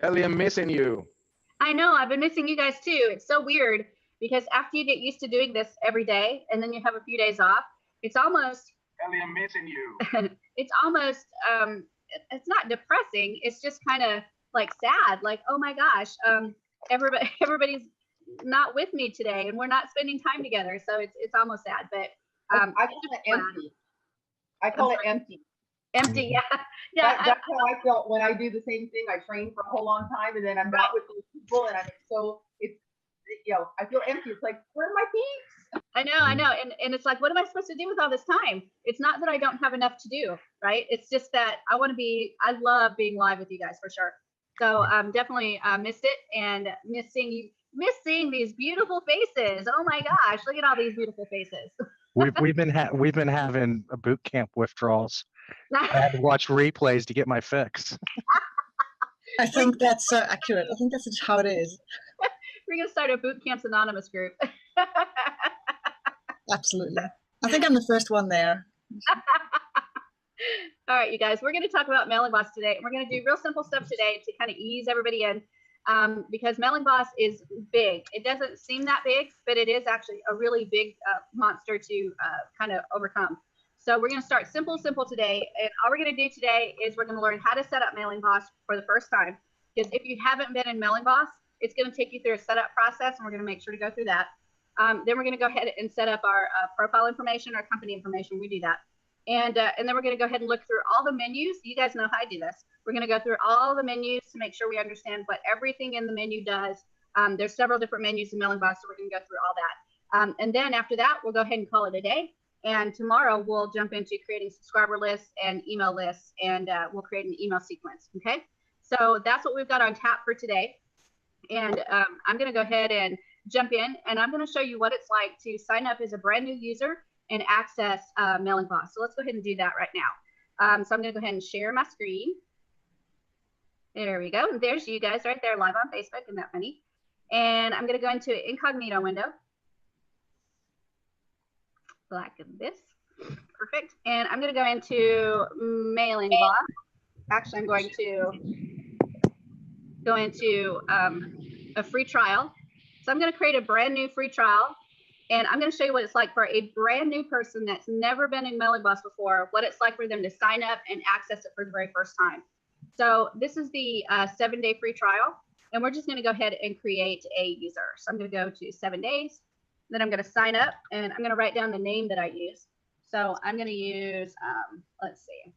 Ellie, I'm missing you. I know, I've been missing you guys too. It's so weird because after you get used to doing this every day and then you have a few days off, it's almost Ellie, I'm missing you. it's almost it's not depressing, it's just kind of like sad, like, oh my gosh, everybody's not with me today and we're not spending time together, so it's almost sad, but I call it empty. I call it empty. Empty, yeah. That's how I felt when I do the same thing. I train for a whole long time and then I'm not with those people, and I feel empty. It's like, where are my peeps? I know, and it's like, what am I supposed to do with all this time? It's not that I don't have enough to do, right? It's just that I love being live with you guys for sure. So definitely missed it, and missing these beautiful faces. Oh my gosh, look at all these beautiful faces. We've been having a boot camp withdrawals. I had to watch replays to get my fix. I think that's accurate. I think that's just how it is. We're gonna start a boot camps anonymous group. Absolutely. I think I'm the first one there. All right, you guys, we're going to talk about Mailing Boss today. We're going to do real simple stuff today to kind of ease everybody in, because Mailing Boss is big. It doesn't seem that big, but it is actually a really big monster to kind of overcome. So we're going to start simple today. And all we're going to do today is we're going to learn how to set up Mailing Boss for the first time. Because if you haven't been in Mailing Boss, it's going to take you through a setup process, and we're going to make sure to go through that. Then we're going to go ahead and set up our profile information, our company information. We do that. And then we're going to go ahead and look through all the menus. You guys know how I do this. We're going to go through all the menus to make sure we understand what everything in the menu does. There's several different menus in Mailing Boss, so we're going to go through all that. And then after that, we'll go ahead and call it a day. And tomorrow we'll jump into creating subscriber lists and email lists, and we'll create an email sequence. Okay. So that's what we've got on tap for today. And I'm going to go ahead and jump in, and I'm going to show you what it's like to sign up as a brand new user and access Mailing Boss. So let's go ahead and do that right now. So I'm going to go ahead and share my screen. There we go. And there's you guys right there live on Facebook. Isn't that funny? And I'm going to go into an incognito window like this. Perfect. And I'm going to go into Mailing Boss. Actually, I'm going to go into a free trial. So I'm going to create a brand new free trial, and I'm going to show you what it's like for a brand new person that's never been in Mailing Boss before, what it's like for them to sign up and access it for the very first time. So this is the 7-day free trial, and we're just going to go ahead and create a user. So I'm going to go to 7 days, then I'm going to sign up, and I'm going to write down the name that I use. So I'm going to use, let's see.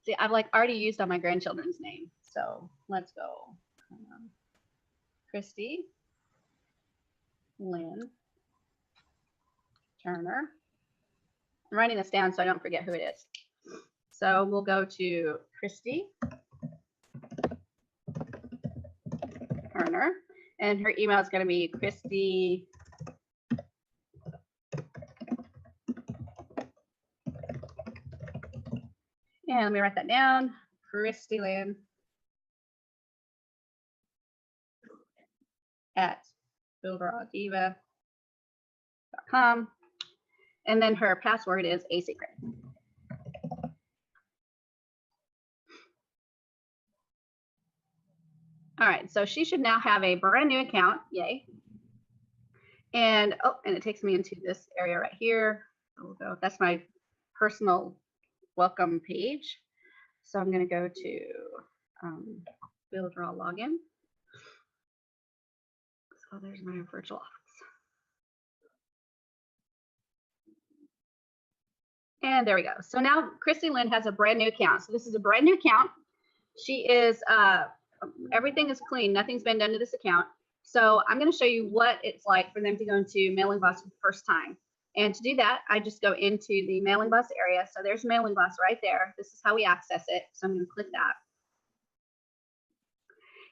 See, I've already used all my grandchildren's name. So let's go. Christy Lynn Turner. I'm writing this down so I don't forget who it is. So we'll go to Christy Turner, and her email is going to be Christy and let me write that down. Christy Lynn at builderalldiva.com, and then her password is a secret. All right, so she should now have a brand new account. Yay. And and it takes me into this area right here. We'll go. That's my personal welcome page. So I'm going to go to Builderall login. So there's my virtual office. And there we go. So now Christy Lynn has a brand new account. So this is a brand new account. She is, everything is clean. Nothing's been done to this account. So I'm going to show you what it's like for them to go into Mailing Boss for the first time. And to do that, I just go into the Mailing Boss area. So there's Mailing Boss right there. This is how we access it. So I'm going to click that.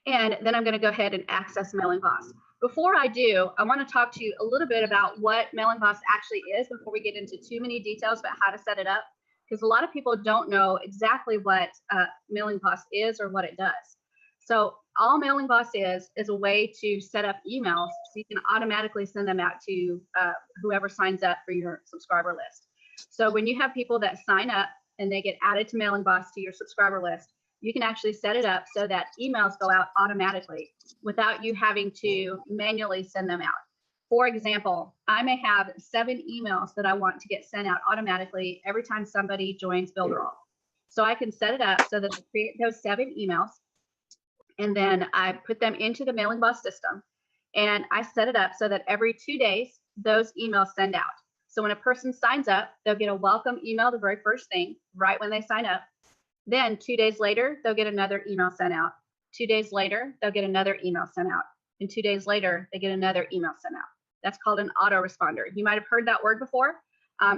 And then I'm going to go ahead and access Mailing Boss. Before I do, I want to talk to you a little bit about what Mailing Boss actually is before we get into too many details about how to set it up, because a lot of people don't know exactly what Mailing Boss is or what it does. So all Mailing Boss is a way to set up emails so you can automatically send them out to whoever signs up for your subscriber list. So when you have people that sign up and they get added to Mailing Boss to your subscriber list, you can actually set it up so that emails go out automatically without you having to manually send them out. For example, I may have 7 emails that I want to get sent out automatically every time somebody joins Builderall. So I can set it up so that I create those 7 emails, and then I put them into the Mailing Boss system, and I set it up so that every 2 days, those emails send out. So when a person signs up, they'll get a welcome email the very first thing, right when they sign up. Then 2 days later, they'll get another email sent out. 2 days later, they'll get another email sent out. And 2 days later, they get another email sent out. That's called an autoresponder. You might have heard that word before.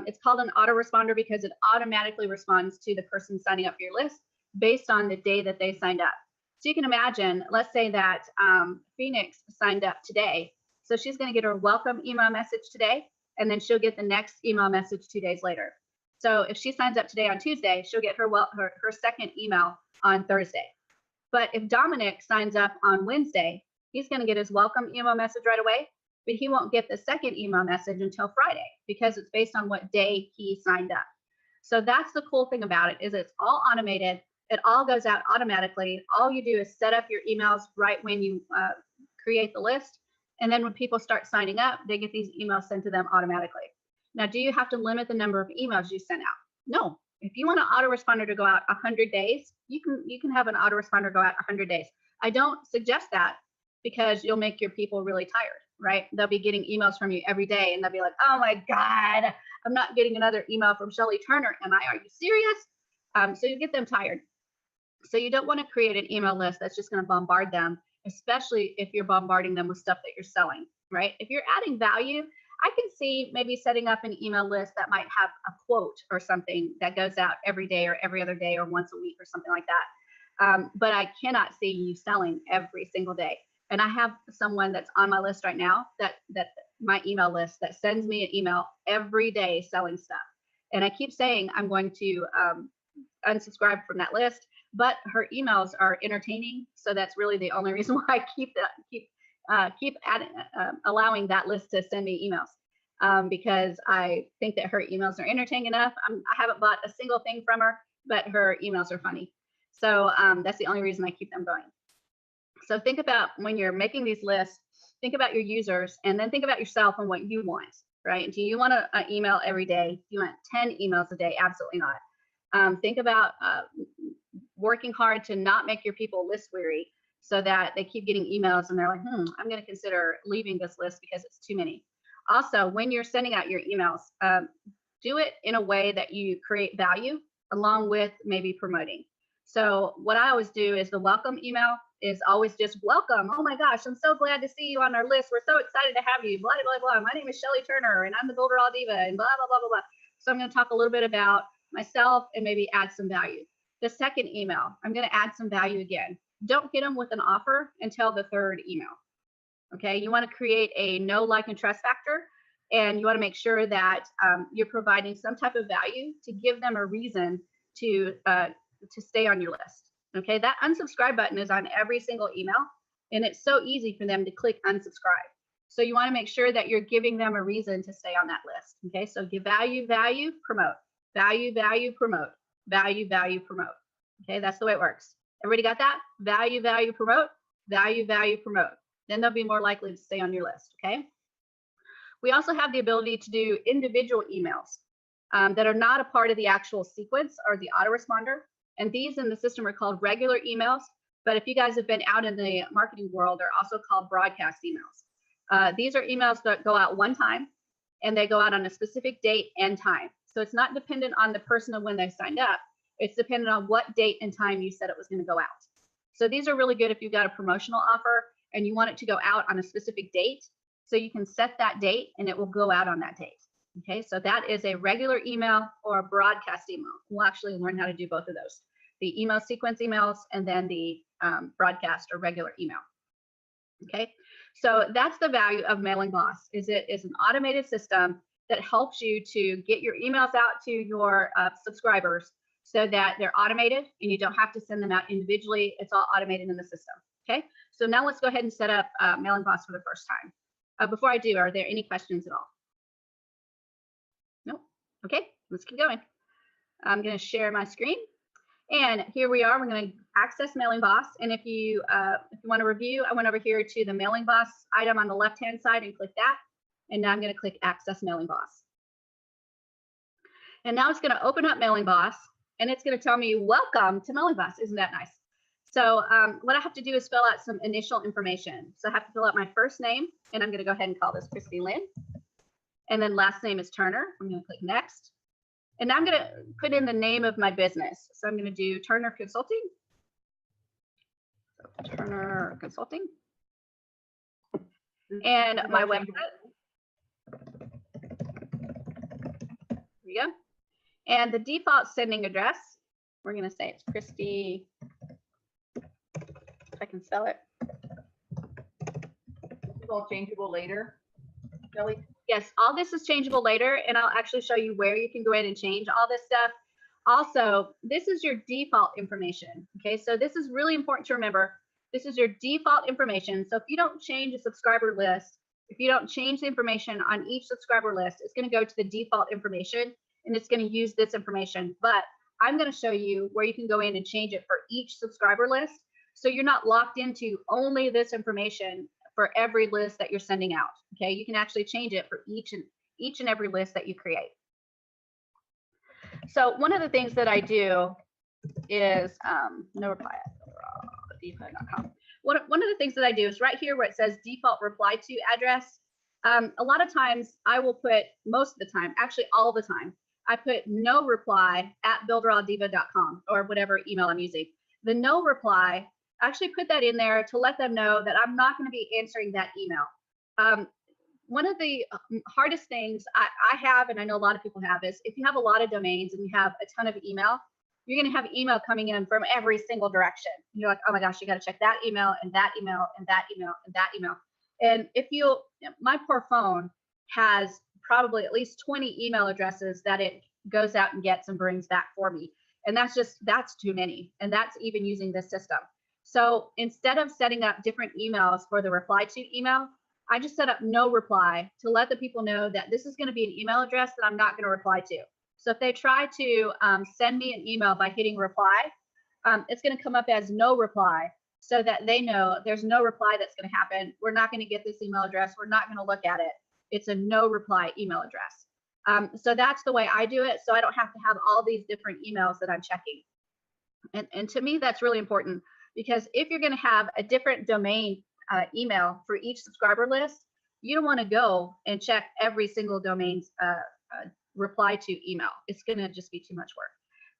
It's called an autoresponder because it automatically responds to the person signing up for your list based on the day that they signed up. So you can imagine, let's say that Phoenix signed up today. So she's going to get her welcome email message today, and then she'll get the next email message 2 days later. So if she signs up today on Tuesday, she'll get her second email on Thursday. But if Dominic signs up on Wednesday, he's going to get his welcome email message right away, but he won't get the second email message until Friday because it's based on what day he signed up. So that's the cool thing about it, is it's all automated. It all goes out automatically. All you do is set up your emails right when you create the list. And then when people start signing up, they get these emails sent to them automatically. Now, do you have to limit the number of emails you send out? No. If you want an autoresponder to go out 100 days, you can have an autoresponder go out 100 days. I don't suggest that because you'll make your people really tired, right? They'll be getting emails from you every day, and they'll be like, oh my God, I'm not getting another email from Shelly Turner. Are you serious? So you get them tired. So you don't want to create an email list that's just going to bombard them, especially if you're bombarding them with stuff that you're selling, right? If you're adding value, I can see maybe setting up an email list that might have a quote or something that goes out every day or every other day or once a week or something like that. But I cannot see you selling every single day. And I have someone that's on my list right now, that my email list, that sends me an email every day selling stuff. And I keep saying I'm going to unsubscribe from that list, but her emails are entertaining. So that's really the only reason why I keep allowing that list to send me emails, because I think that her emails are entertaining enough. I haven't bought a single thing from her, but her emails are funny. So that's the only reason I keep them going. So think about when you're making these lists, think about your users, and then think about yourself and what you want, right? Do you want an email every day? Do you want 10 emails a day? Absolutely not. Think about working hard to not make your people list weary, so that they keep getting emails and they're like, I'm going to consider leaving this list because it's too many. Also, when you're sending out your emails, do it in a way that you create value along with maybe promoting. So what I always do is the welcome email is always just welcome. Oh my gosh, I'm so glad to see you on our list. We're so excited to have you. Blah, blah, blah. My name is Shelly Turner and I'm the Builderall Diva and blah, blah, blah, blah, blah. So I'm going to talk a little bit about myself and maybe add some value. The second email, I'm going to add some value again. Don't hit them with an offer until the third email. Okay, you want to create a know, like, and trust factor, and you want to make sure that you're providing some type of value to give them a reason to stay on your list. Okay, that unsubscribe button is on every single email, and it's so easy for them to click unsubscribe. So you want to make sure that you're giving them a reason to stay on that list. Okay, so give value, value, promote, value, value, promote, value, value, promote. Okay, that's the way it works. Everybody got that? Value, value, promote, value, value, promote. Then they'll be more likely to stay on your list, okay? We also have the ability to do individual emails that are not a part of the actual sequence or the autoresponder. And these in the system are called regular emails. But if you guys have been out in the marketing world, they're also called broadcast emails. These are emails that go out one time, and they go out on a specific date and time. So it's not dependent on the person and when they signed up. It's dependent on what date and time you said it was going to go out. So these are really good if you've got a promotional offer and you want it to go out on a specific date. So you can set that date and it will go out on that date. Okay, so that is a regular email or a broadcast email. We'll actually learn how to do both of those. The email sequence emails and then the broadcast or regular email. Okay, so that's the value of Mailing Boss. It is an automated system that helps you to get your emails out to your subscribers so that they're automated and you don't have to send them out individually. It's all automated in the system. Okay, so now let's go ahead and set up Mailing Boss for the first time. Before I do, are there any questions at all? No? Okay, let's keep going. I'm going to share my screen. And here we are. We're going to access Mailing Boss. And if you want to review, I went over here to the Mailing Boss item on the left-hand side and click that. And now I'm going to click Access Mailing Boss. And now it's going to open up Mailing Boss, and it's going to tell me, welcome to Mailing Boss. Isn't that nice? So what I have to do is fill out some initial information. So I have to fill out my first name, and I'm going to go ahead and call this Christy Lynn. And then last name is Turner. I'm going to click Next. And now I'm going to put in the name of my business. So I'm going to do Turner Consulting. So Turner Consulting. And my website. There we go. And the default sending address, we're going to say it's Christy, if I can spell it. It's all changeable later. Kelly? Yes, all this is changeable later, and I'll actually show you where you can go in and change all this stuff. Also, this is your default information. Okay, so this is really important to remember. This is your default information. So if you don't change a subscriber list, if you don't change the information on each subscriber list, it's going to go to the default information, and it's going to use this information. But I'm going to show you where you can go in and change it for each subscriber list. So you're not locked into only this information for every list that you're sending out. Okay, you can actually change it for each and every list that you create. So one of the things that I do is no reply at default.com. One of the things that I do is right here where it says default reply to address. A lot of times I will put, most of the time, actually all the time, I put no reply at builderalldiva.com or whatever email I'm using. The no reply, I actually put that in there to let them know that I'm not going to be answering that email. One of the hardest things I have, and I know a lot of people have, is if you have a lot of domains and you have a ton of email, you're going to have email coming in from every single direction. You're like, oh my gosh, you got to check that email and that email and that email and that email. And if you, my poor phone has probably at least 20 email addresses that it goes out and gets and brings back for me. And that's too many. And that's even using this system. So instead of setting up different emails for the reply to email, I just set up no reply to let the people know that this is going to be an email address that I'm not going to reply to. So if they try to send me an email by hitting reply, it's going to come up as no reply so that they know there's no reply that's going to happen. We're not going to get this email address. We're not going to look at it. It's a no reply email address. So that's the way I do it. So I don't have to have all these different emails that I'm checking. And to me, that's really important because if you're going to have a different domain email for each subscriber list, you don't want to go and check every single domain's reply to email. It's going to just be too much work.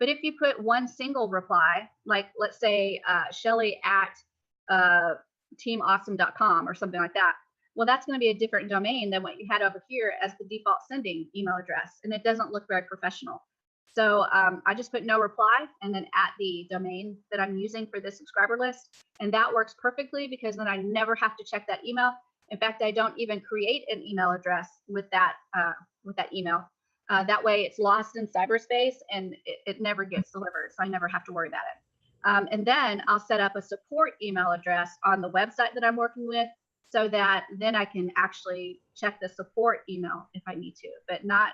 But if you put one single reply, like let's say Shelly at teamawesome.com or something like that, well, that's going to be a different domain than what you had over here as the default sending email address, and it doesn't look very professional. So I just put no reply and then at the domain that I'm using for this subscriber list, and that works perfectly because then I never have to check that email. In fact, I don't even create an email address with that email. That way it's lost in cyberspace and it never gets delivered. So I never have to worry about it. And then I'll set up a support email address on the website that I'm working with so that then I can actually check the support email if I need to, but not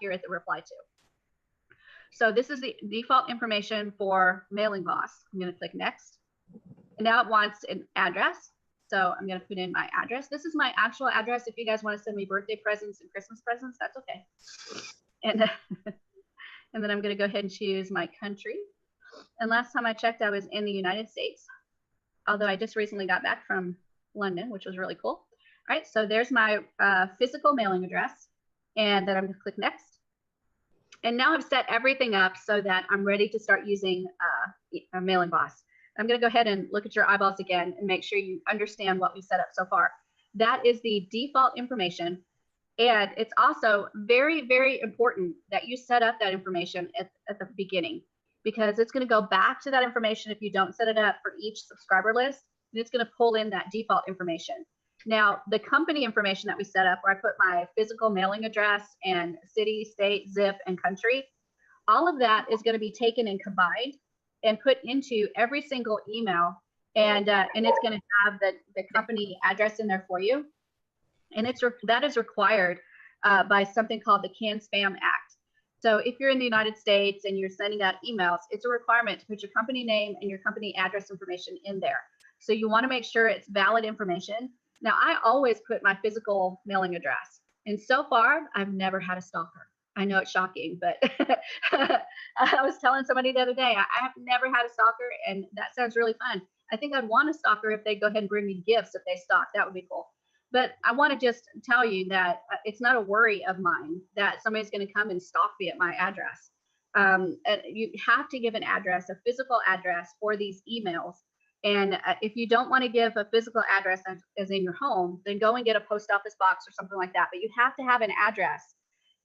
here at the reply to. So this is the default information for Mailing Boss. I'm going to click next. And now it wants an address. So I'm going to put in my address. This is my actual address. If you guys want to send me birthday presents and Christmas presents, that's okay. And then I'm going to go ahead and choose my country. And last time I checked, I was in the United States, although I just recently got back from London, which was really cool. All right, so there's my physical mailing address. And then I'm going to click next. And now I've set everything up so that I'm ready to start using a Mailing Boss. I'm going to go ahead and look at your eyeballs again and make sure you understand what we set up so far. That is the default information. And it's also very, very important that you set up that information at the beginning, because it's going to go back to that information if you don't set it up for each subscriber list, and it's going to pull in that default information. Now, the company information that we set up, where I put my physical mailing address and city, state, zip, and country, all of that is going to be taken and combined and put into every single email, and it's going to have the company address in there for you. And that is required by something called the CAN-SPAM Act. So if you're in the United States and you're sending out emails, it's a requirement to put your company name and your company address information in there. So you want to make sure it's valid information. Now, I always put my physical mailing address. And so far, I've never had a stalker. I know it's shocking, but I was telling somebody the other day, I have never had a stalker, and that sounds really fun. I think I'd want a stalker if they go ahead and bring me gifts if they stalk. That would be cool. But I want to just tell you that it's not a worry of mine that somebody's going to come and stalk me at my address. And you have to give an address, a physical address for these emails. And if you don't want to give a physical address as in your home, then go and get a post office box or something like that. But you have to have an address.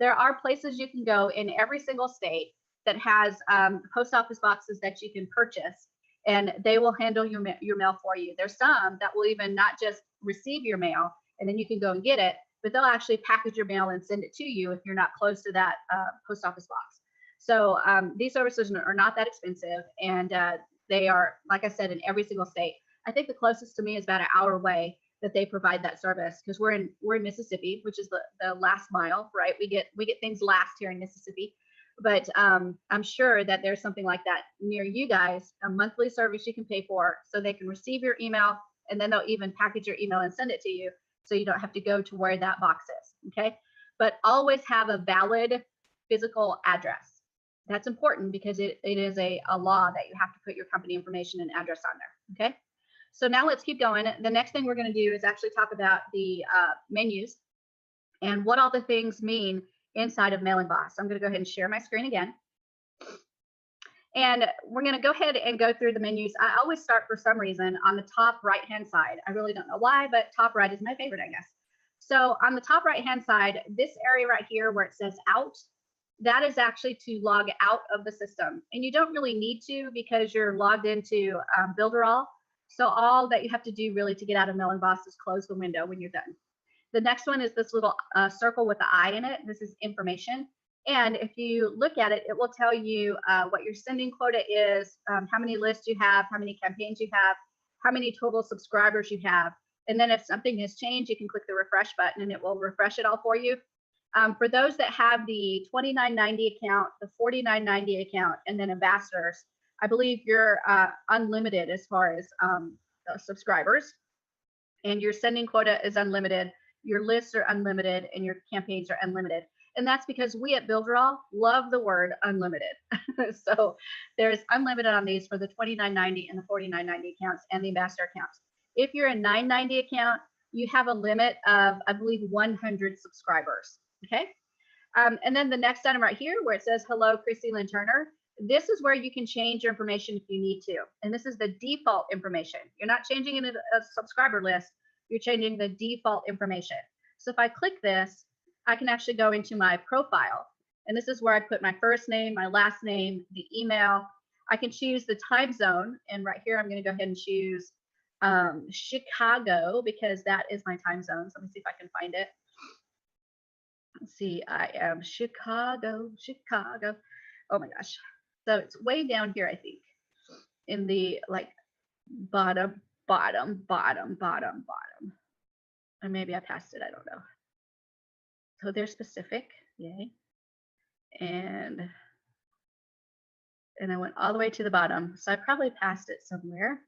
There are places you can go in every single state that has post office boxes that you can purchase, and they will handle your mail for you. There's some that will even not just receive your mail and then you can go and get it, but they'll actually package your mail and send it to you if you're not close to that post office box. So these services are not that expensive, and they are, like I said, in every single state. I think the closest to me is about an hour away that they provide that service, because we're in Mississippi, which is the last mile, right? We get things last here in Mississippi. But I'm sure that there's something like that near you guys, a monthly service you can pay for, so they can receive your email, and then they'll even package your email and send it to you, so you don't have to go to where that box is, okay? But always have a valid physical address. That's important because it is a law that you have to put your company information and address on there, okay? So now let's keep going. The next thing we're going to do is actually talk about the menus and what all the things mean inside of Mailing Boss. I'm going to go ahead and share my screen again. And we're going to go ahead and go through the menus. I always start, for some reason, on the top right-hand side. I really don't know why, but top right is my favorite, I guess. So on the top right-hand side, this area right here where it says out, that is actually to log out of the system. And you don't really need to, because you're logged into Builderall. So all that you have to do really to get out of Mailing Boss is close the window when you're done. The next one is this little circle with the eye in it. This is information. And if you look at it, it will tell you what your sending quota is, how many lists you have, how many campaigns you have, how many total subscribers you have. And then if something has changed, you can click the refresh button and it will refresh it all for you. For those that have the $29.90 account, the $49.90 account, and then ambassadors, I believe you're unlimited as far as subscribers, and your sending quota is unlimited, your lists are unlimited, and your campaigns are unlimited. And that's because we at Builderall love the word unlimited. So there's unlimited on these for the $29.90 and the $49.90 accounts and the ambassador accounts. If you're a $9.90 account, you have a limit of, I believe, 100 subscribers. Okay. And then the next item right here where it says, hello, Chrissy Lynn Turner. This is where you can change your information if you need to. And this is the default information. You're not changing it in a subscriber list. You're changing the default information. So if I click this, I can actually go into my profile. And this is where I put my first name, my last name, the email. I can choose the time zone. And right here, I'm going to go ahead and choose Chicago, because that is my time zone. So let me see if I can find it. Let's see, I am Chicago. Oh my gosh. So it's way down here, I think, in the like bottom. Or maybe I passed it, I don't know. So they're specific, yay. And I went all the way to the bottom. So I probably passed it somewhere.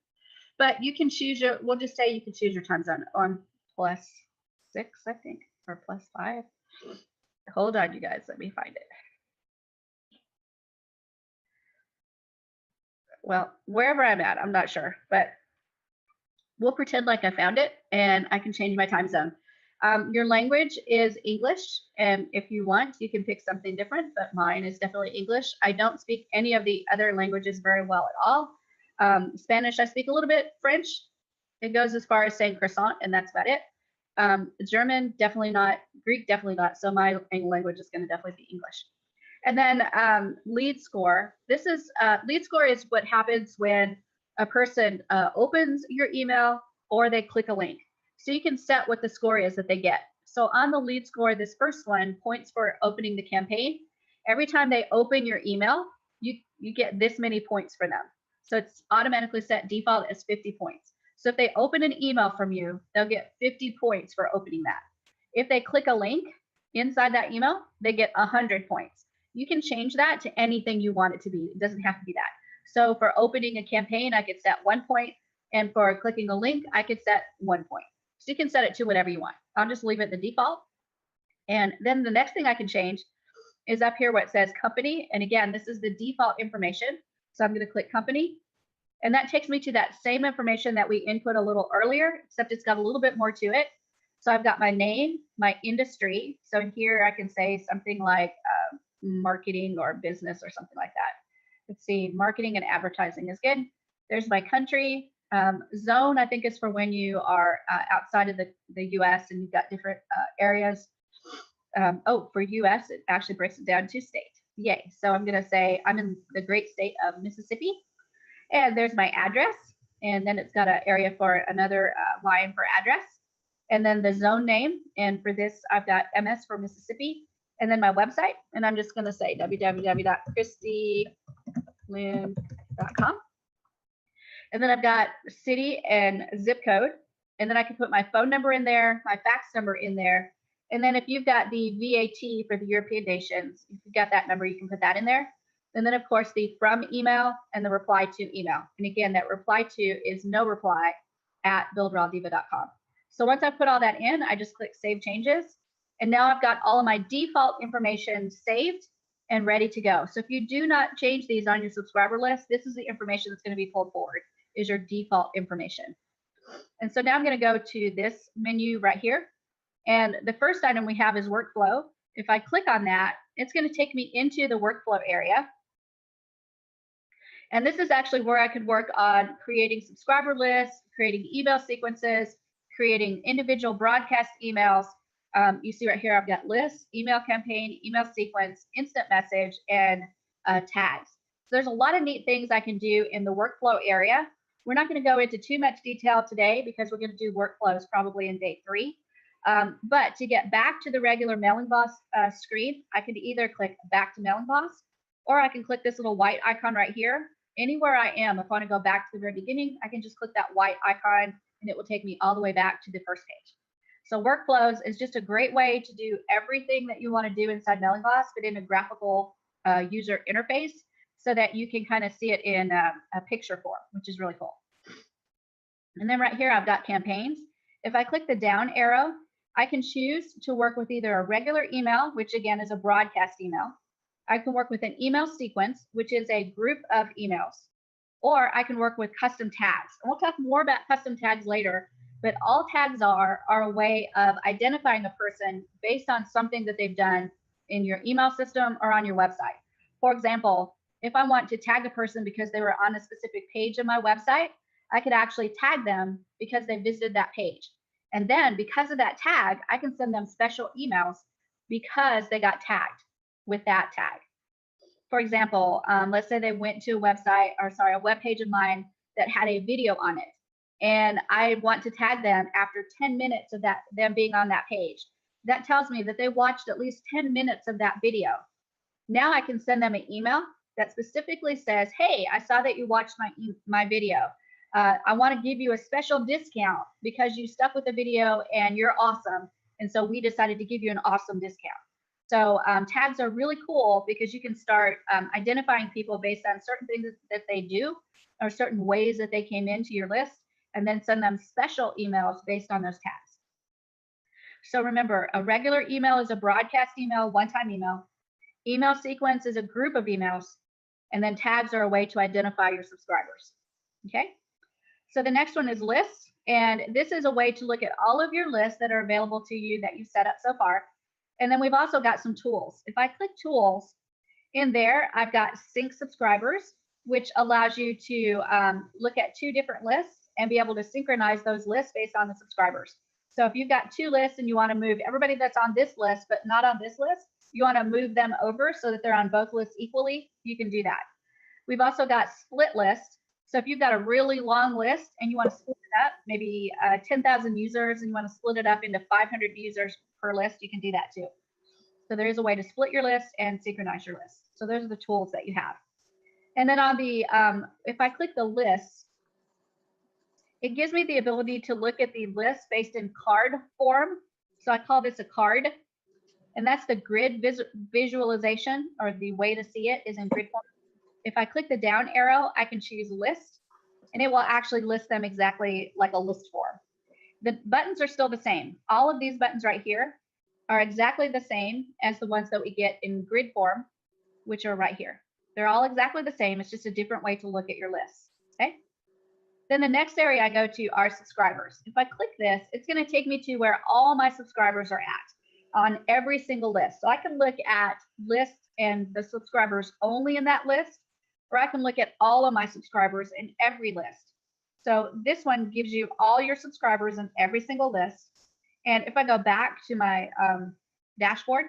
But you can choose your, we'll just say you can choose your time zone on +6, I think, or +5. Hold on, you guys, let me find it. Well, wherever I'm at, I'm not sure, but we'll pretend like I found it and I can change my time zone. Your language is English, and if you want, you can pick something different, but mine is definitely English. I don't speak any of the other languages very well at all. Spanish, I speak a little bit. French, it goes as far as saying croissant, and that's about it. German, definitely not. Greek, definitely not. So my language is going to definitely be English. And then lead score. This is lead score is what happens when a person opens your email or they click a link. So you can set what the score is that they get. So on the lead score, this first one, points for opening the campaign. Every time they open your email, you get this many points for them. So it's automatically set default as 50 points. So if they open an email from you, they'll get 50 points for opening that. If they click a link inside that email, they get 100 points. you can change that to anything you want it to be. It doesn't have to be that. So for opening a campaign, I could set 1 point, and for clicking a link, I could set 1 point. So you can set it to whatever you want. I'll just leave it the default. And then the next thing I can change is up here where it says company. And again, this is the default information. So I'm going to click company. And that takes me to that same information that we input a little earlier, except it's got a little bit more to it. So I've got my name, my industry. So here I can say something like marketing or business or something like that. Let's see, marketing and advertising is good. There's my country. Zone, I think, is for when you are outside of the US and you've got different areas. Oh, for US, it actually breaks it down to state. Yay. So I'm going to say I'm in the great state of Mississippi. And there's my address. And then it's got an area for another line for address. And then the zone name. And for this, I've got MS for Mississippi. And then my website. And I'm just going to say www.christylynn.com. And then I've got city and zip code. And then I can put my phone number in there, my fax number in there. And then if you've got the VAT for the European nations, if you've got that number, you can put that in there. And then, of course, the from email and the reply to email. And again, that reply to is no reply at builderalldiva.com. So once I put all that in, I just click Save Changes. And now I've got all of my default information saved and ready to go. So if you do not change these on your subscriber list, this is the information that's going to be pulled forward, is your default information. And so now I'm going to go to this menu right here. And the first item we have is workflow. If I click on that, it's going to take me into the workflow area. And this is actually where I could work on creating subscriber lists, creating email sequences, creating individual broadcast emails. You see right here, I've got lists, email campaign, email sequence, instant message, and tags. So there's a lot of neat things I can do in the workflow area. We're not going to go into too much detail today because we're going to do workflows probably in day 3. But to get back to the regular Mailing Boss screen, I can either click back to Mailing Boss, or I can click this little white icon right here. Anywhere I am, if I want to go back to the very beginning, I can just click that white icon and it will take me all the way back to the first page. So workflows is just a great way to do everything that you want to do inside Mailing Boss, but in a graphical user interface so that you can kind of see it in a picture form, which is really cool. And then right here, I've got campaigns. If I click the down arrow, I can choose to work with either a regular email, which again is a broadcast email. I can work with an email sequence, which is a group of emails, or I can work with custom tags. And we'll talk more about custom tags later, but all tags are a way of identifying a person based on something that they've done in your email system or on your website. For example, if I want to tag a person because they were on a specific page of my website, I could actually tag them because they visited that page. And then because of that tag, I can send them special emails because they got tagged with that tag. For example, let's say they went to a website, or sorry, a web page of mine that had a video on it. And I want to tag them after 10 minutes of them being on that page. That tells me that they watched at least 10 minutes of that video. Now I can send them an email that specifically says, hey, I saw that you watched my video. I want to give you a special discount because you stuck with the video and you're awesome. And so we decided to give you an awesome discount. So tags are really cool because you can start identifying people based on certain things that they do or certain ways that they came into your list, and then send them special emails based on those tags. So remember, a regular email is a broadcast email, one-time email. Email sequence is a group of emails, and then tags are a way to identify your subscribers. Okay. So the next one is lists, and this is a way to look at all of your lists that are available to you that you've set up so far. And then we've also got some tools. If I click tools, in there, I've got sync subscribers, which allows you to look at 2 different lists and be able to synchronize those lists based on the subscribers. So if you've got 2 lists and you want to move everybody that's on this list, but not on this list, you want to move them over so that they're on both lists equally, you can do that. We've also got split lists. So if you've got a really long list and you want to split it up, maybe 10,000 users, and you want to split it up into 500 users per list, you can do that too. So there is a way to split your list and synchronize your list. So those are the tools that you have. And then on the, if I click the list, it gives me the ability to look at the list based in card form. So I call this a card. And that's the grid visualization, or the way to see it is in grid form. If I click the down arrow, I can choose list, and it will actually list them exactly like a list form. The buttons are still the same. All of these buttons right here are exactly the same as the ones that we get in grid form, which are right here. They're all exactly the same. It's just a different way to look at your list. Okay. Then the next area I go to are subscribers. If I click this, it's going to take me to where all my subscribers are at on every single list. So I can look at lists and the subscribers only in that list, or I can look at all of my subscribers in every list. So this one gives you all your subscribers in every single list. And if I go back to my dashboard,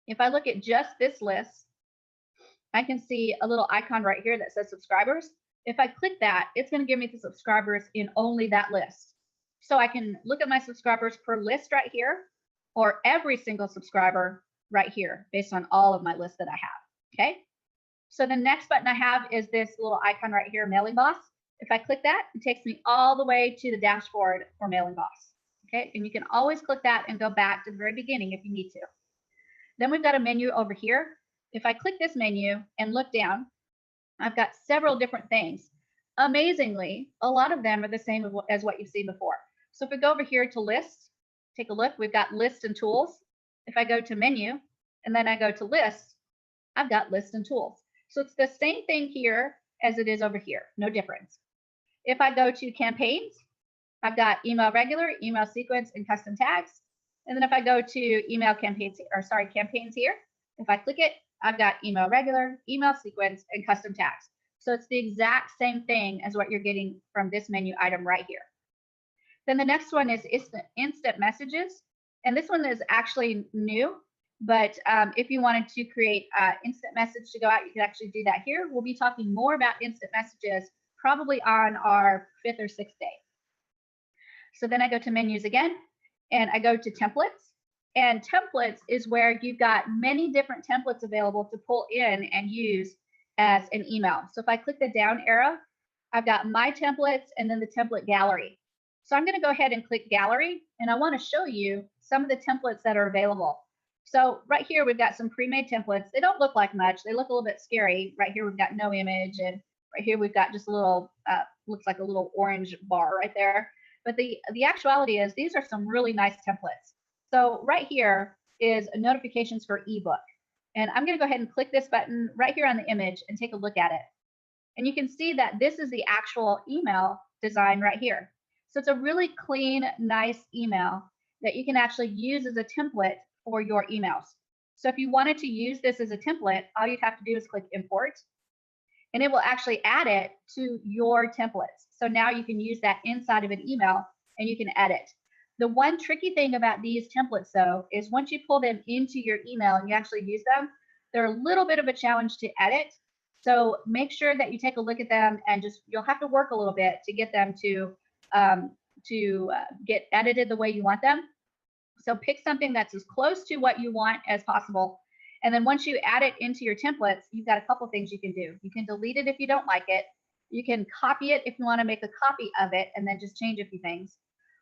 if I look at just this list, I can see a little icon right here that says subscribers. If I click that, it's going to give me the subscribers in only that list. So I can look at my subscribers per list right here, or every single subscriber right here, based on all of my lists that I have. Okay. So the next button I have is this little icon right here, Mailing Boss. If I click that, it takes me all the way to the dashboard for Mailing Boss. Okay. And you can always click that and go back to the very beginning if you need to. Then we've got a menu over here. If I click this menu and look down, I've got several different things. Amazingly, a lot of them are the same as what you've seen before. So if we go over here to lists, take a look, we've got lists and tools. If I go to menu and then I go to lists, I've got lists and tools. So it's the same thing here as it is over here, no difference. If I go to campaigns, I've got email regular, email sequence, and custom tags. And then if I go to email campaigns, or sorry, campaigns here, if I click it, I've got email regular, email sequence, and custom tags. So it's the exact same thing as what you're getting from this menu item right here. Then the next one is instant messages. And this one is actually new, but if you wanted to create instant message to go out, you can actually do that here. We'll be talking more about instant messages probably on our 5th or 6th day. So then I go to menus again, and I go to templates. And templates is where you've got many different templates available to pull in and use as an email. So if I click the down arrow, I've got my templates and then the template gallery. So I'm going to go ahead and click gallery, and I want to show you some of the templates that are available. So right here, we've got some pre-made templates. They don't look like much. They look a little bit scary. Right here, we've got no image, and right here, we've got just a little, looks like a little orange bar right there. But the actuality is these are some really nice templates. So right here is notifications for ebook. And I'm going to go ahead and click this button right here on the image and take a look at it. And you can see that this is the actual email design right here. So it's a really clean, nice email that you can actually use as a template for your emails. So if you wanted to use this as a template, all you'd have to do is click import, and it will actually add it to your templates. So now you can use that inside of an email and you can edit. The one tricky thing about these templates, though, is once you pull them into your email and you actually use them, they're a little bit of a challenge to edit. So make sure that you take a look at them, and you'll have to work a little bit to get them to get edited the way you want them. So pick something that's as close to what you want as possible. And then once you add it into your templates, you've got a couple things you can do. You can delete it if you don't like it. You can copy it if you want to make a copy of it and then just change a few things.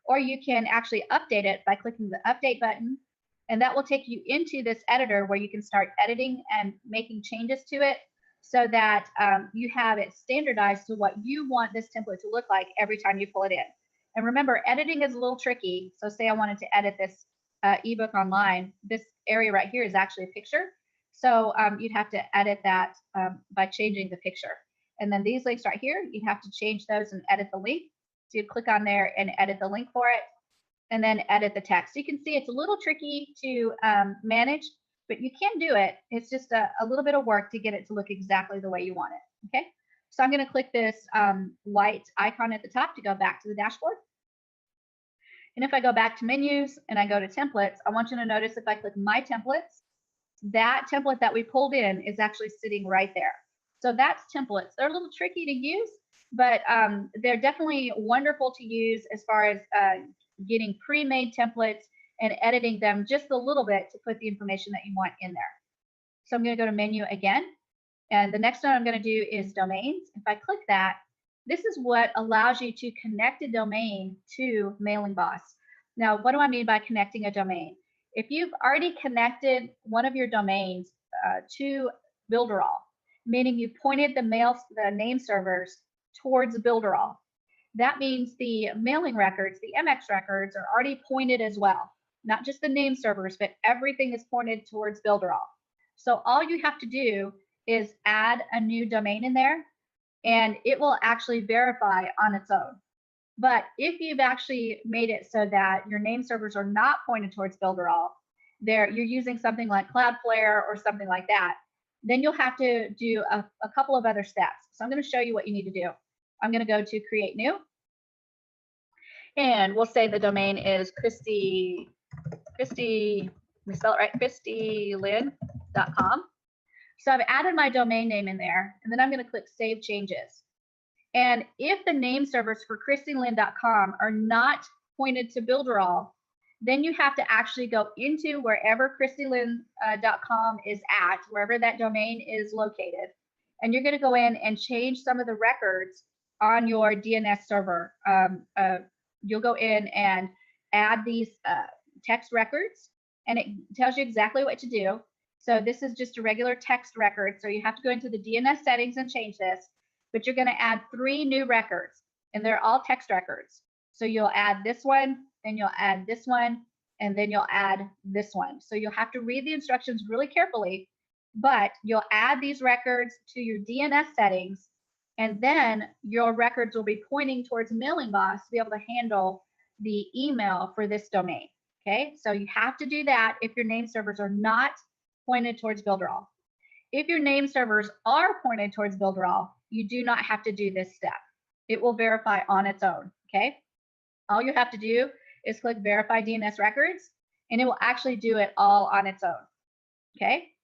Or you can actually update it by clicking the update button, and that will take you into this editor where you can start editing and making changes to it so that you have it standardized to what you want this template to look like every time you pull it in. And remember, editing is a little tricky. So say I wanted to edit this ebook online, this area right here is actually a picture. So you'd have to edit that by changing the picture. And then these links right here, you'd have to change those and edit the link. So you'd click on there and edit the link for it, and then edit the text. So you can see it's a little tricky to manage, but you can do it. It's just a little bit of work to get it to look exactly the way you want it. Okay, so I'm going to click this white icon at the top to go back to the dashboard. And if I go back to menus and I go to templates, I want you to notice if I click my templates, that template that we pulled in is actually sitting right there. So that's templates. They're a little tricky to use, but they're definitely wonderful to use as far as getting pre-made templates and editing them just a little bit to put the information that you want in there. So I'm going to go to menu again. And the next one I'm going to do is domains. If I click that, this is what allows you to connect a domain to Mailing Boss. Now, what do I mean by connecting a domain? If you've already connected one of your domains to Builderall, meaning you pointed the name servers towards Builderall, that means the mailing records, the MX records, are already pointed as well. Not just the name servers, but everything is pointed towards Builderall. So all you have to do is add a new domain in there, and it will actually verify on its own. But if you've actually made it so that your name servers are not pointed towards Builderall, you're using something like Cloudflare or something like that, then you'll have to do a couple of other steps. So I'm going to show you what you need to do. I'm going to go to create new, and we'll say the domain is Christy, let me spell it right, ChristyLynn.com. So I've added my domain name in there, and then I'm going to click Save Changes. And if the name servers for ChristyLynn.com are not pointed to Builderall, then you have to actually go into wherever ChristyLynn.com is at, wherever that domain is located. And you're going to go in and change some of the records on your DNS server. You'll go in and add these text records, and it tells you exactly what to do. So this is just a regular text record. So you have to go into the DNS settings and change this, but you're going to add 3 new records, and they're all text records. So you'll add this one, then you'll add this one, and then you'll add this one. So you'll have to read the instructions really carefully, but you'll add these records to your DNS settings, and then your records will be pointing towards MailingBoss to be able to handle the email for this domain. Okay, so you have to do that if your name servers are not pointed towards Builderall. If your name servers are pointed towards Builderall, you do not have to do this step. It will verify on its own. Okay, all you have to do is click Verify DNS Records, and it will actually do it all on its own. Okay,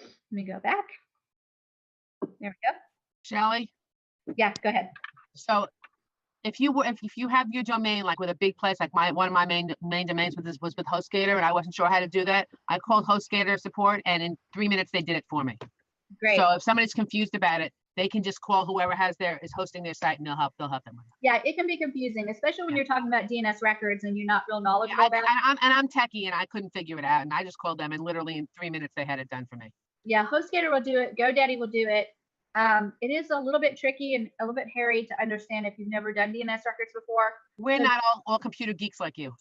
let me go back. There we go. Shelley, Yeah, go ahead. so if you have your domain like with a big place, like one of my main domains was with HostGator, and I wasn't sure how to do that, I called HostGator support, and in 3 minutes they did it for me. Great. So if somebody's confused about it, they can just call whoever is hosting their site, and they'll help them with it. Yeah, it can be confusing, especially when you're talking about DNS records and you're not real knowledgeable Yeah, about it. I'm techie, and I couldn't figure it out, and I just called them, and literally in 3 minutes they had it done for me. Yeah, HostGator will do it. GoDaddy will do it. It is a little bit tricky and a little bit hairy to understand if you've never done DNS records before. We're So- not all computer geeks like you.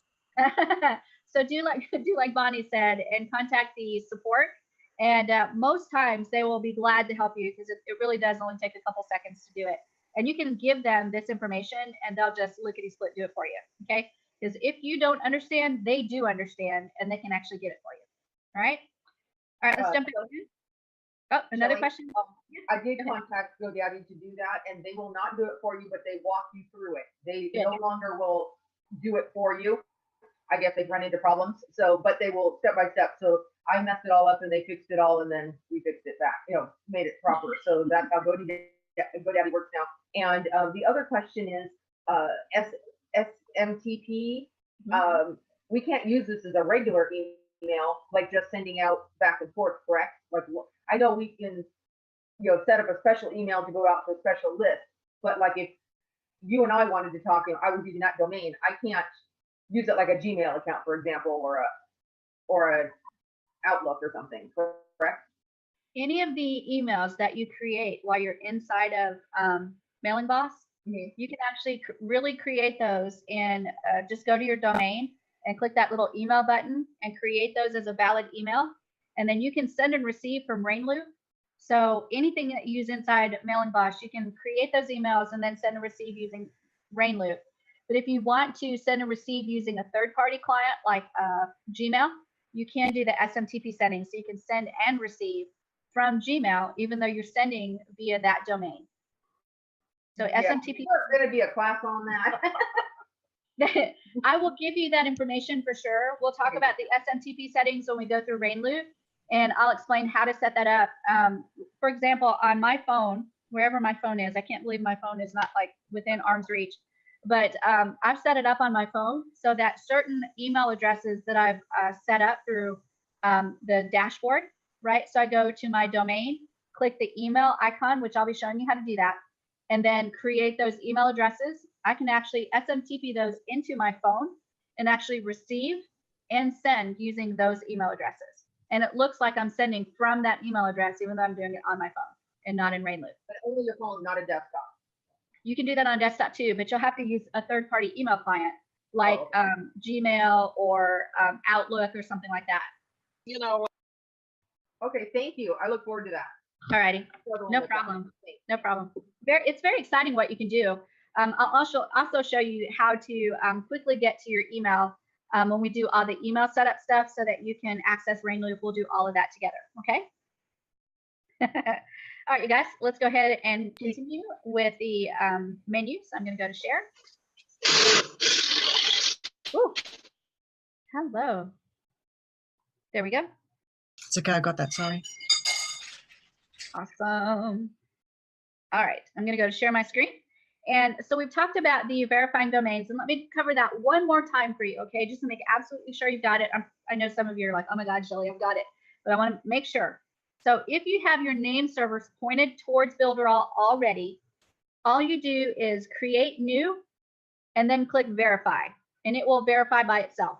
So do like Bonnie said and contact the support. And most times they will be glad to help you, because it really does only take a couple seconds to do it. And you can give them this information and they'll just lickety-split do it for you. Okay, because if you don't understand, they do understand, and they can actually get it for you. All right, let's jump in. Oh, another Shelley, question. I did Go ahead. contact GoDaddy to do that, and they will not do it for you, but they walk you through it. They Good. no longer will do it for you. I guess they've run into problems. So, but they will step by step. So I messed it all up and they fixed it all, and then we fixed it back, made it proper. So that's how GoDaddy works now. And the other question is SMTP. We can't use this as a regular email, like just sending out back and forth, correct? Like, I know we can, set up a special email to go out to a special list, but like if you and I wanted to talk, I was using that domain. I can't use it like a Gmail account, for example, or a Outlook or something, correct? Any of the emails that you create while you're inside of MailingBoss, you can actually really create those, and just go to your domain and click that little email button and create those as a valid email. And then you can send and receive from Rainloop. So anything that you use inside MailingBoss, you can create those emails and then send and receive using Rainloop. But if you want to send and receive using a third-party client like Gmail, you can do the SMTP settings. So you can send and receive from Gmail, even though you're sending via that domain. So SMTP. There's going to be a class on that. I will give you that information for sure. We'll talk about the SMTP settings when we go through Rainloop, and I'll explain how to set that up. For example, on my phone, wherever my phone is, I can't believe my phone is not like within arm's reach, but I've set it up on my phone so that certain email addresses that I've set up through the dashboard, right? So I go to my domain, click the email icon, which I'll be showing you how to do that, and then create those email addresses. I can actually SMTP those into my phone and actually receive and send using those email addresses. And it looks like I'm sending from that email address, even though I'm doing it on my phone and not in RainLoop. But only your phone, not a desktop. You can do that on desktop too, but you'll have to use a third-party email client like Oh, Gmail or Outlook or something like that. You know, Okay, thank you. I look forward to that. Alrighty, no problem. No problem. It's very exciting what you can do. I'll also show you how to quickly get to your email when we do all the email setup stuff so that you can access RainLoop. We'll do all of that together, okay? All right, you guys, let's go ahead and continue with the menu. So I'm going to go to share. Ooh. Hello. There we go. It's okay, I got that, sorry. Awesome. All right, I'm going to go to share my screen. And so we've talked about the verifying domains, and let me cover that one more time for you, okay? Just to make absolutely sure you've got it. I know some of you are like, oh my God, Shelly, I've got it, but I want to make sure. So if you have your name servers pointed towards Builderall already, all you do is create new and then click verify, and it will verify by itself.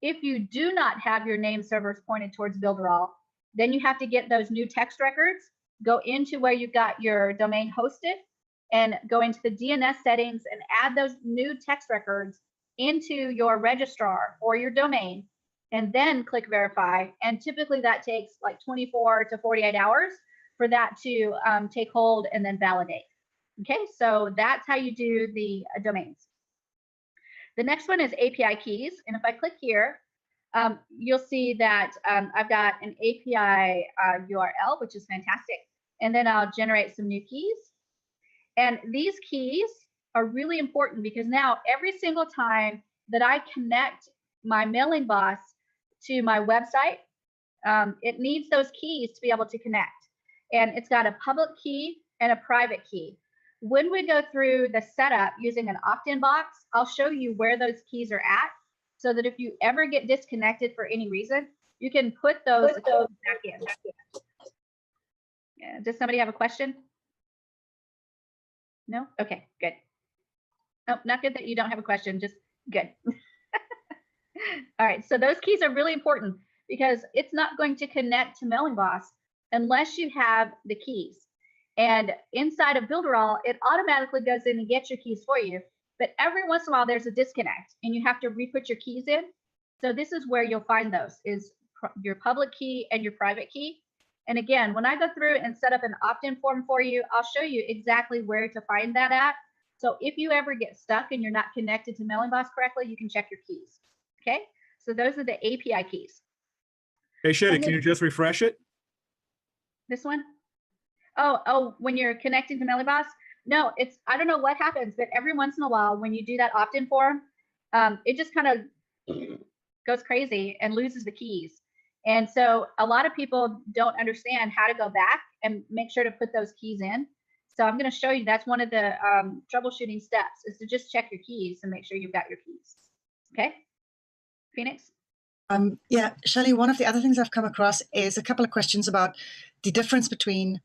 If you do not have your name servers pointed towards Builderall, then you have to get those new text records, go into where you've got your domain hosted, and go into the DNS settings and add those new text records into your registrar or your domain, and then click verify. And typically that takes like 24 to 48 hours for that to take hold and then validate. Okay, so that's how you do the domains. The next one is API keys. And if I click here, you'll see that I've got an API URL, which is fantastic. And then I'll generate some new keys. And these keys are really important because now every single time that I connect my mailing boss to my website, it needs those keys to be able to connect. And it's got a public key and a private key. When we go through the setup using an opt-in box, I'll show you where those keys are at so that if you ever get disconnected for any reason, you can put those back in. Yeah, does somebody have a question? No? Okay, good. Oh, not good that you don't have a question, just good. All right, so those keys are really important because it's not going to connect to Mailing Boss unless you have the keys. And inside of Builderall, it automatically goes in and gets your keys for you. But every once in a while, there's a disconnect and you have to re-put your keys in. So this is where you'll find those, is your public key and your private key. And again, when I go through and set up an opt-in form for you, I'll show you exactly where to find that at. So if you ever get stuck and you're not connected to Mailing Boss correctly, you can check your keys. Okay, so those are the API keys. Hey, Shetty, can you just refresh it? This one? Oh, when you're connecting to Mailing Boss? No, I don't know what happens, but every once in a while when you do that opt-in form, it just kind of goes crazy and loses the keys. And so a lot of people don't understand how to go back and make sure to put those keys in. So I'm going to show you, that's one of the troubleshooting steps, is to just check your keys and make sure you've got your keys. Okay, Phoenix? Yeah, Shelley, one of the other things I've come across is a couple of questions about the difference between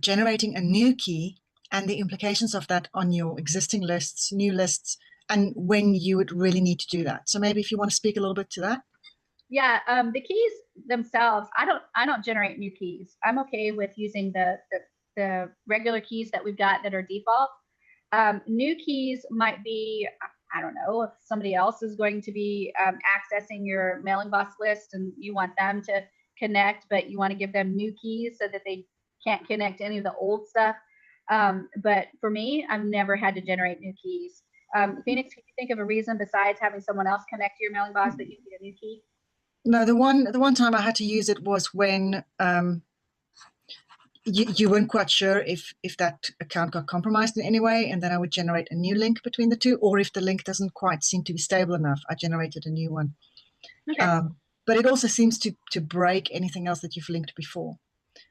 generating a new key and the implications of that on your existing lists, new lists, and when you would really need to do that. So maybe if you want to speak a little bit to that. Yeah, the keys themselves, I don't generate new keys. I'm okay with using the regular keys that we've got that are default. New keys might be, I don't know, if somebody else is going to be accessing your Mailing Boss list and you want them to connect, but you want to give them new keys so that they can't connect to any of the old stuff. But for me, I've never had to generate new keys. Phoenix, can you think of a reason besides having someone else connect to your Mailing Boss that you need a new key? No, the one time I had to use it was when you weren't quite sure if that account got compromised in any way, and then I would generate a new link between the two, or if the link doesn't quite seem to be stable enough, I generated a new one. Okay. But it also seems to break anything else that you've linked before.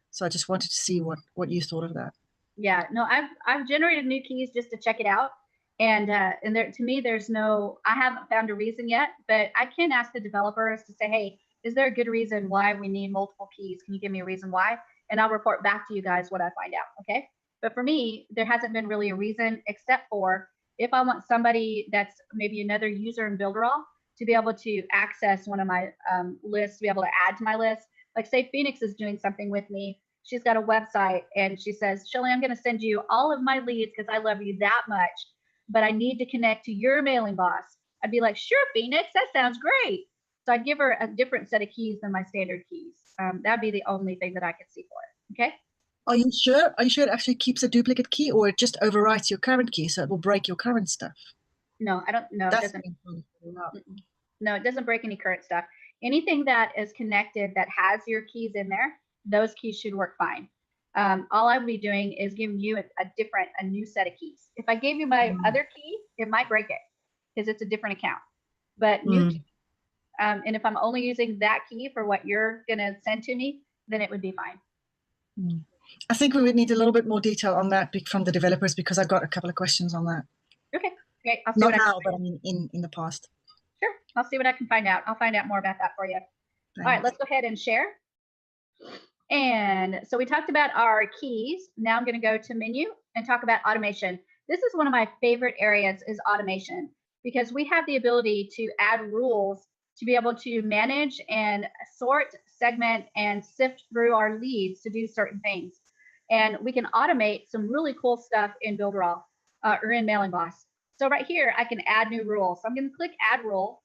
So I just wanted to see what you thought of that. Yeah, no, I've generated new keys just to check it out. And there, to me, I haven't found a reason yet, but I can ask the developers to say, hey, is there a good reason why we need multiple keys? Can you give me a reason why? And I'll report back to you guys what I find out, okay? But for me, there hasn't been really a reason, except for if I want somebody that's maybe another user in Builderall to be able to access one of my lists, to be able to add to my list. Like say Phoenix is doing something with me. She's got a website and she says, Shelly, I'm going to send you all of my leads because I love you that much, but I need to connect to your mailing boss. I'd be like, sure, Phoenix, that sounds great. So I'd give her a different set of keys than my standard keys. That'd be the only thing that I could see for it. Okay. Are you sure? Are you sure it actually keeps a duplicate key, or it just overwrites your current key, so it will break your current stuff? No, I don't know. It That's doesn't. No, it doesn't break any current stuff. Anything that is connected that has your keys in there, those keys should work fine. All I would be doing is giving you a new set of keys. If I gave you my other key, it might break it because it's a different account. But new key, and if I'm only using that key for what you're going to send to me, then it would be fine. I think we would need a little bit more detail on that from the developers, because I got a couple of questions on that. Okay, great. I'll see Not what now, but I mean in the past. Sure, I'll see what I can find out. I'll find out more about that for you. Thanks. All right, let's go ahead and share. And so we talked about our keys. Now I'm going to go to menu and talk about automation. This is one of my favorite areas, is automation, because we have the ability to add rules to be able to manage and sort, segment, and sift through our leads to do certain things. And we can automate some really cool stuff in Builderall or in Mailing Boss. So right here, I can add new rules. So I'm going to click Add Rule.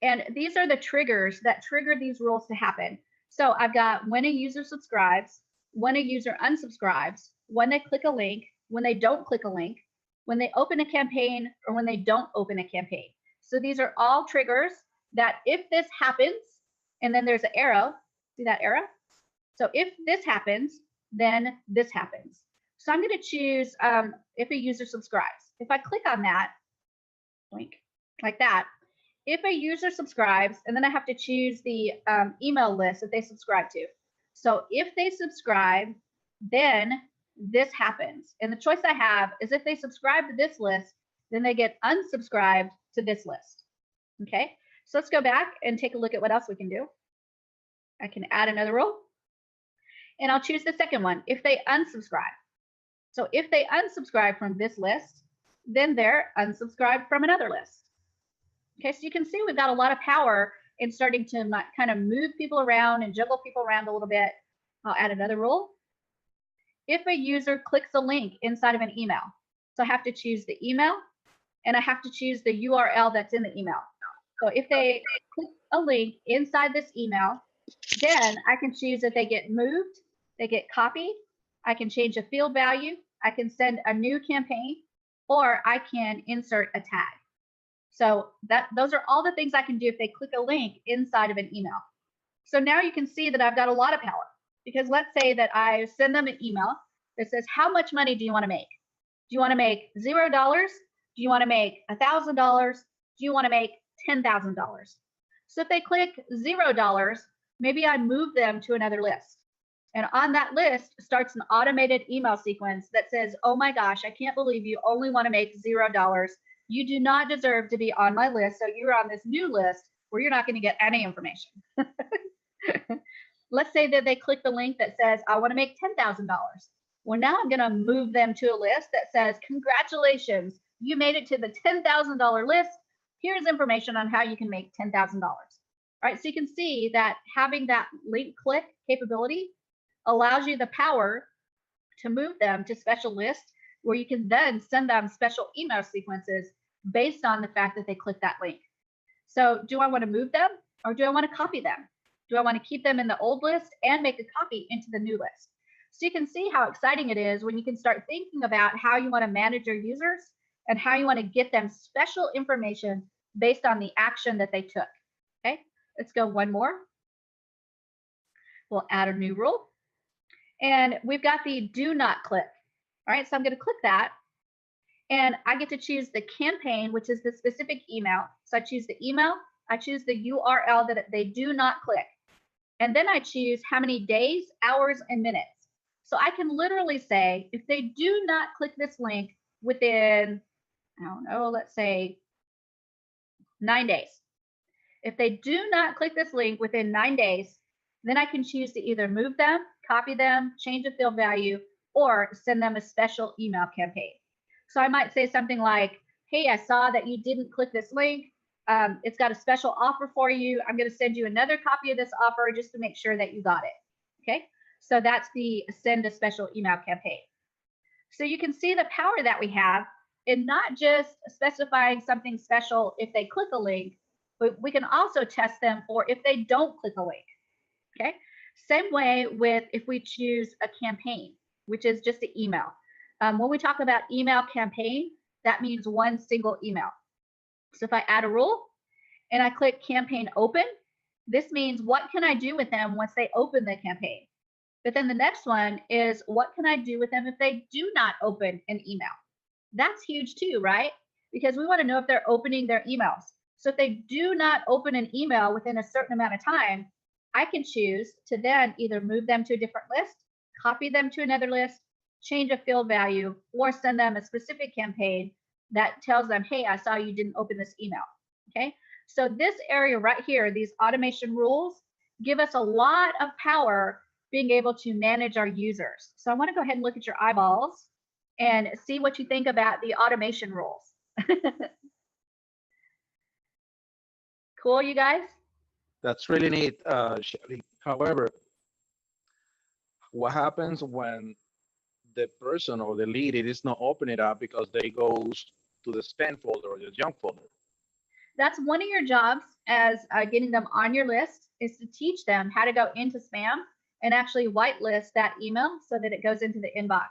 And these are the triggers that trigger these rules to happen. So I've got when a user subscribes, when a user unsubscribes, when they click a link, when they don't click a link, when they open a campaign, or when they don't open a campaign. So these are all triggers that if this happens, and then there's an arrow, see that arrow? So if this happens, then this happens. So I'm going to choose if a user subscribes. If I click on that, like that, if a user subscribes, and then I have to choose the email list that they subscribe to. So if they subscribe, then this happens. And the choice I have is if they subscribe to this list, then they get unsubscribed to this list. Okay, so let's go back and take a look at what else we can do. I can add another rule. And I'll choose the second one, if they unsubscribe. So if they unsubscribe from this list, then they're unsubscribed from another list. Okay, so you can see we've got a lot of power in starting to kind of move people around and juggle people around a little bit. I'll add another rule. If a user clicks a link inside of an email, so I have to choose the email, and I have to choose the URL that's in the email. So if they click a link inside this email, then I can choose if they get moved, they get copied, I can change a field value, I can send a new campaign, or I can insert a tag. So those are all the things I can do if they click a link inside of an email. So now you can see that I've got a lot of power, because let's say that I send them an email that says, how much money do you want to make? Do you want to make $0? Do you want to make $1,000? Do you want to make $10,000? So if they click $0, maybe I move them to another list. And on that list starts an automated email sequence that says, oh my gosh, I can't believe you only want to make $0. You do not deserve to be on my list. So you're on this new list where you're not going to get any information. Let's say that they click the link that says, I want to make $10,000. Well, now I'm going to move them to a list that says, congratulations, you made it to the $10,000 list. Here's information on how you can make $10,000. All right, so you can see that having that link click capability allows you the power to move them to special lists where you can then send them special email sequences based on the fact that they click that link. So do I want to move them, or do I want to copy them? Do I want to keep them in the old list and make a copy into the new list? So you can see how exciting it is when you can start thinking about how you want to manage your users and how you want to get them special information based on the action that they took. Okay, let's go one more. We'll add a new rule. And we've got the do not click. All right, so I'm going to click that. And I get to choose the campaign, which is the specific email. So I choose the email. I choose the URL that they do not click. And then I choose how many days, hours, and minutes. So I can literally say, if they do not click this link within, I don't know, let's say 9 days. If they do not click this link within 9 days, then I can choose to either move them, copy them, change the field value, or send them a special email campaign. So I might say something like, hey, I saw that you didn't click this link. It's got a special offer for you. I'm going to send you another copy of this offer just to make sure that you got it. Okay, so that's the send a special email campaign. So you can see the power that we have in not just specifying something special if they click a link, but we can also test them for if they don't click a link. Okay, same way with if we choose a campaign, which is just an email. When we talk about email campaign, that means one single email. So if I add a rule and I click campaign open, this means what can I do with them once they open the campaign? But then the next one is what can I do with them if they do not open an email? That's huge too, right? Because we want to know if they're opening their emails. So if they do not open an email within a certain amount of time, I can choose to then either move them to a different list, copy them to another list, change a field value, or send them a specific campaign that tells them, hey, I saw you didn't open this email. Okay, so this area right here, these automation rules, give us a lot of power being able to manage our users. So I want to go ahead and look at your eyeballs and see what you think about the automation rules. Cool, you guys? That's really neat, Shelly. However, what happens when the person or the lead it is not opening it up because they goes to the spam folder or the junk folder? That's one of your jobs as getting them on your list is to teach them how to go into spam and actually whitelist that email so that it goes into the inbox.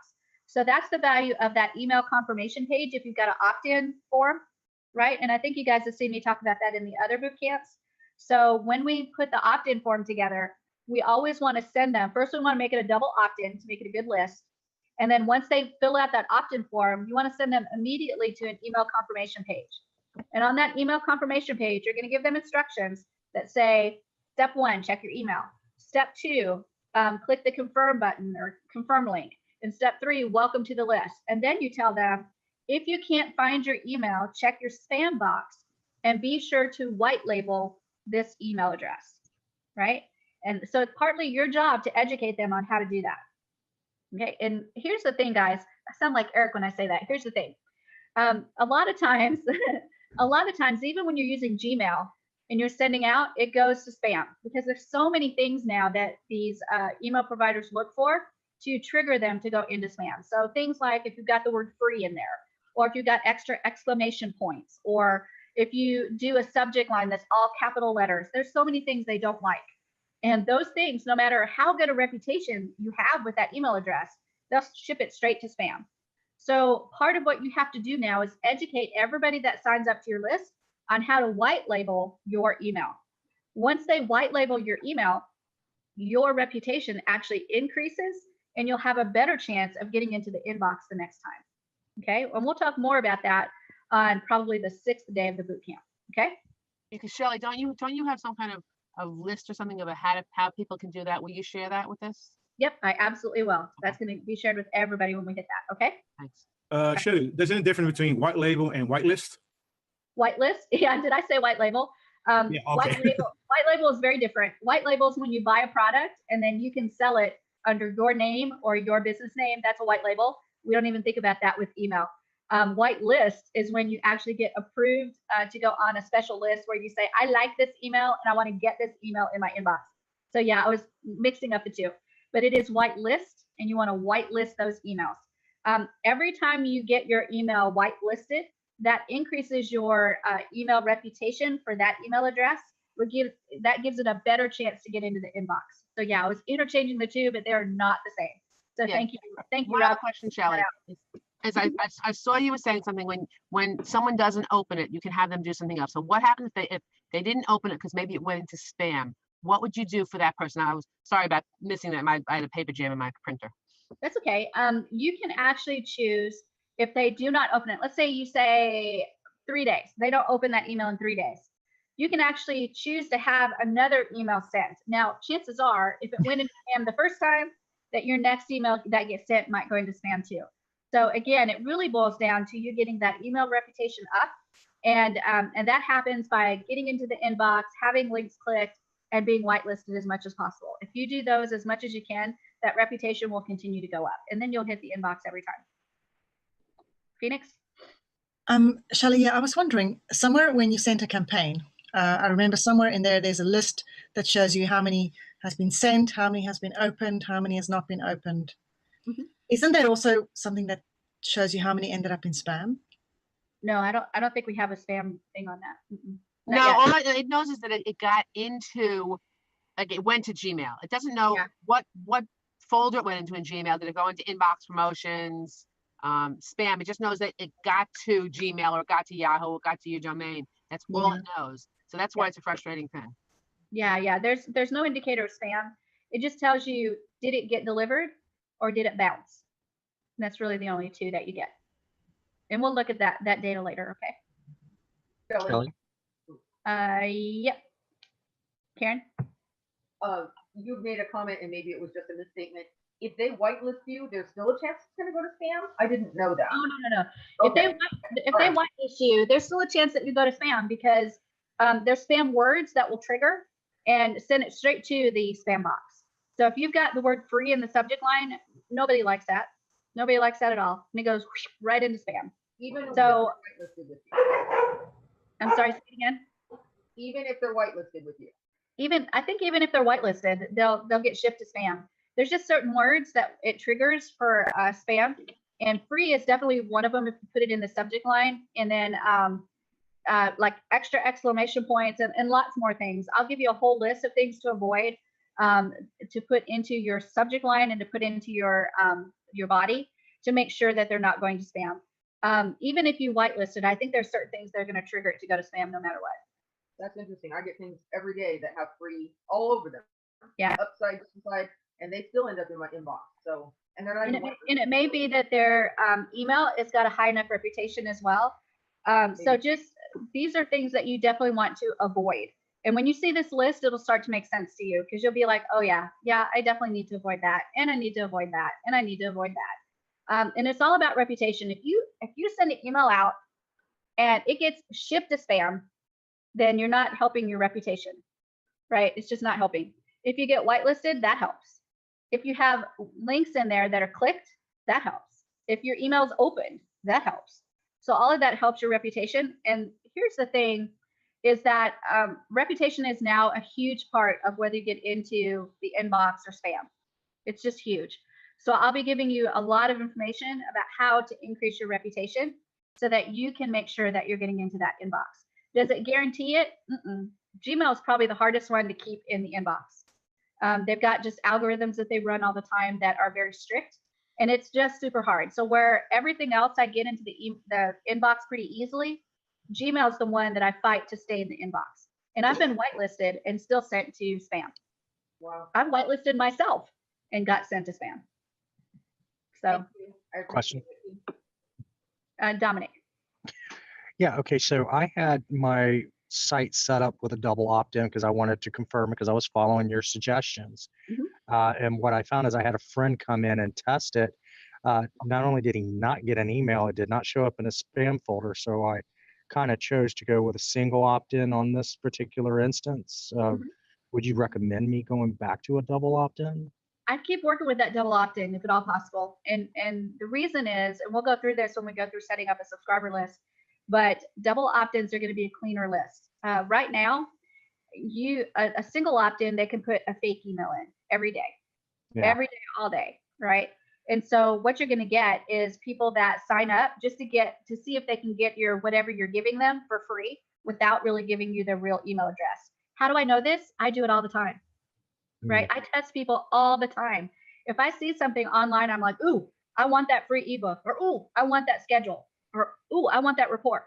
So that's the value of that email confirmation page if you've got an opt-in form, right? And I think you guys have seen me talk about that in the other boot camps. So when we put the opt-in form together, we always want to send them. First, we want to make it a double opt-in to make it a good list. And then once they fill out that opt-in form, you want to send them immediately to an email confirmation page. And on that email confirmation page, you're going to give them instructions that say, step 1, check your email. Step 2, click the confirm button or confirm link. And step 3, welcome to the list. And then you tell them, if you can't find your email, check your spam box and be sure to white label this email address, right? And so it's partly your job to educate them on how to do that. Okay, and here's the thing, guys. I sound like Eric when I say that. Here's the thing. A lot of times, even when you're using Gmail and you're sending out, it goes to spam because there's so many things now that these email providers look for to trigger them to go into spam. So things like if you've got the word free in there, or if you've got extra exclamation points, or if you do a subject line that's all capital letters, there's so many things they don't like. And those things, no matter how good a reputation you have with that email address, they'll ship it straight to spam. So part of what you have to do now is educate everybody that signs up to your list on how to white label your email. Once they white label your email, your reputation actually increases and you'll have a better chance of getting into the inbox the next time. Okay, and we'll talk more about that on probably the 6th day of the boot camp. Okay. Because Shelley, don't you have some kind of a list or something of how people can do that? Will you share that with us? Yep, I absolutely will. That's going to be shared with everybody when we hit that. Okay. Thanks. Shelley, there's any difference between white label and whitelist? Whitelist? Yeah, did I say white label? Yeah, okay. White label is very different. White label is when you buy a product and then you can sell it under your name or your business name. That's a white label. We don't even think about that with email. White list is when you actually get approved to go on a special list where you say, I like this email and I want to get this email in my inbox. So yeah, I was mixing up the two, but it is white list and you want to whitelist those emails. Every time you get your email whitelisted, that increases your email reputation for that email address. That gives it a better chance to get into the inbox. So yeah, I was interchanging the two, but they're not the same. So yeah. Thank you. One other question, Shelley. As I saw you were saying something when someone doesn't open it, you can have them do something else. So what happens if they didn't open it because maybe it went into spam? What would you do for that person? I was sorry about missing that. I had a paper jam in my printer. That's okay. You can actually choose if they do not open it. Let's say you say 3 days. They don't open that email in 3 days. You can actually choose to have another email sent. Now, chances are, if it went into spam the first time, that your next email that gets sent might go into spam too. So again, it really boils down to you getting that email reputation up, and that happens by getting into the inbox, having links clicked, and being whitelisted as much as possible. If you do those as much as you can, that reputation will continue to go up, and then you'll hit the inbox every time. Phoenix? Shelley, yeah, I was wondering, somewhere when you sent a campaign, I remember somewhere in there, there's a list that shows you how many has been sent, how many has been opened, how many has not been opened. Mhm. Isn't there also something that shows you how many ended up in spam? No, I don't think we have a spam thing on that. Not No, yet. all it knows is that it got into, like, it went to Gmail. It doesn't know Yeah. what folder it went into in Gmail. Did it go into inbox promotions, spam? It just knows that it got to Gmail or it got to Yahoo, or it got to your domain. That's all it knows. So that's why it's a frustrating thing. Yeah. There's no indicator of spam. It just tells you, did it get delivered or did it bounce? And that's really the only two that you get. And we'll look at that data later. Okay. Kelly? Yep. Karen? You made a comment, and maybe it was just a misstatement. If they whitelist you, there's still a chance it's going to go to spam. I didn't know that. Oh, no. Okay. If they whitelist you, there's still a chance that you go to spam because there's spam words that will trigger and send it straight to the spam box. So if you've got the word free in the subject line, nobody likes that. Nobody likes that at all. And it goes right into spam. Even if So, they're whitelisted with you. I'm sorry, say it again. Even if they're whitelisted with you. I think even if they're whitelisted, they'll get shipped to spam. There's just certain words that it triggers for spam, and free is definitely one of them if you put it in the subject line, and then like extra exclamation points and lots more things. I'll give you a whole list of things to avoid, to put into your subject line and to put into your body to make sure that they're not going to spam. Even if you whitelisted, I think there's certain things that are going to trigger it to go to spam no matter what. That's interesting. I get things every day that have free all over them. Yeah. Upside, downside, and they still end up in my inbox. So, and they're not And even it may be that their email has got a high enough reputation as well. So just, these are things that you definitely want to avoid. And when you see this list, it'll start to make sense to you because you'll be like, oh yeah, I definitely need to avoid that. And I need to avoid that. And I need to avoid that. And it's all about reputation. If you send an email out and it gets shipped to spam, then you're not helping your reputation, right? It's just not helping. If you get whitelisted, that helps. If you have links in there that are clicked, that helps. If your email's open, that helps. So all of that helps your reputation. And here's the thing is that reputation is now a huge part of whether you get into the inbox or spam. It's just huge. So I'll be giving you a lot of information about how to increase your reputation so that you can make sure that you're getting into that inbox. Does it guarantee it? Gmail is probably the hardest one to keep in the inbox. They've got just algorithms that they run all the time that are very strict, and it's just super hard. So where everything else I get into the inbox pretty easily, Gmail is the one that I fight to stay in the inbox. And I've been whitelisted and still sent to spam. wow. I've whitelisted myself and got sent to spam. So, Question. Dominic. Yeah, okay, so I had my site set up with a double opt-in because I wanted to confirm because I was following your suggestions. And what I found is I had a friend come in and test it. Not only did he not get an email, it did not show up in a spam folder. So I kind of chose to go with a single opt-in on this particular instance. Would you recommend me going back to a double opt-in? I'd keep working with that double opt-in if at all possible. And the reason is, and we'll go through this when we go through setting up a subscriber list, but double opt-ins are going to be a cleaner list. Right now, a single opt-in, they can put a fake email in every day, every day, all day, right? And so what you're going to get is people that sign up just to see if they can get your whatever you're giving them for free without really giving you their real email address. How do I know this? I do it all the time, right? I test people all the time. If I see something online, I'm like, ooh, I want that free ebook, or ooh, I want that schedule, or ooh, I want that report.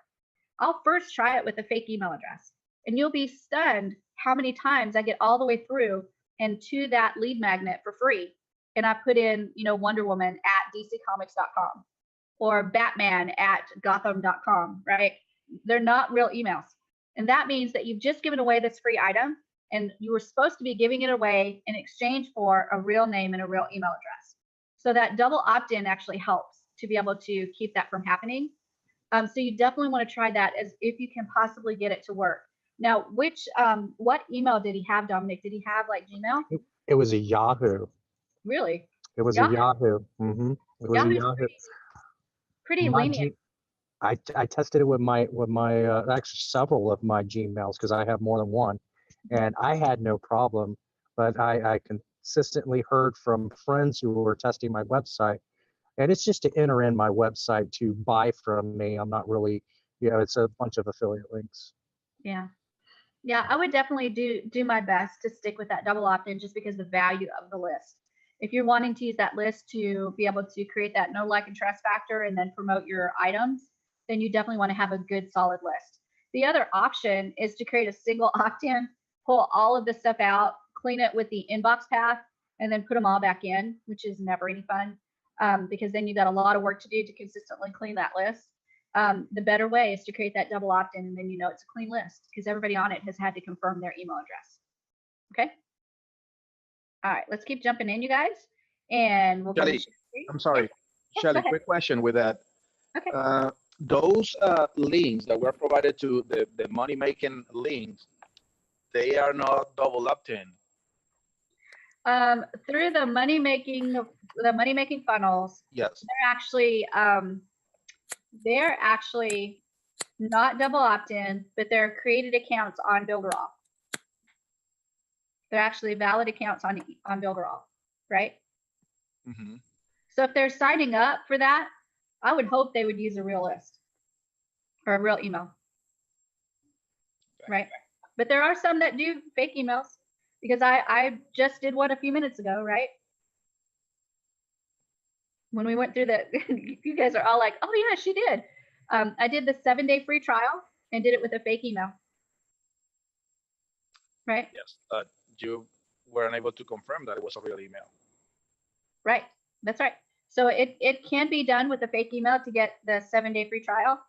I'll first try it with a fake email address, and you'll be stunned how many times I get all the way through and to that lead magnet for free. And I put in, Wonder Woman at dccomics.com or Batman at gotham.com, right? They're not real emails. And that means that you've just given away this free item, and you were supposed to be giving it away in exchange for a real name and a real email address. So that double opt-in actually helps to be able to keep that from happening. So you definitely want to try that as if you can possibly get it to work. Now, what email did he have, Dominic? Did he have like Gmail? It was a Yahoo. Really? It was a Yahoo. It was a Yahoo. Pretty lenient. I tested it with my actually several of my Gmails because I have more than one, and I had no problem. But I consistently heard from friends who were testing my website, and it's just to enter in my website to buy from me. I'm not really, it's a bunch of affiliate links. Yeah. Yeah, I would definitely do my best to stick with that double opt-in just because the value of the list. If you're wanting to use that list to be able to create that know, like, and trust factor and then promote your items, then you definitely want to have a good solid list. The other option is to create a single opt-in, pull all of the stuff out, clean it with the inbox path, and then put them all back in, which is never any fun, because then you've got a lot of work to do to consistently clean that list. The better way is to create that double opt-in, and then it's a clean list because everybody on it has had to confirm their email address. Okay. All right, let's keep jumping in, you guys, and we'll go. Shelly, I'm sorry, Yes, Shelly, go ahead. quick question with that. Okay. Those links that were provided to the money-making links, they are not double opt-in. Through the money making funnels, Yes. they're actually not double opt-in, but they're created accounts on Builderall. They're actually valid accounts on Builderall, right? Mm-hmm. So if they're signing up for that, I would hope they would use a real list or a real email, right? But there are some that do fake emails because I just did one a few minutes ago, right? When we went through that, you guys are all like, oh yeah, she did. I did the 7-day free trial and did it with a fake email, right? Yes, you were unable to confirm that it was a real email. Right, that's right. So it can be done with a fake email to get the 7-day free trial.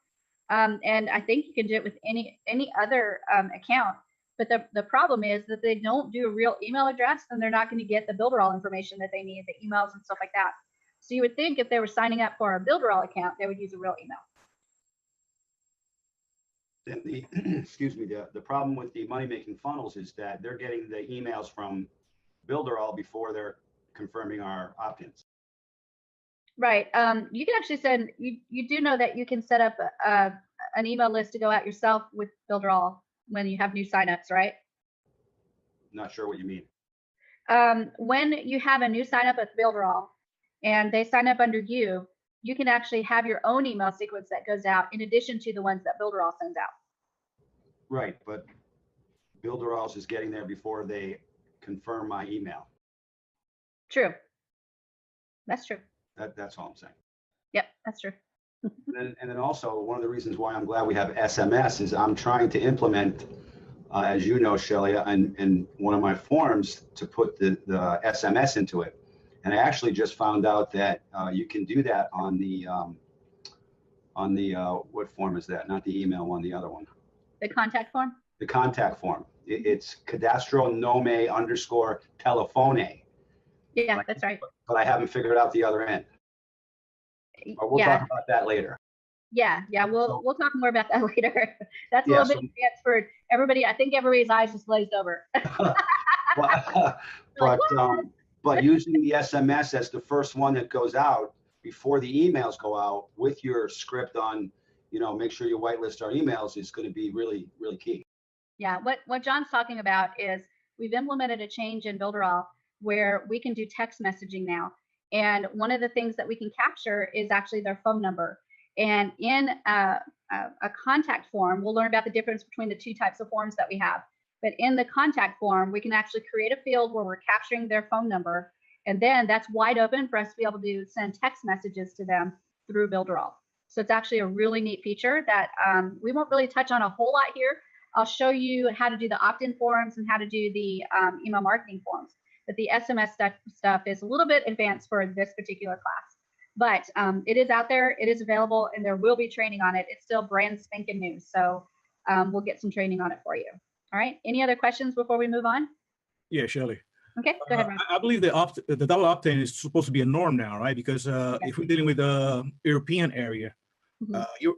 And I think you can do it with any other account. But the problem is that they don't do a real email address, and they're not going to get the Builderall information that they need, the emails and stuff like that. So you would think if they were signing up for a Builderall account, they would use a real email. Then the excuse me, the problem with the money-making funnels is that they're getting the emails from Builderall before they're confirming our opt-ins. Right. You can actually send. You do know that you can set up an email list to go out yourself with Builderall when you have new signups, right? Not sure what you mean. When you have a new sign up with Builderall and they sign up under you, you can actually have your own email sequence that goes out in addition to the ones that Builderall sends out. Right, but Builderall is getting there before they confirm my email. True. That's true. That's all I'm saying. Yep, that's true. And then also, one of the reasons why I'm glad we have SMS is I'm trying to implement, as you know, Shelly, in one of my forms to put the SMS into it. And I actually just found out that you can do that on the what form is that? Not the email one, the other one. The contact form? The contact form. It's cadastro nome _ telefone. Yeah, that's right. But I haven't figured out the other end. But we'll talk about that later. Yeah, we'll talk more about that later. That's a little bit advanced for everybody. I think everybody's eyes just glazed over. But using the SMS as the first one that goes out before the emails go out with your script on, make sure you whitelist our emails is going to be really, really key. Yeah, what John's talking about is we've implemented a change in Builderall where we can do text messaging now. And one of the things that we can capture is actually their phone number. And in a contact form, we'll learn about the difference between the two types of forms that we have. But in the contact form, we can actually create a field where we're capturing their phone number. And then that's wide open for us to be able to send text messages to them through Builderall. So it's actually a really neat feature that we won't really touch on a whole lot here. I'll show you how to do the opt-in forms and how to do the email marketing forms. But the SMS stuff is a little bit advanced for this particular class. But it is out there, it is available, and there will be training on it. It's still brand spanking new. So we'll get some training on it for you. All right, any other questions before we move on? Yeah, Shirley. Okay, go ahead, Ron. I believe the double opt-in is supposed to be a norm now, right? Because if we're dealing with the European area,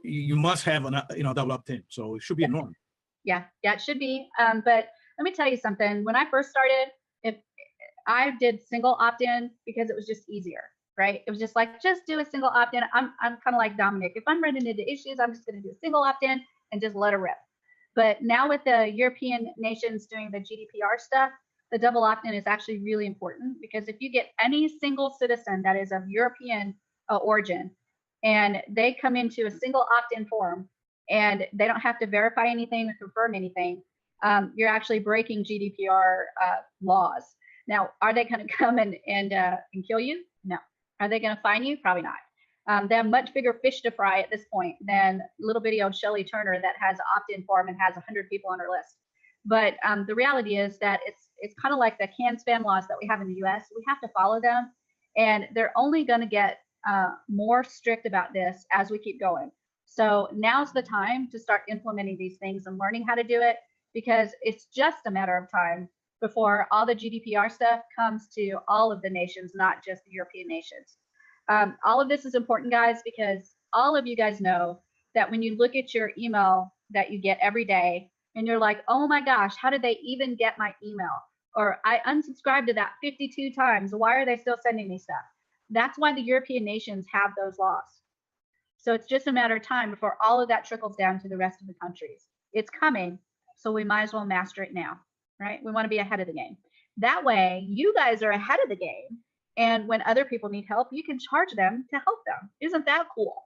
you must have a double opt-in. So it should be a norm. Yeah, it should be. But let me tell you something. When I first started, if I did single opt-in because it was just easier. right? It was just like, just do a single opt-in. I'm kind of like Dominic. If I'm running into issues, I'm just going to do a single opt-in and just let it rip. But now with the European nations doing the GDPR stuff, the double opt-in is actually really important, because if you get any single citizen that is of European origin and they come into a single opt-in form and they don't have to verify anything or confirm anything, you're actually breaking GDPR laws. Now, are they going to come and kill you? No. Are they going to fine you? Probably not. They have much bigger fish to fry at this point than little bitty old Shelley Turner that has an opt-in form and has 100 people on her list. But the reality is that it's kind of like the canned spam laws that we have in the US. We have to follow them, and they're only going to get more strict about this as we keep going. So now's the time to start implementing these things and learning how to do it, because it's just a matter of time before all the GDPR stuff comes to all of the nations, not just the European nations. All of this is important, guys, because all of you guys know that when you look at your email that you get every day and you're like, oh my gosh, how did they even get my email? Or I unsubscribed to that 52 times. Why are they still sending me stuff? That's why the European nations have those laws. So it's just a matter of time before all of that trickles down to the rest of the countries. It's coming, so we might as well master it now, right? We want to be ahead of the game. That way, you guys are ahead of the game, and when other people need help, you can charge them to help them. Isn't that cool?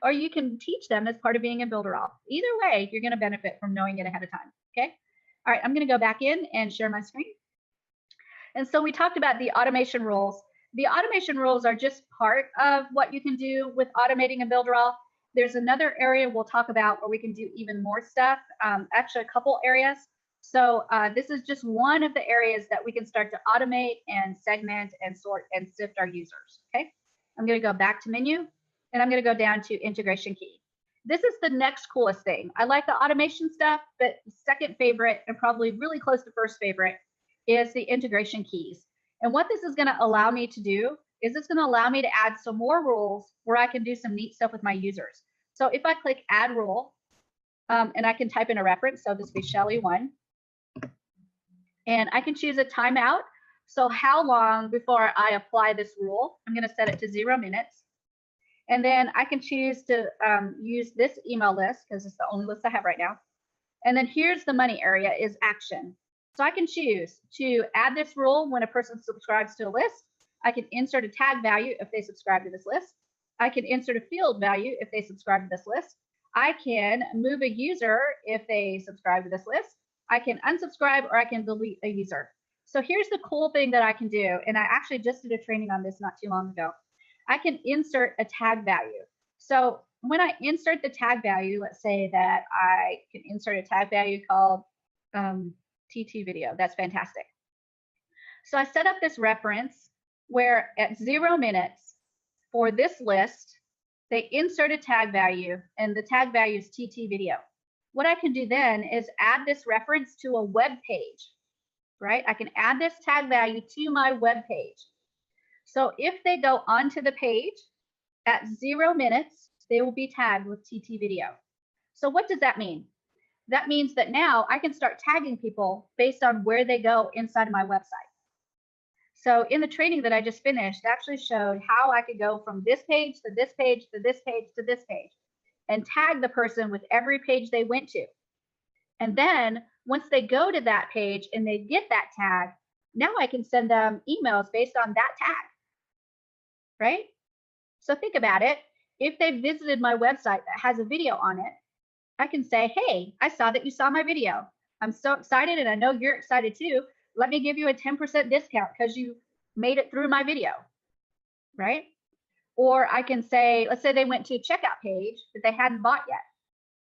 Or you can teach them as part of being a Builderall. Either way, you're going to benefit from knowing it ahead of time, okay? All right, I'm going to go back in and share my screen. And so we talked about the automation rules. The automation rules are just part of what you can do with automating a Builderall. There's another area we'll talk about where we can do even more stuff, actually a couple areas. So this is just one of the areas that we can start to automate and segment and sort and sift our users, okay? I'm gonna go back to menu, and I'm gonna go down to integration key. This is the next coolest thing. I like the automation stuff, but second favorite, and probably really close to first favorite, is the integration keys. And what this is gonna allow me to do is it's gonna allow me to add some more rules where I can do some neat stuff with my users. So if I click add rule, and I can type in a reference, so this would be Shelly 1, and I can choose a timeout. So how long before I apply this rule? I'm going to set it to 0 minutes. And then I can choose to use this email list, because it's the only list I have right now. And then here's the money area is action. So I can choose to add this rule when a person subscribes to a list. I can insert a tag value if they subscribe to this list. I can insert a field value if they subscribe to this list. I can move a user if they subscribe to this list. I can unsubscribe, or I can delete a user. So here's the cool thing that I can do, and I actually just did a training on this not too long ago. I can insert a tag value. So when I insert the tag value, let's say that I can insert a tag value called TT video. That's fantastic. So I set up this reference where at 0 minutes for this list, they insert a tag value, and the tag value is TT video. What I can do then is add this reference to a web page, right? I can add this tag value to my web page. So if they go onto the page at 0 minutes, they will be tagged with TT video. So what does that mean? That means that now I can start tagging people based on where they go inside of my website. So in the training that I just finished, it actually showed how I could go from this page to this page to this page to this page and tag the person with every page they went to. And then once they go to that page and they get that tag, now I can send them emails based on that tag, right? So think about it. If they visited my website that has a video on it, I can say, hey, I saw that you saw my video. I'm so excited, and I know you're excited too. Let me give you a 10% discount because you made it through my video, right? Or I can say, let's say they went to a checkout page that they hadn't bought yet.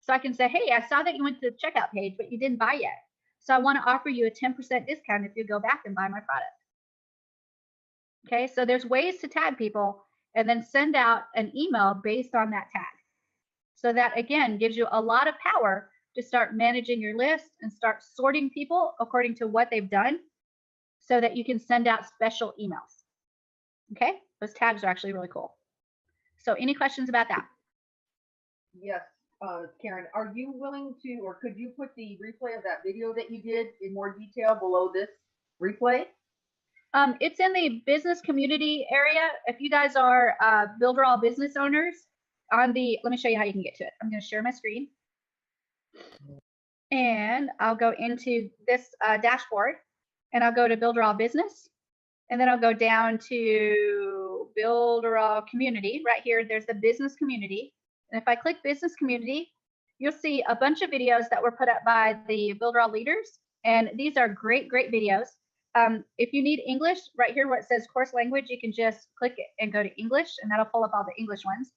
So I can say, hey, I saw that you went to the checkout page, but you didn't buy yet. So I want to offer you a 10% discount if you go back and buy my product. Okay, so there's ways to tag people and then send out an email based on that tag. So that, again, gives you a lot of power to start managing your list and start sorting people according to what they've done so that you can send out special emails. Okay, those tags are actually really cool. So any questions about that? Yes, Karen, are you willing to, or could you put the replay of that video that you did in more detail below this replay? It's in the business community area. If you guys are Builderall business owners, let me show you how you can get to it. I'm going to share my screen. And I'll go into this dashboard, and I'll go to Builderall Business, and then I'll go down to Builderall Community. Right here, there's the business community. And if I click business community, you'll see a bunch of videos that were put up by the Builderall leaders. And these are great, great videos. If you need English, right here where it says course language, you can just click it and go to English, and that'll pull up all the English ones.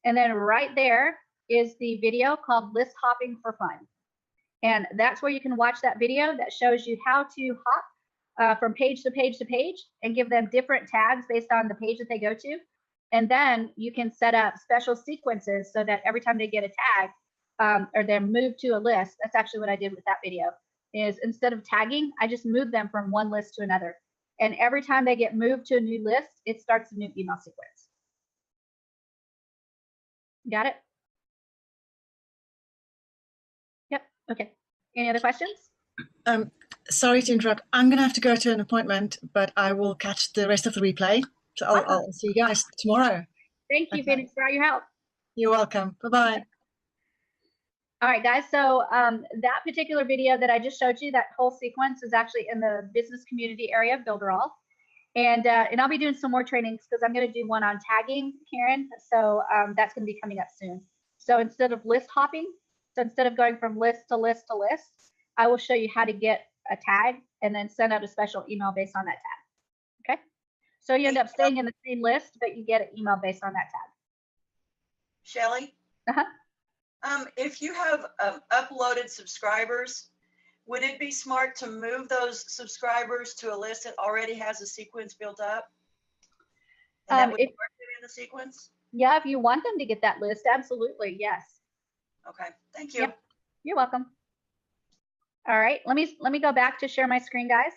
And then right there is the video called List Hopping for Fun. And that's where you can watch that video that shows you how to hop from page to page to page and give them different tags based on the page that they go to. And then you can set up special sequences so that every time they get a tag or they're moved to a list, that's actually what I did with that video, is instead of tagging, I just moved them from one list to another. And every time they get moved to a new list, it starts a new email sequence. Got it? Yep. Okay. Any other questions? Sorry to interrupt. I'm going to have to go to an appointment, but I will catch the rest of the replay. So I'll see you guys tomorrow. Thank you, Phoenix, for all your help. You're welcome. Bye-bye. All right, guys. So that particular video that I just showed you, that whole sequence is actually in the business community area of Builderall. And I'll be doing some more trainings because I'm going to do one on tagging, Karen. So that's going to be coming up soon. So instead of list hopping, so instead of going from list to list to list, I will show you how to get a tag and then send out a special email based on that tag. Okay. So you end up staying in the same list, but you get an email based on that tag. Shelley? If you have uploaded subscribers, would it be smart to move those subscribers to a list that already has a sequence built up? And that would work in the sequence? Yeah, if you want them to get that list, absolutely, yes. Okay, thank you. Yep. You're welcome. All right, let me go back to share my screen, guys.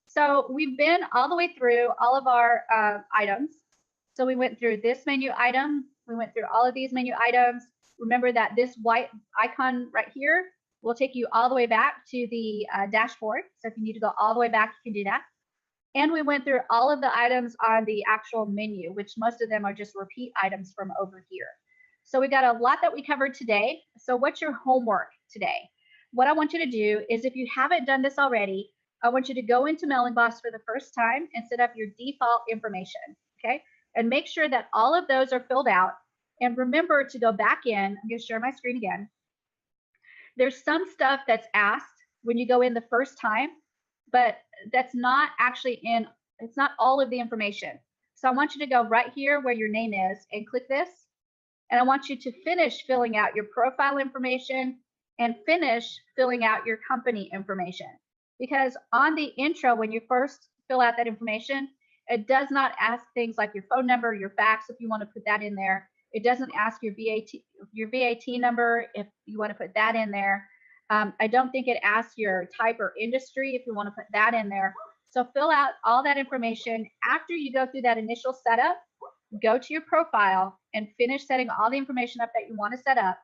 So we've been all the way through all of our items. So we went through this menu item. We went through all of these menu items. Remember that this white icon right here will take you all the way back to the dashboard. So if you need to go all the way back, you can do that. And we went through all of the items on the actual menu, which most of them are just repeat items from over here. So we got a lot that we covered today. So what's your homework today? What I want you to do is, if you haven't done this already, I want you to go into MailingBoss for the first time and set up your default information, okay? And make sure that all of those are filled out. And remember to go back in. I'm going to share my screen again. There's some stuff that's asked when you go in the first time, but that's not actually in, it's not all of the information. So I want you to go right here where your name is and click this. And I want you to finish filling out your profile information and finish filling out your company information. Because on the intro, when you first fill out that information, it does not ask things like your phone number, your fax, if you want to put that in there. It doesn't ask your VAT number if you want to put that in there. I don't think it asks your type or industry if you want to put that in there. So fill out all that information. After you go through that initial setup, go to your profile and finish setting all the information up that you want to set up.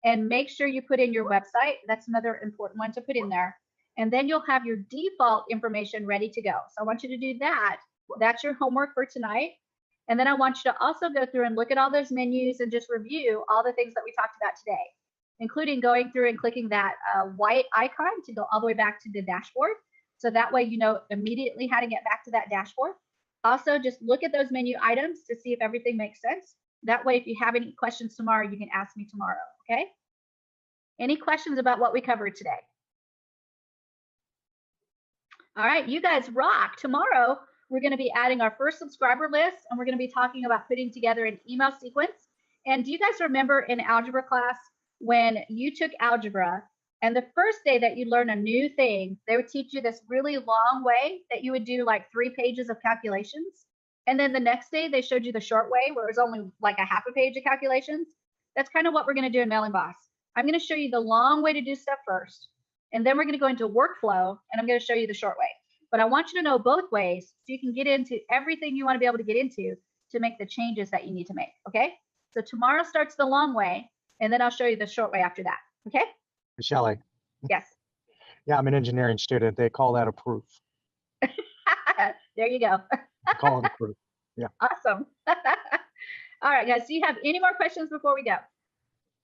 And make sure you put in your website. That's another important one to put in there. And then you'll have your default information ready to go. So I want you to do that. That's your homework for tonight. And then I want you to also go through and look at all those menus and just review all the things that we talked about today, including going through and clicking that white icon to go all the way back to the dashboard. So that way you know immediately how to get back to that dashboard. Also, just look at those menu items to see if everything makes sense. That way, if you have any questions tomorrow, you can ask me tomorrow, okay? Any questions about what we covered today? All right, you guys rock. Tomorrow, we're going to be adding our first subscriber list, and we're going to be talking about putting together an email sequence. And do you guys remember in algebra class when you took algebra and the first day that you learn a new thing, they would teach you this really long way that you would do like 3 pages of calculations. And then the next day they showed you the short way where it was only like a half a page of calculations. That's kind of what we're going to do in MailingBoss. I'm going to show you the long way to do stuff first. And then we're going to go into workflow and I'm going to show you the short way. But I want you to know both ways so you can get into everything you want to be able to get into to make the changes that you need to make. Okay. So tomorrow starts the long way and then I'll show you the short way after that. Okay. Shelley. Yes. Yeah, I'm an engineering student. They call that a proof. There you go. Call it approved. Awesome. All right, guys. Do you have any more questions before we go?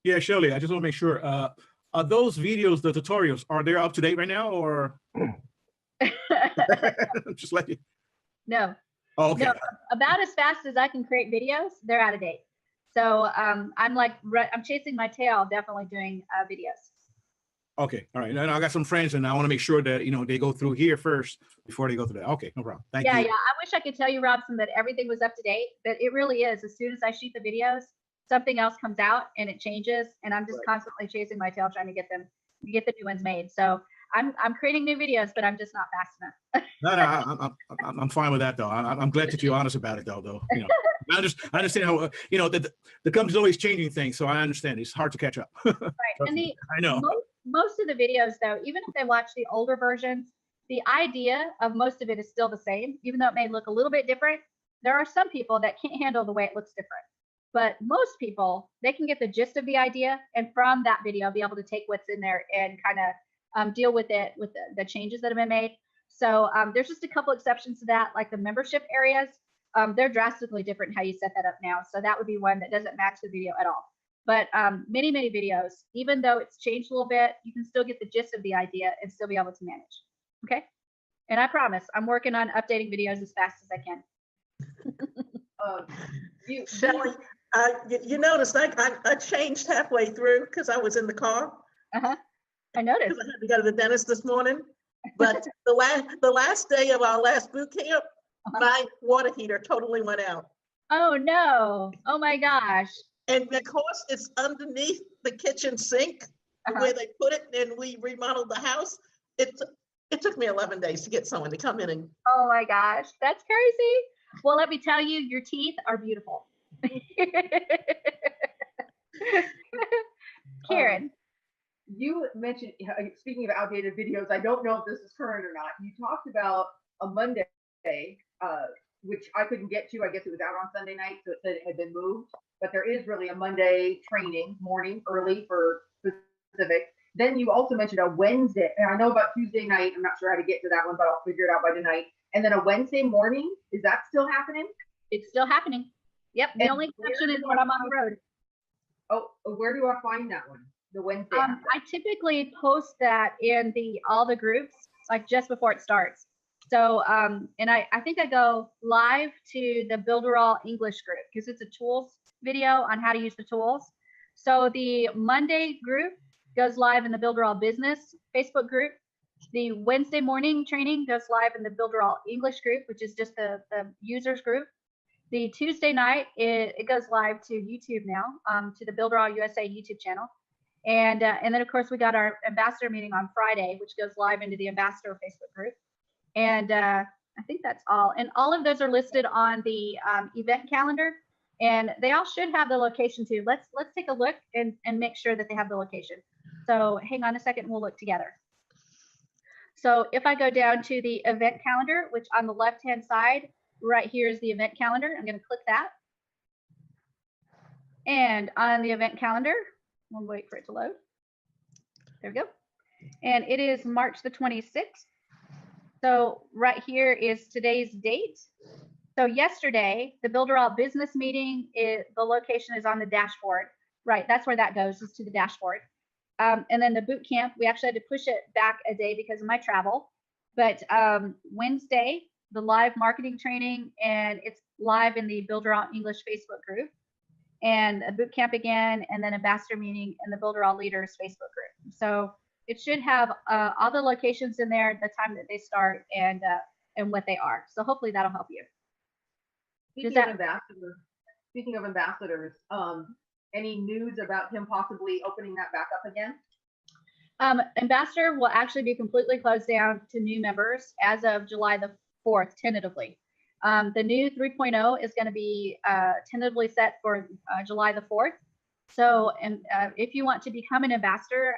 Yeah, Shirley, I just want to make sure. Are those videos, the tutorials, are they up to date right now, or just let you? No. Oh, okay. No, about as fast as I can create videos, they're out of date. So I'm I'm chasing my tail, definitely doing videos. Okay, all right. And I got some friends, and I want to make sure that they go through here first before they go through that. Okay, no problem. Thank you. Yeah. I wish I could tell you, Robson, that everything was up to date, but it really is. As soon as I shoot the videos, something else comes out and it changes, and I'm just constantly chasing my tail trying to get the new ones made. So I'm creating new videos, but I'm just not fast enough. No, I'm fine with that though. I'm glad that you're honest about it though. I understand how the company's always changing things, so I understand it's hard to catch up. Right, and I know. Most of the videos, though, even if they watch the older versions, the idea of most of it is still the same, even though it may look a little bit different. There are some people that can't handle the way it looks different, but most people, they can get the gist of the idea, and from that video, be able to take what's in there and kind of deal with it with the changes that have been made. So there's just a couple exceptions to that, like the membership areas. They're drastically different in how you set that up now. So that would be one that doesn't match the video at all. But many videos, even though it's changed a little bit, you can still get the gist of the idea and still be able to manage. Okay. And I promise I'm working on updating videos as fast as I can. Shelley, you noticed I changed halfway through because I was in the car. I noticed. I had to go to the dentist this morning. But the last day of our last boot camp, my water heater totally went out. Oh no. Oh my gosh. And because it's underneath the kitchen sink, where they put it, and we remodeled the house, it took me 11 days to get someone to come in and. Oh my gosh, that's crazy. Well, let me tell you, your teeth are beautiful. Karen. You mentioned, speaking of outdated videos, I don't know if this is current or not. You talked about a Monday, which I couldn't get to. I guess it was out on Sunday night, so it said it had been moved. But there is really a Monday training morning early for specific. Then you also mentioned a Wednesday, and I know about Tuesday night. I'm not sure how to get to that one, but I'll figure it out by tonight. And then a Wednesday morning, is that still happening? It's still happening. Yep. The only exception is when I'm on the road. Oh, where do I find that one? The Wednesday. I typically post that in all the groups, like just before it starts. So, and I think I go live to the Builderall English group because it's a tools video on how to use the tools. So the Monday group goes live in the Builderall Business Facebook group. The Wednesday morning training goes live in the Builderall English group, which is just the users group. The Tuesday night, it goes live to YouTube now, to the Builderall USA YouTube channel. And then, of course, we got our ambassador meeting on Friday, which goes live into the ambassador Facebook group. And I think that's all. And all of those are listed on the event calendar. And they all should have the location too. Let's take a look and make sure that they have the location. So hang on a second, we'll look together. So if I go down to the event calendar, which on the left-hand side, right here is the event calendar. I'm going to click that. And on the event calendar, we'll wait for it to load. There we go. And it is March the 26th. So right here is today's date. So yesterday, the Builderall business meeting, the location is on the dashboard. Right, that's where that goes, is to the dashboard. And then the boot camp, we actually had to push it back a day because of my travel. But Wednesday, the live marketing training, and it's live in the Builderall English Facebook group. And a boot camp again, and then ambassador meeting in the Builderall Leaders Facebook group. So it should have all the locations in there, the time that they start, and what they are. So hopefully that'll help you. Speaking of ambassadors, any news about him possibly opening that back up again? Ambassador will actually be completely closed down to new members as of July the 4th, tentatively. The new 3.0 is going to be tentatively set for July the 4th. So, and if you want to become an ambassador,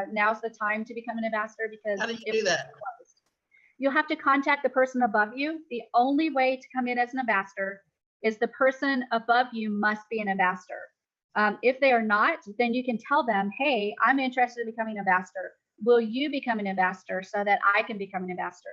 now's the time to become an ambassador, because how do you do that? You'll have to contact the person above you. The only way to come in as an ambassador is the person above you must be an ambassador. If they are not, then you can tell them, hey, I'm interested in becoming an ambassador. Will you become an ambassador so that I can become an ambassador?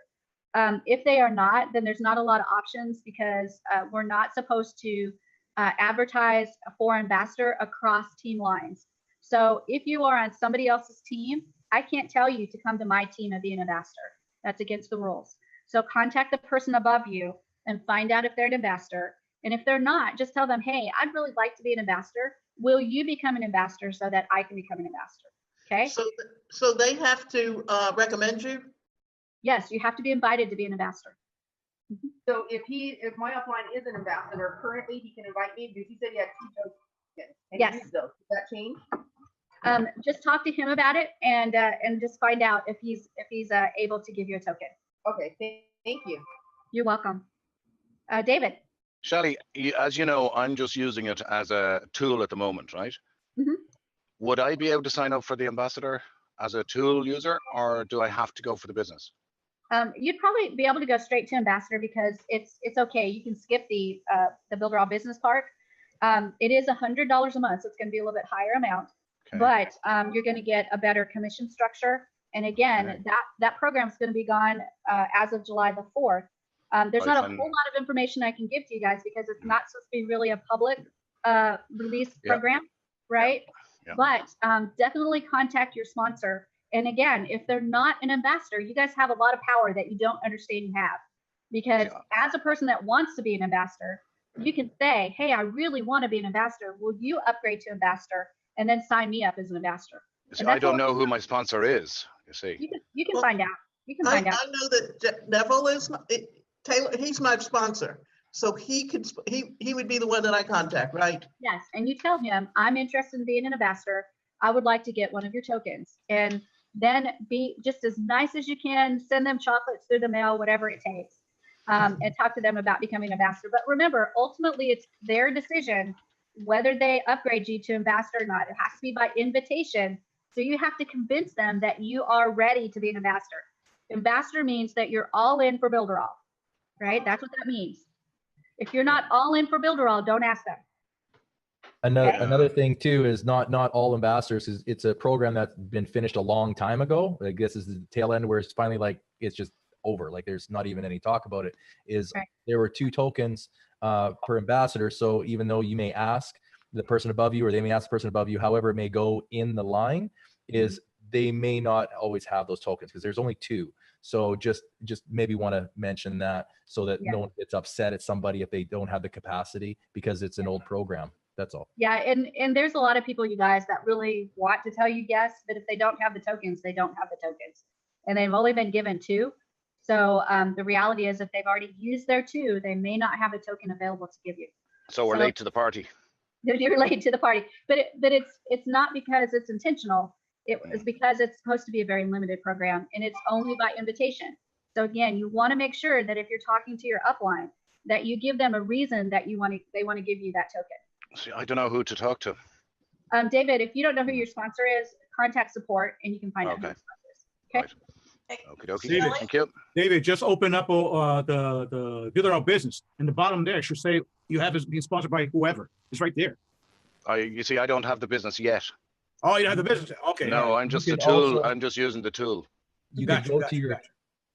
If they are not, then there's not a lot of options because we're not supposed to advertise for ambassador across team lines. So if you are on somebody else's team, I can't tell you to come to my team and be an ambassador. That's against the rules. So contact the person above you and find out if they're an ambassador. And if they're not, just tell them, hey, I'd really like to be an ambassador. Will you become an ambassador so that I can become an ambassador? Okay. So they have to recommend you? Yes, you have to be invited to be an ambassador. So if my upline is an ambassador, currently he can invite me because he said he had 2 tokens. And Yes. he used those. Does that change? Just talk to him about it and just find out if he's able to give you a token. Okay, thank you. You're welcome. David. Shelley, as you know, I'm just using it as a tool at the moment, right? Mhm. Would I be able to sign up for the ambassador as a tool user, or do I have to go for the business? You'd probably be able to go straight to ambassador because it's okay. You can skip the Builderall business part. It is $100 a month, so it's going to be a little bit higher amount, Okay. but you're going to get a better commission structure. And again, Okay. that program is going to be gone as of July the 4th. There's Right, not a and- whole lot of information I can give to you guys because it's not supposed to be really a public release Yeah. program, right? Yeah. But definitely contact your sponsor. And again, if they're not an ambassador, you guys have a lot of power that you don't understand you have. Because as a person that wants to be an ambassador, you can say, hey, I really want to be an ambassador. Will you upgrade to ambassador and then sign me up as an ambassador? See, I don't know who my sponsor is, you see. You can Well, find out. You can I find out. know that Neville is, Taylor, he's my sponsor. So he would be the one that I contact, right? Yes, and you tell him, I'm interested in being an ambassador. I would like to get one of your tokens. And then be just as nice as you can, send them chocolates through the mail, whatever it takes, and talk to them about becoming an ambassador. But remember, ultimately, it's their decision whether they upgrade you to ambassador or not. It has to be by invitation. So you have to convince them that you are ready to be an ambassador. Ambassador means that you're all in for Builderall, right? That's what that means. If you're not all in for Builderall, don't ask them. Another thing too is not all ambassadors is it's a program that's been finished a long time ago. Like this is the tail end where it's finally like it's just over. Like there's not even any talk about it. There were 2 tokens per ambassador. So even though you may ask the person above you or they may ask the person above you, however it may go in the line, is they may not always have those tokens because there's only 2. So just maybe want to mention that so that no one gets upset at somebody if they don't have the capacity because it's an old program. That's all. Yeah, and there's a lot of people, you guys, that really want to tell you yes, but if they don't have the tokens, they don't have the tokens. And they've only been given 2. So the reality is if they've already used their 2, they may not have a token available to give you. So we're late to the party. You're late to the party. But it's not because it's intentional. It is because it's supposed to be a very limited program and it's only by invitation. So again, you want to make sure that if you're talking to your upline, that you give them a reason that they want to give you that token. See, I don't know who to talk to. David, if you don't know who your sponsor is, contact support and you can find out who your sponsor is. Okay. Right. Okay, dokie. David, Thank you. David, just open up the Builderall business. In the bottom there, it should say you have been sponsored by whoever. It's right there. You see, I don't have the business yet. Oh, you don't have the business. Okay. No, I'm just the tool. I'm just using the tool. You can go to your.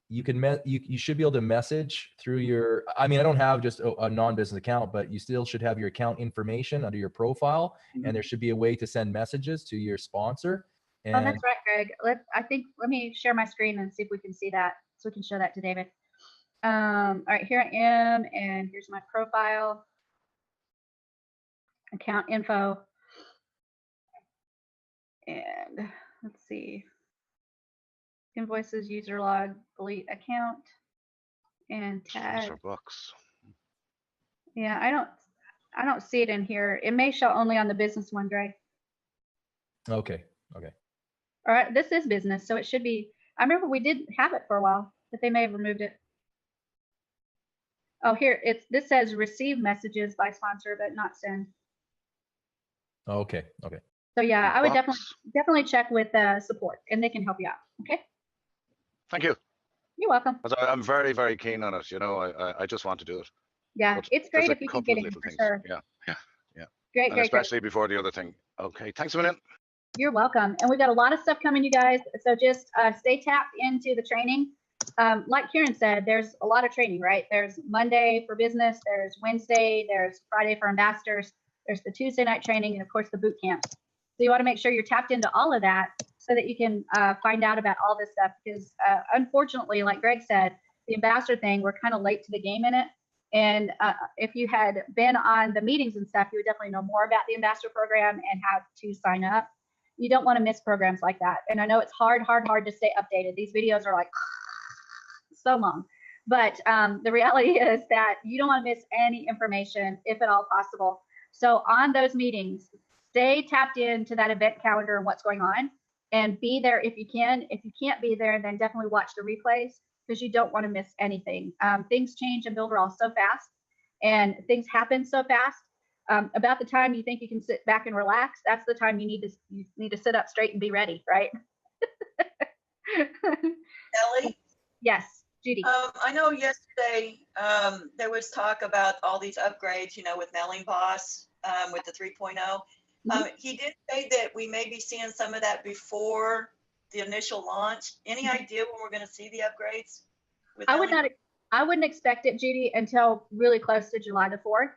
You can you should be able to message through your. I mean, I don't have just a non-business account, but you still should have your account information under your profile, and there should be a way to send messages to your sponsor. And oh, that's right, Greg. Let me share my screen and see if we can see that, so we can show that to David. All right, here I am, and here's my profile, account info, and let's see, invoices, user log, delete account, and tag. For bucks. Yeah, I don't see it in here. It may show only on the business one, Greg. Okay. All right, this is business, so it should be. I remember we did have it for a while, but they may have removed it. Oh, here this says receive messages by sponsor, but not send. Okay. So yeah, I would definitely check with support, and they can help you out. Okay. Thank you. You're welcome. I'm very, very keen on it. You know, I just want to do it. Yeah, But it's great there's if you a can couple get of in little for things. sure. Yeah. Great, And great, especially before the other thing. Okay, thanks a minute. You're welcome. And we've got a lot of stuff coming, you guys. So just stay tapped into the training. like Karen said, there's a lot of training, right? There's Monday for business, there's Wednesday, there's Friday for ambassadors, there's the Tuesday night training, and of course the boot camp. So you want to make sure you're tapped into all of that so that you can find out about all this stuff, because unfortunately, like Greg said, the ambassador thing, we're kind of late to the game in it. And if you had been on the meetings and stuff, you would definitely know more about the ambassador program and how to sign up. You don't want to miss programs like that. And I know it's hard to stay updated. These videos are like so long, but the reality is that you don't want to miss any information if at all possible. So on those meetings, stay tapped into that event calendar and what's going on, and be there if you can. If you can't be there, then definitely watch the replays, because you don't want to miss anything. Things change in Builderall so fast, and things happen so fast. About the time you think you can sit back and relax, that's the time you need to sit up straight and be ready, right? Ellie? Yes, Judy. I know yesterday there was talk about all these upgrades, you know, with Mailing Boss, with the 3.0. He did say that we may be seeing some of that before the initial launch. Any idea when we're going to see the upgrades? I wouldn't expect it, Judy, until really close to July the 4th.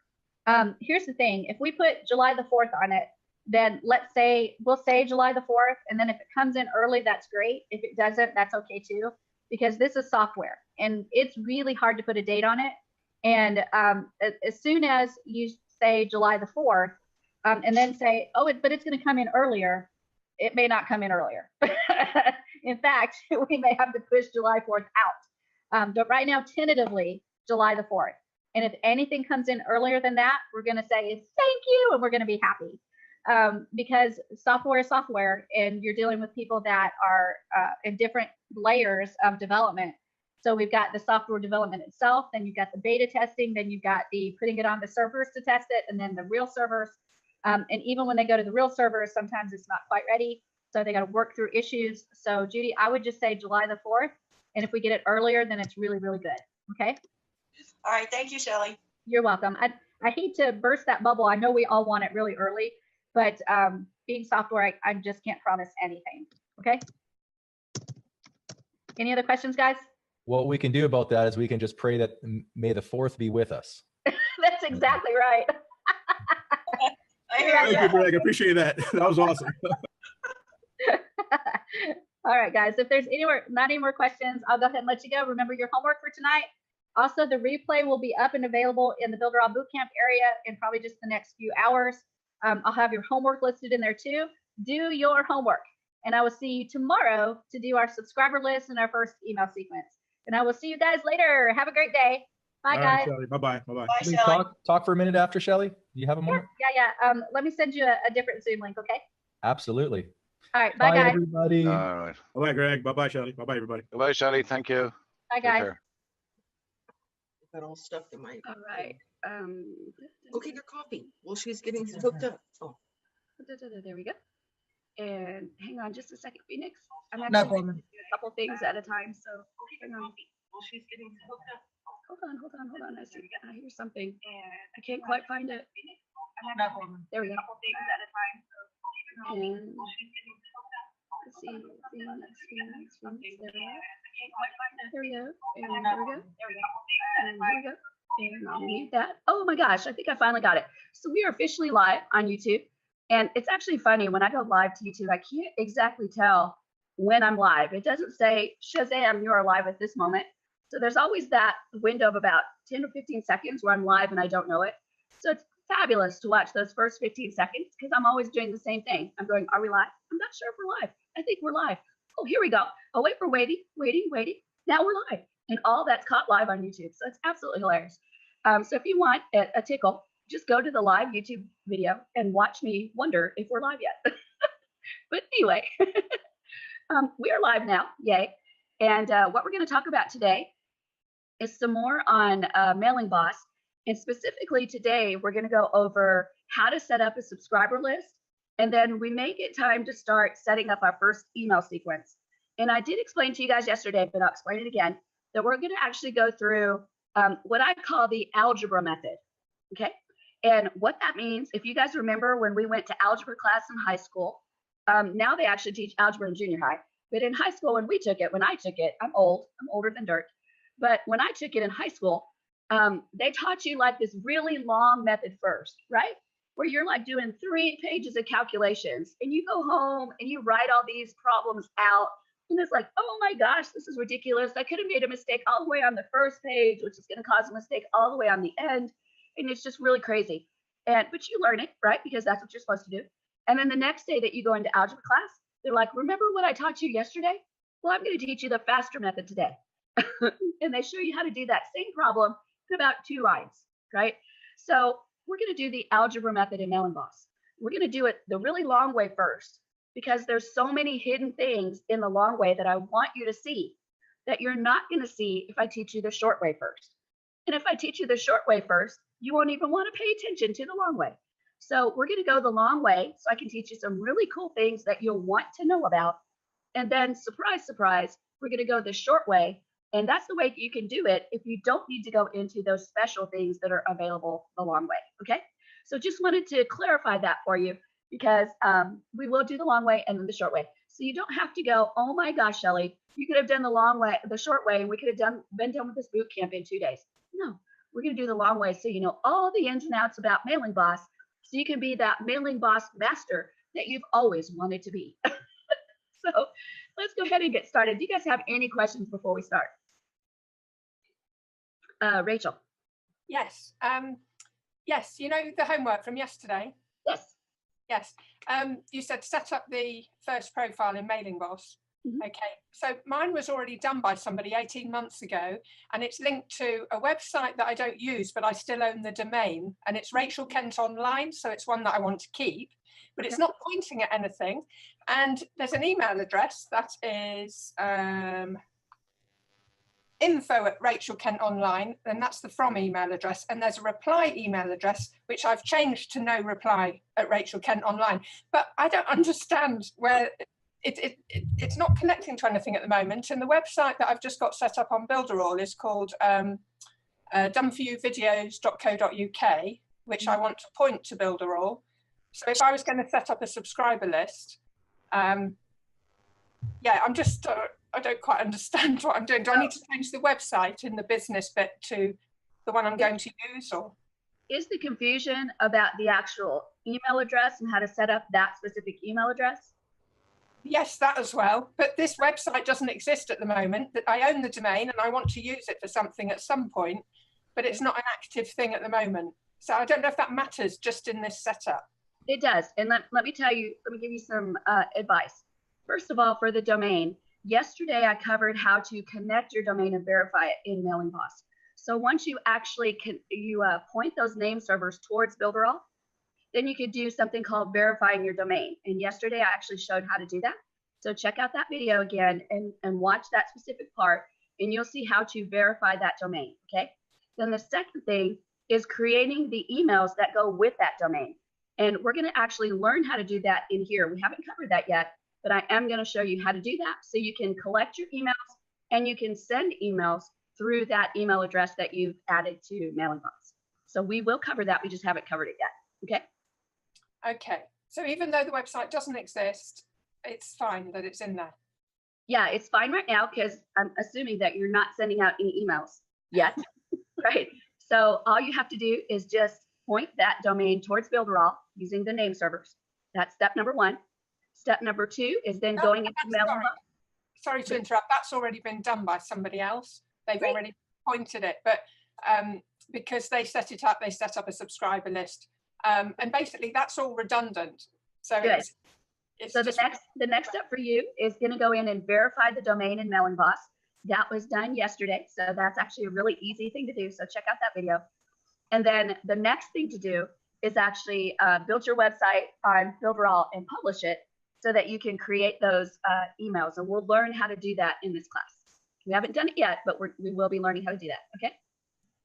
Here's the thing: if we put July the 4th on it, then we'll say July the 4th, and then if it comes in early, that's great. If it doesn't, that's okay too, because this is software and it's really hard to put a date on it. And as soon as you say July the 4th, and then say, oh, but it's going to come in earlier, it may not come in earlier. In fact, we may have to push July 4th out. But right now, tentatively, July the 4th. And if anything comes in earlier than that, we're going to say thank you, and we're going to be happy. Because software is software, and you're dealing with people that are in different layers of development. So we've got the software development itself, then you've got the beta testing, then you've got the putting it on the servers to test it, and then the real servers. And even when they go to the real servers, sometimes it's not quite ready. So they got to work through issues. So Judy, I would just say July the 4th. And if we get it earlier, then it's really, really good. Okay. All right. Thank you, Shelley. You're welcome. I hate to burst that bubble. I know we all want it really early, but being software, I just can't promise anything. Okay. Any other questions, guys? What we can do about that is we can just pray that may the 4th be with us. That's exactly right. Thank you, Greg. I appreciate that. That was awesome. All right, guys. If there's not any more questions, I'll go ahead and let you go. Remember your homework for tonight. Also, the replay will be up and available in the Builderall Bootcamp area in probably just the next few hours. I'll have your homework listed in there too. Do your homework. And I will see you tomorrow to do our subscriber list and our first email sequence. And I will see you guys later. Have a great day. Bye, guys. Right, bye-bye. Bye-bye. Bye, Shelley. Talk for a minute after, Shelley. Do you have a moment? Yeah. Let me send you a different Zoom link, okay? Absolutely. All right. Bye, guys. Everybody. All right. Bye-bye, Greg. Bye-bye, Shelley. Bye-bye, everybody. Bye, Shelley. Thank you. Bye, Take guys. care. Got all stuffed in my. All right. Go get your coffee while she's getting hooked up. Oh. There we go. And hang on just a second, Phoenix. I'm No actually problem. doing a couple things at a time, so hang on. While she's getting hooked up. Hold on. I hear something. I can't quite find it. No problem. There we go. And let's see. Phoenix. There we go. And there we go. And there we go. And I'll mute that. Oh my gosh, I think I finally got it. So we are officially live on YouTube. And it's actually funny, when I go live to YouTube, I can't exactly tell when I'm live. It doesn't say, Shazam, you are live at this moment. So there's always that window of about 10 or 15 seconds where I'm live and I don't know it. So it's fabulous to watch those first 15 seconds because I'm always doing the same thing. I'm going, are we live? I'm not sure if we're live. I think we're live. Oh, here we go. Oh, wait, we're waiting. Now we're live. And all that's caught live on YouTube. So it's absolutely hilarious. So if you want a tickle, just go to the live YouTube video and watch me wonder if we're live yet. But anyway, we are live now. Yay. And what we're going to talk about today is some more on Mailing Boss. And specifically today, we're going to go over how to set up a subscriber list. And then we may get time to start setting up our first email sequence. And I did explain to you guys yesterday, but I'll explain it again, that we're going to actually go through what I call the algebra method. Okay. And what that means, if you guys remember when we went to algebra class in high school, now they actually teach algebra in junior high. But in high school, when I took it, I'm older than dirt. But when I took it in high school, they taught you like this really long method first, right? Where you're like doing 3 pages of calculations and you go home and you write all these problems out. And it's like, oh my gosh, this is ridiculous. I could have made a mistake all the way on the first page, which is going to cause a mistake all the way on the end. And it's just really crazy. But you learn it, right? Because that's what you're supposed to do. And then the next day that you go into algebra class, they're like, remember what I taught you yesterday? Well, I'm going to teach you the faster method today. And they show you how to do that same problem in about 2 lines, right? So we're going to do the algebra method in Mellenboss. We're going to do it the really long way first, because there's so many hidden things in the long way that I want you to see that you're not going to see if I teach you the short way first. And if I teach you the short way first, you won't even want to pay attention to the long way. So we're going to go the long way so I can teach you some really cool things that you'll want to know about. And then surprise, surprise, we're going to go the short way. And that's the way you can do it if you don't need to go into those special things that are available the long way. Okay. So just wanted to clarify that for you, because we will do the long way and then the short way. So you don't have to go, oh my gosh, Shelly, you could have done the long way, the short way, and we could have been done with this boot camp in 2 days. No, we're going to do the long way so you know all the ins and outs about Mailing Boss, so you can be that Mailing Boss master that you've always wanted to be. So let's go ahead and get started. Do you guys have any questions before we start? Rachel. Yes. Yes, you know the homework from yesterday? Yes. Yes. You said set up the first profile in Mailing Boss. Mm-hmm. Okay, so mine was already done by somebody 18 months ago, and it's linked to a website that I don't use, but I still own the domain, and it's Rachel Kent Online, so it's one that I want to keep, but it's not pointing at anything. And there's an email address that is info@Rachel Kent Online, and that's the from email address, and there's a reply email address which I've changed to no reply at Rachel Kent Online, but I don't understand where it's not connecting to anything at the moment. And the website that I've just got set up on Builderall is called doneforyouvideos.co.uk, which I want to point to Builderall. So if I was going to set up a subscriber list, yeah, I'm just I don't quite understand what I'm doing. Do I need to change the website in the business bit to the one I'm going to use, or? Is the confusion about the actual email address and how to set up that specific email address? Yes, that as well. But this website doesn't exist at the moment. That I own the domain and I want to use it for something at some point, but it's not an active thing at the moment. So I don't know if that matters just in this setup. It does. And let me tell you, let me give you some advice. First of all, for the domain, yesterday I covered how to connect your domain and verify it in Mailing Boss. So once you actually point those name servers towards Builderall, then you could do something called verifying your domain. And yesterday I actually showed how to do that. So check out that video again and watch that specific part, and you'll see how to verify that domain, okay? Then the second thing is creating the emails that go with that domain. And we're gonna actually learn how to do that in here. We haven't covered that yet, but I am gonna show you how to do that. So you can collect your emails and you can send emails through that email address that you've added to Mailing Boss. So we will cover that, we just haven't covered it yet, okay? Okay, so even though the website doesn't exist, it's fine that it's in there. Yeah, it's fine right now because I'm assuming that you're not sending out any emails yet, right? So all you have to do is just point that domain towards Builderall using the name servers. That's step number 1. Step number 2 is then going into Mailing Boss. Sorry to interrupt, that's already been done by somebody else. They've already pointed it, but because they set it up, they set up a subscriber list. And basically that's all redundant. So it's so the next step for you is going to go in and verify the domain in Mailing Boss. That was done yesterday. So that's actually a really easy thing to do. So check out that video. And then the next thing to do is actually build your website on Builderall and publish it so that you can create those emails. And we'll learn how to do that in this class. We haven't done it yet, but we will be learning how to do that. Okay.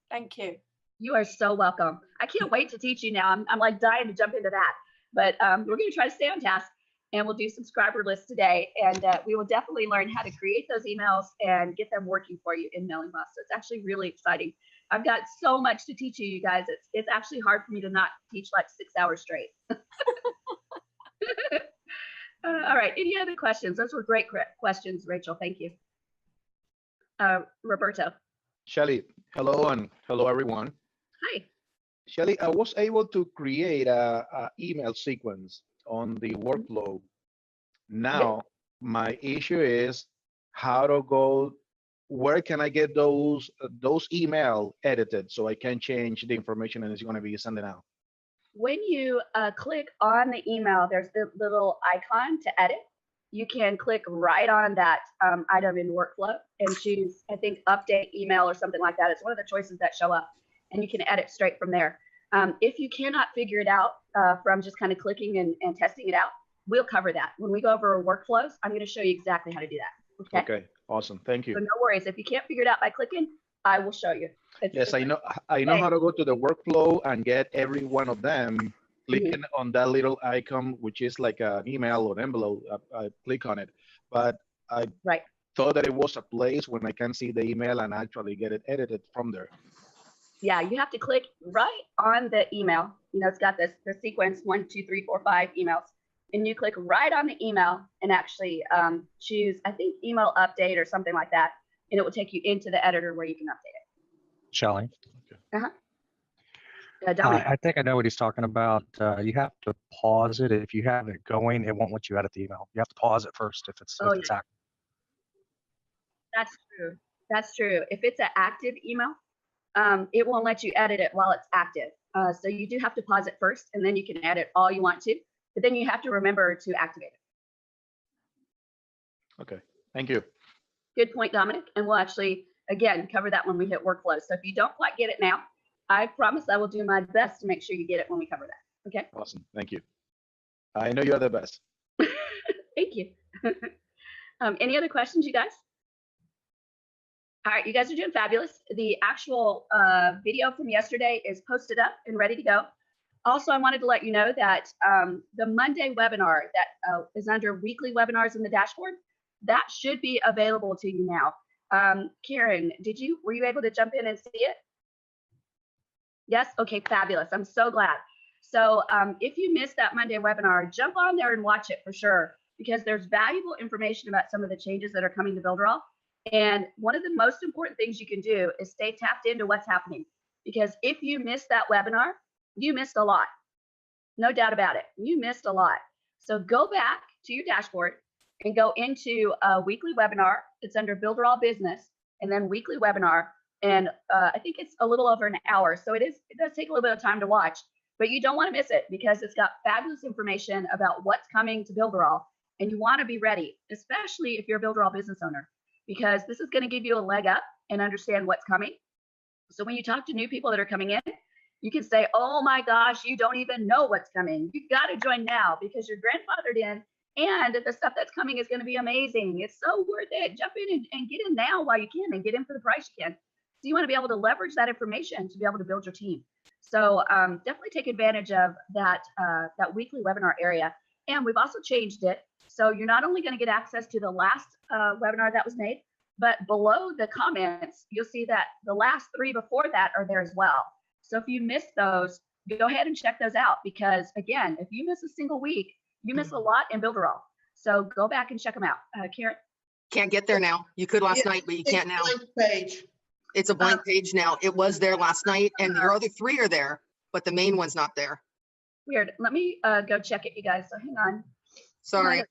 Thank you. You are so welcome. I can't wait to teach you now. I'm like dying to jump into that, but we're going to try to stay on task, and we'll do subscriber lists today. And we will definitely learn how to create those emails and get them working for you in Mailing Boss. So it's actually really exciting. I've got so much to teach you guys. It's actually hard for me to not teach like 6 hours straight. All right. Any other questions? Those were great questions, Rachel. Thank you. Roberto. Shelly, hello, and hello, everyone. Hi. Shelly, I was able to create a email sequence on the workflow. Now, my issue is how to go, where can I get those email edited so I can change the information and it's going to be sending out? When you click on the email, there's the little icon to edit. You can click right on that item in workflow and choose, I think, update email or something like that. It's one of the choices that show up, and you can edit straight from there. If you cannot figure it out from just kind of clicking and testing it out, we'll cover that. When we go over workflows, I'm going to show you exactly how to do that. Okay. Okay, awesome. Thank you. So no worries. If you can't figure it out by clicking, I will show you. Yes, I know how to go to the workflow and get every one of them, clicking on that little icon, which is like an email or envelope. I click on it, but I thought that it was a place when I can see the email and actually get it edited from there. Yeah, you have to click right on the email. You know, it's got the sequence 1, 2, 3, 4, 5 emails, and you click right on the email and actually choose, I think, email update or something like that, and it will take you into the editor where you can update it. Shelly. Dominic. I think I know what he's talking about. You have to pause it. If you have it going, it won't let you edit the email. You have to pause it first if it's active. That's true. That's true. If it's an active email, it won't let you edit it while it's active. So you do have to pause it first, and then you can edit all you want to. But then you have to remember to activate it. Okay. Thank you. Good point, Dominic. And we'll actually, again, cover that when we hit workflow. So if you don't quite get it now, I promise I will do my best to make sure you get it when we cover that. Okay. Awesome. Thank you. I know you're the best. Thank you. Any other questions, you guys? All right, you guys are doing fabulous. The actual video from yesterday is posted up and ready to go. Also, I wanted to let you know that the Monday webinar that is under weekly webinars in the dashboard, that should be available to you now. Karen, were you able to jump in and see it? Yes? Okay, fabulous. I'm so glad. So if you missed that Monday webinar, jump on there and watch it for sure, because there's valuable information about some of the changes that are coming to Builderall. And one of the most important things you can do is stay tapped into what's happening, because if you missed that webinar, you missed a lot. No doubt about it. You missed a lot. So go back to your dashboard and go into a weekly webinar. It's under Builderall Business, and then weekly webinar. And I think it's a little over an hour. So it does take a little bit of time to watch, but you don't want to miss it because it's got fabulous information about what's coming to Builderall. And you want to be ready, especially if you're a Builderall business owner, because this is going to give you a leg up and understand what's coming. So when you talk to new people that are coming in, you can say, oh my gosh, you don't even know what's coming. You've got to join now because you're grandfathered in, and the stuff that's coming is going to be amazing. It's so worth it. Jump in and get in now while you can, and get in for the price you can. So you want to be able to leverage that information to be able to build your team. So definitely take advantage of that weekly webinar area. And we've also changed it. So you're not only going to get access to the last webinar that was made, but below the comments, you'll see that the last 3 before that are there as well. So if you missed those, go ahead and check those out, because again, if you miss a single week, you miss a lot in Builderall. So go back and check them out. Karen? Can't get there now. You could last night, but you can't now. Page. It's a blank page now. It was there last night, and your other 3 are there, but the main one's not there. Weird. Let me go check it, you guys. So hang on. Sorry.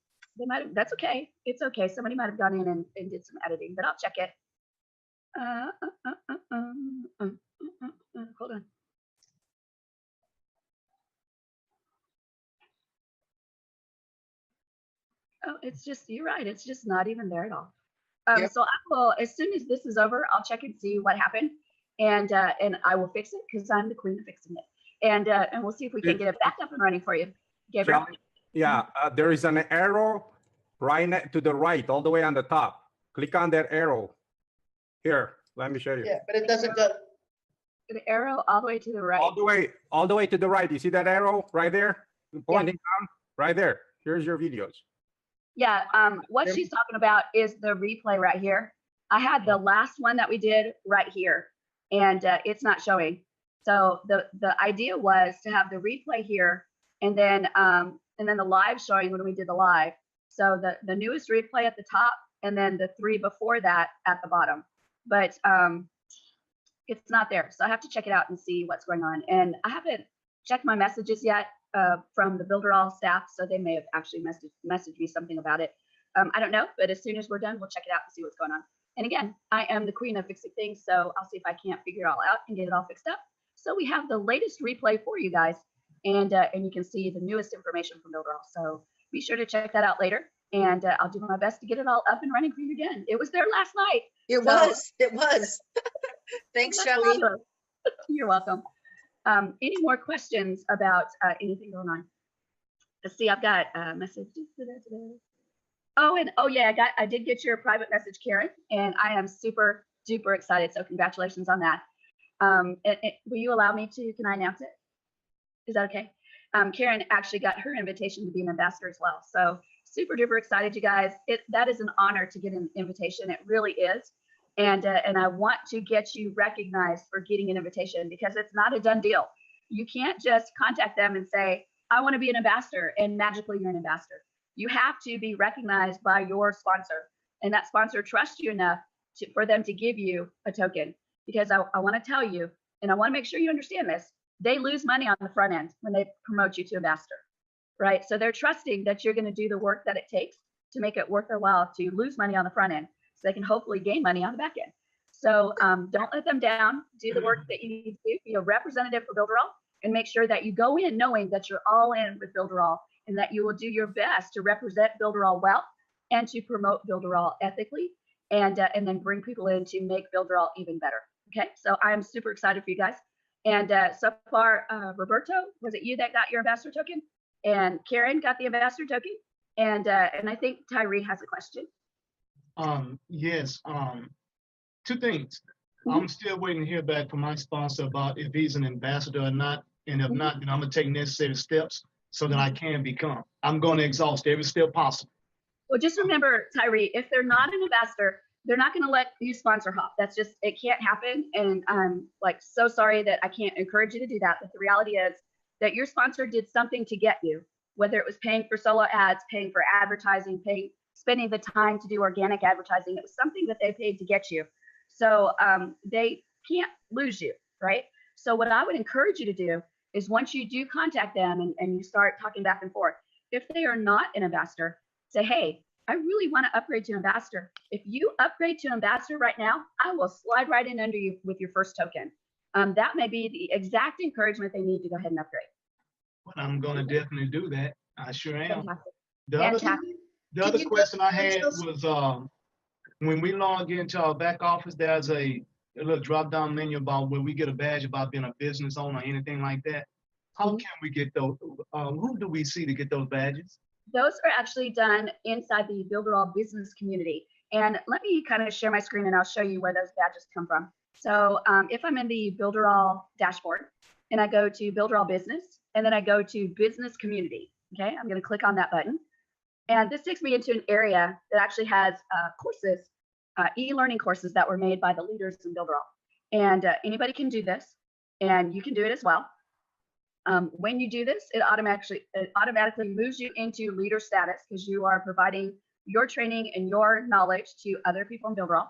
That's okay. It's okay. Somebody might have gone in and did some editing, but I'll check it. Hold on. Oh, it's just, you're right. It's just not even there at all. So I will, as soon as this is over, I'll check and see what happened, and I will fix it because I'm the queen of fixing it. And we'll see if we can get it back up and running for you. Gabriel? Yeah, there is an arrow right to the right, all the way on the top. Click on that arrow. Here, let me show you. Yeah, but it doesn't go. The arrow all the way to the right. All the way to the right. You see that arrow right there? Pointing down, right there. Here's your videos. Yeah, what she's talking about is the replay right here. I had the last one that we did right here, and it's not showing. So the idea was to have the replay here, and then the live showing when we did the live, So the newest replay at the top, and then the 3 before that at the bottom. But it's not there. So I have to check it out and see what's going on. And I haven't checked my messages yet from the Builderall staff. So they may have actually messaged me something about it. I don't know, but as soon as we're done, we'll check it out and see what's going on. And again, I am the queen of fixing things. So I'll see if I can't figure it all out and get it all fixed up. So we have the latest replay for you guys. And you can see the newest information from Builderall. So be sure to check that out later. And I'll do my best to get it all up and running for you again. It was there last night. It was. Thanks, Shelley. You're welcome. Any more questions about anything going on? Let's see, I've got a message. Oh, yeah, I did get your private message, Karen, and I am super duper excited. So congratulations on that. Will you allow me to, can I announce it? Is that okay? Karen actually got her invitation to be an ambassador as well. So super duper excited, you guys. That is an honor to get an invitation. It really is. And I want to get you recognized for getting an invitation because it's not a done deal. You can't just contact them and say, I want to be an ambassador, and magically you're an ambassador. You have to be recognized by your sponsor, and that sponsor trusts you enough for them to give you a token. Because I want to tell you, and I want to make sure you understand this, they lose money on the front end when they promote you to ambassador, right? So they're trusting that you're going to do the work that it takes to make it worth their while to lose money on the front end, so they can hopefully gain money on the back end. So don't let them down. Do the work that you need to do. Be a representative for Builderall, and make sure that you go in knowing that you're all in with Builderall, and that you will do your best to represent Builderall well and to promote Builderall ethically, and then bring people in to make Builderall even better. Okay, so I am super excited for you guys. And so far, Roberto, was it you that got your ambassador token? And Karen got the ambassador token. And I think Tyree has a question. Yes. 2 things. I'm still waiting to hear back from my sponsor about if he's an ambassador or not. And if not, then I'm going to take necessary steps so that I can become. I'm going to exhaust every step possible. Well, just remember, Tyree, if they're not an ambassador, they're not going to let you sponsor hop. That's just, it can't happen. And I'm like, so sorry that I can't encourage you to do that. But the reality is that your sponsor did something to get you, whether it was paying for solo ads, paying for advertising, spending the time to do organic advertising. It was something that they paid to get you. So they can't lose you, right? So what I would encourage you to do is once you do contact them and you start talking back and forth, if they are not an ambassador, say, hey, I really want to upgrade to ambassador. If you upgrade to ambassador right now, I will slide right in under you with your first token. That may be the exact encouragement they need to go ahead and upgrade. Well, I'm going to definitely do that. I sure am. Fantastic. The other question I had was when we log into our back office, there's a little drop-down menu about where we get a badge about being a business owner or anything like that. How can we get those? Who do we see to get those badges? Those are actually done inside the Builderall business community. And let me kind of share my screen and I'll show you where those badges come from. So if I'm in the Builderall dashboard and I go to Builderall business and then I go to business community, okay, I'm going to click on that button. And this takes me into an area that actually has courses, e-learning courses that were made by the leaders in Builderall. And anybody can do this, and you can do it as well. When you do this, it automatically moves you into leader status because you are providing your training and your knowledge to other people in Builderall.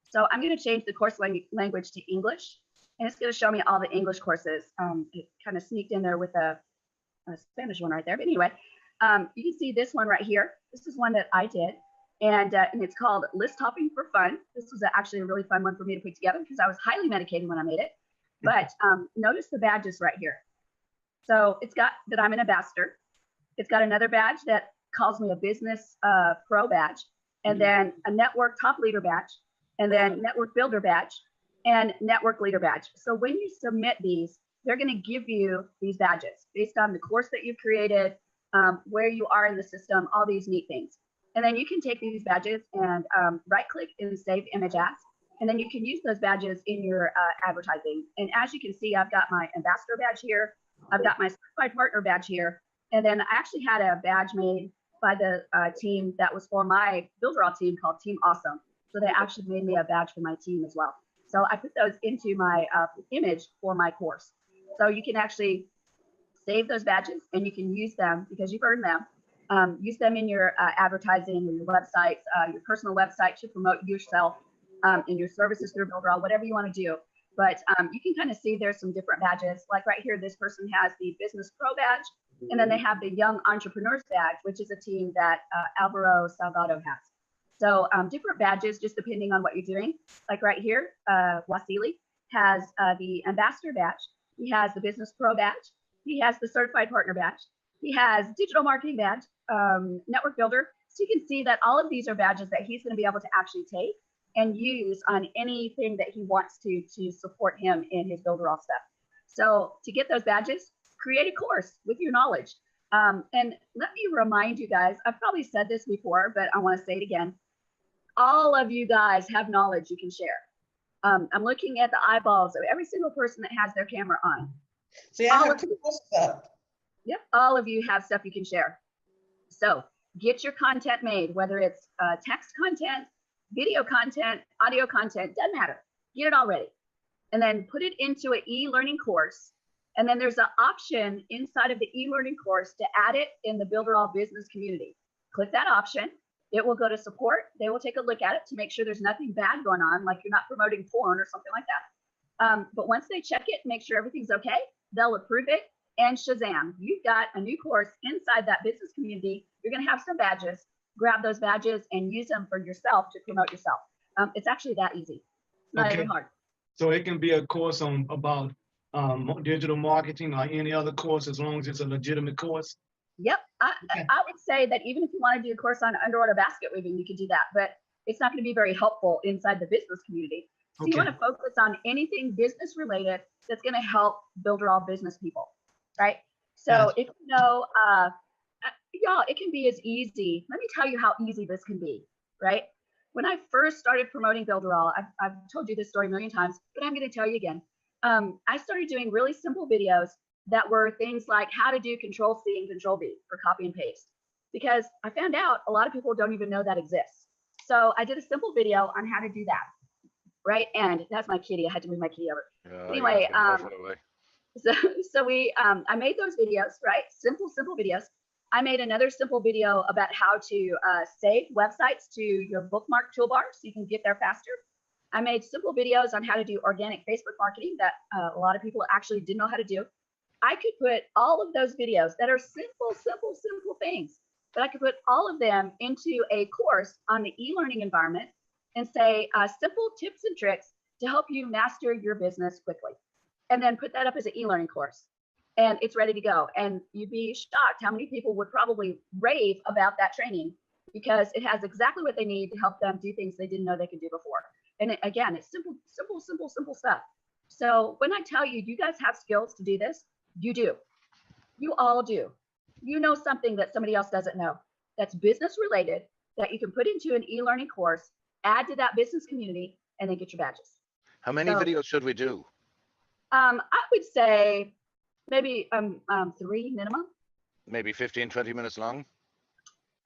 So I'm going to change the course language to English, and it's going to show me all the English courses. It kind of sneaked in there with a Spanish one right there. But anyway, you can see this one right here. This is one that I did, and it's called List Hopping for Fun. This was actually a really fun one for me to put together because I was highly medicated when I made it. But notice the badges right here. So it's got that I'm an ambassador. It's got another badge that calls me a business pro badge, and then a network top leader badge, and then network builder badge, and network leader badge. So when you submit these, they're going to give you these badges based on the course that you've created, where you are in the system, all these neat things. And then you can take these badges and right click and save image as, and then you can use those badges in your advertising. And as you can see, I've got my ambassador badge here. I've got my certified partner badge here. And then I actually had a badge made by the team that was for my Builderall team called Team Awesome. So they actually made me a badge for my team as well. So I put those into my image for my course. So you can actually save those badges and you can use them because you've earned them Use them in your advertising or your websites, your personal website to promote yourself and your services through Builderall, whatever you want to do. But you can kind of see there's some different badges. Like right here, this person has the Business Pro badge, and then they have the Young Entrepreneurs badge, which is a team that Alvaro Salgado has. So different badges, just depending on what you're doing. Like right here, Wasili has the Ambassador badge. He has the Business Pro badge. He has the Certified Partner badge. He has Digital Marketing badge, Network Builder. So you can see that all of these are badges that he's going to be able to actually take and use on anything that he wants to support him in his Builderall stuff. So to get those badges, create a course with your knowledge. And let me remind you guys, I've probably said this before, but I want to say it again. All of you guys have knowledge you can share. I'm looking at the eyeballs of every single person that has their camera on. See, I have two stuff. Yep, all of you have stuff you can share. So get your content made, whether it's text content, video content, audio content, doesn't matter. Get it all ready. And then put it into an e-learning course. And then there's an option inside of the e-learning course to add it in the Builderall business community. Click that option. It will go to support. They will take a look at it to make sure there's nothing bad going on, like you're not promoting porn or something like that. But once they check it, make sure everything's okay, they'll approve it. And Shazam, you've got a new course inside that business community. You're going to have some badges. Grab those badges and use them for yourself to promote yourself. It's actually that easy. It's not even hard. So it can be a course on about digital marketing or any other course as long as it's a legitimate course? Yep. I would say that even if you want to do a course on underwater basket weaving, you could do that, but it's not going to be very helpful inside the business community. So you want to focus on anything business related that's going to help Builderall business people, right? So if you know, y'all, it can be as easy. Let me tell you how easy this can be, right? When I first started promoting Builderall, I've told you this story a million times, but I'm going to tell you again. I started doing really simple videos that were things like how to do Control-C and Control-V for copy and paste, because I found out a lot of people don't even know that exists. So I did a simple video on how to do that, right? And that's my kitty. I had to move my kitty over. Anyway, I made those videos, right? Simple videos. I made another simple video about how to save websites to your bookmark toolbar so you can get there faster. I made simple videos on how to do organic Facebook marketing that a lot of people actually didn't know how to do. I could put all of those videos that are simple things, but I could put all of them into a course on the e-learning environment and say simple tips and tricks to help you master your business quickly. And then put that up as an e-learning course. And it's ready to go. And you'd be shocked how many people would probably rave about that training because it has exactly what they need to help them do things they didn't know they could do before. And again, it's simple stuff. So when I tell you, you guys have skills to do this, you do. You all do. You know something that somebody else doesn't know that's business related that you can put into an e-learning course, add to that business community, and then get your badges. How many videos should we do? I would say maybe 3 minimum. Maybe 15, 20 minutes long?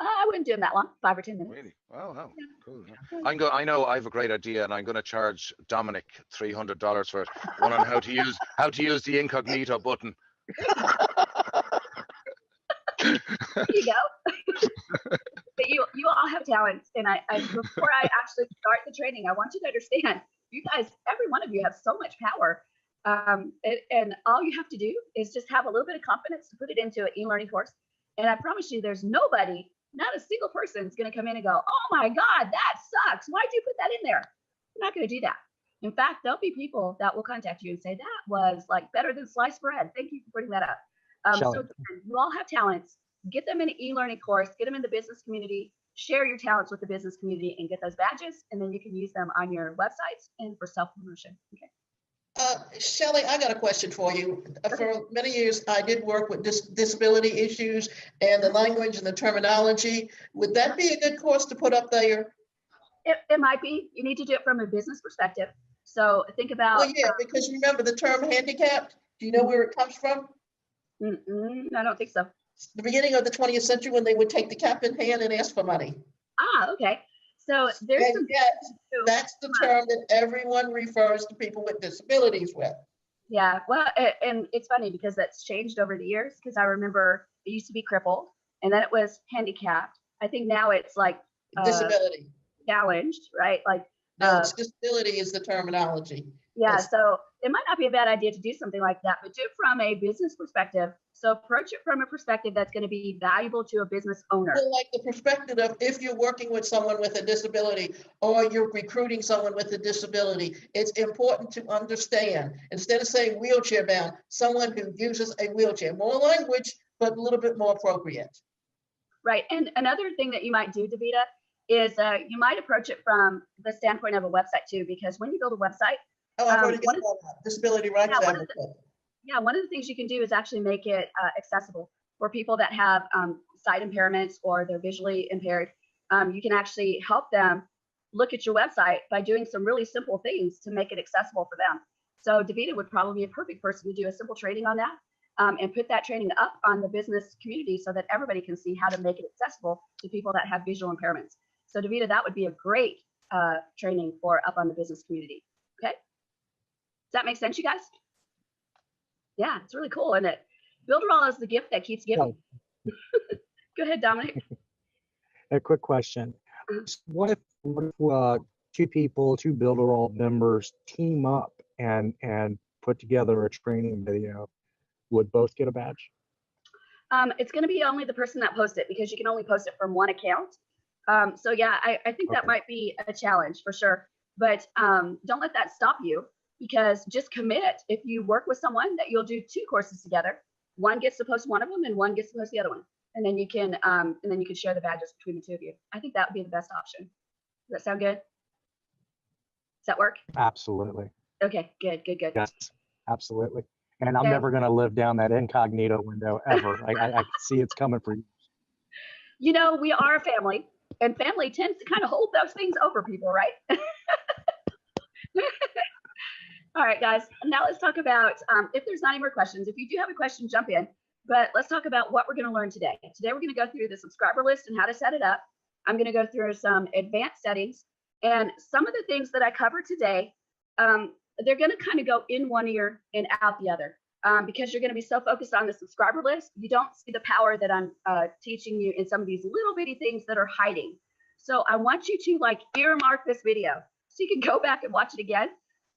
I wouldn't do them that long, 5 or 10 minutes. Really? Oh, no. Cool. I know I have a great idea, and I'm going to charge Dominic $300 for it. One on how to use the incognito button. There you go. But you all have talents, and I before I actually start the training, I want you to understand, you guys, every one of you have so much power. And all you have to do is just have a little bit of confidence to put it into an e-learning course. And I promise you, there's nobody, not a single person is going to come in and go, oh my God, that sucks. Why'd you put that in there? You're not going to do that. In fact, there'll be people that will contact you and say, that was like better than sliced bread. Thank you for putting that up. So you all have talents. Get them in an e-learning course, get them in the business community, share your talents with the business community and get those badges. And then you can use them on your websites and for self-promotion. Okay. Shelley, I got a question for you. For many years, I did work with disability issues and the language and the terminology. Would that be a good course to put up there? It might be. You need to do it from a business perspective. So think about. Oh yeah, because remember the term handicapped? Do you know where it comes from? I don't think so. The beginning of the 20th century when they would take the cap in hand and ask for money. Ah, okay. So there's that's the term that everyone refers to people with disabilities with. Yeah, well, and it's funny because that's changed over the years because I remember it used to be crippled and then it was handicapped. I think now it's like Disability. challenged, right? Like no, it's disability is the terminology. Yeah, That's, so it might not be a bad idea to do something like that, but do it from a business perspective. So approach it from a perspective that's going to be valuable to a business owner. well, like the perspective of if you're working with someone with a disability or you're recruiting someone with a disability, it's important to understand, instead of saying wheelchair bound, someone who uses a wheelchair. More language, but a little bit more appropriate. Right, and another thing that you might do, Davida, is you might approach it from the standpoint of a website too, because when you build a website, oh, I've already got that. Disability rights advocate. One of the things you can do is actually make it accessible for people that have sight impairments or they're visually impaired. You can actually help them look at your website by doing some really simple things to make it accessible for them. So Davida would probably be a perfect person to do a simple training on that and put that training up on the business community so that everybody can see how to make it accessible to people that have visual impairments. So Davida, that would be a great training for up on the business community. Okay. Does that make sense, you guys? Yeah, it's really cool, isn't it? Builderall is the gift that keeps giving. Go ahead, Dominic. A quick question. What if two Builderall members team up and put together a training video? Would both get a badge? It's going to be only the person that posts it because you can only post it from one account. So yeah, I think that might be a challenge for sure. But don't let that stop you, because just commit if you work with someone that you'll do 2 courses together. One gets to post one of them and one gets to post the other one. And then you can share the badges between the 2 of you. I think that would be the best option. Does that sound good? Does that work? Absolutely. Okay, good. Yes, absolutely. And I'm never going to live down that incognito window ever. I see it's coming for you. You know, we are a family, and family tends to kind of hold those things over people, right? All right, guys, now let's talk about, if there's not any more questions, if you do have a question, jump in, but let's talk about what we're going to learn today. Today, we're going to go through the subscriber list and how to set it up. I'm going to go through some advanced settings, and some of the things that I covered today, they're going to kind of go in one ear and out the other, because you're going to be so focused on the subscriber list, you don't see the power that I'm teaching you in some of these little bitty things that are hiding. So I want you to like earmark this video so you can go back and watch it again,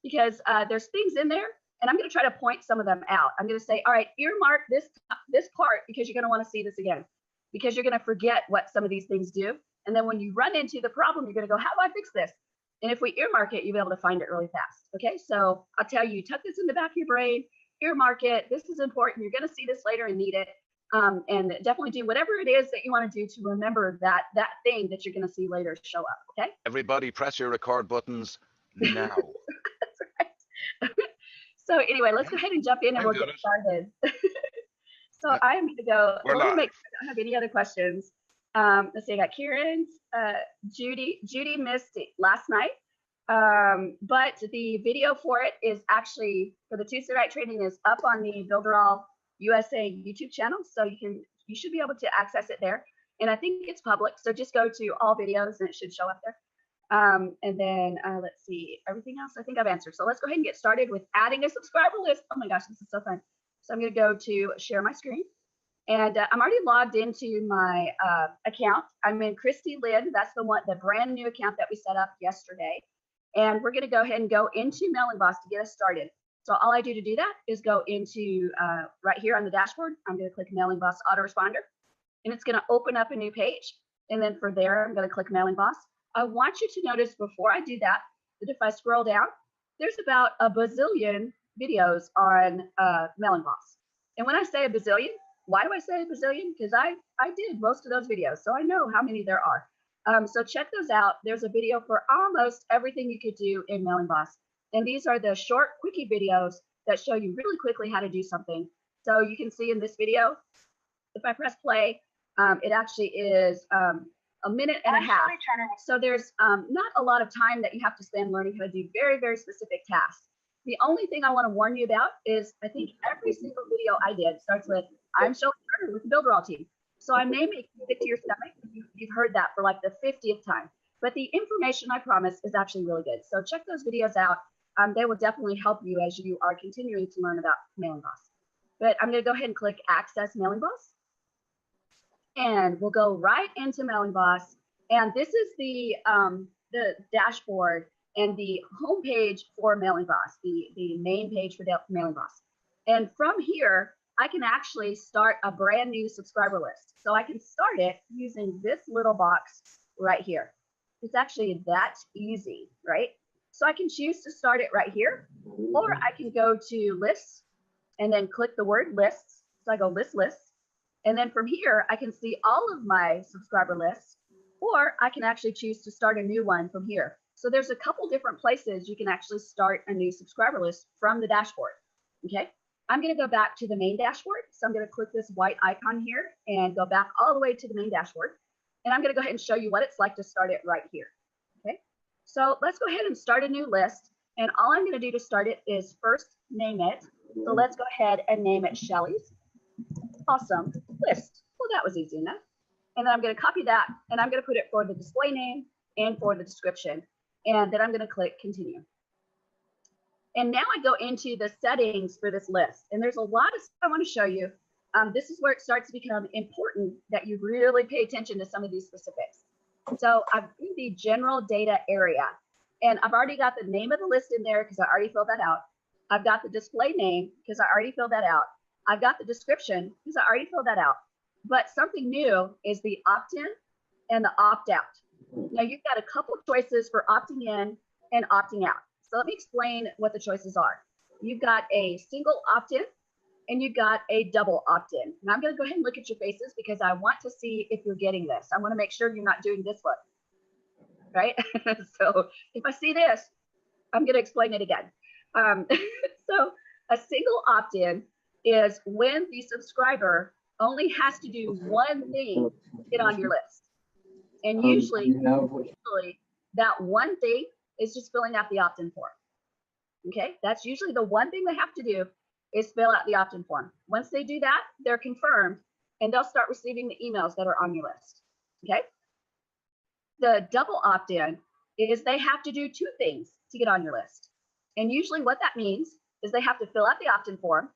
because there's things in there, and I'm going to try to point some of them out. I'm going to say, all right, earmark this part because you're going to want to see this again, because you're going to forget what some of these things do. And then when you run into the problem, you're going to go, how do I fix this? And if we earmark it, you'll be able to find it really fast. Okay, so I'll tell you, tuck this in the back of your brain, earmark it. This is important. You're going to see this later and need it. And definitely do whatever it is that you want to do to remember that thing that you're going to see later show up. Okay. Everybody, press your record buttons now. That's right. So anyway, let's go ahead and jump in and we'll get started. So I'm going to go. We're going to make sure I don't have any other questions. Let's see. I got Kieran's. Judy missed it last night. But the video for it is actually, for the Tuesday night training, is up on the Builderall USA YouTube channel. So you should be able to access it there. And I think it's public. So just go to all videos and it should show up there. And then let's see, everything else I think I've answered. So let's go ahead and get started with adding a subscriber list. Oh my gosh, this is so fun. So I'm going to go to share my screen. And I'm already logged into my account. I'm in Christy Lynn. That's the brand new account that we set up yesterday. And we're going to go ahead and go into MailingBoss to get us started. So all I do to do that is go into right here on the dashboard. I'm going to click MailingBoss Autoresponder, and it's going to open up a new page. And then for there, I'm going to click MailingBoss. I want you to notice before I do that if I scroll down, there's about a bazillion videos on MailingBoss. And when I say a bazillion, why do I say a bazillion? Because I did most of those videos, so I know how many there are. So check those out. There's a video for almost everything you could do in MailingBoss. And these are the short quickie videos that show you really quickly how to do something. So you can see in this video, if I press play, it actually is a minute and a half. So there's not a lot of time that you have to spend learning how to do very, very specific tasks. The only thing I want to warn you about is I think every single video I did starts with, I'm Shelley Turner with the Builderall team. So I may make you sick to your stomach. You've heard that for like the 50th time. But the information, I promise, is actually really good. So check those videos out. They will definitely help you as you are continuing to learn about MailingBoss. But I'm going to go ahead and click Access MailingBoss. And we'll go right into Mailing Boss. And this is the dashboard and the home page for Mailing Boss, the main page for Mailing Boss. And from here, I can actually start a brand new subscriber list. So I can start it using this little box right here. It's actually that easy, right? So I can choose to start it right here, or I can go to lists and then click the word lists. So I go lists. And then from here, I can see all of my subscriber lists, or I can actually choose to start a new one from here. So there's a couple different places you can actually start a new subscriber list from the dashboard, okay? I'm gonna go back to the main dashboard. So I'm gonna click this white icon here and go back all the way to the main dashboard. And I'm gonna go ahead and show you what it's like to start it right here, okay? So let's go ahead and start a new list. And all I'm gonna do to start it is first name it. So let's go ahead and name it Shelly's Awesome List. Well, that was easy enough. And then I'm gonna copy that and I'm gonna put it for the display name and for the description. And then I'm gonna click continue. And now I go into the settings for this list. And there's a lot of stuff I want to show you. This is where it starts to become important that you really pay attention to some of these specifics. So I'm in the general data area. And I've already got the name of the list in there because I already filled that out. I've got the display name because I already filled that out. I've got the description because I already filled that out. But something new is the opt-in and the opt-out. Now you've got a couple choices for opting in and opting out. So let me explain what the choices are. You've got a single opt-in and you've got a double opt-in. And I'm going to go ahead and look at your faces because I want to see if you're getting this. I want to make sure you're not doing this look, right? So if I see this, I'm going to explain it again. So a single opt-in is when the subscriber only has to do one thing to get on your list. And usually that one thing is just filling out the opt-in form. Okay, that's usually the one thing they have to do is fill out the opt-in form. Once they do that, they're confirmed and they'll start receiving the emails that are on your list. Okay, the double opt-in is they have to do two things to get on your list. And usually what that means is they have to fill out the opt-in form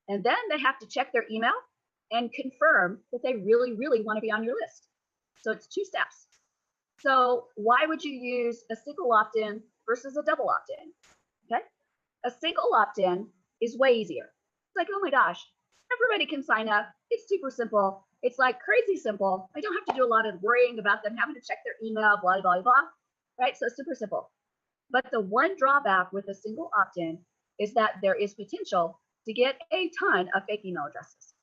and then they have to check their email and confirm that they really, really want to be on your list. So it's two steps. So why would you use a single opt-in versus a double opt-in? Okay, a single opt-in is way easier. It's like, oh my gosh, everybody can sign up. It's super simple. It's like crazy simple. I don't have to do a lot of worrying about them having to check their email, blah, blah, blah, right? So it's super simple. But the one drawback with a single opt-in is that there is potential to get a ton of fake email addresses.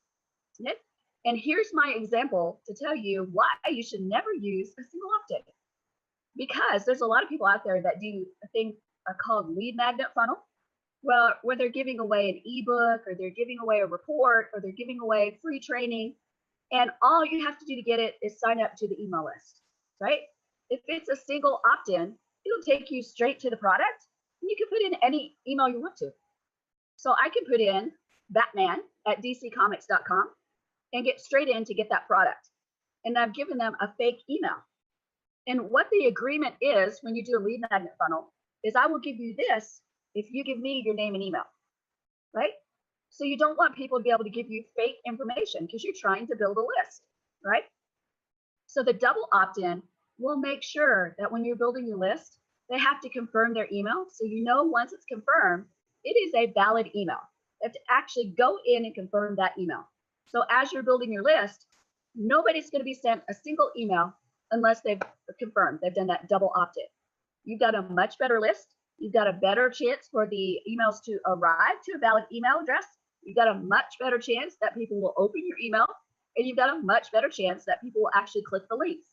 Okay? And here's my example to tell you why you should never use a single opt-in. Because there's a lot of people out there that do a thing called lead magnet funnel, well, where they're giving away an ebook or they're giving away a report or they're giving away free training. And all you have to do to get it is sign up to the email list, right? If it's a single opt-in, it'll take you straight to the product. And you can put in any email you want to. So I can put in batman@dccomics.com and get straight in to get that product. And I've given them a fake email. And what the agreement is when you do a lead magnet funnel is I will give you this if you give me your name and email, right? So you don't want people to be able to give you fake information because you're trying to build a list, right? So the double opt-in will make sure that when you're building your list, they have to confirm their email. So you know once it's confirmed, it is a valid email. They have to actually go in and confirm that email. So as you're building your list, nobody's going to be sent a single email unless they've confirmed, they've done that double opt-in. You've got a much better list. You've got a better chance for the emails to arrive to a valid email address. You've got a much better chance that people will open your email, and you've got a much better chance that people will actually click the links.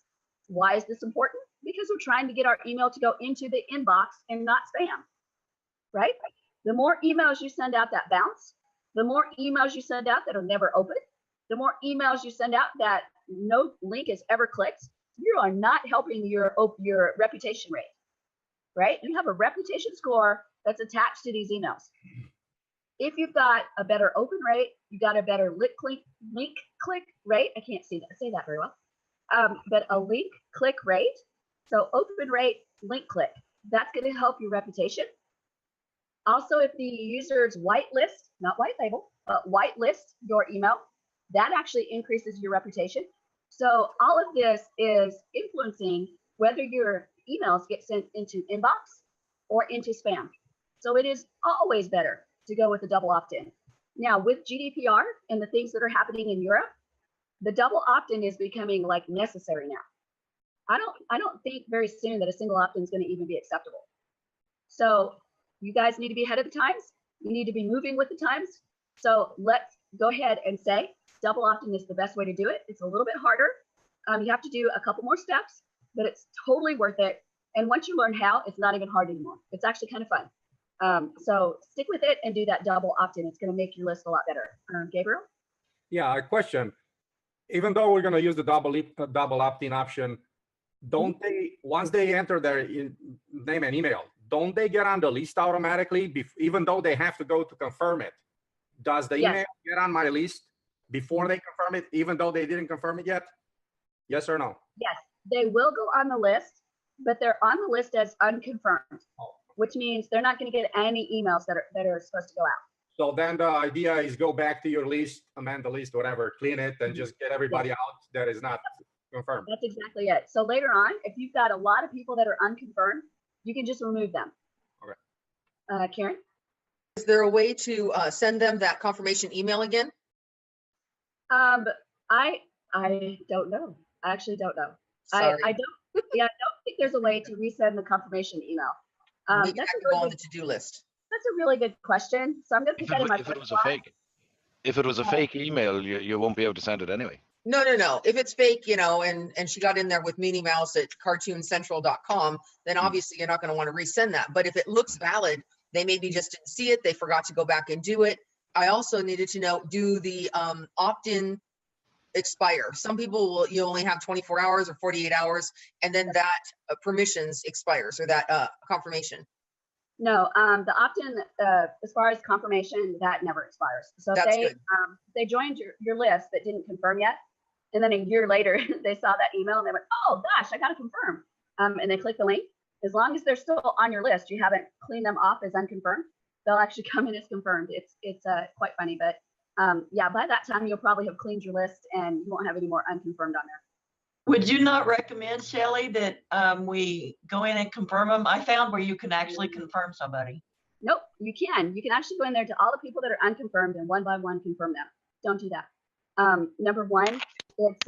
Why is this important? Because we're trying to get our email to go into the inbox and not spam, right? The more emails you send out that bounce, the more emails you send out that are never opened, the more emails you send out that no link is ever clicked, you are not helping your reputation rate, right? You have a reputation score that's attached to these emails. If you've got a better open rate, you've got a better link click rate. I can't say that very well, but a link click rate. So open rate, link click, that's going to help your reputation. Also, if the user's whitelist, not white label, but whitelist your email, that actually increases your reputation. So all of this is influencing whether your emails get sent into inbox or into spam. So it is always better to go with a double opt-in. Now with GDPR and the things that are happening in Europe, the double opt-in is becoming like necessary now. I don't think very soon that a single opt-in is going to even be acceptable. So you guys need to be ahead of the times. You need to be moving with the times. So let's go ahead and say double opt-in is the best way to do it. It's a little bit harder. You have to do a couple more steps, but it's totally worth it. And once you learn how, it's not even hard anymore. It's actually kind of fun. So stick with it and do that double opt-in. It's going to make your list a lot better. Gabriel? Yeah, a question. Even though we're going to use the double opt-in option, don't they, once they enter their name and email, don't they get on the list automatically, even though they have to go to confirm it? Does the email get on my list before they confirm it, even though they didn't confirm it yet? Yes or no? Yes, they will go on the list, but they're on the list as unconfirmed, which means they're not going to get any emails that are supposed to go out. So then the idea is go back to your list, amend the list, whatever, clean it, and just get everybody out that is not confirmed. That's exactly it. So later on, if you've got a lot of people that are unconfirmed, you can just remove them. Okay. Karen? Is there a way to send them that confirmation email again? I don't know. I actually don't know. Sorry. I don't. Yeah, I don't think there's a way to resend the confirmation email. Maybe That's that a could go really on the to-do list. That's a really good question. So I'm going to put that in my. If it was a fake, if it was a fake email, you won't be able to send it anyway. No. If it's fake, and she got in there with Minnie Mouse at cartooncentral.com, then obviously you're not going to want to resend that. But if it looks valid, they maybe just didn't see it. They forgot to go back and do it. I also needed to know, do the opt-in expire? Some people will, you only have 24 hours or 48 hours, and then that permissions expires, or that confirmation. No, the opt-in, as far as confirmation, that never expires. So if they joined your list that didn't confirm yet, and then a year later they saw that email and they went, oh gosh, I got to confirm. And they click the link. As long as they're still on your list, you haven't cleaned them off as unconfirmed, they'll actually come in as confirmed. It's quite funny, but yeah, by that time you'll probably have cleaned your list and you won't have any more unconfirmed on there. Would you not recommend, Shelley, that we go in and confirm them? I found where you can actually confirm somebody. Nope, you can. You can actually go in there to all the people that are unconfirmed and one by one confirm them. Don't do that. Number one, it's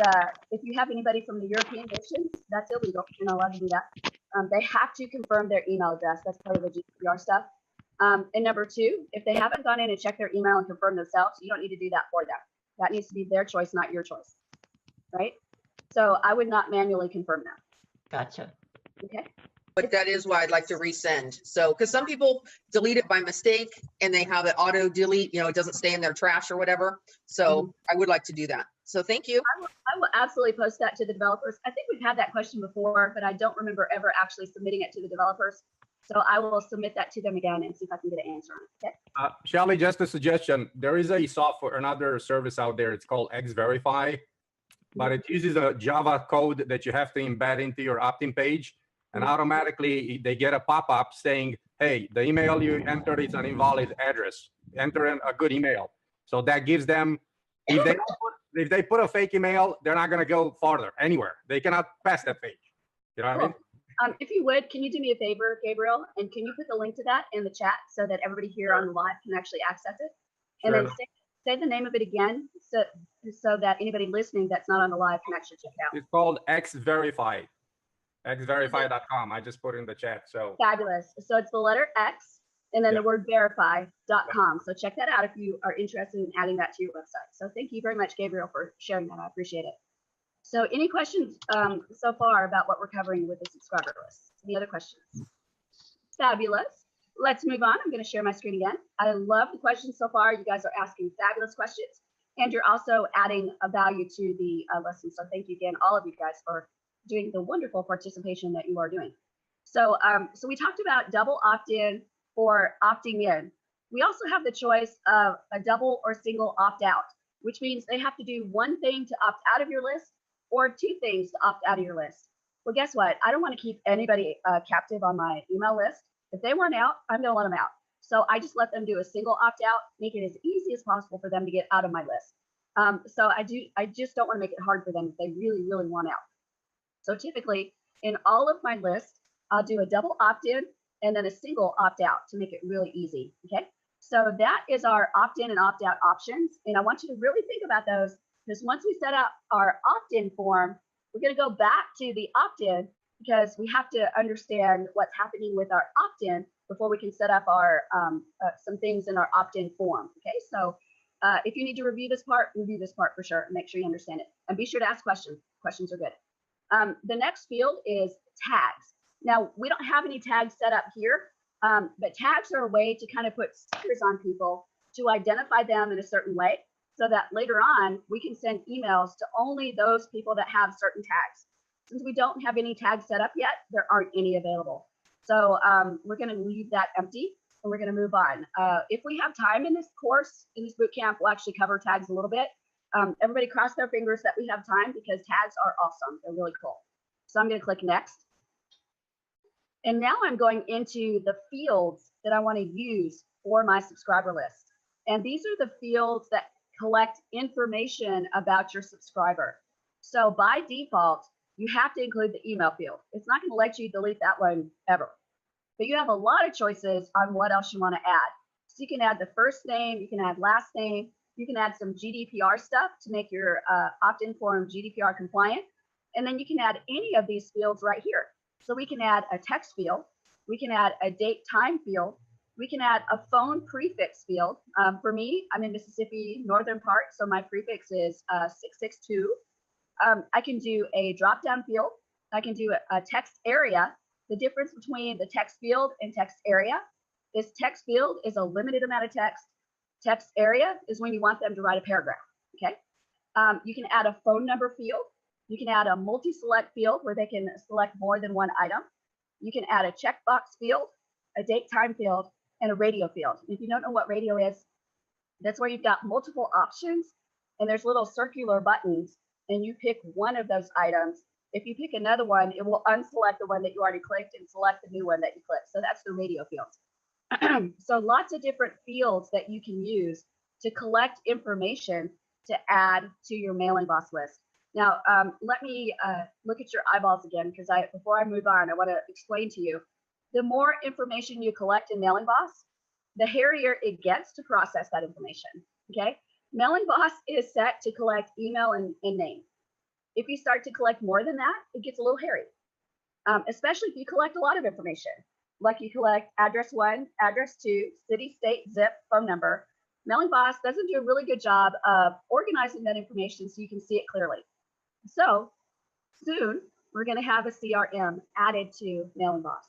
if you have anybody from the European nations, that's illegal. You're not allowed to do that. They have to confirm their email address. That's part of the GDPR stuff. And number two, if they haven't gone in and checked their email and confirmed themselves, you don't need to do that for them. That needs to be their choice, not your choice, right? So I would not manually confirm that. Gotcha. Okay. But that is why I'd like to resend. So, because some people delete it by mistake and they have it auto delete, it doesn't stay in their trash or whatever. So I would like to do that. So thank you. I will absolutely post that to the developers. I think we've had that question before, but I don't remember ever actually submitting it to the developers. So I will submit that to them again and see if I can get an answer on it. Okay. Shelley, just a suggestion. There is a software, another service out there. It's called Xverify, but it uses a Java code that you have to embed into your opt-in page, and automatically they get a pop-up saying, hey, the email you entered is an invalid address. Enter in a good email. So that gives them, if they put a fake email, they're not going to go farther anywhere. They cannot pass that page. You know what I mean? If you would, can you do me a favor, Gabriel? And can you put the link to that in the chat so that everybody here on the live can actually access it? And then say the name of it again so that anybody listening that's not on the live can actually check it out. It's called Xverify. Xverify.com. I just put it in the chat. So fabulous. So it's the letter X and then the word verify.com. So check that out if you are interested in adding that to your website. So thank you very much, Gabriel, for sharing that. I appreciate it. So any questions so far about what we're covering with the subscriber list? Any other questions? Fabulous. Let's move on. I'm going to share my screen again. I love the questions so far. You guys are asking fabulous questions, and you're also adding a value to the lesson. So thank you again, all of you guys, for doing the wonderful participation that you are doing. So, so we talked about double opt-in or opting in. We also have the choice of a double or single opt-out, which means they have to do one thing to opt out of your list or two things to opt out of your list. Well, guess what? I don't want to keep anybody captive on my email list. If they want out, I'm going to let them out. So I just let them do a single opt out, make it as easy as possible for them to get out of my list. So I just don't want to make it hard for them if they really, really want out. So typically in all of my lists, I'll do a double opt-in and then a single opt-out to make it really easy, okay? So that is our opt-in and opt-out options. And I want you to really think about those, because once we set up our opt-in form, we're going to go back to the opt-in because we have to understand what's happening with our opt-in before we can set up our some things in our opt-in form, okay? So if you need to review this part for sure and make sure you understand it. And be sure to ask questions. Questions are good. The next field is tags. Now, we don't have any tags set up here, but tags are a way to kind of put stickers on people to identify them in a certain way so that later on we can send emails to only those people that have certain tags. Since we don't have any tags set up yet, there aren't any available. So we're going to leave that empty and we're going to move on. If we have time in this course, in this boot camp, we'll actually cover tags a little bit. Everybody cross their fingers that we have time because tags are awesome. They're really cool. So I'm going to click next. And now I'm going into the fields that I want to use for my subscriber list. And these are the fields that collect information about your subscriber. So by default, you have to include the email field. It's not going to let you delete that one ever. But you have a lot of choices on what else you want to add. So you can add the first name, you can add last name, you can add some GDPR stuff to make your opt-in form GDPR compliant. And then you can add any of these fields right here. So we can add a text field, we can add a date time field, we can add a phone prefix field. For me, I'm in Mississippi, northern part, so my prefix is 662. I can do a drop-down field. I can do a text area. The difference between the text field and text area is text field is a limited amount of text. Text area is when you want them to write a paragraph, okay? You can add a phone number field. You can add a multi-select field where they can select more than one item. You can add a checkbox field, a date time field, and a radio field. If you don't know what radio is, that's where you've got multiple options and there's little circular buttons and you pick one of those items. If you pick another one, it will unselect the one that you already clicked and select the new one that you clicked. So that's the radio field. So lots of different fields that you can use to collect information to add to your mailing boss list. Now, let me look at your eyeballs again, because before I move on, I want to explain to you, the more information you collect in Mailing Boss, the hairier it gets to process that information, okay? Mailing Boss is set to collect email and name. If you start to collect more than that, it gets a little hairy, especially if you collect a lot of information, like you collect address 1, address 2, city, state, zip, phone number. Mailing Boss doesn't do a really good job of organizing that information so you can see it clearly. So soon we're going to have a CRM added to Mailing Boss.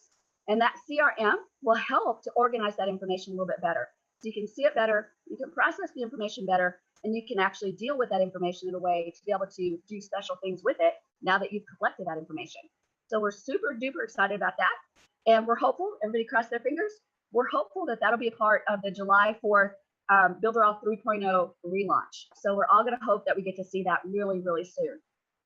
And that CRM will help to organize that information a little bit better. So you can see it better, you can process the information better, and you can actually deal with that information in a way to be able to do special things with it now that you've collected that information. So we're super duper excited about that. And we're hopeful, everybody cross their fingers, we're hopeful that that'll be a part of the July 4th Builderall 3.0 relaunch. So we're all going to hope that we get to see that really, really soon.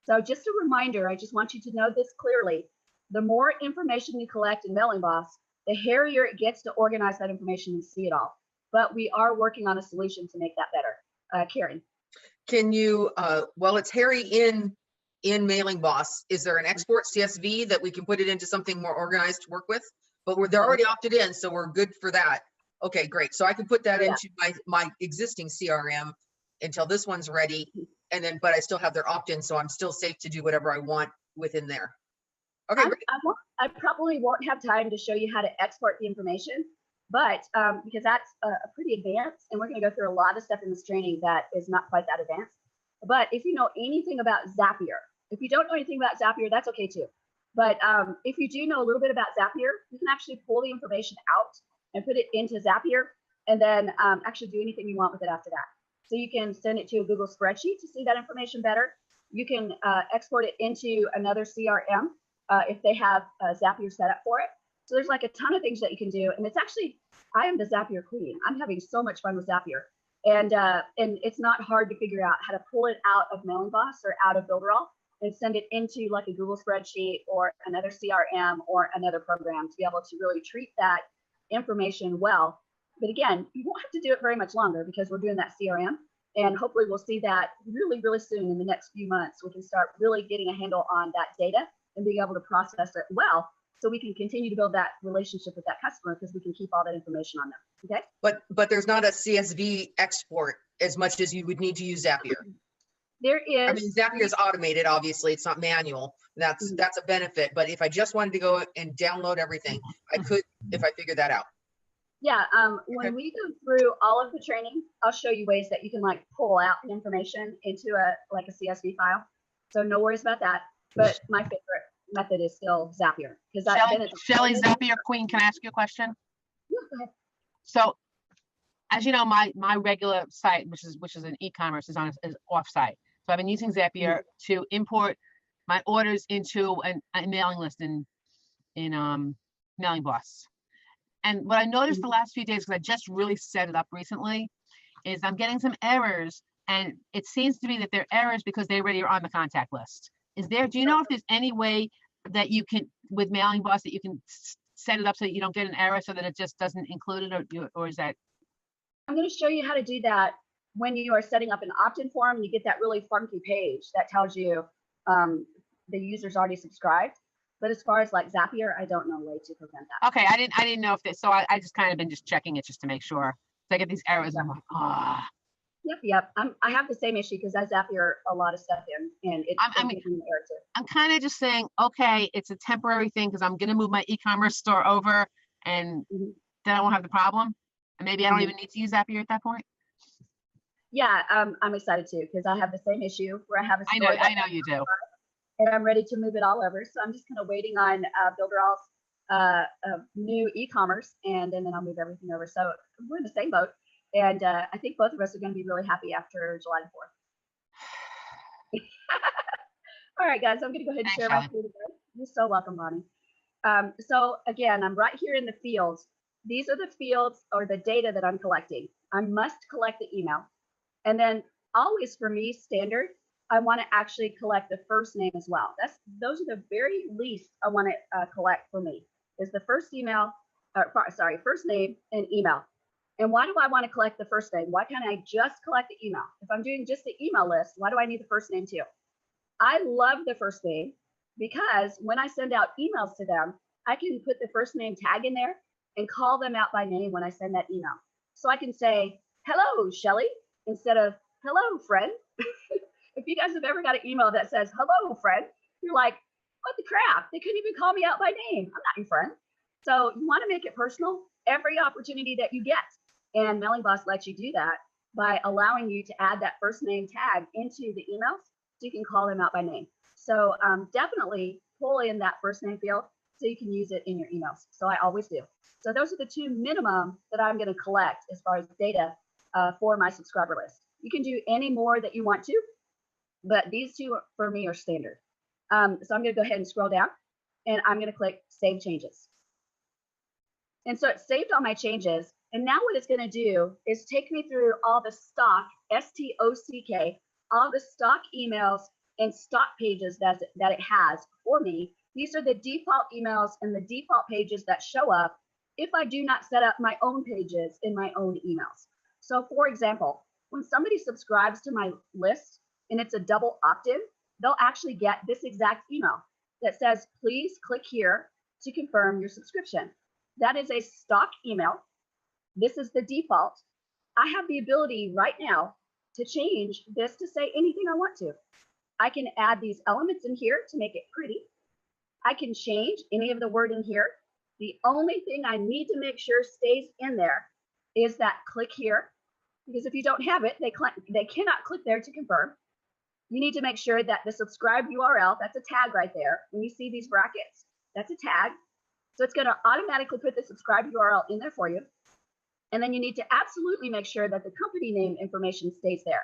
So just a reminder, I just want you to know this clearly. The more information you collect in Mailing Boss, the hairier it gets to organize that information and see it all. But we are working on a solution to make that better. Karen. Can you, while it's hairy in Mailing Boss, is there an export CSV that we can put it into something more organized to work with? But they're already opted in, so we're good for that. Okay, great. So I can put that into my existing CRM until this one's ready. And then, but I still have their opt-in, so I'm still safe to do whatever I want within there. Okay, great. I probably won't have time to show you how to export the information, but because that's pretty advanced, and we're going to go through a lot of stuff in this training that is not quite that advanced. But if you know anything about Zapier, if you don't know anything about Zapier, that's okay too. But if you do know a little bit about Zapier, you can actually pull the information out and put it into Zapier, and then actually do anything you want with it after that. So you can send it to a Google spreadsheet to see that information better. You can export it into another CRM if they have Zapier set up for it. So there's like a ton of things that you can do. And it's actually, I am the Zapier queen. I'm having so much fun with Zapier. And it's not hard to figure out how to pull it out of Mailing Boss or out of Builderall and send it into like a Google spreadsheet or another CRM or another program to be able to really treat that information well. But again, you won't have to do it very much longer because we're doing that CRM. And hopefully we'll see that really, really soon in the next few months. We can start really getting a handle on that data and being able to process it well, so we can continue to build that relationship with that customer, because we can keep all that information on them. Okay. But there's not a CSV export as much as you would need to use Zapier. There is. I mean, Zapier is automated, obviously. It's not manual. That's a benefit. But if I just wanted to go and download everything, I could if I figured that out. Yeah, when we go through all of the training, I'll show you ways that you can like pull out the information into a CSV file. So no worries about that. But my favorite method is still Zapier, because Shelly, Zapier Queen, can I ask you a question? Yeah, go ahead. So, as you know, my regular site, which is an e-commerce, is off-site. So I've been using Zapier to import my orders into a mailing list in Mailing Boss. And what I noticed the last few days, because I just really set it up recently, is I'm getting some errors, and it seems to be that they're errors because they already are on the contact list. Do you know if there's any way that you can, with Mailing Boss, that you can set it up so that you don't get an error, so that it just doesn't include it, or is that? I'm going to show you how to do that when you are setting up an opt-in form and you get that really funky page that tells you the user's already subscribed. But as far as like Zapier, I don't know a way to prevent that. Okay, I didn't know if this, so I just kind of been just checking it just to make sure. So I get these errors, and I'm like, ah. Yep. I have the same issue because I Zapier a lot of stuff in, and it's an error too. I'm kind of just saying, okay, it's a temporary thing because I'm going to move my e-commerce store over, and then I won't have the problem. And maybe I don't even need to use Zapier at that point. Yeah, I'm excited too, because I have the same issue where I have a store. I know you do. And I'm ready to move it all over. So I'm just kind of waiting on Builderall's new e-commerce, and then I'll move everything over. So we're in the same boat. And I think both of us are going to be really happy after July 4th. All right, guys, I'm going to go ahead and share my screen again. You're so welcome, Bonnie. So again, I'm right here in the fields. These are the fields or the data that I'm collecting. I must collect the email. And then always for me, standard, I want to actually collect the first name as well. Those are the very least I want to collect for me, is the first first name and email. And why do I want to collect the first name? Why can't I just collect the email? If I'm doing just the email list, why do I need the first name too? I love the first name because when I send out emails to them, I can put the first name tag in there and call them out by name when I send that email. So I can say, hello, Shelly, instead of hello, friend. If you guys have ever got an email that says, hello, friend, you're like, what the crap? They couldn't even call me out by name. I'm not your friend. So you want to make it personal every opportunity that you get. And Mailing Boss lets you do that by allowing you to add that first name tag into the emails so you can call them out by name. So definitely pull in that first name field so you can use it in your emails. So I always do. So those are the two minimum that I'm going to collect as far as data for my subscriber list. You can do any more that you want to, but these two for me are standard. So I'm going to go ahead and scroll down, and I'm going to click Save Changes. And so it saved all my changes. And now what it's going to do is take me through all the stock, S-T-O-C-K, all the stock emails and stock pages that it has for me. These are the default emails and the default pages that show up if I do not set up my own pages in my own emails. So for example, when somebody subscribes to my list and it's a double opt-in, they'll actually get this exact email that says, please click here to confirm your subscription. That is a stock email. This is the default. I have the ability right now to change this to say anything I want to. I can add these elements in here to make it pretty. I can change any of the wording here. The only thing I need to make sure stays in there is that click here, because if you don't have it, they cannot click there to confirm. You need to make sure that the subscribe URL, that's a tag right there. When you see these brackets, that's a tag. So it's going to automatically put the subscribe URL in there for you. And then you need to absolutely make sure that the company name information stays there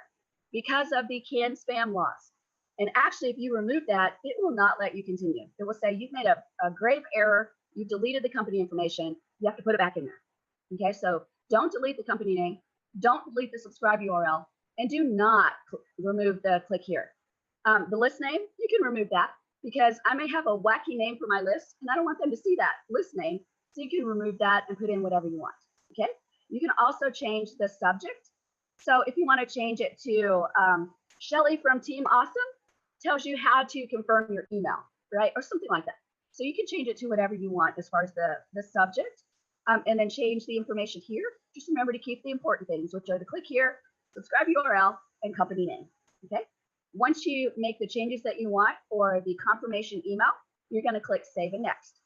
because of the canned spam laws. And actually, if you remove that, it will not let you continue. It will say you've made a grave error. You've deleted the company information. You have to put it back in there. Okay, so don't delete the company name. Don't delete the subscribe URL. And do not remove the click here. The list name, you can remove that because I may have a wacky name for my list and I don't want them to see that list name. So you can remove that and put in whatever you want. Okay. You can also change the subject. So if you want to change it to Shelly from Team Awesome tells you how to confirm your email, right? Or something like that. So you can change it to whatever you want as far as the subject, and then change the information here. Just remember to keep the important things, which are the click here, subscribe URL, and company name, okay? Once you make the changes that you want for the confirmation email, you're going to click Save and Next.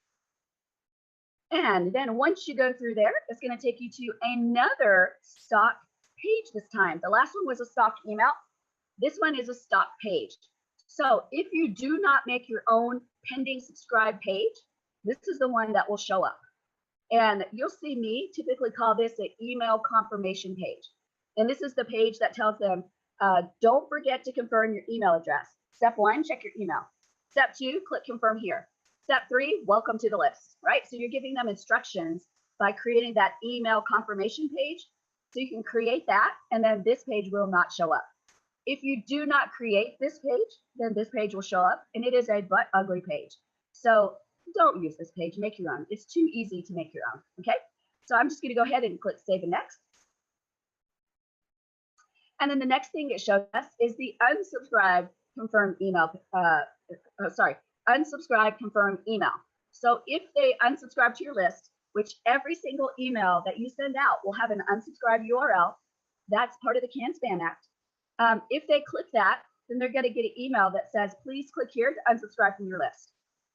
And then once you go through there, it's going to take you to another stock page this time. The last one was a stock email. This one is a stock page. So if you do not make your own pending subscribe page, this is the one that will show up. And you'll see me typically call this an email confirmation page. And this is the page that tells them, don't forget to confirm your email address. Step 1, check your email. Step 2, click confirm here. Step 3, welcome to the list, right? So you're giving them instructions by creating that email confirmation page. So you can create that, and then this page will not show up. If you do not create this page, then this page will show up, and it is a butt ugly page. So don't use this page, make your own. It's too easy to make your own, okay? So I'm just gonna go ahead and click Save and Next. And then the next thing it shows us is the unsubscribe confirm email, unsubscribe confirm email. So if they unsubscribe to your list, which every single email that you send out will have an unsubscribe URL, that's part of the CAN-SPAM Act. If they click that, then they're going to get an email that says, please click here to unsubscribe from your list.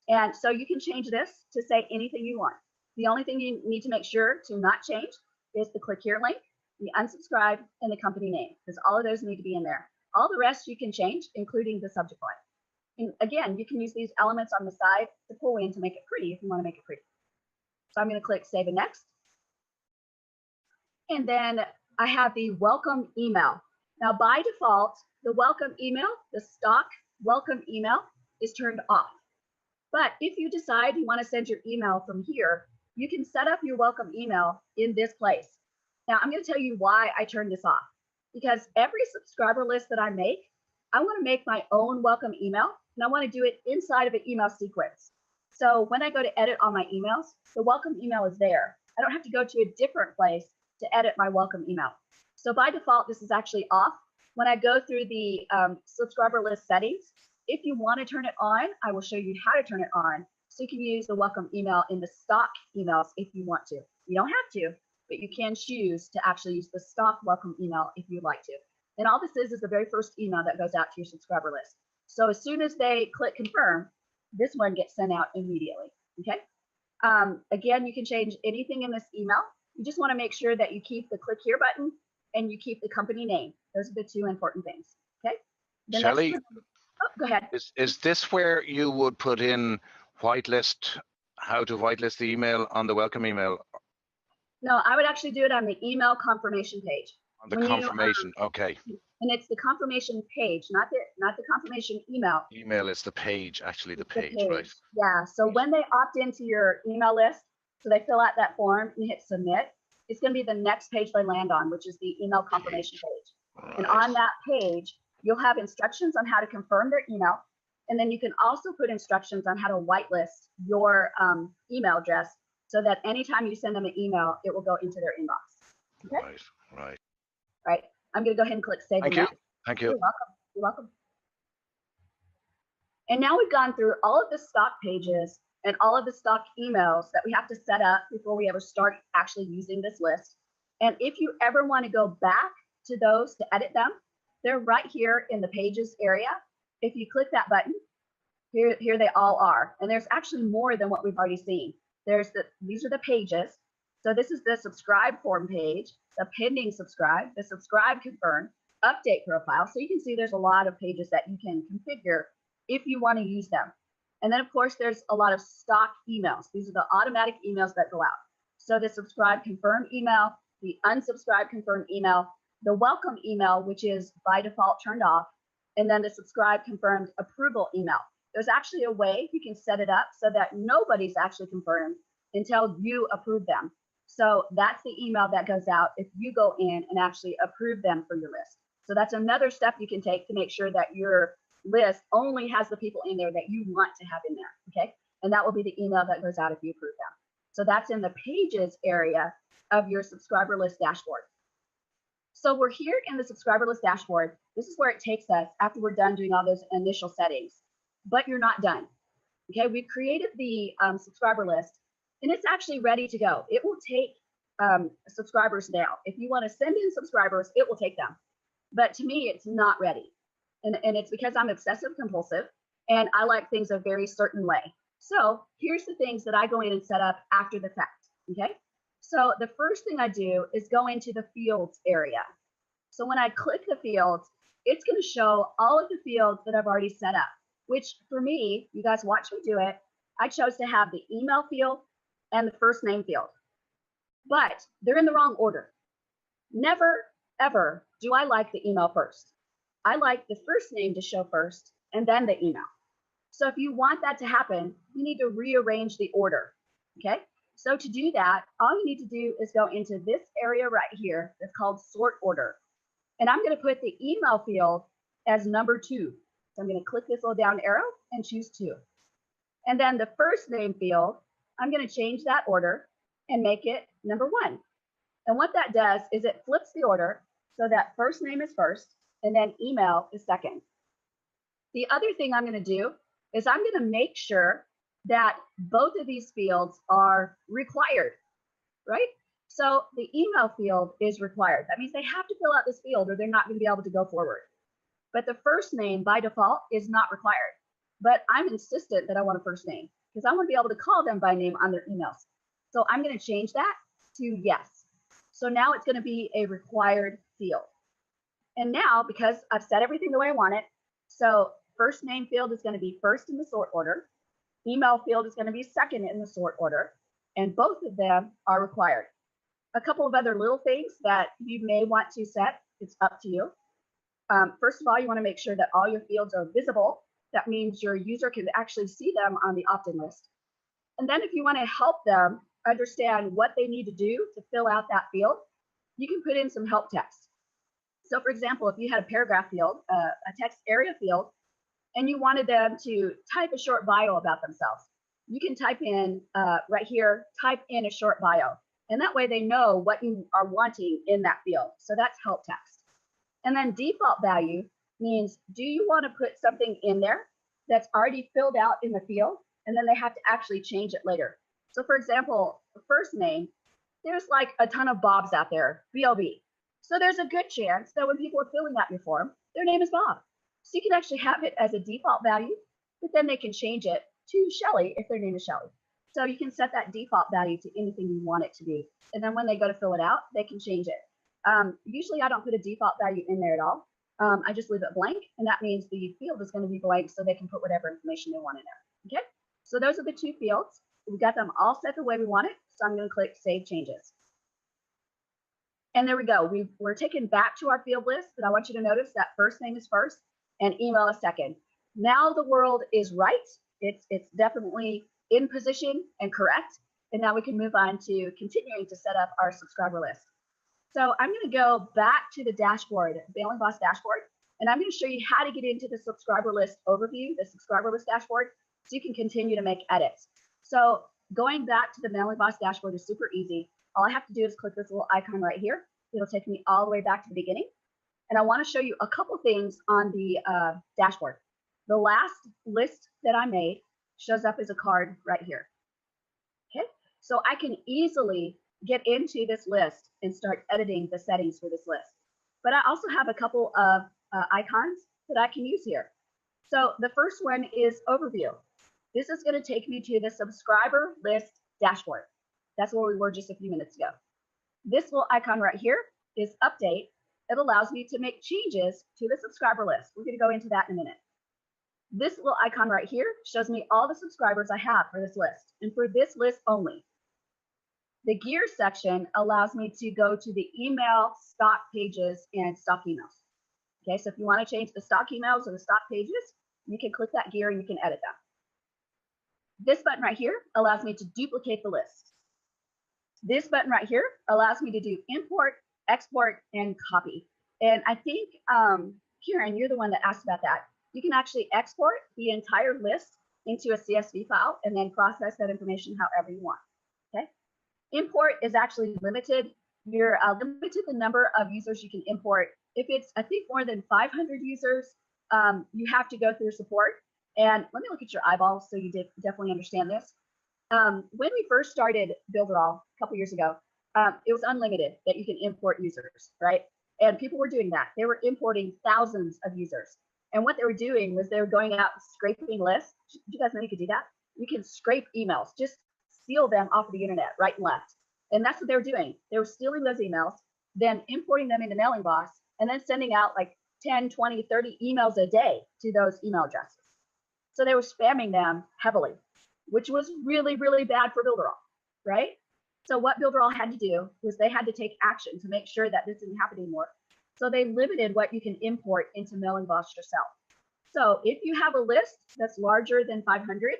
And so you can change this to say anything you want. The only thing you need to make sure to not change is the click here link, the unsubscribe, and the company name, because all of those need to be in there. All the rest you can change, including the subject line. And again, you can use these elements on the side to pull in to make it pretty if you want to make it pretty. So I'm going to click Save and Next. And then I have the welcome email. Now, by default, the welcome email, the stock welcome email, is turned off. But if you decide you want to send your email from here, you can set up your welcome email in this place. Now, I'm going to tell you why I turned this off. Because every subscriber list that I want to make my own welcome email, and I want to do it inside of an email sequence. So when I go to edit all my emails, the welcome email is there. I don't have to go to a different place to edit my welcome email. So by default, this is actually off. When I go through the subscriber list settings, if you want to turn it on, I will show you how to turn it on. So you can use the welcome email in the stock emails if you want to. You don't have to, but you can choose to actually use the stock welcome email if you'd like to. And all this is the very first email that goes out to your subscriber list. So as soon as they click confirm, this one gets sent out immediately, okay? Again, you can change anything in this email. You just want to make sure that you keep the click here button and you keep the company name. Those are the two important things, okay? The Shelley, go ahead. Is this where you would put in whitelist, how to whitelist the email on the welcome email? No, I would actually do it on the email confirmation page. On the confirmation, okay. And it's the confirmation page, not the confirmation email. Email is the page, actually the page, right? Yeah, so when they opt into your email list, so they fill out that form and hit submit, it's going to be the next page they land on, which is the email confirmation page. Right. And on that page, you'll have instructions on how to confirm their email. And then you can also put instructions on how to whitelist your email address so that anytime you send them an email, it will go into their inbox. Okay? Right. Right. I'm going to go ahead and click Save. Thank you. Thank you. You're welcome. You're welcome. And now we've gone through all of the stock pages and all of the stock emails that we have to set up before we ever start actually using this list. And if you ever want to go back to those to edit them, they're right here in the pages area. If you click that button, here they all are. And there's actually more than what we've already seen. These are the pages. So this is the subscribe form page, the pending subscribe, the subscribe confirm, update profile. So you can see there's a lot of pages that you can configure if you want to use them. And then of course, there's a lot of stock emails. These are the automatic emails that go out. So the subscribe confirm email, the unsubscribe confirm email, the welcome email, which is by default turned off, and then the subscribe confirmed approval email. There's actually a way you can set it up so that nobody's actually confirmed until you approve them. So that's the email that goes out if you go in and actually approve them for your list. So that's another step you can take to make sure that your list only has the people in there that you want to have in there, okay? And that will be the email that goes out if you approve them. So that's in the pages area of your subscriber list dashboard. So we're here in the subscriber list dashboard. This is where it takes us after we're done doing all those initial settings, but you're not done. Okay, we've created the subscriber list and it's actually ready to go. It will take subscribers now. If you want to send in subscribers, it will take them. But to me, it's not ready. And it's because I'm obsessive compulsive and I like things a very certain way. So here's the things that I go in and set up after the fact, okay? So the first thing I do is go into the fields area. So when I click the fields, it's going to show all of the fields that I've already set up, which for me, you guys watch me do it, I chose to have the email field and the first name field, but they're in the wrong order. Never, ever do I like the email first. I like the first name to show first and then the email. So if you want that to happen, you need to rearrange the order, okay? So to do that, all you need to do is go into this area right here that's called sort order. And I'm going to put the email field as number 2. So I'm going to click this little down arrow and choose 2. And then the first name field, I'm going to change that order and make it number 1. And what that does is it flips the order so that first name is first and then email is second. The other thing I'm going to do is I'm going to make sure that both of these fields are required, right? So the email field is required. That means they have to fill out this field or they're not going to be able to go forward. But the first name by default is not required. But I'm insistent that I want a first name because I want to be able to call them by name on their emails. So I'm going to change that to yes. So now it's going to be a required field. And now, because I've set everything the way I want it, so first name field is going to be first in the sort order. Email field is going to be second in the sort order. And both of them are required. A couple of other little things that you may want to set, it's up to you. First of all, you want to make sure that all your fields are visible. That means your user can actually see them on the opt-in list. And then if you want to help them understand what they need to do to fill out that field, you can put in some help text. So for example, if you had a paragraph field, a text area field, and you wanted them to type a short bio about themselves, you can type in right here, type in a short bio. And that way they know what you are wanting in that field. So that's help text. And then default value means, do you want to put something in there that's already filled out in the field? And then they have to actually change it later. So for example, the first name, there's like a ton of Bobs out there, B-O-B. So there's a good chance that when people are filling out your form, their name is Bob. So you can actually have it as a default value, but then they can change it to Shelly if their name is Shelly. So you can set that default value to anything you want it to be. And then when they go to fill it out, they can change it. Usually I don't put a default value in there at all. I just leave it blank, and that means the field is going to be blank so they can put whatever information they want in there. Okay, so those are the 2 fields. We've got them all set the way we want it. So I'm going to click Save Changes. And there we go. We're taken back to our field list, but I want you to notice that first name is first and email is second. Now the world is right. It's definitely in position and correct. And now we can move on to continuing to set up our subscriber list. So I'm going to go back to the dashboard, Mailing Boss dashboard, and I'm going to show you how to get into the subscriber list overview, the subscriber list dashboard, so you can continue to make edits. So going back to the Mailing Boss dashboard is super easy. All I have to do is click this little icon right here. It'll take me all the way back to the beginning. And I want to show you a couple things on the dashboard. The last list that I made shows up as a card right here. Okay, so I can easily get into this list and start editing the settings for this list. But I also have a couple of icons that I can use here. So the first one is overview. This is going to take me to the subscriber list dashboard. That's where we were just a few minutes ago. This little icon right here is update. It allows me to make changes to the subscriber list. We're going to go into that in a minute. This little icon right here shows me all the subscribers I have for this list and for this list only. The gear section allows me to go to the email, stock pages, and stock emails. Okay, so if you want to change the stock emails or the stock pages, you can click that gear and you can edit them. This button right here allows me to duplicate the list. This button right here allows me to do import, export, and copy. And I think, Kieran, you're the one that asked about that. You can actually export the entire list into a CSV file and then process that information however you want. Okay. Import is actually limited You're limited to the number of users you can import. If it's, I think, more than 500 users, you have to go through support. And let me look at your eyeballs so you definitely understand this. When we first started Builderall a couple years ago, it was unlimited that you can import users, right? And people were doing that. They were importing thousands of users. And what they were doing was they were going out and scraping lists. Do you guys know you could do that? You can scrape emails, just steal them off of the internet, right and left. And that's what they were doing. They were stealing those emails, then importing them into Mailing Boss, and then sending out like 10, 20, 30 emails a day to those email addresses. So they were spamming them heavily, which was really, really bad for Builderall, right? So what Builderall had to do was they had to take action to make sure that this didn't happen anymore. So they limited what you can import into Mailing Boss yourself. So if you have a list that's larger than 500,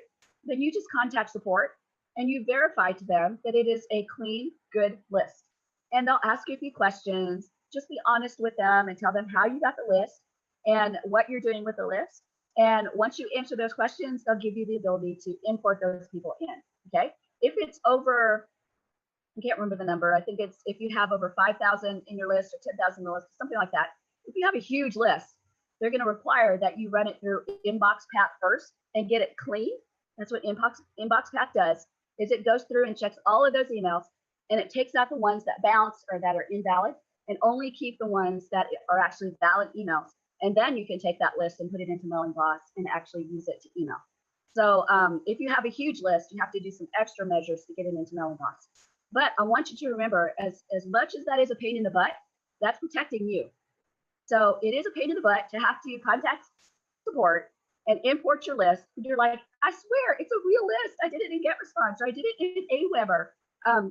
then you just contact support and you verify to them that it is a clean, good list. And they'll ask you a few questions. Just be honest with them and tell them how you got the list and what you're doing with the list. And once you answer those questions, they'll give you the ability to import those people in, okay? If it's over, I can't remember the number. I think it's if you have over 5,000 in your list or 10,000 in the list, something like that. If you have a huge list, they're going to require that you run it through Inbox Path first and get it clean. That's what Inbox Path does, is it goes through and checks all of those emails and it takes out the ones that bounce or that are invalid and only keep the ones that are actually valid emails. And then you can take that list and put it into Mailing Boss and actually use it to email. So if you have a huge list, you have to do some extra measures to get it into Mailing Boss. But I want you to remember, as much as that is a pain in the butt, that's protecting you. So it is a pain in the butt to have to contact support and import your list. You're like, I swear, it's a real list. I did it in GetResponse, or I did it in Aweber.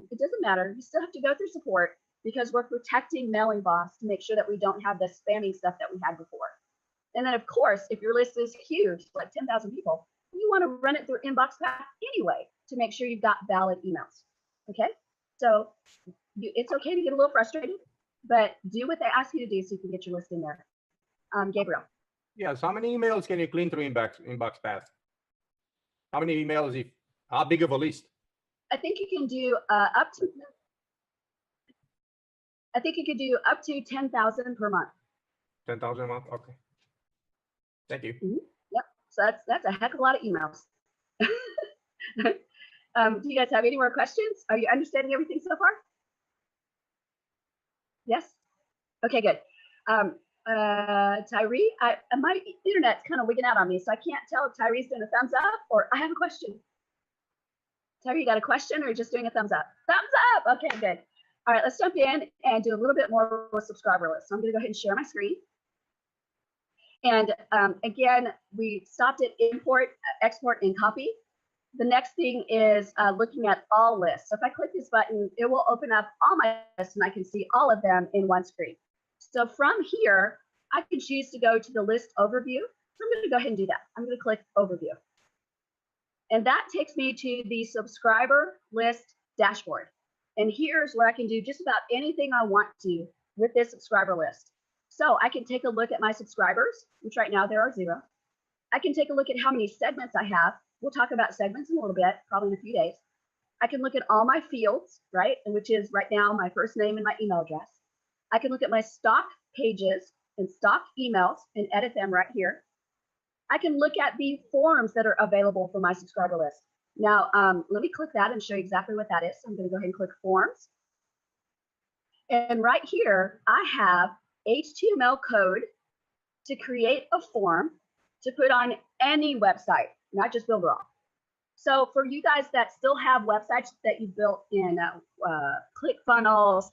It doesn't matter. You still have to go through support because we're protecting Mailing Boss to make sure that we don't have the spamming stuff that we had before. And then, of course, if your list is huge, like 10,000 people, you want to run it through Inbox Path anyway to make sure you've got valid emails. Okay? So it's okay to get a little frustrated, but do what they ask you to do so you can get your list in there. Gabriel. Yes, how many emails can you clean through Inbox Path? How many emails, how big of a list? I think you can do up to 10,000 per month. 10,000 a month, okay. Thank you. Mm-hmm. Yep, so that's a heck of a lot of emails. Do you guys have any more questions? Are you understanding everything so far? Yes? Okay, good. Tyree, my internet's kind of wigging out on me, so I can't tell if Tyree's doing a thumbs up or I have a question. Tyree, you got a question or just doing a thumbs up? Thumbs up! Okay, good. All right, let's jump in and do a little bit more with subscriber list. So I'm gonna go ahead and share my screen. And again, we stopped at import, export, and copy. The next thing is looking at all lists. So if I click this button, it will open up all my lists and I can see all of them in one screen. So from here, I can choose to go to the list overview. So I'm gonna go ahead and do that. I'm gonna click overview. And that takes me to the subscriber list dashboard. And here's where I can do just about anything I want to with this subscriber list. So I can take a look at my subscribers, which right now there are 0. I can take a look at how many segments I have. We'll talk about segments in a little bit, probably in a few days. I can look at all my fields, right? And which is right now my first name and my email address. I can look at my stock pages and stock emails and edit them right here. I can look at the forms that are available for my subscriber list. Now, let me click that and show you exactly what that is. So I'm going to go ahead and click forms. And right here, I have HTML code to create a form to put on any website, not just Builderall. So for you guys that still have websites that you built in ClickFunnels,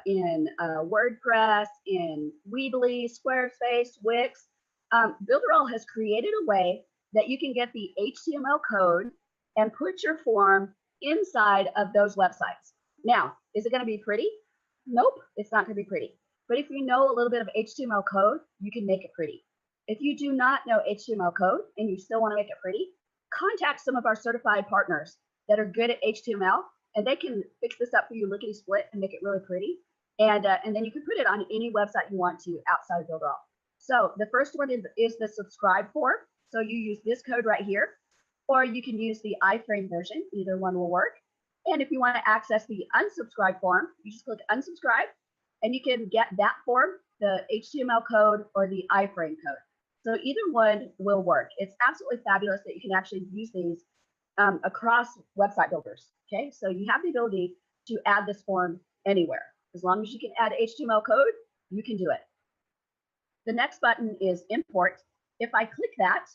in WordPress, in Weebly, Squarespace, Wix, Builderall has created a way that you can get the HTML code and put your form inside of those websites. Now, is it going to be pretty? Nope, it's not going to be pretty. But if you know a little bit of HTML code, you can make it pretty. If you do not know HTML code and you still want to make it pretty, contact some of our certified partners that are good at HTML, and they can fix this up for you lickety split and make it really pretty. And then you can put it on any website you want to outside of Builderall. So the first one is the subscribe form. So you use this code right here, or you can use the iframe version. Either one will work. And if you want to access the unsubscribe form, you just click unsubscribe and you can get that form, the HTML code or the iframe code. So either one will work. It's absolutely fabulous that you can actually use these across website builders. Okay, so you have the ability to add this form anywhere. As long as you can add HTML code, you can do it. The next button is import. If I click that,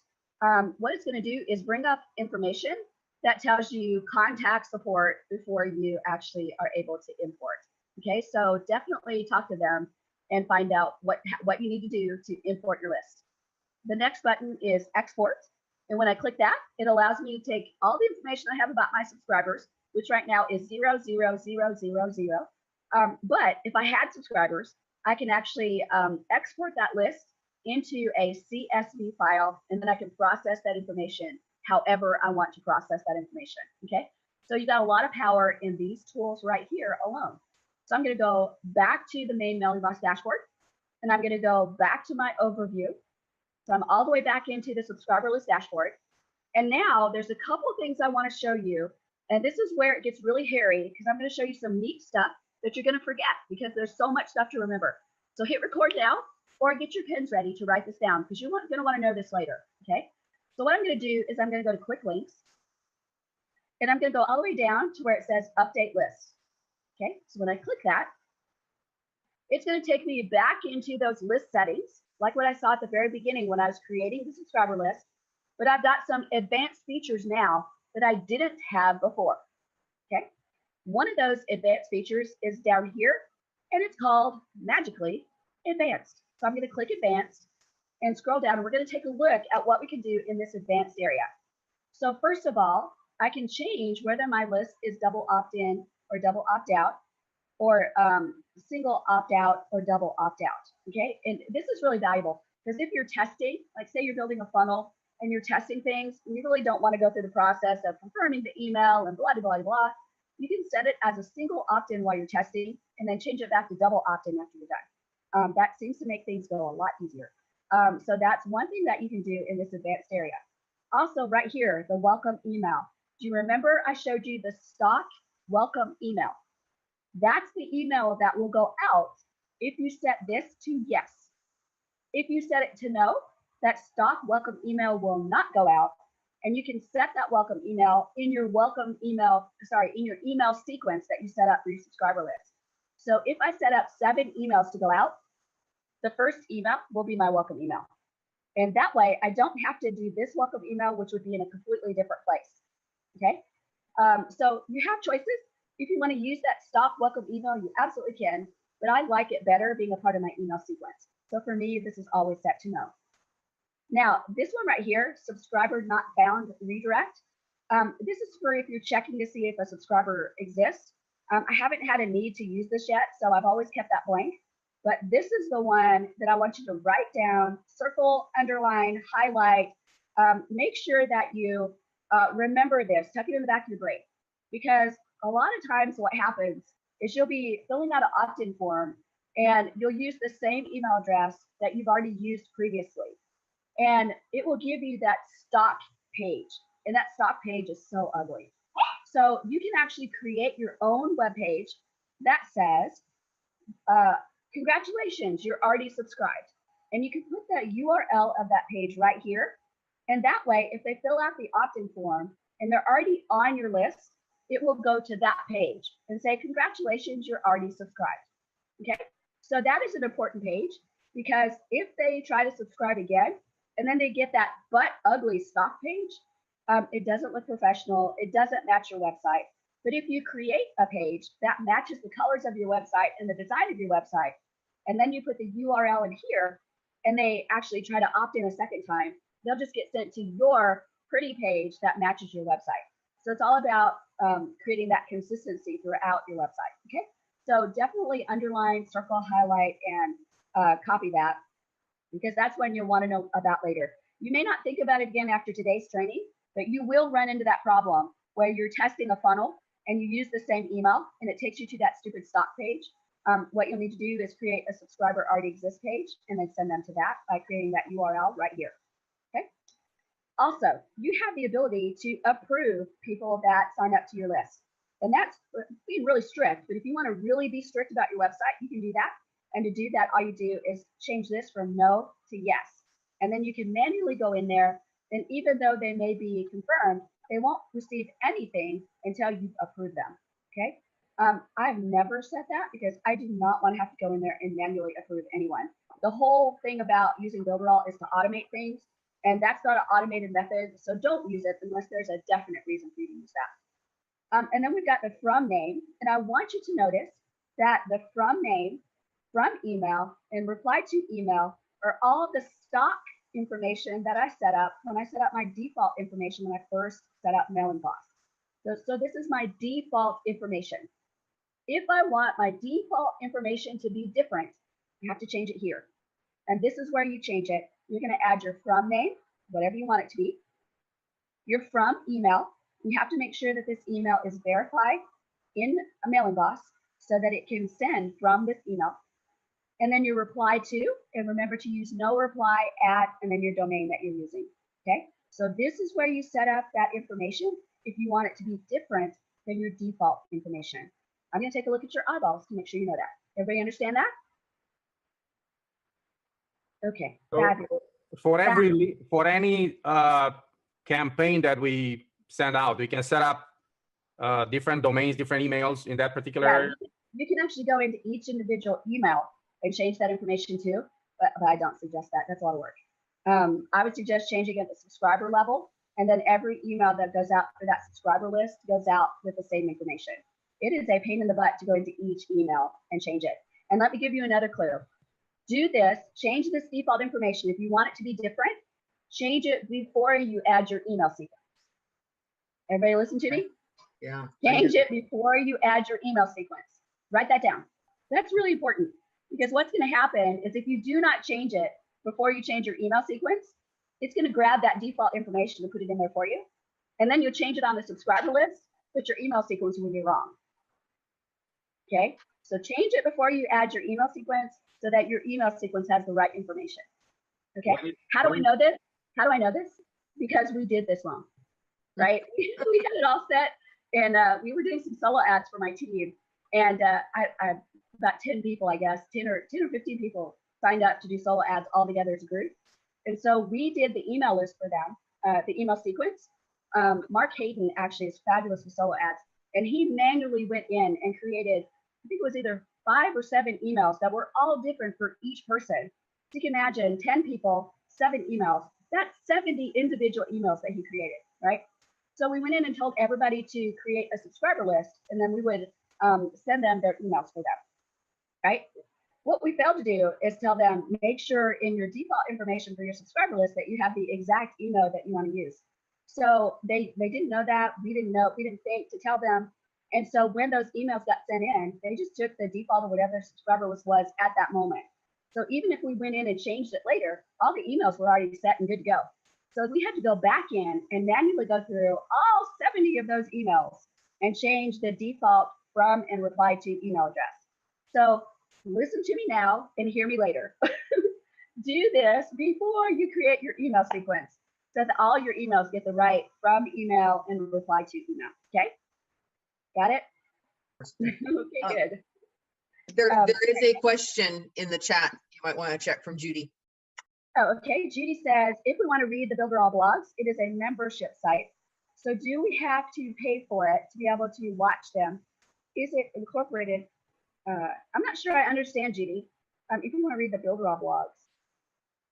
what it's going to do is bring up information that tells you contact support before you actually are able to import. Okay, so definitely talk to them and find out what you need to do to import your list. The next button is export. And when I click that, it allows me to take all the information I have about my subscribers, which right now is 00000. But if I had subscribers, I can actually export that list into a CSV file, and then I can process that information however I want to process that information. Okay, so you got a lot of power in these tools right here alone. So I'm going to go back to the main Mailing Boss dashboard, and I'm going to go back to my overview. So I'm all the way back into the subscriber list dashboard. And now there's a couple of things I want to show you. And this is where it gets really hairy, because I'm going to show you some neat stuff that you're going to forget because there's so much stuff to remember. So hit record now or get your pens ready to write this down because you're going to want to know this later. Okay. So what I'm going to do is I'm going to go to quick links and I'm going to go all the way down to where it says update list. Okay. So when I click that, it's going to take me back into those list settings, like what I saw at the very beginning when I was creating the subscriber list. But I've got some advanced features now that I didn't have before. Okay. One of those advanced features is down here, and it's called magically advanced. So I'm going to click advanced and scroll down, and we're going to take a look at what we can do in this advanced area. So first of all, I can change whether my list is double opt-in or double opt-out, or single opt-out or double opt-out. Okay, and this is really valuable because if you're testing, like say you're building a funnel and you're testing things, and you really don't want to go through the process of confirming the email and blah, blah, blah, blah, you can set it as a single opt-in while you're testing and then change it back to double opt-in after you're done. That seems to make things go a lot easier. So that's one thing that you can do in this advanced area. Also right here, the welcome email. Do you remember I showed you the stock welcome email? That's the email that will go out if you set this to yes. If you set it to no, that stock welcome email will not go out, and you can set that welcome email in your in your email sequence that you set up for your subscriber list. So if I set up 7 emails to go out, the first email will be my welcome email. And that way I don't have to do this welcome email, which would be in a completely different place. Okay. So you have choices. If you want to use that stock welcome email, you absolutely can, but I like it better being a part of my email sequence. So for me, this is always set to no. Now, this one right here, subscriber not found redirect. This is for if you're checking to see if a subscriber exists. I haven't had a need to use this yet, so I've always kept that blank. But this is the one that I want you to write down, circle, underline, highlight. Make sure that you remember this, tuck it in the back of your brain. Because a lot of times what happens is you'll be filling out an opt-in form and you'll use the same email address that you've already used previously. And it will give you that stock page. And that stock page is so ugly. So you can actually create your own web page that says, congratulations, you're already subscribed. And you can put that URL of that page right here. And that way, if they fill out the opt-in form and they're already on your list, it will go to that page and say, congratulations, you're already subscribed. Okay, so that is an important page because if they try to subscribe again and then they get that butt ugly stock page, it doesn't look professional. It doesn't match your website. But if you create a page that matches the colors of your website and the design of your website, and then you put the URL in here and they actually try to opt in a second time, they'll just get sent to your pretty page that matches your website. So it's all about creating that consistency throughout your website. Okay, so definitely underline, circle, highlight, and copy that because that's when you'll want to know about later. You may not think about it again after today's training, but you will run into that problem where you're testing a funnel and you use the same email and it takes you to that stupid stock page. What you'll need to do is create a subscriber already exists page and then send them to that by creating that URL right here. Okay. Also, you have the ability to approve people that sign up to your list. And that's being really strict. But if you want to really be strict about your website, you can do that. And to do that, all you do is change this from no to yes. And then you can manually go in there. And even though they may be confirmed, they won't receive anything until you approve them. Okay. I've never said that because I do not want to have to go in there and manually approve anyone. The whole thing about using Builderall is to automate things. And that's not an automated method. So don't use it unless there's a definite reason for you to use that. And then we've got the from name. And I want you to notice that the from name, from email, and reply to email are all the stock information that I set up when I set up my default information when I first set up Mailing Boss. So this is my default information. If I want my default information to be different, you have to change it here. And this is where you change it. You're going to add your from name, whatever you want it to be. Your from email. You have to make sure that this email is verified in a Mailing Boss so that it can send from this email. And then your reply to, and remember to use no reply at, and then your domain that you're using. Okay. So this is where you set up that information if you want it to be different than your default information. I'm going to take a look at your eyeballs to make sure you know that. Everybody understand that? Okay. So for any campaign that we send out, we can set up different domains, different emails in that particular area. You can actually go into each individual email and change that information too, but I don't suggest that. That's a lot of work. I would suggest changing it at the subscriber level, and then every email that goes out for that subscriber list goes out with the same information. It is a pain in the butt to go into each email and change it. And let me give you another clue. Do this, change this default information. If you want it to be different, change it before you add your email sequence. Everybody listen to me? Yeah. Change it before you add your email sequence. Write that down. That's really important because what's going to happen is if you do not change it before you change your email sequence, it's going to grab that default information and put it in there for you. And then you'll change it on the subscriber list, but your email sequence will be wrong. Okay, so change it before you add your email sequence so that your email sequence has the right information. Okay, how do I know this? How do I know this? Because we did this wrong, right? We had it all set, and we were doing some solo ads for my team, and I about 10 people, I guess, 10 or 15 people signed up to do solo ads all together as a group. And so we did the email list for them, the email sequence. Mark Hayden actually is fabulous with solo ads, and he manually went in and created, I think it was either 5 or 7 emails that were all different for each person. So you can imagine 10 people, 7 emails. That's 70 individual emails that he created, right? So we went in and told everybody to create a subscriber list, and then we would send them their emails for them, right? What we failed to do is tell them, make sure in your default information for your subscriber list that you have the exact email that you want to use. So they didn't know that. We didn't know, we didn't think to tell them. And so when those emails got sent in, they just took the default of whatever their subscriber list was at that moment. So even if we went in and changed it later, all the emails were already set and good to go. So we had to go back in and manually go through all 70 of those emails and change the default from and reply to email address. So listen to me now and hear me later. Do this before you create your email sequence so that all your emails get the right from email and reply to email. Okay? Got it? Okay, good. There is a question in the chat you might want to check from Judy. Oh, okay. Judy says, if we want to read the Builderall blogs, it is a membership site. So do we have to pay for it to be able to watch them? Is it incorporated? I'm not sure I understand, Judy. If you want to read the Builderall blogs,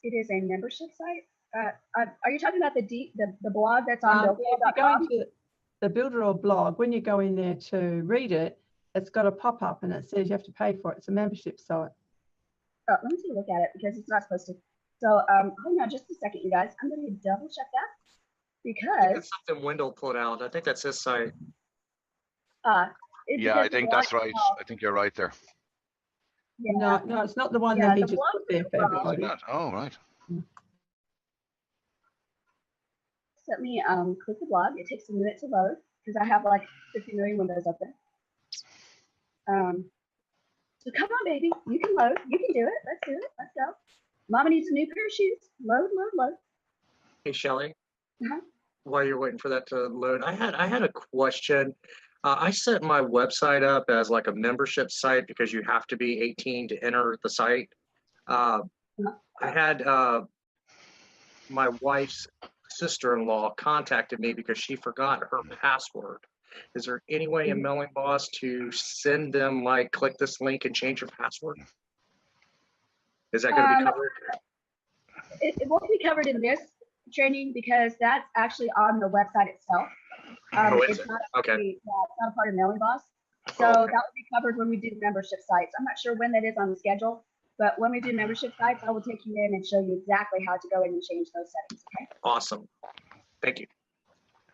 it is a membership site. Are you talking about the blog that's on Builderall.com? If you go into the Builderall blog, when you go in there to read it, it's got a pop-up and it says you have to pay for it. It's a membership site. Oh, let me take a look at it because it's not supposed to. So hold on just a second, you guys. I'm going to double check that because it's something Wendell put out. I think that's his site. Yeah, I think that's right. I think you're right there. Yeah. No, it's not the one that he just put there for everybody. Oh, right. So let me click the blog. It takes a minute to load because I have like 50 million windows open. So come on, baby. You can load. You can do it. Let's do it. Let's go. Mama needs a new pair of shoes. Load, load, load. Hey, Shelly. While you're waiting for that to load, I had a question. I set my website up as like a membership site because you have to be 18 to enter the site. I had my wife's sister-in-law contacted me because she forgot her password. Is there any way in Mailing Boss to send them like, click this link and change your password? Is that going to be covered? It won't be covered in this training because that's actually on the website itself. It's not okay. It's not a part of Mailing Boss. So that will be covered when we do membership sites. I'm not sure when that is on the schedule, but when we do membership sites, I will take you in and show you exactly how to go in and change those settings. Okay. Awesome. Thank you.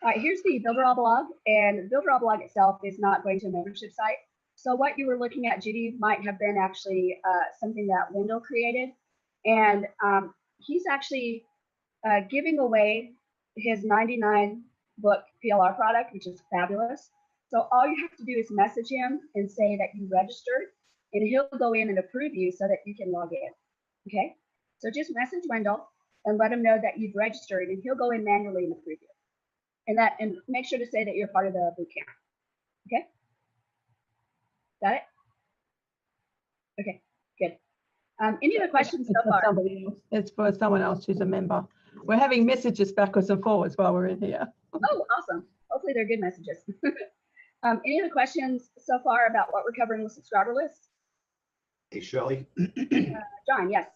All right, here's the Builderall blog, and Builderall blog itself is not going to a membership site. So what you were looking at, Judy, might have been actually something that Wendell created, and he's actually giving away his 99 book PLR product, which is fabulous. So all you have to do is message him and say that you registered, and he'll go in and approve you so that you can log in. Okay, so just message Wendell and let him know that you've registered, and he'll go in manually and approve you. And make sure to say that you're part of the boot camp. Okay, got it? Okay, good. Any other questions so far? It's for someone else who's a member. We're having messages backwards and forwards while we're in here. Oh, awesome. Hopefully they're good messages. Any other questions so far about what we're covering with subscriber lists? Hey, Shelley. John, yes.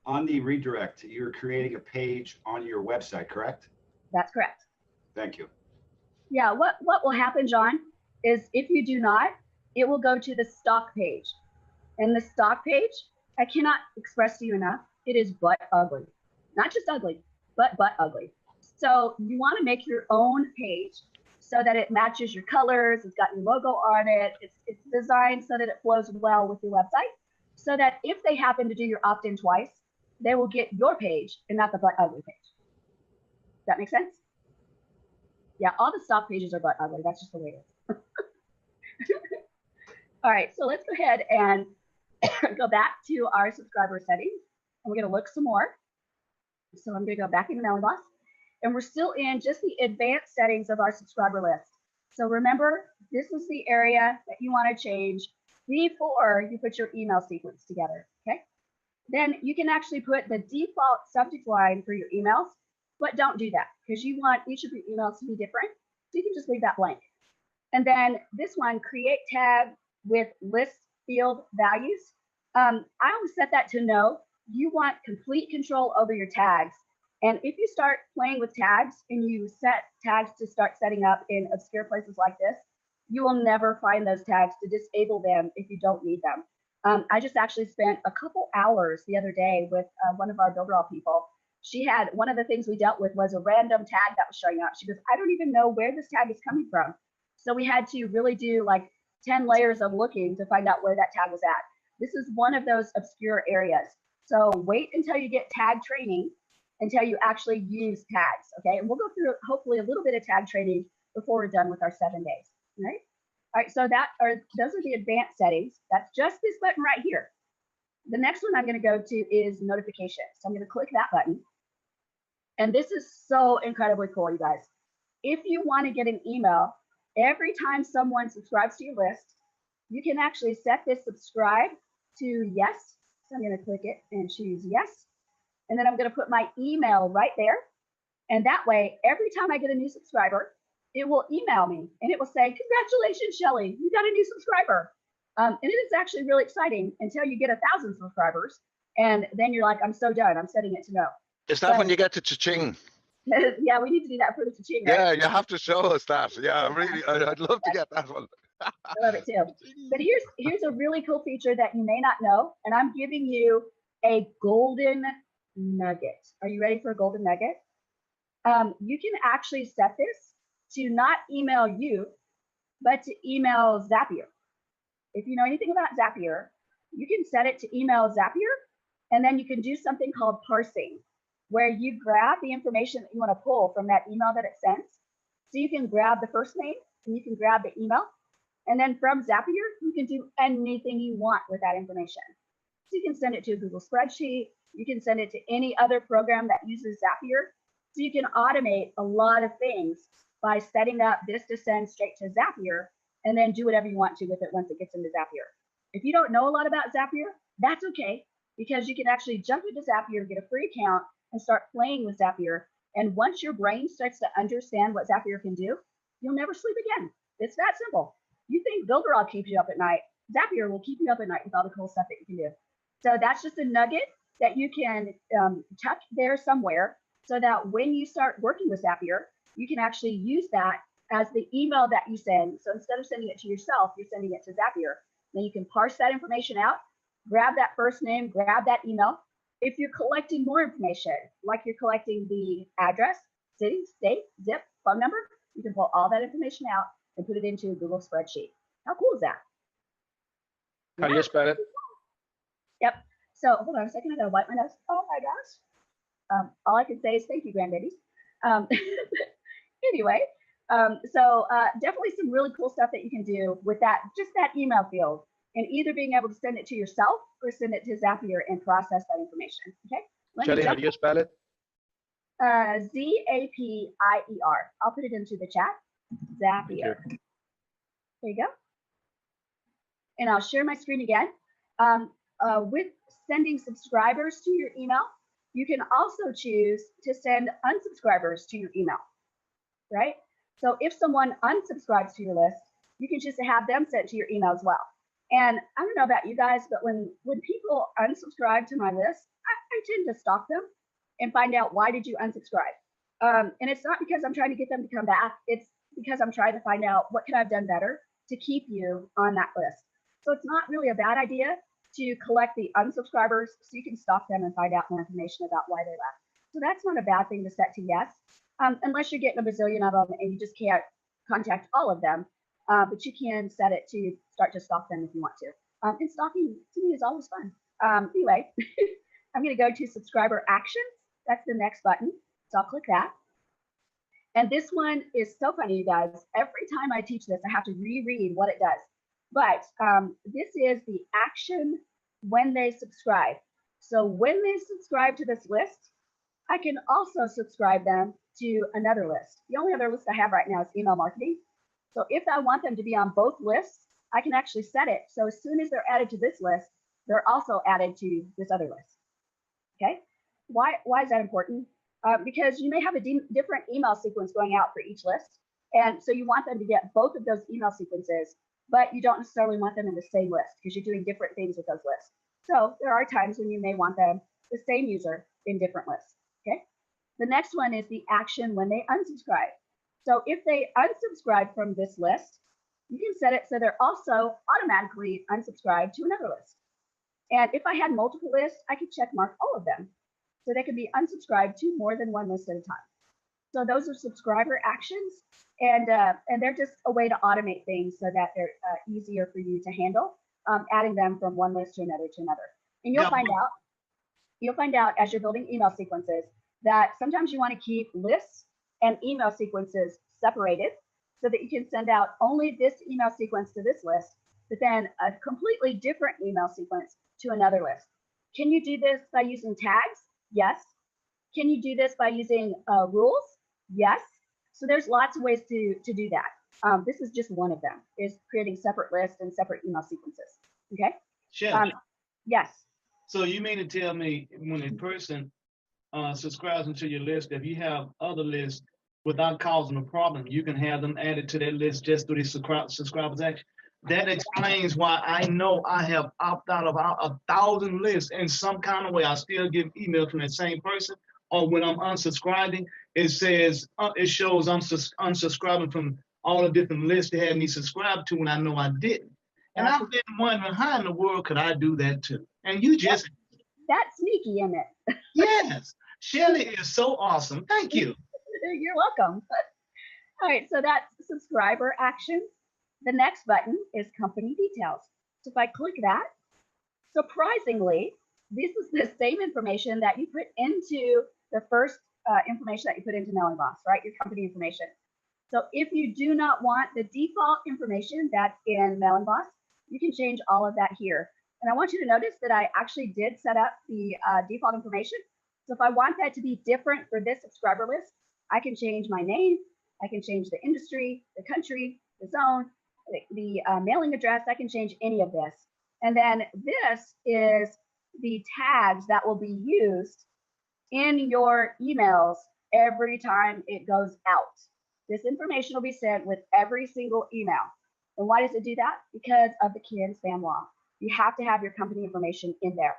On the redirect, you're creating a page on your website, correct? That's correct. Thank you. Yeah, what will happen, John, is if you do not, it will go to the stock page. And the stock page, I cannot express to you enough, it is butt ugly. Not just ugly, but ugly. So you want to make your own page so that it matches your colors, it's got your logo on it, it's designed so that it flows well with your website, so that if they happen to do your opt-in twice, they will get your page and not the butt ugly page. Does that make sense? Yeah, all the stock pages are butt ugly. That's just the way it is. All right, so let's go ahead and go back to our subscriber settings. And we're going to look some more. So I'm going to go back into Mailing Boss. And we're still in just the advanced settings of our subscriber list. So remember, this is the area that you want to change before you put your email sequence together. Okay. Then you can actually put the default subject line for your emails. But don't do that because you want each of your emails to be different. So you can just leave that blank. And then this one, create tag with list field values. I always set that to no. You want complete control over your tags. And if you start playing with tags and you set tags to start setting up in obscure places like this, you will never find those tags to disable them if you don't need them. I just actually spent a couple hours the other day with one of our Builderall people. She had, one of the things we dealt with was a random tag that was showing up. She goes, I don't even know where this tag is coming from. So we had to really do like 10 layers of looking to find out where that tag was at. This is one of those obscure areas. So wait until you get tag training until you actually use tags, okay? And we'll go through hopefully a little bit of tag training before we're done with our 7 days, right? All right, so those are the advanced settings. That's just this button right here. The next one I'm gonna go to is notifications. So I'm gonna click that button. And this is so incredibly cool, you guys. If you want to get an email every time someone subscribes to your list, you can actually set this subscribe to yes. So I'm going to click it and choose yes. And then I'm going to put my email right there. And that way, every time I get a new subscriber, it will email me and it will say, congratulations, Shelley, you got a new subscriber. And it is actually really exciting until you get 1,000 subscribers. And then you're like, I'm so done. I'm setting it to no. Is that when you get to cha-ching? Yeah, we need to do that for the cha-ching. Right? Yeah, you have to show us that. Yeah, really, I'd love to get that one. I love it too. But here's a really cool feature that you may not know, and I'm giving you a golden nugget. Are you ready for a golden nugget? You can actually set this to not email you, but to email Zapier. If you know anything about Zapier, you can set it to email Zapier, and then you can do something called parsing, where you grab the information that you want to pull from that email that it sends. So you can grab the first name and you can grab the email. And then from Zapier, you can do anything you want with that information. So you can send it to a Google spreadsheet. You can send it to any other program that uses Zapier. So you can automate a lot of things by setting up this to send straight to Zapier and then do whatever you want to with it once it gets into Zapier. If you don't know a lot about Zapier, that's okay, because you can actually jump into Zapier, get a free account, and start playing with Zapier. And once your brain starts to understand what Zapier can do, you'll never sleep again. It's that simple. You think Builderall keeps you up at night, Zapier will keep you up at night with all the cool stuff that you can do. So that's just a nugget that you can tuck there somewhere, so that when you start working with Zapier, you can actually use that as the email that you send. So instead of sending it to yourself, you're sending it to Zapier. Then you can parse that information out, grab that first name, grab that email. If you're collecting more information, like you're collecting the address, city, state, zip, phone number, you can pull all that information out and put it into a Google spreadsheet. How cool is that? How do you spell it? Yep. So hold on a second, I gotta wipe my nose. Oh my gosh. All I can say is thank you, grandbabies. Anyway, definitely some really cool stuff that you can do with that, just that email field, and either being able to send it to yourself or send it to Zapier and process that information. Okay. Shelly, how do you spell it? Zapier. I'll put it into the chat. Zapier. There you go. And I'll share my screen again. With sending subscribers to your email, you can also choose to send unsubscribers to your email, right? So if someone unsubscribes to your list, you can choose to have them sent to your email as well. And I don't know about you guys, but when people unsubscribe to my list, I tend to stalk them and find out, why did you unsubscribe? And it's not because I'm trying to get them to come back. It's because I'm trying to find out, what can I have done better to keep you on that list? So it's not really a bad idea to collect the unsubscribers so you can stalk them and find out more information about why they left. So that's not a bad thing to set to yes, unless you're getting a bazillion of them and you just can't contact all of them. But you can set it to start to stalk them if you want to. And stalking to me is always fun. Anyway, I'm going to go to subscriber actions. That's the next button. So I'll click that. And this one is so funny, you guys. Every time I teach this, I have to reread what it does. But this is the action when they subscribe. So when they subscribe to this list, I can also subscribe them to another list. The only other list I have right now is email marketing. So if I want them to be on both lists, I can actually set it. So as soon as they're added to this list, they're also added to this other list. Okay. Why is that important? Because you may have a different email sequence going out for each list. And so you want them to get both of those email sequences, but you don't necessarily want them in the same list because you're doing different things with those lists. So there are times when you may want them, the same user, in different lists. Okay. The next one is the action when they unsubscribe. So if they unsubscribe from this list, you can set it so they're also automatically unsubscribed to another list. And if I had multiple lists, I could check mark all of them. So they could be unsubscribed to more than one list at a time. So those are subscriber actions, and they're just a way to automate things so that they're easier for you to handle, adding them from one list to another to another. And you'll find out as you're building email sequences that sometimes you want to keep lists and email sequences separated so that you can send out only this email sequence to this list, but then a completely different email sequence to another list. Can you do this by using tags? Yes. Can you do this by using rules? Yes. So there's lots of ways to do that. This is just one of them, is creating separate lists and separate email sequences. Okay. Shelly, yes. So you mean to tell me when a person subscribes into your list, if you have other lists without causing a problem, you can have them added to that list just through the subscribers action? That explains why I know I have opted out of 1,000 lists in some kind of way. I still get emails from that same person. Or when I'm unsubscribing, it says, it shows I'm unsubscribing from all the different lists they had me subscribed to when I know I didn't. And I've been wondering, how in the world could I do that too? And you just... That's sneaky, isn't it? Yes. Shelly is so awesome. Thank you. You're welcome. All right, so that's subscriber actions. The next button is company details. So if I click that, surprisingly, this is the same information that you put into the first information that you put into Mailing Boss, right? Your company information. So if you do not want the default information that's in Mailing Boss, you can change all of that here. And I want you to notice that I actually did set up the default information. So if I want that to be different for this subscriber list, I can change my name, I can change the industry, the country, the zone, the mailing address. I can change any of this. And then this is the tags that will be used in your emails every time it goes out. This information will be sent with every single email. And why does it do that? Because of the key and spam law. You have to have your company information in there.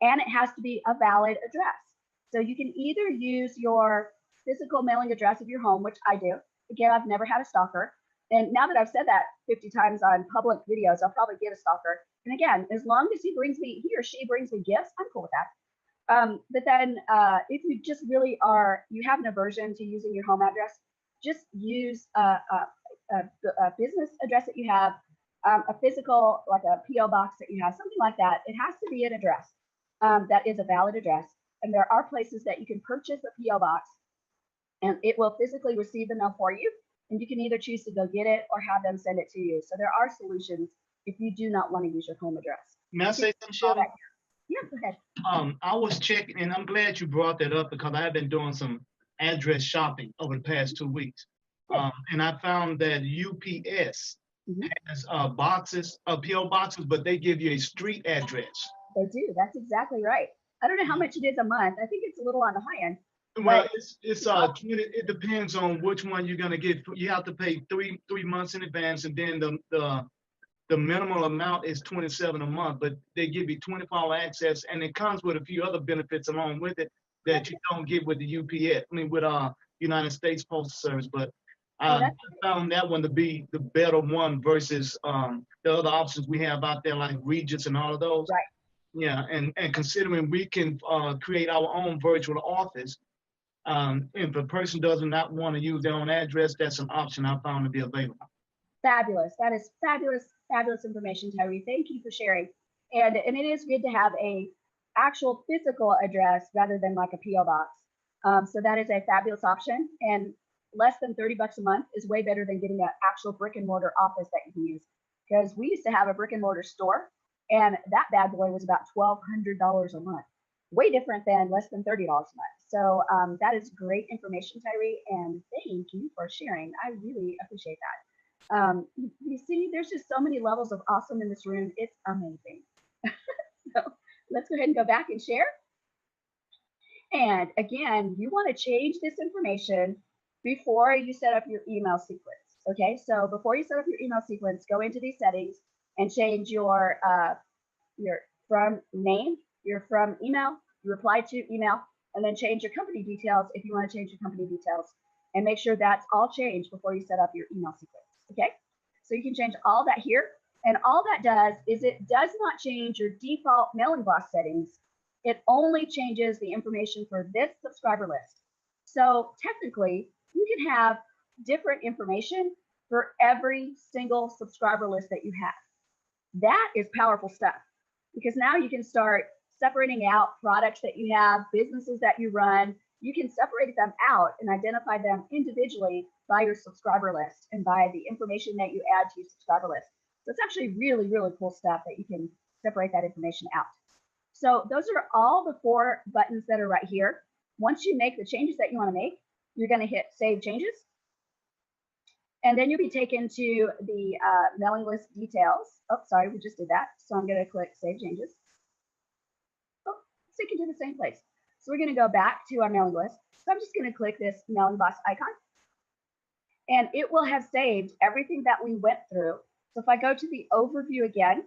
And it has to be a valid address. So you can either use your physical mailing address of your home, which I do. Again, I've never had a stalker. And now that I've said that 50 times on public videos, I'll probably get a stalker. And again, as long as he or she brings me gifts, I'm cool with that. But then if you just really you have an aversion to using your home address, just use a business address that you have, a physical, like a PO box that you have, something like that. It has to be an address that is a valid address. And there are places that you can purchase a PO box and it will physically receive the mail for you. And you can either choose to go get it or have them send it to you. So there are solutions if you do not want to use your home address. May I say something, Shelly? Yeah, go ahead. I was checking, and I'm glad you brought that up because I've been doing some address shopping over the past 2 weeks. And I found that UPS has boxes, PO boxes, but they give you a street address. They do. That's exactly right. I don't know how much it is a month. I think it's a little on the high end. Well, it depends on which one you're gonna get. You have to pay three months in advance, and then the minimal amount is $27 a month. But they give you 24-hour access, and it comes with a few other benefits along with it that you don't get with the UPS. I mean, with United States Postal Service. But I found that one to be the better one versus the other options we have out there, like Regis and all of those. Right. Yeah, and considering we can create our own virtual office. If a person does not want to use their own address, that's an option I found to be available. Fabulous. That is fabulous, fabulous information, Tyree. Thank you for sharing. And it is good to have a actual physical address rather than like a PO box. So that is a fabulous option. And less than $30 a month is way better than getting an actual brick and mortar office that you can use. Because we used to have a brick and mortar store, and that bad boy was about $1,200 a month. Way different than less than $30 a month. So that is great information, Tyree, and thank you for sharing. I really appreciate that. You see, there's just so many levels of awesome in this room. It's amazing. So let's go ahead and go back and share. And again, you want to change this information before you set up your email sequence. Okay, so before you set up your email sequence, go into these settings and change your from name, your from email, your reply to email, and then change your company details if you want to change your company details, and make sure that's all changed before you set up your email sequence. Okay, so you can change all that here, and all that does is it does not change your default mailing blast settings. It only changes the information for this subscriber list. So technically, you can have different information for every single subscriber list that you have. That is powerful stuff, because now you can start separating out products that you have, businesses that you run. You can separate them out and identify them individually by your subscriber list and by the information that you add to your subscriber list. So it's actually really, really cool stuff that you can separate that information out. So those are all the 4 buttons that are right here. Once you make the changes that you want to make, you're going to hit Save Changes. And then you'll be taken to the mailing list details. Oh, sorry, we just did that. So I'm going to click Save Changes. Oh, so you can do the same place. So we're going to go back to our mailing list. So I'm just going to click this mailing box icon. And it will have saved everything that we went through. So if I go to the overview again,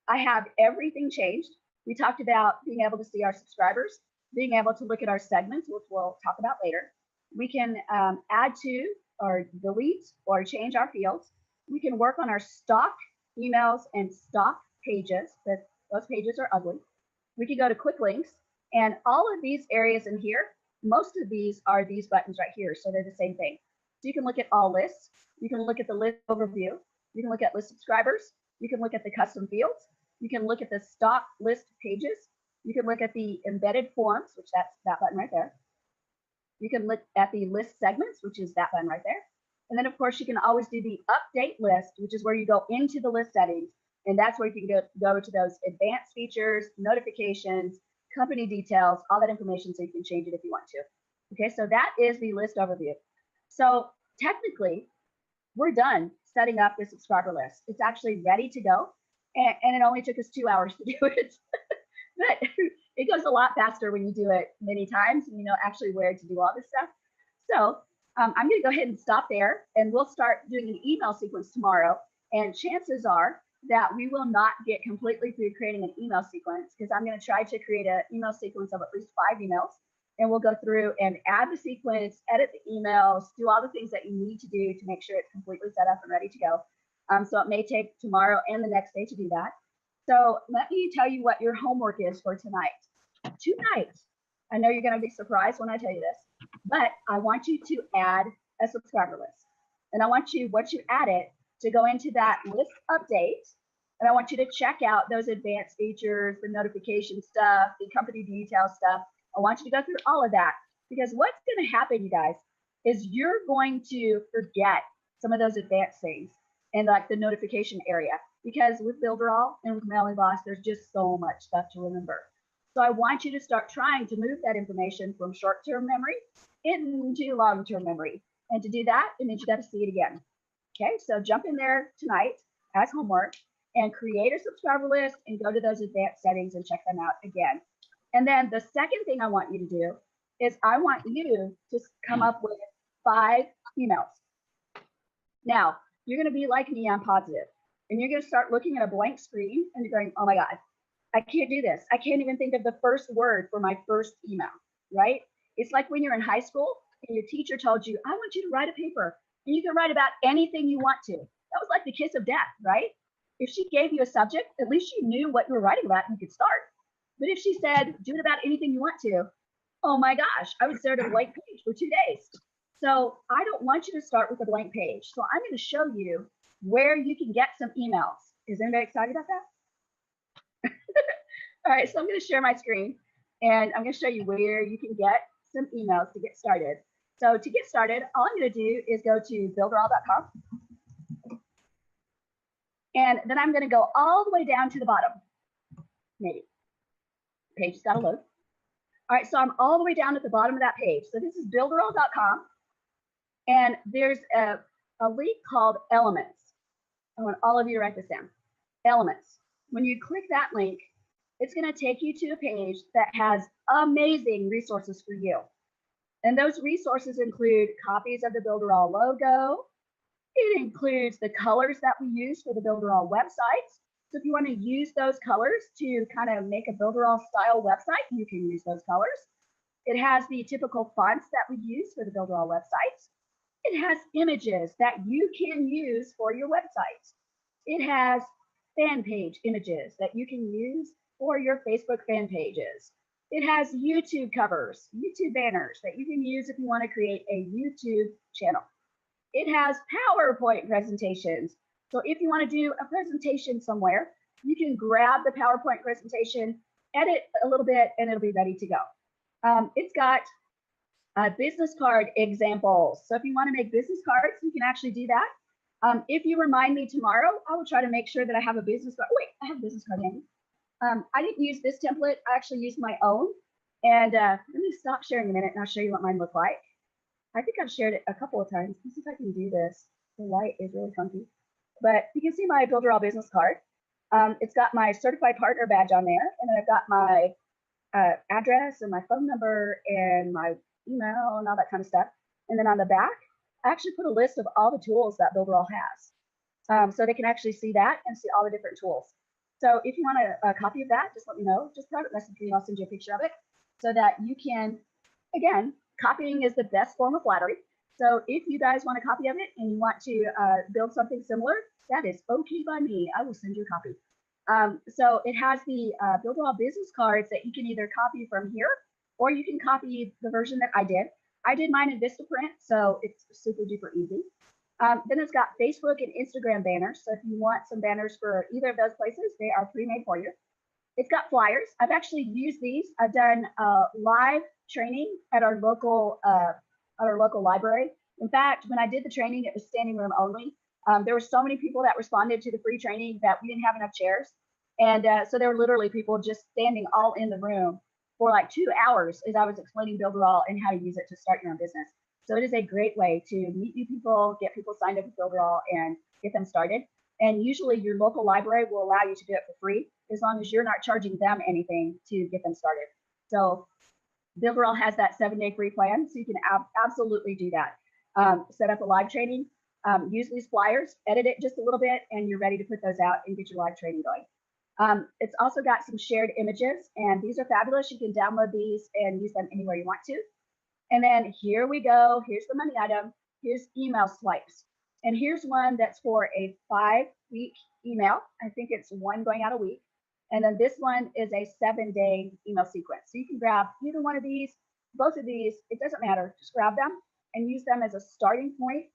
I have everything changed. We talked about being able to see our subscribers, being able to look at our segments, which we'll talk about later. We can add to or delete or change our fields. We can work on our stock emails and stock pages, but those pages are ugly. We can go to quick links, and all of these areas in here, most of these are these buttons right here, so they're the same thing. So you can look at all lists, you can look at the list overview, you can look at list subscribers, you can look at the custom fields, you can look at the stock list pages, you can look at the embedded forms, which that's that button right there. You can look at the list segments, which is that button right there. And then of course you can always do the update list, which is where you go into the list settings. And that's where you can go to those advanced features, notifications, company details, all that information, so you can change it if you want to. Okay, so that is the list overview. So technically, we're done setting up the subscriber list. It's actually ready to go. And it only took us 2 hours to do it. But it goes a lot faster when you do it many times and you know actually where to do all this stuff. So I'm going to go ahead and stop there, and we'll start doing an email sequence tomorrow. And chances are that we will not get completely through creating an email sequence, because I'm going to try to create an email sequence of at least 5 emails. And we'll go through and add the sequence, edit the emails, do all the things that you need to do to make sure it's completely set up and ready to go. So it may take tomorrow and the next day to do that. So let me tell you what your homework is for tonight. Tonight, I know you're going to be surprised when I tell you this, but I want you to add a subscriber list. And I want you, once you add it, to go into that list update. And I want you to check out those advanced features, the notification stuff, the company detail stuff. I want you to go through all of that, because what's going to happen, you guys, is you're going to forget some of those advanced things and like the notification area, because with Builderall and with Mailing Boss, there's just so much stuff to remember. So I want you to start trying to move that information from short-term memory into long-term memory. And to do that, it means you got to see it again. Okay, so jump in there tonight as homework and create a subscriber list and go to those advanced settings and check them out again. And then the second thing I want you to do is I want you to come up with 5 emails. Now, you're going to be like me, I'm positive. And you're going to start looking at a blank screen and you're going, oh my God, I can't do this. I can't even think of the first word for my first email, right? It's like when you're in high school and your teacher told you, I want you to write a paper and you can write about anything you want to. That was like the kiss of death, right? If she gave you a subject, at least you knew what you were writing about and you could start. But if she said, do it about anything you want to, oh my gosh, I would stare at a blank page for 2 days. So I don't want you to start with a blank page. So I'm going to show you where you can get some emails. Is anybody excited about that? All right, so I'm going to share my screen and I'm going to show you where you can get some emails to get started. So to get started, all I'm going to do is go to builderall.com. And then I'm going to go all the way down to the bottom. Maybe. Page has got to load. All right, so I'm all the way down at the bottom of that page. So this is builderall.com. And there's a link called Elements. I want all of you to write this down. Elements. When you click that link, it's going to take you to a page that has amazing resources for you. And those resources include copies of the Builderall logo. It includes the colors that we use for the Builderall website. So if you want to use those colors to kind of make a Builderall style website, you can use those colors. It has the typical fonts that we use for the Builderall website. It has images that you can use for your website. It has fan page images that you can use for your Facebook fan pages. It has YouTube covers, YouTube banners that you can use if you want to create a YouTube channel. It has PowerPoint presentations. So if you want to do a presentation somewhere, you can grab the PowerPoint presentation, edit a little bit, and it'll be ready to go. It's got business card examples. So if you want to make business cards, you can actually do that. If you remind me tomorrow, I will try to make sure that I have a business card. Wait, I have a business card handy. I didn't use this template. I actually used my own. And let me stop sharing a minute and I'll show you what mine look like. I think I've shared it a couple of times. Let's see if I can do this. The light is really funky. But you can see my Builderall business card. It's got my certified partner badge on there. And then I've got my address and my phone number and my email and all that kind of stuff. And then on the back, I actually put a list of all the tools that Builderall has. So they can actually see that and see all the different tools. So if you want a copy of that, just let me know. Just private message me and I'll send you a picture of it so that you can, again, copying is the best form of flattery. So if you guys want a copy of it and you want to build something similar, that is okay by me. I will send you a copy. So it has the Builderall business cards that you can either copy from here or you can copy the version that I did. I did mine in Vistaprint, so it's super duper easy. Then it's got Facebook and Instagram banners. So if you want some banners for either of those places, they are pre-made for you. It's got flyers. I've actually used these. I've done live training at our local library. In fact, when I did the training, it was standing room only. There were so many people that responded to the free training that we didn't have enough chairs. And so there were literally people just standing all in the room for like 2 hours as I was explaining Builderall and how to use it to start your own business. So it is a great way to meet new people, get people signed up with Builderall, and get them started. And usually your local library will allow you to do it for free, as long as you're not charging them anything to get them started. So Builderall has that 7-day free plan, so you can absolutely do that. Set up a live training, use these flyers, edit it just a little bit, and you're ready to put those out and get your live training going. It's also got some shared images, and these are fabulous. You can download these and use them anywhere you want to. And then here we go. Here's the money item. Here's email swipes. And here's one that's for a 5-week email. I think it's one going out a week. And then this one is a 7-day email sequence. So you can grab either one of these, both of these, it doesn't matter. Just grab them and use them as a starting point.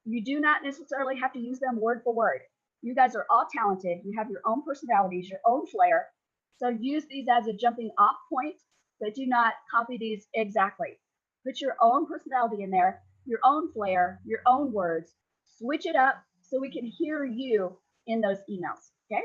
You do not necessarily have to use them word for word. You guys are all talented. You have your own personalities, your own flair. So use these as a jumping off point, but do not copy these exactly. Put your own personality in there, your own flair, your own words, switch it up so we can hear you in those emails, okay?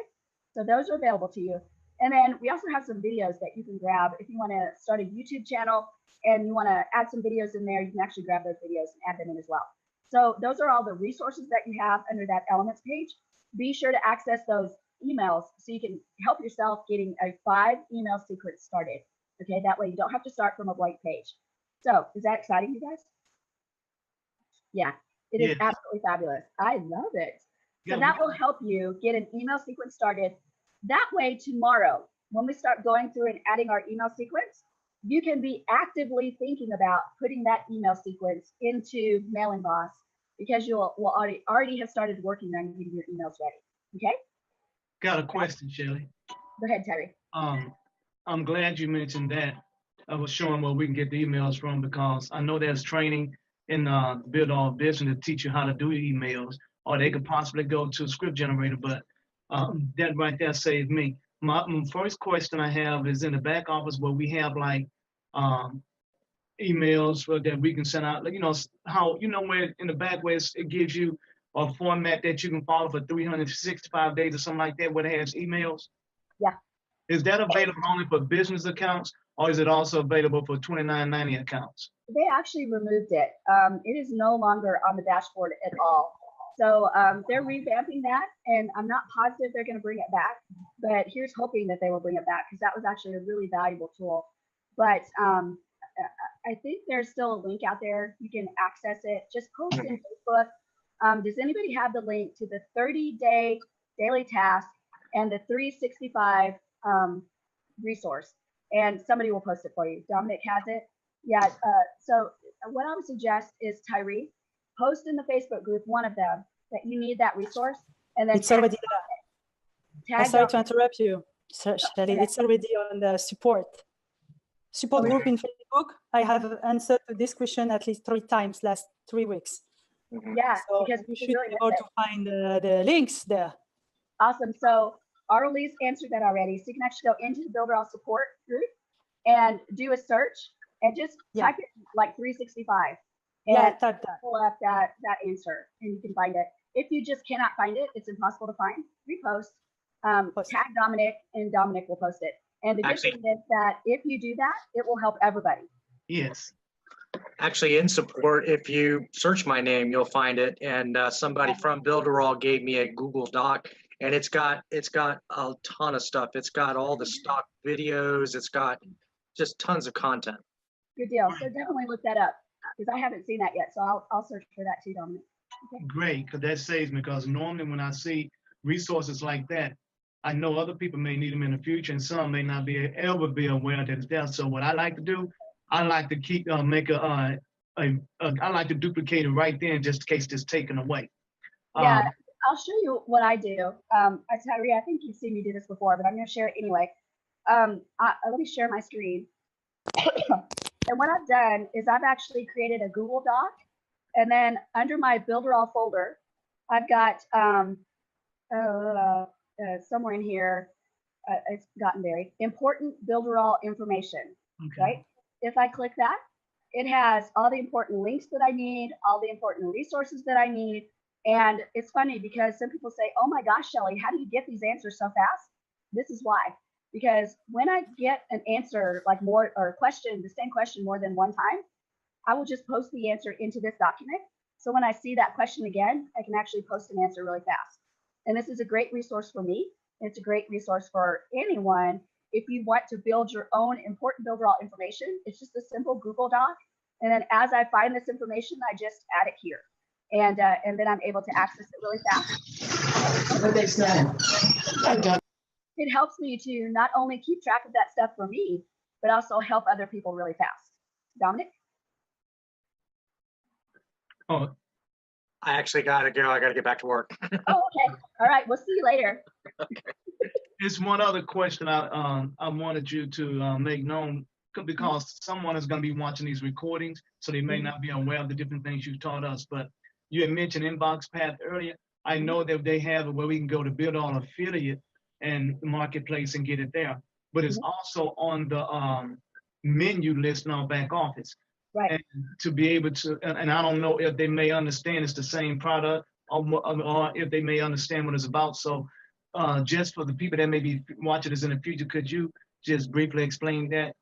So those are available to you. And then we also have some videos that you can grab. If you wanna start a YouTube channel and you wanna add some videos in there, you can actually grab those videos and add them in as well. So those are all the resources that you have under that elements page. Be sure to access those emails so you can help yourself getting a 5-email sequence started, okay? That way you don't have to start from a blank page. So is that exciting, you guys? Yeah, it is absolutely fabulous. I love it. So that will help you get an email sequence started. That way tomorrow, when we start going through and adding our email sequence, you can be actively thinking about putting that email sequence into Mailing Boss, because you'll already have started working on getting your emails ready, okay? Got a question, Shelly. Go ahead, Terry. I'm glad you mentioned that. I was showing where we can get the emails from, because I know there's training in Builderall Business to teach you how to do emails, or they could possibly go to a script generator, but that right there saved me. My first question I have is in the back office where we have like emails that we can send out, like, how, where in the back where it gives you a format that you can follow for 365 days or something like that, where it has emails. Yeah. Is that available only for business accounts, or is it also available for $29.90 accounts? They actually removed it. It is no longer on the dashboard at all. So they're revamping that, and I'm not positive they're going to bring it back, but here's hoping that they will bring it back, because that was actually a really valuable tool. But I think there's still a link out there. You can access it. Just post in Facebook. Does anybody have the link to the 30-day daily task and the 365 resource? And somebody will post it for you. Dominic has it. Yeah. So what I would suggest is, Tyree, post in the Facebook group one of them that you need that resource, and then it's already there. I'm sorry to interrupt you, Shelly. It's already on the support group in Facebook. I have answered to this question at least 3 times last 3 weeks. Yeah, so because you should be able to find the links there. Awesome. So Arlise answered that already. So you can actually go into the Builderall support group and do a search and just type it like 365. And type that. Pull up that answer and you can find it. If you just cannot find it, it's impossible to find, repost, tag Dominic, and Dominic will post it. And the good thing is that if you do that, it will help everybody. Yes. Actually, in support, if you search my name, you'll find it. And somebody from Builderall gave me a Google Doc, and it's got a ton of stuff. It's got all the stock videos. It's got just tons of content. Good deal. So definitely look that up, because I haven't seen that yet. So I'll search for that too, Dominic. Okay. Great, because that saves me, because normally when I see resources like that, I know other people may need them in the future, and some may not ever be aware that it's there. So what I like to do, I like to keep I like to duplicate it right then, just in case it's taken away. Yeah, I'll show you what I do. Tyree, I think you've seen me do this before, but I'm going to share it anyway. Let me share my screen. And what I've done is I've actually created a Google Doc, and then under my Builderall folder, I've got somewhere in here, it's gotten buried, important Builderall information, right? If I click that, it has all the important links that I need, all the important resources that I need. And it's funny because some people say, oh my gosh, Shelly, how do you get these answers so fast? This is why. Because when I get an answer like more, or question, the same question more than one time, I will just post the answer into this document. So when I see that question again, I can actually post an answer really fast. And this is a great resource for me. It's a great resource for anyone. If you want to build your own important Builderall information, it's just a simple Google Doc. And then as I find this information, I just add it here. And then I'm able to access it really fast. What they saying? It helps me to not only keep track of that stuff for me, but also help other people really fast. Dominic? Oh, I actually gotta go. I gotta get back to work. Oh, okay. All right. We'll see you later. it's one other question I wanted you to make known because someone is going to be watching these recordings, so they may not be aware of the different things you taught us. But you had mentioned Inbox Path earlier. I know that they have it where we can go to Builderall Affiliate and Marketplace and get it there. But it's also on the menu list in our back office. Right. And to be able to, and I don't know if they may understand it's the same product or if they may understand what it's about. So just for the people that may be watching this in the future, could you just briefly explain that?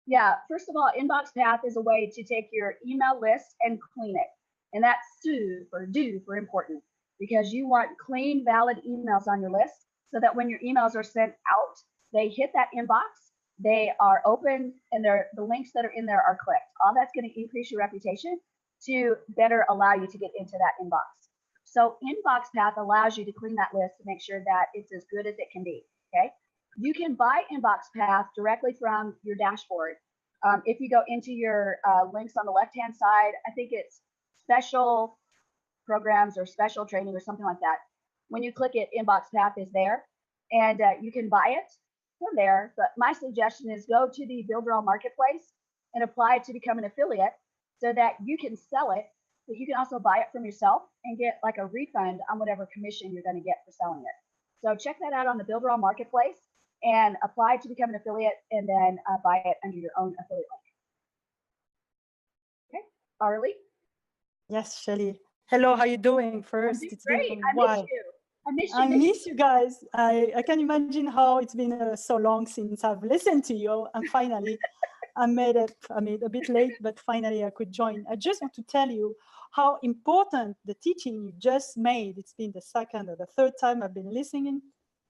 Yeah, first of all, Inbox Path is a way to take your email list and clean it. And that's do for important, because you want clean, valid emails on your list so that when your emails are sent out, they hit that inbox, they are open, and the links that are in there are clicked. All that's going to increase your reputation to better allow you to get into that inbox. So Inbox Path allows you to clean that list to make sure that it's as good as it can be, okay? You can buy Inbox Path directly from your dashboard. If you go into your links on the left-hand side, I think it's special programs or special training or something like that. When you click it, Inbox Path is there, and you can buy it from there. But my suggestion is go to the Builderall Marketplace and apply to become an affiliate so that you can sell it, but you can also buy it from yourself and get like a refund on whatever commission you're going to get for selling it. So check that out on the Builderall Marketplace and apply to become an affiliate, and then buy it under your own affiliate link. Okay, Arlie? Yes, Shelly. Hello, how you doing? First, it's great. been a I while. miss you. I miss you guys. I can imagine how it's been so long since I've listened to you, and finally I made it. I mean, a bit late, but finally I could join. I just want to tell you how important the teaching you just made. It's been the second or the third time I've been listening,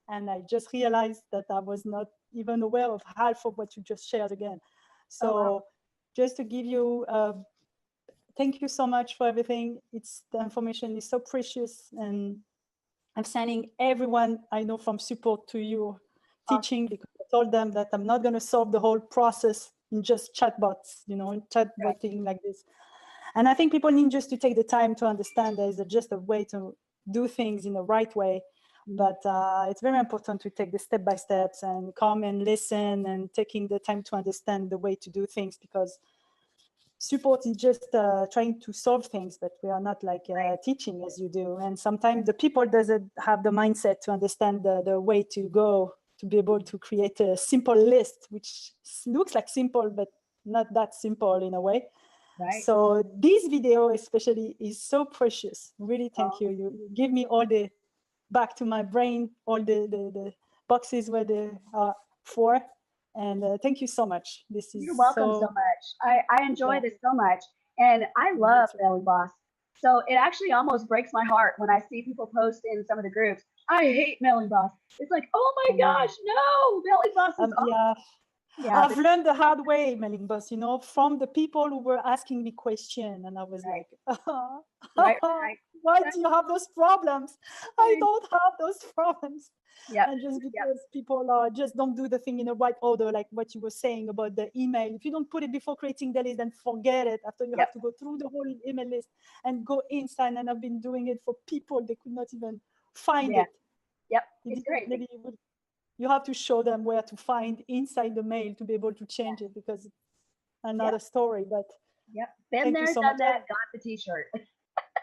and I just realized that I was not even aware of half of what you just shared again. So just to give you, thank you so much for everything. The information is so precious, and I'm sending everyone I know from support to your teaching, because I told them that I'm not going to solve the whole process in just chatbots, chatbotting like this. And I think people need just to take the time to understand there is just a way to do things in the right way. But it's very important to take the step-by-steps and come and listen and taking the time to understand the way to do things, because support is just trying to solve things, but we are not like teaching as you do. And sometimes the people doesn't have the mindset to understand the way to go to be able to create a simple list, which looks like simple, but not that simple in a way. Right. So this video especially is so precious. Really, thank you. You give me all the back to my brain, all the boxes where they are for. And thank you so much. This is You're welcome so much. I enjoy this so much. And I love Belly Boss. So it actually almost breaks my heart when I see people post in some of the groups, I hate Belly Boss. It's like, oh my gosh, no, Belly Boss is awesome. Yeah, I've learned the hard way, Mailing Boss, from the people who were asking me questions, and I was like, why do you have those problems? I don't have those problems. Yeah. And just because people just don't do the thing in the right order, like what you were saying about the email. If you don't put it before creating the list, then forget it. After you have to go through the whole email list and go inside, and I've been doing it for people, they could not even find it. Yep, it's great. Maybe you have to show them where to find inside the mail to be able to change it, because it's another story. But been there, done that, got the t-shirt.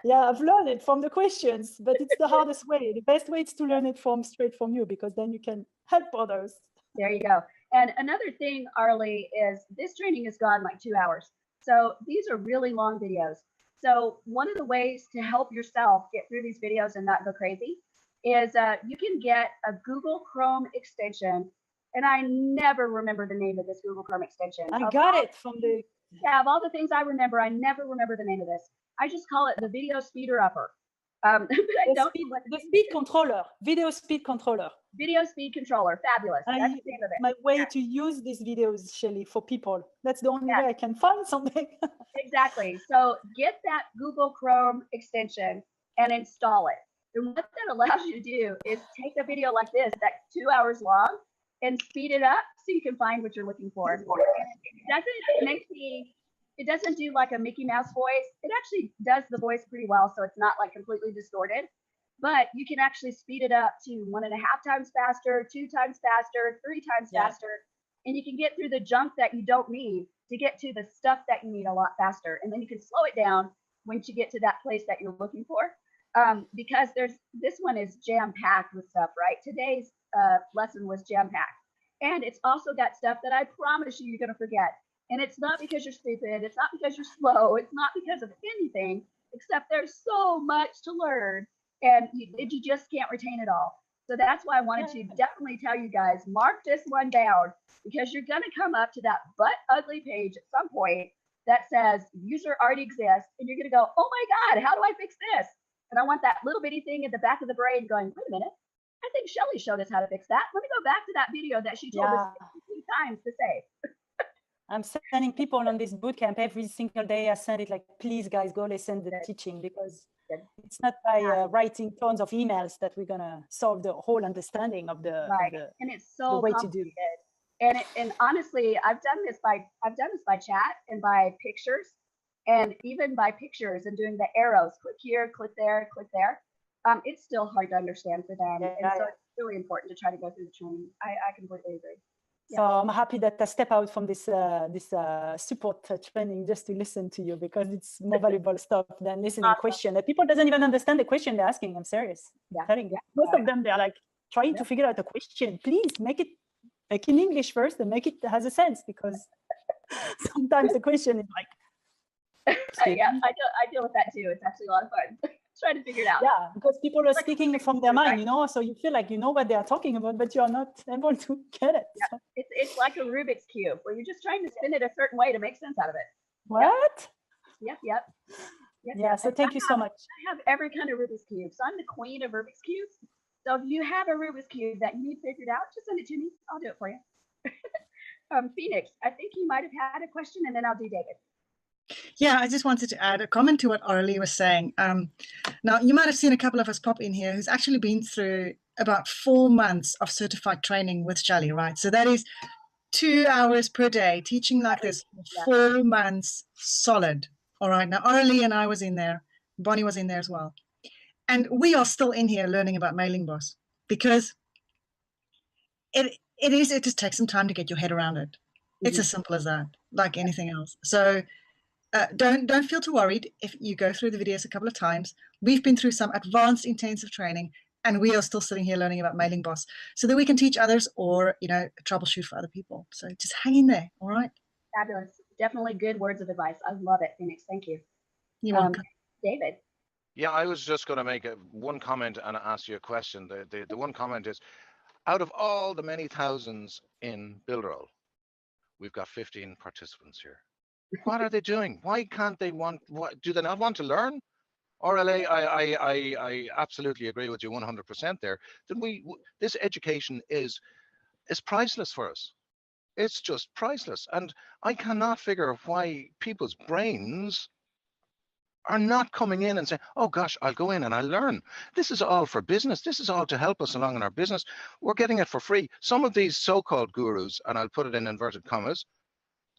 Yeah, I've learned it from the questions, but it's the hardest way. The best way is to learn it straight from you, because then you can help others. There you go. And another thing, Arlie, is this training has gone like 2 hours. So these are really long videos. So one of the ways to help yourself get through these videos and not go crazy is you can get a Google Chrome extension. And I never remember the name of this Google Chrome extension. I got it from Yeah, of all the things I remember, I never remember the name of this. I just call it the video speeder upper. But I don't know what the speed controller, video speed controller. Video speed controller, fabulous. That's the name of it. My way to use these videos, Shelly, for people. That's the only way I can find something. Exactly. So get that Google Chrome extension and install it. And what that allows you to do is take a video like this that's 2 hours long and speed it up so you can find what you're looking for. It doesn't do like a Mickey Mouse voice. It actually does the voice pretty well, so it's not like completely distorted. But you can actually speed it up to 1.5 times faster, 2 times faster, 3 times faster, and you can get through the junk that you don't need to get to the stuff that you need a lot faster. And then you can slow it down once you get to that place that you're looking for. Because this one is jam-packed with stuff, right? Today's lesson was jam-packed. And it's also got stuff that I promise you're going to forget. And it's not because you're stupid. It's not because you're slow. It's not because of anything, except there's so much to learn. And you just can't retain it all. So that's why I wanted to definitely tell you guys, mark this one down, because you're going to come up to that butt ugly page at some point that says user already exists. And you're going to go, oh my God, how do I fix this? And I want that little bitty thing in the back of the brain going, wait a minute, I think Shelly showed us how to fix that. Let me go back to that video that she told us 15 times to say. I'm sending people on this bootcamp every single day. I send it like, please guys, go listen to the teaching, because it's not by writing tons of emails that we're gonna solve the whole understanding of the, and it's so the way to do it. And honestly, I've done this by chat and by pictures, and even by pictures and doing the arrows, click here, click there, click there. It's still hard to understand for them. And so it's really important to try to go through the training. I completely agree. So I'm happy that I step out from this support training just to listen to you, because it's more valuable stuff than listening to question. People doesn't even understand the question they're asking. I'm serious. I'm telling you. Most of them, they're like trying to figure out a question. Please make it like in English first and make it has a sense, because sometimes the question is like. I deal with that too. It's actually a lot of fun. Trying to figure it out. Yeah, because people are speaking from their mind, you know, so you feel like you know what they are talking about, but you're not able to get it. Yeah. So. It's like a Rubik's Cube where you're just trying to spin it a certain way to make sense out of it. What? Yep. Yeah, so thank you so much. I have every kind of Rubik's Cube. So I'm the queen of Rubik's Cubes. So if you have a Rubik's Cube that you need figured out, just send it to me. I'll do it for you. Phoenix, I think you might have had a question, and then I'll do David. Yeah, I just wanted to add a comment to what Aurelie was saying. Now, you might have seen a couple of us pop in here who's actually been through about 4 months of certified training with Shelly, right? So that is 2 hours per day, teaching like this for 4 months solid. All right. Now, Aurelie and I was in there. Bonnie was in there as well. And we are still in here learning about Mailing Boss, because it just takes some time to get your head around it. It's as simple as that, like anything else. So don't feel too worried if you go through the videos a couple of times. We've been through some advanced intensive training, and we are still sitting here learning about Mailing Boss so that we can teach others or, troubleshoot for other people. So just hang in there. All right. Fabulous. Definitely good words of advice. I love it, Phoenix. Thank you. You're welcome. David. Yeah, I was just going to make one comment and ask you a question. The one comment is, out of all the many thousands in Builderall, we've got 15 participants here. What are they doing? Why can't they do they not want to learn? Aurelie, I absolutely agree with you 100% there. Then this education is priceless for us. It's just priceless. And I cannot figure why people's brains are not coming in and saying, oh gosh, I'll go in and I'll learn. This is all for business. This is all to help us along in our business. We're getting it for free. Some of these so-called gurus, and I'll put it in inverted commas,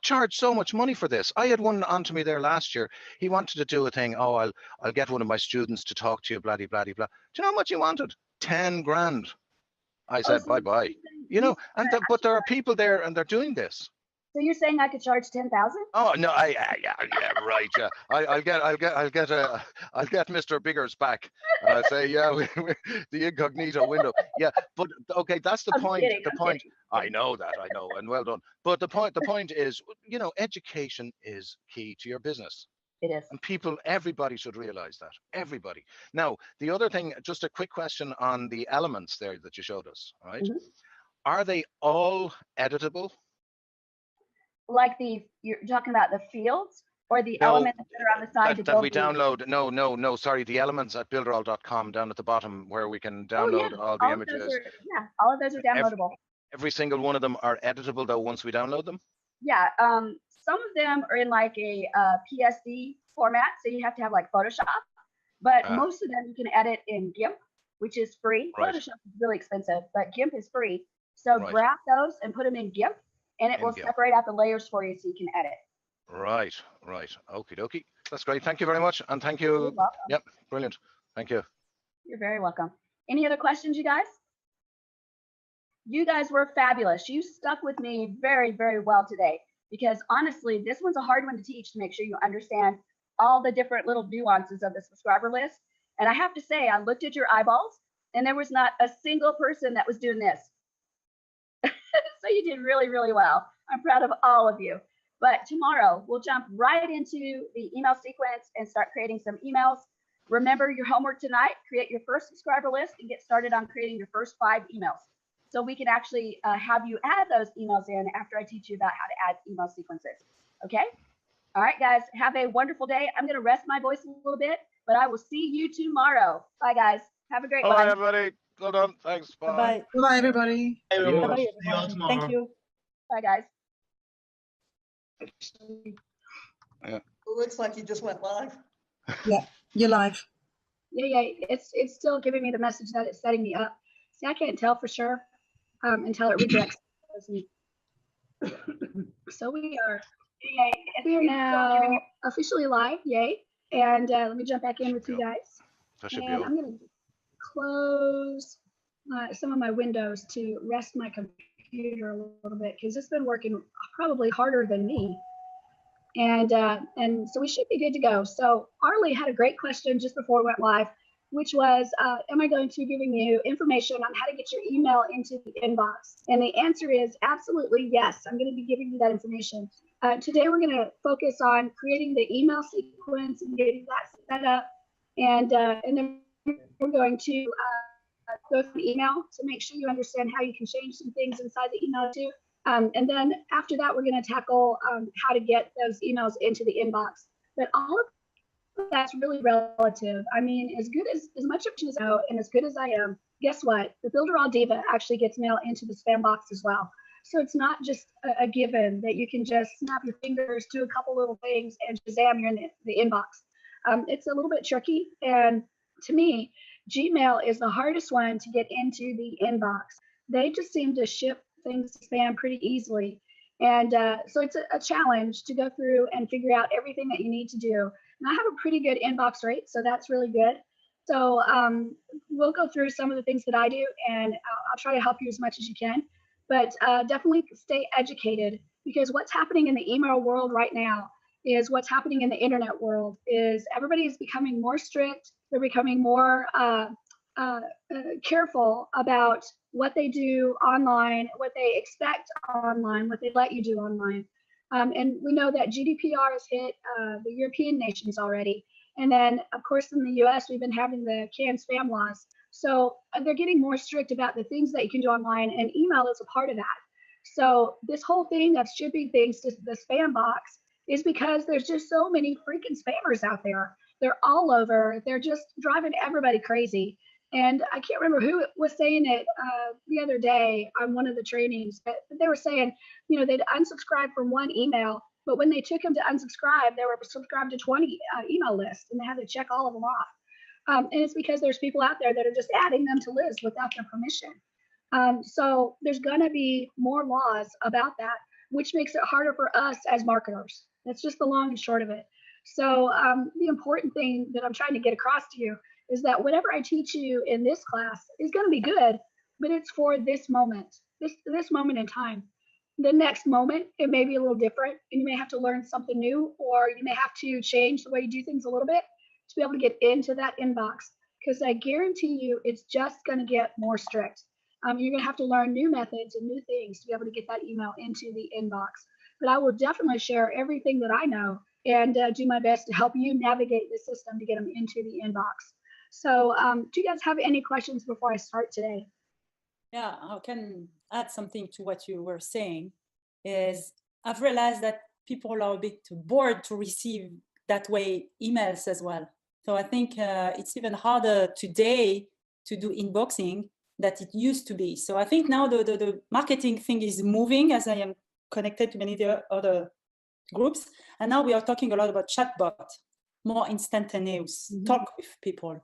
charge so much money for this. I had one on to me there last year. He wanted to do a thing. Oh, I'll get one of my students to talk to you, blah, blah, blah, blah. Do you know how much he wanted? 10 grand. I said, bye-bye. But there are people there and they're doing this. So you're saying I could charge 10,000? Oh no, yeah, right. Yeah, I'll get Mr. Biggers back. And I say, yeah, the incognito window. Yeah, but okay, that's the point. The point. I know, and well done. But the point is, education is key to your business. It is. And everybody should realize that. Everybody. Now, the other thing, just a quick question on the elements there that you showed us. Right? Mm-hmm. Are they all editable? like you're talking about the fields or the No, elements that are on the side to that build we the- download. No, sorry. The elements at builderall.com down at the bottom where we can Oh, yeah. download all the All of those images. are, yeah, all of those are downloadable. Every single one of them are editable though once we download them. Yeah, some of them are in like a PSD format, so you have to have like Photoshop, but most of them you can edit in GIMP, which is free. Right. Photoshop is really expensive, but GIMP is free. So Right. grab those and put them in GIMP, and it In will GIMP. separate out the layers for you so you can edit. Right. Okie dokie. That's great. Thank you very much. And thank you. You're welcome. Yep. Brilliant. Thank you. You're very welcome. Any other questions, you guys? You guys were fabulous. You stuck with me very, very well today, because honestly, this one's a hard one to teach to make sure you understand all the different little nuances of the subscriber list. And I have to say, I looked at your eyeballs and there was not a single person that was doing this. So you did really, really well. I'm proud of all of you. But tomorrow we'll jump right into the email sequence and start creating some emails. Remember your homework tonight, create your first subscriber list and get started on creating your first 5 emails. So we can actually have you add those emails in after I teach you about how to add email sequences. Okay? All right, guys, have a wonderful day. I'm going to rest my voice a little bit, but I will see you tomorrow. Bye, guys. Have a great one. Bye, everybody. Well done. Thanks. Bye. Bye. Bye, everybody. Hey, everyone. Bye, See y'all everyone. tomorrow. Thank you. Bye, guys. Yeah. It looks like you just went live. Yeah, you're live. Yeah, it's still giving me the message that it's setting me up. See, I can't tell for sure until it rejects me. So we are now officially live, yay. And let me jump back in with you guys. That should be And all. I'm going to close some of my windows to rest my computer a little bit, because it's been working probably harder than me. And so we should be good to go. So Arlie had a great question just before we went live, which was, am I going to be giving you information on how to get your email into the inbox? And the answer is absolutely yes. I'm going to be giving you that information. Today, we're going to focus on creating the email sequence and getting that set up. And then we're going to go through the email to make sure you understand how you can change some things inside the email too. And then after that, we're going to tackle how to get those emails into the inbox. But all of that's really relative. I mean, as much as I know and as good as I am, guess what? The Builderall Diva actually gets mail into the spam box as well. So it's not just a given that you can just snap your fingers, do a couple little things, and shazam, you're in the inbox. It's a little bit tricky. And to me, Gmail is the hardest one to get into the inbox. They just seem to ship things to spam pretty easily. And so it's a challenge to go through and figure out everything that you need to do. And I have a pretty good inbox rate, so that's really good. So we'll go through some of the things that I do, and I'll try to help you as much as you can. But definitely stay educated, because what's happening in the email world right now is what's happening in the internet world. Is everybody is becoming more strict. They're becoming more careful about what they do online, what they expect online, what they let you do online. And we know that GDPR has hit the European nations already. And then, of course, in the US, we've been having the canned spam laws. So they're getting more strict about the things that you can do online, and email is a part of that. So this whole thing of shipping things to the spam box is because there's just so many freaking spammers out there. They're all over. They're just driving everybody crazy. And I can't remember who was saying it the other day on one of the trainings, but they were saying, you know, they'd unsubscribe from one email, but when they took them to unsubscribe, they were subscribed to 20 email lists, and they had to check all of them off. And it's because there's people out there that are just adding them to lists without their permission. So there's going to be more laws about that, which makes it harder for us as marketers. That's just the long and short of it. So the important thing that I'm trying to get across to you is that whatever I teach you in this class is going to be good, but it's for this moment, this moment in time. The next moment, it may be a little different, and you may have to learn something new, or you may have to change the way you do things a little bit to be able to get into that inbox, because I guarantee you it's just going to get more strict. You're going to have to learn new methods and new things to be able to get that email into the inbox. But I will definitely share everything that I know and do my best to help you navigate the system to get them into the inbox. So do you guys have any questions before I start today? Yeah, I can add something to what you were saying. Is I've realized that people are a bit bored to receive that way emails as well. So I think it's even harder today to do inboxing that it used to be. So I think now the marketing thing is moving, as I am connected to many other groups. And now we are talking a lot about chatbot, more instantaneous, talk with people.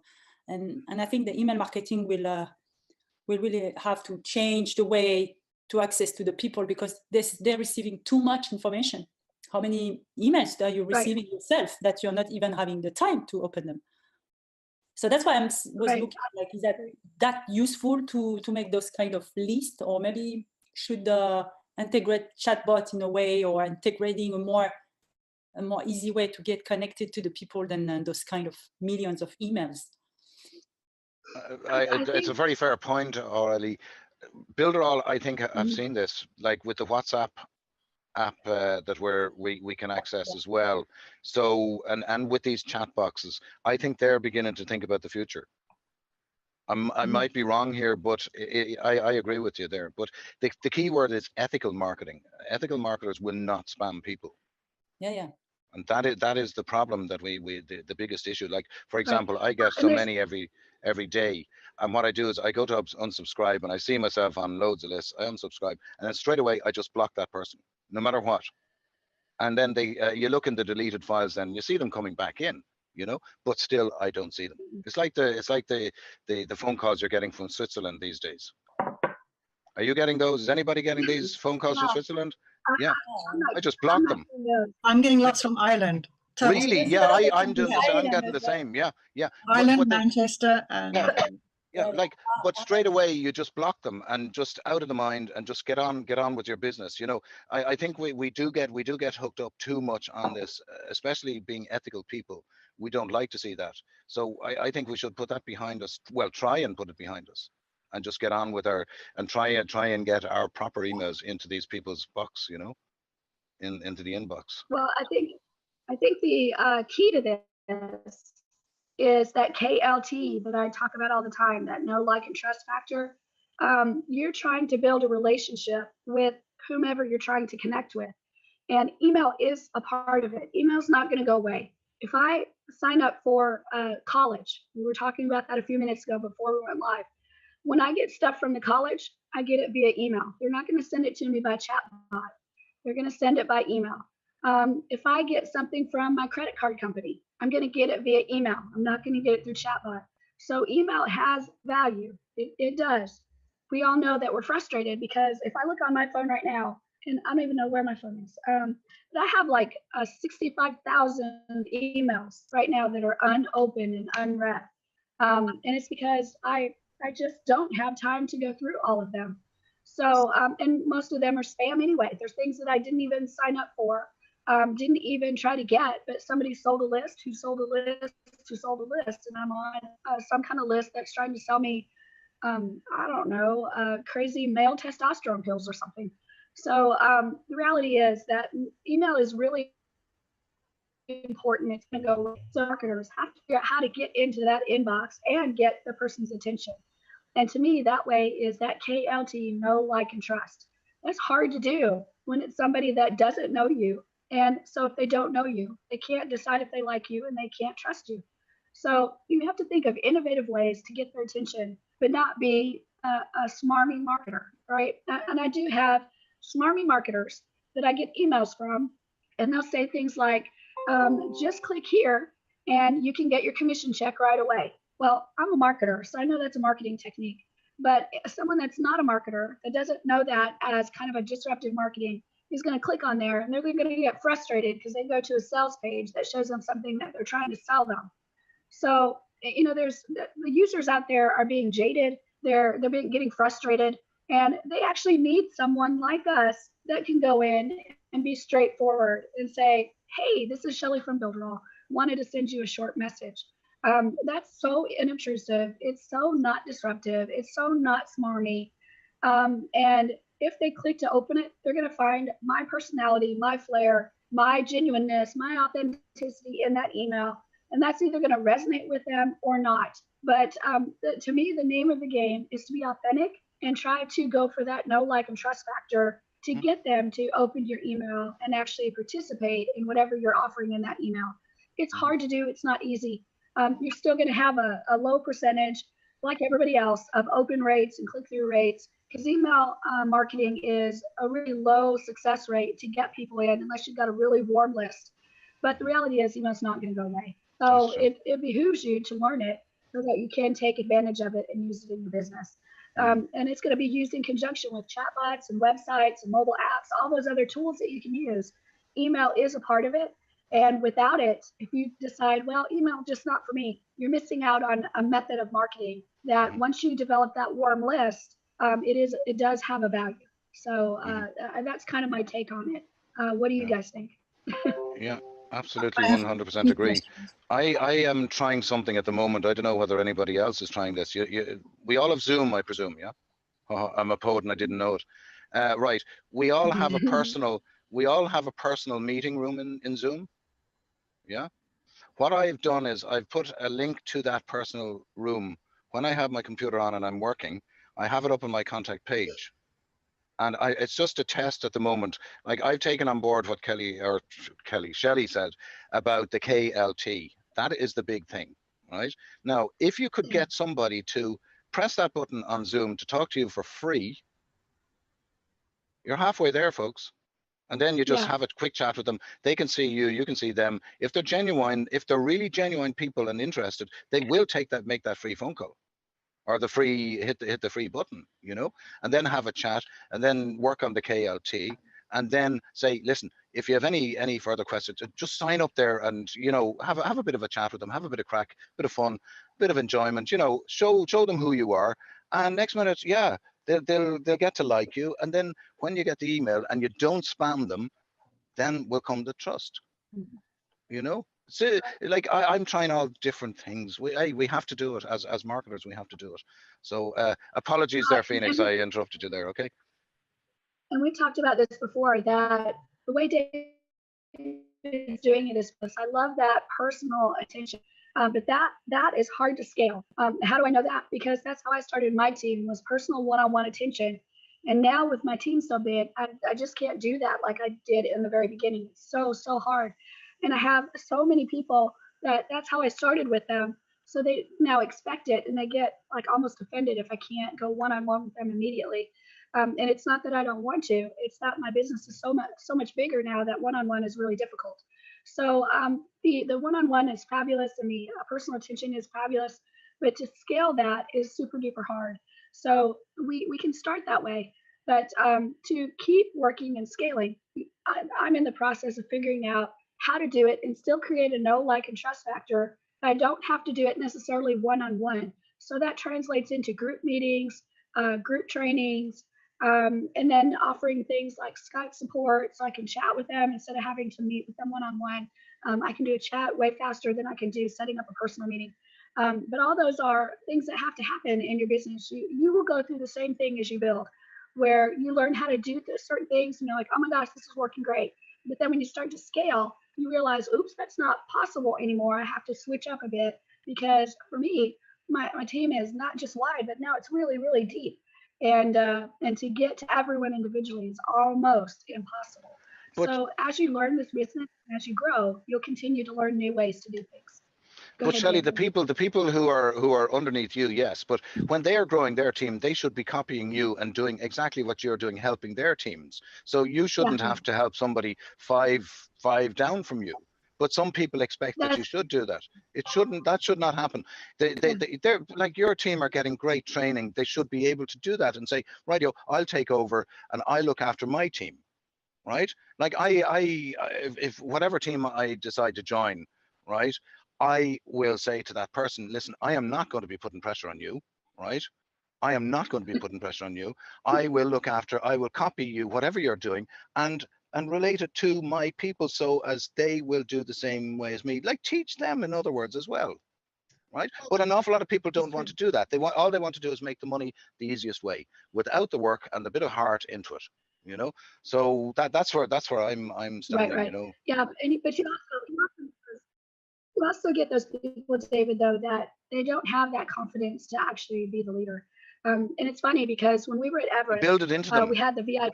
And I think the email marketing will really have to change the way to access to the people, because they're receiving too much information. How many emails are you receiving yourself that you're not even having the time to open them? So that's why I was looking at, like, is that useful to make those kind of lists, or maybe should integrate chatbot in a way, or integrating a more easy way to get connected to the people than those kind of millions of emails. It's a very fair point, Aurélie. Builderall, I think I've seen this, like with the WhatsApp app that we can access as well. So, and with these chat boxes, I think they're beginning to think about the future. I might be wrong here, but I agree with you there. But the key word is ethical marketing. Ethical marketers will not spam people. Yeah. And that is the problem that the biggest issue. Like, for example, I get so many every day. And what I do is I go to unsubscribe, and I see myself on loads of lists. I unsubscribe, and then straight away I just block that person, no matter what. And then you look in the deleted files, and you see them coming back in, but still I don't see them. It's like the phone calls you're getting from Switzerland these days. Are you getting those? Is anybody getting these phone calls from Switzerland? Yeah, I just block them. I'm getting lots from Ireland. Really? Yeah, I'm doing the same. I'm getting the same. Yeah. Ireland, Manchester, and yeah, but straight away you just block them and just out of the mind and just get on with your business. I think we do get hooked up too much on this, especially being ethical people. We don't like to see that. So I think we should put that behind us. Well, try and put it behind us, and just get on with and try and get our proper emails into these people's box, into the inbox. Well, I think the key to this is that KLT that I talk about all the time, that know, like, and trust factor. You're trying to build a relationship with whomever you're trying to connect with. And email is a part of it. Email's not going to go away. If I sign up for college, we were talking about that a few minutes ago before we went live. When I get stuff from the college, I get it via email. They're not going to send it to me by chatbot. They're going to send it by email. If I get something from my credit card company, I'm going to get it via email. I'm not going to get it through chatbot. So email has value. It does. We all know that we're frustrated because if I look on my phone right now, and I don't even know where my phone is, but I have like 65,000 emails right now that are unopened and unread. And it's because I just don't have time to go through all of them. So, and most of them are spam anyway. There's things that I didn't even sign up for. Didn't even try to get, but somebody sold a list, who sold a list, and I'm on some kind of list that's trying to sell me, I don't know, crazy male testosterone pills or something. So the reality is that email is really important. It's going to go. So marketers have to figure out how to get into that inbox and get the person's attention. And to me, that way is that KLT, know, like, and trust. That's hard to do when it's somebody that doesn't know you. And so if they don't know you, they can't decide if they like you, and they can't trust you. So you have to think of innovative ways to get their attention, but not be a smarmy marketer, right? And I do have smarmy marketers that I get emails from, and they'll say things like, just click here and you can get your commission check right away. Well, I'm a marketer, so I know that's a marketing technique. But someone that's not a marketer, that doesn't know that as kind of a disruptive marketing, is going to click on there, and they're going to get frustrated because they go to a sales page that shows them something that they're trying to sell them. So, there's the users out there are being jaded. They're getting frustrated, and they actually need someone like us that can go in and be straightforward and say, hey, this is Shelly from Builderall. Wanted to send you a short message. That's so inobtrusive. It's so not disruptive. It's so not smarmy. And if they click to open it, they're going to find my personality, my flair, my genuineness, my authenticity in that email. And that's either going to resonate with them or not. But to me, the name of the game is to be authentic and try to go for that know, like, and trust factor to get them to open your email and actually participate in whatever you're offering in that email. It's hard to do. It's not easy. You're still going to have a low percentage, like everybody else, of open rates and click-through rates, because email marketing is a really low success rate to get people in unless you've got a really warm list. But the reality is email's not going to go away. So it behooves you to learn it so that you can take advantage of it and use it in your business. And it's going to be used in conjunction with chatbots and websites and mobile apps, all those other tools that you can use. Email is a part of it. And without it, if you decide, well, email just not for me, you're missing out on a method of marketing that once you develop that warm list, it does have a value. So that's kind of my take on it. What do you guys think? Yeah, absolutely, 100% agree. I am trying something at the moment. I don't know whether anybody else is trying this. We all have Zoom, I presume, yeah? Oh, I'm a poet and I didn't know it. Right, we all have a personal meeting room in Zoom. Yeah. What I've done is I've put a link to that personal room. When I have my computer on and I'm working, I have it up on my contact page. And it's just a test at the moment. Like I've taken on board what Shelley said about the KLT. That is the big thing, right? Now, if you could get somebody to press that button on Zoom to talk to you for free, you're halfway there, folks. And then you just have a quick chat with them. They can see you, you can see them. If they're genuine, if they're really genuine people and interested, they will make that free phone call or the free, hit the free button, you know, and then have a chat and then work on the KLT and then say, listen, if you have any further questions, just sign up there and, you know, have a bit of a chat with them, have a bit of crack, bit of fun, bit of enjoyment, you know, show them who you are. And next minute, yeah, they'll get to like you. And then when you get the email and you don't spam them, then will come the trust, you know? So like I'm trying all different things. We have to do it as marketers. We have to do it. So apologies there, Phoenix. I interrupted you there. Okay. And we talked about this before, that the way Dave is doing it is, I love that personal attention. But that is hard to scale. How do I know that? Because that's how I started my team, was personal one-on-one attention. And now with my team so big, I just can't do that like I did in the very beginning. It's so hard. And I have so many people that's how I started with them. So they now expect it and they get like almost offended if I can't go one-on-one with them immediately. And it's not that I don't want to, it's that my business is so much bigger now that one-on-one is really difficult. So the one-on-one is fabulous and the personal attention is fabulous, but to scale that is super duper hard. So we can start that way, but to keep working and scaling, I'm in the process of figuring out how to do it and still create a know, like, and trust factor. I don't have to do it necessarily one-on-one. So that translates into group meetings, group trainings, and then offering things like Skype support so I can chat with them instead of having to meet with them one-on-one. I can do a chat way faster than I can do setting up a personal meeting. But all those are things that have to happen in your business. You will go through the same thing as you build, where you learn how to do certain things and you're like, oh my gosh, this is working great. But then when you start to scale, you realize, oops, that's not possible anymore. I have to switch up a bit, because for me, my team is not just wide, but now it's really, really deep. And to get to everyone individually is almost impossible. So as you learn this business, as you grow, you'll continue to learn new ways to do things. But Shelley, the people who are underneath you, yes, but when they are growing their team, they should be copying you and doing exactly what you're doing, helping their teams. So you shouldn't have to help somebody five down from you. But some people expect that you should do that. That should not happen. They're like, your team are getting great training. They should be able to do that and say, right, I'll take over and I look after my team, right? Like if whatever team I decide to join, right, I will say to that person, listen, I am not going to be putting pressure on you, right? I am not going to be putting pressure on you. I will copy you, whatever you're doing, and relate it to my people so as they will do the same way as me. Like, teach them, in other words, as well, right? But an awful lot of people don't want to do that. All they want to do is make the money the easiest way, without the work and a bit of heart into it, you know? So that's where I'm standing, you know? Yeah, but you also get those people, David, though, that they don't have that confidence to actually be the leader. And it's funny because when we were at Everest, build it into them. We had the VIP.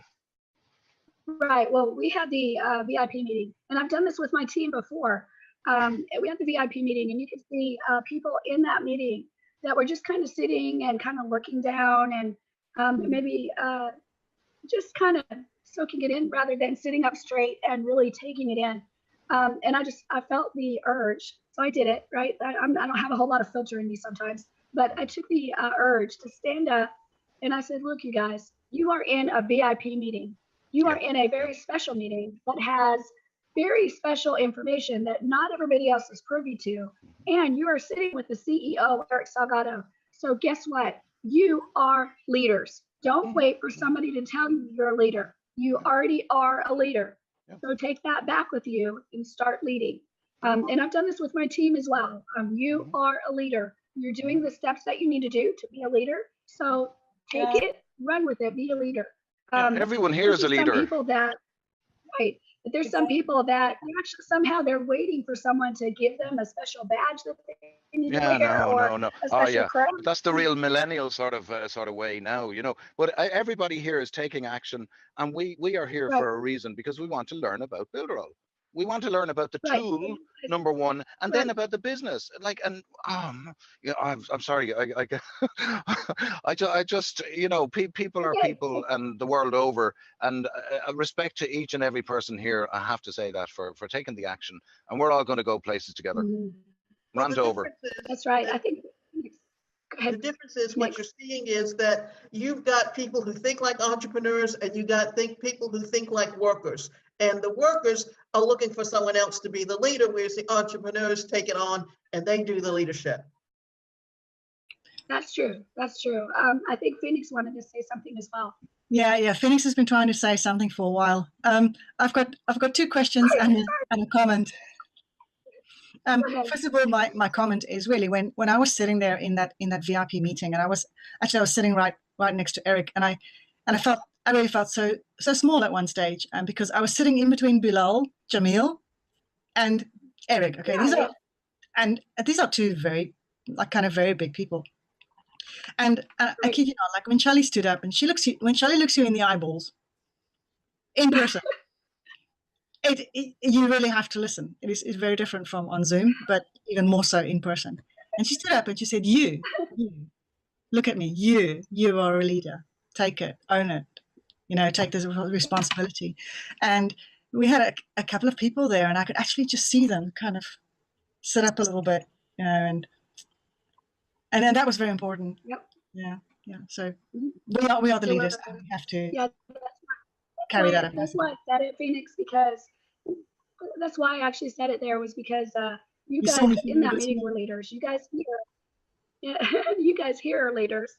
Right. Well, we had the VIP meeting, and I've done this with my team before. We had the VIP meeting, and you could see people in that meeting that were just kind of sitting and kind of looking down and maybe just kind of soaking it in rather than sitting up straight and really taking it in. And I felt the urge. So I did it, right? I don't have a whole lot of filter in me sometimes, but I took the urge to stand up and I said, look, you guys, you are in a VIP meeting. You are in a very special meeting that has very special information that not everybody else is privy to. And you are sitting with the CEO, Eric Salgado. So guess what? You are leaders. Don't wait for somebody to tell you you're a leader. You already are a leader. So take that back with you and start leading. And I've done this with my team as well. You are a leader. You're doing the steps that you need to do to be a leader. So take it, run with it, be a leader. Everyone here is a leader. Some people that, right. But there's some people that actually somehow they're waiting for someone to give them a special badge that they need to wear. No. A special crown. But that's the real millennial sort of way now, you know. But everybody here is taking action, and we are here for a reason, because we want to learn about Builderall. We want to learn about the tool, number one, and then about the business. Like, and yeah, I'm sorry, I just, you know, people are people, and the world over, and respect to each and every person here. I have to say that for taking the action, and we're all going to go places together. Rant over. That's right. I think the difference is what you're seeing is that you've got people who think like entrepreneurs, and you got people who think like workers. And the workers are looking for someone else to be the leader, whereas the entrepreneurs take it on and they do the leadership. That's true. That's true. I think Phoenix wanted to say something as well. Yeah. Phoenix has been trying to say something for a while. I've got two questions and a comment. First of all, my comment is really when I was sitting there in that VIP meeting, and I was sitting right next to Eric, and I really felt so small at one stage, and because I was sitting in between Bilal, Jamil, and Eric. Okay, these are two very very big people. And I kid you not, like when Charlie stood up and when Charlie looks you in the eyeballs in person, you really have to listen. It's very different from on Zoom, but even more so in person. And she stood up and she said, you look at me, you are a leader. Take it, own it, take this responsibility. And we had a couple of people there, and I could actually just see them kind of sit up a little bit, and then that was very important. Yep. Yeah. So we are the leaders, and we have to carry that up. That's why I said it, Phoenix, because that's why I actually said it there, was because you guys in that meeting were leaders. You guys here are leaders.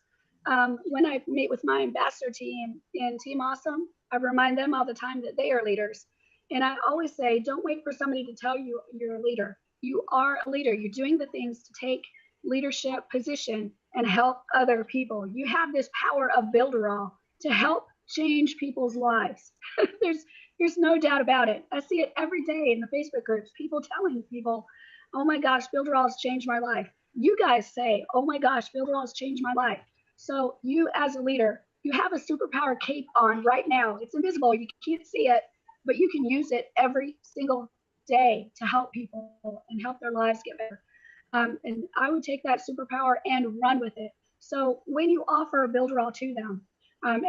When I meet with my ambassador team in Team Awesome, I remind them all the time that they are leaders. And I always say, don't wait for somebody to tell you you're a leader. You are a leader. You're doing the things to take leadership position and help other people. You have this power of Builderall to help change people's lives. There's no doubt about it. I see it every day in the Facebook groups, people telling people, oh my gosh, Builderall has changed my life. You guys say, oh my gosh, Builderall has changed my life. So you as a leader, you have a superpower cape on right now. It's invisible, you can't see it, but you can use it every single day to help people and help their lives get better. And I would take that superpower and run with it. So when you offer Builderall to them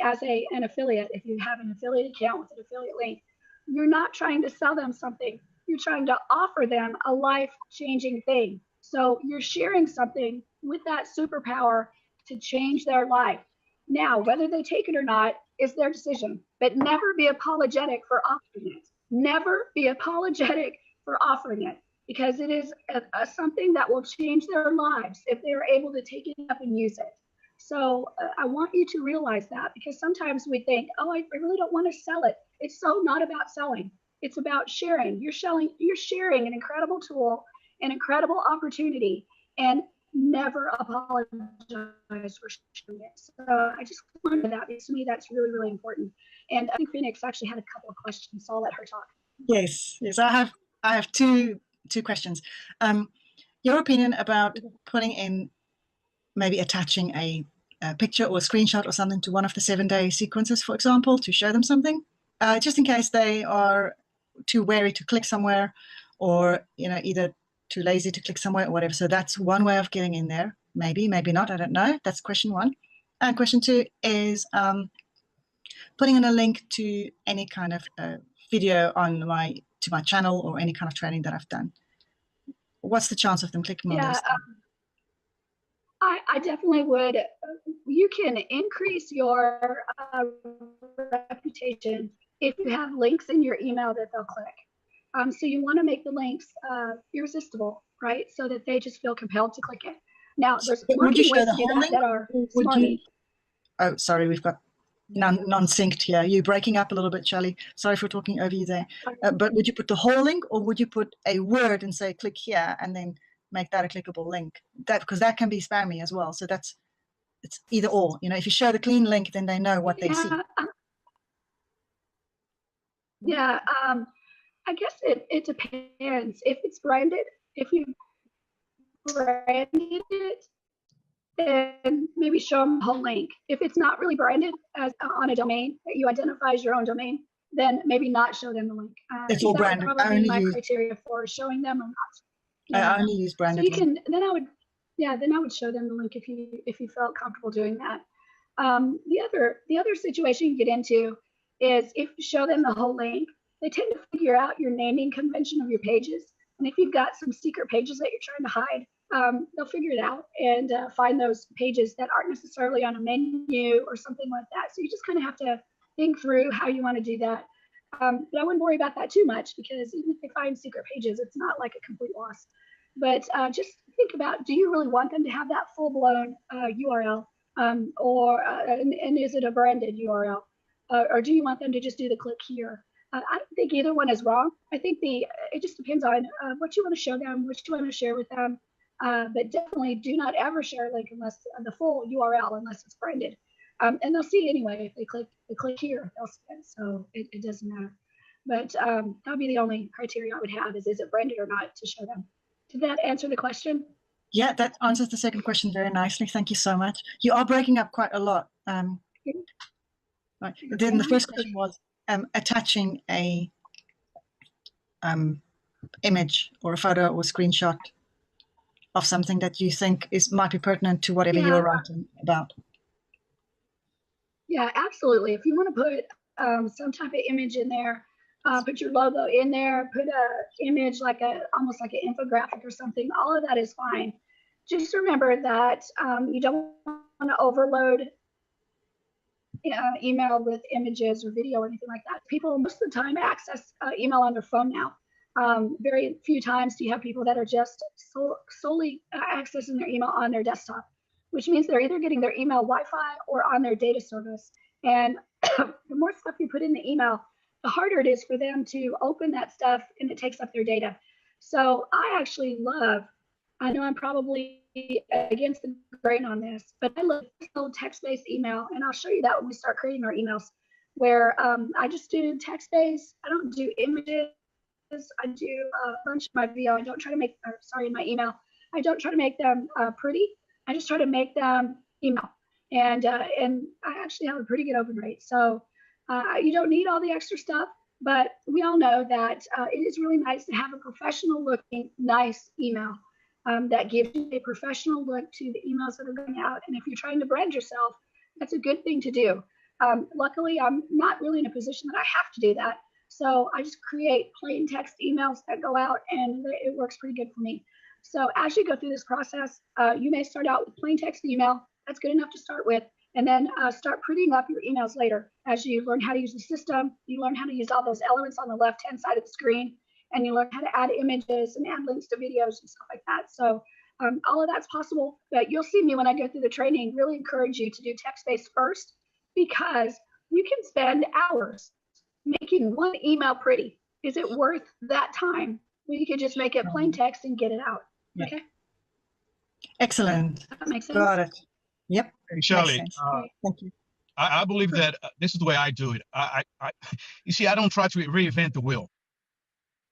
as an affiliate, if you have an affiliate account with an affiliate link, you're not trying to sell them something. You're trying to offer them a life-changing thing. So you're sharing something with that superpower to change their life. Now, whether they take it or not is their decision, but never be apologetic for offering it. Never be apologetic for offering it, because it is something that will change their lives if they are able to take it up and use it. So I want you to realize that, because sometimes we think, oh, I really don't want to sell it. It's so not about selling. It's about sharing. You're sharing an incredible tool, an incredible opportunity, and never apologize for sharing it. So I just wanted that, because to me that's really, really important. And I think Phoenix actually had a couple of questions, so I'll let her talk. Yes, I have two questions. Your opinion about putting in, maybe attaching a picture or a screenshot or something to one of the 7-day sequences, for example, to show them something. just in case they are too wary to click somewhere, or either too lazy to click somewhere or whatever. So that's one way of getting in there. Maybe not. I don't know. That's question one. And question two is putting in a link to any kind of video on my channel or any kind of training that I've done. What's the chance of them clicking on this? I definitely would. You can increase your reputation if you have links in your email that they'll click. So you want to make the links irresistible, right? So that they just feel compelled to click it. Now, there's would you show the whole link? that are Would you... Oh, sorry, we've got non-synced here. You're breaking up a little bit, Shelley. Sorry for talking over you there. But would you put the whole link, or would you put a word and say click here and then make that a clickable link? Because that can be spammy as well. So it's either or. If you show the clean link, then they know what they see. Yeah, I guess it depends. If it's branded, if you branded it, then maybe show them the whole link. If it's not really branded as on a domain that you identify as your own domain, then maybe not show them the link. It's all branded. That would probably be my criteria for showing them or not. I only use branded. So you can. Then I would show them the link if you felt comfortable doing that. The other situation you get into is if you show them the whole link, they tend to figure out your naming convention of your pages. And if you've got some secret pages that you're trying to hide, they'll figure it out and find those pages that aren't necessarily on a menu or something like that. So you just kind of have to think through how you want to do that. But I wouldn't worry about that too much, because even if they find secret pages, it's not like a complete loss. But just think about, do you really want them to have that full-blown URL, and is it a branded URL? Or do you want them to just do the click here? I don't think either one is wrong. I think it just depends on what you want to show them, what you want to share with them. But definitely do not ever share a link unless the full URL, unless it's branded. And they'll see it anyway. If they click here, they'll see it. So it doesn't matter. But that would be the only criteria I would have is it branded or not to show them. Did that answer the question? Yeah, that answers the second question very nicely. Thank you so much. You are breaking up quite a lot. Right. Then the first question was attaching a image or a photo or screenshot of something that you think might be pertinent to whatever you're writing about. Yeah, absolutely. If you want to put some type of image in there, put your logo in there, put an image almost like an infographic or something, all of that is fine. Just remember that you don't want to overload email with images or video or anything like that. People most of the time access email on their phone now. Very few times do you have people that are just solely accessing their email on their desktop, which means they're either getting their email Wi-Fi or on their data service. And the more stuff you put in the email, the harder it is for them to open that stuff, and it takes up their data. So I actually I know I'm probably against the grain on this, but I love text-based email, and I'll show you that when we start creating our emails, where I just do text-based. I don't do images. I do a bunch of my video. I don't try to make, in my email, I don't try to make them pretty. I just try to make them email, and I actually have a pretty good open rate. So you don't need all the extra stuff, but we all know that it is really nice to have a professional-looking, nice email. That gives you a professional look to the emails that are going out. And if you're trying to brand yourself, that's a good thing to do. Luckily, I'm not really in a position that I have to do that. So I just create plain text emails that go out, and it works pretty good for me. So as you go through this process, you may start out with plain text email. That's good enough to start with. And then start prettying up your emails later. As you learn how to use the system, you learn how to use all those elements on the left-hand side of the screen, and you learn how to add images and add links to videos and stuff like that. So all of that's possible, but you'll see me when I go through the training, really encourage you to do text-based first, because you can spend hours making one email pretty. Is it worth that time when you could just make it plain text and get it out? Yeah. Okay. Excellent. That makes sense. Got it. Yep. Hey, Shelley, thank you. I believe that this is the way I do it. You see, I don't try to reinvent the wheel.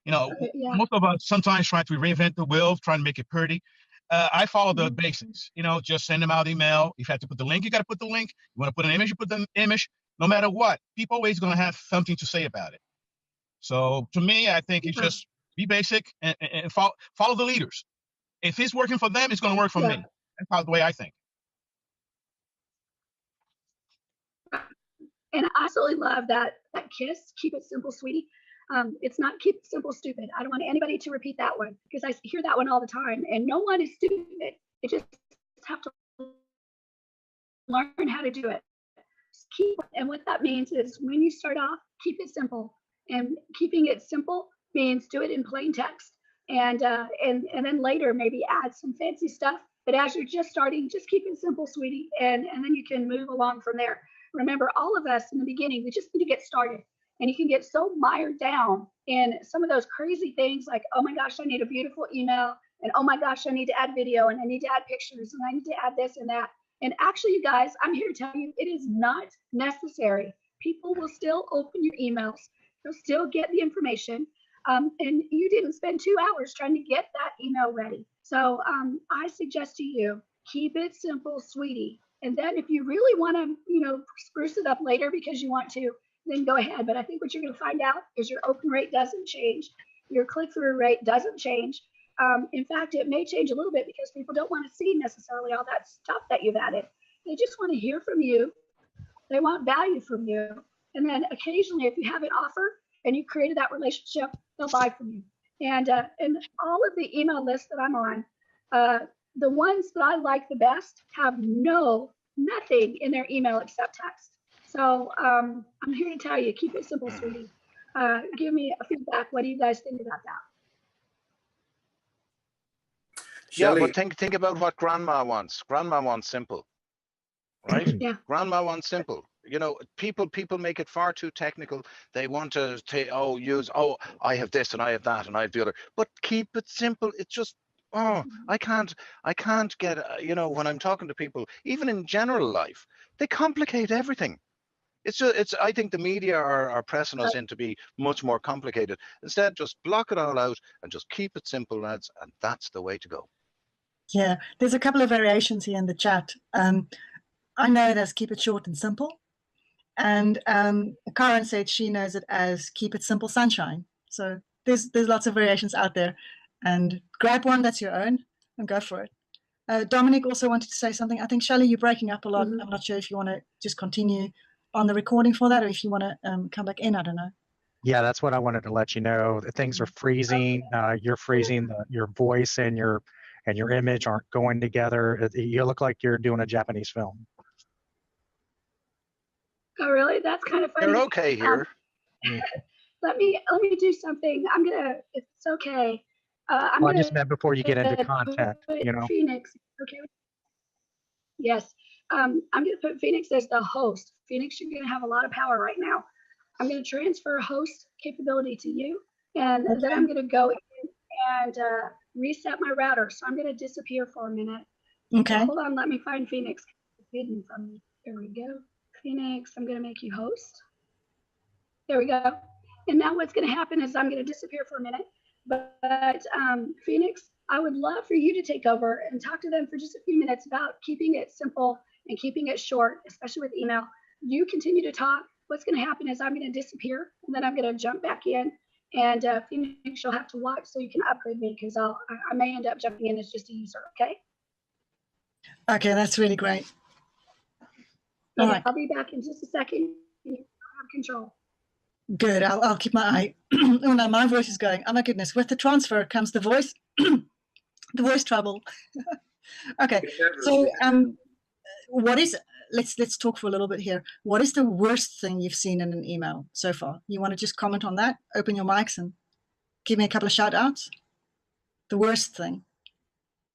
Most of us sometimes try to reinvent the wheel, trying to make it pretty. I follow the basics. Just send them out email. If you have to put the link, you got to put the link. You want to put an image, you put the image. no matter what, people always going to have something to say about it. So to me, I think it's just be basic and follow the leaders. If it's working for them, it's going to work for me. That's how the way I think. And I absolutely love that KISS, keep it simple, sweetie. It's not keep it simple, stupid. I don't want anybody to repeat that one because I hear that one all the time, and no one is stupid. It just have to learn how to do it. And what that means is when you start off, keep it simple. And keeping it simple means do it in plain text. And then later maybe add some fancy stuff. But as you're just starting, just keep it simple, sweetie. And then you can move along from there. Remember, all of us in the beginning, we just need to get started. And you can get so mired down in some of those crazy things like, oh my gosh, I need a beautiful email. And oh my gosh, I need to add video and I need to add pictures and I need to add this and that. And actually, you guys, I'm here to tell you, it is not necessary. People will still open your emails. They'll still get the information. And you didn't spend 2 hours trying to get that email ready. So I suggest to you, keep it simple, sweetie. And then if you really want to, spruce it up later because you want to, then go ahead. But I think what you're going to find out is your open rate doesn't change. Your click-through rate doesn't change. In fact, it may change a little bit because people don't want to see necessarily all that stuff that you've added. They just want to hear from you. They want value from you. And then occasionally, if you have an offer and you created that relationship, they'll buy from you. And all of the email lists that I'm on, the ones that I like the best have nothing in their email except text. So I'm here to tell you, keep it simple, sweetie. Give me a feedback. What do you guys think about that? Yeah, but think about what grandma wants. Grandma wants simple, right? Yeah. Grandma wants simple. People make it far too technical. They want to I have this and I have that and I have the other. But keep it simple. It's just I can't get when I'm talking to people, even in general life, they complicate everything. I think the media are pressing us in to be much more complicated. Instead, just block it all out and just keep it simple, lads, and that's the way to go. Yeah, there's a couple of variations here in the chat. I know it as keep it short and simple. And Karen said she knows it as keep it simple sunshine. So there's lots of variations out there. And grab one that's your own and go for it. Dominic also wanted to say something. I think, Shelley, you're breaking up a lot. I'm not sure if you want to just continue on the recording for that or if you want to come back in. I don't know. Yeah, that's what I wanted to let you know. Things are freezing. You're freezing. Your voice and your image aren't going together. You look like you're doing a Japanese film. Oh, really? That's kind of funny. You're okay here. Let me do something. I'm gonna, if it's okay. I just meant before you get into content, Phoenix, okay. Yes, I'm gonna put Phoenix as the host. Phoenix, you're gonna have a lot of power right now. I'm gonna transfer host capability to you, and then I'm gonna go in and reset my router. So I'm gonna disappear for a minute. Okay. So hold on, let me find Phoenix. It's hidden from me. There we go. Phoenix, I'm gonna make you host. There we go. And now what's gonna happen is I'm gonna disappear for a minute. But Phoenix, I would love for you to take over and talk to them for just a few minutes about keeping it simple and keeping it short, especially with email. You continue to talk. What's going to happen is I'm going to disappear and then I'm going to jump back in. And Phoenix, you'll have to watch so you can upgrade me because I may end up jumping in as just a user. Okay. Okay, that's really great. All right. I'll be back in just a second. You have control. Good. I'll keep my eye. Oh no, my voice is going. Oh my goodness! With the transfer comes the voice, the voice trouble. Okay. So what is? Let's talk for a little bit here. What is the worst thing you've seen in an email so far? You want to just comment on that? Open your mics and give me a couple of shout outs. The worst thing.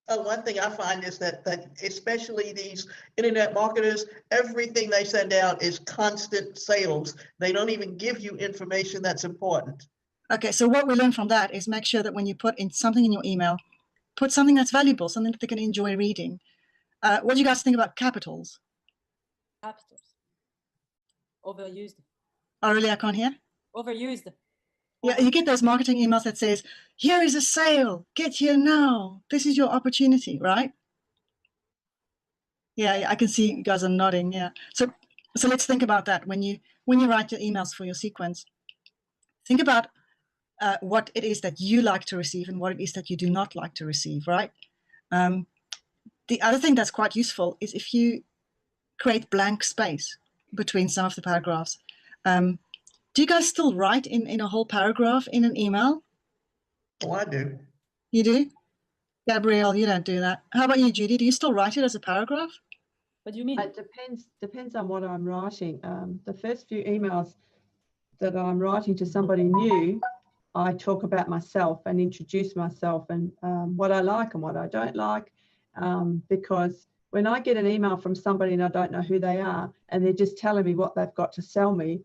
One thing I find is that especially these internet marketers, everything they send out is constant sales. They don't even give you information that's important. Okay, so what we learn from that is make sure that when you put in something in your email, put something that's valuable, something that they can enjoy reading. What do you guys think about capitals? Capitals. Overused. Oh, really? I can't hear? Overused. Yeah, you get those marketing emails that says, here is a sale, get here now. This is your opportunity, right? Yeah, I can see you guys are nodding, yeah. So So let's think about that. When you write your emails for your sequence, think about what it is that you like to receive and what it is that you do not like to receive, right? The other thing that's quite useful is if you create blank space between some of the paragraphs. Do you guys still write in a whole paragraph in an email? Oh, I do. You do? Gabrielle, you don't do that. How about you, Judy? Do you still write it as a paragraph? What do you mean? It depends on what I'm writing. The first few emails that I'm writing to somebody new, I talk about myself and introduce myself and what I like and what I don't like, because when I get an email from somebody and I don't know who they are and they're just telling me what they've got to sell me,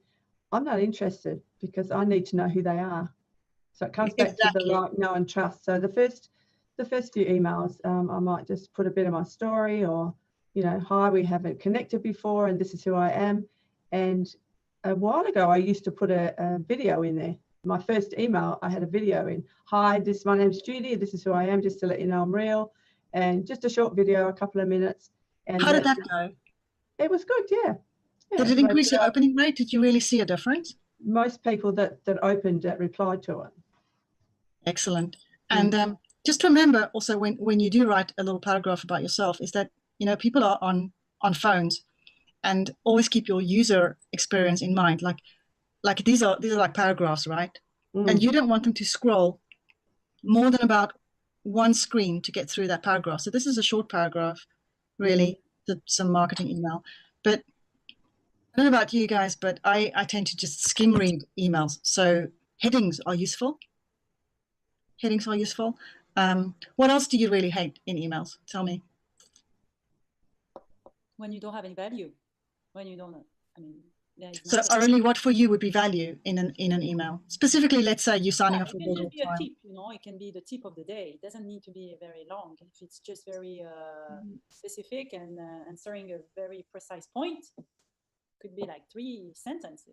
I'm not interested because I need to know who they are. So it comes back to the like, know and trust. So the first few emails, I might just put a bit of my story or, you know, hi, we haven't connected before and this is who I am. And a while ago, I used to put a video in there. My first email, I had a video in. Hi, my name's Judy. This is who I am, just to let you know I'm real. And just a short video, a couple of minutes. And how did that go? It was good, yeah. Did it increase your opening rate? Did you really see a difference? Most people that opened it replied to it. Excellent. And just remember also when you do write a little paragraph about yourself is that, you know, people are on phones, and always keep your user experience in mind. Like these are like paragraphs, right? And you don't want them to scroll more than about one screen to get through that paragraph. So this is a short paragraph, really, some marketing email. But I don't know about you guys, but I tend to just skim read emails. So headings are useful. Headings are useful. What else do you really hate in emails? Tell me. When you don't have any value, when you don't, I mean, so only what for you would be value in an email? Specifically, let's say you're signing up for Builderall It can be a tip, you know, it can be the tip of the day. It doesn't need to be very long. If it's just very specific and answering a very precise point, it could be like 3 sentences.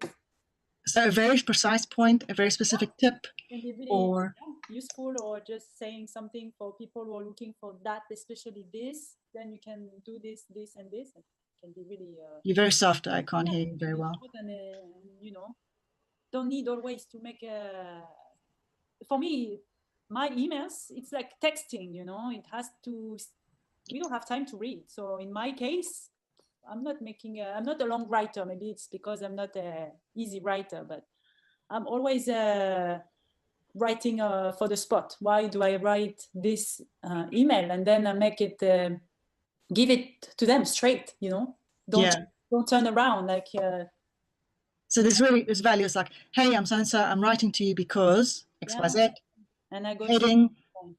So a very precise point, a very specific tip, can be really or useful, or just saying something for people who are looking for that, especially this, then you can do this, this, and this. It can be really... You're very soft. I can't hear you very well. And, you know, don't need always to make a... For me, my emails, it's like texting, you know, it has to... We don't have time to read. So in my case, I'm not a long writer. Maybe it's because I'm not an easy writer, but I'm always writing for the spot. Why do I write this email? And then I make it, give it to them straight, you know? Don't turn around like... So there's value. It's like, hey, I'm so-and-so, I'm writing to you because XYZ. And I go heading,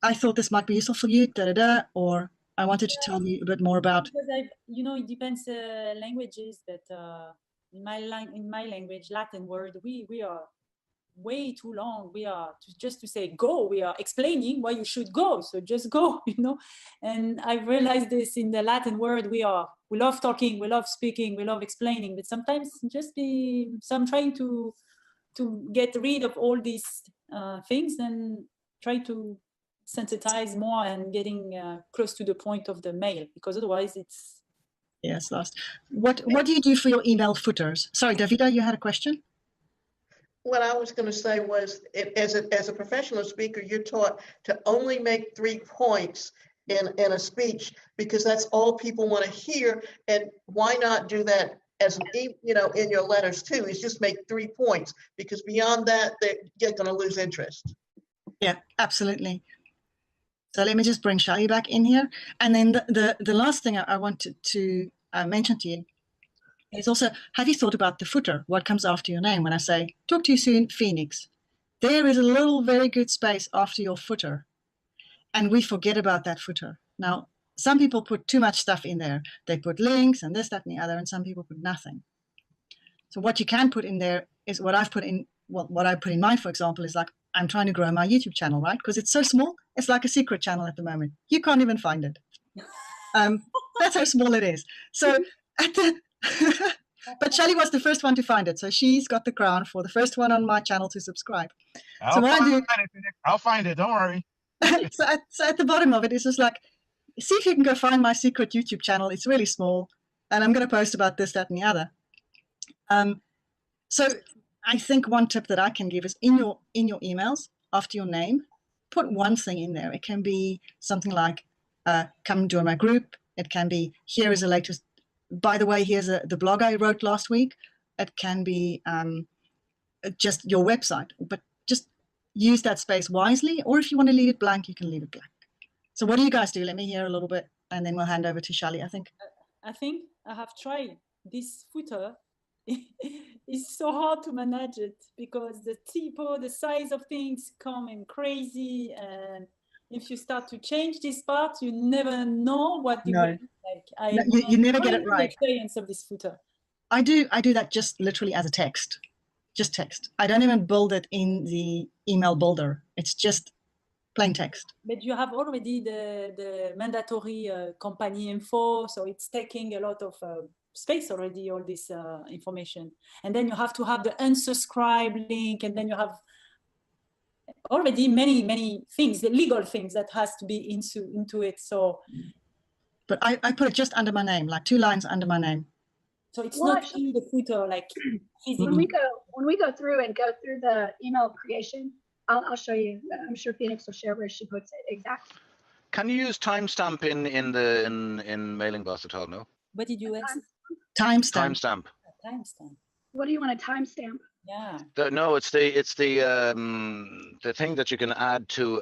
I thought this might be useful for you, da-da-da, or I wanted to tell you a bit more about... Because you know, it depends languages that in my language, Latin word, we are way too long. We are just to say go, we are explaining why you should go. So just go, you know. And I realized this in the Latin word, we love talking, we love speaking, we love explaining, but sometimes so I'm trying to get rid of all these things and try to sensitize more and getting close to the point of the mail, because otherwise it's... Yes, lost. What do you do for your email footers? Sorry, Davida, you had a question? What I was going to say was, as a professional speaker, you're taught to only make 3 points in a speech because that's all people want to hear. And why not do that as in your letters too? Is just make 3 points, because beyond that, they're going to lose interest. Yeah, absolutely. So let me just bring Shelley back in here. And then the last thing I wanted to mention to you is also, have you thought about the footer? What comes after your name when I say, talk to you soon, Phoenix? There is a little very good space after your footer. And we forget about that footer. Now, some people put too much stuff in there. They put links and this, that, and the other, and some people put nothing. So what you can put in there is what I've put in, well, what I put in mine, for example, is like, I'm trying to grow my YouTube channel, right? Because it's so small. It's like a secret channel at the moment. You can't even find it. That's how small it is. So but Shelley was the first one to find it. So she's got the crown for the first one on my channel to subscribe. I'll find it. Don't worry. so at the bottom of it, it's just like, see if you can go find my secret YouTube channel. It's really small. And I'm going to post about this, that, and the other. So I think one tip that I can give is in your emails after your name, put one thing in there. It can be something like come join my group. It can be here is the latest. By the way, here's the blog I wrote last week. It can be just your website, but just use that space wisely. Or if you want to leave it blank, you can leave it blank. So what do you guys do? Let me hear a little bit, and then we'll hand over to Shali, I think. I think I have tried this footer. It's so hard to manage it because the typo, the size of things come in crazy, and if you start to change this part, you never know what you will like. You never get it right. Experience of this footer. I do that just literally as a text, just text. I don't even build it in the email builder. It's just plain text. But you have already the mandatory company info, so it's taking a lot of space already, all this information. And then you have to have the unsubscribe link, and then you have already many things, the legal things that has to be into it. So, but I put it just under my name, like 2 lines under my name. So it's not in the footer, like when we go through the email creation, I'll show you. I'm sure Phoenix will share where she puts it exactly. Can you use timestamp in Mailing Boss at all? No. What did you ask? Timestamp. Timestamp. Timestamp. What do you want a timestamp? Yeah. No, it's the thing that you can add to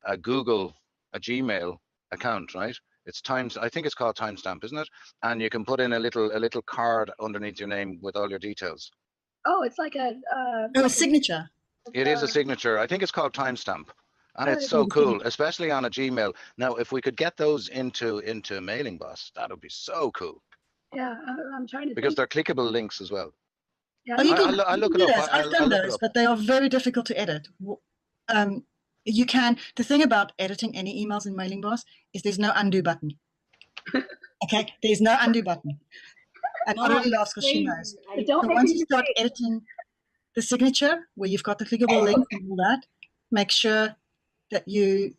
a Google, a Gmail account, right? It's times. I think it's called timestamp, isn't it? And you can put in a little card underneath your name with all your details. Oh, it's like a signature. It is a signature. I think it's called timestamp, and it's so cool, especially on a Gmail. Now, if we could get those into Mailing Boss, that would be so cool. Yeah, I'm trying to. Because they're clickable links as well. Yeah, I'll look it up. I've done those, but they are very difficult to edit. You can. The thing about editing any emails in Mailing Boss is there's no undo button. Okay, there's no undo button. And Aurelie laughs because she knows. So once you start editing the signature, where you've got the clickable link and all that, make sure that you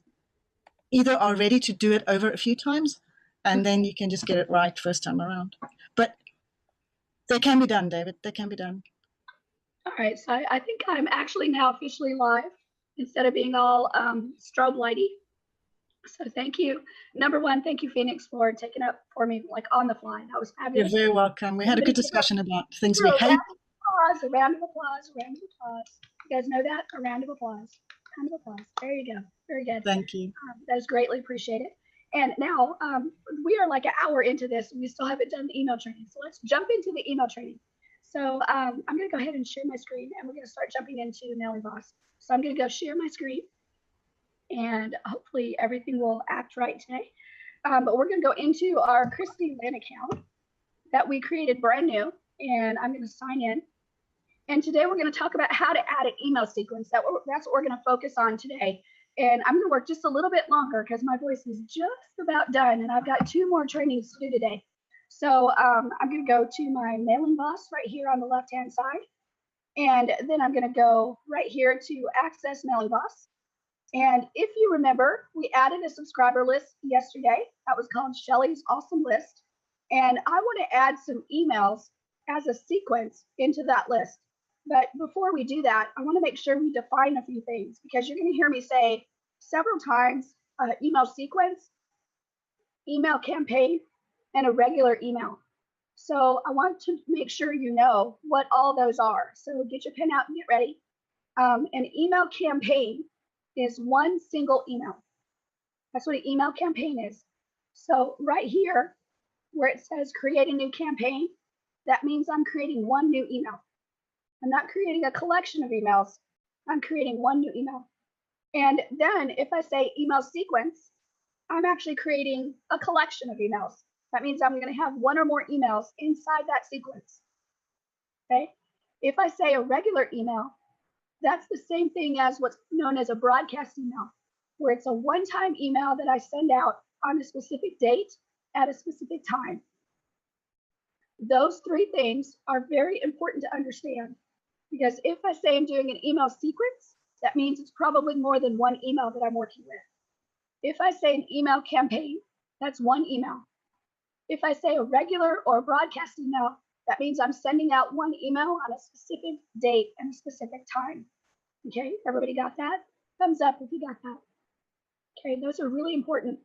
either are ready to do it over a few times, and then you can just get it right first time around. But they can be done, David. They can be done. All right, so I think I'm actually now officially live instead of being all strobe lighty. So thank you. Number one, thank you, Phoenix, for taking up for me like on the fly. That was fabulous. You're very welcome. We had a good discussion about things we hate. A round of applause, a round of applause. You guys know that? A round of applause. Round of applause. There you go. Very good. Thank you. That is greatly appreciated. And now we are like an hour into this. We still haven't done the email training. So let's jump into the email training. So I'm going to go ahead and share my screen, and we're going to start jumping into Mailing Boss. So I'm going to go share my screen, and hopefully everything will act right today. But we're going to go into our Christy Lynn account that we created brand new, and I'm going to sign in. And today we're going to talk about how to add an email sequence. That's what we're going to focus on today. And I'm going to work just a little bit longer because my voice is just about done, and I've got 2 more trainings to do today. So I'm going to go to my Mailing Boss right here on the left-hand side. And then I'm going to go right here to Access Mailing Boss. And if you remember, we added a subscriber list yesterday. That was called Shelly's Awesome List. And I want to add some emails as a sequence into that list. But before we do that, I want to make sure we define a few things, because you're going to hear me say several times email sequence, email campaign, and a regular email. So I want to make sure you know what all those are. So get your pen out and get ready. An email campaign is one single email. That's what an email campaign is. So right here, where it says create a new campaign, that means I'm creating one new email. I'm not creating a collection of emails. I'm creating one new email. And then if I say email sequence, I'm actually creating a collection of emails. That means I'm going to have 1 or more emails inside that sequence. Okay. If I say a regular email, that's the same thing as what's known as a broadcast email, where it's a one-time email that I send out on a specific date at a specific time. Those 3 things are very important to understand, because if I say I'm doing an email sequence, that means it's probably more than 1 email that I'm working with. If I say an email campaign, that's 1 email. If I say a regular or broadcast email, That means I'm sending out one email on a specific date and a specific time. Okay, everybody got that? Thumbs up if you got that. Okay, those are really important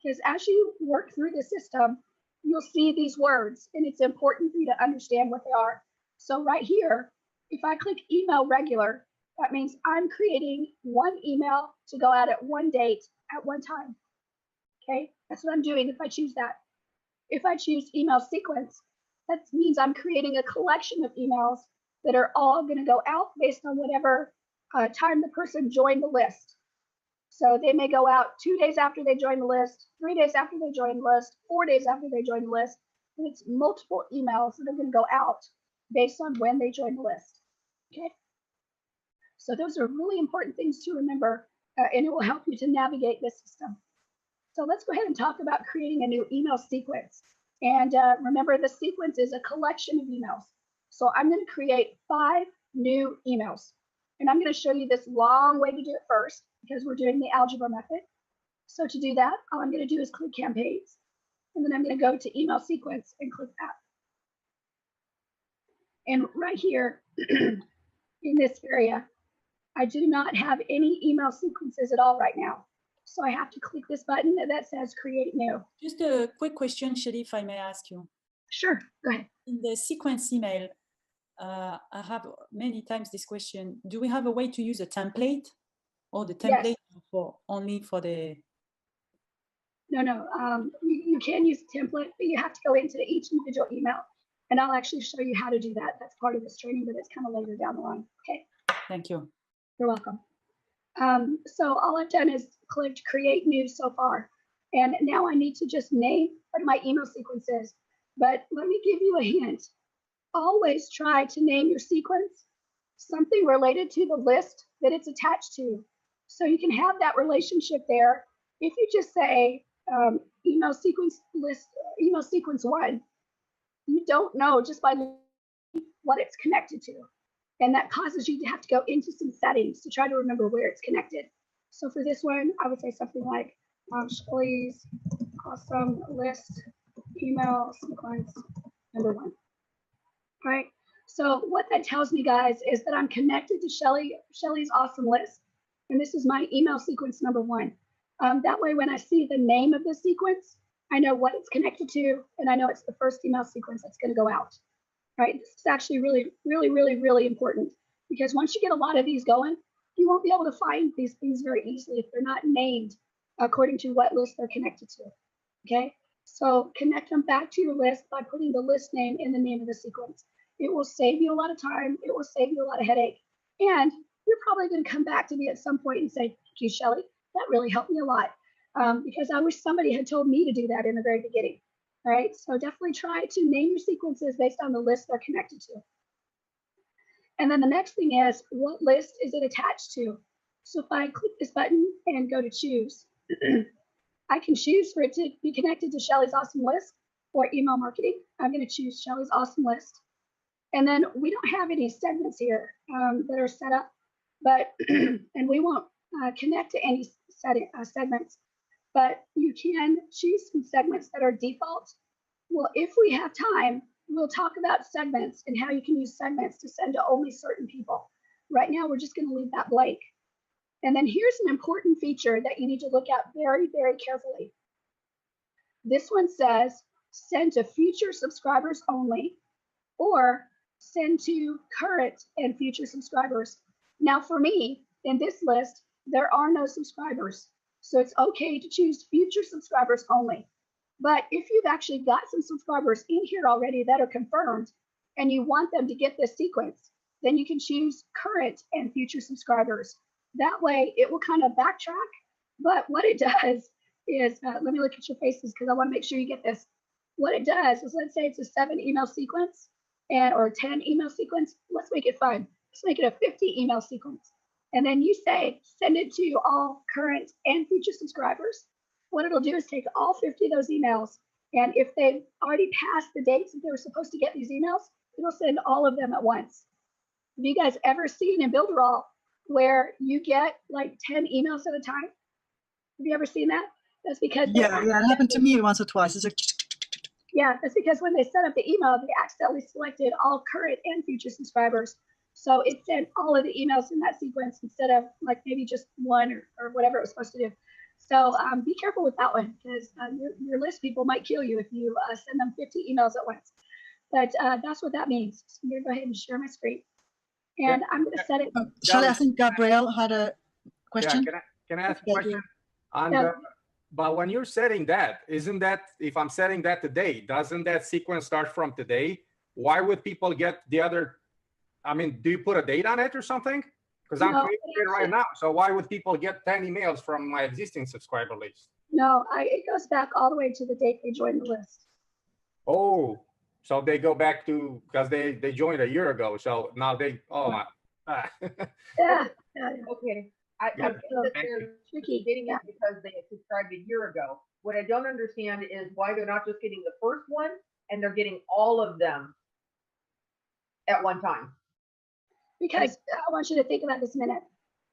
because as you work through the system, you'll see these words and it's important for you to understand what they are. So right here, if I click email regular, that means I'm creating one email to go out at one date at one time. Okay, that's what I'm doing if I choose that. If I choose email sequence, that means I'm creating a collection of emails that are all going to go out based on whatever time the person joined the list. So they may go out 2 days after they join the list, 3 days after they join the list, 4 days after they join the list. And it's multiple emails that are going to go out based on when they join the list. Okay. So those are really important things to remember, and it will help you to navigate this system. So let's go ahead and talk about creating a new email sequence. And remember, the sequence is a collection of emails. So I'm going to create 5 new emails. And I'm going to show you this long way to do it first because we're doing the algebra method. So to do that, all I'm going to do is click campaigns. And then I'm going to go to email sequence and click that. And right here in this area, I do not have any email sequences at all right now. So I have to click this button that says create new. Just a quick question, Shelly, if I may ask you. Sure, go ahead. In the sequence email, I have many times this question. Do we have a way to use a template or the template for only for the... No, you can use a template, but you have to go into each individual email. And I'll actually show you how to do that. That's part of this training, but it's kind of later down the line. Okay. Thank you. You're welcome. So all I've done is clicked create new so far. And now I need to just name what my email sequence is. But let me give you a hint. Always try to name your sequence something related to the list that it's attached to. So you can have that relationship there. If you just say email sequence list, email sequence 1, you don't know just by what it's connected to. And that causes you to have to go into some settings to try to remember where it's connected. So for this one, I would say something like Shelly's awesome list email sequence number 1. All right. So what that tells me, guys, is that I'm connected to Shelly's awesome list. And this is my email sequence number 1. That way, when I see the name of the sequence, I know what it's connected to, and I know it's the first email sequence that's going to go out. Right? This is actually really important because once you get a lot of these going, you won't be able to find these things very easily if they're not named according to what list they're connected to. Okay, so connect them back to your list by putting the list name in the name of the sequence. It will save you a lot of time. It will save you a lot of headache. And you're probably going to come back to me at some point and say, thank you, Shelly, that really helped me a lot because I wish somebody had told me to do that in the very beginning. All right, so definitely try to name your sequences based on the list they're connected to. And then the next thing is, what list is it attached to? So if I click this button and go to choose, I can choose for it to be connected to Shelly's awesome list or email marketing. I'm going to choose Shelly's awesome list. And then we don't have any segments here that are set up, but and we won't connect to any segments. But you can choose some segments that are default. Well, if we have time, we'll talk about segments and how you can use segments to send to only certain people. Right now, we're just going to leave that blank. And then here's an important feature that you need to look at very carefully. This one says send to future subscribers only or send to current and future subscribers. Now, for me, in this list, there are no subscribers. So it's okay to choose future subscribers only. But if you've actually got some subscribers in here already that are confirmed and you want them to get this sequence, then you can choose current and future subscribers. That way it will kind of backtrack. But what it does is, let me look at your faces because I want to make sure you get this. What it does is, let's say it's a 7 email sequence or a 10 email sequence. Let's make it fun. Let's make it a 50 email sequence. And then you say, send it to all current and future subscribers. What it'll do is take all 50 of those emails. And if they've already passed the dates that they were supposed to get these emails, it'll send all of them at once. Have you guys ever seen in Builderall where you get like 10 emails at a time? Have you ever seen that? That's because yeah, it happened to me once or twice. It's like, Yeah, that's because when they set up the email, they accidentally selected all current and future subscribers. So it sent all of the emails in that sequence instead of like maybe just one or whatever it was supposed to do. So be careful with that one, because your list people might kill you if you send them 50 emails at once. But that's what that means. So I'm going to go ahead and share my screen. And I'm going to set it. Shelley, I think Gabrielle had a question. Yeah, can I ask a question? But when you're setting that, isn't that, if I'm setting that today, doesn't that sequence start from today? Why would people get the other? I mean, do you put a date on it or something? Because I'm creating it right now. So why would people get 10 emails from my existing subscriber list? No, it goes back all the way to the date they joined the list. Oh, so they go back to, because they joined a year ago. So now they, oh my. Yeah. Okay. I think that they're getting it because they had subscribed a year ago. What I don't understand is why they're not just getting the first one and they're getting all of them at one time. Because I want you to think about this a minute.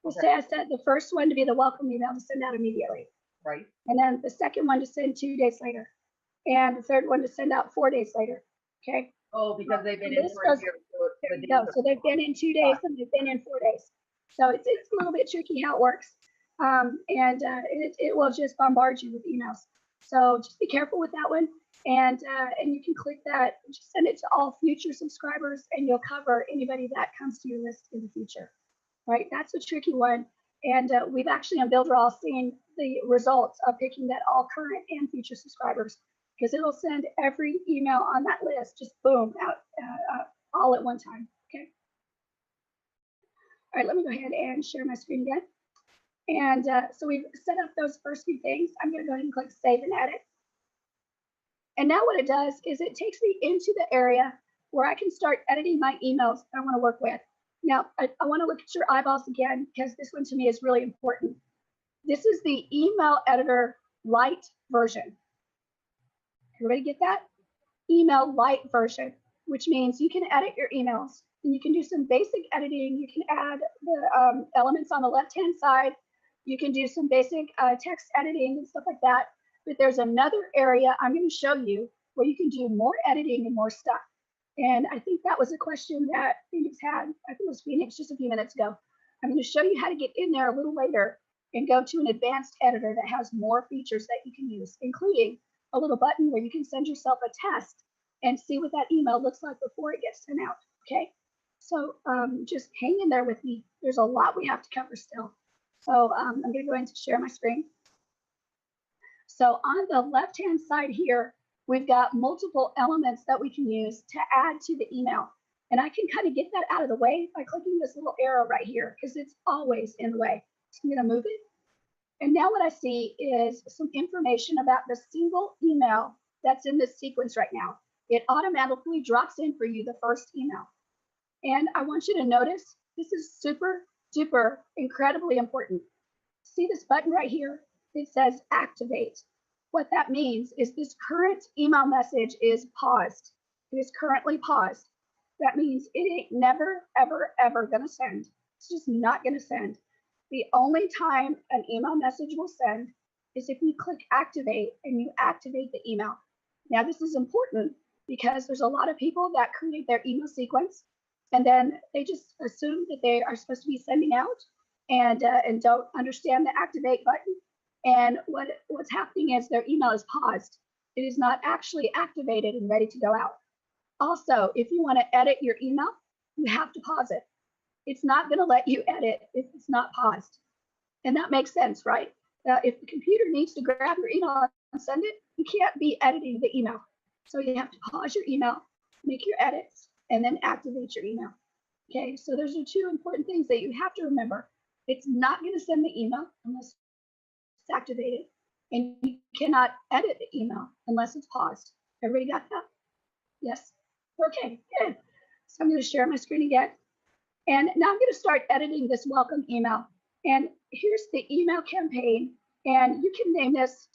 We'll say I set the first one to be the welcome email to send out immediately. Right. And then the second one to send 2 days later. And the third one to send out 4 days later. Okay. Oh, because they've been in for a year. There you go. So they've been in 2 days and they've been in 4 days. So it's a little bit tricky how it works. It will just bombard you with emails. So just be careful with that one. And you can click that, just send it to all future subscribers, and you'll cover anybody that comes to your list in the future. Right? That's a tricky one. And we've actually on Builderall seen the results of picking that all current and future subscribers, because it'll send every email on that list just boom out all at one time. Okay. All right, let me go ahead and share my screen again. And so we've set up those first few things. I'm going to go ahead and click Save and Edit. And now what it does is it takes me into the area where I can start editing my emails that I want to work with. Now, I want to look at your eyeballs again, because this one to me is really important. This is the email editor light version. Everybody get that? Email light version, which means you can edit your emails and you can do some basic editing. You can add the elements on the left-hand side. You can do some basic text editing and stuff like that. But there's another area I'm going to show you where you can do more editing and more stuff. And I think that was a question that Phoenix had. I think it was Phoenix just a few minutes ago. I'm going to show you how to get in there a little later and go to an advanced editor that has more features that you can use, including a little button where you can send yourself a test and see what that email looks like before it gets sent out. Okay. So just hang in there with me. There's a lot we have to cover still. So I'm going to go ahead and share my screen. So on the left-hand side here, we've got multiple elements that we can use to add to the email. And I can kind of get that out of the way by clicking this little arrow right here, because it's always in the way. So I'm going to move it. And now what I see is some information about the single email that's in this sequence right now. It automatically drops in for you the first email. And I want you to notice this is super duper incredibly important. See this button right here? It says activate. What that means is this current email message is paused. It is currently paused. That means it ain't never, ever, ever going to send. It's just not going to send. The only time an email message will send is if you click activate and you activate the email. Now, this is important because there's a lot of people that create their email sequence and then they just assume that they are supposed to be sending out and don't understand the activate button. And what's happening is their email is paused. It is not actually activated and ready to go out. Also, if you want to edit your email, you have to pause it. It's not going to let you edit if it's not paused. And that makes sense, right? If the computer needs to grab your email and send it, you can't be editing the email. So you have to pause your email, make your edits, and then activate your email. Okay, so those are two important things that you have to remember. It's not going to send the email unless it's activated, and you cannot edit the email unless it's paused. Everybody got that? Yes. Okay, good. So I'm going to share my screen again. And now I'm going to start editing this welcome email. And here's the email campaign. And you can name this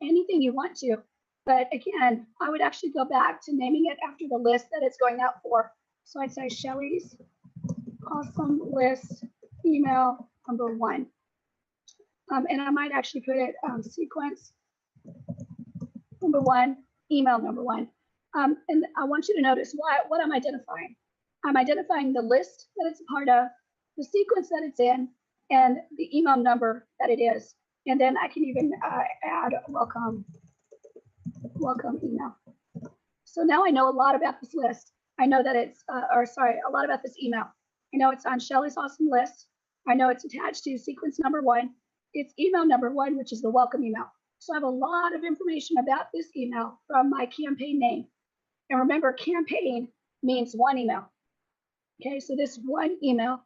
anything you want to. But again, I would actually go back to naming it after the list that it's going out for. So I'd say Shelly's awesome list email number 1. And I might actually put it sequence number 1. email number one. And I want you to notice what I'm identifying. I'm identifying the list that it's a part of, the sequence that it's in, and the email number that it is. And then I can even add welcome email. So now I know a lot about this list. I know that it's, a lot about this email. I know it's on Shelly's awesome list. I know it's attached to sequence number one. It's email number one, which is the welcome email. So I have a lot of information about this email from my campaign name. And remember, campaign means one email. Okay, so this one email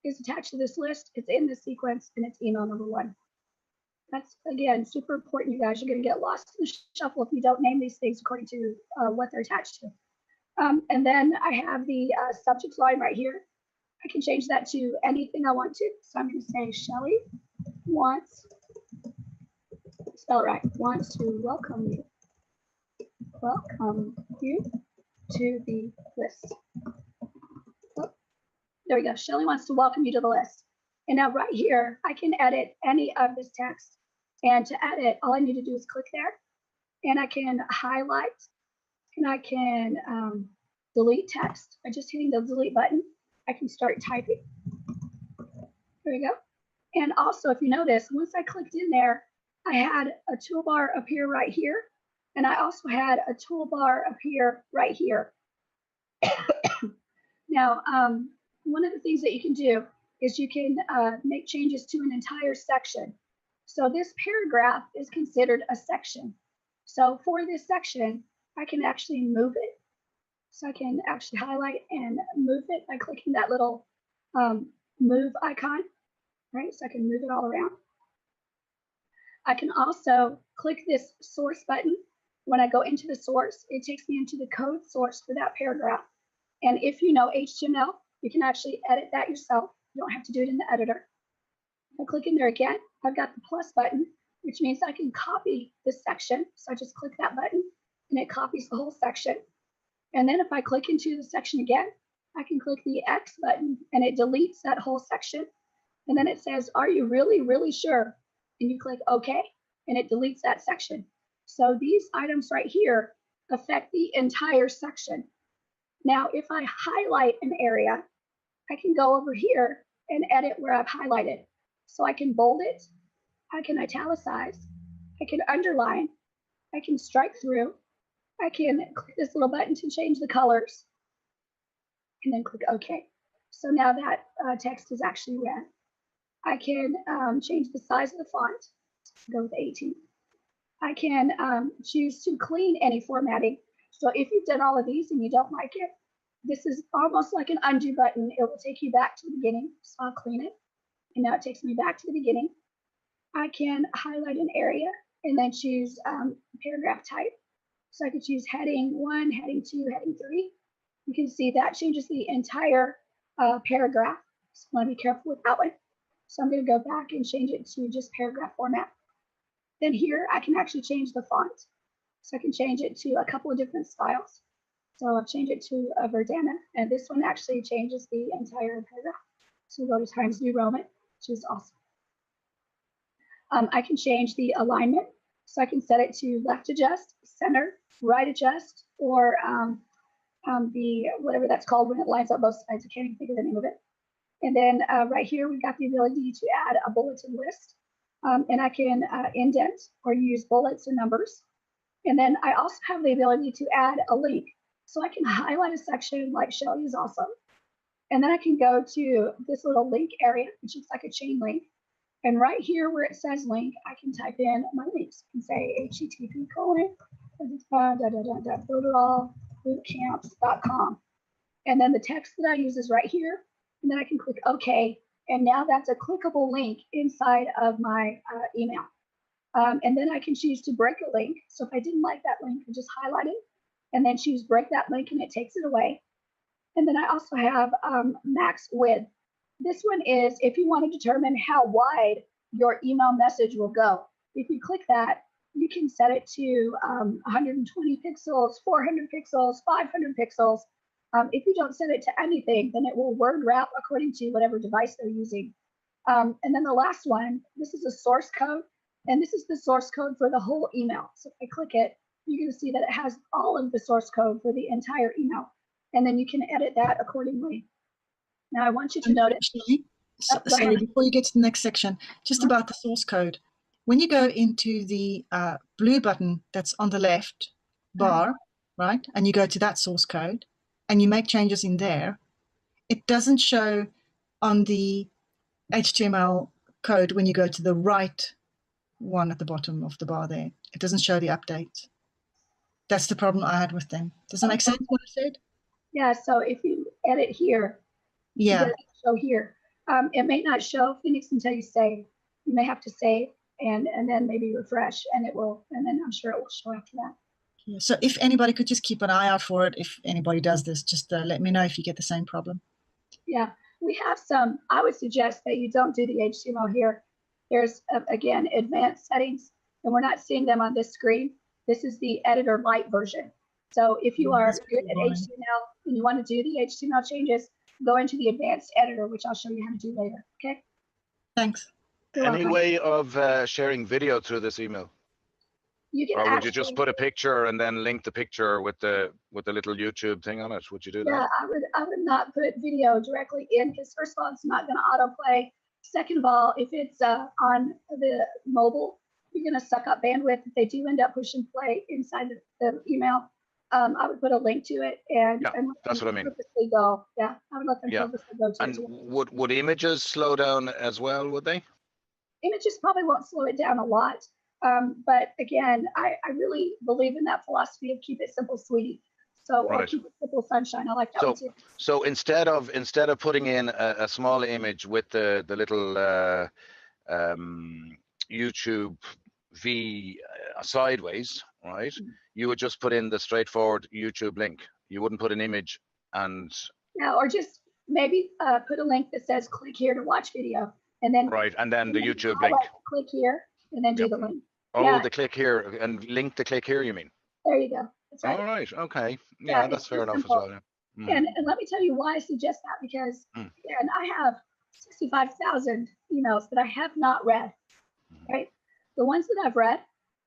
is attached to this list. It's in this sequence, and it's email number one. That's, again, super important, you guys. You're going to get lost in the shuffle if you don't name these things according to what they're attached to. And then I have the subject line right here. I can change that to anything I want to. So I'm going to say Shelly wants, spell it right, wants to welcome you to the list. Oh, there we go. Shelly wants to welcome you to the list. And now right here, I can edit any of this text. And to edit, all I need to do is click there. And I can highlight, and I can delete text by just hitting the delete button. I can start typing. There we go. And also, if you notice, once I clicked in there, I had a toolbar appear right here. And I also had a toolbar appear right here. Now, one of the things that you can do is you can make changes to an entire section. So this paragraph is considered a section. So for this section, I can actually move it. So I can actually highlight and move it by clicking that little move icon, right? So I can move it all around. I can also click this source button. When I go into the source, it takes me into the code source for that paragraph. And if you know HTML, you can actually edit that yourself. You don't have to do it in the editor. If I click in there again, I've got the plus button, which means I can copy this section. So I just click that button and it copies the whole section. And then if I click into the section again, I can click the X button and it deletes that whole section. And then it says, are you really, really sure? And you click OK, and it deletes that section. So these items right here affect the entire section. Now, if I highlight an area, I can go over here and edit where I've highlighted. So I can bold it, I can italicize, I can underline, I can strike through, I can click this little button to change the colors, and then click OK. So now that text is actually red. I can change the size of the font, go with 18. I can choose to clean any formatting. So if you've done all of these and you don't like it, this is almost like an undo button. It will take you back to the beginning. So I'll clean it. And now it takes me back to the beginning. I can highlight an area and then choose paragraph type. So I could choose heading 1, heading 2, heading 3. You can see that changes the entire paragraph. So I want to be careful with that one. So I'm going to go back and change it to just paragraph format. Then here I can actually change the font. So I can change it to a couple of different styles. So I've changed it to a Verdana, and this one actually changes the entire paragraph. So we'll go to Times New Roman, which is awesome. I can change the alignment. So I can set it to left adjust, center, right adjust, or the whatever that's called when it lines up both sides. I can't even think of the name of it. And then right here, we've got the ability to add a bulletin list. And I can indent or use bullets or numbers. And then I also have the ability to add a link. So I can highlight a section like Shelly is awesome. And then I can go to this little link area, which looks like a chain link. And right here where it says link, I can type in my links. I can say http://builderallbootcamps.com. And then the text that I use is right here. And then I can click OK. And now that's a clickable link inside of my email. And then I can choose to break a link. So if I didn't like that link, I just highlight it and then choose break that link and it takes it away. And then I also have max width. This one is if you want to determine how wide your email message will go. If you click that, you can set it to 120 pixels, 400 pixels, 500 pixels. If you don't set it to anything, then it will word route according to whatever device they're using. And then the last one, this is a source code, and this is the source code for the whole email. So if I click it, you're going to see that it has all of the source code for the entire email. And then you can edit that accordingly. Now I want you to notice. Actually, sorry, before you get to the next section, just about the source code. When you go into the blue button that's on the left bar, right, and you go to that source code and you make changes in there, it doesn't show on the HTML code when you go to the right one at the bottom of the bar there. It doesn't show the update. That's the problem I had with them. Does that make sense what I said? Yeah, so if you edit here, yeah, it doesn't show here. It may not show Phoenix until you save. You may have to save and then maybe refresh, and it will, and then I'm sure it will show after that. Yeah, so if anybody could just keep an eye out for it, if anybody does this, just let me know if you get the same problem. Yeah, we have some. I would suggest that you don't do the HTML here. There's, again, advanced settings, and we're not seeing them on this screen. This is the editor light version. So if you are good at HTML and you want to do the HTML changes, go into the advanced editor, which I'll show you how to do later. Okay? Thanks. Any way of sharing video through this email? You can or would actually, you just put a picture and then link the picture with the little YouTube thing on it? Would you do that? Yeah, I would not put video directly in, because first of all, it's not going to autoplay. Second of all, if it's on the mobile, you're going to suck up bandwidth. If they do end up pushing play inside the email, I would put a link to it and that's what I mean. Purposely go. Yeah, I would let them purposely go to and it. would images slow down as well? Would they? Images probably won't slow it down a lot. But again, I really believe in that philosophy of keep it simple, sweetie. So or keep it simple, sunshine. I like that one too. So instead of putting in a small image with the little YouTube V sideways, right? You would just put in the straightforward YouTube link. You wouldn't put an image and. Yeah, or just maybe put a link that says click here to watch video, and then. Right, and then the YouTube link. Click here, and then do the link. Oh, the click here and link the click here. You mean? There you go. That's right. All right. Okay. Yeah, that's fair enough simple. as well. Yeah. And let me tell you why I suggest that, because and I have 65,000 emails that I have not read. Right. The ones that I've read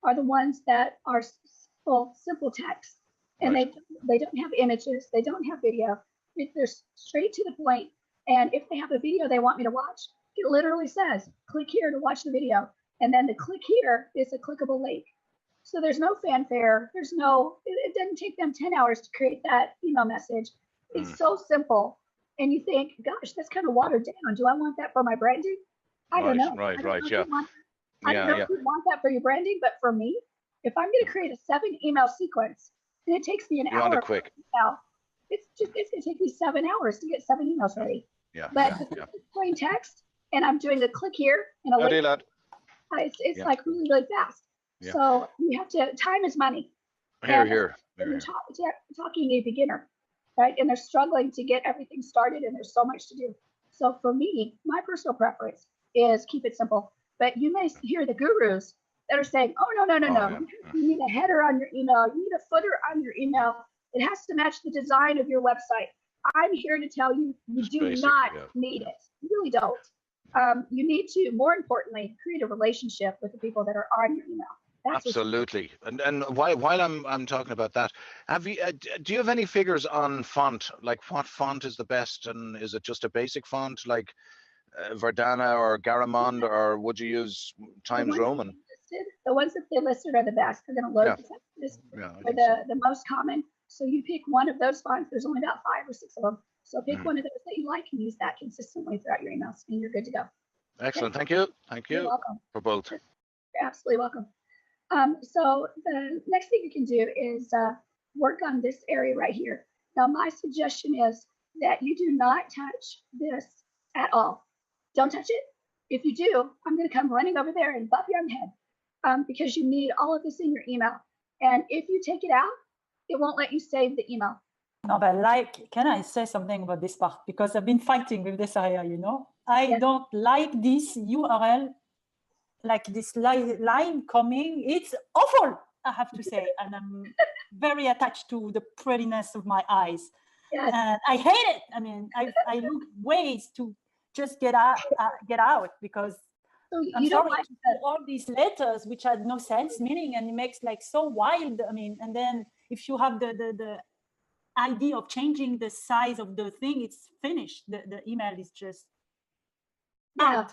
are the ones that are simple text, and they don't have images, they don't have video. They're straight to the point. And if they have a video they want me to watch, it literally says click here to watch the video, and then the click here is a clickable link. So there's no fanfare. There's no. It doesn't take them 10 hours to create that email message. It's so simple, and you think, gosh, that's kind of watered down. Do I want that for my branding? I don't know. Right. Yeah. I don't know if you want that for your branding, but for me, if I'm going to create a 7 email sequence and it takes me an hour, want it quick. It's going to take me 7 hours to get 7 emails ready. Yeah. But it's plain text, and I'm doing a click here and a link. It's like really, really fast. Yeah. So you have to. Time is money. Here. You're talking a beginner, right? And they're struggling to get everything started, and there's so much to do. So for me, my personal preference is keep it simple. But you may hear the gurus that are saying, oh, no. Yeah. You need a header on your email. You need a footer on your email. It has to match the design of your website. I'm here to tell you, you do not need it. You really don't. You need to, more importantly, create a relationship with the people that are on your email. Absolutely. And while I'm talking about that, do you have any figures on font? Like what font is the best, and is it just a basic font like Verdana or Garamond, or would you use Times Roman? The ones that they listed are the best. They're going to load the most common. So you pick one of those fonts. There's only about 5 or 6 of them. So pick one of those that you like and use that consistently throughout your emails, and you're good to go. Excellent. Okay? Thank you. You're welcome. For both. You're absolutely welcome. So the next thing you can do is work on this area right here. Now, my suggestion is that you do not touch this at all. Don't touch it. If you do, I'm going to come running over there and bump you on the head, because you need all of this in your email. And if you take it out, it won't let you save the email. No, but can I say something about this part? Because I've been fighting with this area, I don't like this URL, like this line coming. It's awful, I have to say. And I'm very attached to the prettiness of my eyes. Yes. And I hate it. I mean, I look ways to just get out because So I'm you don't sorry, like to see all these letters which had no sense, meaning, and it makes like so wild. I mean, and then if you have the idea of changing the size of the thing, it's finished. The email is just out.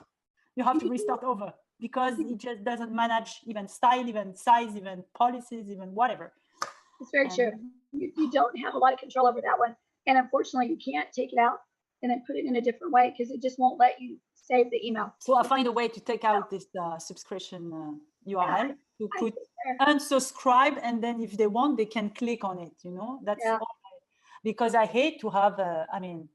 You have to restart over because it just doesn't manage even style, even size, even policies, even whatever. It's very true. You don't have a lot of control over that one. And unfortunately, you can't take it out and then put it in a different way because it just won't let you save the email. So I find a way to take out this subscription URL to put unsubscribe, and then if they want, they can click on it. You know, that's all because I hate to have. I mean,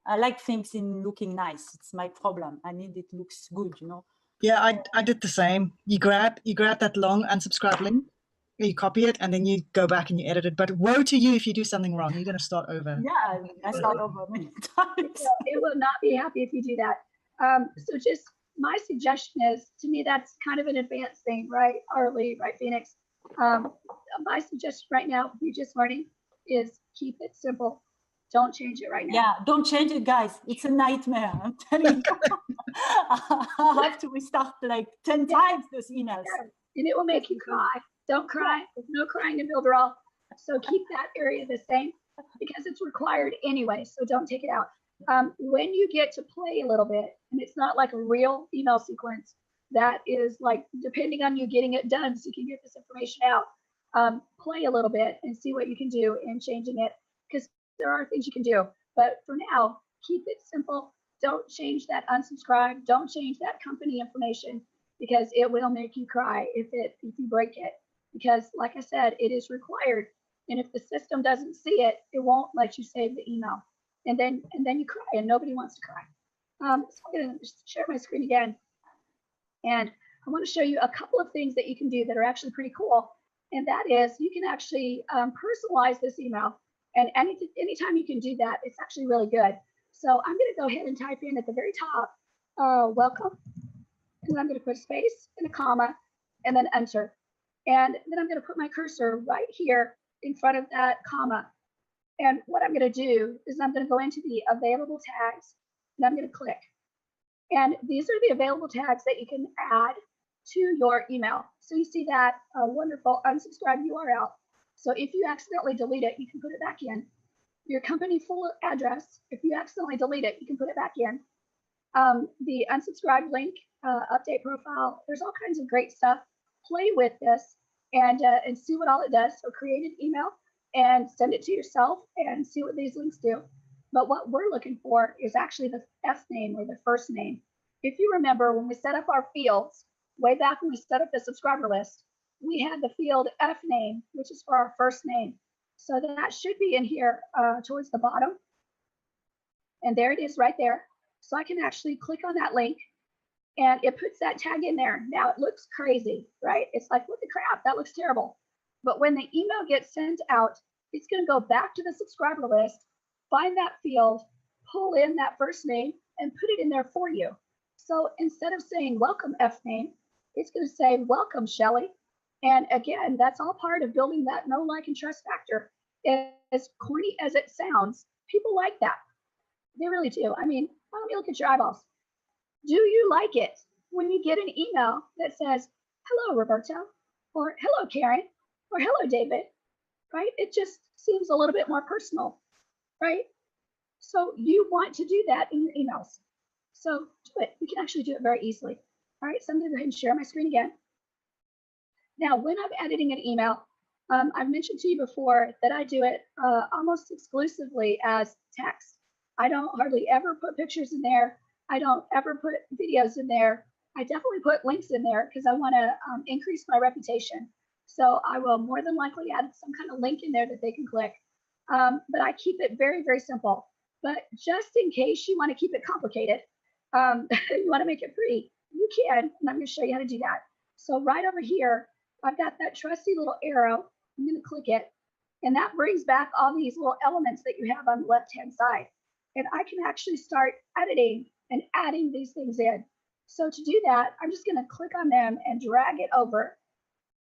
I like things in looking nice. It's my problem. I need it looks good. You know. Yeah, I did the same. You grab that long unsubscribe link, you copy it, and then you go back and you edit it. But woe to you if you do something wrong. You're going to start over. Yeah, I start over many times. It will not be happy if you do that. So just my suggestion is, to me, that's kind of an advanced thing, right, Arlie, right, Phoenix? My suggestion right now, if you're just learning, is keep it simple. Don't change it right now. Yeah, don't change it, guys. It's a nightmare. I'm telling you. I have to restart like 10 times those emails. Yeah. And it will make you cry. Don't cry. There's no crying in Builderall. So keep that area the same because it's required anyway. So don't take it out. When you get to play a little bit, and it's not like a real email sequence, that is like depending on you getting it done so you can get this information out, play a little bit and see what you can do in changing it because there are things you can do. But for now, keep it simple. Don't change that unsubscribe. Don't change that company information because it will make you cry if you break it. Because like I said, it is required. And if the system doesn't see it, it won't let you save the email. And then you cry and nobody wants to cry. So I'm going to share my screen again. And I want to show you a couple of things that you can do that are actually pretty cool. And that is you can actually personalize this email. And anytime you can do that, it's actually really good. So I'm going to go ahead and type in at the very top, welcome. And I'm going to put a space and a comma and then enter. And then I'm going to put my cursor right here in front of that comma. And what I'm going to do is I'm going to go into the available tags and I'm going to click. And these are the available tags that you can add to your email. So you see that wonderful unsubscribe URL. So if you accidentally delete it, you can put it back in. Your company full address, if you accidentally delete it, you can put it back in. The unsubscribe link, update profile, there's all kinds of great stuff. Play with this and see what all it does. So create an email and send it to yourself and see what these links do. But what we're looking for is actually the F name or the first name. If you remember when we set up our fields, way back when we set up the subscriber list, we had the field F name, which is for our first name. So that should be in here towards the bottom. And there it is right there. So I can actually click on that link and it puts that tag in there. Now it looks crazy, right? It's like, what the crap, that looks terrible. But when the email gets sent out, it's going to go back to the subscriber list, find that field, pull in that first name and put it in there for you. So instead of saying welcome F name, it's going to say welcome Shelly. And again, that's all part of building that know, like, and trust factor. As corny as it sounds, people like that. They really do. I mean, let me look at your eyeballs. Do you like it when you get an email that says, hello, Roberto, or hello, Karen, or hello, David, right? It just seems a little bit more personal, right? So you want to do that in your emails. So do it. You can actually do it very easily. All right, so I'm going to go ahead and share my screen again. Now, when I'm editing an email, I've mentioned to you before that I do it almost exclusively as text. I don't hardly ever put pictures in there. I don't ever put videos in there. I definitely put links in there because I want to increase my reputation. So I will more than likely add some kind of link in there that they can click. But I keep it very, very simple. But just in case you want to keep it complicated, you want to make it pretty, you can, and I'm going to show you how to do that. So right over here, I've got that trusty little arrow. I'm going to click it, and that brings back all these little elements that you have on the left-hand side. And I can actually start editing and adding these things in. So to do that, I'm just going to click on them and drag it over.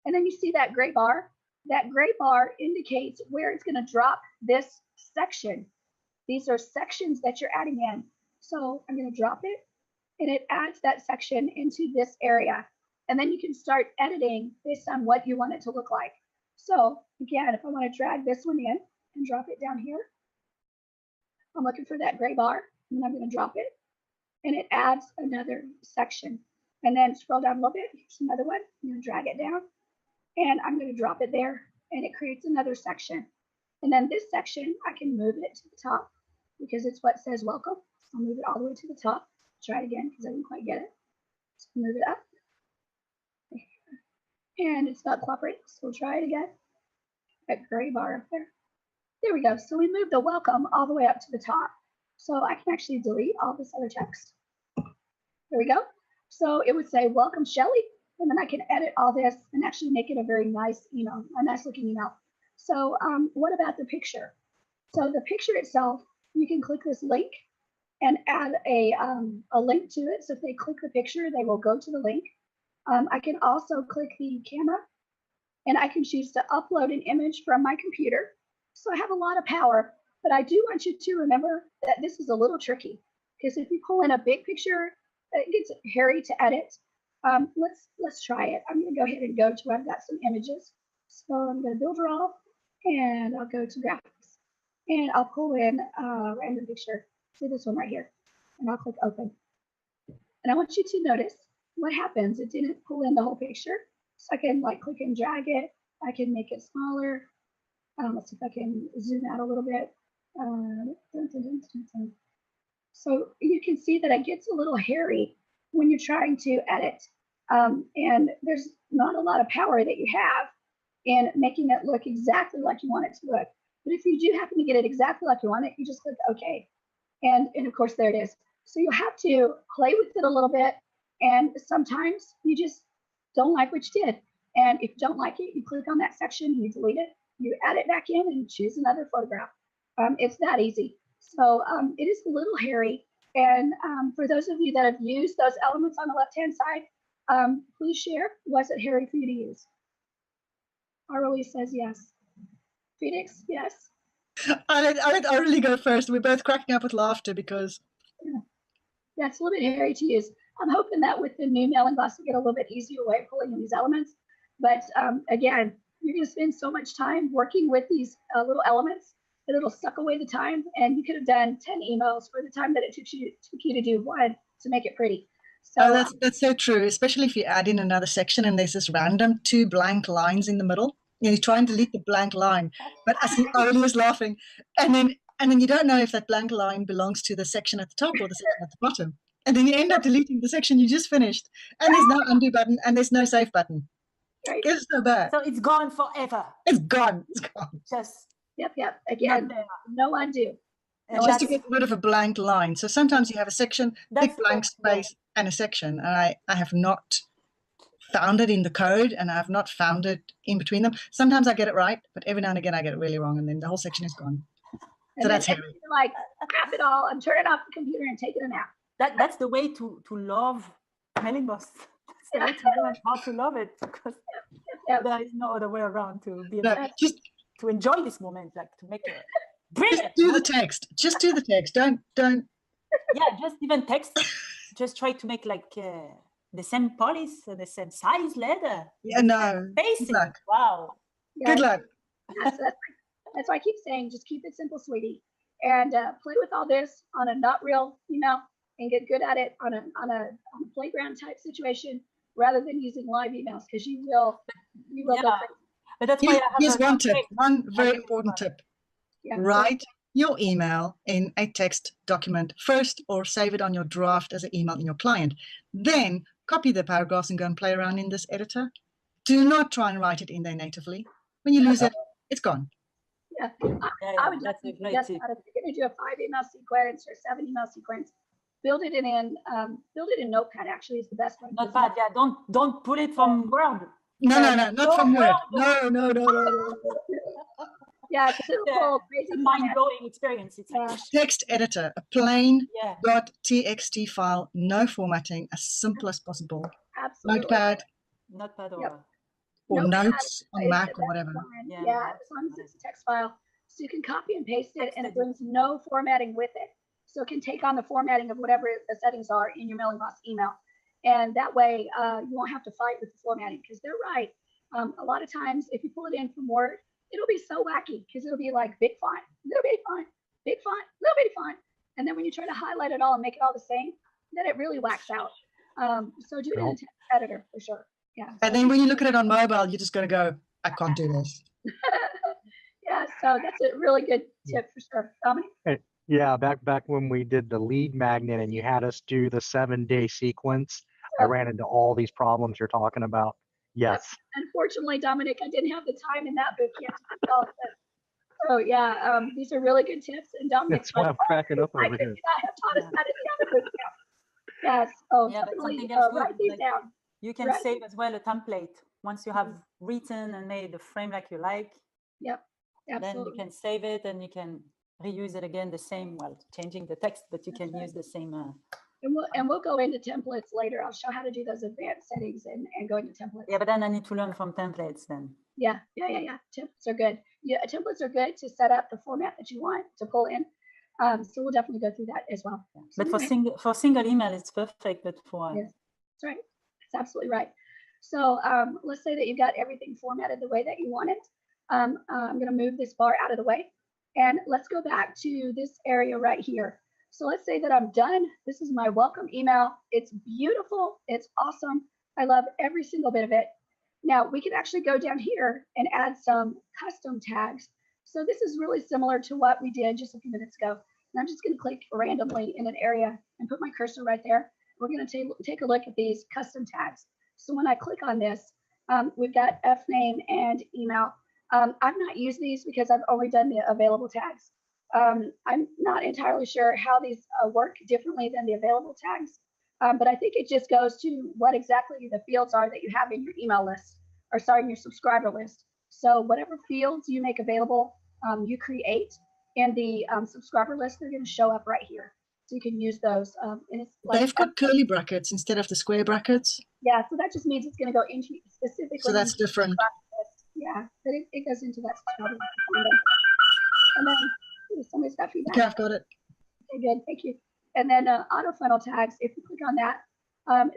And then you see that gray bar? That gray bar indicates where it's going to drop this section. These are sections that you're adding in. So I'm going to drop it, and it adds that section into this area. And then you can start editing based on what you want it to look like. So again, if I want to drag this one in and drop it down here, I'm looking for that gray bar, and I'm going to drop it, and it adds another section. And then scroll down a little bit, here's another one. I'm going to drag it down, and I'm going to drop it there, and it creates another section. And then this section, I can move it to the top because it's what says welcome. I'll move it all the way to the top. Try it again because I didn't quite get it. So move it up. And it's not cooperating, so we'll try it again. That gray bar up there. There we go. So we moved the welcome all the way up to the top. So I can actually delete all this other text. There we go. So it would say, welcome, Shelly. And then I can edit all this and actually make it a very nice, a nice looking email. So what about the picture? So the picture itself, you can click this link and add a link to it. So if they click the picture, they will go to the link. I can also click the camera, and I can choose to upload an image from my computer. So I have a lot of power, but I do want you to remember that this is a little tricky because if you pull in a big picture, it gets hairy to edit. Let's try it. I'm going to go ahead and go to where I've got some images. So I'm going to Builderall, and I'll go to graphics, and I'll pull in a random picture. See this one right here, and I'll click open. And I want you to notice what happens. It didn't pull in the whole picture. So I can click and drag it. I can make it smaller. Let's see if I can zoom out a little bit. So you can see that it gets a little hairy when you're trying to edit. And there's not a lot of power that you have in making it look exactly like you want it to look. But if you do happen to get it exactly like you want it, you just click OK. And of course, there it is. So you'll have to play with it a little bit. And sometimes you just don't like what you did. And if you don't like it, you click on that section, you delete it, you add it back in and choose another photograph. It's that easy. So it is a little hairy. And for those of you that have used those elements on the left-hand side, please share. Was it hairy for you to use? Arlie says yes. Phoenix, yes. I let Arlie go first. We're both cracking up with laughter because... Yeah, it's a little bit hairy to use. I'm hoping that with the new mailing blast, we get a little bit easier way of pulling in these elements. But again, you're going to spend so much time working with these little elements that it'll suck away the time. And you could have done 10 emails for the time that it took you to do one to make it pretty. So that's so true, especially if you add in another section and there's this random 2 blank lines in the middle. You try and delete the blank line, but I see Arlie was laughing, and then you don't know if that blank line belongs to the section at the top or the section at the bottom. And then you end up deleting the section you just finished, and there's no undo button and there's no save button. Right. It's so bad. So it's gone forever. It's gone. It's gone. Just yep. Again, no undo. And just to get rid of a blank line. So sometimes you have a section, big blank space, and a section. And I have not found it in the code, and I have not found it in between them. Sometimes I get it right, but every now and again I get it really wrong, and then the whole section is gone. So that's heavy. Like, crap it all. I'm turning off the computer and taking a nap. That's the way to love mailing blast. That's the way to learn how to love it, because there is no other way around to be to enjoy this moment, like to make it brilliant. Just do the text. Just do the text. Don't. Yeah, just even text. Just try to make like the same polish, the same size letter. Yeah, no. Spacing. Wow. Yeah. Good luck. Yeah, so that's why I keep saying, just keep it simple, sweetie, and play with all this on a not real email, and get good at it on a playground type situation rather than using live emails, because you will go crazy. But that's why here's one tip. One very important tip. Yeah. Write your email in a text document first, or save it on your draft as an email in your client. Then copy the paragraphs and go and play around in this editor. Do not try and write it in there natively. When you lose it, it's gone. Yeah, I would definitely suggest that if you're going to do a 5 email sequence or 7 email sequence, build it in Notepad. Actually, is the best one. Notepad, yeah. Don't put it from Word. No, not from Word. No. Yeah, because it'll pull crazy mind-blowing experience. It's text editor, a plain .txt file, no formatting, as simple as possible. Absolutely. Notepad or notes on Mac or whatever. Yeah, as long as it's a text file, so you can copy and paste it, and it brings no formatting with it. So it can take on the formatting of whatever the settings are in your Mailing Boss email. And that way you won't have to fight with the formatting, because they're right. A lot of times if you pull it in from Word, it'll be so wacky, because it'll be like big font, little bitty font, big font, little bitty font. And then when you try to highlight it all and make it all the same, then it really whacks out. So do it in the text editor for sure. Yeah. And then when you look at it on mobile, you're just going to go, I can't do this. Yeah, so that's a really good tip for sure. Dominic? Yeah, back when we did the lead magnet and you had us do the 7-day sequence, I ran into all these problems you're talking about. Yes. Yep. Unfortunately, Dominic, I didn't have the time in that boot camp to do all of this. So yeah, these are really good tips. And Dominic, That's why I'm cracking up over here. I could not have taught us that in the other boot camp. Yes. Oh, Yeah, but definitely something else good, write these like, down. you can save as well a template once you have written and made the frame like you like. Yep. Absolutely. Then you can save it and you can reuse it again the same, well, changing the text, but you can use the same. And we'll go into templates later. I'll show how to do those advanced settings and go into templates. Yeah, but then I need to learn from templates then. Yeah. Templates are good. Yeah, templates are good to set up the format that you want to pull in. So we'll definitely go through that as well. Yeah. But for single email, it's perfect. But for yes, that's right. That's absolutely right. So let's say that you've got everything formatted the way that you want it. I'm going to move this bar out of the way, and let's go back to this area right here. So let's say that I'm done. This is my welcome email. It's beautiful. It's awesome. I love every single bit of it. Now we can actually go down here and add some custom tags. So this is really similar to what we did just a few minutes ago. And I'm just going to click randomly in an area and put my cursor right there. We're going to take a look at these custom tags. So when I click on this, we've got F name and email. I've not used these because I've only done the available tags. I'm not entirely sure how these work differently than the available tags, but I think it just goes to what exactly the fields are that you have in your email list, or sorry, in your subscriber list. So whatever fields you make available, you create in the subscriber list, they're going to show up right here. So you can use those. And it's like, they've got curly brackets instead of the square brackets. Yeah, so that just means it's going to go into specifically. So that's different. Yeah, but it goes into that subscriber list. And then somebody's got feedback. Okay, I've got it. Okay, good, thank you. And then auto funnel tags, if you click on that,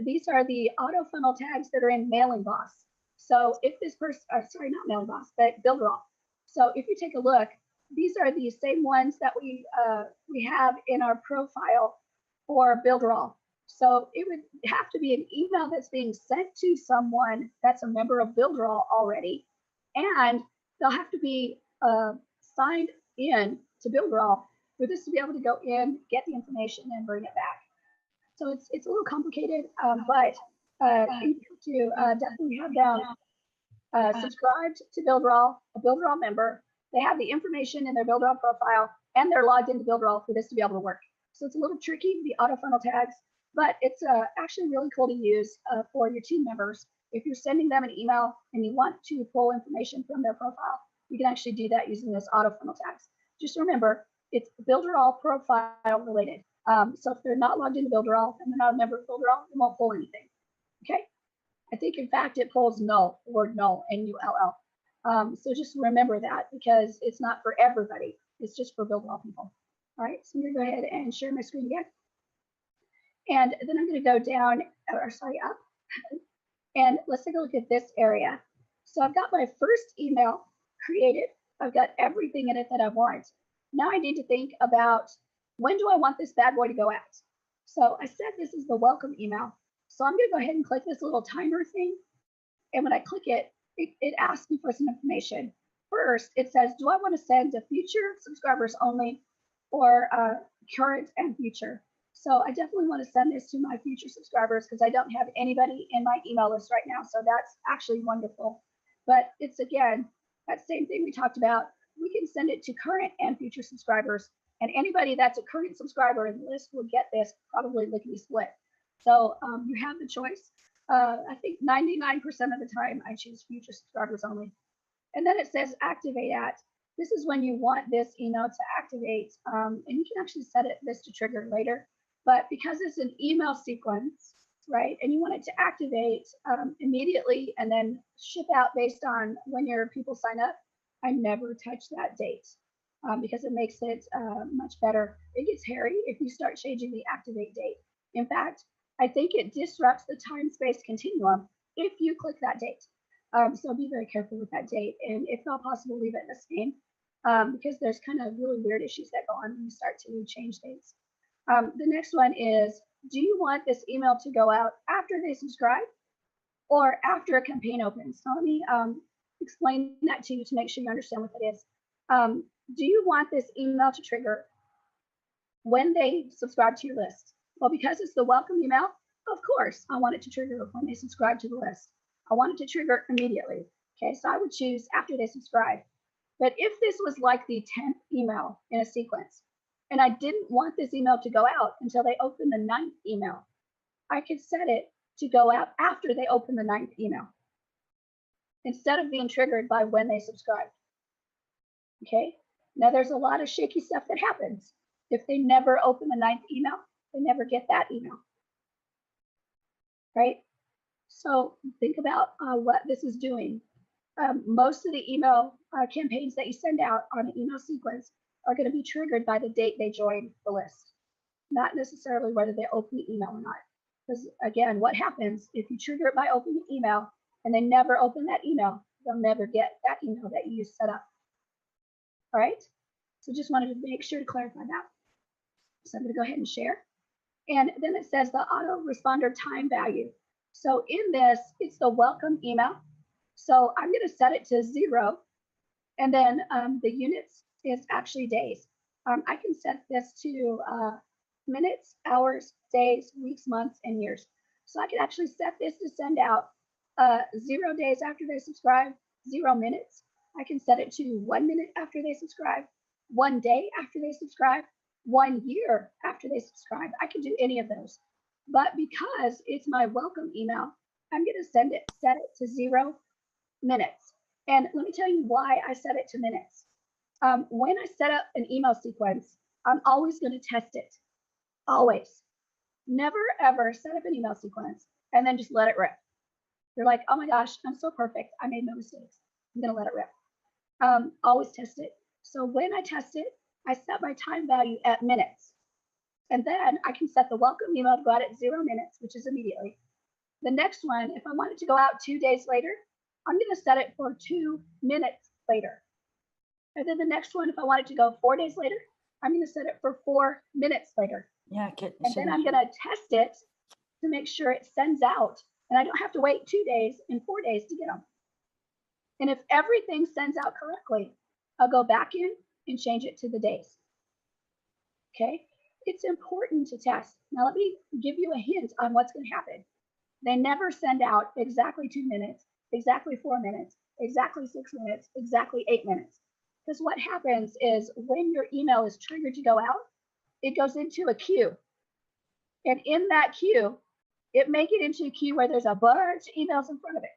these are the auto funnel tags that are in Mailing Boss. So if this person, sorry, not Mailing Boss, but Builderall. So if you take a look, these are the same ones that we have in our profile for Builderall. So it would have to be an email that's being sent to someone that's a member of Builderall already, and they'll have to be signed in to Builderall for this to be able to go in, get the information, and bring it back. So it's a little complicated, but you have to definitely have them subscribed to Builderall, a Builderall member. They have the information in their Builderall profile, and they're logged into Builderall for this to be able to work. So it's a little tricky, the auto funnel tags, but it's actually really cool to use for your team members. If you're sending them an email and you want to pull information from their profile, you can actually do that using this auto funnel tags. Just remember, it's Builderall profile related. So if they're not logged into Builderall and they're not a member of Builderall, it won't pull anything. Okay. I think in fact it pulls null, the word null, N-U-L-L. So just remember that, because it's not for everybody. It's just for Builderall people. All right, so I'm going to go ahead and share my screen again. And then I'm going to go down, or sorry, up. And let's take a look at this area. So I've got my first email created. I've got everything in it that I want. Now I need to think about, when do I want this bad boy to go out? So I said this is the welcome email. So I'm going to go ahead and click this little timer thing. And when I click it, it asks me for some information. First, it says, do I want to send to future subscribers only, or current and future? So I definitely want to send this to my future subscribers, because I don't have anybody in my email list right now. So that's actually wonderful. But it's, again, that same thing we talked about. We can send it to current and future subscribers, and anybody that's a current subscriber in the list will get this probably lickety split. So you have the choice. I think 99% of the time I choose future subscribers only. And then it says activate at. This is when you want this email to activate, and you can actually set this to trigger later. But because it's an email sequence, right, and you want it to activate immediately and then ship out based on when your people sign up, I never touch that date. because it makes it much better. It gets hairy if you start changing the activate date. In fact, I think it disrupts the time-space continuum if you click that date. So be very careful with that date, and if not possible, leave it the same, because there's kind of really weird issues that go on when you start to change dates. The next one is, do you want this email to go out after they subscribe or after a campaign opens? So let me explain that to you to make sure you understand what that is. Do you want this email to trigger when they subscribe to your list? Well, because it's the welcome email, of course, I want it to trigger when they subscribe to the list. I want it to trigger immediately. Okay, so I would choose after they subscribe. But if this was like the 10th email in a sequence, and I didn't want this email to go out until they open the 9th email, I could set it to go out after they open the 9th email, instead of being triggered by when they subscribe. Okay, now there's a lot of shaky stuff that happens. If they never open the 9th email, they never get that email, right? So think about what this is doing. Most of the email campaigns that you send out on an email sequence are going to be triggered by the date they join the list, not necessarily whether they open the email or not. Because again, what happens if you trigger it by opening the email and they never open that email, they'll never get that email that you set up. All right, so just wanted to make sure to clarify that. So I'm going to go ahead and share. And then it says the autoresponder time value. So in this, it's the welcome email. So I'm going to set it to 0. And then the units is actually days. I can set this to minutes, hours, days, weeks, months, and years. So I can actually set this to send out 0 days after they subscribe, 0 minutes. I can set it to 1 minute after they subscribe, 1 day after they subscribe, 1 year after they subscribe. I can do any of those. But because it's my welcome email, I'm going to set it to 0 minutes. And let me tell you why I set it to minutes. When I set up an email sequence, I'm always going to test it. Always. Never, ever set up an email sequence and then just let it rip. You're like, oh my gosh, I'm so perfect. I made no mistakes. I'm going to let it rip. Always test it. So when I test it, I set my time value at minutes. And then I can set the welcome email to go out at 0 minutes, which is immediately. The next one, if I want it to go out 2 days later, I'm going to set it for 2 minutes later. And then the next one, if I want it to go 4 days later, I'm going to set it for 4 minutes later. Yeah, okay. And then I'm going to test it to make sure it sends out. And I don't have to wait 2 days and 4 days to get them. And if everything sends out correctly, I'll go back in and change it to the days. Okay, it's important to test. Now let me give you a hint on what's going to happen. They never send out exactly 2 minutes, exactly 4 minutes, exactly 6 minutes, exactly 8 minutes. Because what happens is when your email is triggered to go out, it goes into a queue. And in that queue, it may get into a queue where there's a bunch of emails in front of it.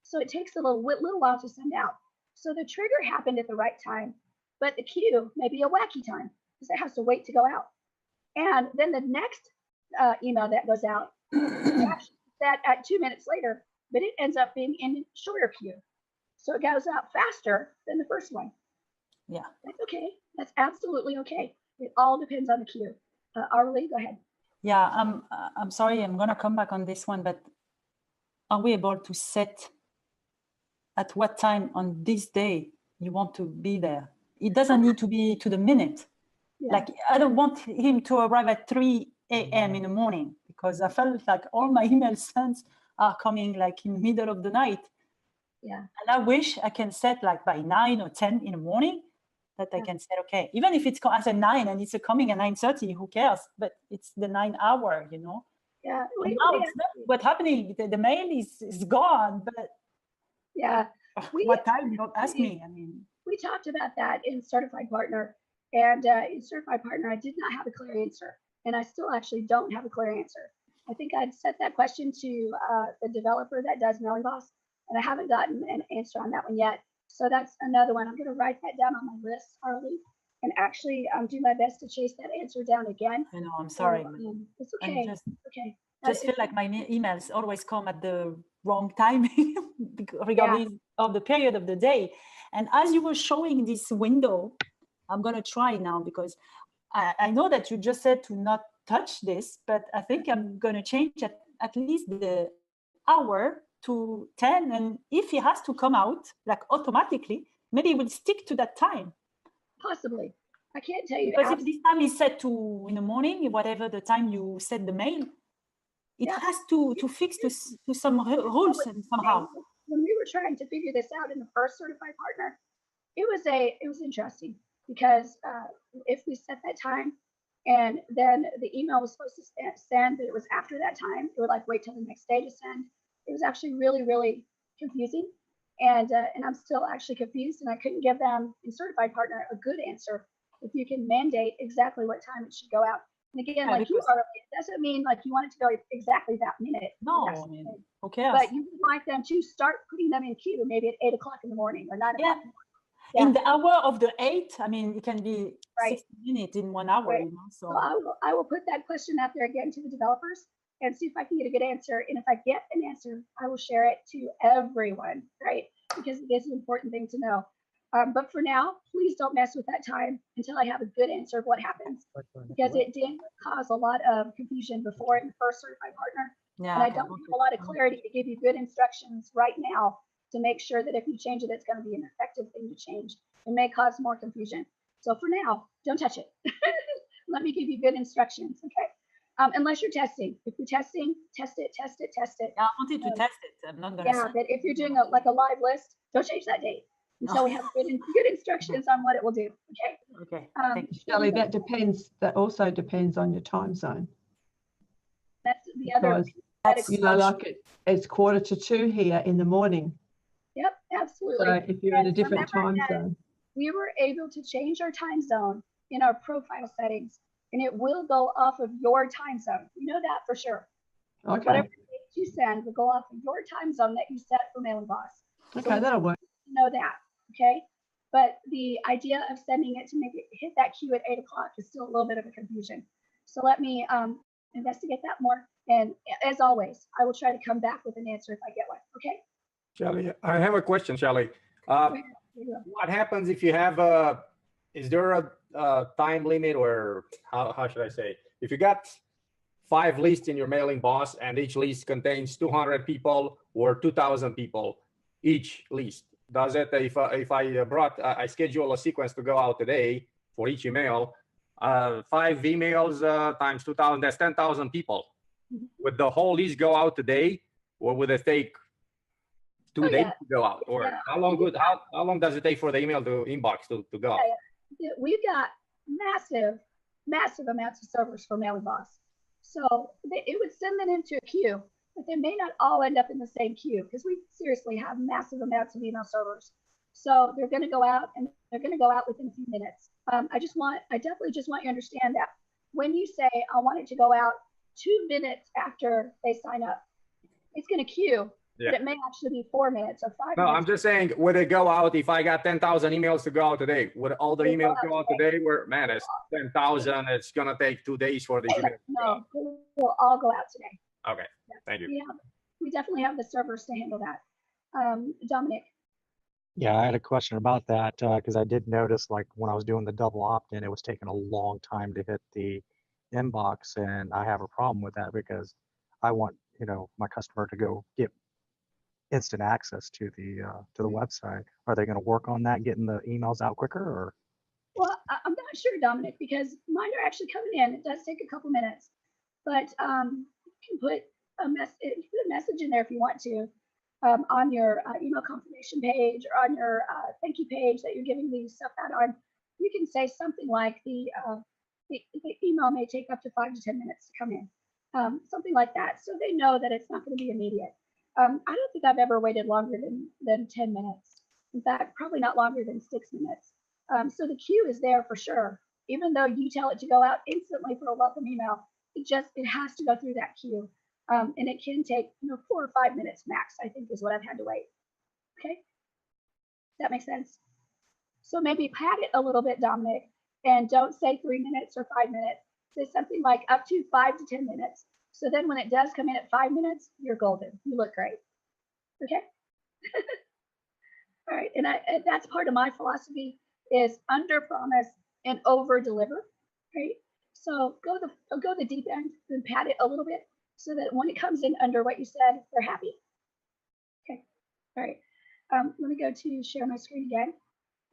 So it takes a little while to send out. So the trigger happened at the right time, but the queue may be a wacky time because it has to wait to go out. And then the next email that goes out, actually set at 2 minutes later, but it ends up being in a shorter queue. So it goes out faster than the first one. Yeah. That's okay. That's absolutely okay. It all depends on the queue. Arlie, go ahead. Yeah, I'm sorry, I'm gonna come back on this one, but are we able to set at what time on this day you want to be there? It doesn't need to be to the minute. Yeah. Like, I don't want him to arrive at 3 a.m. in the morning because I felt like all my email sends are coming like in the middle of the night. Yeah. And I wish I can set like by 9 or 10 in the morning that I can say, okay, even if it's at 9 and it's coming at 9:30, who cares? But it's the 9 hour, you know? Yeah. Now it's not what's happening. The mail is gone, but yeah. What time? Don't ask me. I mean, we talked about that in Certified Partner, and in Certified Partner, I did not have a clear answer, and I still actually don't have a clear answer. I think I'd set that question to the developer that does Mailing Boss, and I haven't gotten an answer on that one yet. So that's another one. I'm going to write that down on my list, Harley, and actually do my best to chase that answer down again. I know. I'm sorry. So, it's okay. Okay. Just feel like my emails always come at the wrong timing regarding of the period of the day. And as you were showing this window, I'm going to try now, because I know that you just said to not touch this, but I think I'm going to change at least the hour to 10. And if it has to come out like automatically, maybe it will stick to that time. Possibly. I can't tell you. Because if this time is set to in the morning, whatever the time you set the mail, it has to fix to some rules and somehow. When we were trying to figure this out in the first certified partner, it was interesting, because if we set that time and then the email was supposed to send, but it was after that time, it would like wait till the next day to send. It was actually really, really confusing. And I'm still actually confused, and I couldn't give them in certified partner a good answer. If you can mandate exactly what time it should go out. And again, Yeah, like you are, it doesn't mean like you want it to go exactly that minute. No, I mean, okay. But you would like them to start putting them in queue maybe at 8 o'clock in the morning or 9 o'clock in the morning. Yeah. In the hour of the 8, I mean, it can be 60 minutes in 1 hour. Right. You know, so I will put that question out there again to the developers and see if I can get a good answer. And if I get an answer, I will share it to everyone, right? Because it is an important thing to know. But for now, please don't mess with that time until I have a good answer of what happens, because it did cause a lot of confusion before in the first certified partner. Yeah, and I don't have a lot of clarity to give you good instructions right now to make sure that if you change it, it's going to be an effective thing to change. It may cause more confusion. So for now, don't touch it. Let me give you good instructions, okay? Unless you're testing. If you're testing, test it. I wanted to test it. I'm not going to. Yeah, but if you're doing like a live list, don't change that date until we have good instructions on what it will do. Okay. Okay. Shelley, that depends. That also depends on your time zone. That's the other. You know, like it's 1:45 here in the morning. Yep, absolutely. So if you're in a different time zone, we were able to change our time zone in our profile settings, and it will go off of your time zone. You know that for sure. Okay. Whatever date you send will go off of your time zone that you set for Mailing Boss. Okay, so that'll work. Know that, okay? But the idea of sending it to make it hit that queue at 8 o'clock is still a little bit of a confusion. So let me investigate that more. And as always, I will try to come back with an answer if I get one, okay? Shelley, I have a question, Shelley. What happens if you have is there a time limit, or how should I say? If you got 5 lists in your Mailing Boss and each list contains 200 people or 2,000 people, each list, does it, if I schedule a sequence to go out today for each email, 5 emails times 2,000, that's 10,000 people. Would the whole list go out today, or would it take 2 days to go out? Or how long does it take for the email to inbox to go out? Yeah, we've got massive amounts of servers for Mailing Boss. So it would send them into a queue, but they may not all end up in the same queue, because we seriously have massive amounts of email servers. So they're going to go out, and they're going to go out within a few minutes. I definitely just want you to understand that when you say I want it to go out 2 minutes after they sign up, it's going to queue, but it may actually be 4 minutes or 5 minutes. No, I'm just saying, would it go out if I got 10,000 emails to go out today? Would all the emails go out today? Man, it's 10,000. It's going to take 2 days for these emails. No, we'll all go out today. Okay, thank you. We definitely have the servers to handle that. Dominic. Yeah, I had a question about that because I did notice, like, when I was doing the double opt-in, it was taking a long time to hit the inbox, and I have a problem with that because I want, my customer to go get instant access to the website. Are they going to work on that, getting the emails out quicker, or? Well, I'm not sure, Dominic, because mine are actually coming in. It does take a couple minutes, but you can put a message in there if you want to. On your email confirmation page or on your thank you page that you're giving the stuff out on, you can say something like the email may take up to 5 to 10 minutes to come in, something like that, so they know that it's not going to be immediate. I don't think I've ever waited longer than 10 minutes. In fact, probably not longer than 6 minutes. So the queue is there for sure. Even though you tell it to go out instantly for a welcome email, it has to go through that queue. And it can take 4 or 5 minutes max, I think, is what I've had to wait. Okay, does that make sense? So maybe pad it a little bit, Dominic, and don't say 3 minutes or 5 minutes. Say something like up to 5 to 10 minutes. So then when it does come in at 5 minutes, you're golden. You look great. Okay. All right, and that's part of my philosophy is under promise, and over deliver, right? So go the deep end and pat it a little bit so that when it comes in under what you said, they're happy. Okay, all right. Let me go to share my screen again.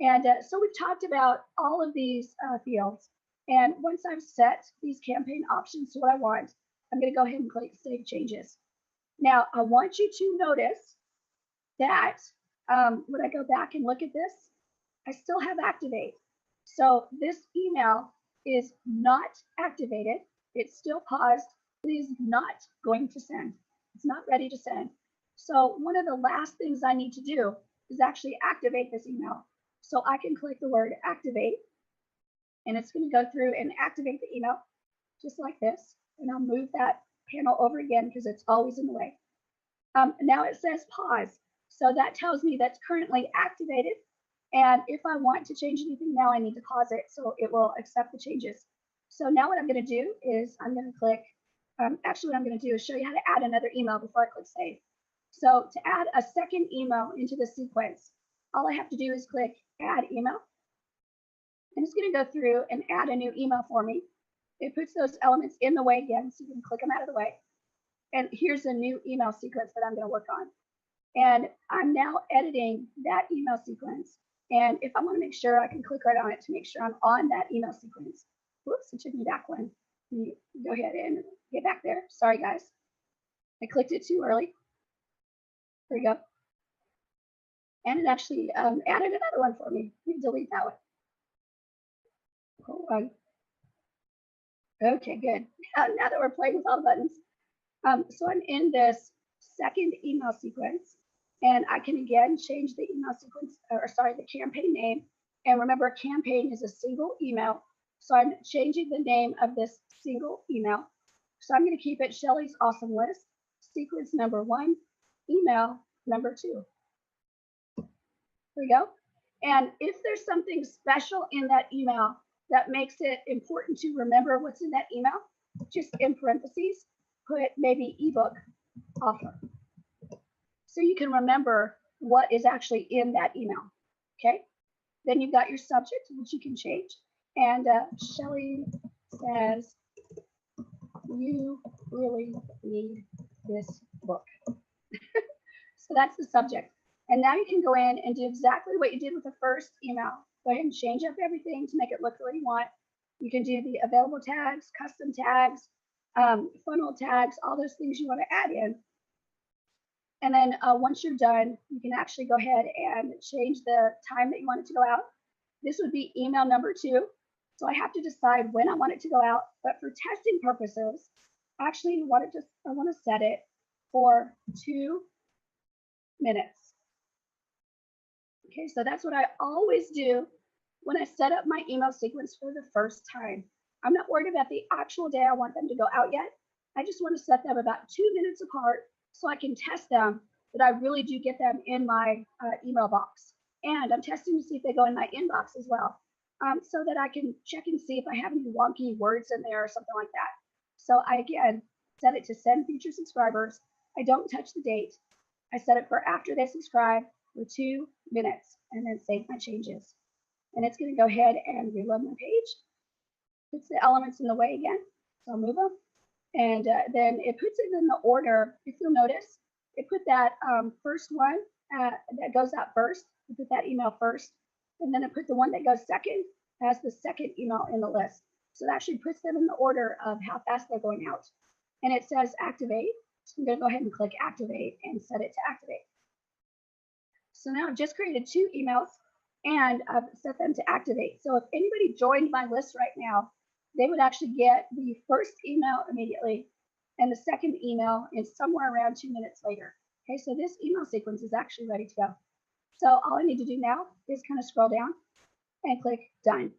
And so we've talked about all of these fields. And once I've set these campaign options to what I want, I'm going to go ahead and click Save Changes. Now, I want you to notice that when I go back and look at this, I still have Activate. So this email is not activated. It's still paused. It is not going to send. It's not ready to send. So one of the last things I need to do is actually activate this email. So I can click the word activate, and it's going to go through and activate the email just like this. And I'll move that panel over again because it's always in the way. Now it says pause. So that tells me that's currently activated. And if I want to change anything now, I need to pause it so it will accept the changes. So now what I'm going to do is I'm going to click, actually what I'm going to do is show you how to add another email before I click save. So to add a second email into the sequence, all I have to do is click add email. And it's going to go through and add a new email for me. It puts those elements in the way again, so you can click them out of the way. And here's a new email sequence that I'm going to work on. And I'm now editing that email sequence. And if I want to make sure, I can click right on it to make sure I'm on that email sequence. Whoops, it took me back one. Let me go ahead and get back there. Sorry, guys. I clicked it too early. There we go. And it actually added another one for me. Let me delete that one. Hold on. Okay, good. Now that we're playing with all the buttons. So I'm in this second email sequence, and I can again change the email sequence, or sorry, the campaign name. And remember, campaign is a single email. So I'm changing the name of this single email. So I'm going to keep it Shelly's Awesome List, sequence number 1, email number 2. There we go. And if there's something special in that email that makes it important to remember what's in that email, just in parentheses, put maybe ebook offer. So you can remember what is actually in that email. Okay. Then you've got your subject, which you can change. And Shelly says, you really need this book. So that's the subject. And now you can go in and do exactly what you did with the first email. Go ahead and change up everything to make it look the way you want. You can do the available tags, custom tags, funnel tags, all those things you want to add in. And then once you're done, you can actually go ahead and change the time that you want it to go out. This would be email number 2. So I have to decide when I want it to go out. But for testing purposes, actually I want to set it for 2 minutes. Okay, so that's what I always do when I set up my email sequence for the first time. I'm not worried about the actual day I want them to go out yet. I just want to set them about 2 minutes apart so I can test them that I really do get them in my email box. And I'm testing to see if they go in my inbox as well, so that I can check and see if I have any wonky words in there or something like that. So I, again, set it to send future subscribers. I don't touch the date. I set it for after they subscribe for 2 minutes and then save my changes. And it's going to go ahead and reload my page. Puts the elements in the way again. So I'll move them. And then it puts it in the order. If you'll notice, it put that first one that goes out first. It put that email first. And then it put the one that goes second as the second email in the list. So it actually puts them in the order of how fast they're going out. And it says activate. So I'm going to go ahead and click activate and set it to activate. So now I've just created 2 emails and I've set them to activate. So if anybody joined my list right now, they would actually get the first email immediately and the second email is somewhere around 2 minutes later. Okay, so this email sequence is actually ready to go. So all I need to do now is kind of scroll down and click done.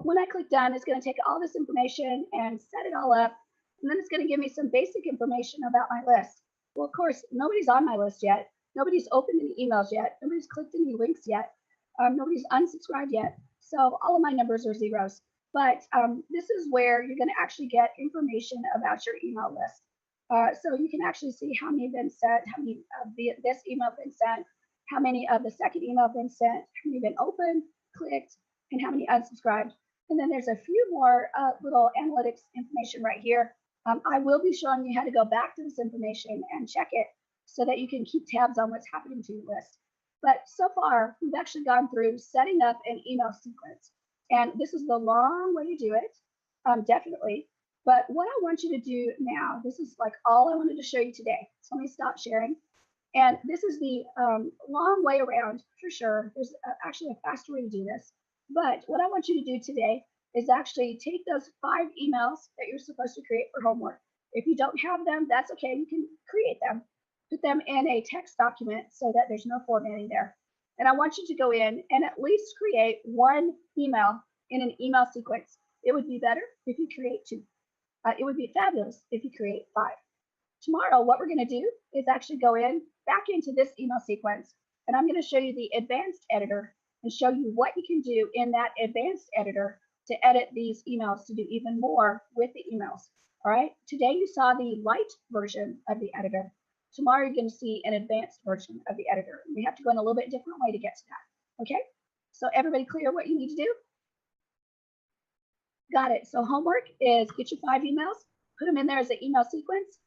When I click done, it's going to take all this information and set it all up. And then it's going to give me some basic information about my list. Well, of course, nobody's on my list yet. Nobody's opened any emails yet. Nobody's clicked any links yet. Nobody's unsubscribed yet. So all of my numbers are zeros. But this is where you're going to actually get information about your email list. So you can actually see how many have been sent, how many of this email have been sent, how many of the second email have been sent, how many have been opened, clicked, and how many unsubscribed. And then there's a few more little analytics information right here. I will be showing you how to go back to this information and check it so that you can keep tabs on what's happening to your list. But so far, we've actually gone through setting up an email sequence. And this is the long way to do it, definitely. But what I want you to do now, this is like all I wanted to show you today. So let me stop sharing. And this is the long way around for sure. There's actually a faster way to do this. But what I want you to do today is actually take those 5 emails that you're supposed to create for homework. If you don't have them, that's okay. You can create them. Put them in a text document so that there's no formatting there. And I want you to go in and at least create 1 email in an email sequence. It would be better if you create 2. It would be fabulous if you create 5. Tomorrow, what we're going to do is actually go in back into this email sequence, and I'm going to show you the advanced editor and show you what you can do in that advanced editor to edit these emails to do even more with the emails. All right. Today you saw the light version of the editor. Tomorrow you're going to see an advanced version of the editor. We have to go in a little bit different way to get to that. Okay. So everybody clear what you need to do? Got it. So homework is get your 5 emails, put them in there as an email sequence.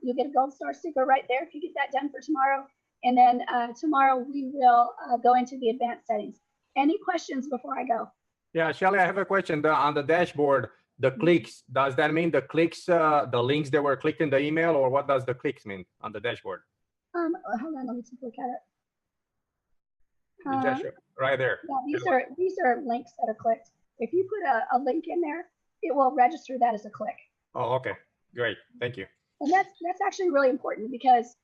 You'll get a gold star sticker right there if you get that done for tomorrow. And then tomorrow we will go into the advanced settings. Any questions before I go? Yeah, Shelly, I have a question. On the dashboard, the clicks, does that mean the clicks, the links that were clicked in the email, or what does the clicks mean on the dashboard? Hold on, let me take a look at it. The dashboard, right there. Yeah, these are links that are clicked. If you put a link in there, it will register that as a click. Oh, okay, great, thank you. And that's actually really important because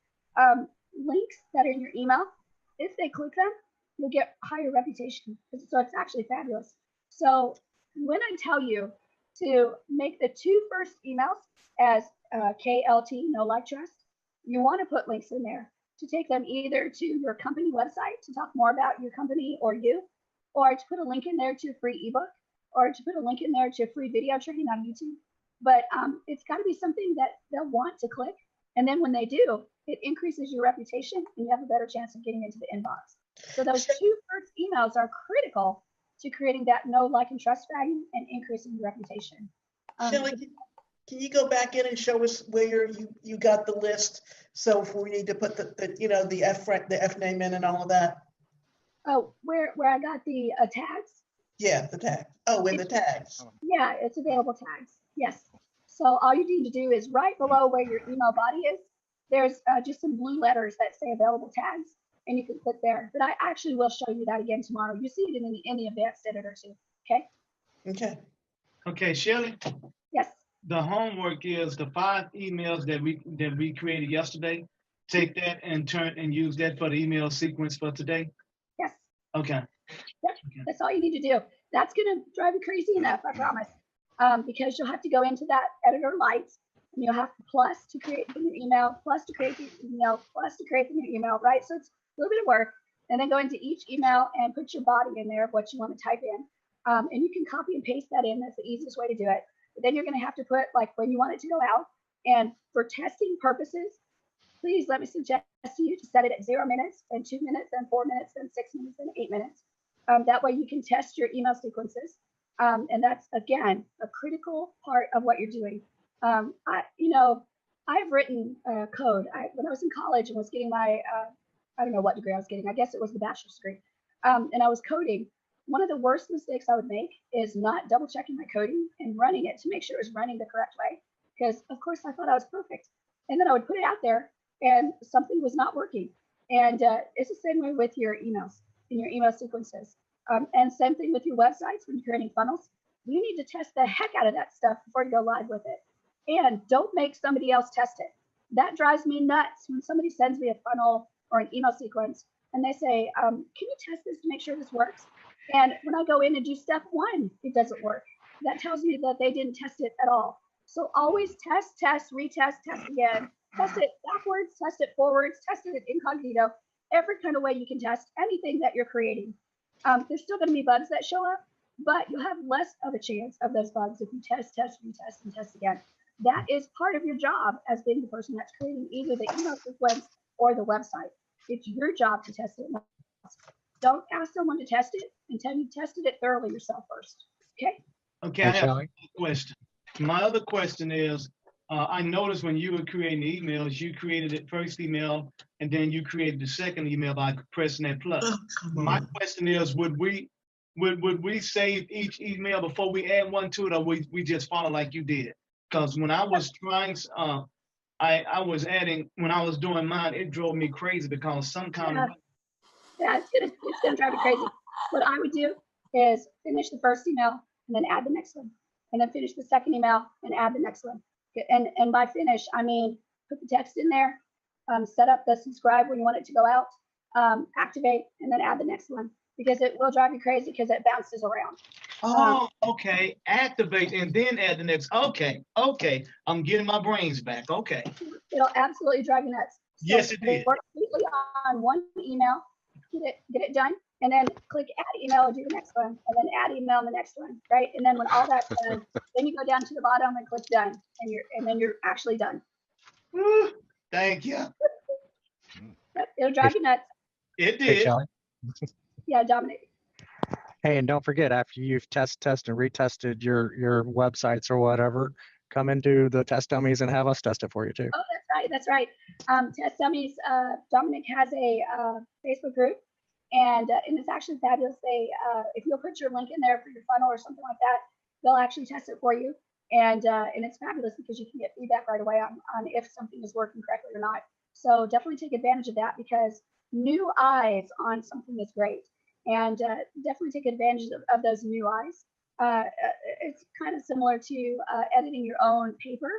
links that are in your email, if they click them, you'll get higher reputation. So it's actually fabulous. So when I tell you to make the 2 first emails as KLT, no like trust, you want to put links in there to take them either to your company website to talk more about your company or you, or to put a link in there to a free ebook, or to put a link in there to a free video training on YouTube. But it's got to be something that they'll want to click. And then when they do, it increases your reputation and you have a better chance of getting into the inbox. So those 2 first emails are critical to creating that know, like, and trust value and increasing your reputation. Shelley, can you go back in and show us where you got the list? So if we need to put the F name in and all of that. Oh, where I got the tags? Yeah, the tag. Oh, in the tags. Yeah, it's available tags. Yes. So all you need to do is right below where your email body is, there's just some blue letters that say available tags, and you can click there. But I actually will show you that again tomorrow. You see it in the advanced editor too. Okay. Okay. Okay, Shelley. Yes. The homework is the 5 emails that we created yesterday. Take that and use that for the email sequence for today. Yes. Okay. Yep. That's all you need to do. That's going to drive you crazy enough, I promise. Because you'll have to go into that editor lights, and you'll have to plus to create the new email, plus to create the email, plus to create the new email, right? So it's a little bit of work. And then go into each email and put your body in there of what you want to type in. And you can copy and paste that in. That's the easiest way to do it. But then you're going to have to put like when you want it to go out. And for testing purposes, please let me suggest to you to set it at 0 minutes, then 2 minutes, then 4 minutes, then 6 minutes, then 8 minutes. That way you can test your email sequences. And that's, again, a critical part of what you're doing. I've written code. When I was in college and was getting my, I don't know what degree I was getting. I guess it was the bachelor's degree. And I was coding. One of the worst mistakes I would make is not double checking my coding and running it to make sure it was running the correct way. Because, of course, I thought I was perfect. And then I would put it out there and something was not working. And it's the same way with your emails and your email sequences. And same thing with your websites when you're creating funnels. You need to test the heck out of that stuff before you go live with it. And don't make somebody else test it. That drives me nuts when somebody sends me a funnel or an email sequence and they say, can you test this to make sure this works? And when I go in and do step 1, it doesn't work. That tells me that they didn't test it at all. So always test, retest, test again. Test it backwards, test it forwards, test it incognito. Every kind of way you can test anything that you're creating. There's still going to be bugs that show up, but you'll have less of a chance of those bugs if you test, retest, and test again. That is part of your job as being the person that's creating either the email sequence or the website. It's your job to test it. don't ask someone to test it until you've tested it thoroughly yourself first. Okay. Okay, I have a question. My other question is, I noticed when you were creating the emails, you created the first email and then you created the second email by pressing that plus. My question is, would we save each email before we add one to it, or we just follow like you did? Because when I was trying, I was adding, when I was doing mine, it drove me crazy because some kind of it's gonna drive you crazy. What I would do is finish the first email and then add the next one, and then finish the second email and add the next one. And by finish, I mean put the text in there, set up the subscribe when you want it to go out, activate, and then add the next one, because it will drive you crazy because it bounces around. Oh, okay. Activate and then add the next. Okay. I'm getting my brains back. Okay. It'll absolutely drive you nuts. So yes, it did. Work completely on one email, get it done, and then click add email and do the next one, and then add email and the next one, right? And then when all that's done, then you go down to the bottom and click done, and then you're actually done. Thank you. It'll drive you nuts. It did. Hey, Shelley. Yeah, Dominic. Hey, and don't forget, after you've test and retested your websites or whatever, come into the test dummies and have us test it for you too. Oh, that's right. Test Dummies, Dominic has a Facebook group, and it's actually fabulous. If you'll put your link in there for your funnel or something like that, they'll actually test it for you, and it's fabulous because you can get feedback right away on if something is working correctly or not. So definitely take advantage of that, because new eyes on something is great, and definitely take advantage of those new eyes. It's kind of similar to editing your own paper.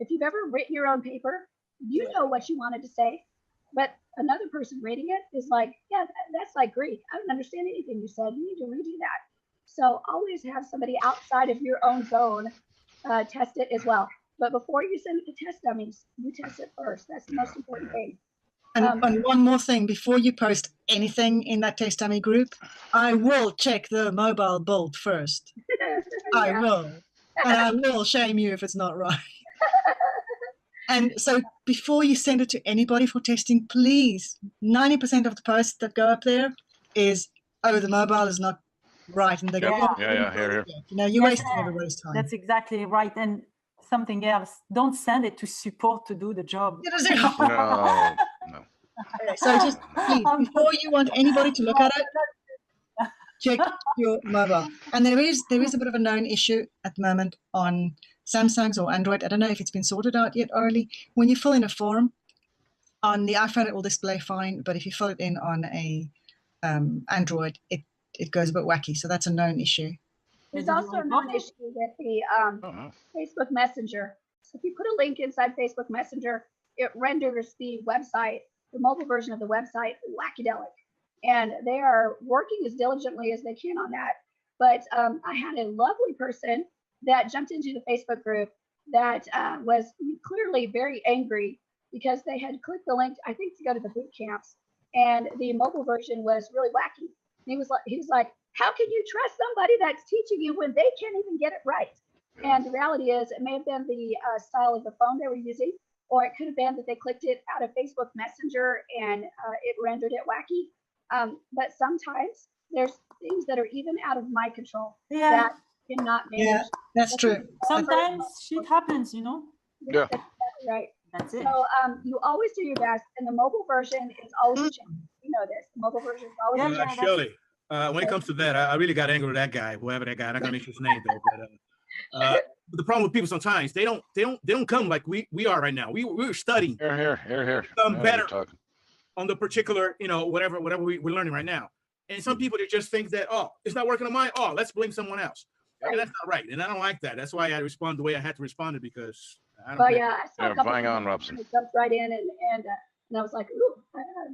If you've ever written your own paper, you know what you wanted to say, but another person reading it is like, yeah, that's like Greek. I don't understand anything you said. You need to redo that. So always have somebody outside of your own zone test it as well. But before you send it to Test Dummies, you test it first. That's the most important thing. And one more thing, before you post anything in that test dummy group, I will check the mobile build first. I will. And I will shame you if it's not right. And so before you send it to anybody for testing, please, 90% of the posts that go up there is, oh, the mobile is not right. And they go, here. You know, you're wasting everybody's time. That's exactly right. And something else, don't send it to support to do the job. No. Okay, so just please, before you want anybody to look at it, check your mobile. And there is a bit of a known issue at the moment on Samsung's or Android. I don't know if it's been sorted out yet, Arlie. When you fill in a form on the iPhone, it will display fine, but if you fill it in on a Android, it goes a bit wacky. So that's a known issue. There's also a known issue with the Facebook Messenger. So if you put a link inside Facebook Messenger, it renders the website, the mobile version of the website, wackadelic. And they are working as diligently as they can on that. But I had a lovely person that jumped into the Facebook group that was clearly very angry because they had clicked the link, I think, to go to the boot camps, and the mobile version was really wacky. And he was like, how can you trust somebody that's teaching you when they can't even get it right? And the reality is, it may have been the style of the phone they were using, or it could have been that they clicked it out of Facebook Messenger and it rendered it wacky. But sometimes there's things that are even out of my control that cannot manage. Yeah, that's true. Sometimes shit happens, you know? Yeah. That's right. That's it. So you always do your best, and the mobile version is always a chance. You know this. The mobile version is always a chance. Shelley, when it comes to that, I really got angry with that guy, whoever that guy. I'm not gonna mention his name though. But the problem with people sometimes they don't come like we are right now. We're studying. Here. Become better on the particular, whatever we're learning right now. And some people, they just think that, oh, it's not working on mine. Oh, let's blame someone else. And that's not right. And I don't like that. That's why I respond the way I had to respond, because I don't think. I saw a couple bang on, Robson. Jumped right in, and I was like, ooh,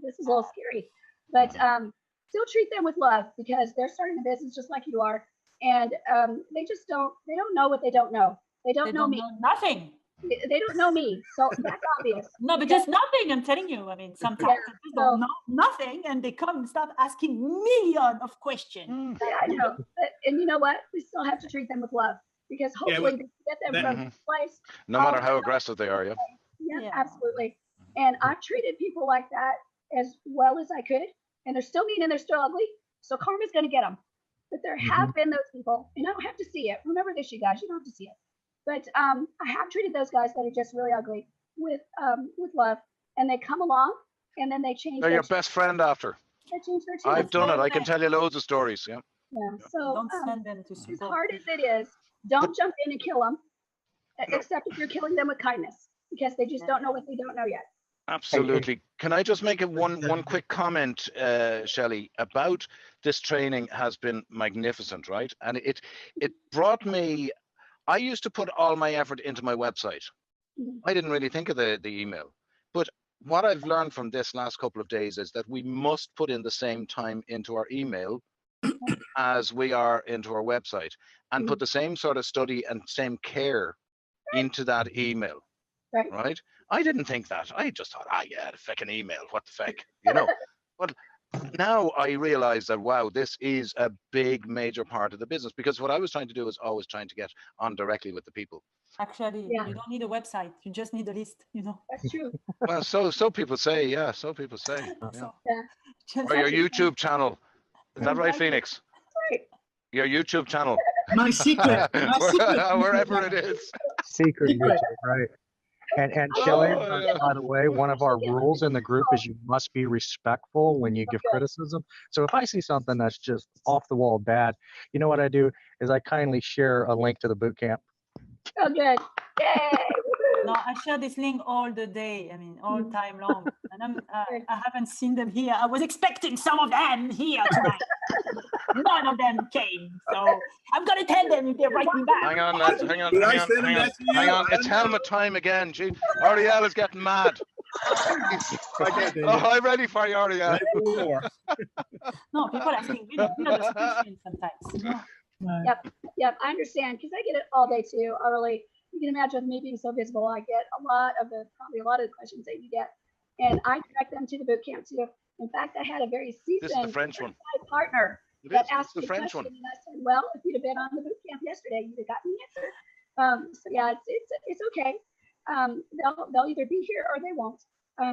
this is a little scary. But still treat them with love, because they're starting a business just like you are. And they don't know what they don't know. They don't know me. Nothing. They don't know me, so that's obvious. No, but just nothing, I'm telling you. I mean, sometimes they don't know nothing, and they come and start asking millions of questions. Yeah, I know. And you know what? We still have to treat them with love, because hopefully we can get them from this place. No matter how aggressive they are, Yeah, absolutely. And I've treated people like that as well as I could. and they're still mean and they're still ugly. So karma's going to get them. But there have been those people, and I don't have to see it. Remember this, you guys, you don't have to see it. But I have treated those guys that are just really ugly with love, and they come along and then they change. They're your best friend after. They change their tune. I've done it. I can tell you loads of stories. Yeah. Yeah. So Don't send them to as support. hard as it is, don't jump in and kill them, except if you're killing them with kindness, because they just don't know what they don't know yet. Absolutely. Can I just make one quick comment, Shelley, about this training has been magnificent, right? And it brought me, I used to put all my effort into my website. I didn't really think of the email. But what I've learned from this last couple of days is that we must put in the same time into our email as we are into our website, and put the same sort of study and same care into that email. Right? I didn't think that. I just thought, yeah, the fucking email, what the fuck, you know? But now I realize that, wow, this is a big, major part of the business, because what I was trying to do is always trying to get on directly with the people. Actually, you don't need a website. You just need a list, you know. That's true. Well, so people say, yeah, so people say. Yeah. Just Or your like- YouTube channel. Is that right, Phoenix? Right. Your YouTube channel. My secret. My secret. Wherever it is. Secret YouTube, right? And Shelley, by the way, one of our rules in the group is you must be respectful when you give criticism. So if I see something that's just off the wall bad, you know what I do is I kindly share a link to the boot camp. Oh, good. Yay. No, I share this link all the day. I mean, all time long. And I haven't seen them here. I was expecting some of them here tonight. None of them came. So I'm going to tell them if they write me back. Hang on, lads. Hang on. It's helmet time again. Gee, Ariel is getting mad. I'm ready for you, Ariel. No, people are asking really weird questions sometimes. Yep. I understand, because I get it all day too. You can imagine with me being so visible, I get probably a lot of the questions that you get, and I direct them to the boot camp too. In fact, I had a very seasoned partner that asked the me a French question, one. and I said, "Well, if you'd have been on the boot camp yesterday, you'd have gotten the answer." So yeah, it's okay. They'll either be here or they won't.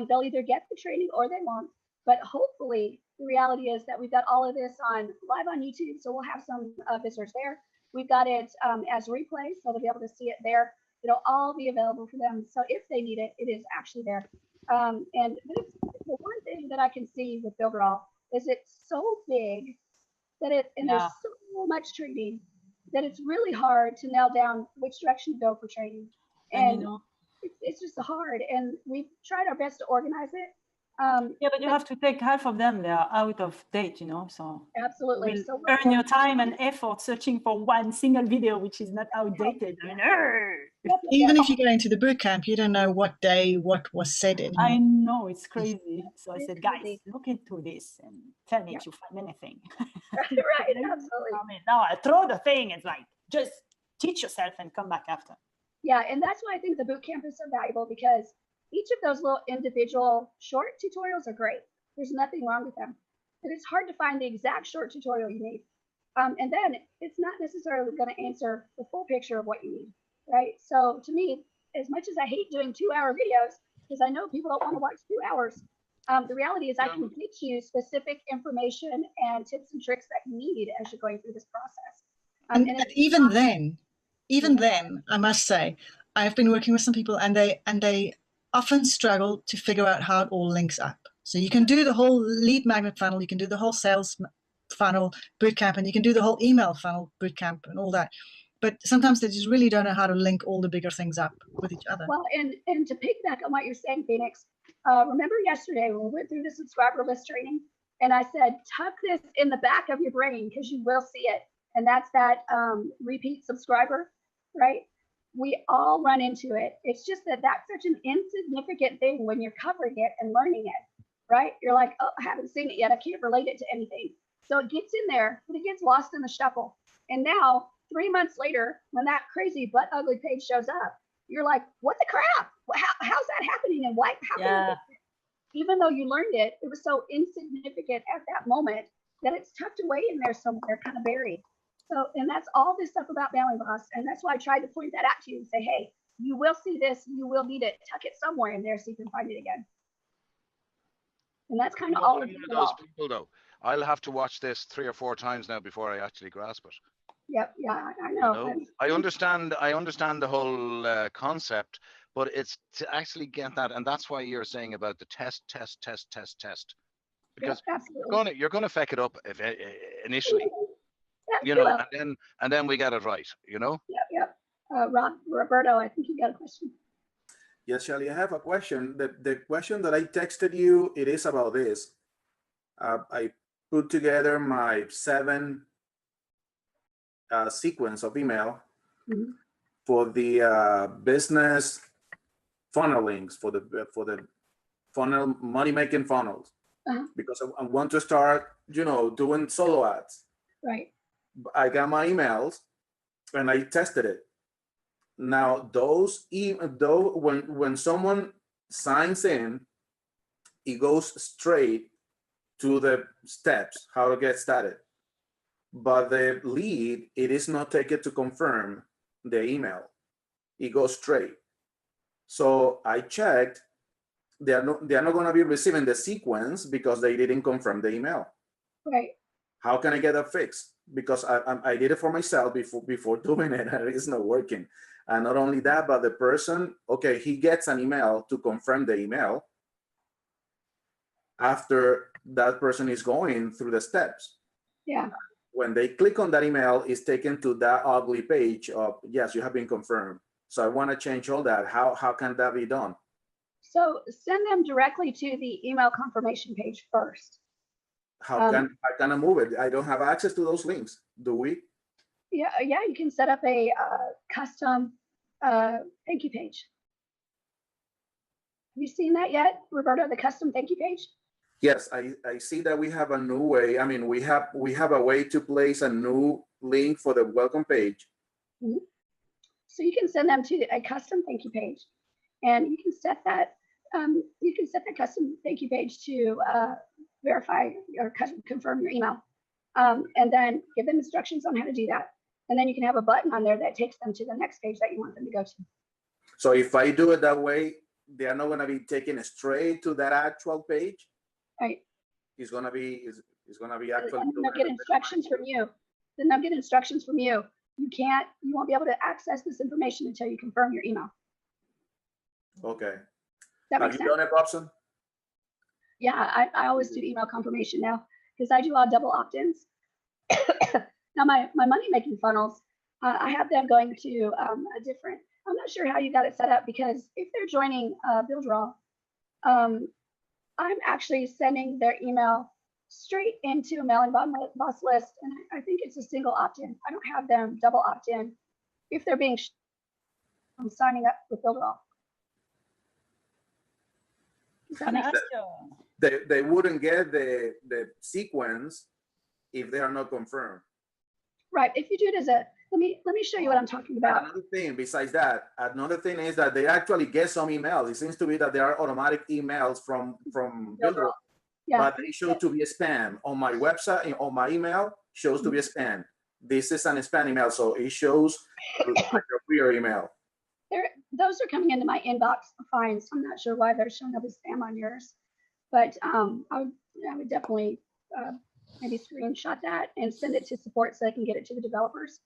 They'll either get the training or they won't. But hopefully, the reality is that we've got all of this live on YouTube, so we'll have some visitors there. We've got it as replay, so they'll be able to see it there. It'll all be available for them. So if they need it, it is actually there. And the one thing that I can see with Builderall is it's so big that there's so much training that it's really hard to nail down which direction to go for training. And it's just hard. And we've tried our best to organize it. Yeah, but you have to take half of them. They are out of date, you know. So absolutely. So earn your time and effort searching for one single video which is not outdated. I mean, even if you go into the boot camp, you don't know what day what was said anymore. I know, it's crazy. So I said, guys, look into this and tell me if you find anything. Right, absolutely. I mean, now I throw the thing. It's like, just teach yourself and come back after. Yeah, and that's why I think the boot camp is so valuable, because each of those little individual short tutorials are great. There's nothing wrong with them. But it's hard to find the exact short tutorial you need. And then it's not necessarily going to answer the full picture of what you need, right? So to me, as much as I hate doing 2-hour videos, because I know people don't want to watch 2 hours, the reality is I can get you specific information and tips and tricks that you need as you're going through this process. And even then, I must say, I've been working with some people, and they often struggle to figure out how it all links up. So you can do the whole lead magnet funnel, you can do the whole sales funnel bootcamp, and you can do the whole email funnel bootcamp and all that. But sometimes they just really don't know how to link all the bigger things up with each other. Well, and to piggyback on what you're saying, Phoenix, remember yesterday when we went through the subscriber list training, and I said, tuck this in the back of your brain because you will see it. And that's that repeat subscriber, right? We all run into it. It's just that that's such an insignificant thing when you're covering it and learning it, right? You're like, oh, I haven't seen it yet. I can't relate it to anything. So it gets in there, but it gets lost in the shuffle. And now, 3 months later, when that crazy butt ugly page shows up, you're like, what the crap? How's that happening? And why? How can even though you learned it, it was so insignificant at that moment that it's tucked away in there somewhere, kind of buried. So, and that's all this stuff about Mailing Boss. And that's why I tried to point that out to you and say, hey, you will see this, you will need it, tuck it somewhere in there so you can find it again. And that's kind of I'm all one of of the those law. people, though. I'll have to watch this 3 or 4 times now before I actually grasp it. Yep, yeah, I You know. know, I understand the whole concept, but it's to actually get that, and that's why you're saying about the test, because Yep, absolutely. you're gonna feck it up if, initially, Yeah, you know, and then we get it right, you know. Yep. Roberto, I think you got a question. Yes, Shelly, I have a question. The question that I texted you, it is about this. I put together my 7 sequence of email for the business funnel links, for the funnel money-making funnels, because I want to start, you know, doing solo ads. Right. I got my emails and I tested it. Now when someone signs in, it goes straight to the steps how to get started. But the lead, it is not taken to confirm the email. It goes straight. So I checked. They are not going to be receiving the sequence because they didn't confirm the email. Right. How can I get that fixed? Because I did it for myself before doing it, and it's not working. And not only that, but the person, okay, he gets an email to confirm the email after that person is going through the steps. Yeah. When they click on that email, it's taken to that ugly page of, yes, you have been confirmed. So I want to change all that. How can that be done? So send them directly to the email confirmation page first. How can I move it? I don't have access to those links, do we? Yeah, you can set up a custom thank you page. Have you seen that yet, Roberto, the custom thank you page? Yes, I see that we have a new way. I mean, we have a way to place a new link for the welcome page. So you can send them to a custom thank you page, and you can set that custom thank you page to verify or confirm your email, and then give them instructions on how to do that. And then you can have a button on there that takes them to the next page that you want them to go to. So if I do it that way, they are not going to be taken straight to that actual page. Right. It's going to be actually. And they'll get instructions from you. Then they'll get instructions from you. You won't be able to access this information until you confirm your email. Okay. Have you done it, Robson? Yeah, I always do email confirmation now because I do all double opt-ins. Now my money-making funnels, I have them going to a different. I'm not sure how you got it set up because if they're joining Builderall, I'm actually sending their email straight into a mailing boss list, and I think it's a single opt-in. I don't have them double opt-in if they're being signing up with Builderall. They wouldn't get the sequence if they are not confirmed. Right. If you do it as a let me show you what I'm talking about. Another thing besides that, is that they actually get some emails. It seems to be that there are automatic emails from Builderall, but they show to be a spam. On my website, on my email, shows to be a spam. This is an spam email, so it shows your email. Those are coming into my inbox fine. So I'm not sure why they're showing up as spam on yours, but I would definitely maybe screenshot that and send it to support so I can get it to the developers.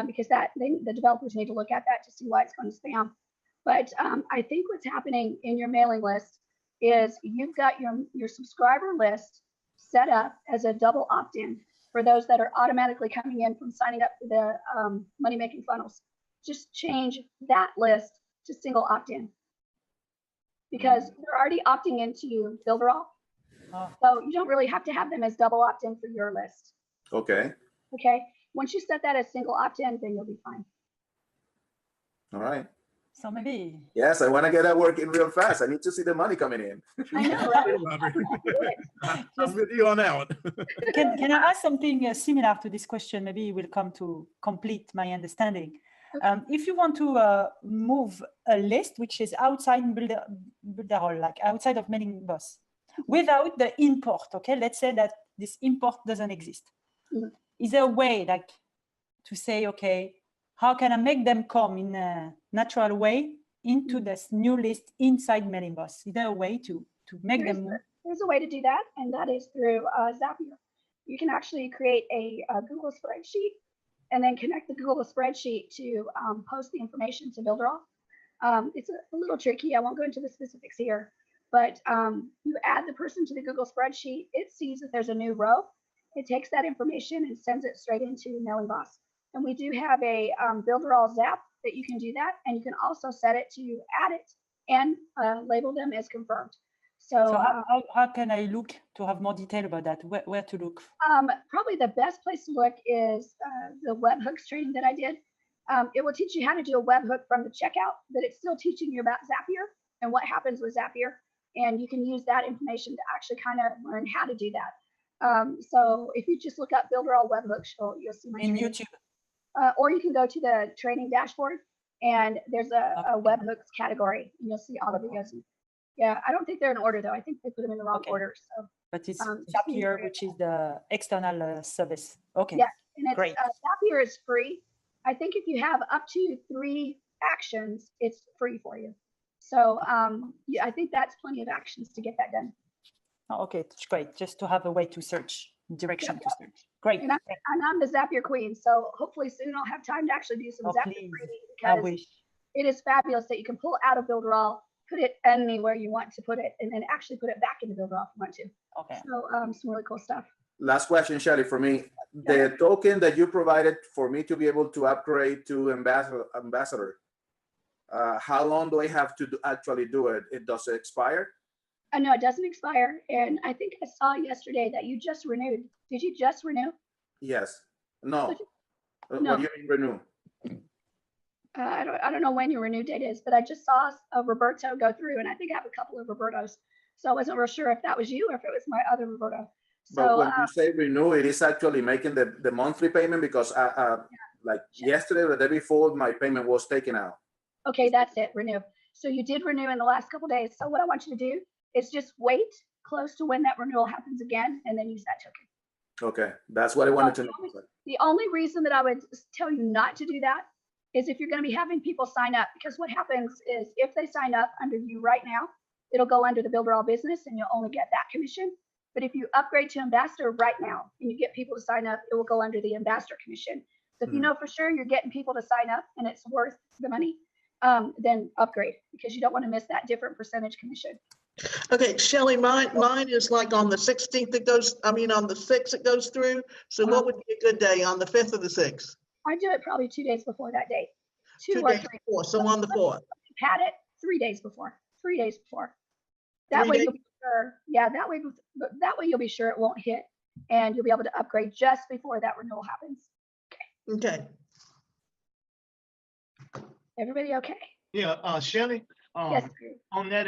Because the developers need to look at that to see why it's going to spam. But I think what's happening in your mailing list is you've got your subscriber list set up as a double opt-in for those that are automatically coming in from signing up for the money-making funnels. Just change that list to single opt-in because they're already opting into Builderall. So you don't really have to have them as double opt-in for your list. Okay. Okay. Once you set that as single opt-in, then you'll be fine. All right. So maybe. Yes, I want to get that working real fast. I need to see the money coming in. I know, right? I'm with you on that one. Can I ask something similar to this question? Maybe it will come to complete my understanding. If you want to move a list which is outside Builderall, like outside of Mailing Boss, without the import, okay? Let's say that this import doesn't exist. Is there a way, like, to say, okay, how can I make them come in a natural way into this new list inside Mailing Boss? Is there a way to make them move? there's a way to do that, and that is through Zapier. You can actually create a Google spreadsheet and then connect the Google spreadsheet to post the information to Builderall. It's a little tricky. I won't go into the specifics here, but you add the person to the Google spreadsheet. It sees that there's a new row. It takes that information and sends it straight into Mailing Boss. And we do have a Builderall Zap that you can do that. And you can also set it to add it and label them as confirmed. So how can I look to have more detail about that? Where to look? Probably the best place to look is the webhooks training that I did. It will teach you how to do a webhook from the checkout, but it's still teaching you about Zapier and what happens with Zapier. And you can use that information to actually kind of learn how to do that. So if you just look up Builderall webhooks, you'll see my in training. YouTube. Or you can go to the training dashboard and there's a webhooks category and you'll see all the videos. Yeah, I don't think they're in order though. I think they put them in the wrong order. So, but it's Zapier, which is the external service. Okay. Yeah, and it's, great. Zapier is free. I think if you have up to 3 actions, it's free for you. So yeah, I think that's plenty of actions to get that done. Oh, okay, that's great. Just to have a way to search, direction to search. Great. And I'm the Zapier queen. So hopefully soon I'll have time to actually do some Zapier training because it is fabulous that you can pull out of Builderall, put it anywhere you want to put it, and then actually put it back into Builderall if you want to. Okay. So some really cool stuff. Last question, Shelly, for me. The token that you provided for me to be able to upgrade to ambassador, how long do I have to actually do it? It does it expire? No, it doesn't expire. And I think I saw yesterday that you just renewed. Did you just renew? Yes. No. No. What do you mean renew? I don't know when your renew date is, but I just saw a Roberto go through, and I think I have a couple of Robertos. So I wasn't real sure if that was you or if it was my other Roberto. So, but when you say renew, it is actually making the monthly payment because like yesterday or the day before, my payment was taken out. Okay, that's it, renew. So you did renew in the last couple of days. So what I want you to do is just wait close to when that renewal happens again, and then use that token. Okay, that's what I wanted to know. The only reason that I would tell you not to do that is if you're going to be having people sign up, because what happens is if they sign up under you right now, it'll go under the Builderall business and you'll only get that commission. But if you upgrade to ambassador right now and you get people to sign up, it will go under the ambassador commission. So if you know for sure you're getting people to sign up and it's worth the money, then upgrade because you don't want to miss that different percentage commission. Okay, Shelly, mine is like on the 16th it goes, I mean on the 6th it goes through. So what would be a good day, on the 5th or the 6th? I do it probably 2 days before that date. 2 days before, so on the 4th. Had it 3 days before. 3 days before. That way you'll be sure. Yeah, that way you'll be sure it won't hit, and you'll be able to upgrade just before that renewal happens. Okay. Everybody okay? Yeah, Shelly. Yes. On that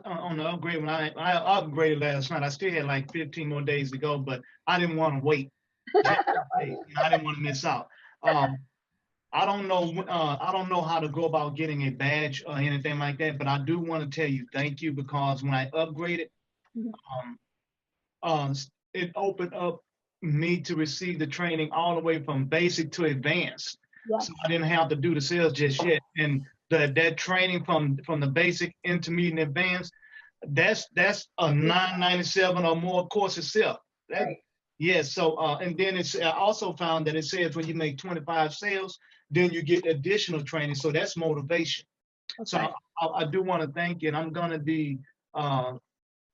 on the upgrade, when I upgraded last night, I still had like 15 more days to go, but I didn't want to wait. I didn't want to miss out. I don't know how to go about getting a badge or anything like that, but I do want to tell you thank you because when I upgraded, it opened up me to receive the training all the way from basic to advanced. Yes. So I didn't have to do the sales just yet. And that training from the basic, intermediate, and advanced, that's a $997 or more course itself. Right. Yes. So and then I also found that it says when you make 25 sales, then you get additional training. So that's motivation. Okay. So I do want to thank you, and I'm going to be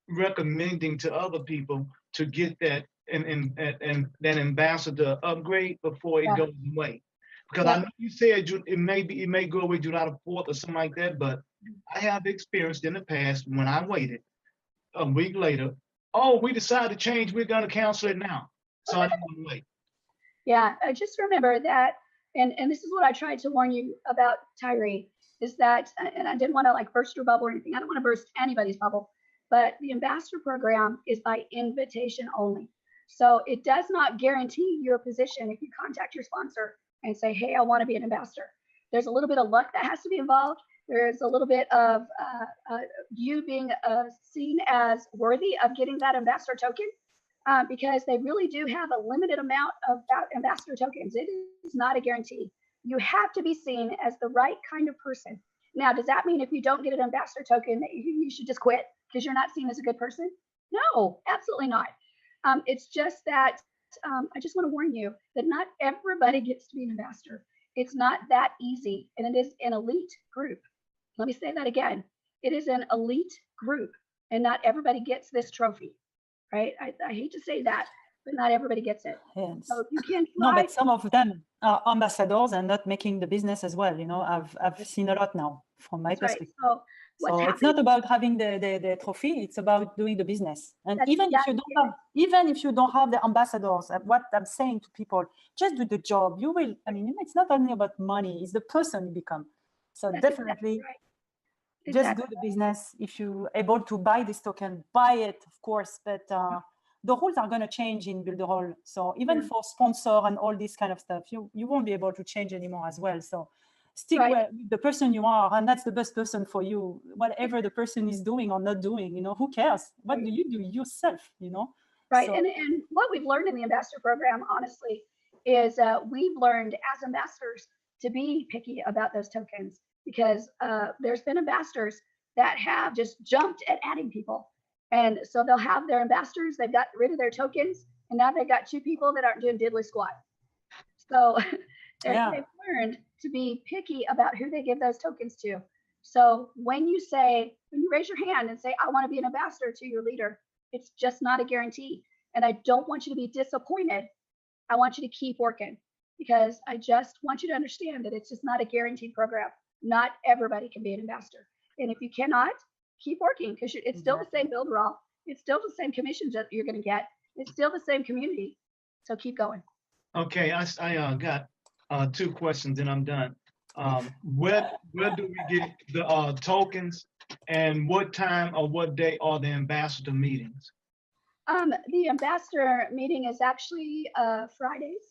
recommending to other people to get that and that ambassador upgrade before it goes away. Because I know you said it may go away July the 4th or something like that, but I have experienced in the past when I waited a week later, we decided to change, we're going to cancel it now. So I didn't want to wait. Yeah, just remember that, and this is what I tried to warn you about, Tyree, is that, and I didn't want to like burst your bubble or anything. I don't want to burst anybody's bubble, but the ambassador program is by invitation only. So it does not guarantee your position if you contact your sponsor and say, hey, I want to be an ambassador. There's a little bit of luck that has to be involved. There's a little bit of you being seen as worthy of getting that ambassador token because they really do have a limited amount of ambassador tokens. It is not a guarantee. You have to be seen as the right kind of person. Now, does that mean if you don't get an ambassador token that you should just quit because you're not seen as a good person? No, absolutely not. It's just that I just want to warn you that not everybody gets to be an ambassador. It's not that easy, and it is an elite group. Let me say that again. It is an elite group, and not everybody gets this trophy, right? I hate to say that, but not everybody gets it. Yes. So you can No, fly. but some of them are ambassadors and not making the business as well. You know, I've seen a lot now from my That's right. perspective. So what's So it's happening? not about having the trophy; it's about doing the business. And That's even if you exactly don't have, even if you don't have the ambassadors, what I'm saying to people, just do the job. You will. I mean, it's not only about money; it's the person you become. So That's definitely, exactly right. just Exactly. do the business. If you're able to buy this token, buy it, of course. But the rules are going to change in Builderall. So even for sponsor and all this kind of stuff, you won't be able to change anymore as well. So stick with the person you are, and that's the best person for you. Whatever the person is doing or not doing, you know, who cares? What do you do yourself, you know? Right. So, And what we've learned in the ambassador program, honestly, is we've learned as ambassadors to be picky about those tokens, because there's been ambassadors that have just jumped at adding people. And so they'll have their ambassadors, they've got rid of their tokens, and now they've got 2 people that aren't doing diddly squat. So they've learned to be picky about who they give those tokens to. So when you raise your hand and say, I want to be an ambassador to your leader, it's just not a guarantee. And I don't want you to be disappointed. I want you to keep working, because I just want you to understand that it's just not a guaranteed program. Not everybody can be an ambassador. And if you cannot, keep working, because it's still the same Builderall. It's still the same commissions that you're going to get. It's still the same community. So keep going. Okay, I got 2 questions and I'm done. Where do we get the tokens, and what time or what day are the ambassador meetings? The ambassador meeting is actually Fridays,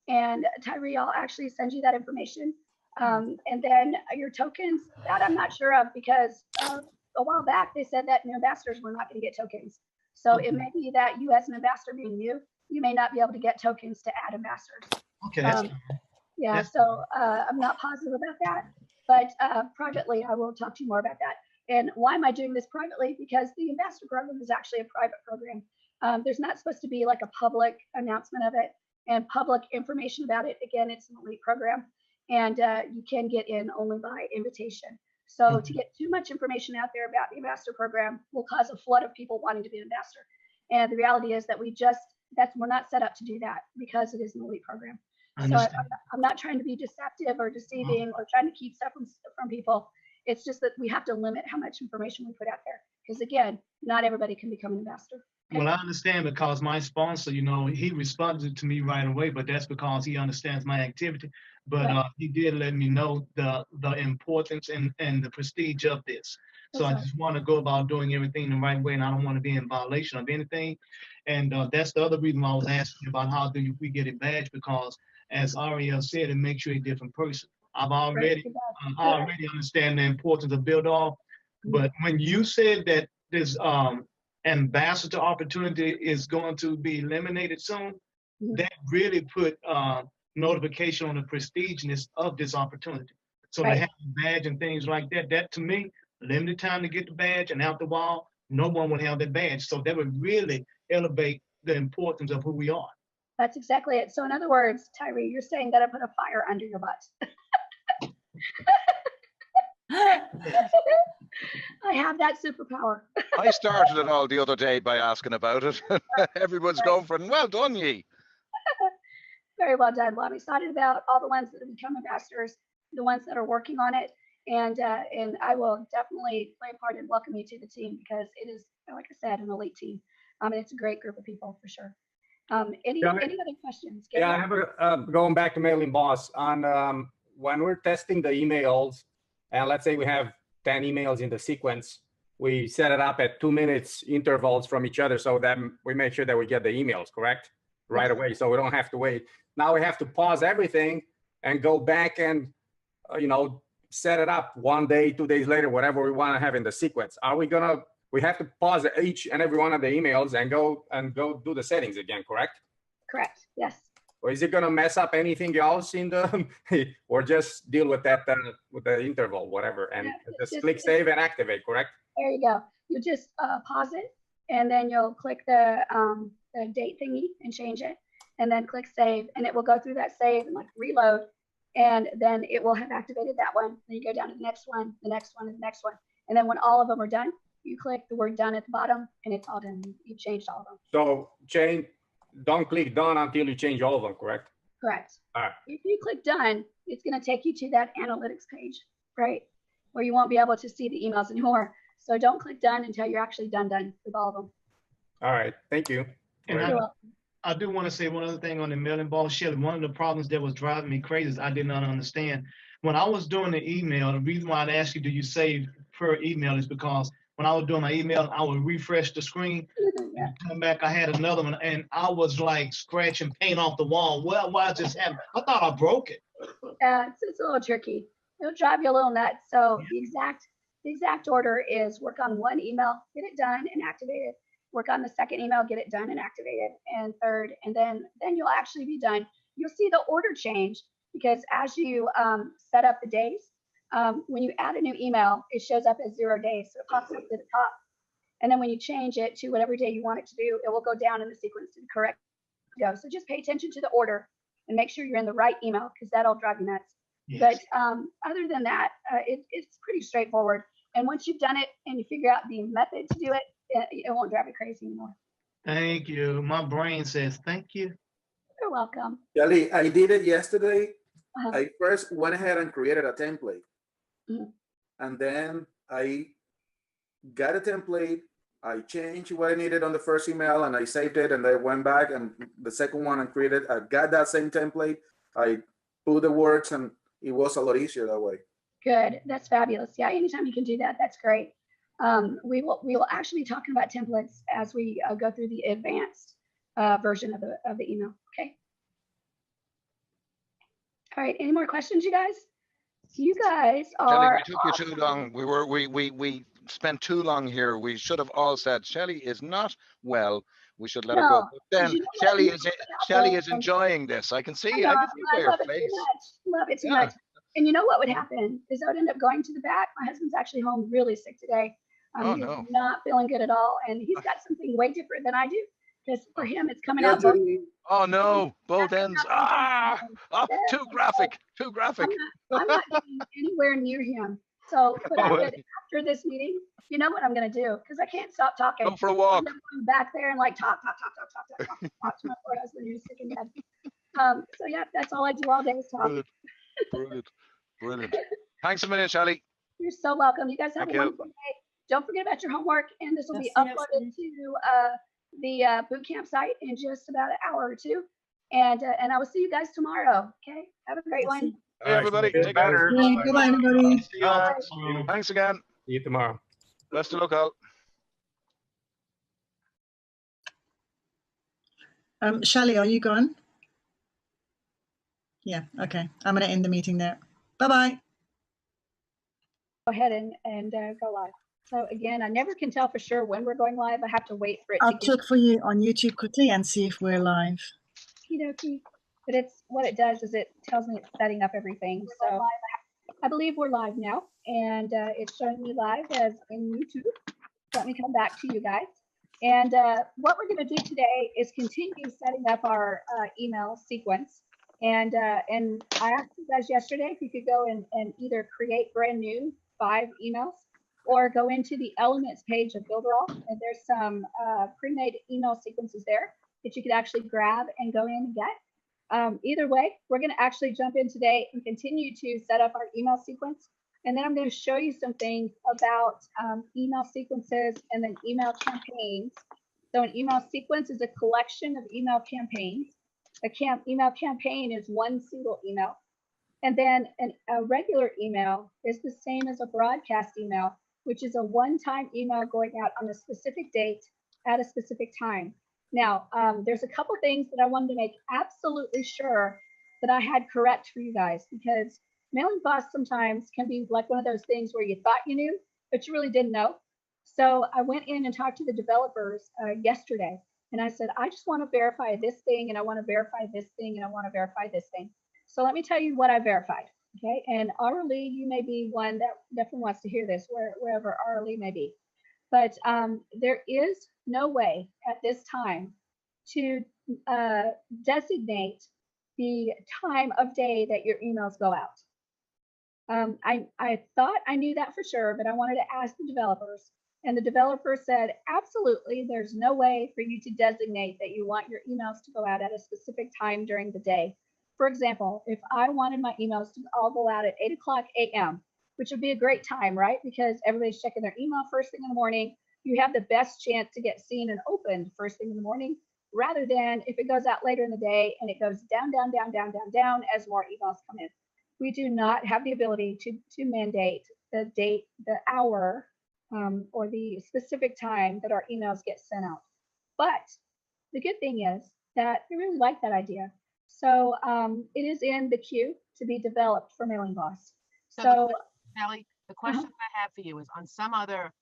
and Tyree, I'll actually send you that information. And then your tokens, that I'm not sure of, because a while back they said that new ambassadors were not going to get tokens. So it may be that you, as an ambassador being new, you may not be able to get tokens to add ambassadors. Okay, that's yeah, so I'm not positive about that, but privately, I will talk to you more about that. And why am I doing this privately? Because the ambassador program is actually a private program. There's not supposed to be like a public announcement of it and public information about it. Again, it's an elite program, and you can get in only by invitation. So to get too much information out there about the ambassador program will cause a flood of people wanting to be an ambassador. And the reality is that we're not set up to do that, because it is an elite program. So I'm not trying to be deceptive or deceiving or trying to keep stuff from people. It's just that we have to limit how much information we put out there, because again, not everybody can become an ambassador. Well, I understand, because my sponsor, you know, he responded to me right away, but that's because he understands my activity. But he did let me know the importance and the prestige of this. So I just want to go about doing everything the right way, and I don't want to be in violation of anything. And that's the other reason why I was asking about how we get a badge, because as Ariel said, it makes you a different person. I already understand the importance of Builderall, but when you said that this ambassador opportunity is going to be eliminated soon, that really put notification on the prestiginess of this opportunity. So to have a badge and things like that, that to me, limited time to get the badge, and after a while, no one would have that badge. So that would really elevate the importance of who we are. That's exactly it. So in other words, Tyree, you're saying that I put a fire under your butt. I have that superpower. I started it all the other day by asking about it. Everyone's going for it. Well done, ye. Very well done. Well, I'm excited about all the ones that have become ambassadors, the ones that are working on it, and I will definitely play a part and welcome you to the team, because it is, like I said, an elite team. And it's a great group of people for sure. Any other questions? Yeah, I have going back to Mailing Boss on when we're testing the emails, and let's say we have 10 emails in the sequence, we set it up at 2 minutes intervals from each other, so that we make sure that we get the emails correct right away, so we don't have to wait. Now we have to pause everything and go back and set it up 1 day, 2 days later, whatever we want to have in the sequence. We have to pause each and every one of the emails and go do the settings again, correct? Correct, yes. Or is it going to mess up anything else in the, or just deal with that with the interval, whatever, and just click save and activate, correct? There you go. You just pause it, and then you'll click the date thingy and change it, and then click save, and it will go through that save and like reload, and then it will have activated that one. Then you go down to the next one, the next one, and the next one, and then when all of them are done, you click the word done at the bottom, and it's all done. You've changed all of them. So don't click done until you change all of them, correct? Correct. All right. If you click done, it's going to take you to that analytics page, right? Where you won't be able to see the emails anymore. So don't click done until you're actually done with all of them. All right. Thank you. And I do want to say one other thing on the mailing ball, Shelley. One of the problems that was driving me crazy is I did not understand. When I was doing the email, the reason why I'd ask you, do you save per email, is because when I was doing my email, I would refresh the screen, and come back, I had another one, and I was like scratching paint off the wall. Well, why is this happening? I thought I broke it. It's a little tricky. It'll drive you a little nuts. So the exact order is work on one email, get it done and activated. Work on the second email, get it done and activated, and third, and then you'll actually be done. You'll see the order change because as you set up the days, when you add a new email, it shows up as 0 days, so it pops up to the top. And then when you change it to whatever day you want it to do, it will go down in the sequence to the correct go. So just pay attention to the order and make sure you're in the right email because that'll drive you nuts. Yes. But other than that, it's pretty straightforward. And once you've done it and you figure out the method to do it, it won't drive you crazy anymore. Thank you. My brain says thank you. You're welcome. Kelly, I did it yesterday. I first went ahead and created a template. And then I got a template. I changed what I needed on the first email and I saved it, and I went back and the second one and created, I got that same template. I put the words and it was a lot easier that way. Good. That's fabulous. Yeah, anytime you can do that, that's great. We will actually be talking about templates as we go through the advanced version of the email. Okay. All right. Any more questions, you guys? You guys are. Shelley, we took you too long. We spent too long here. We should have all said Shelley is not well. We should let her go. But then Shelley is enjoying this. I can see it. I can see it by her face. Love it too much. And you know what would happen is I would end up going to the back. My husband's actually home really sick today. He's not feeling good at all, and he's got something way different than I do. Because for him, it's coming out. Oh no, both ends. Too graphic. Too graphic. I'm not getting anywhere near him. So, but after this meeting, you know what I'm going to do? Because I can't stop talking. Go for a walk. I'm going back there and like talk to my poor husband who's sick in bed. So yeah, that's all I do all day is talk. Brilliant. Thanks a million, Shelley. You're so welcome. You guys have a wonderful day. Don't forget about your homework, and this will be uploaded to the boot camp site in just about an hour or two. And I will see you guys tomorrow. Okay. Have a great one. Hey, everybody. Take care. Goodbye, everybody. Thanks again. See you tomorrow. Best of luck out. Shelley, are you gone? Yeah. Okay. I'm going to end the meeting there. Bye-bye. Go ahead and go live. So again, I never can tell for sure when we're going live. I have to wait for it. I'll check for you on YouTube quickly and see if we're live. Okie. But it's what it does is it tells me it's setting up everything. So I believe we're live now, and it's showing me live as in YouTube. Let me come back to you guys. And what we're going to do today is continue setting up our email sequence. And I asked you guys yesterday if you could go and either create brand new 5 emails or go into the elements page of Builderall, and there's some pre-made email sequences there that you could actually grab and go in and get. Either way, we're going to actually jump in today and continue to set up our email sequence. And then I'm going to show you some things about email sequences and then email campaigns. So an email sequence is a collection of email campaigns. Email campaign is one single email. And then a regular email is the same as a broadcast email, which is a one-time email going out on a specific date at a specific time. Now, there's a couple things that I wanted to make absolutely sure that I had correct for you guys, because Mailing Boss sometimes can be like one of those things where you thought you knew, but you really didn't know. So I went in and talked to the developers yesterday, and I said, I just want to verify this thing, and I want to verify this thing, and I want to verify this thing. So let me tell you what I verified, okay? And Arlie, you may be one that definitely wants to hear this, wherever Arlie may be. but there is no way at this time to designate the time of day that your emails go out. I thought I knew that for sure, but I wanted to ask the developers. And the developer said, absolutely, there's no way for you to designate that you want your emails to go out at a specific time during the day. For example, if I wanted my emails to all go out at 8:00 a.m., which would be a great time, right? Because everybody's checking their email first thing in the morning. You have the best chance to get seen and opened first thing in the morning, rather than if it goes out later in the day and it goes down, down, down, down, down, down as more emails come in. We do not have the ability to mandate the date, the hour, or the specific time that our emails get sent out. But the good thing is that I really like that idea. So it is in the queue to be developed for Mailing Boss. So Sally, the question I have for you is, on some other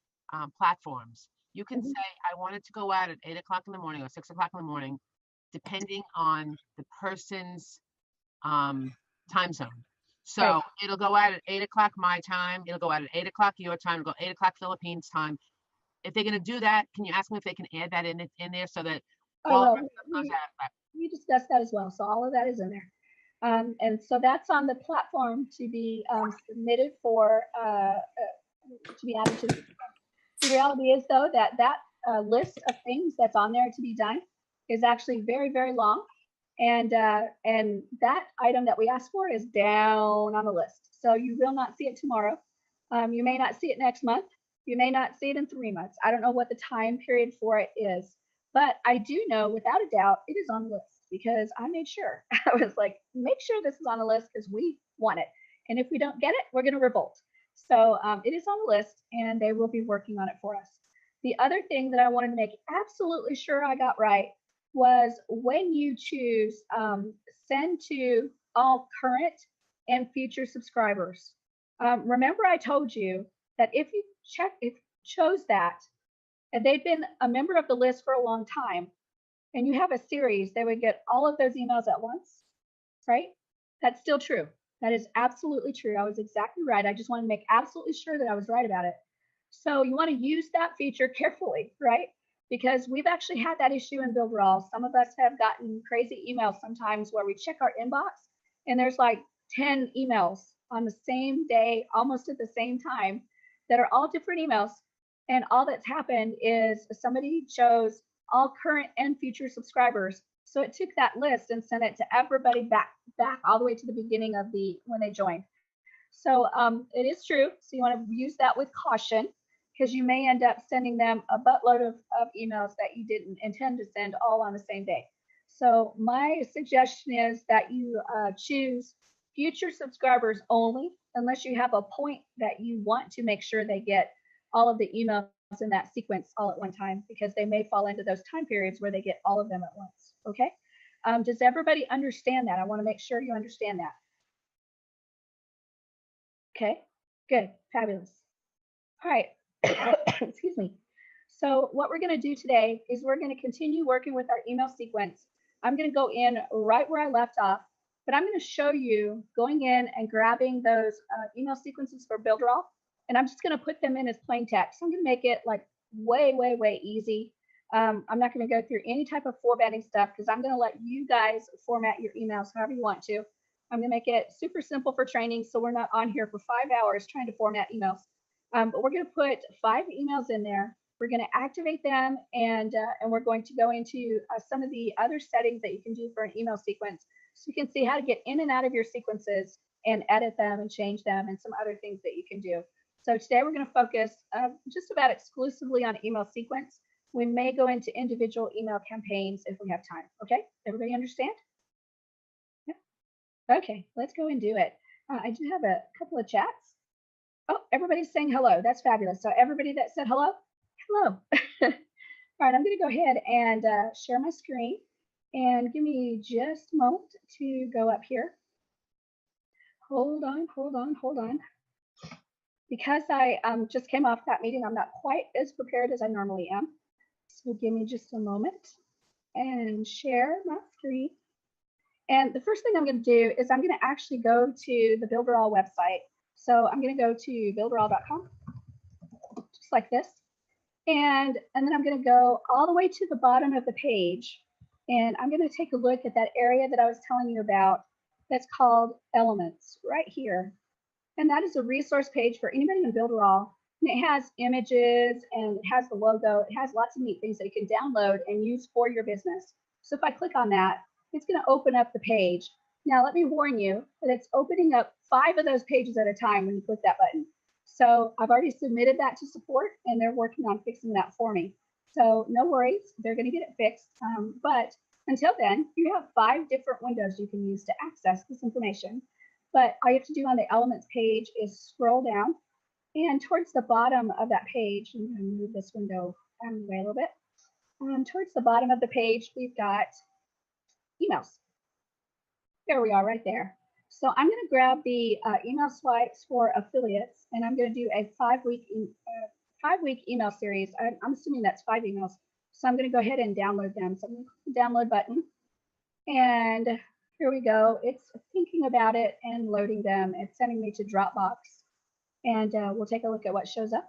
platforms, you can say, I want it to go out at 8:00 in the morning or 6:00 in the morning, depending on the person's time zone. So it'll go out at 8:00 my time. It'll go out at 8:00 your time. It'll go 8:00 Philippines time. If they're going to do that, can you ask them if they can add that in there so that all of it goes out? We discussed that as well. So all of that is in there. And so that's on the platform to be submitted for, to be added to the system. The reality is, though, that list of things that's on there to be done is actually very, very long. And that item that we asked for is down on the list. So you will not see it tomorrow. You may not see it next month. You may not see it in 3 months. I don't know what the time period for it is, but I do know without a doubt it is on the list, because I made sure. I was like, make sure this is on the list because we want it. And if we don't get it, we're going to revolt. So it is on the list and they will be working on it for us. The other thing that I wanted to make absolutely sure I got right was when you choose send to all current and future subscribers. Remember I told you that if you chose that, and they've been a member of the list for a long time, and you have a series, they would get all of those emails at once, right? That's still true. That is absolutely true. I was exactly right. I just want to make absolutely sure that I was right about it. So you want to use that feature carefully, right? Because we've actually had that issue in Builderall. Some of us have gotten crazy emails sometimes where we check our inbox and there's like 10 emails on the same day, almost at the same time, that are all different emails. And all that's happened is somebody chose all current and future subscribers. So it took that list and sent it to everybody back all the way to the beginning of when they joined. So it is true. So you want to use that with caution, because you may end up sending them a buttload of emails that you didn't intend to send all on the same day. So my suggestion is that you choose future subscribers only, unless you have a point that you want to make sure they get all of the emails in that sequence all at one time, because they may fall into those time periods where they get all of them at once. Okay. Does everybody understand that? I want to make sure you understand that. Okay, good, fabulous. All right, excuse me. So what we're going to do today is we're going to continue working with our email sequence. I'm going to go in right where I left off, but I'm going to show you going in and grabbing those email sequences for Builderall, and I'm just going to put them in as plain text. I'm going to make it like way, way, way easy. I'm not going to go through any type of formatting stuff, because I'm going to let you guys format your emails however you want to. I'm going to make it super simple for training, so we're not on here for 5 hours trying to format emails. But we're going to put 5 emails in there. We're going to activate them, and we're going to go into some of the other settings that you can do for an email sequence, so you can see how to get in and out of your sequences and edit them and change them, and some other things that you can do. So today we're going to focus just about exclusively on email sequence. We may go into individual email campaigns if we have time. Okay, everybody understand? Yeah. Okay, let's go and do it. I do have a couple of chats. Oh, everybody's saying hello. That's fabulous. So everybody that said hello, hello. All right, I'm going to go ahead and share my screen, and give me just a moment to go up here. Hold on. Because I just came off that meeting, I'm not quite as prepared as I normally am. So give me just a moment and share my screen. And the first thing I'm going to do is I'm going to actually go to the Builderall website. So I'm going to go to builderall.com, just like this. And then I'm going to go all the way to the bottom of the page. And I'm going to take a look at that area that I was telling you about that's called Elements right here. And that is a resource page for anybody in Builderall. And it has images and it has the logo. It has lots of neat things that you can download and use for your business. So if I click on that, it's going to open up the page. Now, let me warn you that it's opening up 5 of those pages at a time when you click that button. So I've already submitted that to support and they're working on fixing that for me. So no worries, they're going to get it fixed. But until then, you have 5 different windows you can use to access this information. But all you have to do on the Elements page is scroll down, and towards the bottom of that page, I'm going to move this window out of the way a little bit. Towards the bottom of the page, we've got emails. There we are right there. So I'm going to grab the email swipes for affiliates, and I'm going to do a 5-week email series. I'm assuming that's 5 emails. So I'm going to go ahead and download them. So I'm going to click the download button, and here we go. It's thinking about it and loading them. It's sending me to Dropbox, and we'll take a look at what shows up.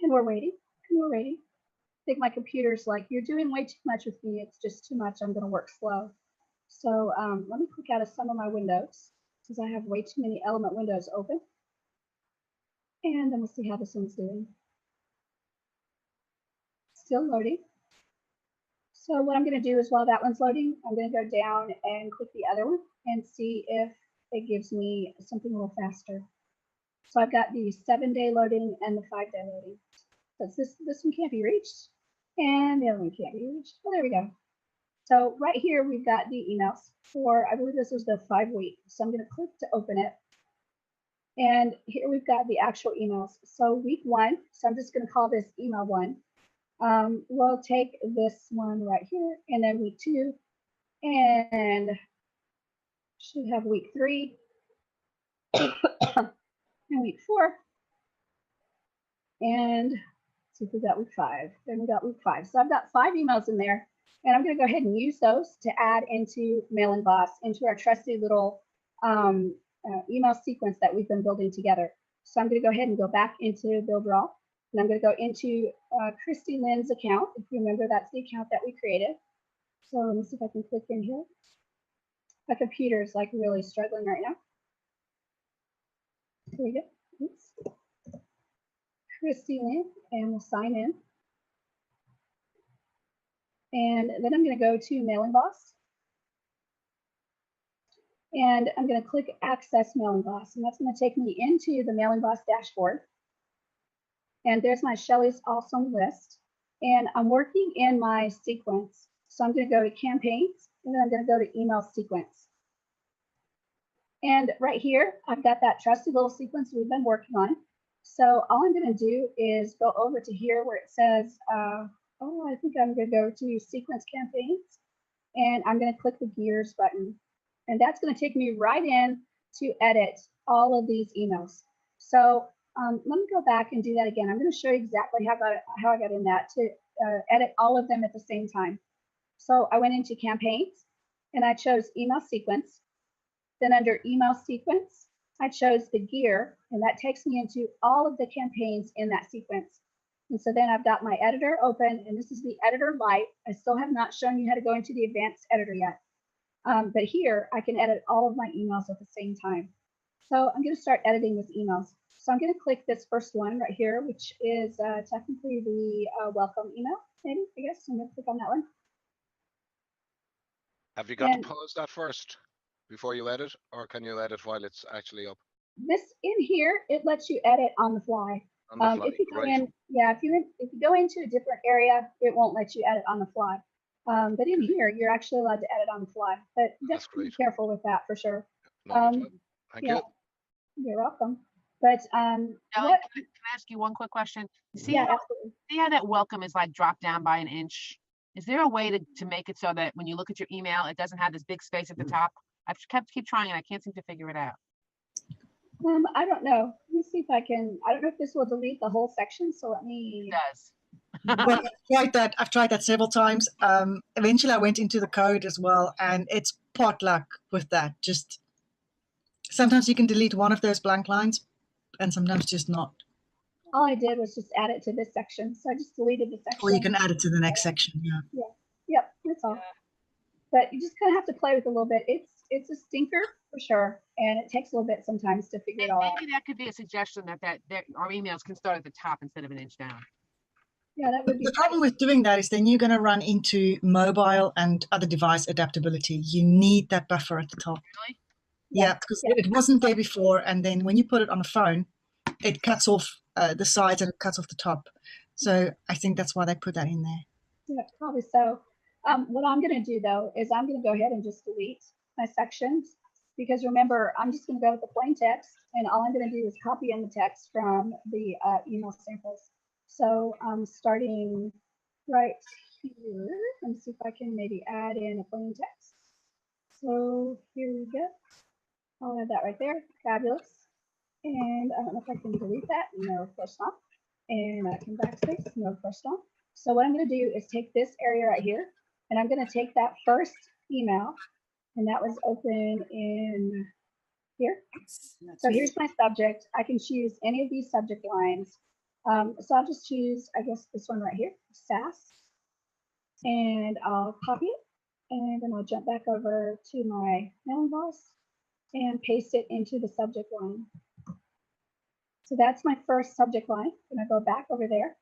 And we're waiting, and we're waiting. I think my computer's like, you're doing way too much with me. It's just too much. I'm going to work slow. So let me click out of some of my windows because I have way too many element windows open. And then we'll see how this one's doing. Still loading. So what I'm going to do is while that one's loading, I'm going to go down and click the other one and see if it gives me something a little faster. So I've got the 7-day loading and the 5-day loading. So this one can't be reached, and the other one can't be reached. Oh, there we go. So right here, we've got the emails for, I believe this is the 5-week. So I'm going to click to open it. And here we've got the actual emails. So week 1, so I'm just going to call this email 1. We'll take this one right here, and then week 2, and should have week 3, and week 4, and see if we got week 5. Then we got week 5. So I've got 5 emails in there. And I'm going to go ahead and use those to add into Mailing Boss, into our trusty little email sequence that we've been building together. So I'm going to go ahead and go back into Builderall, and I'm going to go into Christy Lynn's account. If you remember, that's the account that we created. So let me see if I can click in here. My computer is like really struggling right now. Here we go. Oops. Christy Lynn, and we'll sign in. And then I'm going to go to Mailing Boss. And I'm going to click Access Mailing Boss. And that's going to take me into the Mailing Boss dashboard. And there's my Shelly's Awesome list. And I'm working in my sequence. So I'm going to go to Campaigns, and then I'm going to go to Email Sequence. And right here, I've got that trusty little sequence we've been working on. So all I'm going to do is go over to here where it says, I think I'm going to go to Sequence Campaigns, and I'm going to click the Gears button. And that's going to take me right in to edit all of these emails. So let me go back and do that again. I'm going to show you exactly how I got in that to edit all of them at the same time. So I went into Campaigns, and I chose Email Sequence. Then under Email Sequence, I chose the gear, and that takes me into all of the campaigns in that sequence. And so then I've got my editor open, and this is the editor light. I still have not shown you how to go into the advanced editor yet. But here I can edit all of my emails at the same time. So I'm going to start editing with emails. So I'm going to click this first one right here, which is technically the welcome email, maybe, I guess. I'm going to click on that one. Have you got to pause that first before you edit, or can you edit while it's actually up? This in here, it lets you edit on the fly. On the fly, if you go right. in, yeah, if you go into a different area, it won't let you edit on the fly. But in here, you're actually allowed to edit on the fly. But just be careful with that for sure. Thank you. You're welcome. But Ellie, can I ask you one quick question? See absolutely. See how that welcome is like dropped down by an inch? Is there a way to make it so that when you look at your email, it doesn't have this big space at the top? I've keep trying and I can't seem to figure it out. I don't know. Let me see if I can. I don't know if this will delete the whole section. So let me. It does. Well, I've tried that several times. Eventually, I went into the code as well, and it's potluck with that. Just sometimes you can delete one of those blank lines, and sometimes just not. all I did was just add it to this section. So I just deleted the section. Or you can add it to the next section. Yeah. Yeah. Yep. That's all. But you just kind of have to play with it a little bit. It's a stinker for sure, and it takes a little bit sometimes to figure it all out. Maybe that could be a suggestion that our emails can start at the top instead of an inch down. Yeah, that would be. The problem with doing that is then you're going to run into mobile and other device adaptability. You need that buffer at the top. Really? Yeah, because it wasn't there before, and then when you put it on a phone, it cuts off the sides and it cuts off the top. So I think that's why they put that in there. Yeah, probably so. What I'm going to do though is I'm going to go ahead and just delete my sections, because remember, I'm just going to go with the plain text, and all I'm going to do is copy in the text from the email samples. So I'm starting right here. Let me see if I can maybe add in a plain text. So here we go. I'll add that right there. Fabulous. And I don't know if I can delete that. No, of course not. And I can backspace. No, of course not. So what I'm going to do is take this area right here, and I'm going to take that first email, and that was open in here. So here's my subject. I can choose any of these subject lines. So I'll just choose, I guess, this one right here, SAS, and I'll copy it, and then I'll jump back over to my mailing boss and paste it into the subject line. So that's my first subject line. I'm gonna go back over there,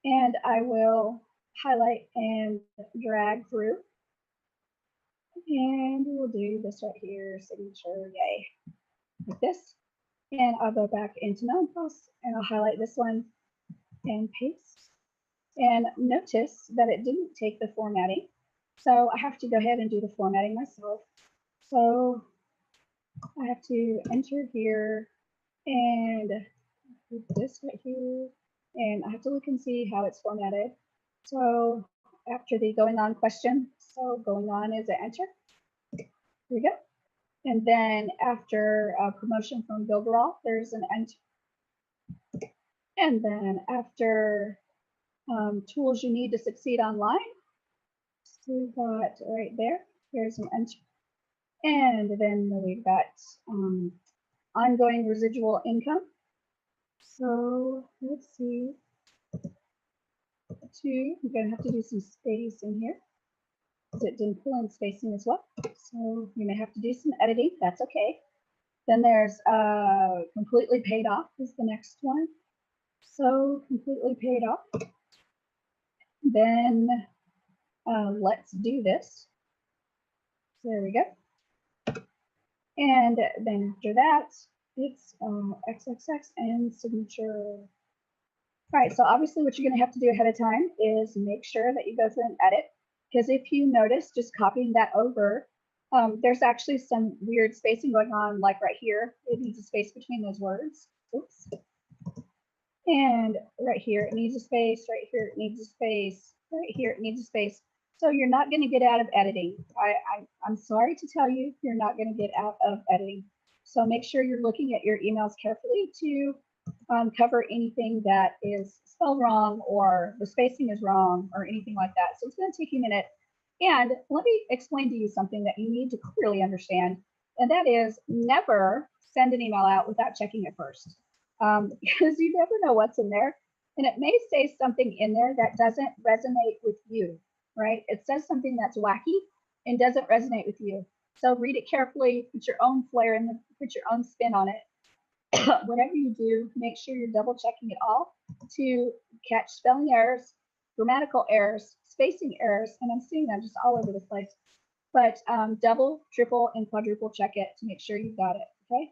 and I will highlight and drag through. And we'll do this right here, signature, yay, like this. And I'll go back into MailinPost and I'll highlight this one and paste. And notice that it didn't take the formatting. So I have to go ahead and do the formatting myself. So I have to enter here and do this right here. And I have to look and see how it's formatted. So after the going on question, so going on is an enter. Here we go. And then after promotion from Builderall, there's an enter. And then after tools you need to succeed online, so we've got right there, here's an enter. And then we've got ongoing residual income. So let's see. I'm going to have to do some spacing here. It didn't pull in spacing as well. So you may have to do some editing. That's okay. Then there's completely paid off is the next one. So completely paid off. Then let's do this. There we go. And then after that, it's XXX and signature. All right, so obviously what you're going to have to do ahead of time is make sure that you go through and edit, because if you notice just copying that over, there's actually some weird spacing going on, like right here. It needs a space between those words. Oops. And right here, it needs a space. Right here, it needs a space. Right here, it needs a space. So you're not going to get out of editing. I'm sorry to tell you, you're not going to get out of editing. So make sure you're looking at your emails carefully to cover anything that is spelled wrong or the spacing is wrong or anything like that. So it's going to take you a minute. And let me explain to you something that you need to clearly understand. And that is never send an email out without checking it first. Because you never know what's in there. And it may say something in there that doesn't resonate with you, right? It says something that's wacky and doesn't resonate with you. So read it carefully, put your own flair in, put your own spin on it. Whatever you do, make sure you're double checking it all to catch spelling errors, grammatical errors, spacing errors, and I'm seeing them just all over the place. But double, triple, and quadruple check it to make sure you've got it, okay?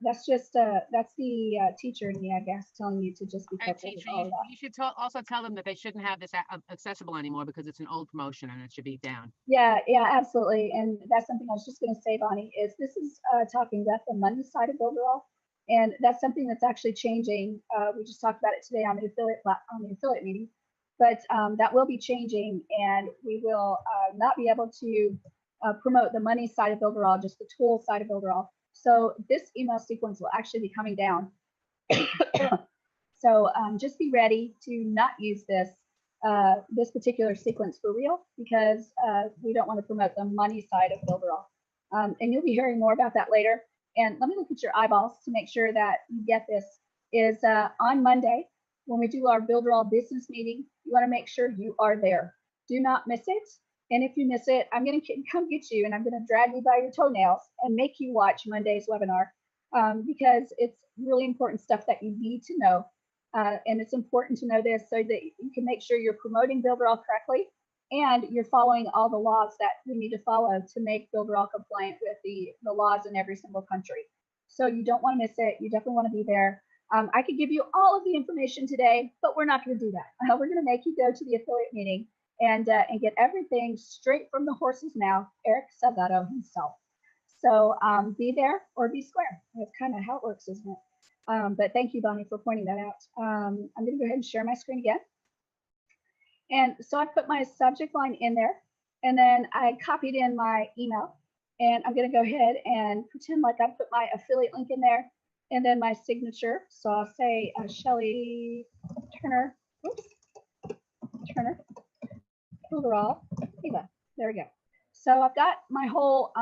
That's just, that's the teacher in me, I guess, telling you to just be careful with all of that. You should also tell them that they shouldn't have this accessible anymore because it's an old promotion and it should be down. Yeah, absolutely. And that's something I was just going to say, Bonnie, is this is talking about the money side of Builderall. And that's something that's actually changing. We just talked about it today on the affiliate meeting, but that will be changing, and we will not be able to promote the money side of Builderall, just the tool side of Builderall. So this email sequence will actually be coming down. So just be ready to not use this particular sequence for real, because we don't want to promote the money side of Builderall. And you'll be hearing more about that later. And let me look at your eyeballs to make sure that you get this. is on Monday, when we do our Builderall business meeting, you want to make sure you are there. Do not miss it. And if you miss it, I'm going to come get you and I'm going to drag you by your toenails and make you watch Monday's webinar because it's really important stuff that you need to know. And it's important to know this so that you can make sure you're promoting Builderall correctly and you're following all the laws that we need to follow to make Builderall compliant with the laws in every single country. So you don't want to miss it. You definitely want to be there. I could give you all of the information today, but we're not going to do that. We're going to make you go to the affiliate meeting and get everything straight from the horse's mouth. Eric said that of himself. So be there or be square. That's kind of how it works, isn't it? But thank you, Bonnie, for pointing that out. I'm going to go ahead and share my screen again. And so I put my subject line in there, and then I copied in my email. And I'm going to go ahead and pretend like I put my affiliate link in there, and then my signature. So I'll say Shelly Turner. Oops, Turner. Builderall. There we go. So I've got my whole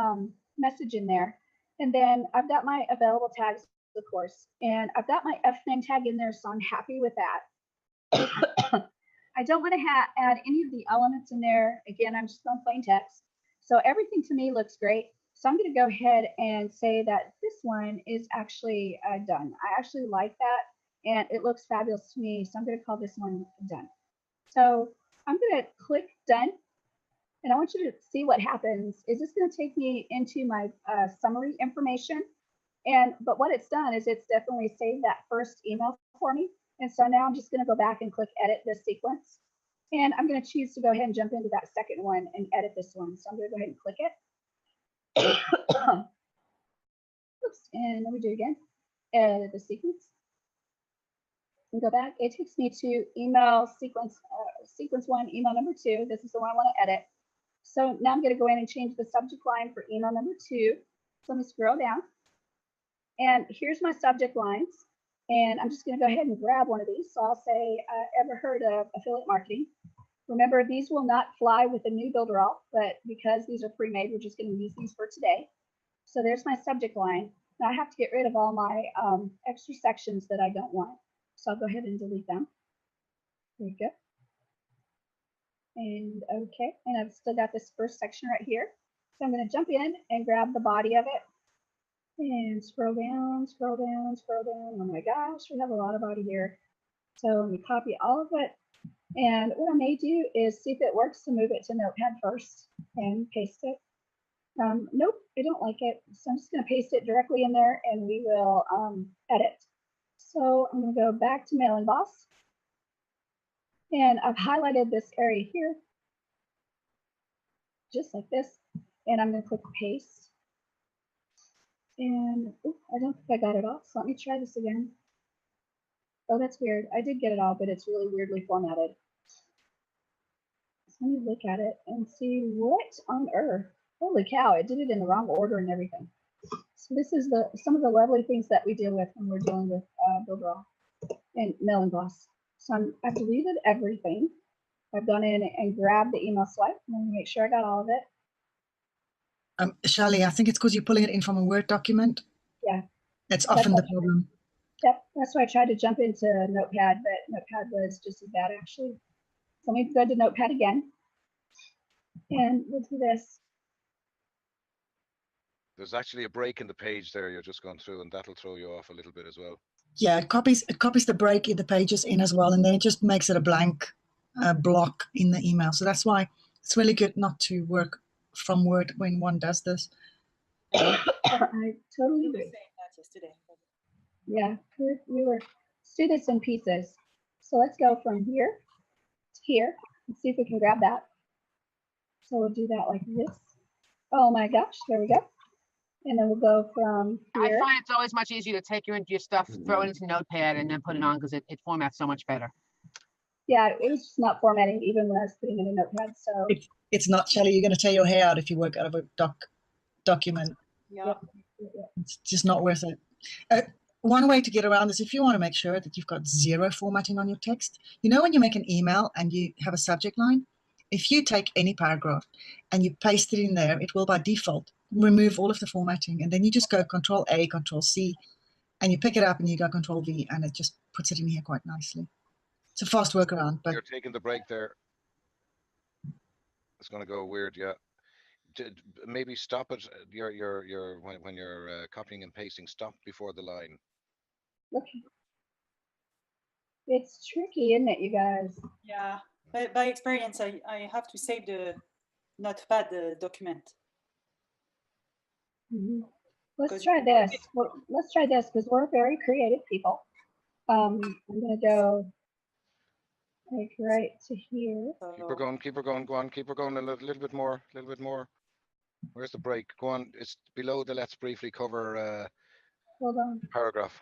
message in there, and then I've got my available tags, of course, and I've got my FNAME tag in there, so I'm happy with that. I don't want to add any of the elements in there. Again, I'm just on plain text. So everything to me looks great. So I'm going to go ahead and say that this one is actually done. I actually like that, and it looks fabulous to me. So I'm going to call this one done. So I'm going to click done, and I want you to see what happens. Is this going to take me into my summary information? But what it's done is it's definitely saved that first email for me. And so now I'm just going to go back and click edit this sequence. And I'm going to choose to go ahead and jump into that second one and edit this one. So I'm going to go ahead and click it. Oops, and let me do it again. Edit the sequence. And go back. It takes me to email sequence one, email number 2. This is the one I want to edit. So now I'm going to go in and change the subject line for email number 2. So let me scroll down. And here's my subject lines. And I'm just going to go ahead and grab one of these. So I'll say, ever heard of affiliate marketing? Remember, these will not fly with a new Builderall, but because these are pre-made, we're just going to use these for today. So there's my subject line. Now I have to get rid of all my extra sections that I don't want. So I'll go ahead and delete them. There we go. And okay, and I've still got this first section right here. So I'm going to jump in and grab the body of it. And scroll down, scroll down, scroll down. Oh my gosh, we have a lot of body here. So let me copy all of it. And what I may do is see if it works to move it to Notepad first and paste it. Nope, I don't like it. So I'm just going to paste it directly in there and we will edit. So I'm going to go back to Mailing Boss. And I've highlighted this area here, just like this. And I'm going to click paste. And I don't think I got it all. So let me try this again. Oh, that's weird. I did get it all, but it's really weirdly formatted. So let me look at it and see what on earth. Holy cow, it did it in the wrong order and everything. So this is some of the lovely things that we deal with when we're dealing with Builderall and Mailing Boss. So I've deleted everything. I've gone in and grabbed the email swipe. I'm going to make sure I got all of it. Shelley, I think it's because you're pulling it in from a Word document. Yeah. That's often the problem. Yep, that's why I tried to jump into Notepad, but Notepad was just as bad actually. So let me go to Notepad again. And we'll do this. There's actually a break in the page there you're just going through, and that'll throw you off a little bit as well. Yeah, it copies the break in the pages in as well, and then it just makes it a blank block in the email. So that's why it's really good not to work from Word when one does this. I totally agree. Yeah, we were students in pieces. So let's go from here to here and see if we can grab that. So we'll do that like this. Oh my gosh, there we go. And then we'll go from here. I find it's always much easier to take your stuff, throw it into Notepad, and then put it on because it formats so much better. Yeah, it was just not formatting even when I was putting it in Notepad. So it's not, Shelley, you're going to tear your hair out if you work out of a document. Yeah. It's just not worth it. One way to get around this, if you want to make sure that you've got zero formatting on your text, you know when you make an email and you have a subject line, if you take any paragraph and you paste it in there, it will by default remove all of the formatting, and then you just go Control A, Control C, and you pick it up and you go Control V, and it just puts it in here quite nicely. It's a fast workaround, but You're taking the break there. It's going to go weird, yeah. Maybe stop it. When you're copying and pasting, stop before the line. Okay. It's tricky, isn't it, you guys? Yeah, by experience, I have to save the notepad document. Mm-hmm. Let's try this. Let's try this because we're very creative people. I'm gonna go like right to here. Keep her going, keep her going, go on, keep her going a little bit more, a little bit more. Where's the break? Go on, it's below the let's briefly cover Hold on. paragraph.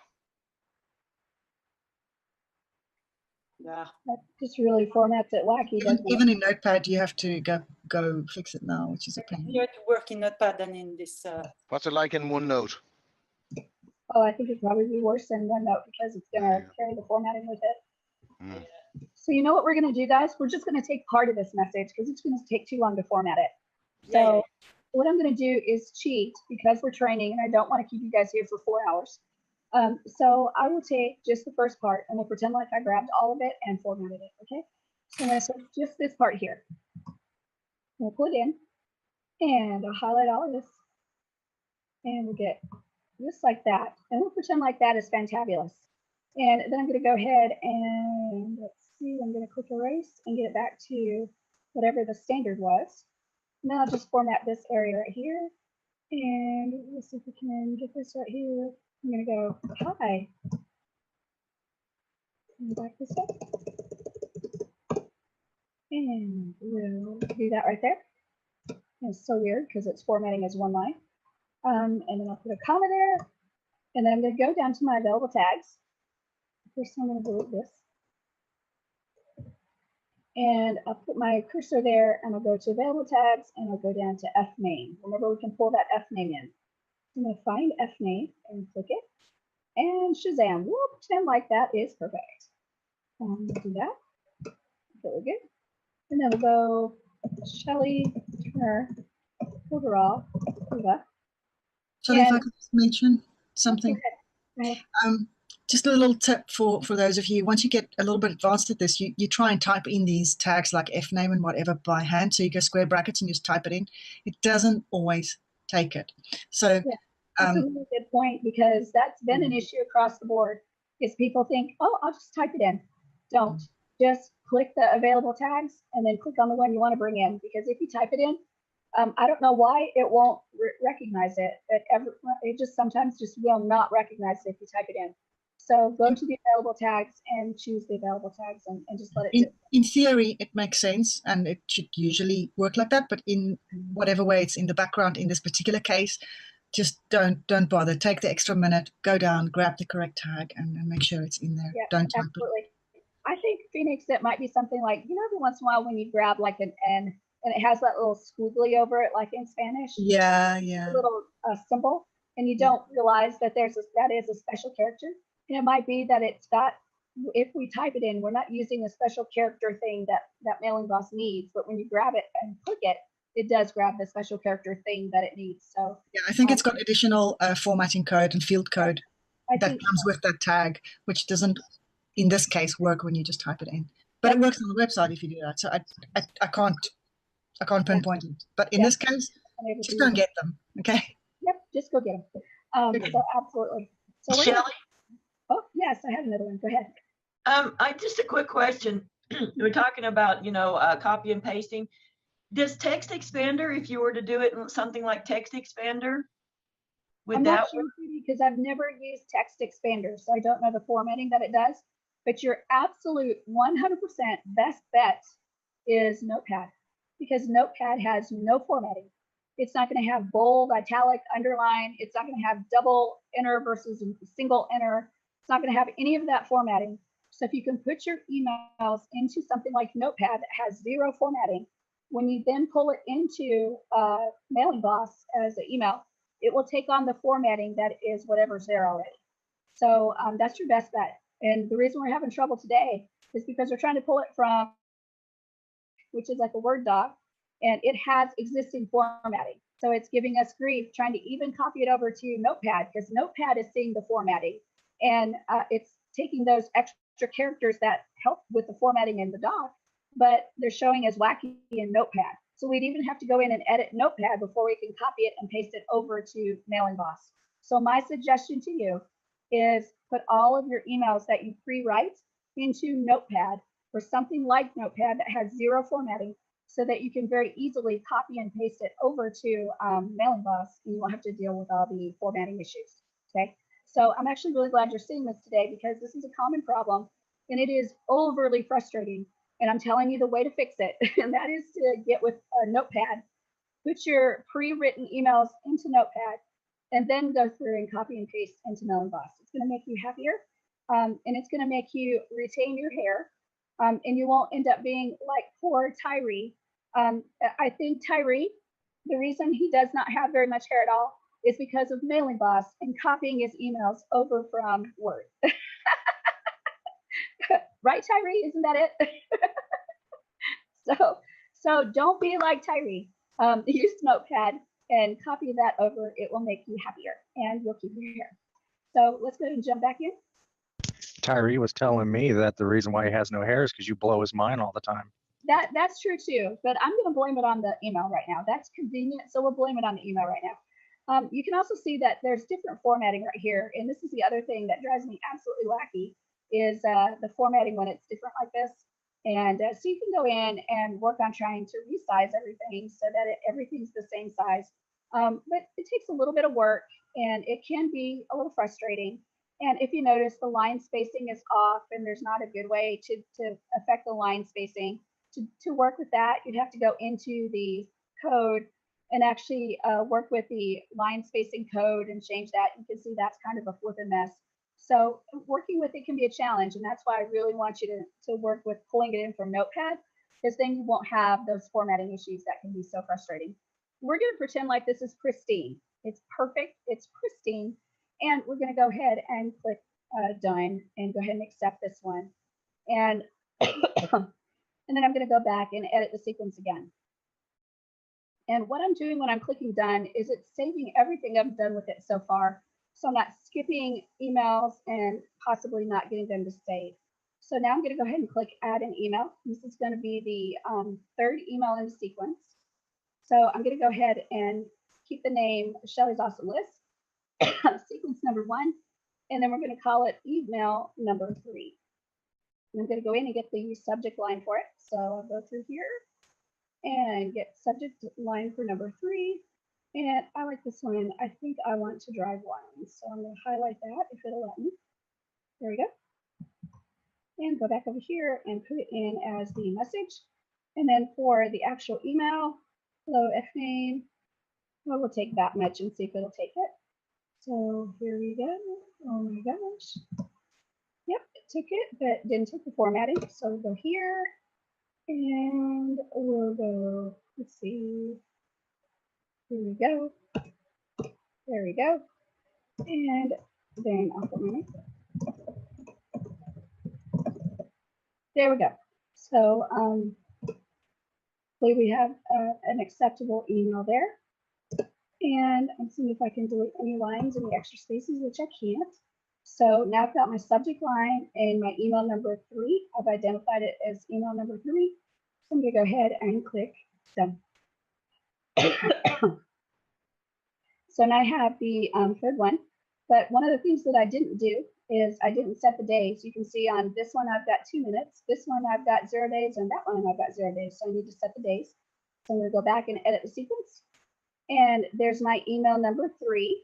Yeah. That just really formats it wacky, doesn't it? even in Notepad, you have to go fix it now, which is a pain. You have to work in Notepad than in this. What's it like in OneNote? Oh, I think it'd probably be worse than OneNote because it's gonna carry the formatting with it. Mm. So you know what we're gonna do, guys? We're just gonna take part of this message because it's gonna take too long to format it. So what I'm gonna do is cheat because we're training and I don't want to keep you guys here for 4 hours. So I will take just the first part and we'll pretend like I grabbed all of it and formatted it, okay? So I'm gonna take just this part here. We'll put in and I'll highlight all of this and we'll get just like that. And we'll pretend like that is fantabulous. And then I'm gonna go ahead and let's see, I'm gonna click erase and get it back to whatever the standard was. And then I'll just format this area right here. And let's see if we can get this right here. I'm gonna go hi. And back this up. And we'll do that right there. And it's so weird because it's formatting as one line. And then I'll put a comma there. And then I'm gonna go down to my available tags. First I'm gonna delete this. And I'll put my cursor there and I'll go to available tags and I'll go down to F name. Remember, we can pull that F name in. I'm gonna find F name and click it. And Shazam, whoop, 10 like that is perfect. We'll do that. Really good. And then we'll go Shelly, Turner, Builderall, So if I could just mention something. Okay. Just a little tip for those of you, once you get a little bit advanced at this, you try and type in these tags like Fname and whatever by hand. So you go square brackets and just type it in. It doesn't always take it. So yeah, that's a really good point because that's been an issue across the board is people think, oh, I'll just type it in. Don't. Just click the available tags and then click on the one you want to bring in because if you type it in, I don't know why it won't recognize it. It just sometimes just will not recognize it if you type it in. So go to the available tags and choose the available tags and just let it do it. In theory, it makes sense and it should usually work like that. But in whatever way it's in the background, in this particular case, just don't bother. Take the extra minute, go down, grab the correct tag and make sure it's in there. Yeah, don't type absolutely. I think, Phoenix, it might be something like, you know, every once in a while when you grab like an N and it has that little squiggly over it, like in Spanish. Yeah. A little symbol, and you don't realize that that is a special character. And it might be that it's got, if we type it in, we're not using a special character thing that Mailing Boss needs, but when you grab it and click it, it does grab the special character thing that it needs. So yeah, I think it's got additional formatting code and field code that comes with that tag, which doesn't, in this case, work when you just type it in. But it works on the website if you do that. So I can't pinpoint it. But in this case, just go and get them. Okay. Yep, just go get them. So absolutely. So we're Shelley? Oh yes, I have another one. Go ahead. I just a quick question. We're talking about copy and pasting. Does Text Expander, if you were to do it in something like Text Expander, I'm not sure because I've never used Text Expander, so I don't know the formatting that it does. But your absolute 100% best bet is Notepad because Notepad has no formatting. It's not going to have bold, italic, underline. It's not going to have double enter versus single enter. It's not going to have any of that formatting. So if you can put your emails into something like Notepad that has zero formatting, when you then pull it into Mailing Boss as an email, it will take on the formatting that is whatever's there already. So that's your best bet. And the reason we're having trouble today is because we're trying to pull it from, which is like a Word doc, and it has existing formatting. So it's giving us grief trying to even copy it over to Notepad, because Notepad is seeing the formatting, and it's taking those extra characters that help with the formatting in the doc, but they're showing as wacky in Notepad. So we'd even have to go in and edit Notepad before we can copy it and paste it over to Mailing Boss. So my suggestion to you is put all of your emails that you pre-write into Notepad, or something like Notepad that has zero formatting, so that you can very easily copy and paste it over to Mailing Boss, and you won't have to deal with all the formatting issues. Okay, so I'm actually really glad you're seeing this today, because this is a common problem and it is overly frustrating. And I'm telling you the way to fix it, and that is to get with a Notepad, put your pre-written emails into Notepad, and then go through and copy and paste into Mailing Boss. It's going to make you happier, and it's going to make you retain your hair, and you won't end up being like poor Tyree. I think Tyree, the reason he does not have very much hair at all is because of Mailing Boss and copying his emails over from Word. Right, Tyree? Isn't that it? So don't be like Tyree. Use Notepad and copy that over. It will make you happier, and you'll keep your hair. So let's go ahead and jump back in. Tyree was telling me that the reason why he has no hair is because you blow his mind all the time. That's true too, but I'm going to blame it on the email right now. That's convenient, so we'll blame it on the email right now. You can also see that there's different formatting right here, and this is the other thing that drives me absolutely wacky, is the formatting when it's different like this. And so you can go in and work on trying to resize everything so that everything's the same size. But it takes a little bit of work, and it can be a little frustrating. And if you notice, the line spacing is off, and there's not a good way to affect the line spacing. To work with that, you'd have to go into the code and actually work with the line spacing code and change that. You can see that's kind of a flippin' mess. So working with it can be a challenge, and that's why I really want you to work with pulling it in from Notepad, because then you won't have those formatting issues that can be so frustrating. We're going to pretend like this is pristine. It's perfect. It's pristine. And we're going to go ahead and click done and go ahead and accept this one. And, and then I'm going to go back and edit the sequence again. And what I'm doing when I'm clicking done is it's saving everything I've done with it so far. So I'm not skipping emails and possibly not getting them to save. So now I'm going to go ahead and click add an email. This is going to be the third email in the sequence. So I'm going to go ahead and keep the name Shelly's Awesome List, sequence number 1, and then we're going to call it email number 3. And I'm going to go in and get the subject line for it. So I'll go through here and get subject line for number 3. And I like this one. I think I want to drive one. So I'm going to highlight that if it'll let me. There we go. And go back over here and put it in as the message. And then for the actual email, hello FName. Well, we'll take that much and see if it'll take it. So here we go. Oh my gosh. Yep, it took it, but didn't take the formatting. So we'll go here and we'll go, let's see. Here we go. There we go. And then I'll put my name. There we go. So hopefully we have an acceptable email there. And I'm seeing if I can delete any lines, any extra spaces, which I can't. So now I've got my subject line and my email number 3. I've identified it as email number 3. So I'm going to go ahead and click done. So now I have the third one. But one of the things that I didn't do is I didn't set the days. You can see on this one I've got 2 minutes. This one I've got 0 days, and that one I've got 0 days. So I need to set the days. So I'm going to go back and edit the sequence. And there's my email number 3.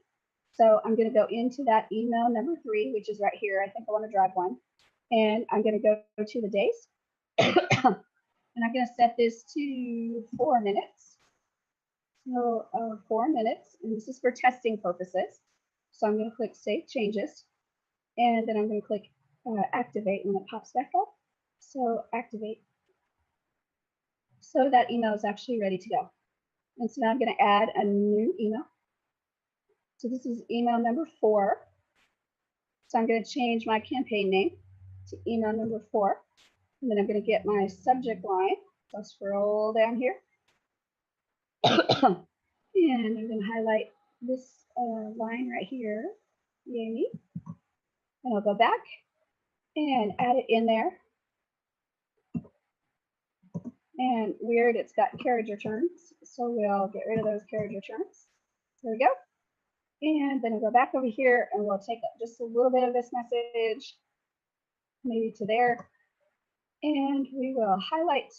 So I'm going to go into that email number 3, which is right here. I think I want to drive one. And I'm going to go to the days. And I'm going to set this to 4 minutes. So 4 minutes. And this is for testing purposes. So I'm going to click Save Changes. And then I'm going to click Activate when it pops back up. So Activate. So that email is actually ready to go. And so now I'm going to add a new email. So this is email number 4. So I'm going to change my campaign name to email number 4. And then I'm going to get my subject line. So I'll scroll down here. And I'm going to highlight this line right here. Yay me. And I'll go back and add it in there. And weird, it's got carriage returns. So we'll get rid of those carriage returns. There we go. And then I'll go back over here and we'll take just a little bit of this message, maybe to there. And we will highlight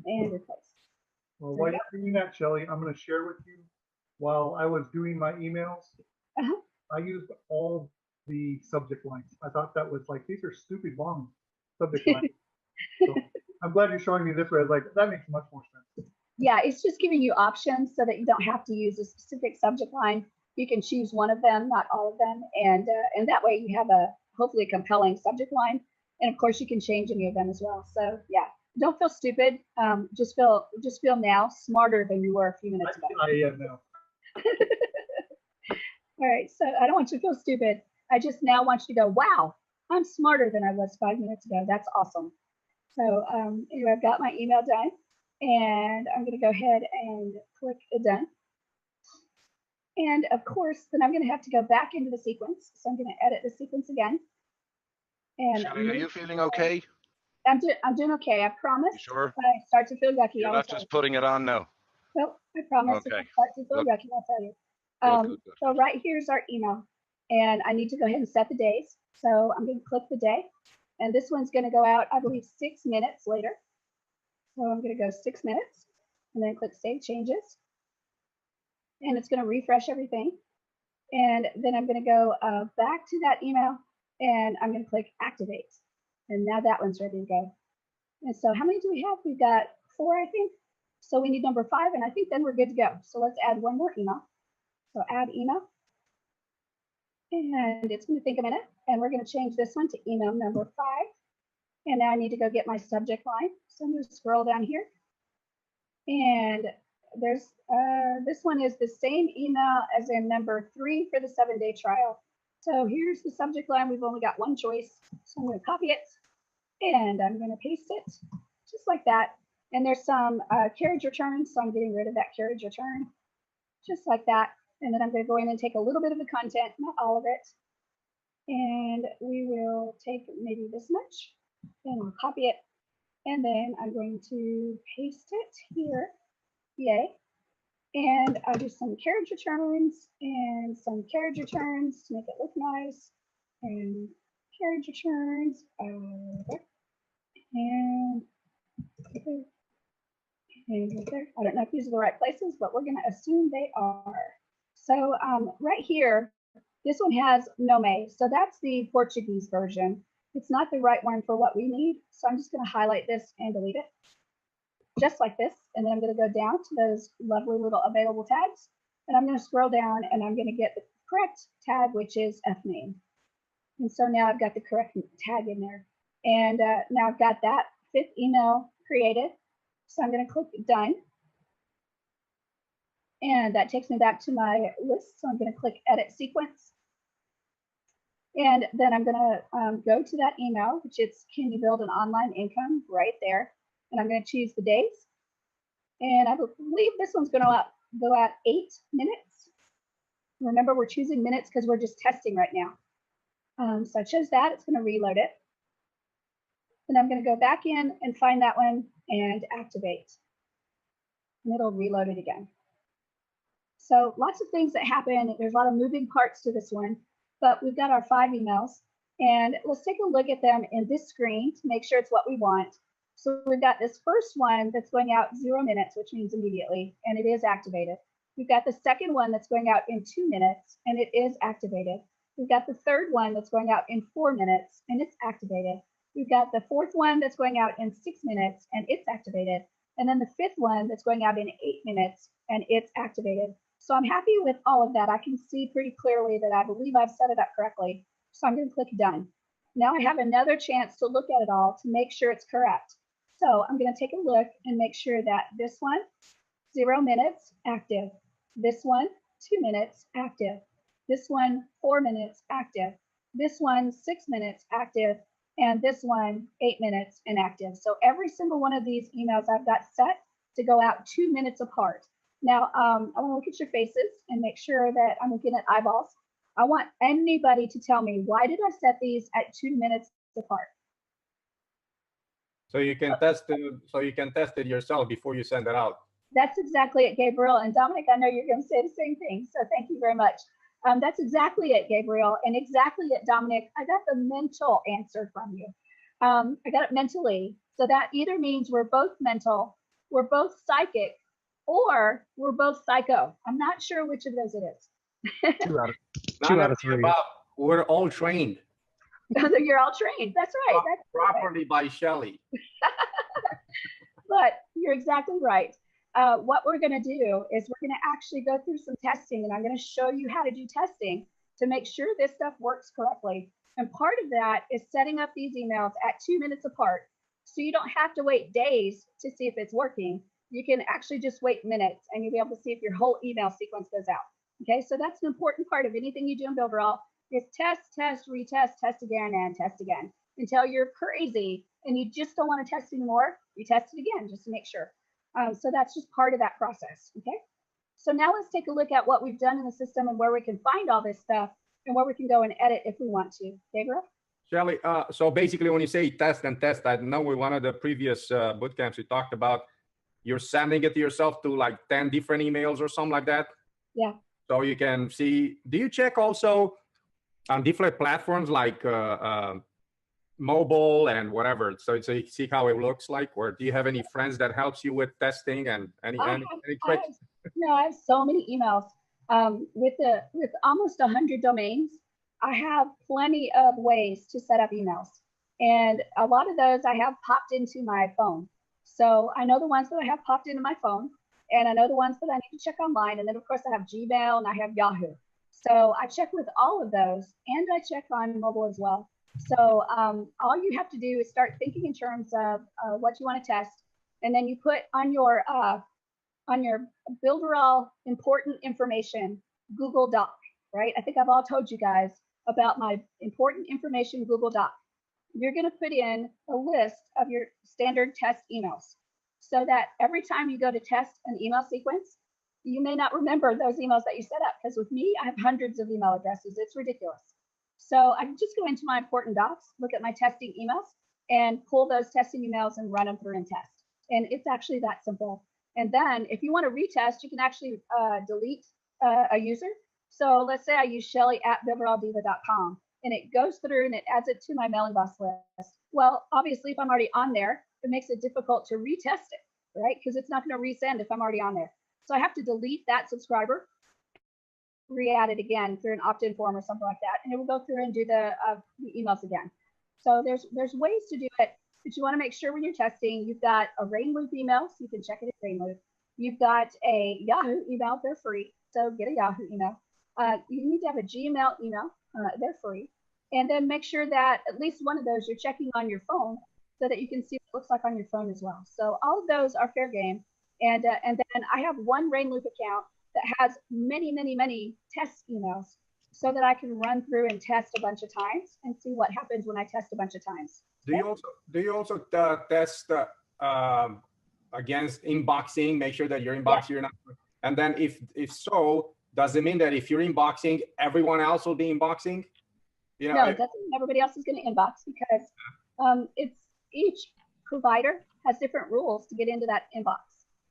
and replace. Well, while you're doing that, Shelly, I'm going to share with you. While I was doing my emails, I used all the subject lines. I thought that was like, these are stupid long subject lines. So I'm glad you're showing me this way. I was like, that makes much more sense. Yeah, it's just giving you options so that you don't have to use a specific subject line. You can choose one of them, not all of them, and that way you have a hopefully a compelling subject line. And of course, you can change any of them as well. So yeah, don't feel stupid. Just feel now smarter than you were a few minutes ago. I am now. All right, so I don't want you to feel stupid. I just now want you to go, wow, I'm smarter than I was 5 minutes ago. That's awesome. So anyway, I've got my email done, and I'm going to go ahead and click done. And of course, then I'm going to have to go back into the sequence. So I'm going to edit the sequence again. And Shelly, are you feeling okay? I'm doing okay. I promise. You sure? If I start to feel yucky, You're I'll not tell just you. putting it on now. Nope, I promise. If I Okay. start to feel Good. yucky, I'll tell you. Good. So right here's our email, and I need to go ahead and set the days. So I'm going to click the day, and this one's going to go out, I believe, 6 minutes later. So I'm going to go 6 minutes, and then click Save Changes, and it's going to refresh everything. And then I'm going to go back to that email, and I'm going to click Activate, and now that one's ready to go. And so how many do we have? We've got 4, I think. So we need number 5, and I think then we're good to go. So let's add one more email. So add email. And it's going to take a minute, and we're going to change this one to email number 5. And now I need to go get my subject line. So I'm going to scroll down here. And there's this one is the same email as in number 3 for the 7-day trial. So here's the subject line. We've only got one choice. So I'm going to copy it, and I'm going to paste it just like that. And there's some carriage returns, so I'm getting rid of that carriage return just like that. And then I'm going to go in and take a little bit of the content, not all of it. And we will take maybe this much, and we'll copy it. And then I'm going to paste it here. Yay. And I'll do some carriage returns and some carriage returns to make it look nice. And carriage returns. And right there. I don't know if these are the right places, but we're going to assume they are. So right here, this one has nome. So that's the Portuguese version. It's not the right one for what we need. So I'm just going to highlight this and delete it. Just like this. And then I'm going to go down to those lovely little available tags. And I'm going to scroll down, and I'm going to get the correct tag, which is fname. And so now I've got the correct tag in there. And now I've got that 5th email created. So I'm going to click done. And that takes me back to my list. So I'm going to click edit sequence. And then I'm going to go to that email, which is can you build an online income right there. And I'm going to choose the days. And I believe this one's going to go at 8 minutes. Remember, we're choosing minutes because we're just testing right now. So I chose that. It's going to reload it. Then I'm going to go back in and find that one and activate. And it'll reload it again. So lots of things that happen. There's a lot of moving parts to this one, but we've got our 5 emails. And let's take a look at them in this screen to make sure it's what we want. So we've got this first one that's going out 0 minutes, which means immediately, and it is activated. We've got the second one that's going out in 2 minutes, and it is activated. We've got the third one that's going out in 4 minutes, and it's activated. We've got the 4th one that's going out in 6 minutes, and it's activated. And then the 5th one that's going out in 8 minutes, and it's activated. So I'm happy with all of that. I can see pretty clearly that I believe I've set it up correctly. So I'm going to click done. Now I have another chance to look at it all to make sure it's correct. So I'm going to take a look and make sure that this one, 0 minutes, active. This one, 2 minutes, active. This one, 4 minutes, active. This one, 6 minutes, active. And this one, 8 minutes, inactive. So every single one of these emails I've got set to go out 2 minutes apart. Now, I want to look at your faces and make sure that I'm looking at eyeballs. I want anybody to tell me, why did I set these at 2 minutes apart? So you can test it. So you can test it yourself before you send it out. That's exactly it, Gabriel. And Dominic, I know you're going to say the same thing. So thank you very much. That's exactly it, Gabriel. And exactly it, Dominic. I got the mental answer from you. I got it mentally. So that either means we're both mental, we're both psychic, or we're both psycho. I'm not sure which of those it is. Two out of three. We're all trained. You're all trained. That's right. That's properly by Shelley. But you're exactly right. What we're going to do is we're going to actually go through some testing, and I'm going to show you how to do testing to make sure this stuff works correctly. And part of that is setting up these emails at 2 minutes apart. So you don't have to wait days to see if it's working. You can actually just wait minutes, and you'll be able to see if your whole email sequence goes out. Okay, so that's an important part of anything you do in Builderall is test, test, retest, test again, and test again until you're crazy and you just don't want to test anymore. You test it again just to make sure. So that's just part of that process. Okay, so now let's take a look at what we've done in the system and where we can find all this stuff and where we can go and edit if we want to. Gabriel? Shelley, so basically when you say test and test, I know with one of the previous boot camps we talked about you're sending it to yourself to like 10 different emails or something like that. Yeah. So you can see, do you check also on different platforms like mobile and whatever, so see how it looks like? Or do you have any friends that helps you with testing and any tricks? I have so many emails. With almost 100 domains, I have plenty of ways to set up emails, and a lot of those I have popped into my phone. So I know the ones that I have popped into my phone, and I know the ones that I need to check online. And then of course I have Gmail and I have Yahoo. So I check with all of those, and I check on mobile as well. So all you have to do is start thinking in terms of what you want to test, and then you put on your Builderall important information Google Doc, right? I think I've all told you guys about my important information Google Doc. You're going to put in a list of your standard test emails so that every time you go to test an email sequence, you may not remember those emails that you set up, because with me, I have hundreds of email addresses. It's ridiculous. So I can just go into my important docs, look at my testing emails, and pull those testing emails and run them through and test. And it's actually that simple. And then if you want to retest, you can actually delete a user. So let's say I use Shelley@builderalldiva.com, and it goes through and it adds it to my mailing box list. Well, obviously, if I'm already on there, it makes it difficult to retest it, right? Because it's not going to resend if I'm already on there. So I have to delete that subscriber, re-add it again through an opt-in form or something like that, and it will go through and do the emails again. So there's ways to do it, but you want to make sure when you're testing, you've got a Rainloop email, so you can check it at Rainloop. You've got a Yahoo email, they're free, so get a Yahoo email. You need to have a Gmail email, they're free. And then make sure that at least one of those you're checking on your phone so that you can see what it looks like on your phone as well. So all of those are fair game. And then I have one Rainloop account that has many, many, many test emails so that I can run through and test a bunch of times and see what happens when I test a bunch of times. Do you also test against inboxing, make sure that your inbox you're not, and then if so, does it mean that if you're inboxing, everyone else will be inboxing? You know, no, it doesn't mean everybody else is going to inbox, because it's each provider has different rules to get into that inbox.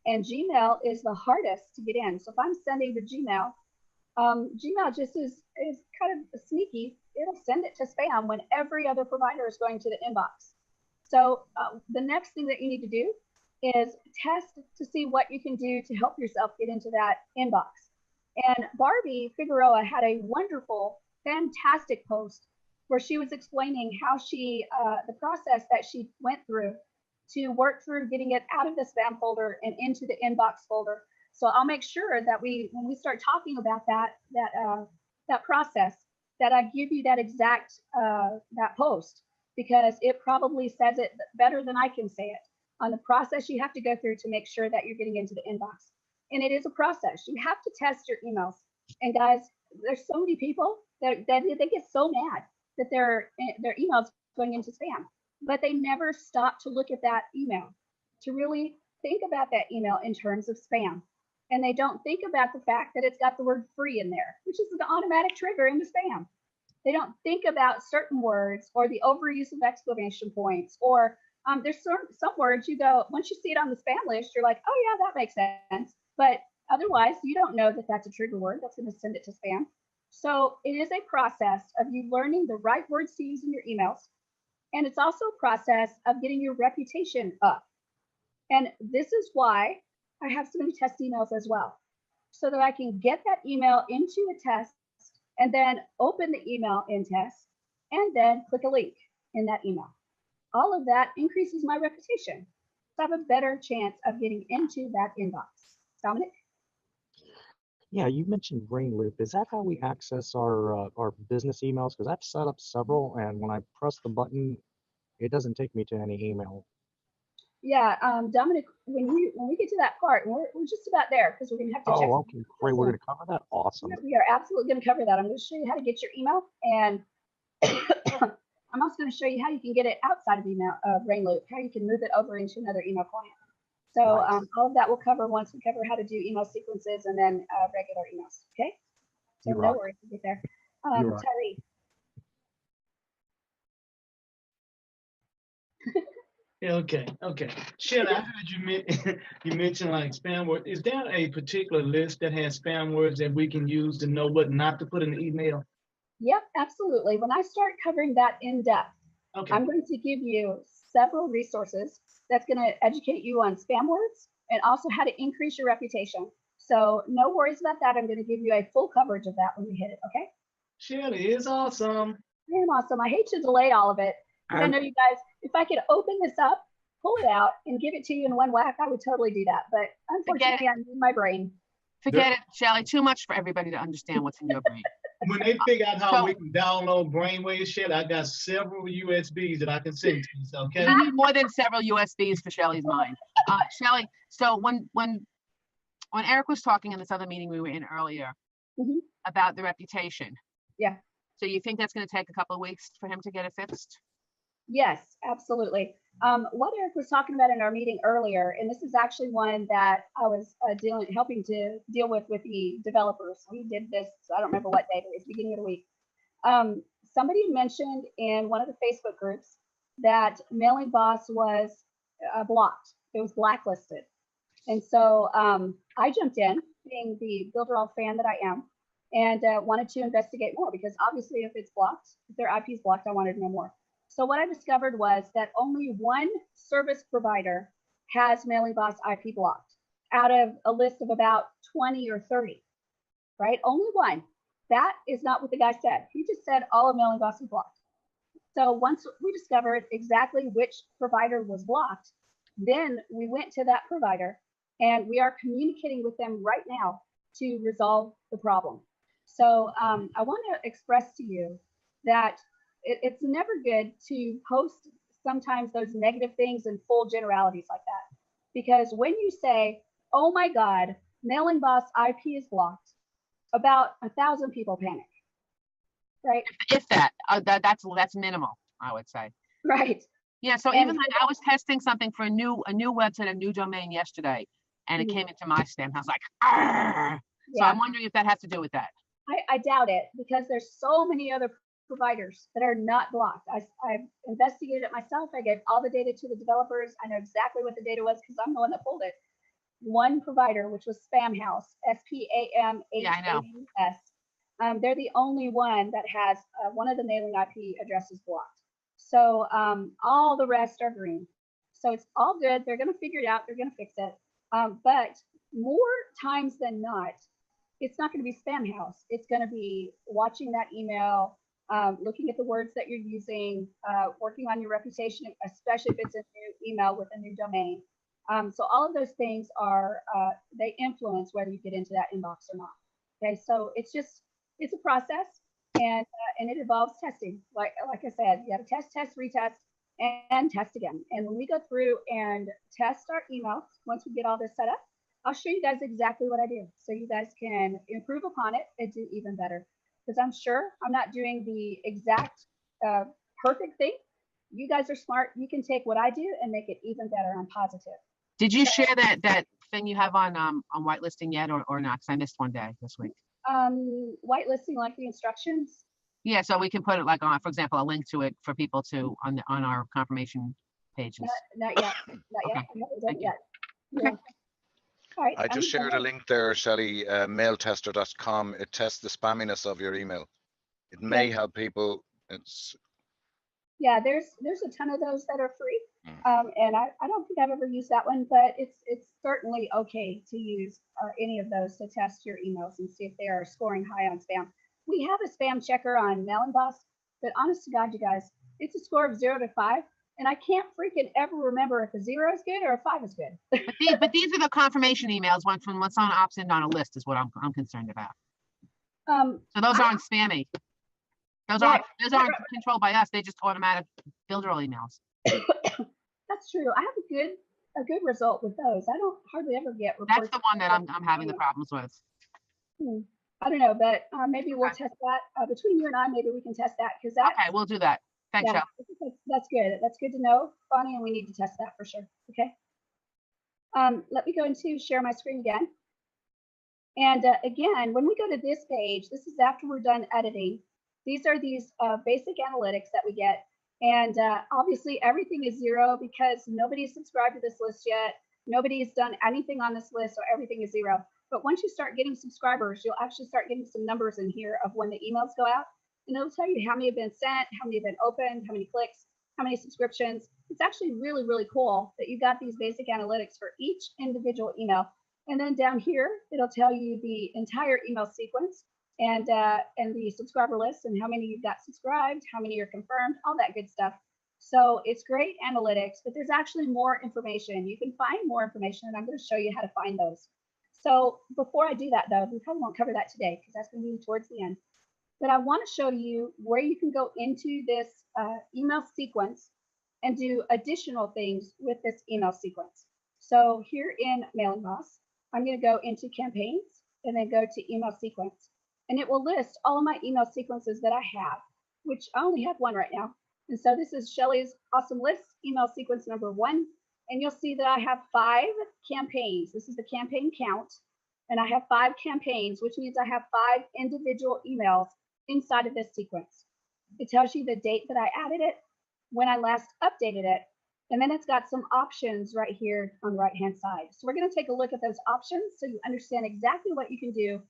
And Gmail is the hardest to get in. So if I'm sending to Gmail, Gmail just is kind of sneaky. It'll send it to spam when every other provider is going to the inbox. So the next thing that you need to do is test to see what you can do to help yourself get into that inbox. And Barbie Figueroa had a wonderful, fantastic post where she was explaining how she, the process that she went through to work through getting it out of the spam folder and into the inbox folder. So I'll make sure that when we start talking about that process, that I give you that exact that post, because it probably says it better than I can say it on the process you have to go through to make sure that you're getting into the inbox. And it is a process. You have to test your emails. And guys, there's so many people that they get so mad that their emails going into spam, but they never stop to look at that email, to really think about that email in terms of spam. and they don't think about the fact that it's got the word free in there, which is an automatic trigger into spam. They don't think about certain words or the overuse of exclamation points, or there's some words you go, once you see it on the spam list, you're like, oh yeah, that makes sense. But otherwise, you don't know that that's a trigger word that's going to send it to spam. So it is a process of you learning the right words to use in your emails. And it's also a process of getting your reputation up. And this is why I have so many test emails as well, so that I can get that email into a test and then open the email in test and then click a link in that email. All of that increases my reputation. So I have a better chance of getting into that inbox. Dominic? Yeah, you mentioned Ring Loop. Is that how we access our business emails? Because I've set up several, and when I press the button, it doesn't take me to any email. Yeah, Dominic, when we get to that part, we're just about there because we're going to have to check. Oh, okay, great. We're going to cover that. Awesome. We are absolutely going to cover that. I'm going to show you how to get your email, and I'm also going to show you how you can get it outside of email Ring Loop, how you can move it over into another email client. So Nice. all of that we'll cover once we cover how to do email sequences and then regular emails. Okay. So You no rock. worries, we'll get there. You rock. Tyree. Yeah, okay. Shelley, I heard you mention like spam words. Is there a particular list that has spam words that we can use to know what not to put in the email? Yep, absolutely. When I start covering that in depth, Okay. I'm going to give you several resources that's going to educate you on spam words and also how to increase your reputation. So no worries about that. I'm going to give you a full coverage of that when we hit it, okay? Shelley is awesome. I am awesome. I hate to delay all of it, because I know you guys, if I could open this up, pull it out, and give it to you in one whack, I would totally do that. But unfortunately, I need my brain. Forget it, Shelley. Too much for everybody to understand what's in your brain. When they figure out how we can download brainwave Shelley, I got several USBs that I can send to you. So, okay. You need more than several USBs for Shelley's mind. Shelley, so when Eric was talking in this other meeting we were in earlier about the reputation. Yeah. So you think that's going to take a couple of weeks for him to get it fixed? Yes, absolutely. What Eric was talking about in our meeting earlier, and this is actually one that I was helping to deal with the developers. We did this, I don't remember what day, but it was the beginning of the week. Somebody mentioned in one of the Facebook groups that Mailing Boss was blocked. It was blacklisted. And so I jumped in, being the Builderall fan that I am, and wanted to investigate more, because obviously if it's blocked, if their IP is blocked, I wanted to know more. So what I discovered was that only one service provider has Mailing Boss IP blocked out of a list of about 20 or 30, right? Only one. That is not what the guy said. He just said all of Mailing Boss is blocked. So once we discovered exactly which provider was blocked, then we went to that provider and we are communicating with them right now to resolve the problem. So I want to express to you that it's never good to post sometimes those negative things in full generalities like that. Because when you say, oh my God, Mailing Boss IP is blocked, about 1,000 people panic, right? If that's minimal, I would say. Right. Yeah, so even like I was testing something for a new website, a new domain yesterday, and it came into my spam. I was like, argh! So I'm wondering if that has to do with that. I doubt it, because there's so many other providers that are not blocked. I've investigated it myself. I gave all the data to the developers. I know exactly what the data was because I'm the one that pulled it. One provider, which was Spamhaus, SPAMHAUS. Yeah, I know. They're the only one that has one of the mailing IP addresses blocked. So all the rest are green. So it's all good. They're going to figure it out. They're going to fix it. But more times than not, it's not going to be Spamhaus. It's going to be watching that email, looking at the words that you're using, working on your reputation, especially if it's a new email with a new domain. So all of those things are, they influence whether you get into that inbox or not. Okay, so it's a process, and it involves testing. Like I said, you got to test, retest, and test again. And when we go through and test our emails, once we get all this set up, I'll show you guys exactly what I do, so you guys can improve upon it and do even better. Because I'm sure I'm not doing the exact perfect thing. You guys are smart. You can take what I do and make it even better. I'm positive. Did you share that thing you have on whitelisting yet or not? Because I missed one day this week. Whitelisting, like the instructions. Yeah, so we can put it like on, for example, a link to it for people to on our confirmation pages. Not yet. Not yet. I haven't done it yet. Yeah. All right. I just shared a link there, Shelley, mailtester.com. It tests the spamminess of your email. It may help people. Yeah, there's a ton of those that are free. And I don't think I've ever used that one, but it's certainly okay to use any of those to test your emails and see if they are scoring high on spam. We have a spam checker on Mailing Boss, but honest to God, you guys, it's a score of 0 to 5. And I can't freaking ever remember if a 0 is good or a 5 is good. But these are the confirmation emails. When someone opts in on a list is what I'm concerned about. So those aren't spammy. Those aren't controlled by us. They just automatic Builderall emails. That's true. I have a good result with those. I don't hardly ever get reports. That's the one that I'm having the problems with. I don't know, but maybe we'll test that between you and I. Maybe we can test that because that. Okay, we'll do that. Thanks, yeah, Shel. that's good. That's good to know, Bonnie, and we need to test that for sure. Okay. Let me go into share my screen again. And again, when we go to this page, this is after we're done editing. These are these basic analytics that we get. And obviously everything is 0 because nobody's subscribed to this list yet. Nobody's done anything on this list, so everything is 0. But once you start getting subscribers, you'll actually start getting some numbers in here of when the emails go out. And it'll tell you how many have been sent, how many have been opened, how many clicks, how many subscriptions. It's actually really, really cool that you got these basic analytics for each individual email. And then down here, it'll tell you the entire email sequence and the subscriber list and how many you've got subscribed, how many are confirmed, all that good stuff. So it's great analytics, but there's actually more information. You can find more information, and I'm going to show you how to find those. So before I do that, though, we probably won't cover that today because that's going to be towards the end. But I want to show you where you can go into this email sequence and do additional things with this email sequence. So here in Mailing Boss, I'm going to go into campaigns and then go to email sequence. And it will list all of my email sequences that I have, which I only have one right now. And so this is Shelley's awesome list, email sequence number 1. And you'll see that I have 5 campaigns. This is the campaign count. And I have 5 campaigns, which means I have 5 individual emails inside of this sequence. It tells you the date that I added it, when I last updated it, and then it's got some options right here on the right-hand side. So we're going to take a look at those options so you understand exactly what you can do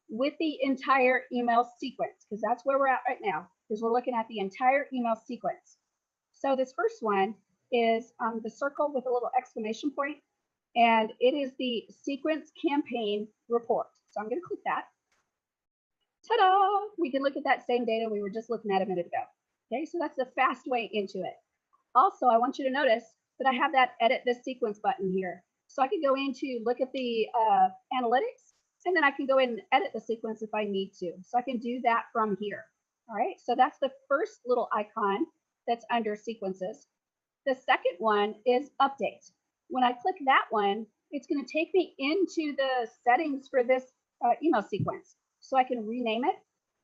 with the entire email sequence, because that's where we're at right now, because we're looking at the entire email sequence. So this first one is the circle with a little exclamation point, and it is the sequence campaign report. So I'm going to click that. Ta-da! We can look at that same data we were just looking at a minute ago. Okay, so that's the fast way into it. Also, I want you to notice that I have that edit this sequence button here. So I can go in to look at the analytics, and then I can go in and edit the sequence if I need to. So I can do that from here. All right, so that's the first little icon that's under sequences. The second one is update. When I click that one, it's going to take me into the settings for this email sequence. So I can rename it.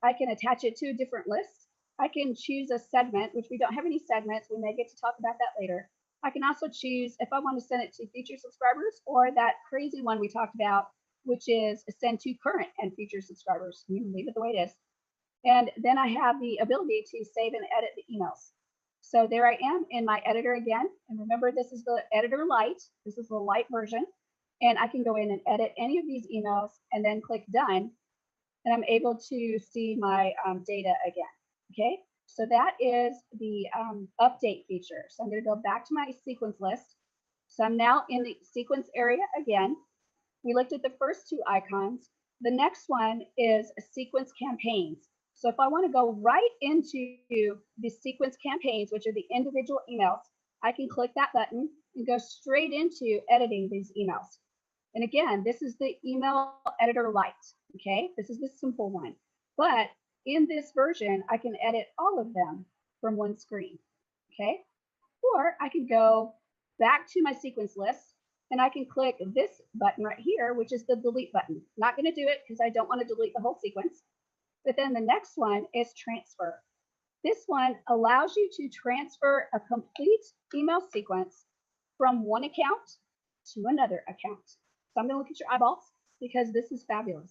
I can attach it to a different list. I can choose a segment, which we don't have any segments. We may get to talk about that later. I can also choose if I want to send it to future subscribers or that crazy one we talked about, which is send to current and future subscribers. You can leave it the way it is. And then I have the ability to save and edit the emails. So there I am in my editor again. And remember, this is the editor light. This is the light version. And I can go in and edit any of these emails and then click done. And I'm able to see my data again. Okay, so that is the update feature. So I'm going to go back to my sequence list. So I'm now in the sequence area again. We looked at the first 2 icons. The next one is sequence campaigns. So if I want to go right into the sequence campaigns, which are the individual emails, I can click that button and go straight into editing these emails. And again, this is the email editor light. Okay, this is the simple one. But in this version, I can edit all of them from one screen. Okay, or I can go back to my sequence list and I can click this button right here, which is the delete button. Not going to do it because I don't want to delete the whole sequence. But then the next one is transfer. This one allows you to transfer a complete email sequence from one account to another account. So I'm going to look at your eyeballs because this is fabulous,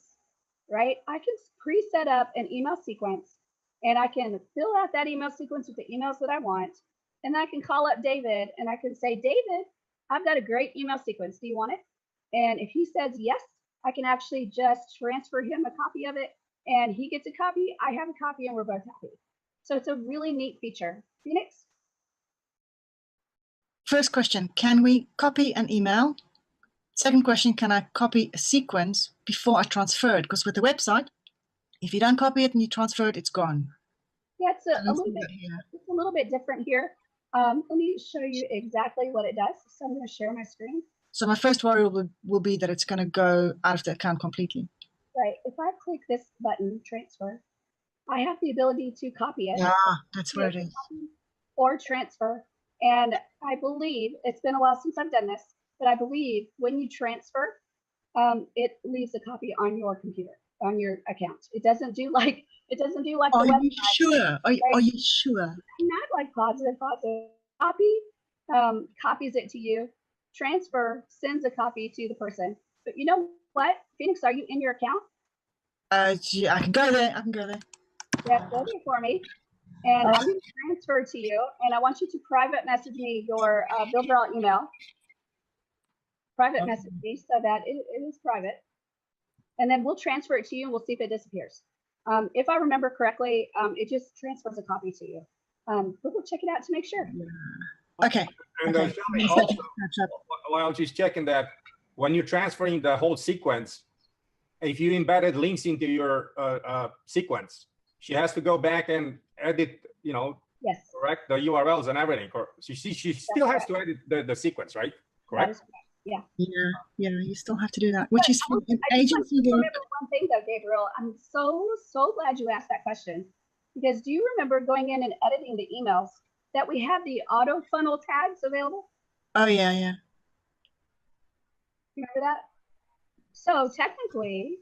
right? I can pre-set up an email sequence and I can fill out that email sequence with the emails that I want. And then I can call up David and I can say, David, I've got a great email sequence. Do you want it? And if he says yes, I can actually just transfer him a copy of it and he gets a copy, I have a copy, and we're both happy. So it's a really neat feature. Phoenix? First question, can we copy an email? Second question, can I copy a sequence before I transfer it? Because with the website, if you don't copy it and you transfer it, it's gone. Yeah, it's a little bit different here. Let me show you exactly what it does. So I'm going to share my screen. So my first worry will be that it's going to go out of the account completely. Right. If I click this button, transfer, I have the ability to copy it. Yeah, that's where it is. Or transfer. And I believe, it's been a while since I've done this, but I believe when you transfer, it leaves a copy on your computer, on your account. It doesn't do like the website. Are you sure? Are you sure? Not like positive. Copy copies it to you. Transfer sends a copy to the person. But you know what, Phoenix, are you in your account? Yeah, I can go there. Yeah, go there for me. And I'm going to transfer to you. And I want you to private message me your Builderall email. Private message me so that it is private. And then we'll transfer it to you and we'll see if it disappears. If I remember correctly, it just transfers a copy to you. But we'll check it out to make sure. Okay. And also, while she's checking that, when you're transferring the whole sequence, if you embedded links into your sequence, she has to go back and edit, yes, correct, the URLs and everything. She still has to edit the sequence, right? Correct? Yeah. Yeah, you still have to do that, which is for an agency. Remember one thing though, Gabriel, I'm so glad you asked that question, because do you remember going in and editing the emails that we have the auto funnel tags available? Oh yeah. Remember that? So technically,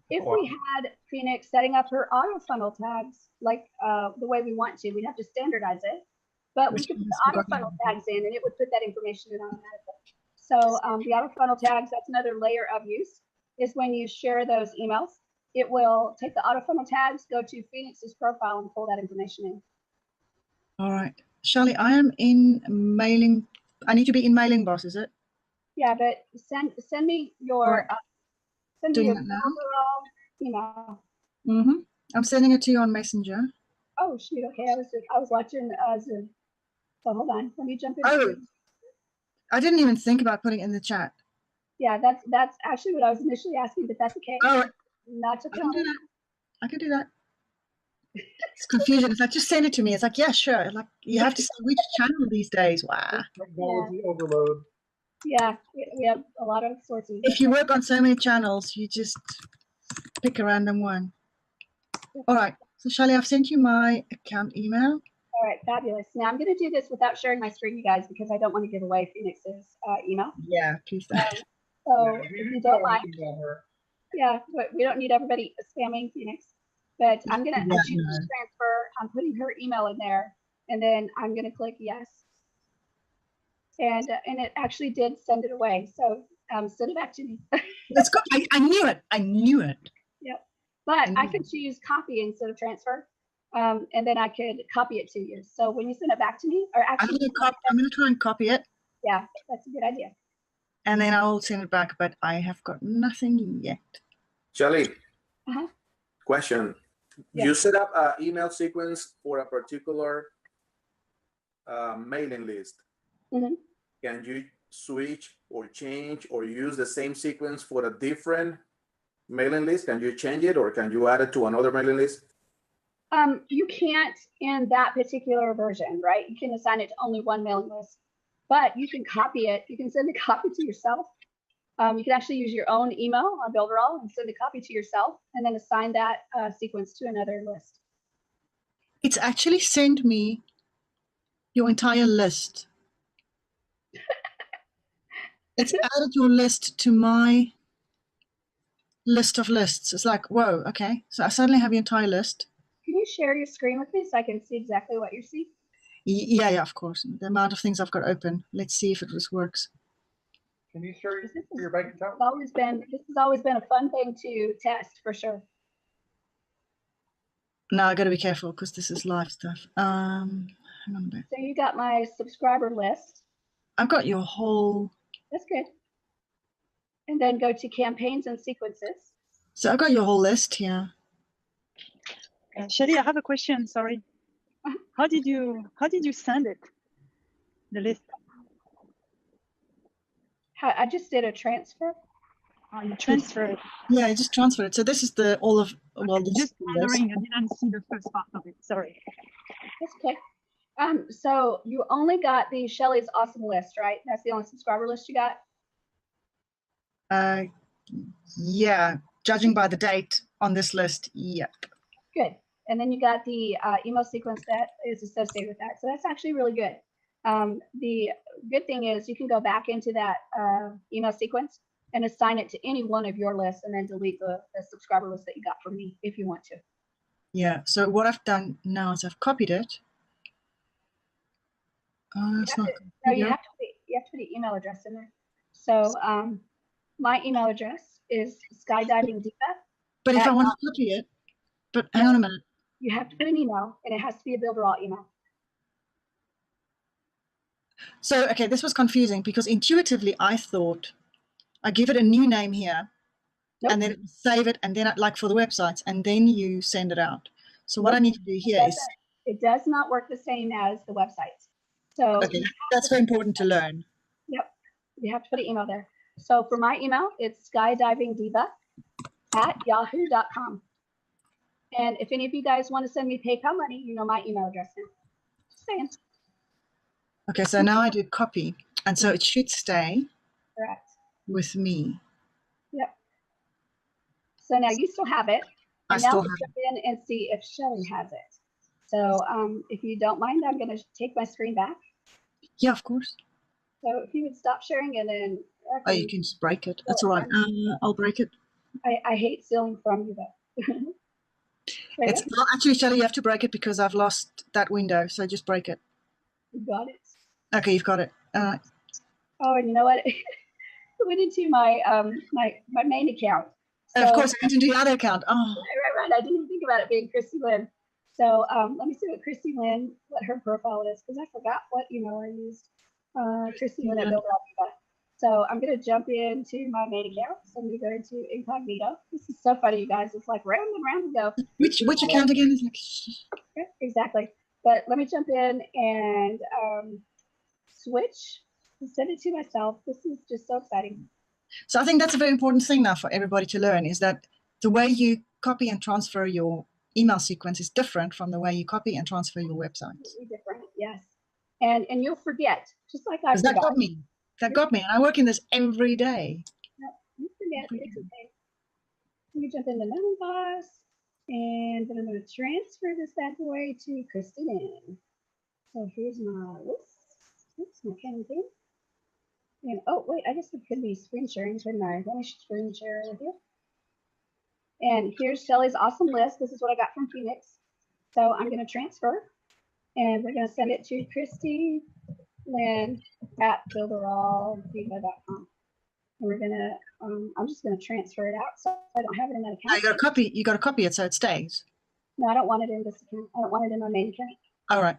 if we had Phoenix setting up her auto funnel tags like the way we want to, we'd have to standardize it. But we could put the auto funnel tags in and it would put that information in automatically. So the auto funnel tags, that's another layer of use, is when you share those emails, it will take the auto funnel tags, go to Phoenix's profile and pull that information in. All right. Charlie, I am in mailing. I need to be in Mailing Boss, is it? Yeah, but send me your Doing it email. I'm sending it to you on Messenger. Oh shoot! Okay, I was watching Zoom. So hold on, let me jump in. Oh, I didn't even think about putting it in the chat. Yeah, that's actually what I was initially asking, but that's okay. Oh, not to problem. I can do that. It's confusion. It's like, just send it to me. It's like, yeah, sure. Like, you have to say which channel these days. Wow. Technology overload. Yeah, we have a lot of sources. If you work on so many channels, you just pick a random one. All right. So, Charlie, I've sent you my account email. All right, fabulous. Now I'm going to do this without sharing my screen, you guys, because I don't want to give away Phoenix's email. Yeah, please don't. So if you don't mind, yeah, but we don't need everybody spamming Phoenix. But I'm going to transfer. I'm putting her email in there, and then I'm going to click yes. And it actually did send it away. So send it back to me. Let's go. I knew it. I knew it. Yep. But I could choose copy instead of transfer. And then I could copy it to you. So when you send it back to me, or actually, I'm going to try and copy it. Yeah, that's a good idea. And then I'll send it back, but I have got nothing yet. Shelly, question. Yeah. You set up an email sequence for a particular mailing list. Can you switch or change or use the same sequence for a different mailing list? Can you change it or can you add it to another mailing list? You can't in that particular version, right? You can assign it to only one mailing list, but you can copy it. You can send a copy to yourself. You can actually use your own email on Builderall and send a copy to yourself and then assign that sequence to another list. It's actually sent me your entire list. It's added your list to my list of lists. It's like, whoa, okay. So I suddenly have your entire list. Can you share your screen with me so I can see exactly what you see? Yeah, of course. The amount of things I've got open. Let's see if this works. Can you share This has your bank account? this has always been a fun thing to test for sure. No, I got to be careful because this is live stuff. Hang on a bit. So you got my subscriber list. I've got your whole. That's good. And then go to campaigns and sequences. So I've got your whole list here. Shelly, I have a question. Sorry. How did you send it? The list. I just did a transfer. Oh, you transferred it. Yeah, I just transferred it. So this is the all of Just wondering, I didn't see the first part of it. Sorry. That's okay. So you only got the Shelly's Awesome list, right? That's the only subscriber list you got? Yeah, judging by the date on this list, yep. Good. And then you got the email sequence that is associated with that. So that's actually really good. The good thing is you can go back into that email sequence and assign it to any one of your lists and then delete the subscriber list that you got from me if you want to. Yeah, so what I've done now is I've copied it. It's not You have to put an email address in there. So my email address is skydivingdiva. But if I want to copy it, but hang on a minute. You have to put an email, and it has to be a Builderall email. So, okay, this was confusing because intuitively I thought I give it a new name here, and then save it, and then like for the websites, and then you send it out. So what I need to do here is. It does not work the same as the websites. So okay, that's very important to learn. Yep, you have to put an email there. So for my email, it's skydivingdiva@yahoo.com. And if any of you guys want to send me PayPal money, you know my email address now. Just saying. Okay, so now I do copy, and so it should stay with me. Yep. So now you still have it. And now let's jump in and see if Shelly has it. So if you don't mind, I'm going to take my screen back. Yeah, of course. So if you would stop sharing and then. Oh, you can just break it. That's all right. I'll break it. I hate stealing from you, though. It's well, actually, Shelly, you have to break it because I've lost that window. So just break it. You got it. Okay, you've got it. All right. Oh, and you know what? I went into my my main account. So, of course, I went into the other account. Oh. Right. I didn't even think about it being Christy Lynn. So let me see what Christy Lynn, what her profile is, because I forgot what email I used. Christy Lynn at Builderall. So I'm going to jump into my main account. So I'm going to go into incognito. This is so funny, you guys. It's like round and round and go. Which account again is like? Exactly. But let me jump in and switch and send it to myself. This is just so exciting. So I think that's a very important thing now for everybody to learn is that the way you copy and transfer your email sequence is different from the way you copy and transfer your website. Different, yes. And you'll forget, just like I forgot. That got me. That got me. And I work in this every day. No, you forget. It's okay. Let me jump into Metalboss, and then I'm going to transfer this bad boy to Christy Lynn. So here's my list. Oops, my campaign. And oh wait, I guess it could be screen sharing, couldn't I? Let me screen share with you. And here's Shelly's awesome list. This is what I got from Phoenix. So I'm going to transfer, and we're going to send it to Christy Lynn at builderalldiva.com. And we're going to, I'm just going to transfer it out so I don't have it in that account. You got to copy it so it stays. No, I don't want it in this account. I don't want it in my main account. All right.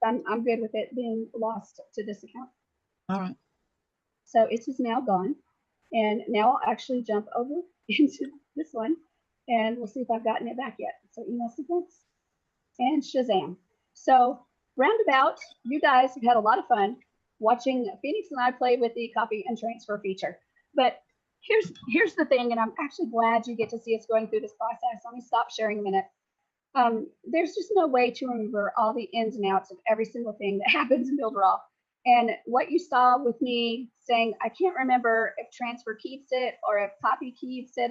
I'm good with it being lost to this account. All right. So it is now gone. And now I'll actually jump over into this one and we'll see if I've gotten it back yet. So email sequence and Shazam. So roundabout, you guys have had a lot of fun watching Phoenix and I play with the copy and transfer feature. But here's the thing, and I'm actually glad you get to see us going through this process. Let me stop sharing a minute. There's just no way to remember all the ins and outs of every single thing that happens in Builderall. And what you saw with me saying, I can't remember if transfer keeps it or if copy keeps it,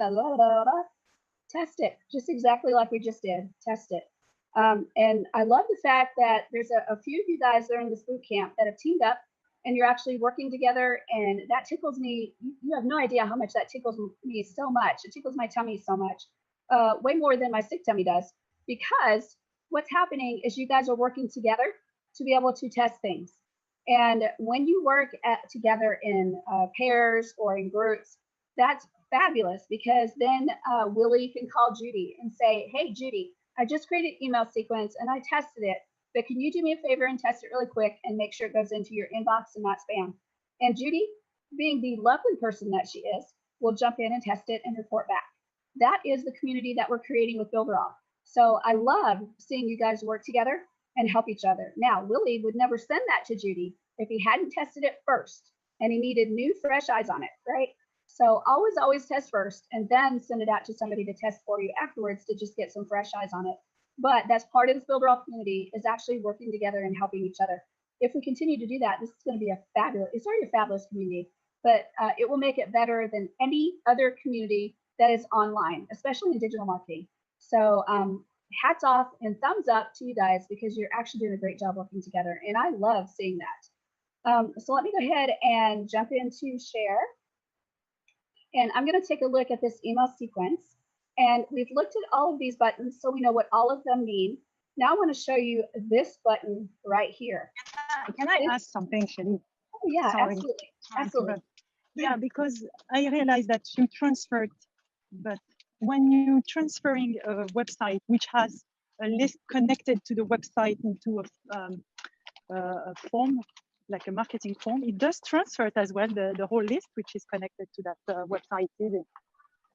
test it, just exactly like we just did, test it. And I love the fact that there's a few of you guys during this boot camp that have teamed up and you're actually working together, and that tickles me. You have no idea how much that tickles me so much. It tickles my tummy so much, way more than my sick tummy does, because what's happening is you guys are working together to be able to test things. And when you work together in pairs or in groups, that's fabulous, because then Willie can call Judy and say, hey, Judy, I just created an email sequence and I tested it, but can you do me a favor and test it really quick and make sure it goes into your inbox and not spam? And Judy, being the lovely person that she is, will jump in and test it and report back. That is the community that we're creating with Builderall. So I love seeing you guys work together and help each other. Now, Willie would never send that to Judy if he hadn't tested it first and he needed new, fresh eyes on it, right? So always test first and then send it out to somebody to test for you afterwards to just get some fresh eyes on it. But that's part of this Builderall community, is actually working together and helping each other. If we continue to do that, this is going to be it's already a fabulous community, but it will make it better than any other community that is online, especially in digital marketing. So hats off and thumbs up to you guys, because you're actually doing a great job working together. And I love seeing that. So let me go ahead and jump into share. And I'm going to take a look at this email sequence. And we've looked at all of these buttons, so we know what all of them mean. Now I want to show you this button right here. Can I ask something, Shelly? Oh, yeah, Sorry. absolutely. Absolutely. Yeah, because I realized that you transferred, but when you're transferring a website which has a list connected to the website into a form, like a marketing form, it does transfer it as well, the whole list which is connected to that website, is it?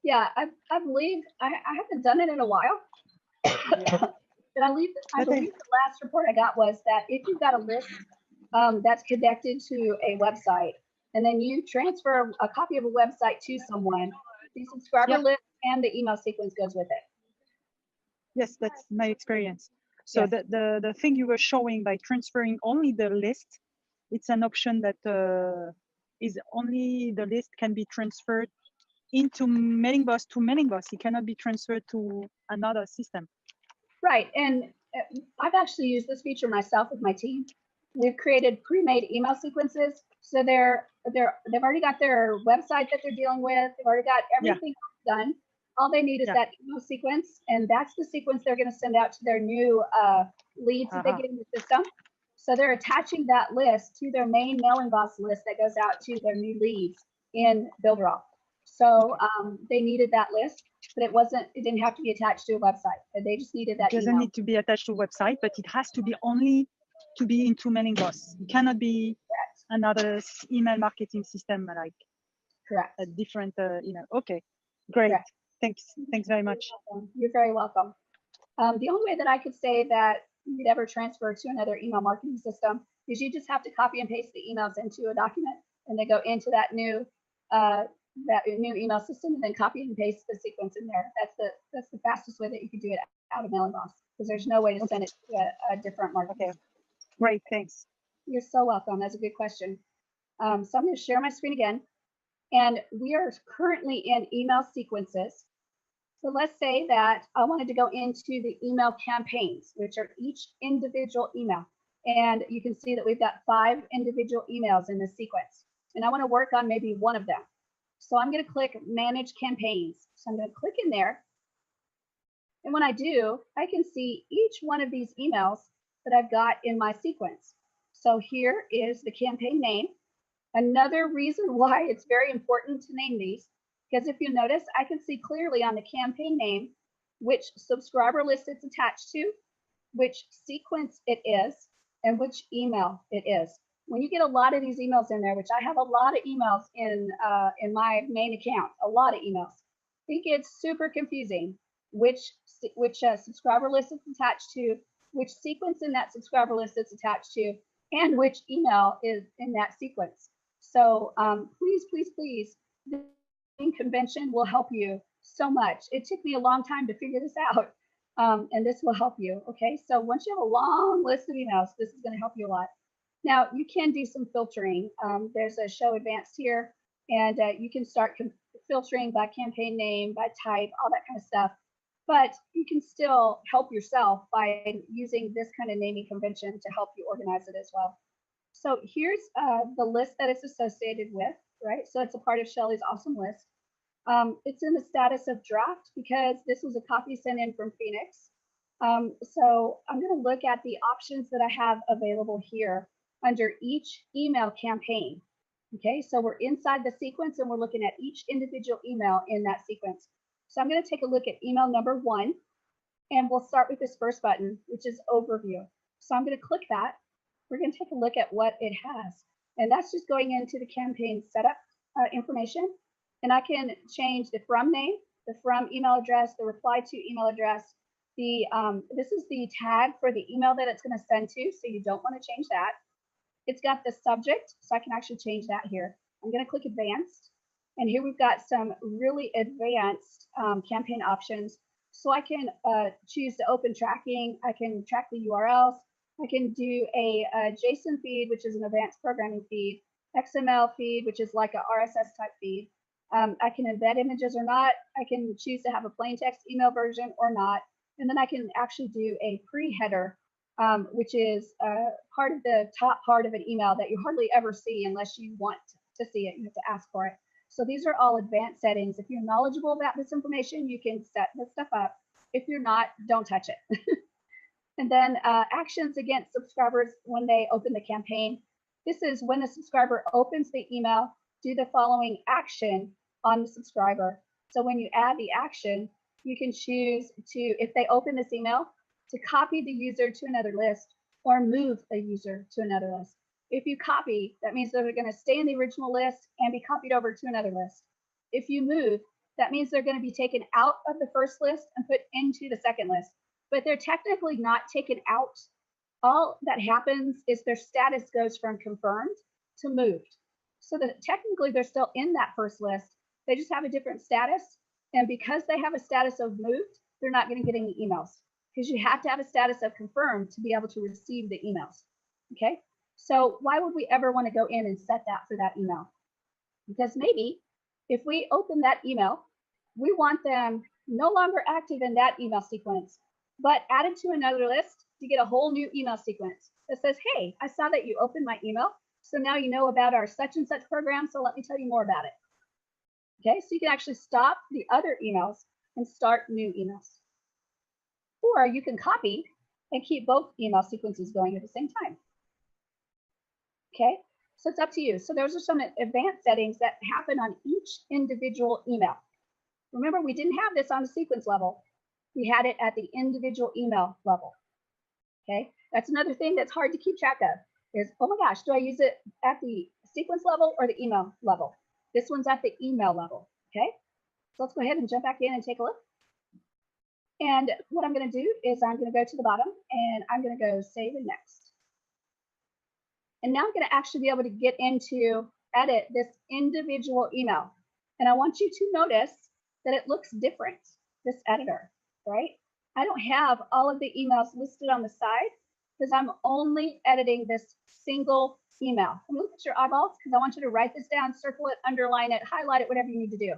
Yeah, I believe, I haven't done it in a while, but I believe the last report I got was that if you've got a list that's connected to a website, and then you transfer a copy of a website to someone, the subscriber list and the email sequence goes with it. Yes, that's my experience. So the thing you were showing by transferring only the list, it's an option that is only the list can be transferred into Mailing Boss to Mailing Boss. It cannot be transferred to another system. Right, and I've actually used this feature myself with my team. We've created pre-made email sequences, so they've already got their website that they're dealing with. They've already got everything done. All they need is that email sequence, and that's the sequence they're going to send out to their new leads that they get in the system. So they're attaching that list to their main Mailing Boss list that goes out to their new leads in Builderall. So they needed that list, but it didn't have to be attached to a website. They just needed that email. It doesn't need to be attached to a website, but it has to be only to be into Mailing Boss. It cannot be another email marketing system like a different email. Okay, great. Correct. Thanks very much. You're very welcome. The only way that I could say that you'd ever transfer to another email marketing system is you just have to copy and paste the emails into a document, and they go into that new email system, and then copy and paste the sequence in there. That's the fastest way that you could do it out of Mailing Boss, because there's no way to send it to a different marketing. Okay, great, thanks. You're so welcome. That's a good question. So I'm going to share my screen again, and we are currently in email sequences. So let's say that I wanted to go into the email campaigns, which are each individual email. And you can see that we've got 5 individual emails in this sequence. And I want to work on maybe one of them. So I'm going to click Manage Campaigns. So I'm going to click in there. And when I do, I can see each one of these emails that I've got in my sequence. So here is the campaign name. Another reason why it's very important to name these, because if you notice, I can see clearly on the campaign name which subscriber list it's attached to, which sequence it is, and which email it is. When you get a lot of these emails in there, which I have a lot of emails in my main account, a lot of emails, it gets super confusing which subscriber list it's attached to, which sequence in that subscriber list it's attached to, and which email is in that sequence. So please, please, please, the naming convention will help you so much. It took me a long time to figure this out, and this will help you. Okay, so once you have a long list of emails, this is going to help you a lot. Now you can do some filtering. There's a show advanced here, and you can start filtering by campaign name, by type, all that kind of stuff. But you can still help yourself by using this kind of naming convention to help you organize it as well. So here's the list that it's associated with, right? So it's a part of Shelly's awesome list. It's in the status of draft because this was a copy sent in from Phoenix. So I'm going to look at the options that I have available here. under each email campaign. Okay, so we're inside the sequence and we're looking at each individual email in that sequence. So I'm going to take a look at email number 1, and we'll start with this first button, which is overview. So I'm going to click that. We're going to take a look at what it has. And that's just going into the campaign setup information. And I can change the from name, the from email address, the reply to email address. This is the tag for the email that it's going to send to, so you don't want to change that. It's got the subject, so I can actually change that here. I'm going to click advanced, and here we've got some really advanced campaign options. So I can choose to open tracking. I can track the URLs. I can do a JSON feed, which is an advanced programming feed, XML feed, which is like a RSS type feed. I can embed images or not. I can choose to have a plain text email version or not. And then I can actually do a pre-header, which is part of the top part of an email that you hardly ever see unless you want to see it. You have to ask for it. So these are all advanced settings. If you're knowledgeable about this information, you can set this stuff up. If you're not, don't touch it. And then actions against subscribers when they open the campaign. This is when the subscriber opens the email, do the following action on the subscriber. So when you add the action, you can choose to, if they open this email, to copy the user to another list or move a user to another list. If you copy, that means they're going to stay in the original list and be copied over to another list. If you move, that means they're going to be taken out of the first list and put into the second list. But they're technically not taken out. All that happens is their status goes from confirmed to moved. So that technically they're still in that first list. They just have a different status. And because they have a status of moved, they're not going to get any emails, because you have to have a status of confirmed to be able to receive the emails. Okay. So why would we ever want to go in and set that for that email? Because maybe if we open that email, we want them no longer active in that email sequence, but added to another list to get a whole new email sequence that says, hey, I saw that you opened my email. So now you know about our such and such program. So let me tell you more about it. Okay, so you can actually stop the other emails and start new emails. Or you can copy and keep both email sequences going at the same time. Okay, so it's up to you. So those are some advanced settings that happen on each individual email. Remember, we didn't have this on the sequence level. We had it at the individual email level. Okay, that's another thing that's hard to keep track of is, oh my gosh, do I use it at the sequence level or the email level? This one's at the email level. Okay, so let's go ahead and jump back in and take a look. And what I'm going to do is I'm going to go to the bottom and I'm going to go save and next. And now I'm going to actually be able to get into edit this individual email. And I want you to notice that it looks different, this editor, right? I don't have all of the emails listed on the side because I'm only editing this single email. I'm going to look at your eyeballs because I want you to write this down, circle it, underline it, highlight it, whatever you need to do.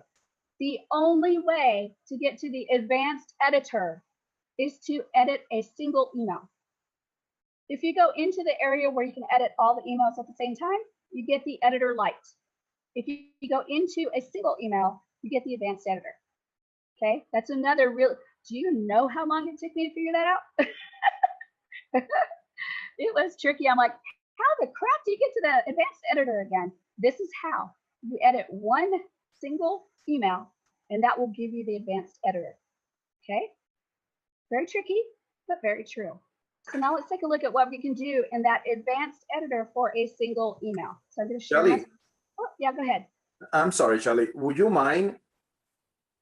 The only way to get to the advanced editor is to edit a single email. If you go into the area where you can edit all the emails at the same time, you get the editor light. If you go into a single email, you get the advanced editor. Okay, that's another real, do you know how long it took me to figure that out? It was tricky. I'm like, how the crap do you get to the advanced editor again? This is how you edit one single email, and that will give you the advanced editor. Okay, very tricky, but very true. So now let's take a look at what we can do in that advanced editor for a single email. So I'm going to share my, oh, yeah, go ahead. I'm sorry, Charlie. Would you mind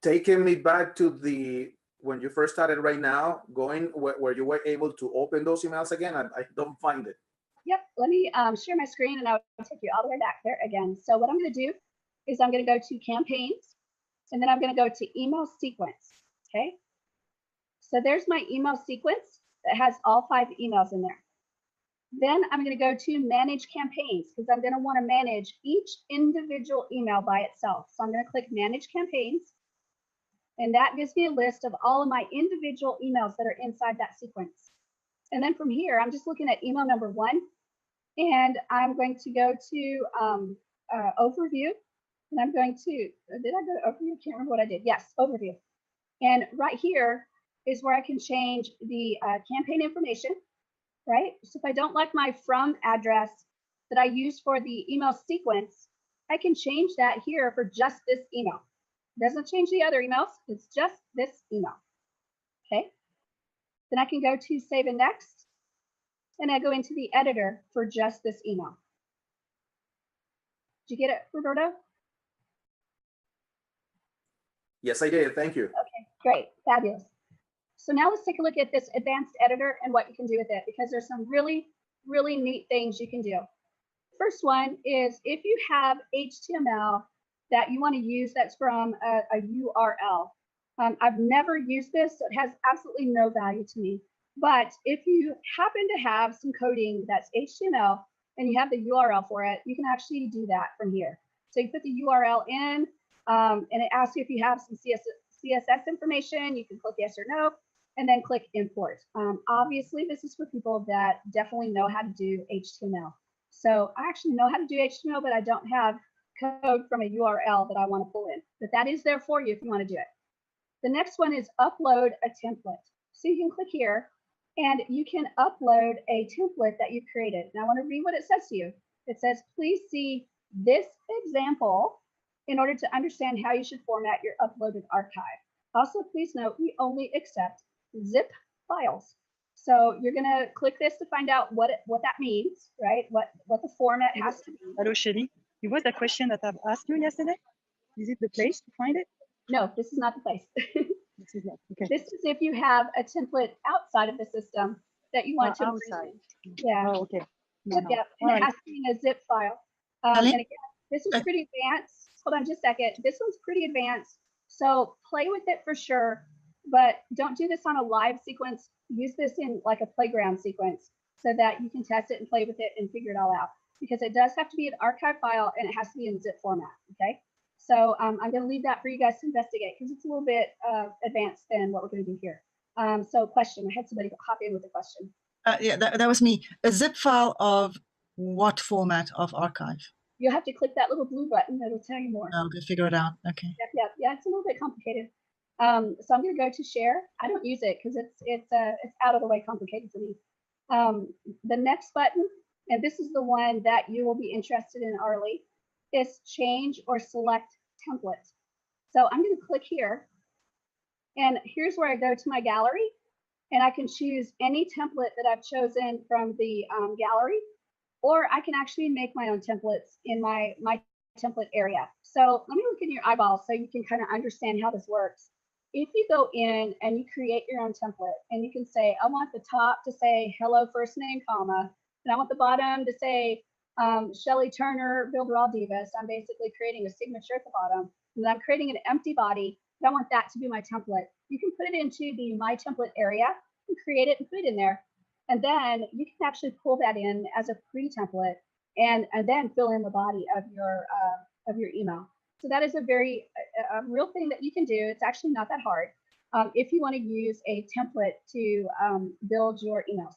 taking me back to the, when you first started right now, going where you were able to open those emails again? I don't find it. Yep, let me share my screen and I'll take you all the way back there again. So what I'm going to do is I'm going to go to campaigns and then I'm going to go to email sequence. Okay, so there's my email sequence that has all 5 emails in there. Then I'm going to go to manage campaigns because I'm going to want to manage each individual email by itself. So I'm going to click manage campaigns. And that gives me a list of all of my individual emails that are inside that sequence. And then from here, I'm just looking at email number 1. And I'm going to go to overview. And I'm going to, did I go to overview? I can't remember what I did. Yes, overview. And right here is where I can change the campaign information, right? So if I don't like my from address that I use for the email sequence, I can change that here for just this email. It doesn't change the other emails. It's just this email. Okay. Then I can go to Save and Next, and I go into the editor for just this email. Did you get it, Roberto? Yes, I did. Thank you. Okay, great, fabulous. So now let's take a look at this advanced editor and what you can do with it, because there's some really, really neat things you can do. First one is if you have HTML that you want to use that's from a URL. I've never used this, so it has absolutely no value to me. But if you happen to have some coding that's HTML and you have the URL for it, you can actually do that from here. So you put the URL in, and it asks you if you have some CSS information. You can click yes or no, and then click import. Obviously, this is for people that definitely know how to do HTML. So I actually know how to do HTML, but I don't have code from a URL that I want to pull in. But that is there for you if you want to do it. The next one is upload a template. So you can click here, and you can upload a template that you've created. And I want to read what it says to you. It says, please see this example in order to understand how you should format your uploaded archive. Also, please note, we only accept zip files. So you're going to click this to find out what that means, right? What the format has to be. Hello, Shelly. It was the question that I've asked you yesterday. Is it the place to find it? No, this is not the place. This is not. Okay. This is if you have a template outside of the system that you want to outside. Yeah. Oh, okay. No, no. Yep. And All it right. has to be in a zip file. And again, this is pretty advanced. Hold on just a second. This one's pretty advanced. So play with it for sure, but don't do this on a live sequence. Use this in like a playground sequence so that you can test it and play with it and figure it all out, because it does have to be an archive file and it has to be in zip format. Okay. So I'm going to leave that for you guys to investigate because it's a little bit advanced than what we're going to do here. So question, I had somebody hop in with a question. Yeah, that was me. A zip file of what format of archive? You'll have to click that little blue button. It'll tell you more. I'll go figure it out. Okay. Yeah, it's a little bit complicated. So I'm going to go to share. I don't use it because it's out of the way complicated for me. The next button, and this is the one that you will be interested in, Arlie, is change or select template. So I'm going to click here, and here's where I go to my gallery, and I can choose any template that I've chosen from the gallery, or I can actually make my own templates in my template area. So let me look in your eyeballs so you can kind of understand how this works. If you go in and you create your own template, and you can say, I want the top to say hello first name, comma, and I want the bottom to say Shelly Turner, Builderall Divas. I'm basically creating a signature at the bottom, and I'm creating an empty body, and I want that to be my template. You can put it into the My Template area and create it and put it in there. And then you can actually pull that in as a pre-template and then fill in the body of your email. So that is a very real thing that you can do. It's actually not that hard if you want to use a template to build your emails.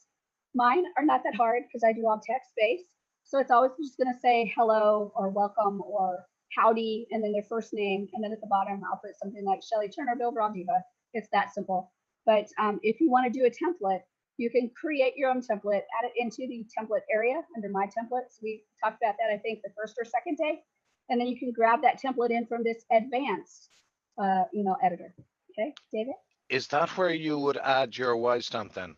Mine are not that hard because I do all text-based. So it's always just going to say hello or welcome or howdy, and then their first name. And then at the bottom, I'll put something like Shelly Turner, Builderall Diva. It's that simple. But if you want to do a template, you can create your own template, add it into the template area under My Templates. We talked about that, I think, the first or second day. And then you can grab that template in from this advanced email editor. Okay, David? Is that where you would add your Y stamp then?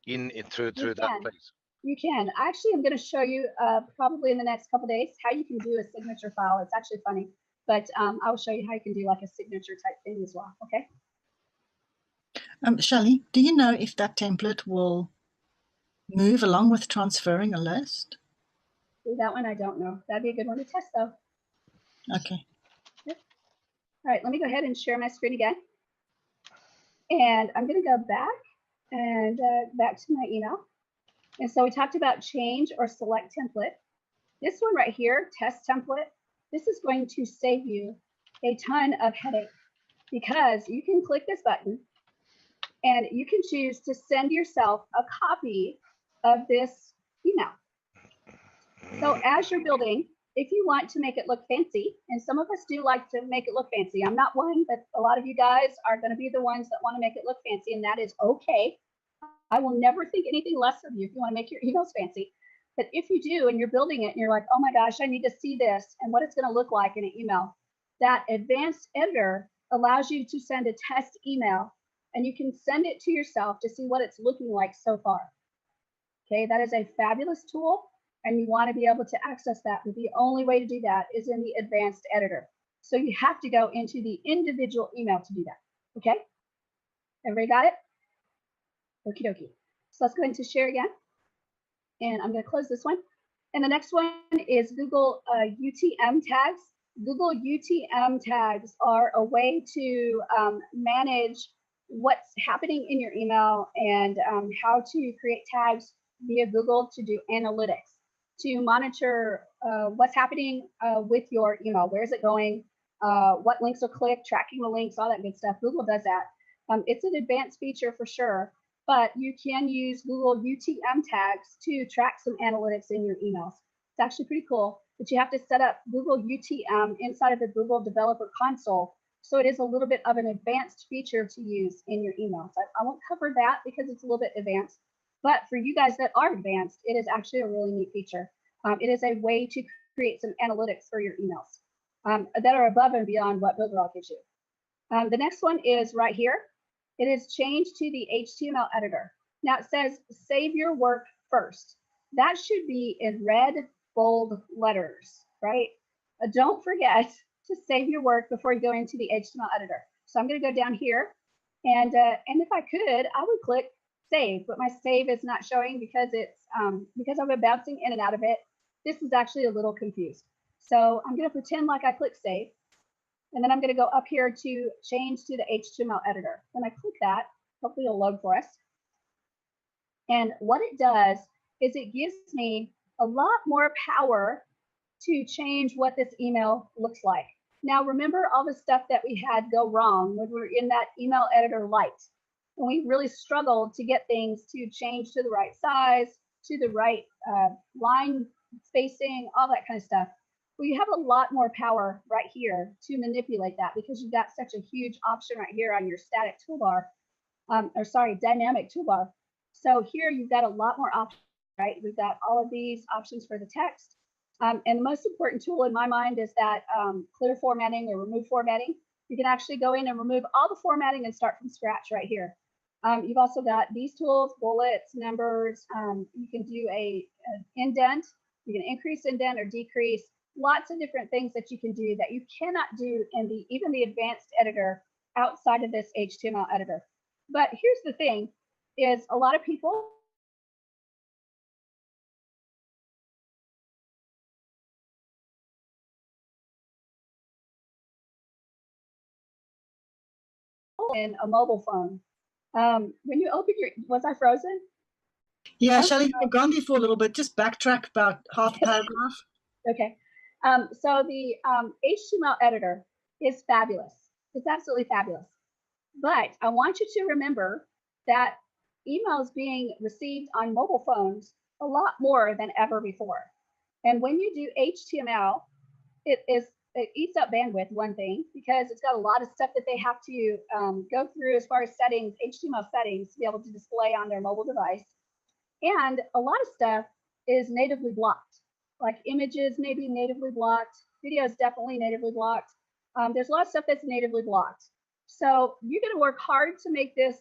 Through that place? You can. Actually, I'm going to show you probably in the next couple of days how you can do a signature file. It's actually funny, but I'll show you how you can do like a signature type thing as well. Okay. Shelly, do you know if that template will move along with transferring a list? That one I don't know. That'd be a good one to test though. Okay. Yep. All right, let me go ahead and share my screen again. And I'm going to go back and back to my email. And so we talked about change or select template. This one right here, test template, this is going to save you a ton of headache because you can click this button and you can choose to send yourself a copy of this email. So as you're building, if you want to make it look fancy, and some of us do like to make it look fancy, I'm not one, but a lot of you guys are going to be the ones that want to make it look fancy, and that is okay. I will never think anything less of you if you want to make your emails fancy. But if you do, and you're building it and you're like, oh my gosh, I need to see this and what it's going to look like in an email, that advanced editor allows you to send a test email, and you can send it to yourself to see what it's looking like so far. Okay, that is a fabulous tool, and you want to be able to access that. But the only way to do that is in the advanced editor. So you have to go into the individual email to do that. Okay, everybody got it? Okie dokie. So let's go ahead and share again. And I'm going to close this one. And the next one is Google UTM tags. Google UTM tags are a way to manage what's happening in your email and how to create tags via Google to do analytics, to monitor what's happening with your email. Where is it going? What links are clicked, tracking the links, all that good stuff. Google does that. It's an advanced feature for sure, but you can use Google UTM tags to track some analytics in your emails. It's actually pretty cool, but you have to set up Google UTM inside of the Google Developer Console. So it is a little bit of an advanced feature to use in your emails. I won't cover that because it's a little bit advanced, but for you guys that are advanced, it is actually a really neat feature. It is a way to create some analytics for your emails that are above and beyond what Builderall gives you. The next one is right here. It is changed to the HTML editor. Now it says save your work first. That should be in red, bold letters, right? Don't forget to save your work before you go into the HTML editor. So I'm going to go down here, and if I could, I would click save, but my save is not showing because it's because I've been bouncing in and out of it. This is actually a little confused. So I'm going to pretend like I click save. And then I'm going to go up here to change to the HTML editor. When I click that, hopefully it'll load for us. And what it does is it gives me a lot more power to change what this email looks like. Now, remember all the stuff that we had go wrong when we were in that email editor light. When we really struggled to get things to change to the right size, to the right line spacing, all that kind of stuff. Well, you have a lot more power right here to manipulate that because you've got such a huge option right here on your static toolbar, dynamic toolbar. So here you've got a lot more options, right? We've got all of these options for the text. And the most important tool in my mind is that clear formatting or remove formatting. You can actually go in and remove all the formatting and start from scratch right here. You've also got these tools, bullets, numbers. You can do an indent. You can increase, indent, or decrease. Lots of different things that you can do that you cannot do in even the advanced editor outside of this HTML editor. But here's the thing, is a lot of people in a mobile phone. When you open was I frozen? Yeah, oh. Shelley, you've gone before a little bit. Just backtrack about half a paragraph. Okay. So the HTML editor is fabulous. It's absolutely fabulous. But I want you to remember that email is being received on mobile phones a lot more than ever before. And when you do HTML, it eats up bandwidth, one thing, because it's got a lot of stuff that they have to go through as far as settings, HTML settings, to be able to display on their mobile device. And a lot of stuff is natively blocked. Like images may be natively blocked, videos definitely natively blocked. There's a lot of stuff that's natively blocked. So you're going to work hard to make this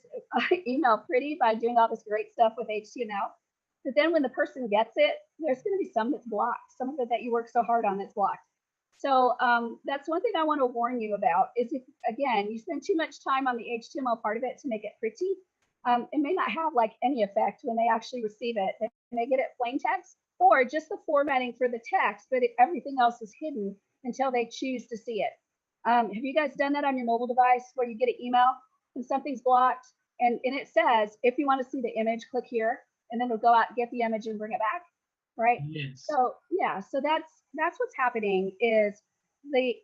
email pretty by doing all this great stuff with HTML. But then when the person gets it, there's going to be some that's blocked, some of it that you work so hard on that's blocked. So that's one thing I want to warn you about is if, again, you spend too much time on the HTML part of it to make it pretty, it may not have like any effect when they actually receive it. They may get it plain text or just the formatting for the text, but everything else is hidden until they choose to see it. Have you guys done that on your mobile device where you get an email and something's blocked and it says, if you want to see the image, click here, and then it'll go out and get the image and bring it back, right? Yes. So yeah, so that's what's happening is the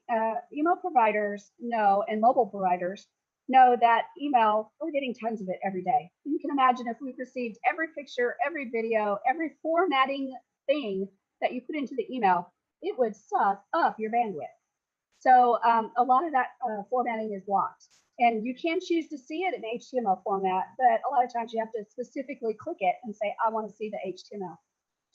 email providers know and mobile providers know that email, we're getting tons of it every day. You can imagine if we've received every picture, every video, every formatting thing that you put into the email, it would suck up your bandwidth. So a lot of that formatting is blocked. And you can choose to see it in HTML format, but a lot of times you have to specifically click it and say, I want to see the HTML.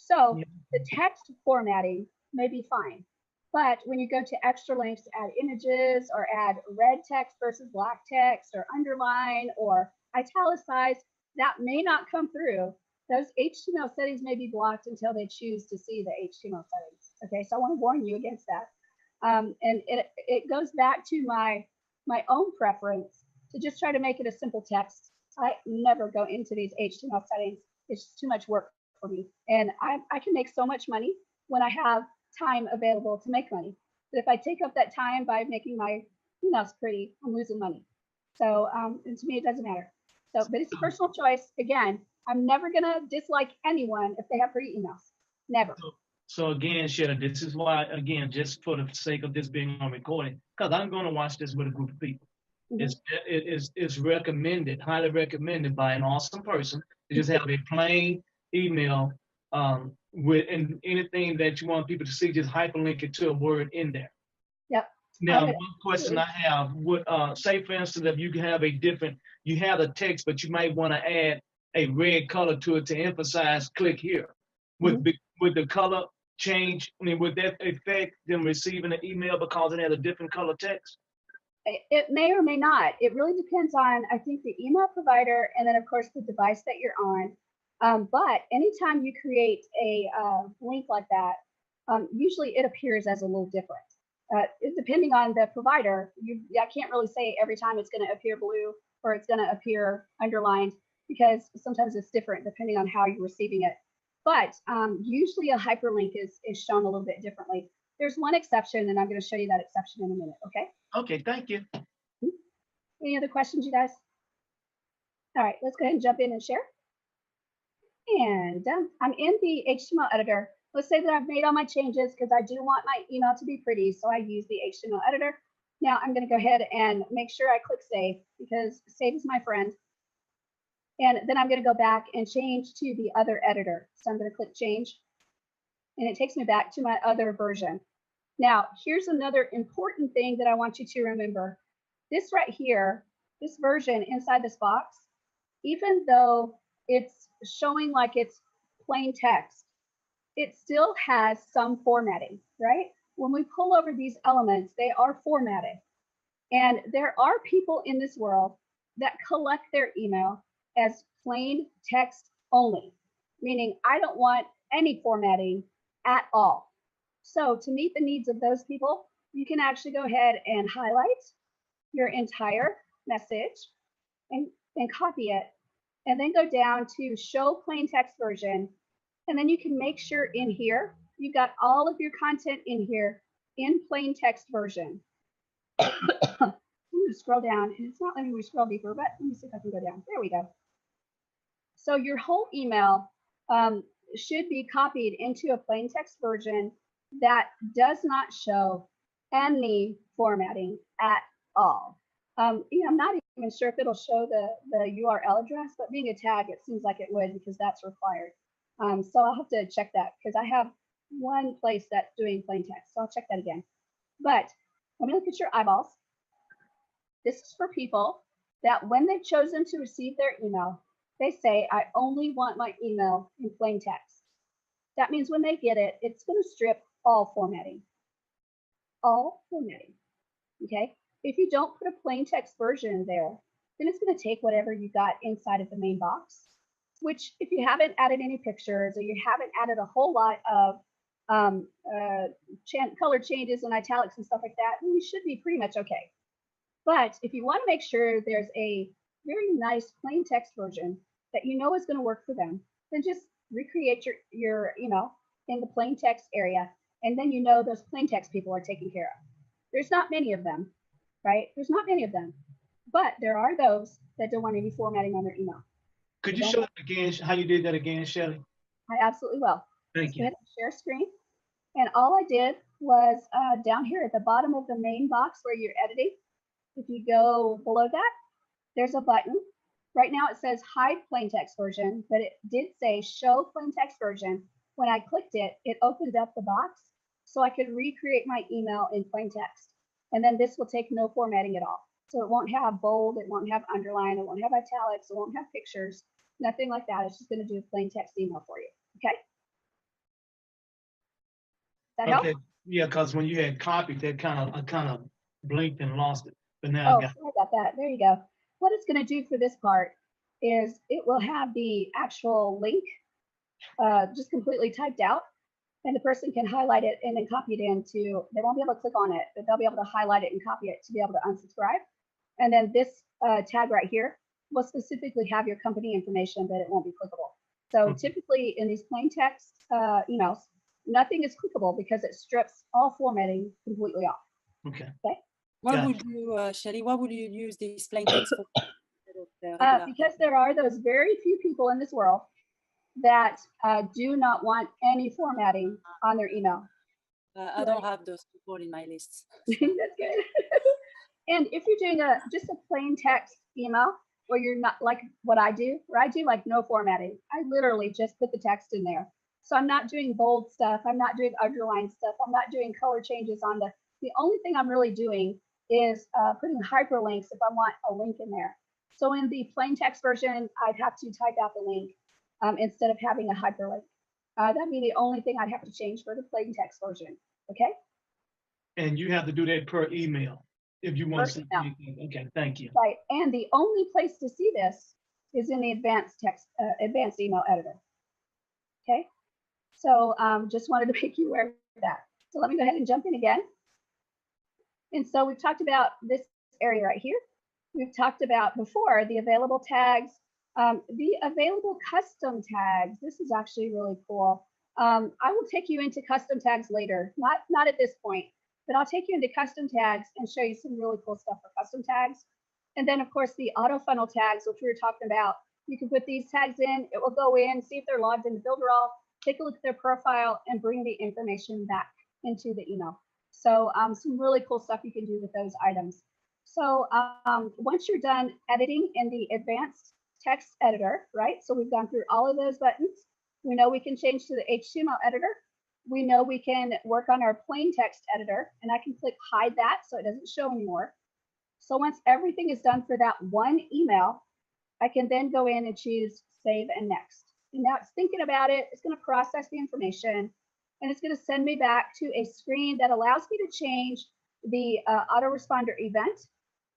So the text formatting may be fine, but when you go to extra links to add images or add red text versus black text or underline or italicize, that may not come through. Those HTML settings may be blocked until they choose to see the HTML settings. Okay, so I want to warn you against that. And it goes back to my own preference to just try to make it a simple text. I never go into these HTML settings. It's just too much work for me. And I can make so much money when I have time available to make money. But if I take up that time by making my emails pretty, I'm losing money. So, and to me, it doesn't matter. So, but it's a personal choice. Again, I'm never going to dislike anyone if they have pretty emails. Never. So again, Shelly, this is why, again, just for the sake of this being on recording, because I'm going to watch this with a group of people. It's recommended, highly recommended by an awesome person to just have a plain email with and anything that you want people to see, just hyperlink it to a word in there. Yep. Now, one question I have would say, for instance, if you have you have the text, but you might want to add a red color to it to emphasize click here. Would the color change? I mean, would that affect them receiving an email because it had a different color text? It may or may not. It really depends on, I think, the email provider and then, of course, the device that you're on. But anytime you create a link like that, usually it appears as a little different. Depending on the provider, I can't really say every time it's going to appear blue or it's going to appear underlined, because sometimes it's different depending on how you're receiving it. But usually a hyperlink is shown a little bit differently. There's one exception, and I'm going to show you that exception in a minute, okay? Okay, thank you. Any other questions, you guys? All right, let's go ahead and jump in and share. And I'm in the HTML editor. Let's say that I've made all my changes because I do want my email to be pretty, so I use the HTML editor. Now I'm going to go ahead and make sure I click save, because save is my friend. And then I'm going to go back and change to the other editor. So I'm going to click change, and it takes me back to my other version. Now, here's another important thing that I want you to remember. This right here, this version inside this box, even though it's showing like it's plain text, it still has some formatting, right? When we pull over these elements, they are formatted. And there are people in this world that collect their email as plain text only, meaning I don't want any formatting at all. So to meet the needs of those people, you can actually go ahead and highlight your entire message and copy it, and then go down to show plain text version. And then you can make sure in here, you've got all of your content in here in plain text version. I'm going to scroll down, and it's not letting me scroll deeper, but let me see if I can go down. There we go. So your whole email should be copied into a plain text version that does not show any formatting at all. I'm not even sure if it'll show the URL address, but being a tag, it seems like it would, because that's required. So I'll have to check that, because I have one place that's doing plain text. So I'll check that again. But let me look at your eyeballs. This is for people that when they've chosen to receive their email, they say, I only want my email in plain text. That means when they get it, it's going to strip all formatting. All formatting. Okay? If you don't put a plain text version there, then it's going to take whatever you got inside of the main box, which if you haven't added any pictures or you haven't added a whole lot of color changes and italics and stuff like that, then you should be pretty much okay. But if you want to make sure there's a very nice plain text version that you know is going to work for them, then just recreate your email in the plain text area, and then you know those plain text people are taken care of. There's not many of them, right? There's not many of them, but there are those that don't want any formatting on their email. Could you show again how you did that again, Shelly? I absolutely will. Thank you. Go ahead and share screen. And all I did was down here at the bottom of the main box where you're editing, if you go below that, there's a button. Right now it says hide plain text version, but it did say show plain text version. When I clicked it, it opened up the box so I could recreate my email in plain text. And then this will take no formatting at all. So it won't have bold, it won't have underline, it won't have italics, it won't have pictures, nothing like that. It's just going to do plain text email for you. Okay? That help? Okay, yeah, because when you had copied, I kind of blinked and lost it. But now I Oh, got sorry about that. There you go. What it's going to do for this part is it will have the actual link just completely typed out, and the person can highlight it and then copy it into, they won't be able to click on it, but they'll be able to highlight it and copy it to be able to unsubscribe. And then this tag right here will specifically have your company information, but it won't be clickable. So typically in these plain text emails, nothing is clickable because it strips all formatting completely off. Okay. Okay. What would you, Shelly, what would you use this plain text for? Because there are those very few people in this world that do not want any formatting on their email. I don't have those people in my list. That's good. And if you're doing just a plain text email where you're not like what I do, where I do like no formatting, I literally just put the text in there. So I'm not doing bold stuff. I'm not doing underlined stuff. I'm not doing color changes on the only thing I'm really doing is putting hyperlinks if I want a link in there. So in the plain text version, I'd have to type out the link instead of having a hyperlink. That'd be the only thing I'd have to change for the plain text version. Okay. And you have to do that per email if you want to see anything. Okay, thank you. Right. And the only place to see this is in the advanced email editor. Okay. So just wanted to make you aware of that. So let me go ahead and jump in again. And so we've talked about this area right here. We've talked about before the available tags, the available custom tags. This is actually really cool. I will take you into custom tags later, not at this point, but I'll take you into custom tags and show you some really cool stuff for custom tags. And then of course the auto funnel tags, which we were talking about, you can put these tags in, it will go in, see if they're logged into Builderall, take a look at their profile and bring the information back into the email. So some really cool stuff you can do with those items. So once you're done editing in the advanced text editor, right? So we've gone through all of those buttons. We know we can change to the HTML editor. We know we can work on our plain text editor, and I can click hide that so it doesn't show anymore. So once everything is done for that one email, I can then go in and choose save and next. And now it's thinking about it. It's going to process the information, and it's going to send me back to a screen that allows me to change the autoresponder event.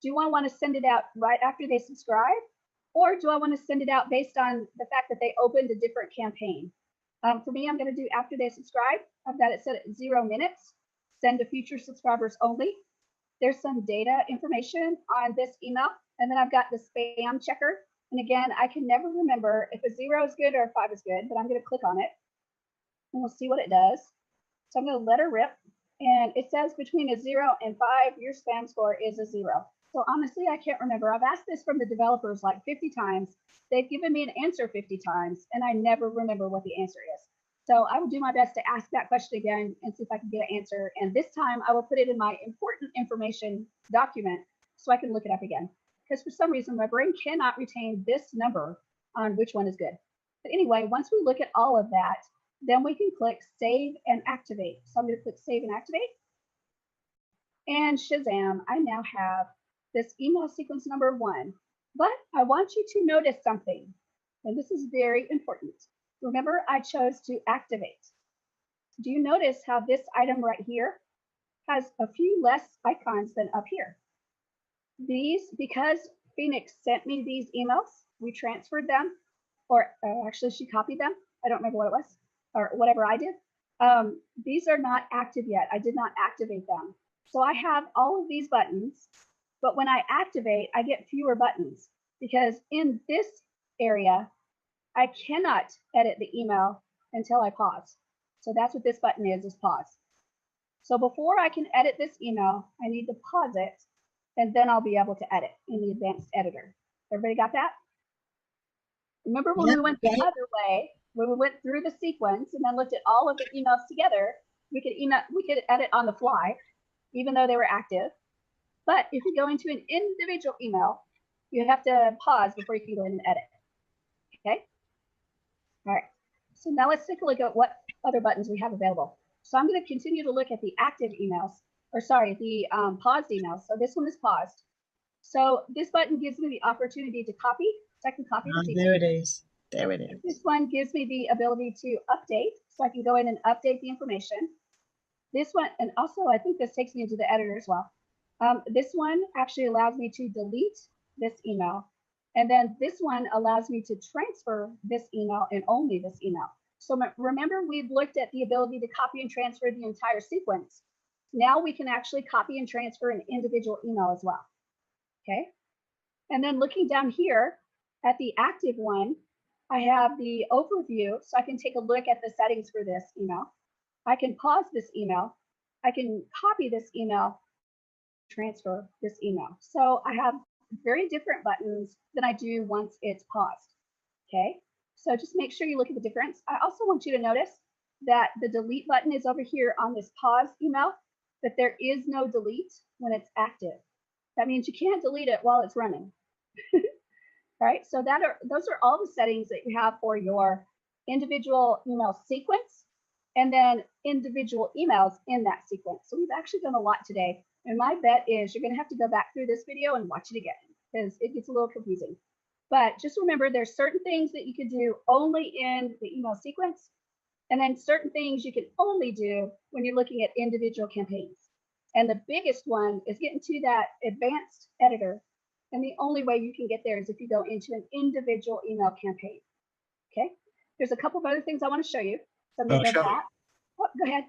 Do I want to send it out right after they subscribe? Or do I want to send it out based on the fact that they opened a different campaign? For me, I'm going to do after they subscribe. I've got it set at 0 minutes, send to future subscribers only. There's some data information on this email. And then I've got the spam checker. And again, I can never remember if a 0 is good or a 5 is good, but I'm going to click on it and we'll see what it does. So I'm going to let her rip. And it says between a 0 and 5, your spam score is a 0. So honestly, I can't remember. I've asked this from the developers like 50 times. They've given me an answer 50 times, and I never remember what the answer is. So I will do my best to ask that question again and see if I can get an answer. And this time I will put it in my important information document so I can look it up again. Because for some reason, my brain cannot retain this number on which one is good. But anyway, once we look at all of that, then we can click save and activate. So I'm going to click save and activate. And Shazam, I now have this email sequence number 1. But I want you to notice something, and this is very important. Remember, I chose to activate. Do you notice how this item right here has a few less icons than up here? These, because Phoenix sent me these emails, we transferred them, or actually she copied them. I don't remember what it was, or whatever I did. These are not active yet. I did not activate them. So I have all of these buttons, but when I activate, I get fewer buttons because in this area, I cannot edit the email until I pause. So that's what this button is pause. So before I can edit this email, I need to pause it, and then I'll be able to edit in the advanced editor. Everybody got that? Remember when we went the other way, when we went through the sequence and then looked at all of the emails together, we could edit on the fly, even though they were active. But if you go into an individual email, you have to pause before you can go in and edit. Okay? All right. So now let's take a look at what other buttons we have available. So I'm going to continue to look at the active emails, or sorry, the paused emails. So this one is paused. So this button gives me the opportunity to copy. So I can copy the sequence. There it is. There it is. This one gives me the ability to update. So I can go in and update the information. this one, and also I think this takes me into the editor as well. This one actually allows me to delete this email. And then this one allows me to transfer this email and only this email. So remember, we've looked at the ability to copy and transfer the entire sequence. Now we can actually copy and transfer an individual email as well. Okay. And then looking down here at the active one, I have the overview, so I can take a look at the settings for this email. I can pause this email. I can copy this email, transfer this email. So I have very different buttons than I do once it's paused. Okay, so just make sure you look at the difference. I also want you to notice that the delete button is over here on this pause email, but there is no delete when it's active. That means you can't delete it while it's running. All right, so those are all the settings that you have for your individual email sequence and then individual emails in that sequence. So we've actually done a lot today. And my bet is you're going to have to go back through this video and watch it again because it gets a little confusing. But just remember, there's certain things that you can do only in the email sequence, and then certain things you can only do when you're looking at individual campaigns. And the biggest one is getting to that advanced editor. And the only way you can get there is if you go into an individual email campaign. Okay. There's a couple of other things I want to show you. So I'm going to go back. Oh, go ahead.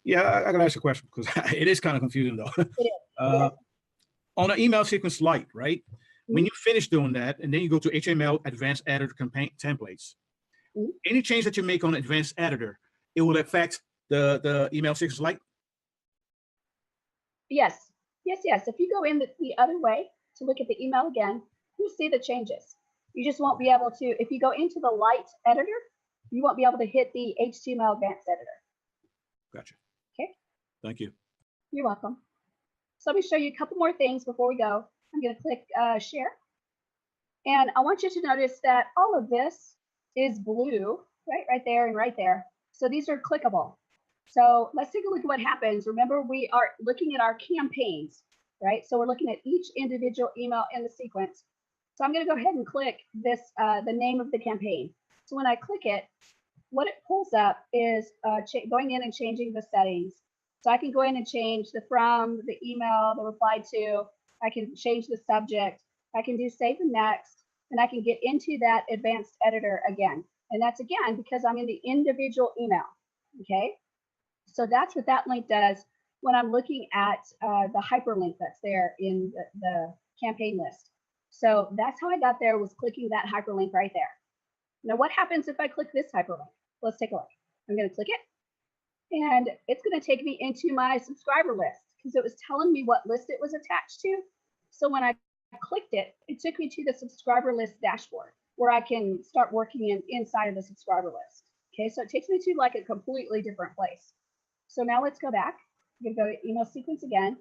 Yeah, I got to ask a question because it is kind of confusing though. It is. On an email sequence light, right? When you finish doing that, and then you go to HTML Advanced Editor Campaign Templates, any change that you make on Advanced Editor, it will affect the email sequence light? Yes. Yes, yes. If you go in the other way to look at the email again, you'll see the changes. You just won't be able to, if you go into the light editor, you won't be able to hit the HTML Advanced Editor. Gotcha. Okay. Thank you. You're welcome. So let me show you a couple more things before we go. I'm going to click share. And I want you to notice that all of this is blue, right there and right there. So these are clickable. So let's take a look at what happens. Remember, we are looking at our campaigns, right? So we're looking at each individual email in the sequence. So I'm going to go ahead and click this, the name of the campaign. So when I click it, what it pulls up is going in and changing the settings. So I can go in and change the from, the email, the reply to. I can change the subject. I can do save and next, and I can get into that advanced editor again. And that's again because I'm in the individual email. Okay. So that's what that link does when I'm looking at the hyperlink that's there in the campaign list. So that's how I got there, was clicking that hyperlink right there. Now, what happens if I click this hyperlink? Let's take a look. I'm going to click it, and it's going to take me into my subscriber list because it was telling me what list it was attached to. So when I clicked it, it took me to the subscriber list dashboard where I can start working inside of the subscriber list. Okay, so it takes me to like a completely different place. So now let's go back. I'm going to go to email sequence again.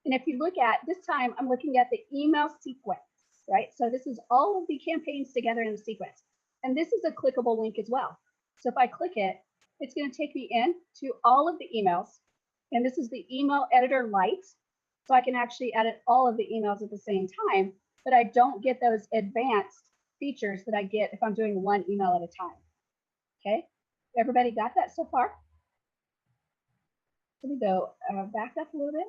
And if you look at this time, I'm looking at the email sequence, right? So this is all of the campaigns together in the sequence. And this is a clickable link as well. So if I click it, it's going to take me in to all of the emails. And this is the email editor light. So I can actually edit all of the emails at the same time, but I don't get those advanced features that I get if I'm doing one email at a time. Okay, everybody got that so far? Let me go back up a little bit.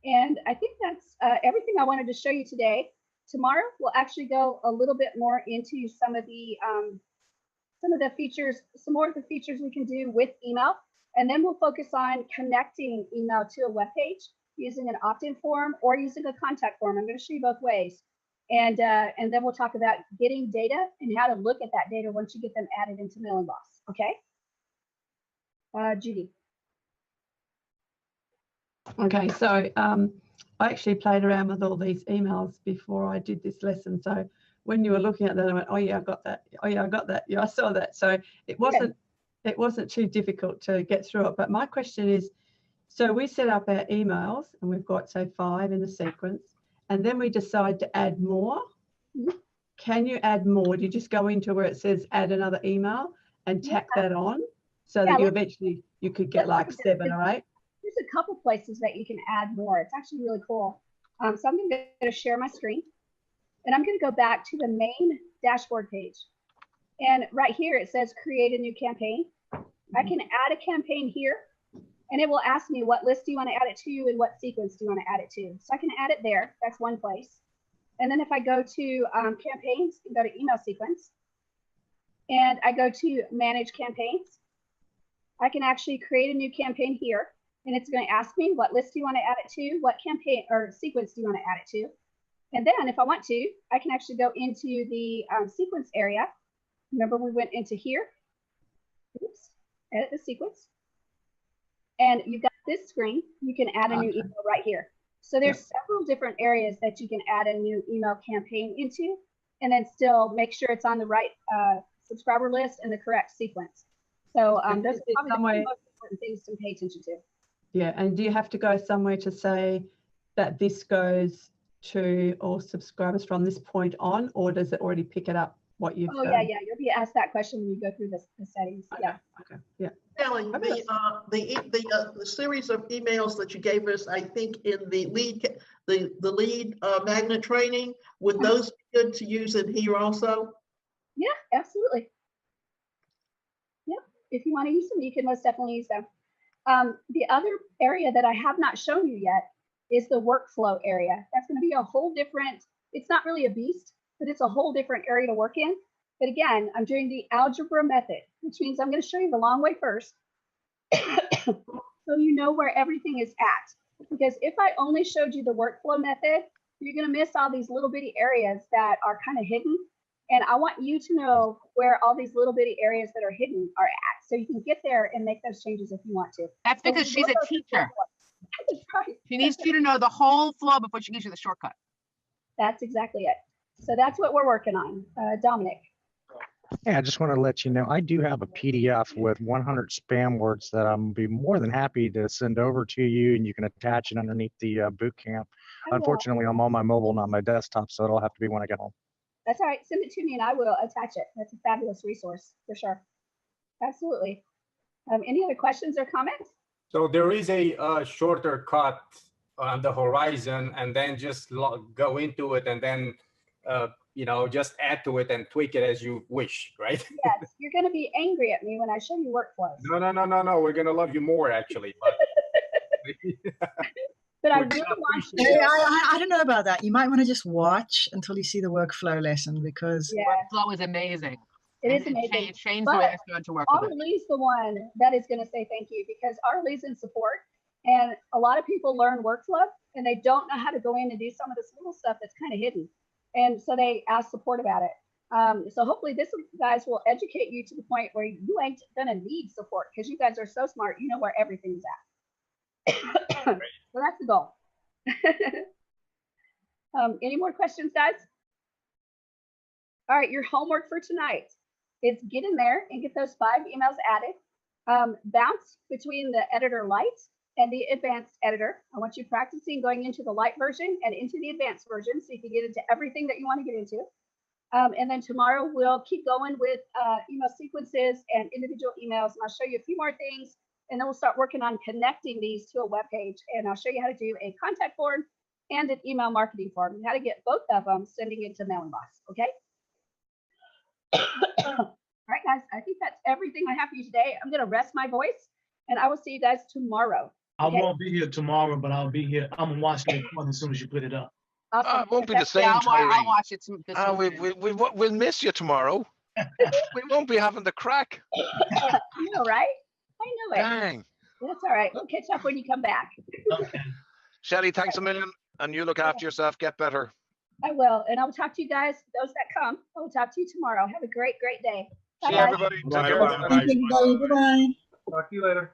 And I think that's everything I wanted to show you today. Tomorrow, we'll actually go a little bit more into some of the features, some more of the features we can do with email. And then we'll focus on connecting email to a web page using an opt-in form or using a contact form. I'm going to show you both ways. And then we'll talk about getting data and how to look at that data once you get them added into MailingBoss. Okay? Judy. Okay, so I actually played around with all these emails before I did this lesson. So when you were looking at that, I went, oh yeah, I got that. Oh yeah, I got that. Yeah, I saw that. So it wasn't too difficult to get through it. But my question is, so we set up our emails and we've got, say, 5 in the sequence, and then we decide to add more. Can you add more? Do you just go into where it says add another email and tack that on so that you eventually you could get like 7 or 8? There's a couple places that you can add more. It's actually really cool. So I'm going to share my screen, and I'm going to go back to the main dashboard page. And right here, it says create a new campaign. I can add a campaign here, and it will ask me what list do you want to add it to and what sequence do you want to add it to. So I can add it there. That's one place. And then if I go to campaigns and go to email sequence, and I go to manage campaigns, I can actually create a new campaign here, and it's going to ask me what list do you want to add it to, what campaign or sequence do you want to add it to. And then if I want to, I can actually go into the sequence area. Remember we went into here, oops, edit the sequence. And you've got this screen, you can add a new email right here. So there's several different areas that you can add a new email campaign into, and then still make sure it's on the right subscriber list and the correct sequence. So those are probably the most important things to pay attention to. Yeah, and do you have to go somewhere to say that this goes to all subscribers from this point on, or does it already pick it up what you've done? Yeah, you'll be asked that question when you go through the settings. Yeah. Okay. Yeah. Telling the series of emails that you gave us, I think in the lead magnet training, would those be good to use in here also? Yeah, absolutely. Yeah, if you want to use them, you can most definitely use them. The other area that I have not shown you yet is the workflow area. That's going to be a whole different, it's not really a beast, but it's a whole different area to work in. But again, I'm doing the algebra method, which means I'm going to show you the long way first so you know where everything is at. Because if I only showed you the workflow method, you're going to miss all these little bitty areas that are kind of hidden. And I want you to know where all these little bitty areas that are hidden are at, so you can get there and make those changes if you want to. That's because she's a teacher. She needs you to know the whole flow before she gives you the shortcut. That's exactly it. So that's what we're working on. Dominic. Hey, I just want to let you know, I do have a PDF with 100 spam words that I'm be more than happy to send over to you, and you can attach it underneath the boot camp. Unfortunately, I'm on my mobile, not my desktop, so it'll have to be when I get home. That's all right. Send it to me and I will attach it. That's a fabulous resource for sure. Absolutely. Any other questions or comments? So there is a shorter cut on the horizon, and then just go into it, and then you know, just add to it and tweak it as you wish, right? Yes, you're going to be angry at me when I show you workflows. No. We're going to love you more, actually. But I really want you. Hey, I don't know about that. You might want to just watch until you see the workflow lesson, because workflow is amazing. It is amazing. It changed the way I started to work with it. Arlee's the one that is going to say thank you, because Arlee's in support, and a lot of people learn workflow and they don't know how to go in and do some of this little stuff that's kind of hidden, and so they ask support about it. So hopefully this guys will educate you to the point where you ain't going to need support, because you guys are so smart. You know where everything's at. So that's the goal. Any more questions, guys? All right, your homework for tonight is get in there and get those 5 emails added. Bounce between the editor light and the advanced editor. I want you practicing going into the light version and into the advanced version so you can get into everything that you want to get into. And then tomorrow we'll keep going with email sequences and individual emails, and I'll show you a few more things, and then we'll start working on connecting these to a web page, and I'll show you how to do a contact form and an email marketing form, and how to get both of them sending it to MailingBoss, okay? All right, guys, I think that's everything I have for you today. I'm going to rest my voice, and I will see you guys tomorrow. Okay? I won't be here tomorrow, but I'll be here. I'm going to watch the recording as soon as you put it up. Awesome. It won't be the same, I'll watch it. We'll miss you tomorrow. We won't be having the crack. I know, right? I know it. Dang. That's all right. We'll catch up when you come back. Okay. Shelly, thanks a million, and you look after yourself. Get better. I will, and I'll talk to you guys, those that come. I will talk to you tomorrow. Have a great, great day. See you, Bye-bye. everybody. Take Bye. care. Bye. thank you, everybody. Bye-bye. Talk to you later.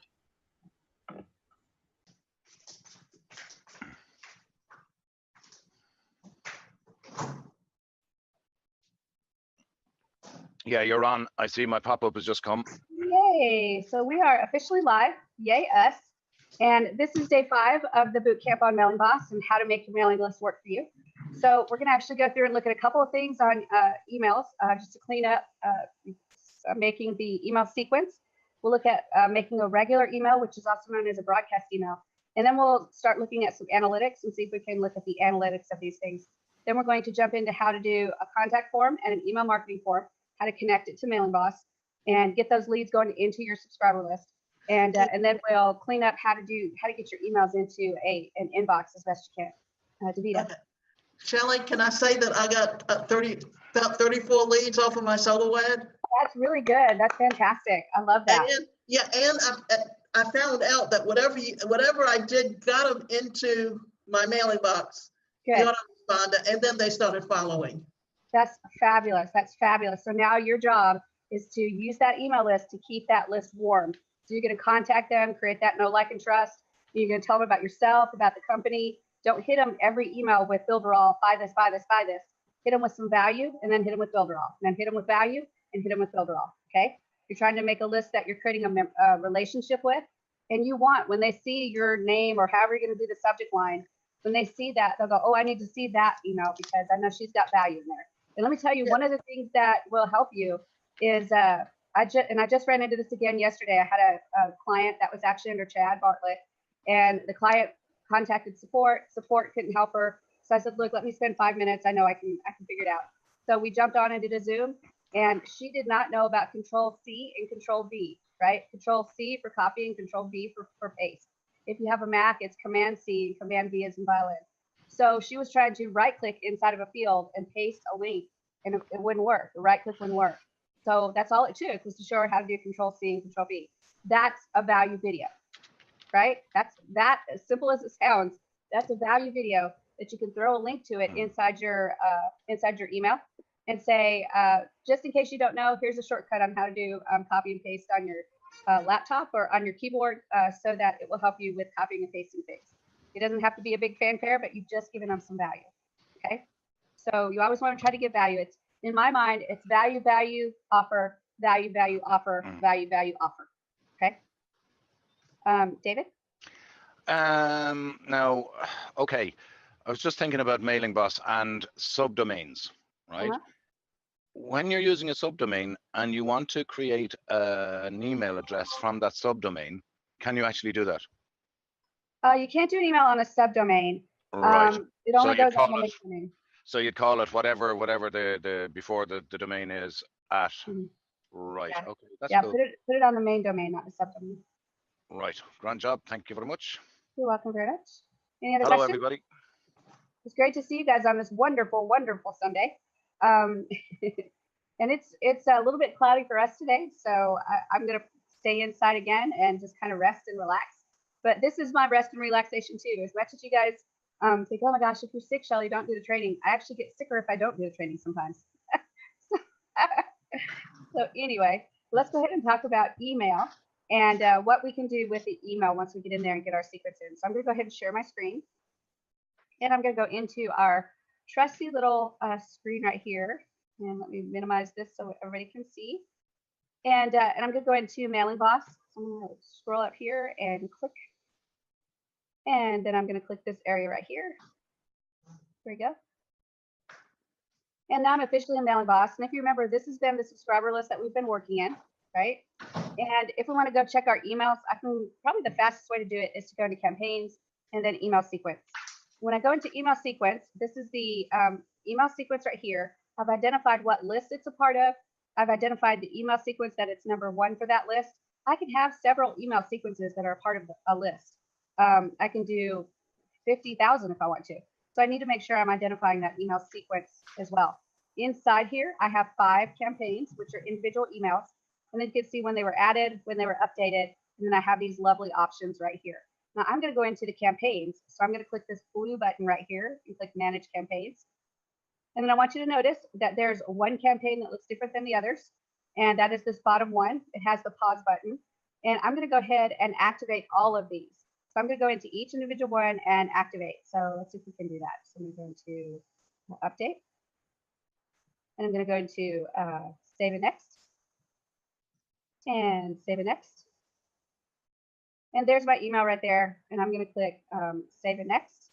Yeah, you're on. I see my pop-up has just come. Yay. So we are officially live. Yay, us. And this is day 5 of the boot camp on MailingBoss and how to make your mailing list work for you. So we're going to actually go through and look at a couple of things on emails, just to clean up making the email sequence. We'll look at making a regular email, which is also known as a broadcast email. And then we'll start looking at some analytics and see if we can look at the analytics of these things. Then we're going to jump into how to do a contact form and an email marketing form, how to connect it to MailingBoss and get those leads going into your subscriber list. and then we'll clean up how to get your emails into an inbox as best you can. Davida. Okay. Shelley, can I say that I got about 34 leads off of my solo ad? That's really good. That's fantastic. I love that. And I found out that whatever I did got them into my mailing box, the autoresponder, and then they started following. That's fabulous. That's fabulous. So now your job is to use that email list to keep that list warm. So you're going to contact them, create that know, like, and trust. You're going to tell them about yourself, about the company. Don't hit them every email with Builderall, buy this, buy this, buy this. Hit them with some value, and then hit them with Builderall. And then hit them with value, and hit them with Builderall. Okay? You're trying to make a list that you're creating a relationship with. And you want, when they see your name or however you're going to do the subject line, when they see that, they'll go, oh, I need to see that email because I know she's got value in there. And let me tell you, one of the things that will help you is, I just ran into this again yesterday. I had a client that was actually under Chad Bartlett, and the client contacted support. Support couldn't help her. So I said, look, let me spend 5 minutes. I know I can figure it out. So we jumped on and did a Zoom, and she did not know about Control C and Control V, right? Control C for copy and Control V for paste. If you have a Mac, it's Command C and Command V as in violin. So she was trying to right click inside of a field and paste a link, and it wouldn't work. The right click wouldn't work. So that's all it took, was to show her how to do Control C and Control V. That's a value video, right? That's as simple as it sounds. That's a value video that you can throw a link to it inside your email and say, just in case you don't know, here's a shortcut on how to do copy and paste on your laptop or on your keyboard, so that it will help you with copying and pasting things. It doesn't have to be a big fanfare, but you've just given them some value. Okay, so you always want to try to give value. It's, in my mind, it's value, value, offer, value, value, offer, value, value, offer. Okay, David. Now, okay, I was just thinking about Mailing Boss and subdomains, right? When you're using a subdomain and you want to create an email address from that subdomain, can you actually do that? You can't do an email on a subdomain. Right. It only goes on the main domain. So you'd call it whatever the before the domain is at. Right. Yeah. Okay. That's yeah. cool. Put it on the main domain, not the subdomain. Right. Grand job. Thank you very much. You're welcome very much. Any other Hello, questions? everybody. It's great to see you guys on this wonderful, wonderful Sunday. And it's a little bit cloudy for us today, so I'm going to stay inside again and just kind of rest and relax. But this is my rest and relaxation too. As much as you guys think, oh my gosh, if you're sick, Shelly, don't do the training. I actually get sicker if I don't do the training sometimes. So anyway, let's go ahead and talk about email and what we can do with the email once we get in there and get our secrets in. So I'm going to go ahead and share my screen. And I'm going to go into our trusty little screen right here. And let me minimize this so everybody can see. And I'm going to go into Mailing Boss. So I'm going to scroll up here and click. And then I'm going to click this area right here. There we go. And now I'm officially in Mailing Boss. And if you remember, this has been the subscriber list that we've been working in, right? And if we want to go check our emails, probably the fastest way to do it is to go into campaigns and then email sequence. When I go into email sequence, this is the email sequence right here. I've identified what list it's a part of. I've identified the email sequence that it's number 1 for that list. I can have several email sequences that are a part of a list. I can do 50,000 if I want to. So I need to make sure I'm identifying that email sequence as well. Inside here, I have 5 campaigns, which are individual emails. And then you can see when they were added, when they were updated, and then I have these lovely options right here. Now I'm going to go into the campaigns. So I'm going to click this blue button right here and click Manage Campaigns. And then I want you to notice that there's one campaign that looks different than the others. And that is this bottom one. It has the pause button. And I'm going to go ahead and activate all of these. So I'm going to go into each individual one and activate. So let's see if we can do that. So I'm going to go into Update. And I'm going to go into Save and Next. And Save and Next. And there's my email right there. And I'm going to click Save and Next.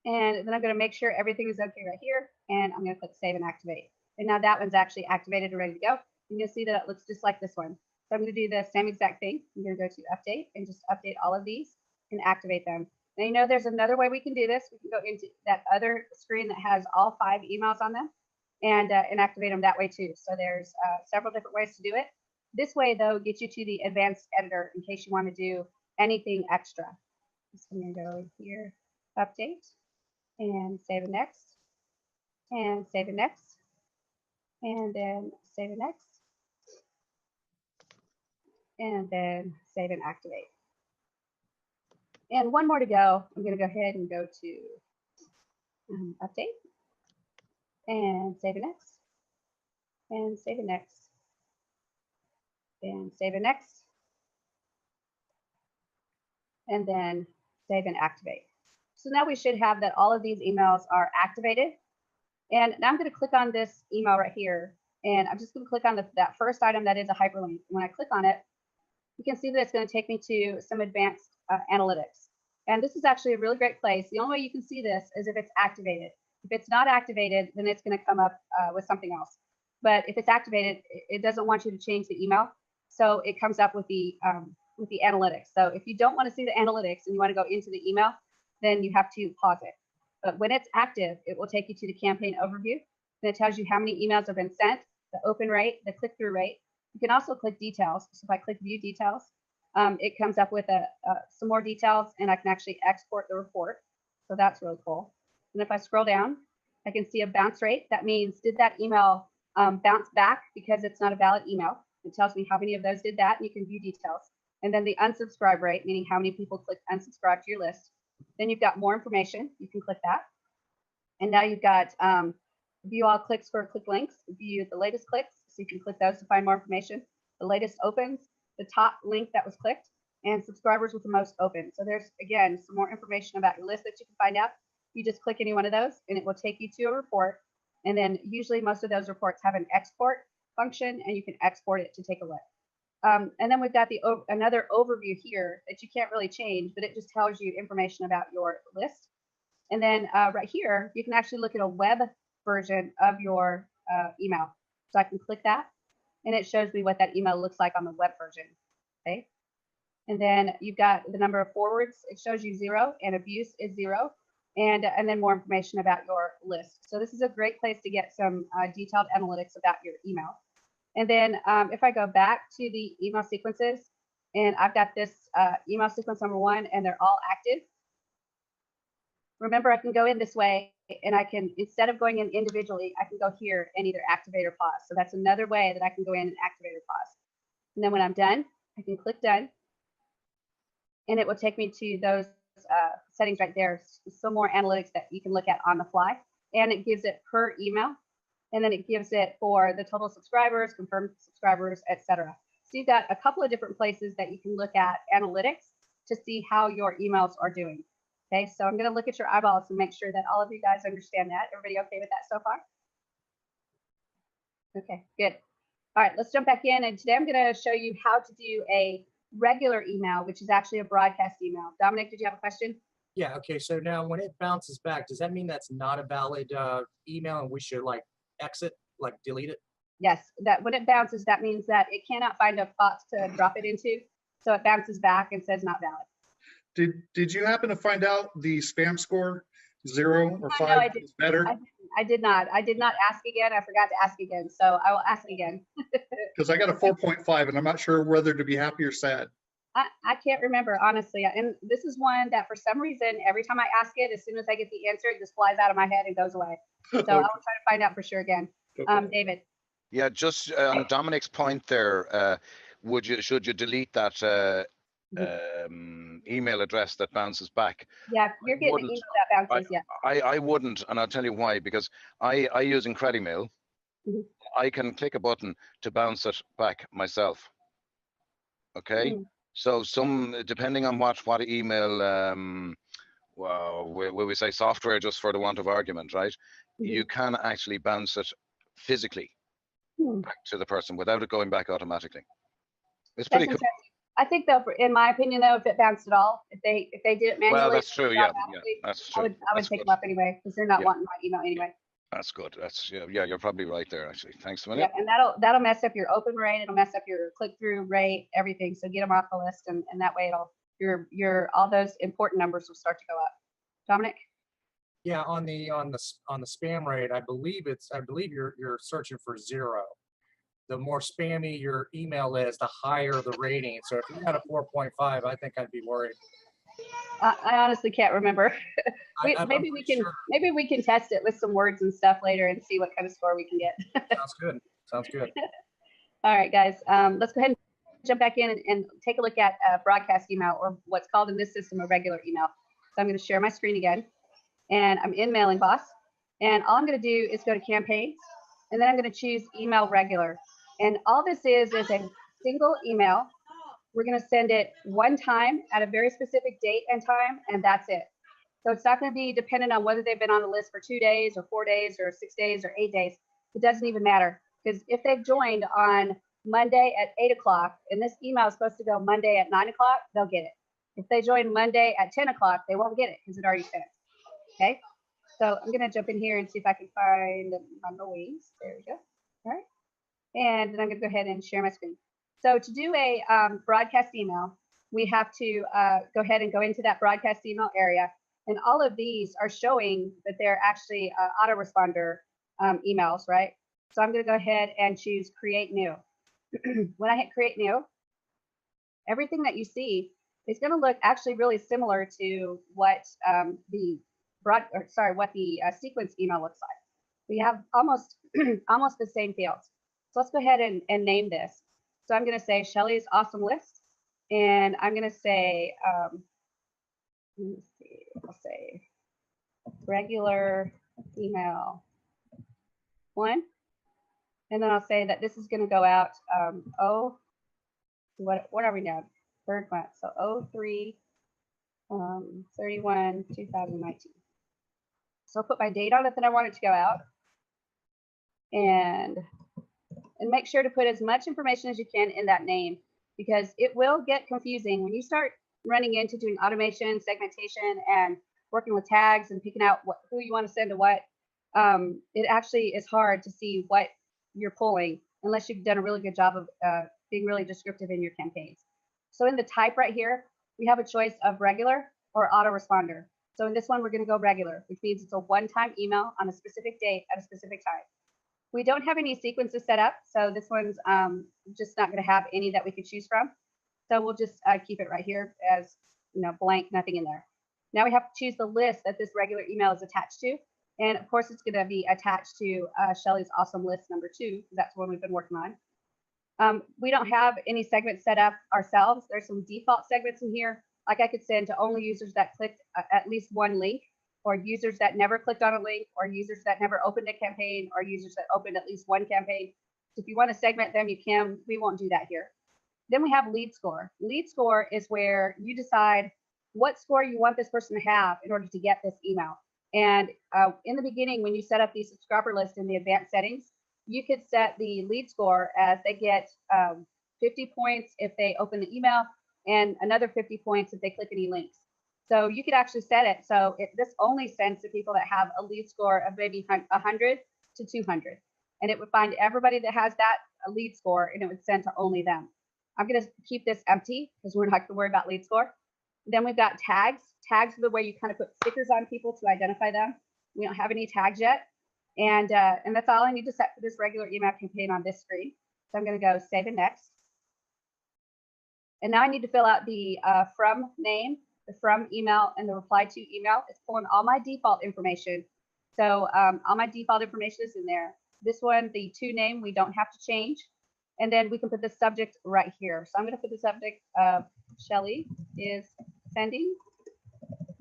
And then I'm going to make sure everything is okay right here. And I'm going to click Save and Activate. And now that one's actually activated and ready to go. And you'll see that it looks just like this one. So I'm going to do the same exact thing. I'm going to go to Update and just update all of these and activate them. Now, you know, there's another way we can do this. We can go into that other screen that has all 5 emails on them and activate them that way too. So there's several different ways to do it. This way, though, gets you to the advanced editor in case you want to do anything extra. Just going to go here, update, and save and next, and save and next, and then save and next, and then save and activate. And one more to go. I'm going to go ahead and go to update, and save and next, and save and next, and save and next, and then save and activate. So now we should have that all of these emails are activated. And now I'm going to click on this email right here. And I'm just going to click on that first item that is a hyperlink. When I click on it, you can see that it's going to take me to some advanced analytics. And this is actually a really great place. The only way you can see this is if it's activated. If it's not activated, then it's going to come up with something else. But if it's activated, it doesn't want you to change the email. So it comes up with the analytics. So if you don't want to see the analytics and you want to go into the email, then you have to pause it. But when it's active, it will take you to the campaign overview. And it tells you how many emails have been sent, the open rate, the click-through rate. You can also click details. So if I click view details, it comes up with some more details, and I can actually export the report. So that's really cool. And if I scroll down, I can see a bounce rate. That means, did that email bounce back because it's not a valid email? It tells me how many of those did that, and you can view details. And then the unsubscribe rate, meaning how many people click unsubscribe to your list. Then you've got more information. You can click that. And now you've got view all clicks for click links, view the latest clicks. So you can click those to find more information. The latest opens, the top link that was clicked, and subscribers with the most open. So there's, again, some more information about your list that you can find out. You just click any one of those and it will take you to a report. And then usually most of those reports have an export function, and you can export it to take a look. And then we've got another overview here that you can't really change, but it just tells you information about your list. And then right here, you can actually look at a web version of your email. So I can click that, and it shows me what that email looks like on the web version. Okay. And then you've got the number of forwards. It shows you 0, and abuse is 0. And then more information about your list. So this is a great place to get some detailed analytics about your email. And then if I go back to the email sequences, and I've got this email sequence number 1, and they're all active. Remember, I can go in this way, and I can, instead of going in individually, I can go here and either activate or pause. So that's another way that I can go in and activate or pause. And then when I'm done, I can click done, and it will take me to those settings right there. Some more analytics that you can look at on the fly, and it gives it per email. And then it gives it for the total subscribers, confirmed subscribers, etc. So you've got a couple of different places that you can look at analytics to see how your emails are doing. Okay, so I'm going to look at your eyeballs and make sure that all of you guys understand that. Everybody okay with that so far? Okay, good. All right, let's jump back in. And today I'm going to show you how to do a regular email, which is actually a broadcast email. Dominic, did you have a question? Yeah, okay, so now when it bounces back, does that mean that's not a valid email and we should like exit, like delete it? Yes, that when it bounces, that means that it cannot find a box to drop it into. So it bounces back and says not valid. Did you happen to find out the spam score? 0 or 5 No, I did, is better? I did not. I did not ask again. I forgot to ask again. So I will ask again. Because I got a 4.5 and I'm not sure whether to be happy or sad. I can't remember, honestly. And this is one that for some reason, every time I ask it, as soon as I get the answer, it just flies out of my head and goes away. So Okay. I will try to find out for sure again. David. Yeah, just on Dominic's point there, should you delete that email address that bounces back? Yeah, you're getting an email that bounces, yeah. I wouldn't, and I'll tell you why, because I use Incredimail. Mm-hmm. I can click a button to bounce it back myself. Okay, so depending on what email, well, we say software just for the want of argument, right? You can actually bounce it physically back to the person without it going back automatically. It's pretty cool. I think though, in my opinion though, if it bounced at all, if they did it manually, well, that's true. Yeah, that's true. I would take them up anyway because they're not wanting my email anyway. That's good. That's yeah, you're probably right there actually. Thanks a minute. Yeah, and that'll mess up your open rate. It'll mess up your click-through rate, everything. So get them off the list, and that way your all those important numbers will start to go up. Dominic. Yeah, on the spam rate, I believe you're searching for 0. the more spammy your email is, the higher the rating. So if you had a 4.5, I think I'd be worried. I honestly can't remember. Maybe we can test it with some words and stuff later and see what kind of score we can get. Sounds good. Sounds good. All right, guys, let's go ahead and jump back in and take a look at broadcast email, or what's called in this system a regular email. So I'm going to share my screen again, and I'm in Mailing Boss, and all I'm going to do is go to campaigns, and then I'm going to choose email regular. And all this is a single email. We're going to send it one time at a very specific date and time, and that's it. So it's not going to be dependent on whether they've been on the list for 2 days or 4 days or 6 days or 8 days. It doesn't even matter, because if they've joined on Monday at 8 o'clock, and this email is supposed to go Monday at 9 o'clock, they'll get it. If they join Monday at 10 o'clock, they won't get it because it already sent. Okay. So I'm going to jump in here and see if I can find my Louise. There we go. All right. And then I'm going to go ahead and share my screen. So to do a broadcast email, we have to go ahead and go into that broadcast email area. And all of these are showing that they're actually autoresponder emails, right? So I'm going to go ahead and choose create new. When I hit create new, everything that you see is going to look actually really similar to what the sequence email looks like. We have almost almost the same fields. So let's go ahead and name this. So I'm going to say Shelly's awesome list, and I'm going to say let me see, I'll say regular email 1, and then I'll say that this is going to go out what are we now? Third month, so 03/31/2019. So I'll put my date on it that I want it to go out, and make sure to put as much information as you can in that name, because it will get confusing when you start running into doing automation, segmentation, and working with tags and picking out who you want to send to what. It actually is hard to see what you're pulling unless you've done a really good job of being really descriptive in your campaigns. So in the type right here, we have a choice of regular or autoresponder. So in this one, we're going to go regular, which means it's a one-time email on a specific date at a specific time. We don't have any sequences set up, so this one's just not going to have any that we could choose from. So we'll just keep it right here as blank, nothing in there. Now we have to choose the list that this regular email is attached to. And of course, it's going to be attached to Shelly's awesome list number 2, because that's the one we've been working on. We don't have any segments set up ourselves. There's some default segments in here. Like I could send to only users that clicked at least one link, or users that never clicked on a link, or users that never opened a campaign, or users that opened at least one campaign. So if you want to segment them, you can. We won't do that here. Then we have lead score. Lead score is where you decide what score you want this person to have in order to get this email. And in the beginning, when you set up the subscriber list in the advanced settings, you could set the lead score as they get 50 points if they open the email, and another 50 points if they click any links. So you could actually set it so this only sends to people that have a lead score of maybe 100 to 200. And it would find everybody that has that lead score, and it would send to only them. I'm going to keep this empty because we're not going to worry about lead score. Then we've got tags. Tags are the way you kind of put stickers on people to identify them. We don't have any tags yet. And that's all I need to set for this regular email campaign on this screen. So I'm going to go save and next. And now I need to fill out the from name, the from email, and the reply to email. It's pulling all my default information. So all my default information is in there. This one, the to name, we don't have to change. And then we can put the subject right here. So I'm going to put the subject of Shelly is sending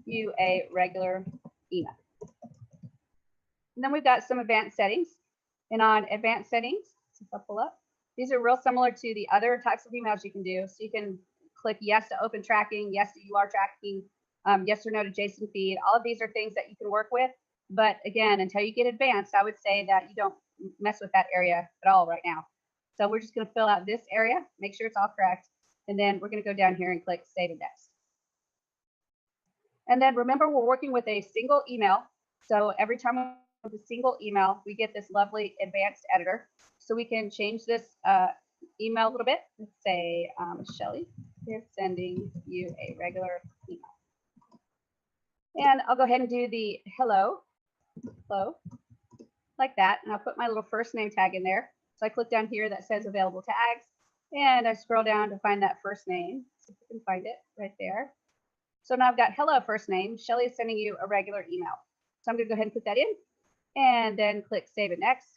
you a regular email. And then we've got some advanced settings. And on advanced settings, since I'll pull up, these are real similar to the other types of emails you can do. So you can click yes to open tracking, yes to UR tracking, yes or no to JSON feed. All of these are things that you can work with. But again, until you get advanced, I would say that you don't mess with that area at all right now. So we're just going to fill out this area, make sure it's all correct. And then we're going to go down here and click save and next. And then remember, we're working with a single email. So every time with a single email, we get this lovely advanced editor. So we can change this email a little bit. Let's say, Shelly, here's sending you a regular email. And I'll go ahead and do the hello, like that. And I'll put my little first name tag in there. So So I click down here that says available tags, and I scroll down to find that first name. See if we can find it right there. So now I've got hello first name. Shelly is sending you a regular email. So I'm going to go ahead and put that in and then click save and next.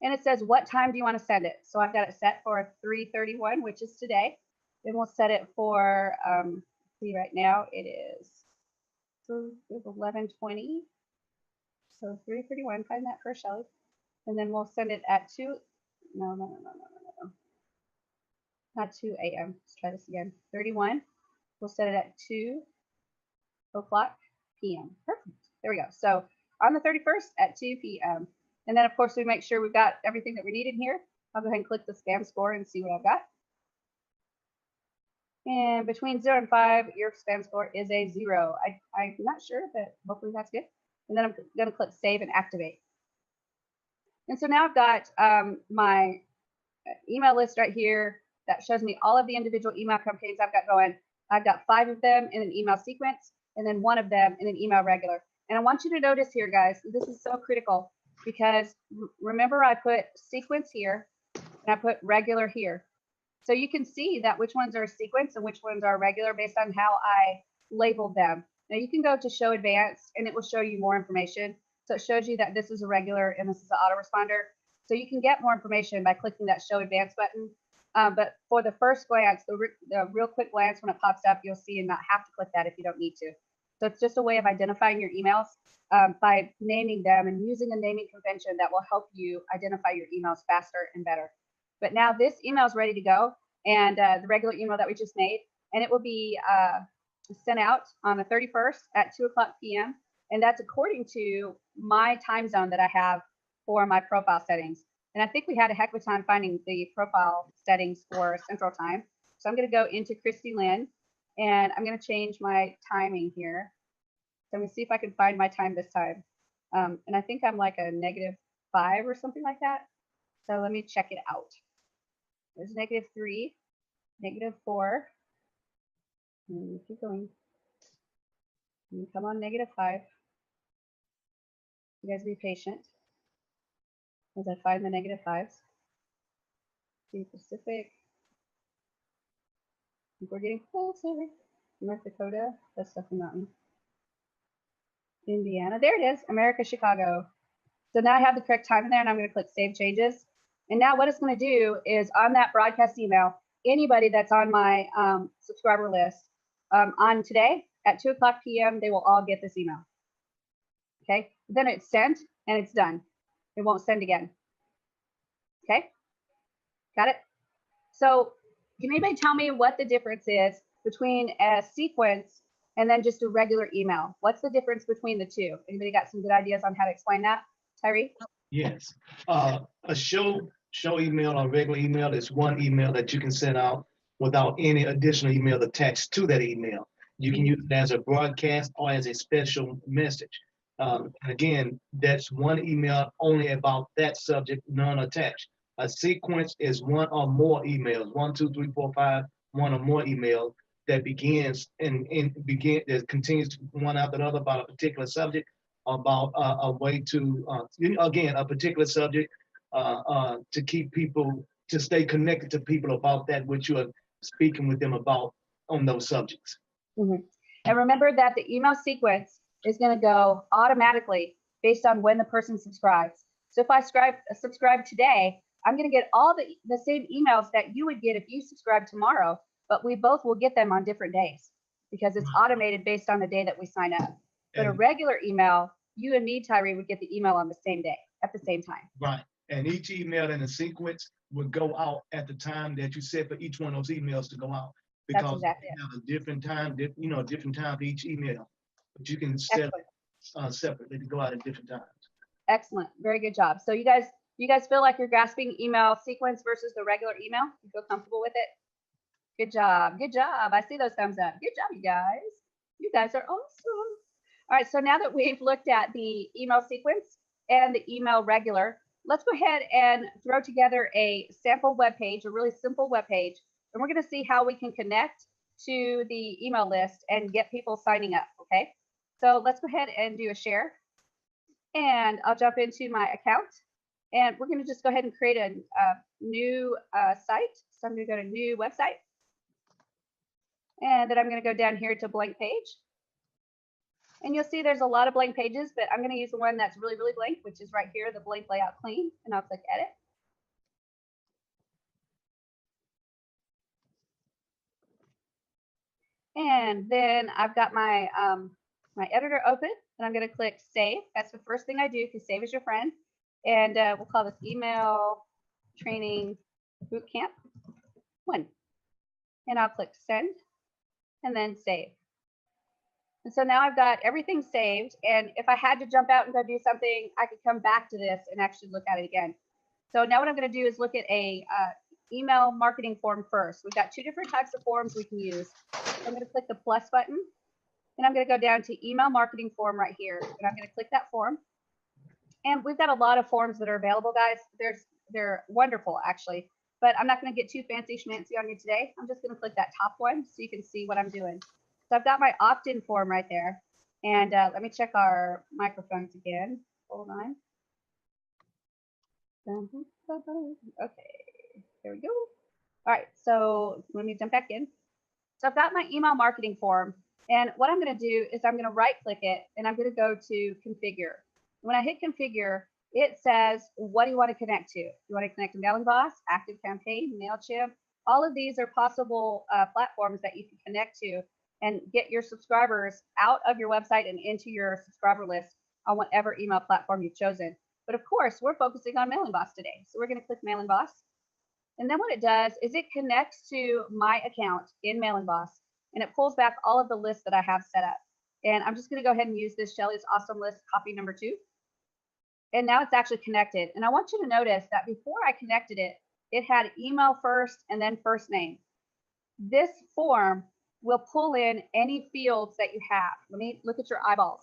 And it says, what time do you want to send it? So I've got it set for 3:31, which is today. Then we'll set it for, see right now it is 11:20. So 3:31, find that for Shelly. And then we'll send it at 2, no. Not 2 a.m. Let's try this again. 31. We'll set it at 2 o'clock p.m. Perfect. There we go. So on the 31st at 2 p.m. And then of course we make sure we've got everything that we need in here. I'll go ahead and click the spam score and see what I've got. And between 0 and 5, your spam score is a 0. I'm not sure, but hopefully that's good. And then I'm going to click save and activate. And so now I've got my email list right here that shows me all of the individual email campaigns I've got going. I've got 5 of them in an email sequence and then 1 of them in an email regular. And I want you to notice here, guys, this is so critical because remember I put sequence here and I put regular here. So you can see that which ones are sequence and which ones are regular based on how I labeled them. Now you can go to show advanced and it will show you more information. So it shows you that this is a regular and this is an autoresponder. So you can get more information by clicking that show advanced button. But for the first glance, the real quick glance when it pops up, you'll see and not have to click that if you don't need to. So it's just a way of identifying your emails by naming them and using a naming convention that will help you identify your emails faster and better. But now this email is ready to go, and the regular email that we just made, and it will be sent out on the 31st at 2 o'clock p.m. And that's according to my time zone that I have for my profile settings. And I think we had a heck of a time finding the profile settings for Central Time. So I'm going to go into Christy Lynn, and I'm going to change my timing here. So I'm going to see if I can find my time this time. And I think I'm like a -5 or something like that. So let me check it out. There's -3, -4. And keep going. And come on, -5. You guys be patient as I find the -5s. See Pacific. I think we're getting closer. North Dakota, that's definitely mountain. Indiana, there it is, America, Chicago. So now I have the correct time in there and I'm going to click save changes. And now what it's going to do is on that broadcast email, anybody that's on my subscriber list on today at 2 o'clock p.m., they will all get this email. Okay, then it's sent and it's done. It won't send again. Okay, got it? So can anybody tell me what the difference is between a sequence and then just a regular email? What's the difference between the two? Anybody got some good ideas on how to explain that? Tyree? Yes. A show email or regular email is one email that you can send out without any additional email attached to that email. You can use it as a broadcast or as a special message. And again, that's one email only about that subject, none attached. A sequence is one or more emails, 1, 2, 3, 4, 5, one or more emails that begins and that continues one after the other about a particular subject, about a way to, again, a particular subject to keep people, to stay connected to people about that which you are speaking with them about on those subjects. Mm-hmm. And remember that the email sequence is going to go automatically based on when the person subscribes. So if I subscribe today, I'm going to get all the same emails that you would get if you subscribe tomorrow, but we both will get them on different days because it's automated based on the day that we sign up. But a regular email, you and me, Tyree, would get the email on the same day at the same time. Right. And each email in the sequence would go out at the time that you set for each one of those emails to go out. Because that's exactly you have a different time, different time for each email. But you can set it separately to go out at different times. Excellent. Very good job. So you guys feel like you're grasping email sequence versus the regular email? You feel comfortable with it? Good job. Good job. I see those thumbs up. Good job, you guys. You guys are awesome. All right. So now that we've looked at the email sequence and the email regular, let's go ahead and throw together a sample web page, a really simple web page. And we're going to see how we can connect to the email list and get people signing up. Okay. So let's go ahead and do a share. And I'll jump into my account, and we're going to just go ahead and create a new site. So I'm going to go to new website, and then I'm going to go down here to blank page. And you'll see there's a lot of blank pages, but I'm going to use the one that's really, really blank, which is right here, the blank layout clean, and I'll click edit. And then I've got my my editor open, and I'm going to click save. That's the first thing I do, because save is your friend. And we'll call this email training bootcamp 1. And I'll click send and then save. And so now I've got everything saved. And if I had to jump out and go do something, I could come back to this and actually look at it again. So now what I'm going to do is look at a email marketing form first. We've got 2 different types of forms we can use. So I'm going to click the plus button, and I'm going to go down to email marketing form right here. And I'm going to click that form. And we've got a lot of forms that are available, guys. They're wonderful, actually. But I'm not going to get too fancy schmancy on you today. I'm just going to click that top one so you can see what I'm doing. So I've got my opt-in form right there. And let me check our microphones again. Hold on. Okay, there we go. All right, so let me jump back in. So I've got my email marketing form. And what I'm going to do is I'm going to right-click it, and I'm going to go to configure. When I hit configure, it says, what do you want to connect to? You want to connect to Mailing Boss, ActiveCampaign, MailChimp. All of these are possible platforms that you can connect to and get your subscribers out of your website and into your subscriber list on whatever email platform you've chosen. But of course, we're focusing on Mailing Boss today. So we're going to click Mailing Boss. And then what it does is it connects to my account in Mailing Boss, and it pulls back all of the lists that I have set up. And I'm just going to go ahead and use this Shelly's Awesome List copy number 2. And now it's actually connected. And I want you to notice that before I connected it, it had email first and then first name. This form will pull in any fields that you have. Let me look at your eyeballs.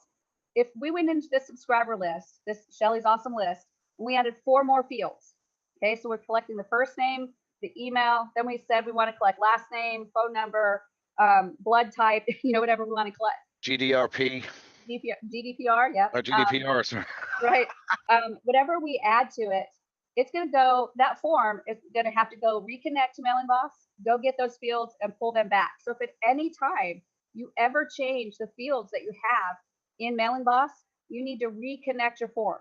If we went into this subscriber list, this Shelly's Awesome List, and we added 4 more fields. Okay, so we're collecting the first name, the email, then we said we want to collect last name, phone number, blood type, whatever we want to collect. GDRP. GDPR, yeah. Or GDPR, sorry. Right. Whatever we add to it, it's going to go, that form is going to have to go reconnect to Mailing Boss, go get those fields and pull them back. So if at any time you ever change the fields that you have in Mailing Boss, you need to reconnect your form.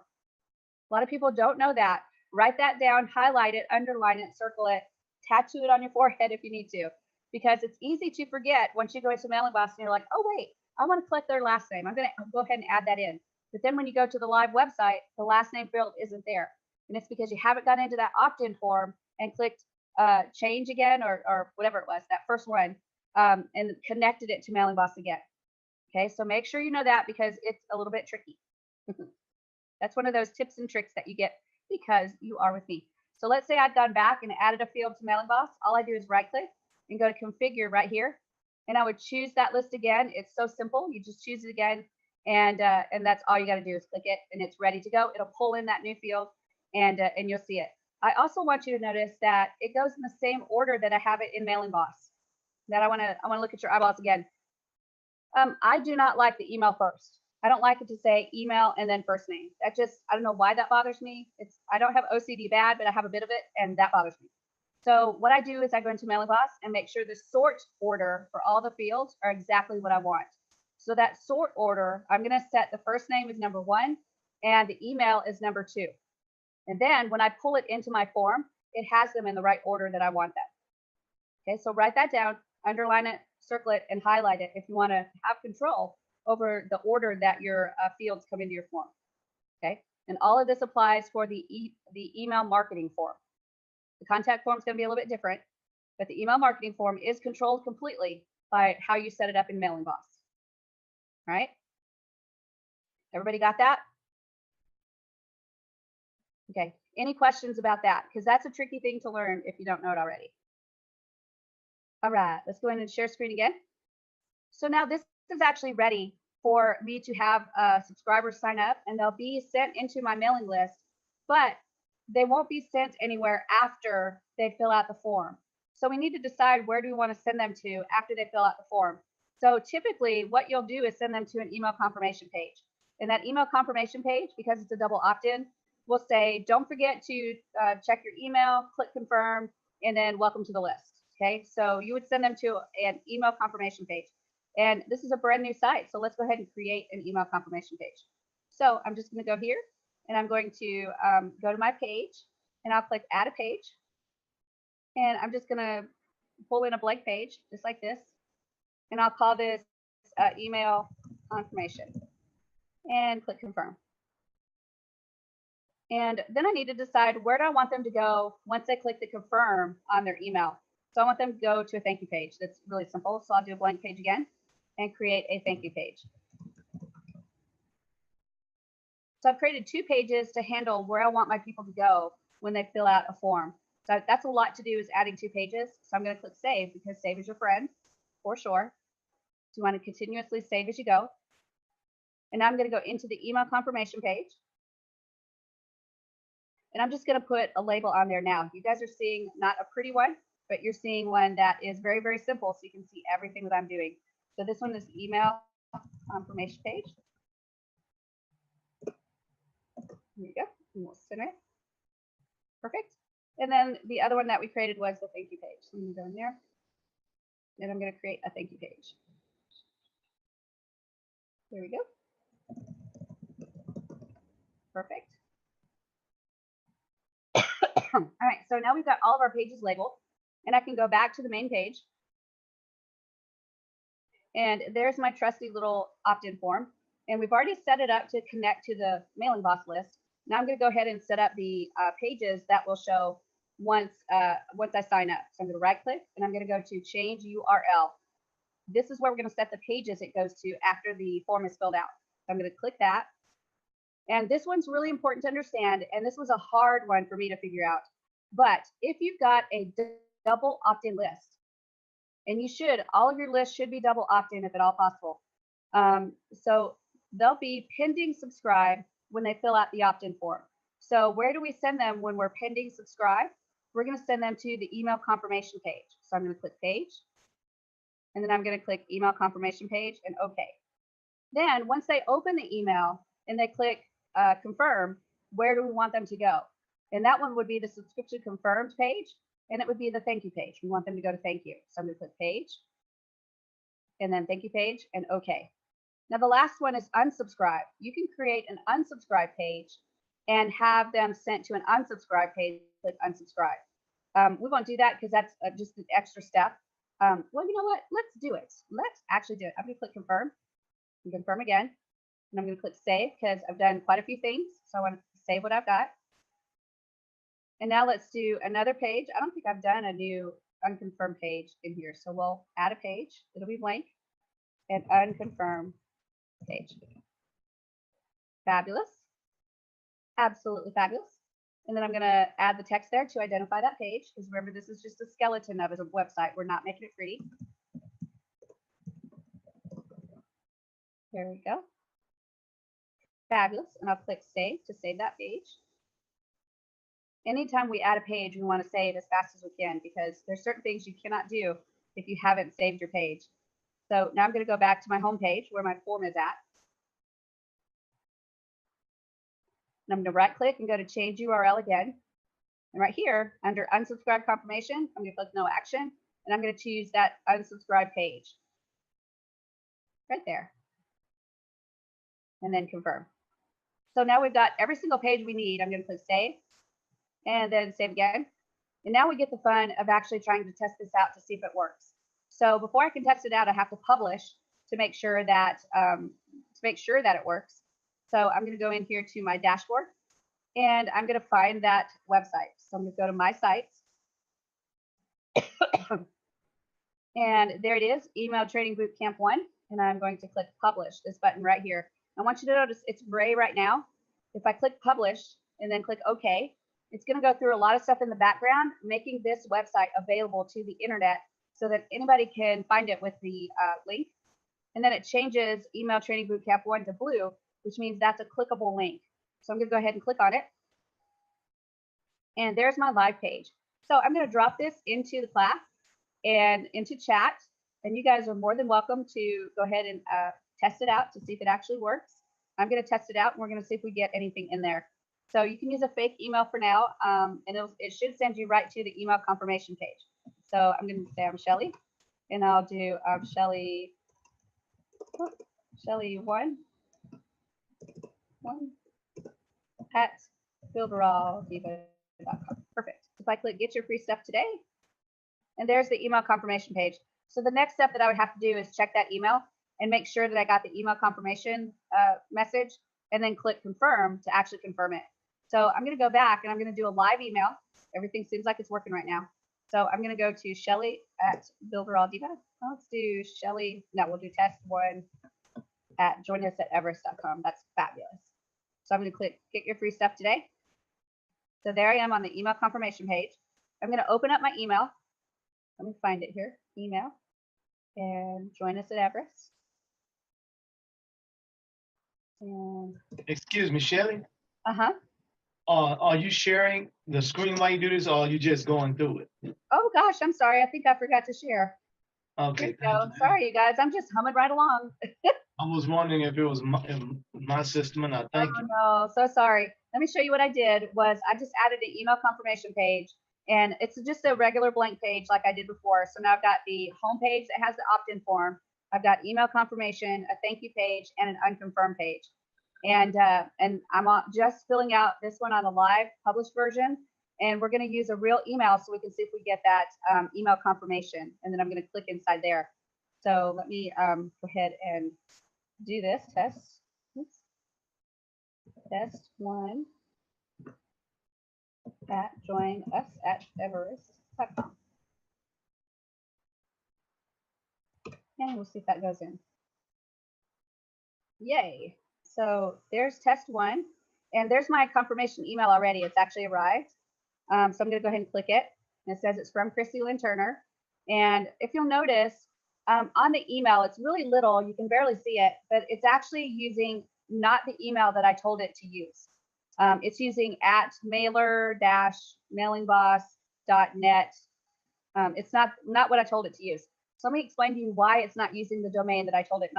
A lot of people don't know that. Write that down, highlight it, underline it, circle it, tattoo it on your forehead if you need to, because it's easy to forget once you go into Mailing Boss and you're like, oh, wait, I want to collect their last name. I'm going to go ahead and add that in. But then when you go to the live website, the last name field isn't there. And it's because you haven't gone into that opt-in form and clicked change again or whatever it was, that first one, and connected it to Mailing Boss again. Okay, so make sure you know that because it's a little bit tricky. That's one of those tips and tricks that you get because you are with me. So let's say I'd gone back and added a field to Mailing Boss. All I do is right click and go to configure right here. And I would choose that list again. It's so simple. You just choose it again. And that's all you got to do is click it and it's ready to go. It'll pull in that new field and you'll see it. I also want you to notice that it goes in the same order that I have it in Mailing Boss. That I want to look at your eyeballs again. I do not like the email first. I don't like it to say email and then first name. That just, I don't know why that bothers me. I don't have OCD bad, but I have a bit of it and that bothers me. So what I do is I go into Mailing Boss and make sure the sort order for all the fields are exactly what I want. So that sort order, I'm going to set the first name as number 1 and the email is number 2. And then when I pull it into my form, it has them in the right order that I want them. Okay, so write that down, underline it, circle it, and highlight it if you want to have control over the order that your fields come into your form. Okay, and all of this applies for the email marketing form. The contact form is going to be a little bit different, but the email marketing form is controlled completely by how you set it up in Mailing Boss. All right, everybody got that? Okay, any questions about that? Because that's a tricky thing to learn if you don't know it already. All right, let's go in and share screen again. So now this is actually ready for me to have subscribers sign up and they'll be sent into my mailing list, but they won't be sent anywhere after they fill out the form. So we need to decide where do we want to send them to after they fill out the form. So typically what you'll do is send them to an email confirmation page. And that email confirmation page, because it's a double opt-in, will say, don't forget to check your email, click confirm, and then welcome to the list. Okay, so you would send them to an email confirmation page. And this is a brand new site, so let's go ahead and create an email confirmation page. So I'm just going to go here, and I'm going to go to my page, and I'll click add a page. And I'm just going to pull in a blank page, just like this. And I'll call this email confirmation and click confirm. And then I need to decide where do I want them to go once they click the confirm on their email. So I want them to go to a thank you page. That's really simple. So I'll do a blank page again and create a thank you page. So I've created 2 pages to handle where I want my people to go when they fill out a form. So that's a lot to do, is adding 2 pages. So I'm going to click save, because save is your friend for sure. So you want to continuously save as you go. And now I'm going to go into the email confirmation page. And I'm just going to put a label on there now. You guys are seeing not a pretty one, but you're seeing one that is very, very simple, so you can see everything that I'm doing. So this one is email confirmation page. There you go. And we'll center it. Perfect. And then the other one that we created was the thank you page. So I'm going to go in there, and I'm going to create a thank you page. There we go. Perfect. All right, so now we've got all of our pages labeled, and I can go back to the main page. And there's my trusty little opt-in form. And we've already set it up to connect to the Mailing Boss list. Now I'm going to go ahead and set up the pages that will show once I sign up. So I'm going to right click, and I'm going to go to change URL. This is where we're going to set the pages it goes to after the form is filled out. So I'm going to click that. And this one's really important to understand, and this was a hard one for me to figure out. But if you've got a double opt-in list, and you should, all of your lists should be double opt-in if at all possible. So they'll be pending subscribe when they fill out the opt-in form. So where do we send them when we're pending subscribe? We're going to send them to the email confirmation page. So I'm going to click page, and then I'm going to click email confirmation page and OK. Then once they open the email and they click confirm, where do we want them to go? And that one would be the subscription confirmed page, and it would be the thank you page. We want them to go to thank you. So I'm going to click page, and then thank you page, and OK. Now the last one is unsubscribe. You can create an unsubscribe page and have them sent to an unsubscribe page. Click unsubscribe. We won't do that because that's just an extra step. Well, you know what? Let's do it. Let's actually do it. I'm going to click confirm and confirm again. And I'm going to click save because I've done quite a few things. So I want to save what I've got. And now let's do another page. I don't think I've done a new unconfirmed page in here. So we'll add a page. It'll be blank and unconfirmed page. Fabulous. Absolutely fabulous. And then I'm going to add the text there to identify that page, because remember, this is just a skeleton of a website. We're not making it pretty. There we go. Fabulous. And I'll click save to save that page. Anytime we add a page, we want to save as fast as we can, because there's certain things you cannot do if you haven't saved your page. So now I'm going to go back to my home page where my form is at. And I'm going to right click and go to change URL again. And right here under unsubscribe confirmation, I'm going to click no action, and I'm going to choose that unsubscribe page right there. And then confirm. So now we've got every single page we need. I'm going to click save and then save again. And now we get the fun of actually trying to test this out to see if it works. So before I can test it out, I have to publish to make sure that it works. So I'm going to go in here to my dashboard, and I'm going to find that website. So I'm going to go to my sites. And there it is, Email Training Bootcamp 1. And I'm going to click publish, this button right here. I want you to notice it's gray right now. If I click publish and then click OK, it's going to go through a lot of stuff in the background, making this website available to the internet so that anybody can find it with the link. And then it changes Email Training Bootcamp 1 to blue, which means that's a clickable link. So I'm going to go ahead and click on it. And there's my live page. So I'm going to drop this into the class and into chat. And you guys are more than welcome to go ahead and test it out to see if it actually works. I'm going to test it out and we're going to see if we get anything in there. So you can use a fake email for now, and it should send you right to the email confirmation page. So I'm going to say I'm Shelly, and I'll do Shelly 1 at builderalldiva.com. Perfect. If I click get your free stuff today, and there's the email confirmation page. So the next step that I would have to do is check that email and make sure that I got the email confirmation message, and then click confirm to actually confirm it. So I'm going to go back and I'm going to do a live email. Everything seems like it's working right now. So I'm going to go to Shelly at Builderall Diva. Let's do Shelly. No, we'll do test 1 at joinus@everest.com. That's fabulous. So I'm going to click get your free stuff today. So there I am on the email confirmation page. I'm going to open up my email. Let me find it here. Email and join us at Everest. And excuse me, Shelly. uh-huh. Are you sharing the screen while you do this, or are you just going through it? Oh gosh, I'm sorry. I think I forgot to share. Okay. Here we go. Sorry, you guys. I'm just humming right along. I was wondering if it was my system or not. Thank you. No, so sorry. Let me show you what I did was I just added an email confirmation page, and it's just a regular blank page like I did before. So now I've got the home page that has the opt-in form. I've got email confirmation, a thank you page, and an unconfirmed page. And I'm just filling out this one on the live published version. And we're going to use a real email so we can see if we get that email confirmation. And then I'm going to click inside there. So let me go ahead and do this test. Oops. Test 1 at join us at everest.com. And we'll see if that goes in. Yay. So there's test 1, and there's my confirmation email already. It's actually arrived. So I'm going to go ahead and click it. And it says it's from Christy Lynn Turner. And if you'll notice on the email, it's really little. You can barely see it, but it's actually using not the email that I told it to use. It's using at mailer-mailingboss.net. It's not what I told it to use. So let me explain to you why it's not using the domain that I told it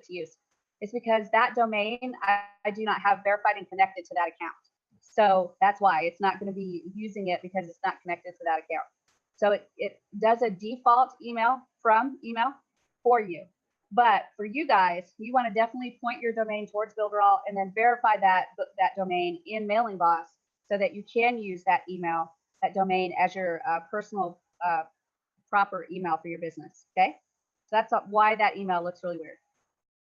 to use. It's because that domain I do not have verified and connected to that account. So that's why it's not going to be using it, because it's not connected to that account. So it does a default email for you. But for you guys, you want to definitely point your domain towards Builderall and then verify that domain in Mailing Boss so that you can use that email, that domain as your personal proper email for your business. Okay, so that's why that email looks really weird.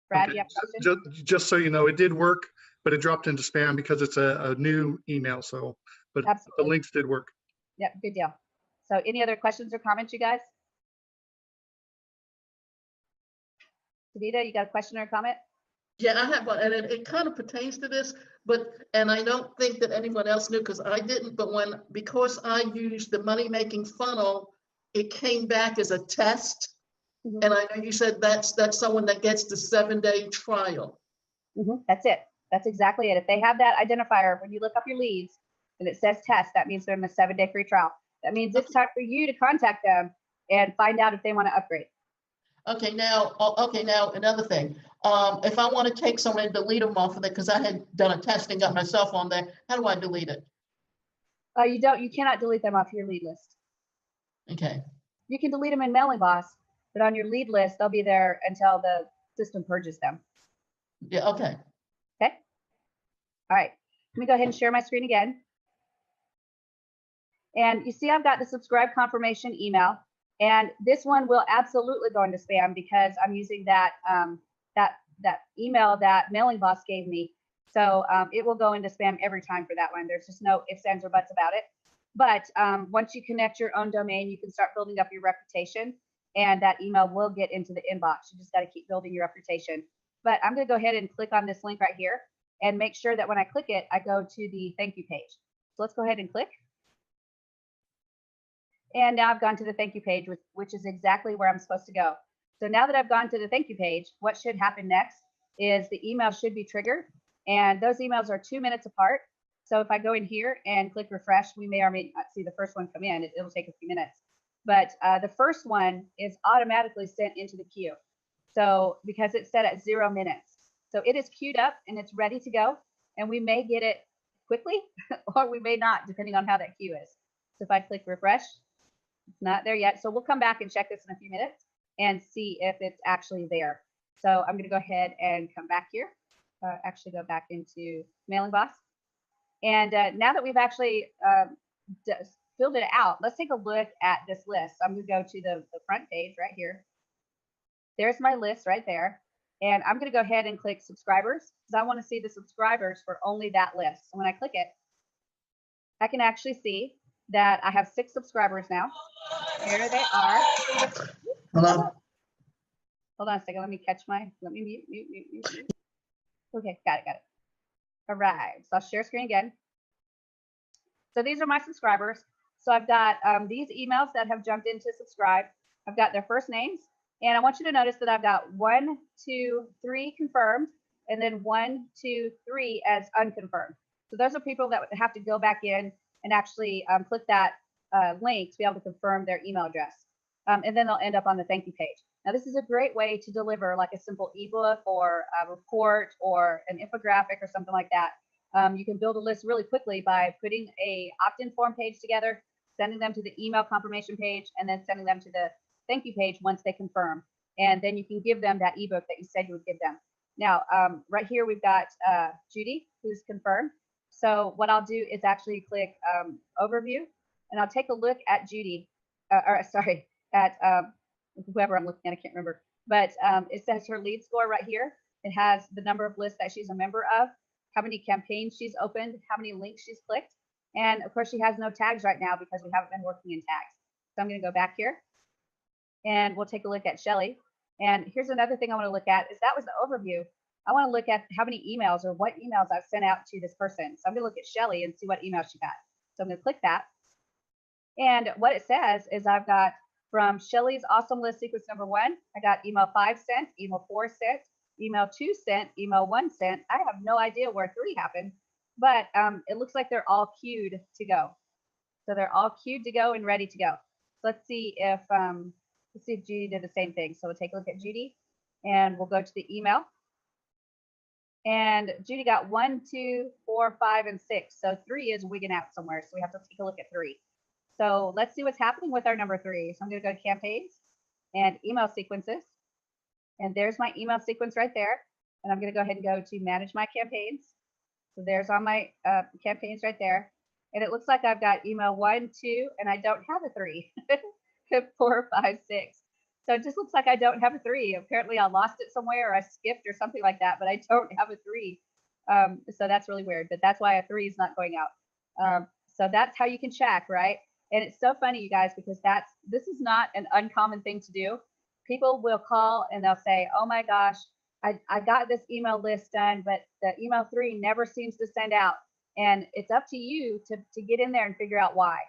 Brad, Okay. you have a question? Just so you know, it did work, but it dropped into spam because it's a new email. So, but Absolutely. the links did work. Yep, good deal. So any other questions or comments, you guys? Savita, you got a question or a comment? Yeah, I have one, and it kind of pertains to this, and I don't think that anyone else knew because I didn't, but because I used the money-making funnel, it came back as a test. Mm-hmm. And I know you said that's someone that gets the 7-day trial. Mm-hmm. That's it. That's exactly it. If they have that identifier, when you look up your leads and it says test, that means they're in the 7-day free trial. That means it's time for you to contact them and find out if they want to upgrade. Okay, now another thing. If I want to take someone and delete them off of it because I had done a test and got myself on there, how do I delete it? You cannot delete them off your lead list. Okay. You can delete them in Mailing Boss, but on your lead list, they'll be there until the system purges them. Yeah, okay. Okay. All right. Let me go ahead and share my screen again. And you see I've got the subscribe confirmation email. And this one will absolutely go into spam because I'm using that that email that Mailing Boss gave me. So it will go into spam every time for that one. There's just no ifs, ands, or buts about it. But once you connect your own domain, you can start building up your reputation, and that email will get into the inbox. You just got to keep building your reputation. But I'm going to go ahead and click on this link right here and make sure that when I click it, I go to the thank you page. So let's go ahead and click. And now I've gone to the thank you page, which is exactly where I'm supposed to go. So now that I've gone to the thank you page, what should happen next is the email should be triggered. And those emails are 2 minutes apart. So if I go in here and click refresh, we may or may not see the first one come in. It'll take a few minutes. But the first one is automatically sent into the queue. So because it's set at 0 minutes. So it is queued up and it's ready to go. And we may get it quickly or we may not, depending on how that queue is. So if I click refresh, it's not there yet. So we'll come back and check this in a few minutes and see if it's actually there. So I'm going to go ahead and come back here, actually go back into Mailing Boss. And now that we've actually filled it out, let's take a look at this list. So I'm going to go to the front page right here. There's my list right there. And I'm going to go ahead and click subscribers because I want to see the subscribers for only that list. So when I click it, I can actually see that I have 6 subscribers now. Here they are. Hello. Hold on a second. Let me catch my, let me mute. Okay, got it. All right, so I'll share screen again. So these are my subscribers. So I've got these emails that have jumped in to subscribe. I've got their first names. And I want you to notice that I've got 1, 2, 3 confirmed, and then 1, 2, 3 as unconfirmed. So those are people that would have to go back in and actually click that link to be able to confirm their email address. And then they'll end up on the thank you page. Now, this is a great way to deliver like a simple ebook or a report or an infographic or something like that. You can build a list really quickly by putting a opt-in form page together, sending them to the email confirmation page, and then sending them to the thank you page once they confirm. And then you can give them that ebook that you said you would give them. Now, right here, we've got Judy, who's confirmed. So what I'll do is actually click overview, and I'll take a look at Judy, at whoever I'm looking at, I can't remember. But it says her lead score right here. It has the number of lists that she's a member of, how many campaigns she's opened, how many links she's clicked. And of course, she has no tags right now because we haven't been working in tags. So I'm going to go back here. And we'll take a look at Shelly. And here's another thing I want to look at is that was the overview. I want to look at how many emails or what emails I've sent out to this person. So I'm going to look at Shelly and see what email she got. So I'm going to click that. And what it says is I've got from Shelly's awesome list sequence number 1, I got email 5 sent, email 4 sent, email 2 sent, email 1 sent. I have no idea where 3 happened, but it looks like they're all queued to go. So they're all queued to go and ready to go. So let's see if Judy did the same thing. So we'll take a look at Judy and we'll go to the email. And Judy got 1, 2, 4, 5, and 6. So 3 is wigging out somewhere. So we have to take a look at 3. So let's see what's happening with our number 3. So I'm going to go to campaigns and email sequences. And there's my email sequence right there. And I'm going to go ahead and go to manage my campaigns. So there's all my campaigns right there. And it looks like I've got email 1, 2, and I don't have a 3. 4, 5, 6. So it just looks like I don't have a 3. Apparently I lost it somewhere or I skipped or something like that, but I don't have a 3. So that's really weird, but that's why a 3 is not going out. So that's how you can check, right? And it's so funny, you guys, because this is not an uncommon thing to do. People will call and they'll say, oh my gosh, I got this email list done, but the email 3 never seems to send out. And it's up to you to get in there and figure out why.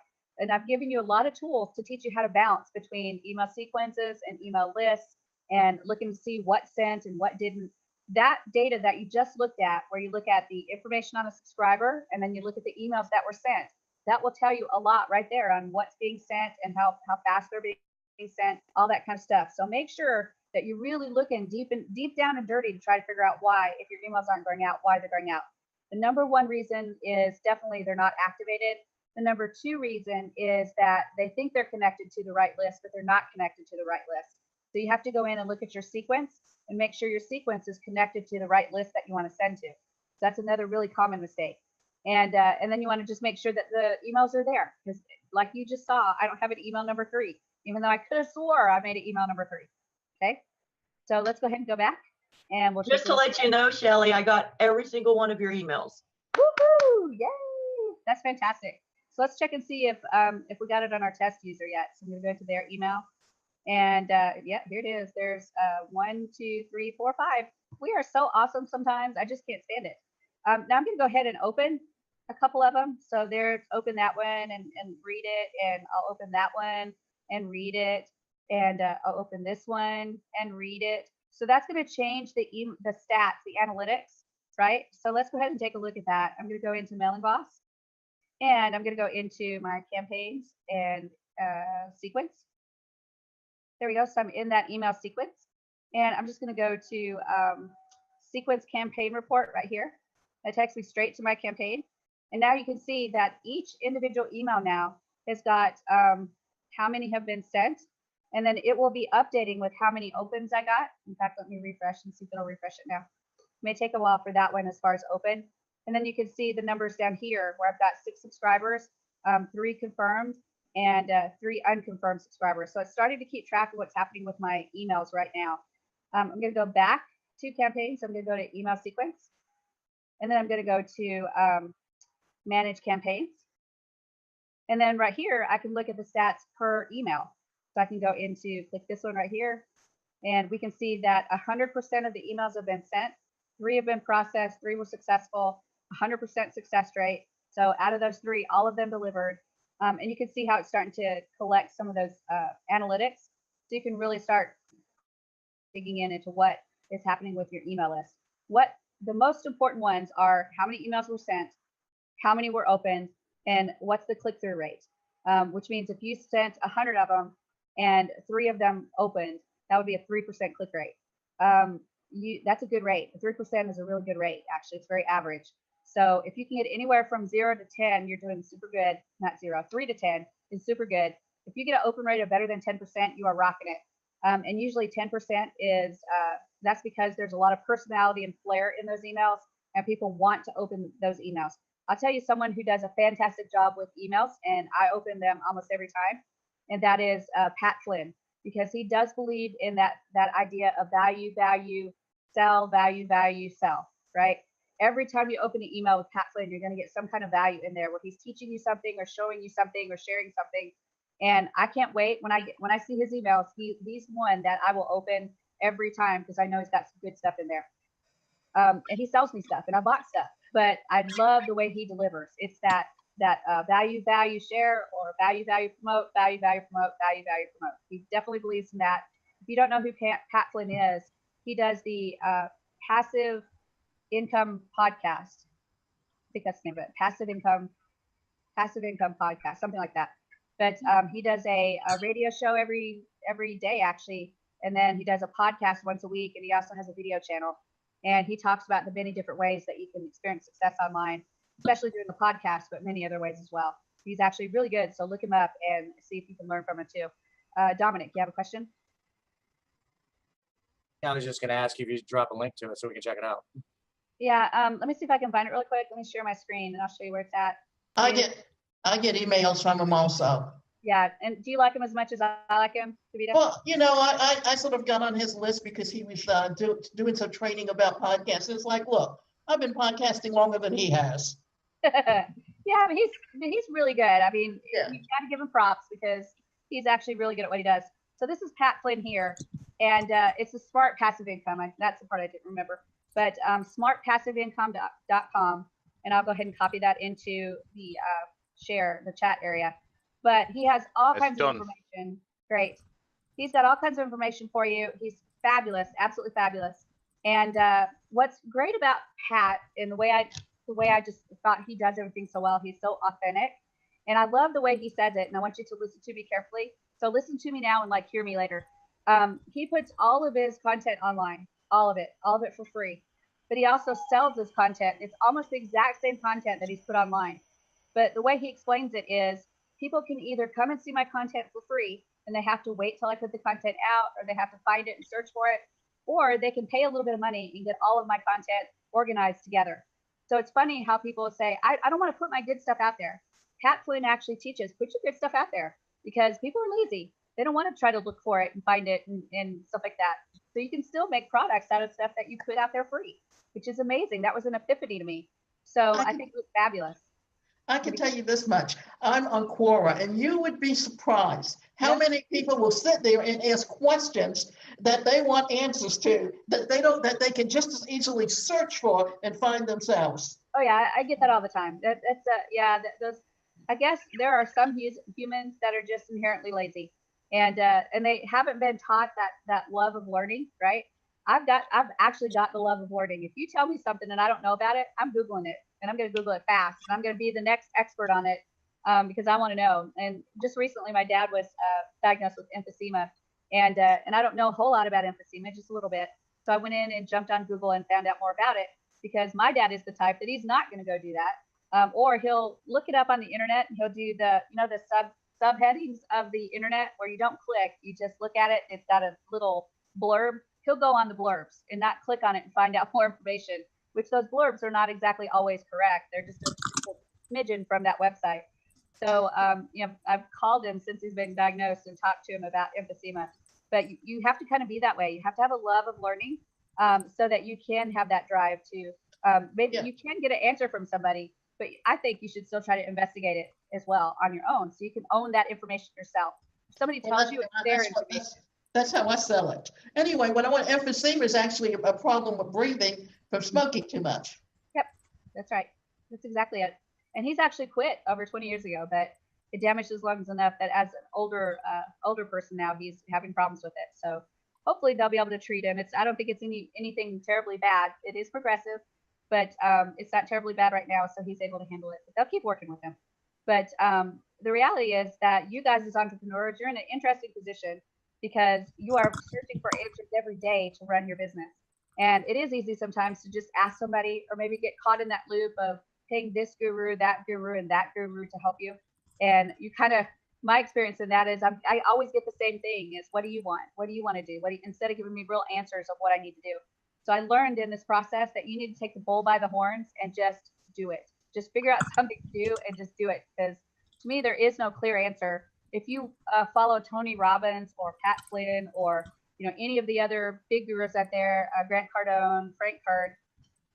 And I've given you a lot of tools to teach you how to bounce between email sequences and email lists and looking to see what sent and what didn't. That data that you just looked at, where you look at the information on a subscriber and then you look at the emails that were sent, that will tell you a lot right there on what's being sent and how fast they're being sent, all that kind of stuff. So make sure that you're really looking deep down and dirty to try to figure out why, if your emails aren't going out, why they're going out. The number 1 reason is definitely they're not activated. The number 2 reason is that they think they're connected to the right list, but they're not connected to the right list. So you have to go in and look at your sequence and make sure your sequence is connected to the right list that you want to send to. So that's another really common mistake. And then you want to just make sure that the emails are there, because like you just saw, I don't have an email number 3, even though I could have swore I made an email number 3. Okay, so let's go ahead and go back and we'll just to let you know, Shelly, I got every single one of your emails. Woohoo! Yay! That's fantastic. So let's check and see if we got it on our test user yet. So I'm going to go to their email, and yeah, here it is. There's 1, 2, 3, 4, 5. We are so awesome sometimes. I just can't stand it. Now I'm going to go ahead and open a couple of them. So there's open that one and read it, and I'll open that one and read it, and I'll open this one and read it. So that's going to change the stats, the analytics, right? So let's go ahead and take a look at that. I'm going to go into Mailing Boss. And I'm going to go into my campaigns and sequence. There we go. So I'm in that email sequence. And I'm just going to go to sequence campaign report right here. That takes me straight to my campaign. And now you can see that each individual email now has got how many have been sent. And then it will be updating with how many opens I got. In fact, let me refresh and see if it'll refresh it now. It may take a while for that one as far as open. And then you can see the numbers down here where I've got 6 subscribers, 3 confirmed, and 3 unconfirmed subscribers. So it's starting to keep track of what's happening with my emails right now. I'm going to go back to campaigns. I'm going to go to email sequence. And then I'm going to go to manage campaigns. And then right here, I can look at the stats per email. So I can go into, click this one right here, and we can see that 100% of the emails have been sent, 3 have been processed, 3 were successful, 100% success rate. So out of those 3, all of them delivered. And you can see how it's starting to collect some of those analytics. So you can really start digging into what is happening with your email list. What the most important ones are: how many emails were sent, how many were opened, and what's the click-through rate, which means if you sent 100 of them and 3 of them opened, that would be a 3% click rate. That's a good rate. 3% is a really good rate, actually. It's very average. So if you can get anywhere from 0 to 10, you're doing super good. Not 0, 3 to 10 is super good. If you get an open rate of better than 10%, you are rocking it. And usually 10% is, that's because there's a lot of personality and flair in those emails, and people want to open those emails. I'll tell you someone who does a fantastic job with emails, and I open them almost every time, and that is Pat Flynn, because he does believe in that idea of value, sell, value, sell, right? Every time you open an email with Pat Flynn, you're going to get some kind of value in there where he's teaching you something or showing you something or sharing something. And I can't wait when I see his emails. He's one that I will open every time because I know he's got some good stuff in there. And he sells me stuff, and I bought stuff, but I love the way he delivers. It's that value, share, or value, promote, value, promote, value, promote. He definitely believes in that. If you don't know who Pat Flynn is, he does the passive income podcast. I think that's the name of it. Passive income podcast, something like that. But he does a radio show every day, actually, and then he does a podcast once a week, and he also has a video channel. And he talks about the many different ways that you can experience success online, especially doing the podcast, but many other ways as well. He's actually really good, so look him up and see if you can learn from him too. Dominic, you have a question? I was just going to ask you if you drop a link to it so we can check it out. Yeah, let me see if I can find it really quick. Let me share my screen, and I'll show you where it's at. I get emails from him also. Yeah, and do you like him as much as I like him, Kavita? Well, you know, I sort of got on his list because he was doing some training about podcasts. It's like, look, I've been podcasting longer than he has. Yeah, but he's really good. I mean, you got to give him props because he's actually really good at what he does. So this is Pat Flynn here, and it's a smart passive income. That's the part I didn't remember. But smartpassiveincome.com, and I'll go ahead and copy that into the the chat area. But he has all kinds of information. Great. He's got all kinds of information for you. He's fabulous, absolutely fabulous. And what's great about Pat, and the way I just thought he does everything so well, he's so authentic. And I love the way he says it, and I want you to listen to me carefully. So listen to me now and hear me later. He puts all of his content online, all of it for free. But he also sells his content. It's almost the exact same content that he's put online. But the way he explains it is, people can either come and see my content for free, and they have to wait till I put the content out, or they have to find it and search for it, or they can pay a little bit of money and get all of my content organized together. So it's funny how people say, I don't want to put my good stuff out there. Pat Flynn actually teaches, put your good stuff out there, because people are lazy. They don't want to try to look for it and find it and stuff like that. So you can still make products out of stuff that you put out there free, which is amazing. That was an epiphany to me. So I think it was fabulous. I can tell you this much. I'm on Quora, and you would be surprised how many people will sit there and ask questions that they want answers to, that they can just as easily search for and find themselves. Oh yeah, I get that all the time. I guess there are some humans that are just inherently lazy, and they haven't been taught that love of learning, right? I've actually got the love of learning. If you tell me something and I don't know about it, I'm Googling it, and I'm going to Google it fast, and I'm going to be the next expert on it because I want to know. And just recently, my dad was diagnosed with emphysema, and I don't know a whole lot about emphysema, just a little bit. So I went in and jumped on Google and found out more about it, because my dad is the type that he's not going to go do that. Or he'll look it up on the internet and he'll do the, the subheadings of the internet where you don't click, you just look at it. It's got a little blurb. He'll go on the blurbs and not click on it and find out more information, which those blurbs are not exactly always correct. They're just a smidgen from that website. So, I've called him since he's been diagnosed and talked to him about emphysema. But you have to kind of be that way. You have to have a love of learning, so that you can have that drive to, maybe you can get an answer from somebody, but I think you should still try to investigate it as well on your own, so you can own that information yourself. If somebody tells you it's their information. That's how I sell it. Anyway, when I want emphysema is actually a problem with breathing from smoking too much. Yep, that's right. That's exactly it. And he's actually quit over 20 years ago, but it damaged his lungs enough that as an older person now, he's having problems with it. So hopefully they'll be able to treat him. I don't think it's anything terribly bad. It is progressive, but it's not terribly bad right now. So he's able to handle it. But they'll keep working with him. But the reality is that you guys as entrepreneurs, you're in an interesting position, because you are searching for answers every day to run your business. And it is easy sometimes to just ask somebody, or maybe get caught in that loop of paying this guru, that guru, and that guru to help you. And you kind of, my experience in that is I always get the same thing is, what do you want? What do you want to do? Instead of giving me real answers of what I need to do. So I learned in this process that you need to take the bull by the horns and just do it. Just figure out something to do and just do it. Because to me, there is no clear answer. If you follow Tony Robbins or Pat Flynn or any of the other big gurus out there, Grant Cardone, Frank Kern,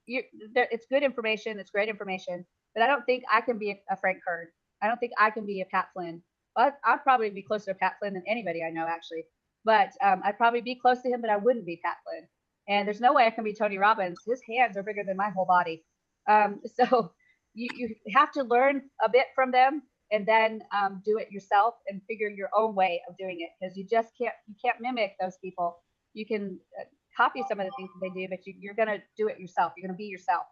it's good information. It's great information. But I don't think I can be a Frank Kern. I don't think I can be a Pat Flynn. Well, I'd probably be closer to Pat Flynn than anybody I know, actually. But I'd probably be close to him, but I wouldn't be Pat Flynn. And there's no way I can be Tony Robbins. His hands are bigger than my whole body. So you have to learn a bit from them, and then do it yourself and figure your own way of doing it, because you can't mimic those people. You can copy some of the things that they do, but you're going to do it yourself. You're going to be yourself.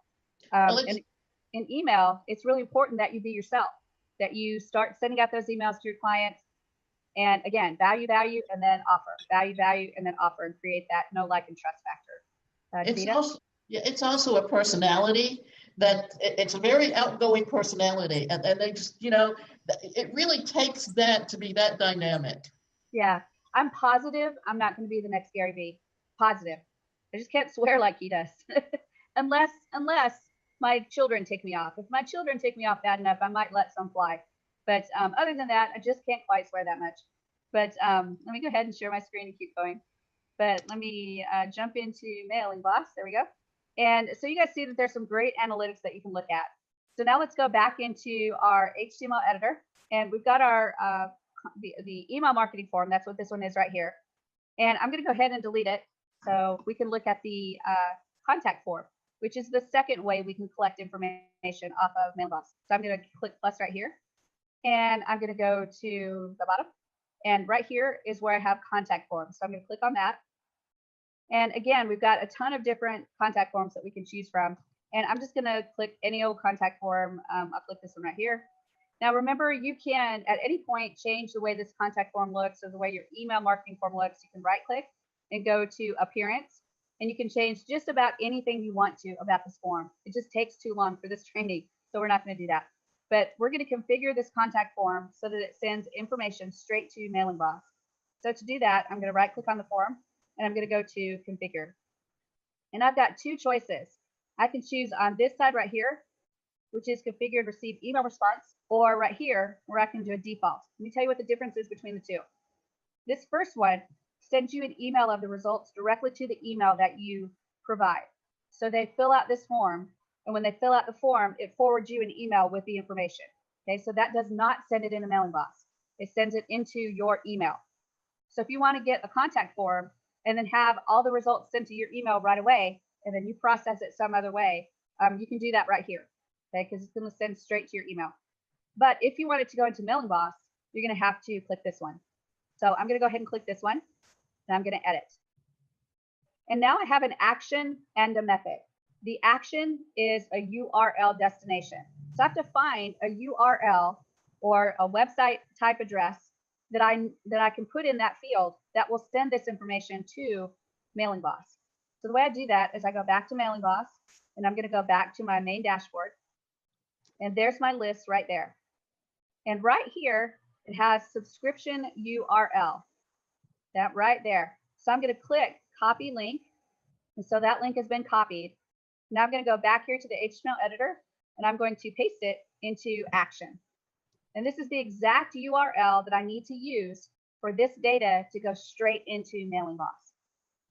And in email, it's really important that you be yourself, that you start sending out those emails to your clients. And again, value, and then offer, value, and then offer, and create that know, like, and trust factor. It's also a personality that it's a very outgoing personality, and they just, it really takes that to be that dynamic. Yeah, I'm positive I'm not going to be the next Gary Vee. Positive. I just can't swear like he does. unless my children take me off. If my children take me off bad enough, I might let some fly. But other than that, I just can't quite swear that much. But let me go ahead and share my screen and keep going. But let me jump into Mailing Boss. There we go. And so you guys see that there's some great analytics that you can look at. So now let's go back into our HTML editor, and we've got our the email marketing form. That's what this one is right here. And I'm going to go ahead and delete it so we can look at the contact form, which is the second way we can collect information off of Mailbox. So I'm going to click plus right here, and I'm going to go to the bottom, and right here is where I have contact forms. So I'm going to click on that. And again, we've got a ton of different contact forms that we can choose from. And I'm just going to click any old contact form. I'll click this one right here. Now, remember, you can at any point change the way this contact form looks, or the way your email marketing form looks. You can right click and go to appearance, and you can change just about anything you want to about this form. It just takes too long for this training, so we're not going to do that. But we're going to configure this contact form so that it sends information straight to Mailing Boss. So to do that, I'm going to right click on the form, and I'm going to go to configure. And I've got two choices. I can choose on this side right here, which is configured receive email response, or right here where I can do a default. Let me tell you what the difference is between the two. This first one sends you an email of the results directly to the email that you provide. So they fill out this form, and when they fill out the form, it forwards you an email with the information. Okay, so that does not send it in a Mailing Boss. It sends it into your email. So if you want to get a contact form and then have all the results sent to your email right away, and then you process it some other way, you can do that right here, okay? Because it's going to send straight to your email. But if you want it to go into Mailing Boss, you're going to have to click this one. So I'm going to go ahead and click this one, and I'm going to edit. And now I have an action and a method. The action is a URL destination. So I have to find a URL or a website type address that I can put in that field that will send this information to Mailing Boss. So the way I do that is I go back to Mailing Boss, and I'm going to go back to my main dashboard. And there's my list right there. And right here, it has subscription URL. That right there. So I'm going to click copy link. And so that link has been copied. Now I'm going to go back here to the HTML editor, and I'm going to paste it into Action. And this is the exact URL that I need to use for this data to go straight into Mailing Boss.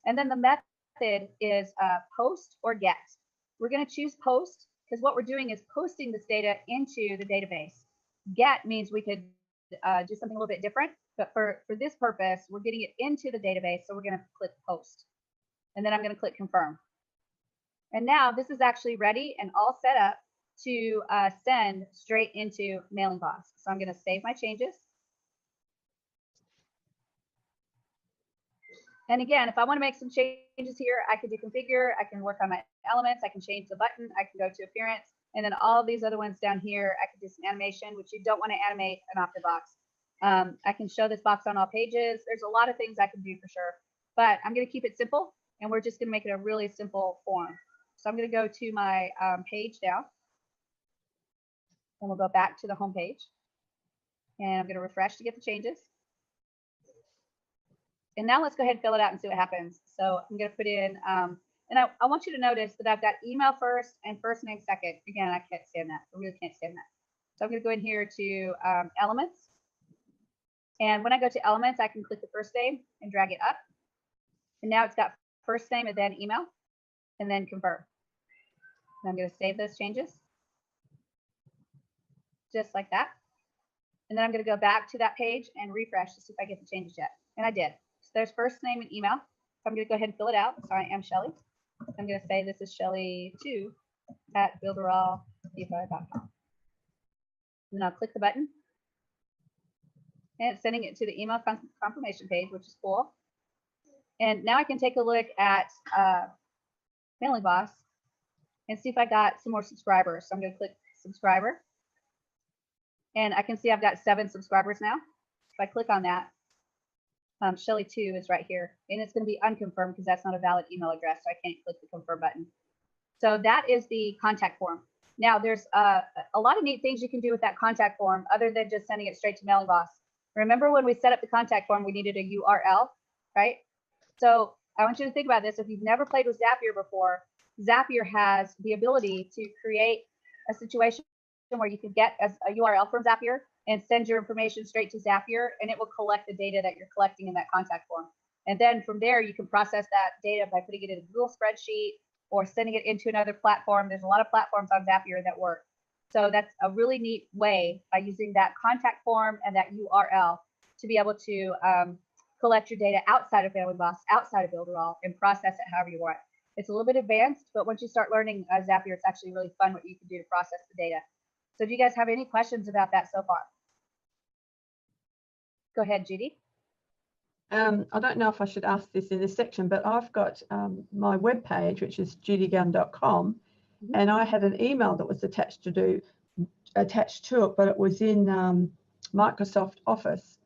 And then the method is post or get. We're going to choose post because what we're doing is posting this data into the database. Get means we could do something a little bit different, but for this purpose, we're getting it into the database, so we're going to click post. And then I'm going to click confirm. And now this is actually ready and all set up to send straight into Mailing Boss. So I'm going to save my changes. And again, if I want to make some changes here, I could do configure, I can work on my elements, I can change the button, I can go to appearance, and then all of these other ones down here, I could do some animation, which you don't want to animate an Opted box. I can show this box on all pages. There's a lot of things I can do for sure, but I'm going to keep it simple, and we're just going to make it a really simple form. So I'm going to go to my page now, and we'll go back to the home page, and I'm going to refresh to get the changes. And now let's go ahead and fill it out and see what happens. So I'm going to put in, and I want you to notice that I've got email first and first name second. Again, I can't stand that. I really can't stand that. So I'm going to go in here to elements. And when I go to elements, I can click the first name and drag it up. And now it's got first name and then email and then confirm. And I'm going to save those changes just like that. And then I'm going to go back to that page and refresh to see if I get the changes yet. And I did. So there's first name and email. So I'm going to go ahead and fill it out. So I am Shelly. I'm going to say this is Shelly2 at builderall.com. And I'll click the button. And it's sending it to the email confirmation page, which is cool. And now I can take a look at Mailing Boss and see if I got some more subscribers. So I'm going to click subscriber. And I can see I've got 7 subscribers now. If I click on that, Shelly2 is right here. And it's going to be unconfirmed because that's not a valid email address. So I can't click the confirm button. So that is the contact form. Now, there's a lot of neat things you can do with that contact form other than just sending it straight to Mailing Boss. Remember when we set up the contact form, we needed a URL, right? So I want you to think about this. If you've never played with Zapier before, Zapier has the ability to create a situation where you can get a URL from Zapier and send your information straight to Zapier, and it will collect the data that you're collecting in that contact form. And then from there, you can process that data by putting it in a Google spreadsheet or sending it into another platform. There's a lot of platforms on Zapier that work. So that's a really neat way by using that contact form and that URL to be able to collect your data outside of Mailing Boss, outside of Builderall, and process it however you want. It's a little bit advanced, but once you start learning Zapier, it's actually really fun what you can do to process the data. So do you guys have any questions about that so far? Go ahead, Judy. I don't know if I should ask this in this section, but I've got my webpage, which is judygunn.com, and I had an email that was attached to it, but it was in Microsoft Office.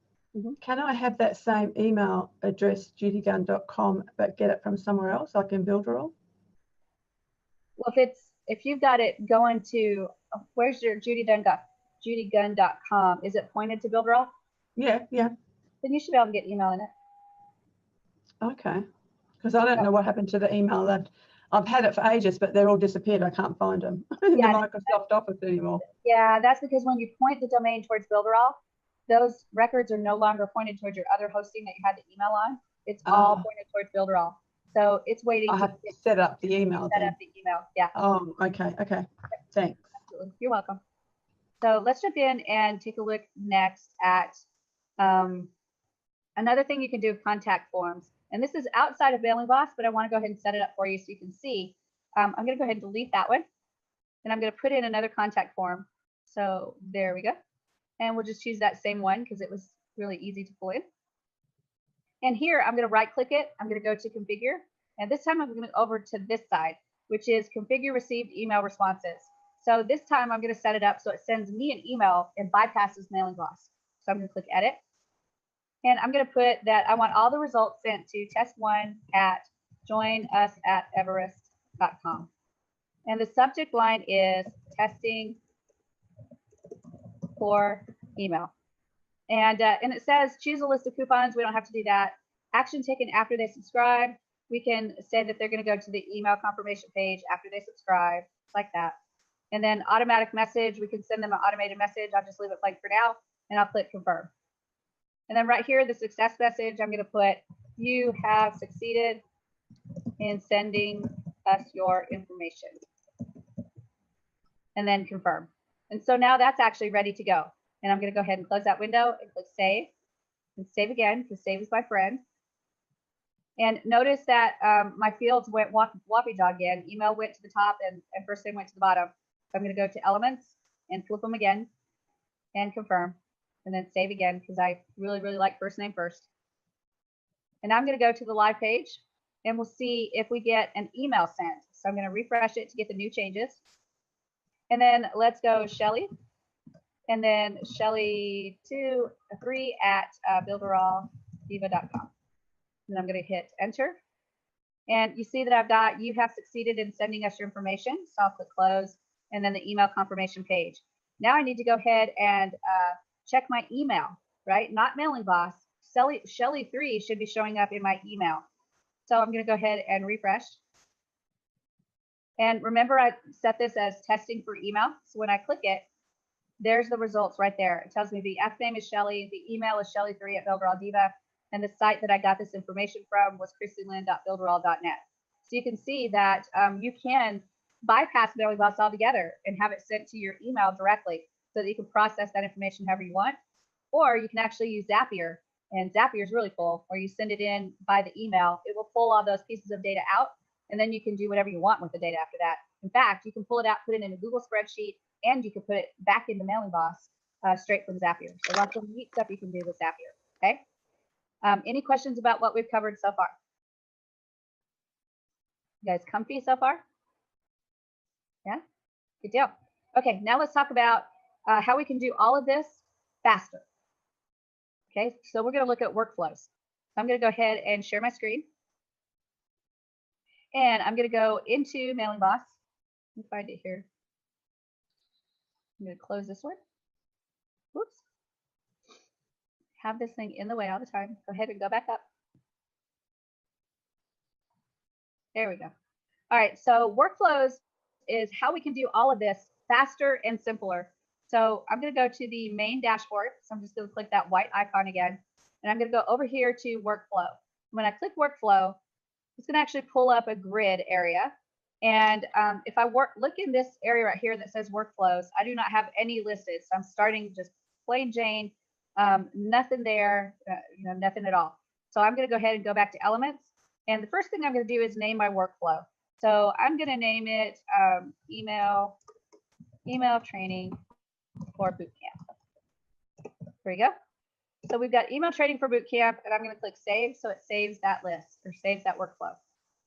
Can I have that same email address, judygunn.com, but get it from somewhere else, like in Builderall? Well, if you've got it going to, where's your judygunn.com? Is it pointed to Builderall? Yeah. Then you should be able to get email in it. Okay, because I don't know what happened to the email that I've had it for ages, but they're all disappeared. I can't find them in the Microsoft Office anymore. Yeah, that's because when you point the domain towards Builderall, those records are no longer pointed towards your other hosting that you had the email on. It's all pointed towards Builderall. So it's waiting. I have to set up the email. Set up the email. Yeah. Oh, okay. Thanks. Absolutely. You're welcome. So let's jump in and take a look next at another thing you can do with contact forms. And this is outside of Mailing Boss, but I want to go ahead and set it up for you so you can see. I'm going to go ahead and delete that one. And I'm going to put in another contact form. So there we go. And we'll just choose that same one because it was really easy to pull in. And here I'm going to right click it. I'm going to go to configure. And this time I'm going to go over to this side, which is configure received email responses. So this time I'm going to set it up so it sends me an email and bypasses Mailing Boss. So I'm going to click edit. And I'm going to put that I want all the results sent to test1 at join us at everest.com. And the subject line is testing for email. And it says choose a list of coupons. We don't have to do that. Action taken after they subscribe. We can say that they're going to go to the email confirmation page after they subscribe, like that. And then automatic message, we can send them an automated message. I'll just leave it blank for now, and I'll click confirm. And then right here, the success message, I'm going to put, you have succeeded in sending us your information. And then confirm. And so now that's actually ready to go. And I'm going to go ahead and close that window and click save. And save again, because save is my friend. And notice that my fields went whoppy dog again. Email went to the top and first name went to the bottom. So I'm going to go to elements and flip them again and confirm. And then save again, because I really, really like first name first. And now I'm going to go to the live page and we'll see if we get an email sent. So I'm going to refresh it to get the new changes. And then let's go Shelly. And then Shelly23 at builderalldiva.com. And I'm going to hit enter. And you see that I've got, you have succeeded in sending us your information. So I'll click close and then the email confirmation page. Now I need to go ahead and check my email, right? Not Mailing Boss. Shelly3 should be showing up in my email. So I'm going to go ahead and refresh. And remember, I set this as testing for email. So when I click it, there's the results right there. It tells me the F name is Shelly, the email is Shelly3 at Builderall Diva, and the site that I got this information from was christylyn.builderall.net. So you can see that you can bypass Mailing Boss altogether and have it sent to your email directly so that you can process that information however you want. Or you can actually use Zapier, and Zapier is really cool, where you send it in by the email. It will pull all those pieces of data out, and then you can do whatever you want with the data after that. In fact, you can pull it out, put it in a Google spreadsheet, and you can put it back into Mailing Boss straight from Zapier. So lots of neat stuff you can do with Zapier, okay? Any questions about what we've covered so far? You guys comfy so far? Yeah, good deal. Okay, now let's talk about how we can do all of this faster. Okay, so we're going to look at workflows. So I'm going to go ahead and share my screen. And I'm going to go into Mailing Boss. Let me find it here. I'm going to close this one. Whoops. Have this thing in the way all the time. Go ahead and go back up. There we go. All right, so workflows is how we can do all of this faster and simpler. So I'm going to go to the main dashboard. So I'm just going to click that white icon again. And I'm going to go over here to workflow. When I click workflow, it's going to actually pull up a grid area. And if I look in this area right here that says workflows, I do not have any listed. So I'm starting just plain Jane, nothing there, nothing at all. So I'm going to go ahead and go back to elements. And the first thing I'm going to do is name my workflow. So I'm going to name it email training for boot camp. There we go. So we've got email training for boot camp, and I'm going to click save. So it saves that list or saves that workflow.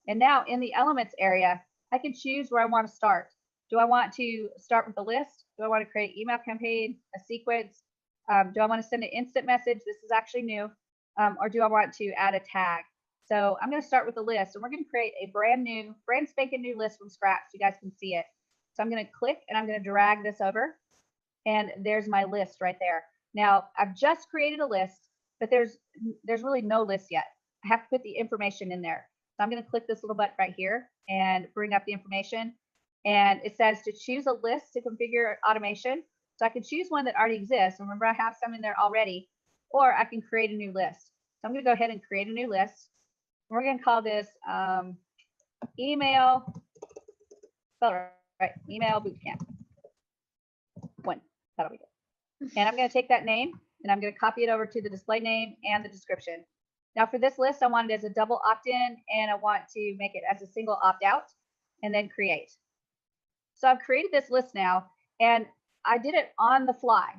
And now in the elements area, I can choose where I want to start. Do I want to start with a list? Do I want to create an email campaign, a sequence? Do I want to send an instant message? This is actually new. Or do I want to add a tag? So I'm going to start with a list, and we're going to create a brand spanking new list from scratch. You guys can see it. So I'm going to click and I'm going to drag this over, and there's my list right there. Now I've just created a list, but there's really no list yet. I have to put the information in there. So I'm going to click this little button right here and bring up the information. And it says to choose a list to configure automation. So I can choose one that already exists. Remember, I have some in there already, or I can create a new list. So I'm going to go ahead and create a new list. We're going to call this email bootcamp 1. That'll be good. And I'm going to take that name and I'm going to copy it over to the display name and the description. Now for this list, I want it as a double opt-in, and I want to make it as a single opt-out, and then create. So I've created this list now, and I did it on the fly.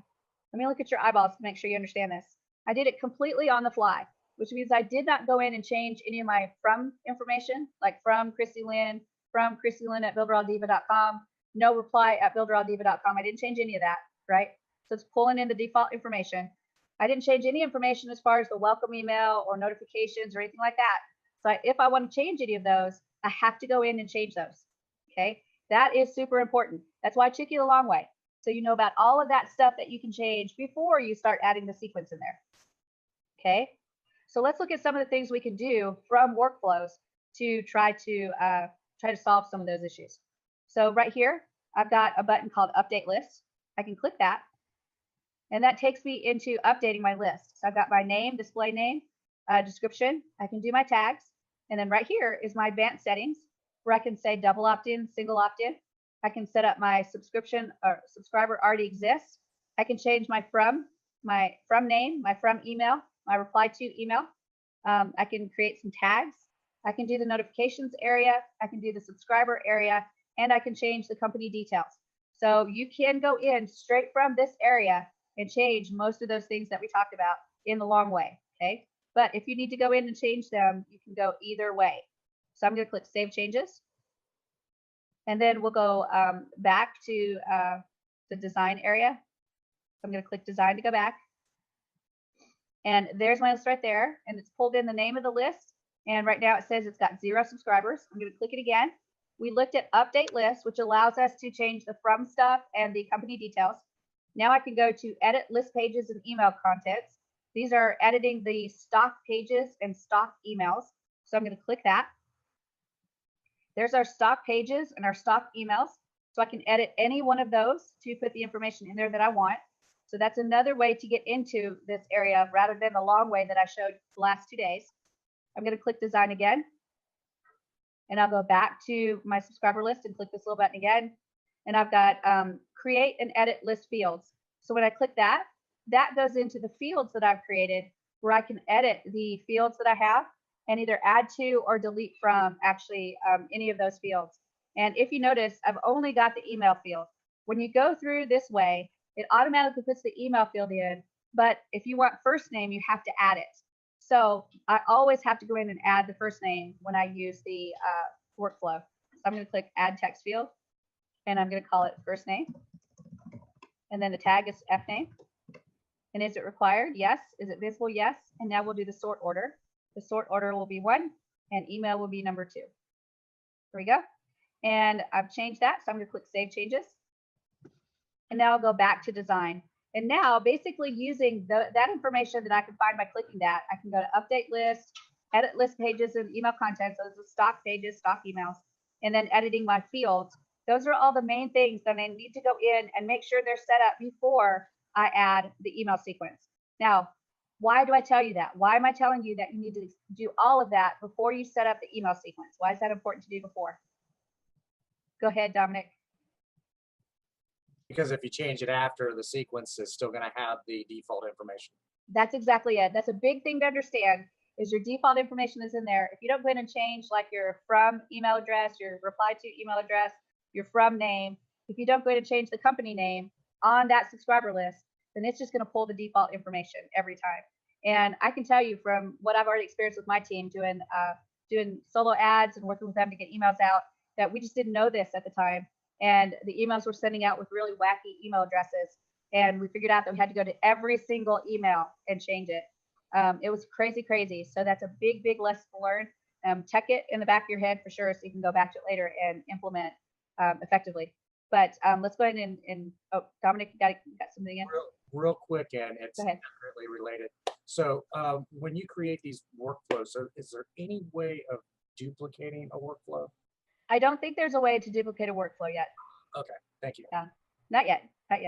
Let me look at your eyeballs to make sure you understand this. I did it completely on the fly, which means I did not go in and change any of my from information, like from Christy Lynn at builderalldiva.com, no reply at builderalldiva.com. I didn't change any of that, right? So it's pulling in the default information. I didn't change any information as far as the welcome email or notifications or anything like that. So if I want to change any of those, I have to go in and change those. Okay, that is super important. That's why I took you the long way. So you know about all of that stuff that you can change before you start adding the sequence in there. Okay, so let's look at some of the things we can do from workflows to try to solve some of those issues. So right here, I've got a button called Update List. I can click that, and that takes me into updating my list. So I've got my name, display name, description. I can do my tags, and then right here is my advanced settings, where I can say double opt-in, single opt-in. I can set up my subscription or subscriber already exists. I can change my from name, my from email, my reply to email. I can create some tags. I can do the notifications area. I can do the subscriber area, and I can change the company details. So you can go in straight from this area and change most of those things that we talked about in the long way. Okay. But if you need to go in and change them, you can go either way. So I'm going to click Save Changes. And then we'll go back to the design area. So I'm going to click Design to go back. And there's my list right there. And it's pulled in the name of the list. And right now it says it's got 0 subscribers. I'm going to click it again. We looked at Update List, which allows us to change the from stuff and the company details. Now I can go to Edit List Pages and Email Contents. These are editing the stock pages and stock emails. So I'm going to click that. There's our stock pages and our stock emails. So I can edit any one of those to put the information in there that I want. So that's another way to get into this area rather than the long way that I showed the last 2 days. I'm going to click Design again. And I'll go back to my subscriber list and click this little button again. And I've got Create and Edit List Fields. So when I click that, that goes into the fields that I've created where I can edit the fields that I have and either add to or delete from actually any of those fields. And if you notice, I've only got the email field. When you go through this way, it automatically puts the email field in. But if you want first name, you have to add it. So I always have to go in and add the first name when I use the workflow. So I'm going to click Add Text Field, and I'm going to call it first name. And then the tag is fname. And is it required? Yes. Is it visible? Yes. And now we'll do the sort order. The sort order will be 1, and email will be number 2. There we go. And I've changed that, so I'm going to click Save Changes. And now I'll go back to design. And now basically using that information that I can find by clicking that, I can go to Update List, Edit List Pages and Email Contents. Those are stock pages, stock emails, and then editing my fields. Those are all the main things that I need to go in and make sure they're set up before I add the email sequence. Now, why do I tell you that? Why am I telling you that you need to do all of that before you set up the email sequence? Why is that important to do before? Go ahead, Dominic. Because if you change it after, the sequence is still going to have the default information. That's exactly it. That's a big thing to understand is your default information is in there. If you don't go in and change like your from email address, your reply to email address, your from name, if you don't go in and change the company name on that subscriber list, then it's just going to pull the default information every time. And I can tell you from what I've already experienced with my team doing solo ads and working with them to get emails out that we just didn't know this at the time. And the emails were sending out with really wacky email addresses. And we figured out that we had to go to every single email and change it. It was crazy, crazy. So that's a big, big lesson to learn. Check it in the back of your head for sure so you can go back to it later and implement effectively. But let's go ahead and oh, Dominic, you got something in? Real quick, and it's Go ahead. definitely related. So when you create these workflows, is there any way of duplicating a workflow? I don't think there's a way to duplicate a workflow yet. Okay, thank you. Not yet. All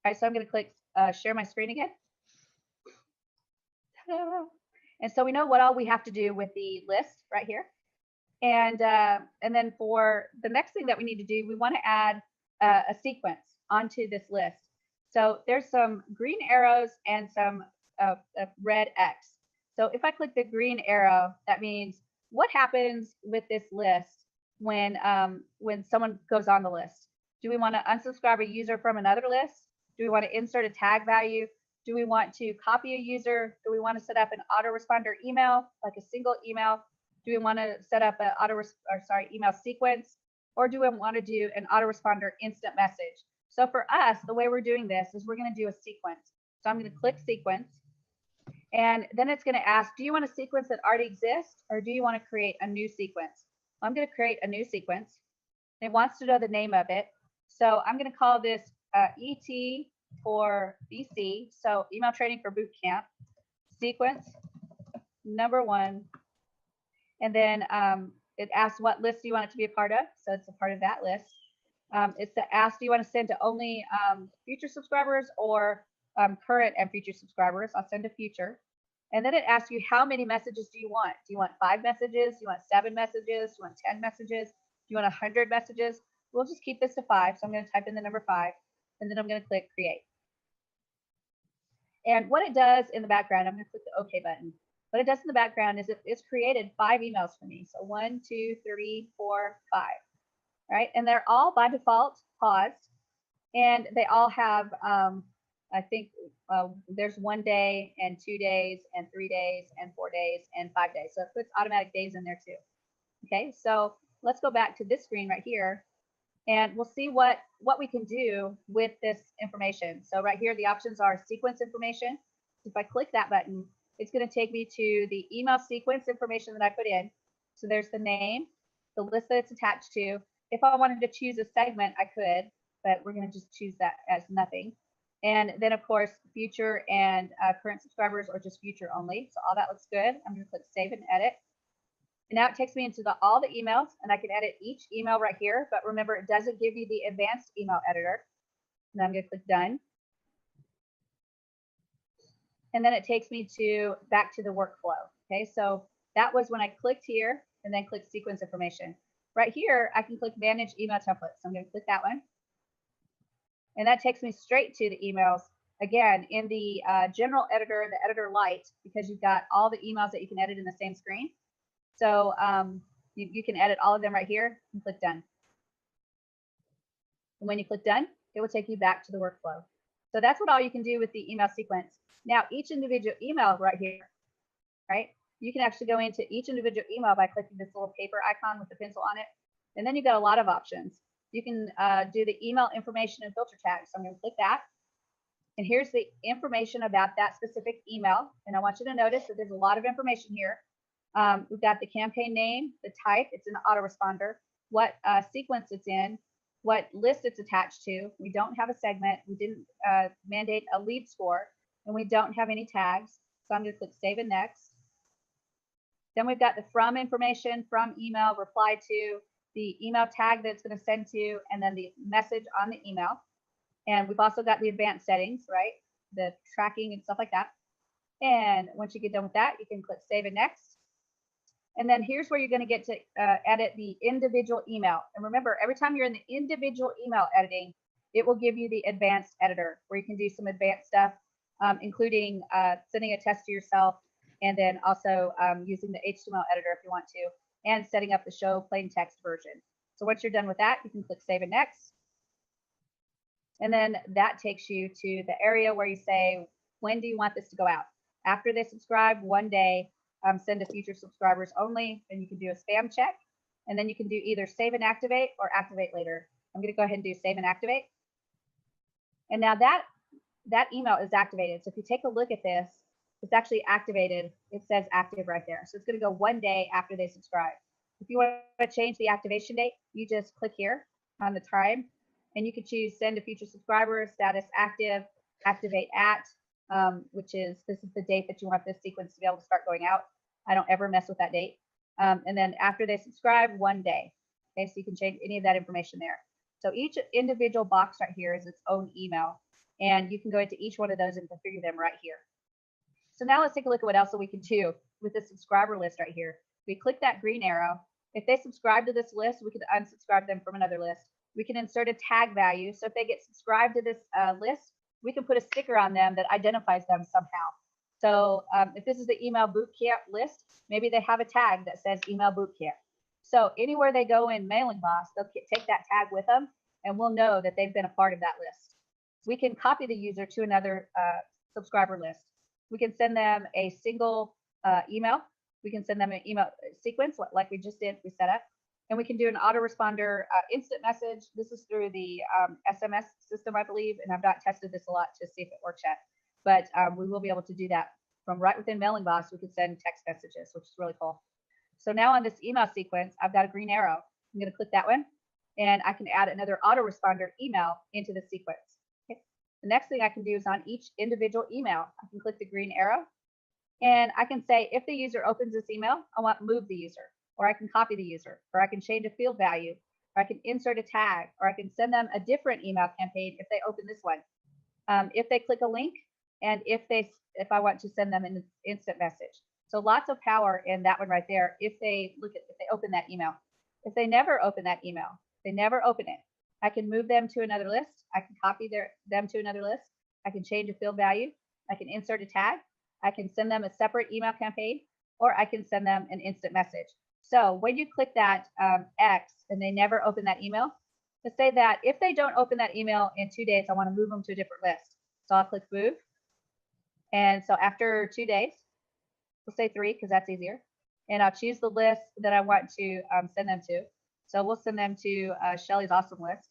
right, so I'm going to click share my screen again. Ta-da. And so we know what all we have to do with the list right here. And then for the next thing that we need to do, we want to add a sequence onto this list. So there's some green arrows and some red X. So if I click the green arrow, that means what happens with this list when someone goes on the list. Do we want to unsubscribe a user from another list? Do we want to insert a tag value? Do we want to copy a user? Do we want to set up an autoresponder email, like a single email? Do we want to set up an email sequence? Or do we want to do an autoresponder instant message? So for us, the way we're doing this is we're going to do a sequence. So I'm going to click sequence. And then it's going to ask, do you want a sequence that already exists, or do you want to create a new sequence? I'm going to create a new sequence. It wants to know the name of it. So I'm going to call this ET for BC, so email training for boot camp, sequence number 1. And then it asks what list do you want it to be a part of, so it's a part of that list. It's to ask, do you want to send to only future subscribers or current and future subscribers? I'll send to future. And then it asks you, how many messages do you want? Do you want 5 messages? Do you want 7 messages? Do you want 10 messages? Do you want 100 messages? We'll just keep this to 5. So I'm going to type in the number 5, and then I'm going to click create. And what it does in the background, I'm going to click the OK button. What it does in the background is it's created 5 emails for me. So 1, 2, 3, 4, 5. Right? And they're all by default paused. And they all have, I think there's 1 day and 2 days and 3 days and 4 days and 5 days. So it puts automatic days in there too. Okay, so let's go back to this screen right here, and we'll see what we can do with this information. So right here, the options are sequence information. If I click that button, it's going to take me to the email sequence information that I put in. So there's the name, the list that it's attached to. If I wanted to choose a segment, I could, but we're going to just choose that as nothing. And then, of course, future and current subscribers, or just future only. So all that looks good. I'm going to click save and edit. And now it takes me into all the emails, and I can edit each email right here. But remember, it doesn't give you the advanced email editor. And I'm going to click done. And then it takes me back to the workflow. Okay, so that was when I clicked here and then click sequence information. Right here, I can click manage email templates. So I'm going to click that one. And that takes me straight to the emails. Again, in the general editor, the editor light, because you've got all the emails that you can edit in the same screen. So you can edit all of them right here and click done. And when you click done, it will take you back to the workflow. So that's what all you can do with the email sequence. Now, each individual email right here, right? You can actually go into each individual email by clicking this little paper icon with the pencil on it. And then you've got a lot of options. You can do the email information and filter tags. So I'm going to click that. And here's the information about that specific email. And I want you to notice that there's a lot of information here. We've got the campaign name, the type, it's an autoresponder, what sequence it's in, what list it's attached to. We don't have a segment. We didn't mandate a lead score, and we don't have any tags. So I'm going to click save and next. Then we've got the from information, from email, reply to, the email tag that it's going to send to, and then the message on the email. And we've also got the advanced settings, right? The tracking and stuff like that. And once you get done with that, you can click save and next. And then here's where you're going to get to edit the individual email. And remember, every time you're in the individual email editing, it will give you the advanced editor where you can do some advanced stuff, including sending a test to yourself, and then also using the HTML editor if you want to, and setting up the show plain text version. So once you're done with that, you can click save and next. And then that takes you to the area where you say, when do you want this to go out? After they subscribe, 1 day, send to future subscribers only. Then you can do a spam check. And then you can do either save and activate or activate later. I'm going to go ahead and do save and activate. And now that email is activated. So if you take a look at this, it's actually activated. It says active right there. So it's going to go 1 day after they subscribe. If you want to change the activation date, you just click here on the time, and you can choose send to future subscribers, status active, activate at, which is, this is the date that you want this sequence to be able to start going out. I don't ever mess with that date. And then after they subscribe, 1 day. Okay, so you can change any of that information there. So each individual box right here is its own email, and you can go into each one of those and configure them right here. So now let's take a look at what else we can do with the subscriber list right here. We click that green arrow. If they subscribe to this list, we can unsubscribe them from another list. We can insert a tag value. So if they get subscribed to this list, we can put a sticker on them that identifies them somehow. So if this is the email bootcamp list, maybe they have a tag that says email bootcamp. So anywhere they go in Mailing Boss, they'll take that tag with them, and we'll know that they've been a part of that list. We can copy the user to another subscriber list. We can send them a single email. We can send them an email sequence like we just did, we set up. And we can do an autoresponder instant message. This is through the SMS system, I believe, and I've not tested this a lot to see if it works yet. But we will be able to do that from right within Mailing Boss, we can send text messages, which is really cool. So now on this email sequence, I've got a green arrow. I'm going to click that one, and I can add another autoresponder email into the sequence. Okay. The next thing I can do is on each individual email, I can click the green arrow, and I can say, if the user opens this email, I want to move the user, or I can copy the user, or I can change a field value, or I can insert a tag, or I can send them a different email campaign if they open this one. If they click a link, and if I want to send them an instant message. So lots of power in that one right there. If they open that email. If they never open that email, they never open it, I can move them to another list. I can copy them to another list. I can change a field value. I can insert a tag. I can send them a separate email campaign, or I can send them an instant message. So when you click that X and they never open that email, let's say that if they don't open that email in 2 days, I want to move them to a different list. So I'll click move. And so after 2 days, we'll say 3 because that's easier. And I'll choose the list that I want to send them to. So we'll send them to Shelly's awesome list.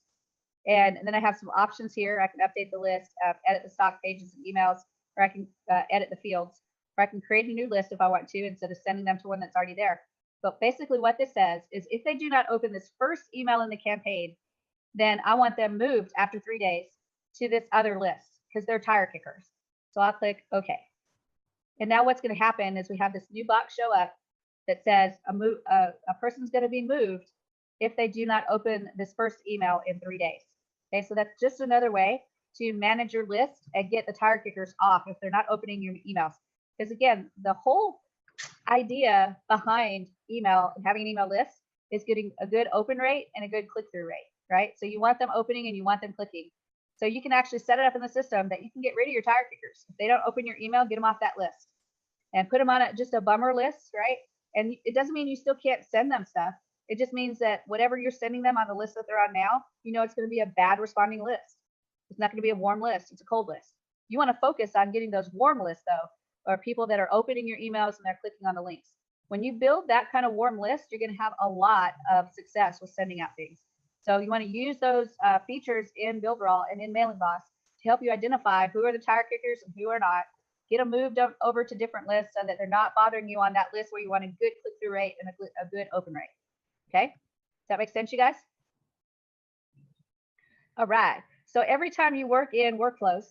And then I have some options here. I can update the list, edit the stock pages and emails, or I can edit the fields, or I can create a new list if I want to instead of sending them to one that's already there. But basically what this says is if they do not open this first email in the campaign, then I want them moved after 3 days to this other list because they're tire kickers. So I'll click OK. And now what's going to happen is we have this new box show up that says a person's going to be moved if they do not open this first email in 3 days. Okay, so that's just another way to manage your list and get the tire kickers off if they're not opening your emails. Because again, the whole idea behind email and having an email list is getting a good open rate and a good click-through rate, right? So you want them opening and you want them clicking. So you can actually set it up in the system that you can get rid of your tire kickers. If they don't open your email, get them off that list and put them on just a bummer list, right? And it doesn't mean you still can't send them stuff. It just means that whatever you're sending them on the list that they're on now, you know it's going to be a bad responding list. It's not going to be a warm list. It's a cold list. You want to focus on getting those warm lists, though, or people that are opening your emails and they're clicking on the links. When you build that kind of warm list, you're going to have a lot of success with sending out things. So you want to use those features in Builderall and in Mailing Boss to help you identify who are the tire kickers and who are not. Get them moved over to different lists so that they're not bothering you on that list where you want a good click-through rate and a good open rate. Okay, does that make sense, you guys? All right, so every time you work in workflows,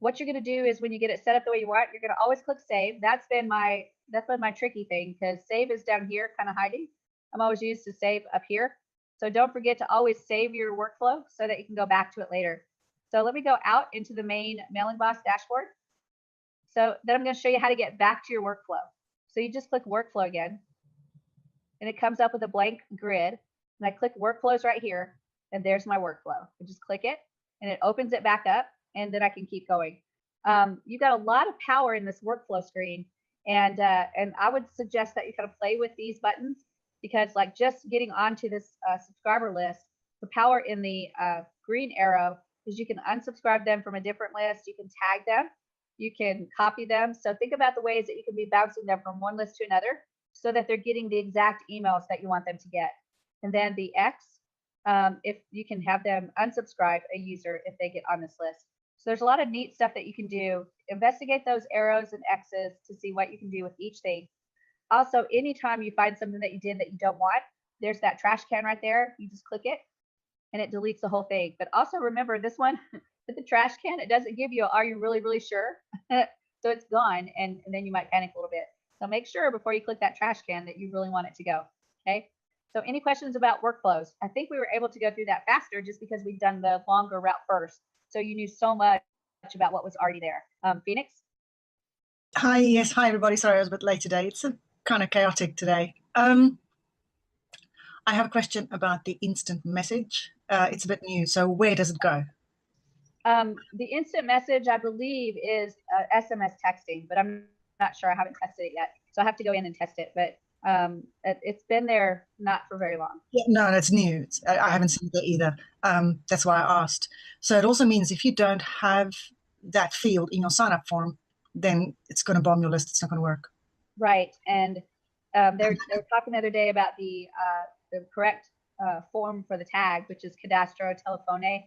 what you're going to do is when you get it set up the way you want, you're going to always click save. That's been my tricky thing because save is down here kind of hiding. I'm always used to save up here. So don't forget to always save your workflow so that you can go back to it later. So let me go out into the main Mailing Boss dashboard. So then I'm going to show you how to get back to your workflow. So you just click workflow again, and it comes up with a blank grid. And I click workflows right here, and there's my workflow. I just click it, and it opens it back up, and then I can keep going. You've got a lot of power in this workflow screen, and I would suggest that you kind of play with these buttons because, like, just getting onto this subscriber list, the power in the green arrow is you can unsubscribe them from a different list. You can tag them. You can copy them. So think about the ways that you can be bouncing them from one list to another so that they're getting the exact emails that you want them to get. And then the X, if you can have them unsubscribe a user if they get on this list. So there's a lot of neat stuff that you can do. Investigate those arrows and X's to see what you can do with each thing. Also, anytime you find something that you did that you don't want, there's that trash can right there. You just click it and it deletes the whole thing. But also remember this one with the trash can, it doesn't give you, are you really, really sure? So it's gone and then you might panic a little bit. So make sure before you click that trash can that you really want it to go, okay? So any questions about workflows? I think we were able to go through that faster just because we've done the longer route first. So you knew so much about what was already there. Phoenix? Hi, yes, hi everybody. Sorry I was a bit late today. It's kind of chaotic today. I have a question about the instant message. It's a bit new, so where does it go? The instant message, I believe, is SMS texting, but I'm not sure. I haven't tested it yet. So I have to go in and test it, but it's been there not for very long. Yeah, no, that's new. I haven't seen it either. That's why I asked. So it also means if you don't have that field in your sign-up form, then it's going to bomb your list. It's not going to work. Right, and they were talking the other day about the correct form for the tag, which is cadastro telefone.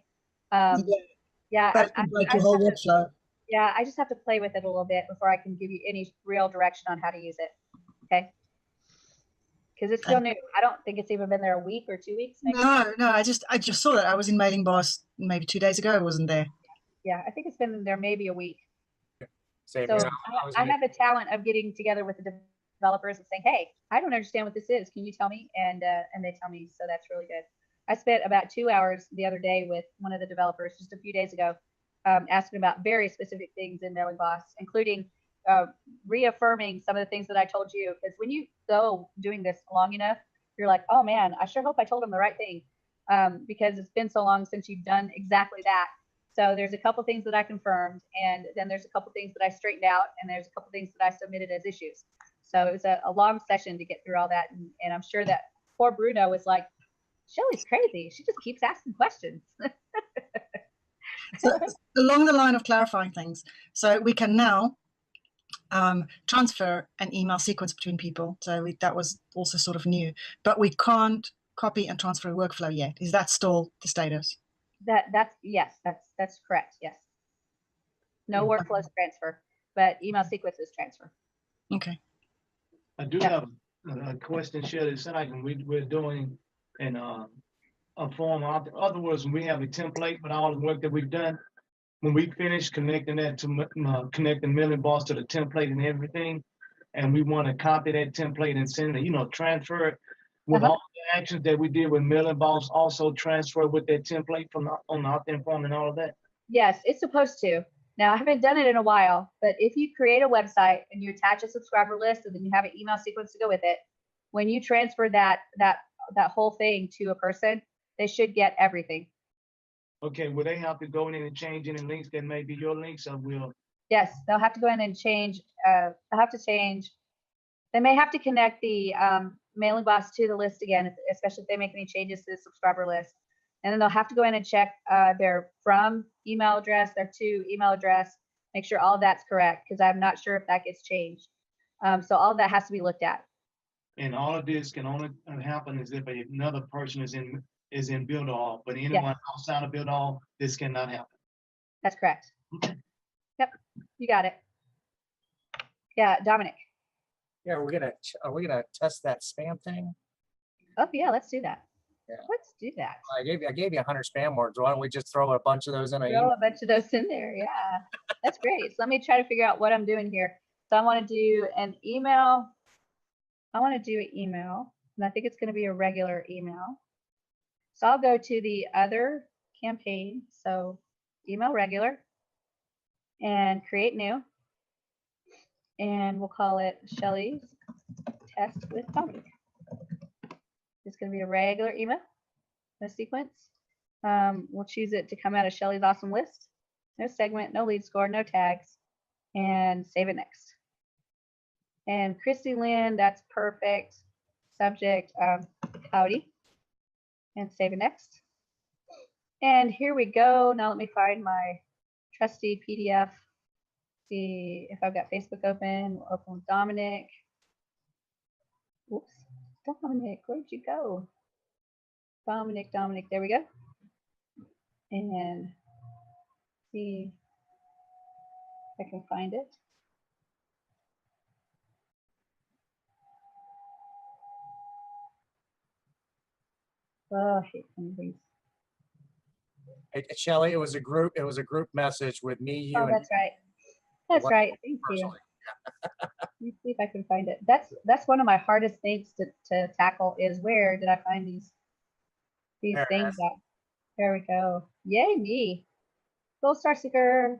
Yeah, but I break your whole workflow. Yeah, I just have to play with it a little bit before I can give you any real direction on how to use it. Okay. Because it's still new. I don't think it's even been there a week or 2 weeks. Maybe. No, I just saw that. I was in Mailing Boss maybe 2 days ago. I wasn't there. Yeah, I think it's been there maybe a week. Same, So you know, I have the talent of getting together with the developers and saying, "Hey, I don't understand what this is. Can you tell me?" And they tell me. So that's really good. I spent about 2 hours the other day with one of the developers just a few days ago, asking about very specific things in Mailing Boss, including reaffirming some of the things that I told you. Because when you go doing this long enough, you're like, "Oh man, I sure hope I told them the right thing," because it's been so long since you've done exactly that. So there's a couple things that I confirmed, and then there's a couple things that I straightened out, and there's a couple things that I submitted as issues. So it was a long session to get through all that, and I'm sure that poor Bruno was like, "Shelly's crazy. She just keeps asking questions." So along the line of clarifying things, so we can now transfer an email sequence between people. So that was also sort of new, but we can't copy and transfer a workflow yet. Is that still the status? Yes, that's correct. Yes. No workflows transfer, but email sequences transfer. Okay. I do have a question, Shelley. It's like we're doing in a form. In other words, when we have a template with all the work that we've done, when we finish connecting that to connecting Mailing Boss to the template and everything, and we want to copy that template and send it, transfer it with all the actions that we did with Mailing Boss, also transfer with that template from on the opt-in form and all of that. Yes, it's supposed to. Now, I haven't done it in a while, but if you create a website and you attach a subscriber list and then you have an email sequence to go with it, when you transfer that whole thing to a person, they should get everything. Okay, will they have to go in and change any links that may be your links, or will? Yes, they'll have to go in and change. They'll have to change. They may have to connect the Mailing Boss to the list again, especially if they make any changes to the subscriber list. And then they'll have to go in and check their from email address, their to email address, make sure all of that's correct, because I'm not sure if that gets changed. So all of that has to be looked at. And all of this can only happen is if another person is in Builderall, but anyone outside of Builderall, this cannot happen. That's correct. Okay. Yep, you got it. Yeah, Dominic. Yeah, are we gonna test that spam thing? Oh yeah, let's do that. Yeah. Let's do that. I gave you 100 spam words. Why don't we just throw a bunch of those in? Throw a bunch of those in there. Yeah, that's great. So let me try to figure out what I'm doing here. So I want to do an email. I want to do an email, and I think it's going to be a regular email. So I'll go to the other campaign. So email regular and create new. And we'll call it Shelly's test with Dominic. It's going to be a regular email, no sequence. We'll choose it to come out of Shelly's awesome list. No segment, no lead score, no tags, and save it next. And Christy Lynn, that's perfect. Subject, howdy, and save it next. And here we go. Now let me find my trusty PDF. See if I've got Facebook open. We'll open with Dominic. Oops, Dominic, where'd you go? Dominic, there we go. And see if I can find it. Oh, I hate these. Hey, Shelly, it was a group message with me, you. Oh, that's right. That's right. Thank you. Let me see if I can find it. That's one of my hardest things to tackle is where did I find these things at? There we go. Yay me. Gold Star Seeker.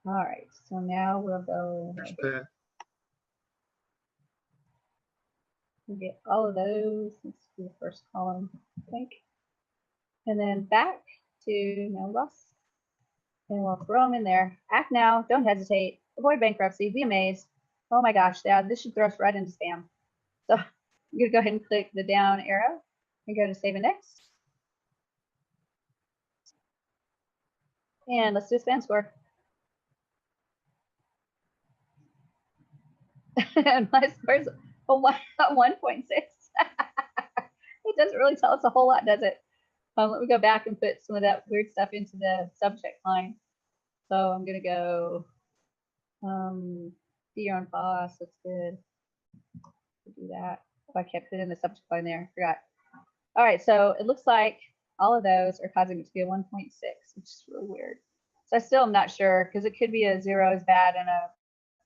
All right. So now we'll go. We'll get all of those. Let's do the first column, I think. And then back to Mailing Boss. And we'll throw them in there. Act now. Don't hesitate. Avoid bankruptcy. Be amazed. Oh my gosh, this should throw us right into spam. So I'm going to go ahead and click the down arrow and go to Save and Next. And let's do a spam score. And my score is a 1.6. It doesn't really tell us a whole lot, does it? Let me go back and put some of that weird stuff into the subject line. So I'm gonna go be your own boss. That's good. Do that. Oh, I can't put in the subject line there. Forgot. All right, so it looks like all of those are causing it to be a 1.6, which is really weird. So I still am not sure because it could be a 0 is bad and a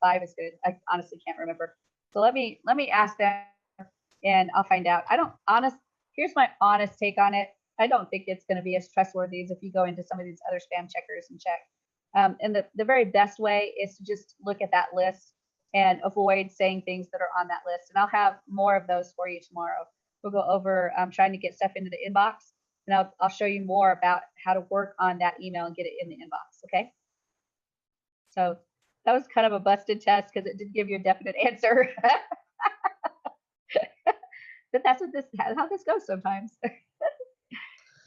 5 is good. I honestly can't remember. So let me ask them and I'll find out. Here's my honest take on it. I don't think it's going to be as trustworthy as if you go into some of these other spam checkers and check. And the very best way is to just look at that list and avoid saying things that are on that list. And I'll have more of those for you tomorrow. We'll go over trying to get stuff into the inbox, and I'll show you more about how to work on that email and get it in the inbox. Okay. So that was kind of a busted test because it didn't give you a definite answer. But that's how this goes sometimes.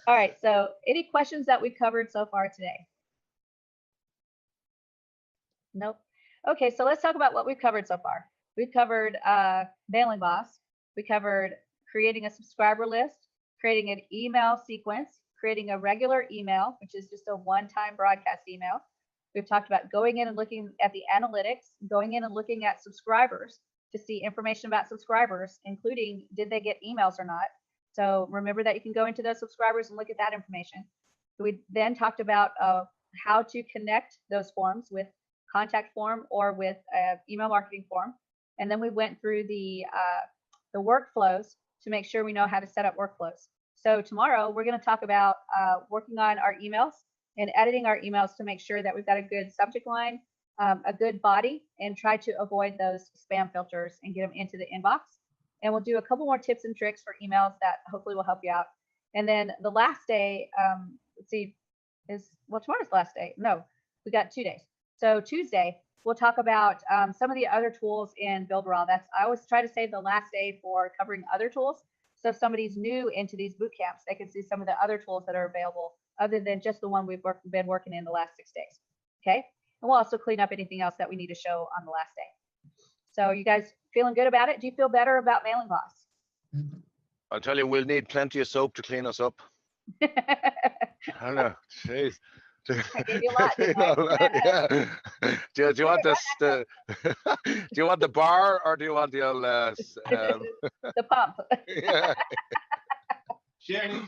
All right, so any questions that we've covered so far today? Nope. Okay, so let's talk about what we've covered so far. We've covered Mailing Boss. We covered creating a subscriber list, creating an email sequence, creating a regular email, which is just a one-time broadcast email. We've talked about going in and looking at the analytics, going in and looking at subscribers to see information about subscribers, including did they get emails or not. So remember that you can go into those subscribers and look at that information. We then talked about how to connect those forms with contact form or with email marketing form. And then we went through the workflows to make sure we know how to set up workflows. So tomorrow we're going to talk about working on our emails and editing our emails to make sure that we've got a good subject line, a good body, and try to avoid those spam filters and get them into the inbox. And we'll do a couple more tips and tricks for emails that hopefully will help you out. And then the last day, let's see, tomorrow's the last day. No, we got 2 days. So Tuesday, we'll talk about some of the other tools in Builderall. I always try to save the last day for covering other tools. So if somebody's new into these boot camps, they can see some of the other tools that are available other than just the one we've been working in the last 6 days. Okay. And we'll also clean up anything else that we need to show on the last day. So you guys feeling good about it? Do you feel better about Mailing Boss? I'll tell you, we'll need plenty of soap to clean us up. I don't know. Jeez. I gave you a lot. Yeah. Do you want this? Do you want the bar or do you want the old the pump? Yeah. Sherry,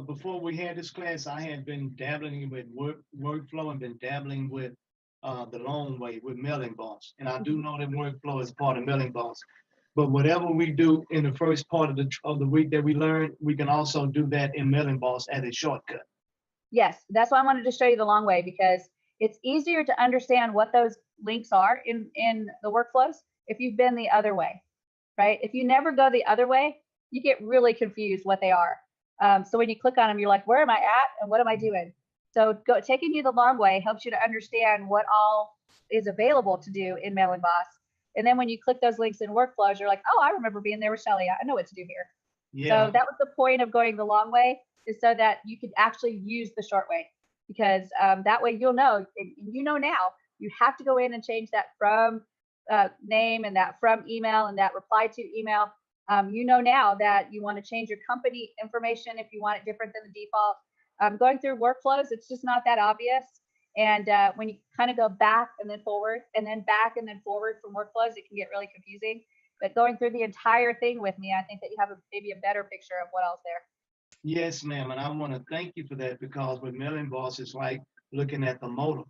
before we had this class, I had been dabbling with workflow and been dabbling with the long way with Mailing Boss, and I do know that workflow is part of Mailing Boss. But whatever we do in the first part of the week that we learn, we can also do that in Mailing Boss as a shortcut. Yes, that's why I wanted to show you the long way, because it's easier to understand what those links are in the workflows if you've been the other way, right? If you never go the other way, you get really confused what they are. So when you click on them, you're like, where am I at and what am I doing? So taking you the long way helps you to understand what all is available to do in Mailing Boss. And then when you click those links in workflows, you're like, oh, I remember being there with Shelly. I know what to do here. Yeah. So that was the point of going the long way, is so that you could actually use the short way, because that way you'll know, you know now, you have to go in and change that from name and that from email and that reply to email. You know now that you want to change your company information if you want it different than the default. Going through workflows, it's just not that obvious. And when you kind of go back and then forward and then back and then forward from workflows, it can get really confusing. But going through the entire thing with me, I think that you have maybe a better picture of what else there. Yes, ma'am. And I want to thank you for that, because with Mailing Boss, it's like looking at the motor.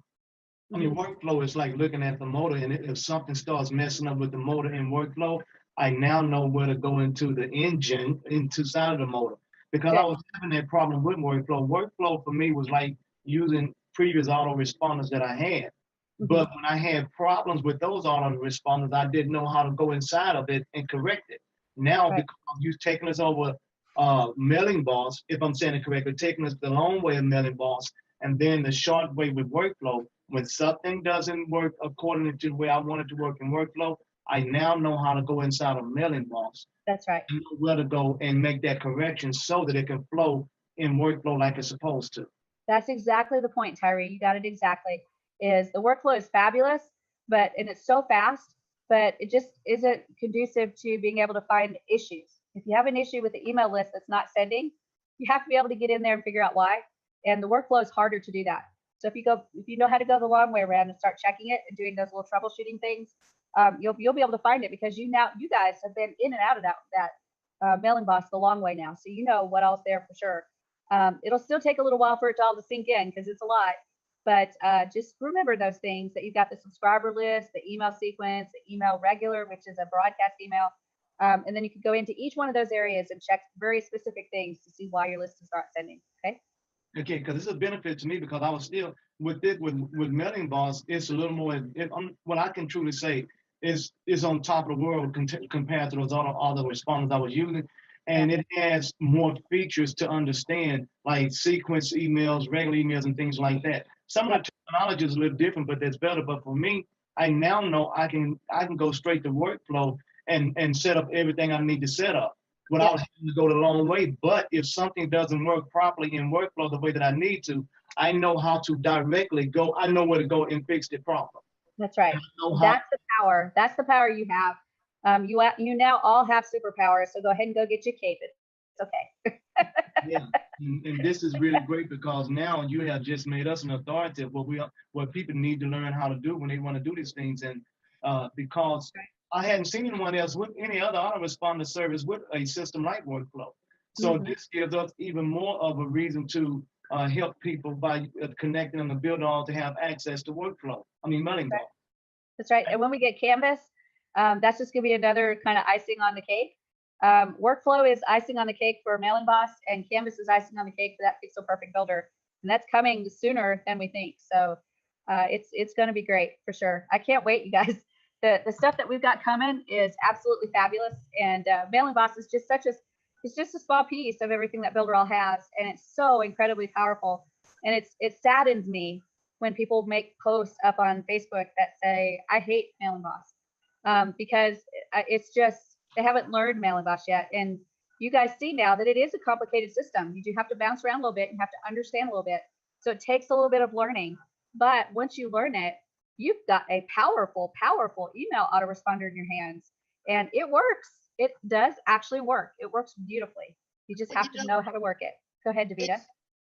I mean, workflow is like looking at the motor. And if something starts messing up with the motor in workflow, I now know where to go into the engine, into side of the motor. Because I was having that problem with workflow. Workflow for me was like using previous autoresponders that I had. But when I had problems with those autoresponders, I didn't know how to go inside of it and correct it. Now, because you've taken us over Mailing Boss, if I'm saying it correctly, taking us the long way of Mailing Boss, and then the short way with workflow. When something doesn't work according to the way I want it to work in workflow, I now know how to go inside of Mailing Boss. That's right. And know where to go and make that correction so that it can flow in workflow like it's supposed to. That's exactly the point, Tyree. You got it exactly. Is the workflow is fabulous, and it's so fast, but it just isn't conducive to being able to find issues. If you have an issue with the email list that's not sending, you have to be able to get in there and figure out why. And the workflow is harder to do that. So if you know how to go the long way around and start checking it and doing those little troubleshooting things, you'll be able to find it, because you guys have been in and out of that mailing box the long way now. So you know what all's there for sure. It'll still take a little while for it all to sink in because it's a lot. But just remember those things, that you've got the subscriber list, the email sequence, the email regular, which is a broadcast email. And then you can go into each one of those areas and check very specific things to see why your list is not sending. Okay. Okay, because it's a benefit to me, because I was still with Mailing Boss. It's a little more. What I can truly say is on top of the world compared to those other responders I was using, and it has more features to understand, like sequence emails, regular emails, and things like that. Some of the terminology is a little different, but that's better. But for me, I now know I can go straight to workflow and set up everything I need to set up without having to go the long way. But if something doesn't work properly in workflow the way that I need to, I know how to directly go. I know where to go and fix the problem. That's right. That's the power. That's the power you have. You now all have superpowers. So go ahead and go get your cape. It's okay. Yeah, and this is really great, because now you have just made us an authority of what people need to learn how to do when they want to do these things. And because I hadn't seen anyone else with any other autoresponder service with a system like workflow. So this gives us even more of a reason to help people by connecting them to Builderall to have access to workflow. Mailing Boss. That's right. And when we get Canvas, that's just going to be another kind of icing on the cake. Workflow is icing on the cake for Mailing Boss, and Canvas is icing on the cake for that Pixel Perfect Builder. And that's coming sooner than we think. So it's going to be great for sure. I can't wait, you guys. The stuff that we've got coming is absolutely fabulous. And Mailing Boss is just it's just a small piece of everything that Builderall has, and it's so incredibly powerful. And it saddens me when people make posts up on Facebook that say, I hate Mailing Boss, because it's just, they haven't learned Mailing Boss yet. And you guys see now that it is a complicated system. You do have to bounce around a little bit. You have to understand a little bit. So it takes a little bit of learning. But once you learn it, you've got a powerful, powerful email autoresponder in your hands. And it works. It does actually work. It works beautifully. You just have to know how to work it. Go ahead, Davida.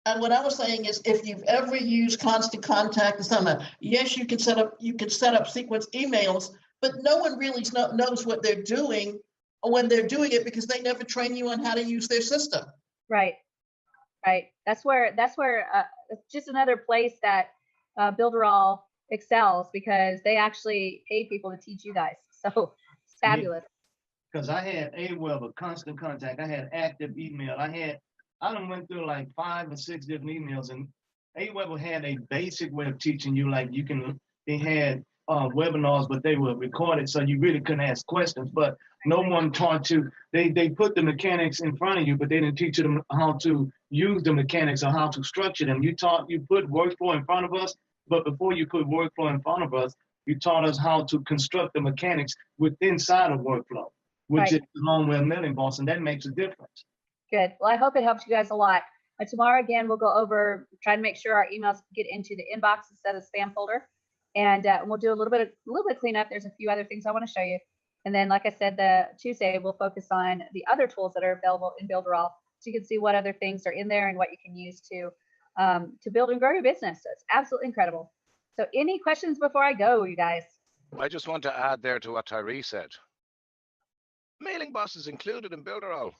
And what I was saying is, if you've ever used Constant Contact or something, yes, you can set up sequence emails, but no one really knows what they're doing when they're doing it, because they never train you on how to use their system. Right. That's where it's just another place that Builderall excels, because they actually pay people to teach you guys. So it's fabulous. Because I had Aweber, Constant Contact, I had Active Email, I done went through like 5 or 6 different emails, and Aweber had a basic way of teaching you, like they had webinars, but they were recorded, so you really couldn't ask questions. But no one taught you. They put the mechanics in front of you, but they didn't teach you how to use the mechanics or how to structure them. You put workflow in front of us, but before you put workflow in front of us, you taught us how to construct the mechanics inside of workflow, which is along with Mailing Boss, and that makes a difference. Good. Well, I hope it helps you guys a lot. Tomorrow, again, we'll go over, try to make sure our emails get into the inbox instead of spam folder. And we'll do a little bit of cleanup. There's a few other things I want to show you. And then, like I said, the Tuesday, we'll focus on the other tools that are available in Builderall, so you can see what other things are in there and what you can use to build and grow your business. So it's absolutely incredible. So any questions before I go, you guys? I just want to add there to what Tyree said. Mailing Boss is included in Builderall.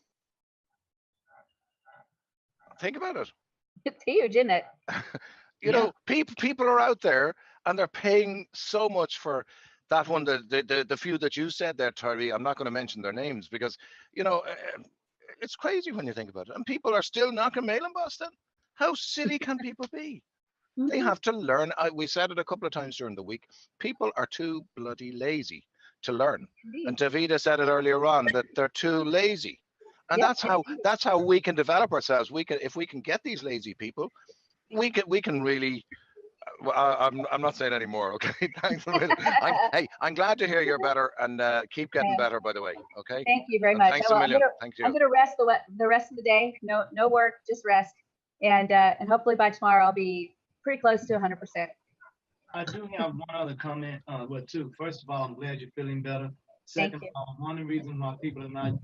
Think about it. It's huge, isn't it? You know, people are out there and they're paying so much for that one. The few that you said there, Tyree, I'm not going to mention their names because, you know, it's crazy when you think about it. And people are still knocking Mailing Boss then. How silly can people be? They have to learn. We said it a couple of times during the week. People are too bloody lazy to learn. And Davida said it earlier on that they're too lazy. And that's how we can develop ourselves. If we can get these lazy people, we can really. I'm not saying anymore. Okay, thanks a minute. I'm glad to hear you're better, and keep getting better. By the way, okay. Thank you very much. Thanks a million. Thank you. I'm gonna rest the rest of the day. No work, just rest, and hopefully by tomorrow I'll be pretty close to 100%. I do have one other comment. Two. First of all, I'm glad you're feeling better. Second of all, one of the reasons why people are not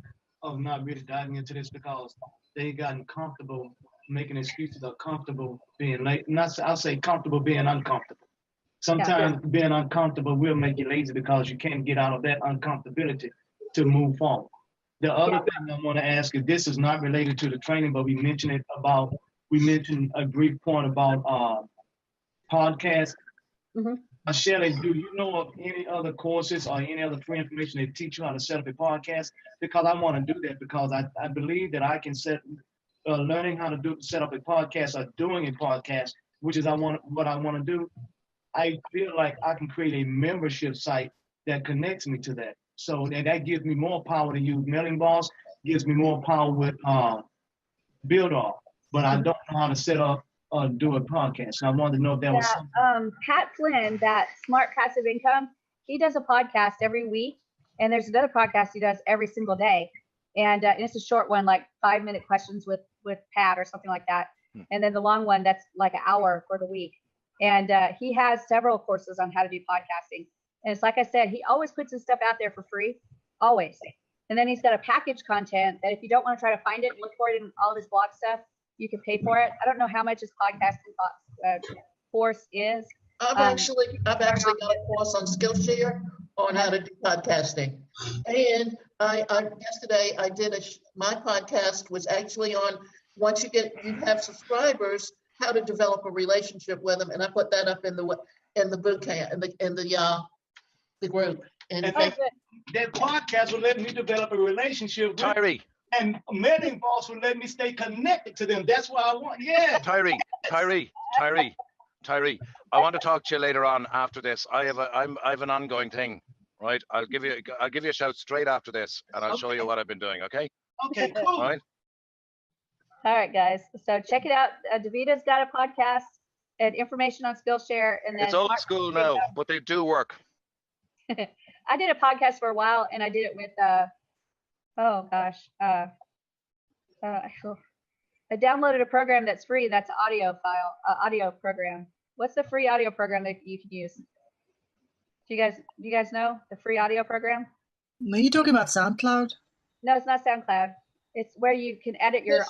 of not really diving into this because they gotten comfortable making excuses of comfortable being late. I'll say comfortable being uncomfortable. Sometimes being uncomfortable will make you lazy because you can't get out of that uncomfortability to move forward. The other thing I want to ask is, this is not related to the training, but we mentioned a brief point about podcasts. Shelley, do you know of any other courses or any other free information that teach you how to set up a podcast? Because I want to do that, because I believe that I can learning how to set up a podcast or doing a podcast, which is what I want to do. I feel like I can create a membership site that connects me to that. So that gives me more power to use Mailing Boss, gives me more power with Builderall, but I don't know how to set up or do a podcast. So I wanted to know if that was something. Pat Flynn, that Smart Passive Income, he does a podcast every week, and there's another podcast he does every single day. And it's a short one, like 5-minute questions with Pat or something like that. And then the long one, that's like an hour for the week. And he has several courses on how to do podcasting. And it's like I said, he always puts his stuff out there for free, always. And then he's got a package content that if you don't want to try to find it and look for it in all of his blog stuff, you can pay for it. I don't know how much his podcasting course is. I've actually got a course on Skillshare on how to do podcasting. And yesterday I did my podcast was actually on, once you have subscribers, how to develop a relationship with them. And I put that up in the boot camp, in the group. And that podcast will let me develop a relationship with Tyree. And Mailing Boss will let me stay connected to them. That's what I want. Yeah. Tyree. I want to talk to you later on after this. I have an ongoing thing, right? I'll give you a shout straight after this, and I'll show you what I've been doing. Okay. Okay. Cool. All right. All right, guys. So check it out. Davita's got a podcast and information on Skillshare, and then It's old school now, but they do work. I did a podcast for a while, and I did it with I downloaded a program that's free. That's an audio program. What's the free audio program that you can use? Do you guys know the free audio program? Are you talking about SoundCloud? No, it's not SoundCloud. It's where you can edit your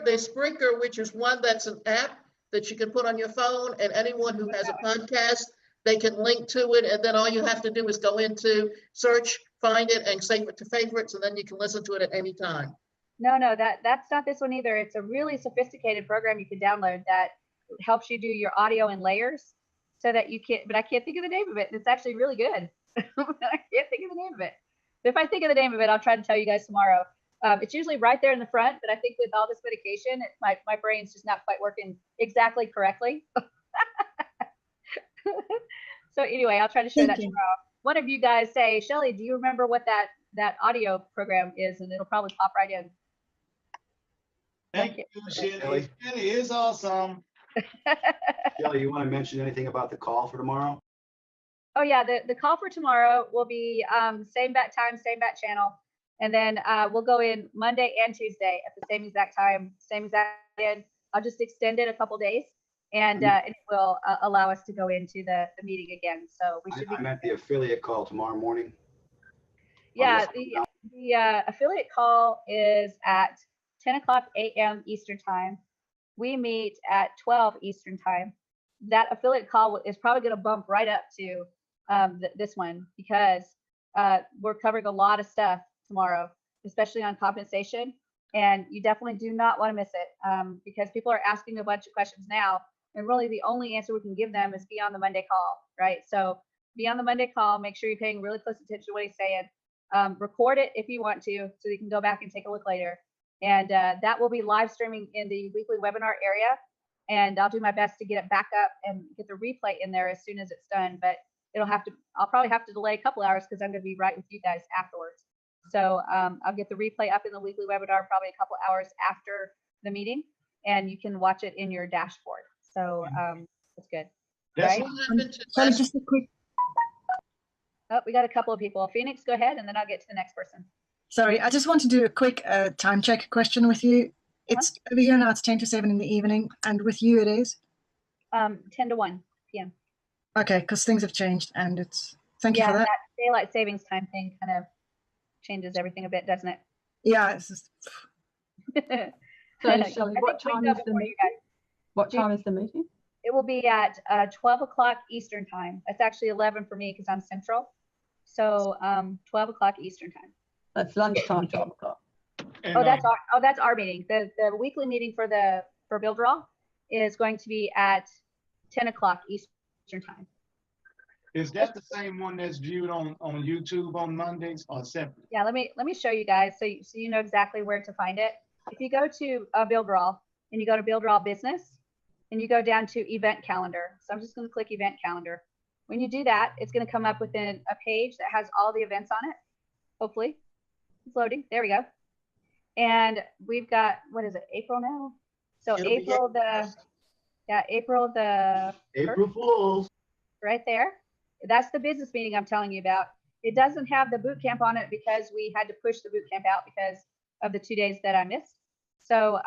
There's Spreaker, which is one that's an app that you can put on your phone, and anyone who has a podcast, they can link to it, and then all you have to do is go into search, find it, and save it to favorites, and then you can listen to it at any time. No, that's not this one either. It's a really sophisticated program you can download that helps you do your audio in layers so that you can't, but I can't think of the name of it. It's actually really good. I can't think of the name of it. If I think of the name of it, I'll try to tell you guys tomorrow. It's usually right there in the front, but I think with all this medication, my brain's just not quite working exactly correctly. So anyway, I'll try to share that tomorrow. One of you guys say, Shelley, do you remember what that audio program is? And it'll probably pop right in. Thank you, Shelley. It is awesome. Shelley, you want to mention anything about the call for tomorrow? Oh yeah, the call for tomorrow will be same bat time, same bat channel. And then we'll go in Monday and Tuesday at the same exact time, same exact end. I'll just extend it a couple days, and it will allow us to go into the meeting again. So we should. I meant the affiliate call tomorrow morning. Yeah, the affiliate call is at 10 o'clock a.m. Eastern time. We meet at 12 Eastern time. That affiliate call is probably going to bump right up to this one because we're covering a lot of stuff tomorrow, especially on compensation. And you definitely do not want to miss it because people are asking a bunch of questions now. And really the only answer we can give them is be on the Monday call, right? So be on the Monday call, make sure you're paying really close attention to what he's saying. Record it if you want to, so you can go back and take a look later. And that will be live streaming in the weekly webinar area. And I'll do my best to get it back up and get the replay in there as soon as it's done. But I'll probably have to delay a couple hours because I'm going to be right with you guys afterwards. So I'll get the replay up in the weekly webinar probably a couple hours after the meeting, and you can watch it in your dashboard. So it's good. That's right? Just a quick. Oh, we got a couple of people. Phoenix, go ahead, and then I'll get to the next person. Sorry, I just want to do a quick time check question with you. It's over here now. It's 10 to 7 in the evening, and with you it is 10 to 1 p.m. Okay, because things have changed, and it's thank you for that. That daylight savings time thing kind of changes everything a bit, doesn't it? Yeah, it's just, So Shelley, what time is the meeting? What time is the meeting? It will be at 12 o'clock Eastern time. It's actually 11 for me because I'm Central. So 12 o'clock Eastern time. That's lunchtime, 12 o'clock. Oh, that's our meeting. The weekly meeting for Builderall is going to be at 10 o'clock Eastern time. Is that the same one that's viewed on YouTube on Mondays or separate? Yeah, let me show you guys so you know exactly where to find it. If you go to Builderall and you go to Builderall Business and you go down to Event Calendar. So I'm just going to click Event Calendar. When you do that, it's going to come up within a page that has all the events on it. Hopefully, it's loading. There we go. And we've got, what is it, April now? So April the 1st. Fools. Right there. That's the business meeting I'm telling you about. It doesn't have the boot camp on it because we had to push the boot camp out because of the 2 days that I missed. So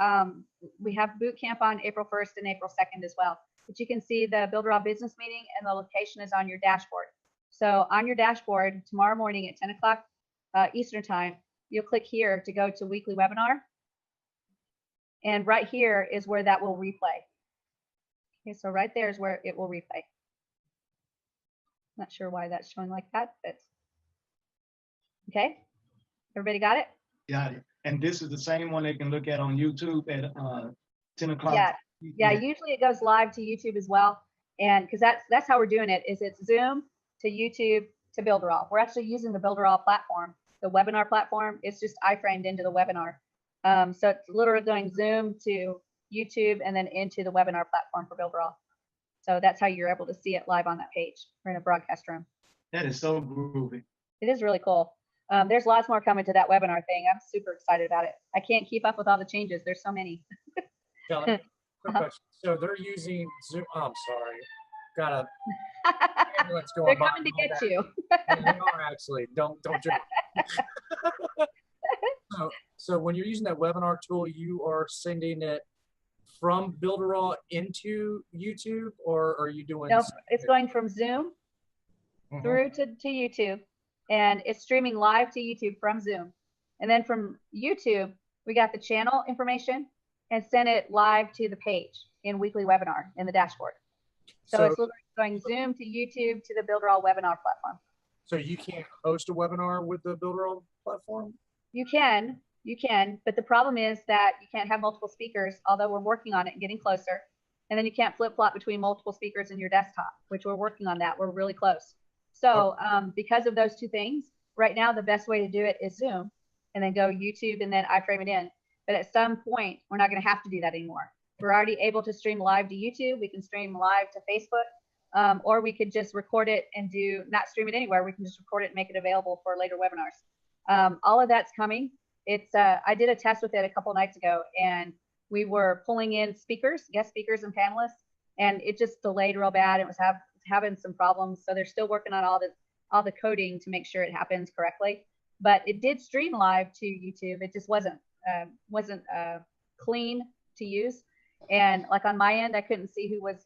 we have boot camp on April 1st and April 2nd as well. But you can see the Builderall business meeting and the location is on your dashboard. So on your dashboard tomorrow morning at 10 o'clock Eastern time, you'll click here to go to weekly webinar. And right here is where that will replay. Okay, so right there is where it will replay. Not sure why that's showing like that, but okay. Everybody got it? Got it. And this is the same one they can look at on YouTube at 10 o'clock. Yeah. Usually it goes live to YouTube as well. And because that's how we're doing it, is it's Zoom to YouTube to Builderall. We're actually using the Builderall platform, the webinar platform. It's just iframed into the webinar. So it's literally going Zoom to YouTube and then into the webinar platform for Builderall. So that's how you're able to see it live on that page. We're in a broadcast room. That is so groovy. It is really cool. There's lots more coming to that webinar thing. I'm super excited about it. I can't keep up with all the changes. There's so many. Kelly, quick question. So they're using Zoom. Oh, I'm sorry. Got a ambulance going. They're coming to get you. They are actually. Don't joke. So when you're using that webinar tool, you are sending it from Builderall into YouTube, or are you doing? No, it's going from Zoom through to YouTube, and it's streaming live to YouTube from Zoom. And then from YouTube, we got the channel information and send it live to the page in weekly webinar in the dashboard. So it's literally going Zoom to YouTube to the Builderall webinar platform. So you can't host a webinar with the Builderall platform? You can, but the problem is that you can't have multiple speakers, although we're working on it and getting closer. And then you can't flip-flop between multiple speakers in your desktop, which we're working on that. We're really close. So because of those two things, right now the best way to do it is Zoom and then go YouTube and then iframe it in. But at some point, we're not going to have to do that anymore. We're already able to stream live to YouTube. We can stream live to Facebook, or we could just record it and not stream it anywhere. We can just record it and make it available for later webinars. All of that's coming. I did a test with it a couple nights ago, and we were pulling in speakers, guest speakers and panelists, and it just delayed real bad. It was having some problems. So they're still working on all the coding to make sure it happens correctly. But it did stream live to YouTube. It just wasn't clean to use. And like on my end, I couldn't see who was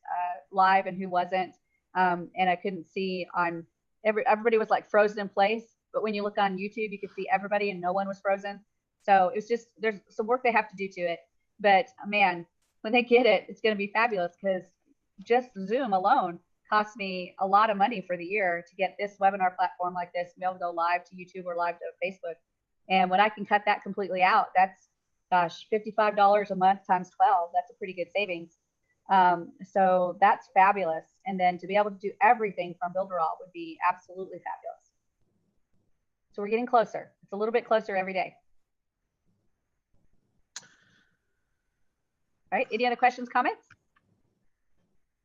live and who wasn't. And I couldn't see on everybody was like frozen in place. But when you look on YouTube, you could see everybody and no one was frozen. So it's just, there's some work they have to do to it. But man, when they get it, it's going to be fabulous, because just Zoom alone cost me a lot of money for the year to get this webinar platform like this, be able to go live to YouTube or live to Facebook. And when I can cut that completely out, that's, gosh, $55 a month times 12. That's a pretty good savings. So that's fabulous. And then to be able to do everything from Builderall would be absolutely fabulous. So we're getting closer. It's a little bit closer every day. All right, any other questions, comments?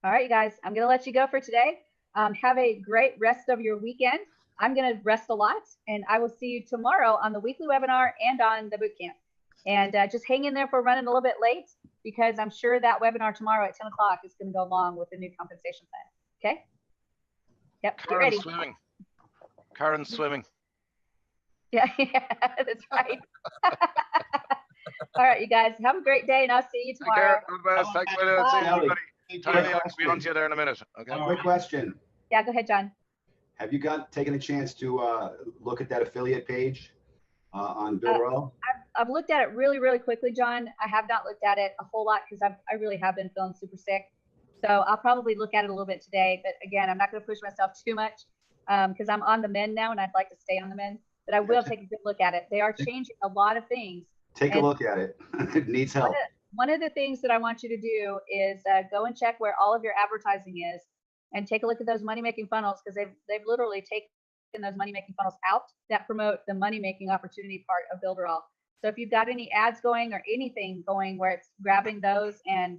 All right, you guys, I'm gonna let you go for today. Have a great rest of your weekend. I'm gonna rest a lot, and I will see you tomorrow on the weekly webinar and on the bootcamp. And just hang in there for running a little bit late, because I'm sure that webinar tomorrow at 10 o'clock is gonna go along with the new compensation plan, okay? Yep, get ready. Swimming. Karen's swimming. Yeah, that's right. All right, you guys, have a great day, and I'll see you tomorrow. Thanks for the see everybody. Charlie, I'll be on to you there in a minute. Okay. Quick question. Yeah, go ahead, John. Have you taken a chance to look at that affiliate page on Builderall? I've looked at it really, really quickly, John. I have not looked at it a whole lot because I really have been feeling super sick. So I'll probably look at it a little bit today. But again, I'm not going to push myself too much because I'm on the mend now and I'd like to stay on the mend. But I will take a good look at it. They are changing a lot of things. Take a look at it. It needs help. One of the things that I want you to do is go and check where all of your advertising is and take a look at those money-making funnels because they've literally taken those money-making funnels out that promote the money-making opportunity part of Builderall. So if you've got any ads going or anything going where it's grabbing those and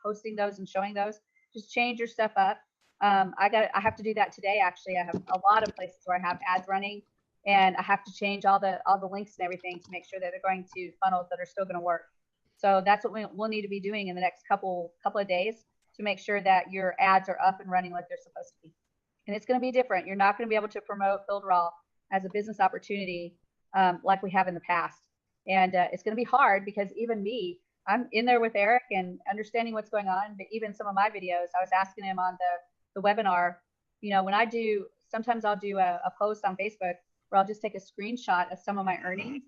posting those and showing those, just change your stuff up. I have to do that today. Actually, I have a lot of places where I have ads running, and I have to change all the links and everything to make sure that they're going to funnels that are still going to work. So that's what we'll need to be doing in the next couple of days to make sure that your ads are up and running like they're supposed to be. And it's going to be different. You're not going to be able to promote Builderall as a business opportunity like we have in the past. And it's going to be hard because even me, I'm in there with Eric and understanding what's going on. But even some of my videos, I was asking him on the webinar, you know, when I do, sometimes I'll do a post on Facebook where I'll just take a screenshot of some of my earnings.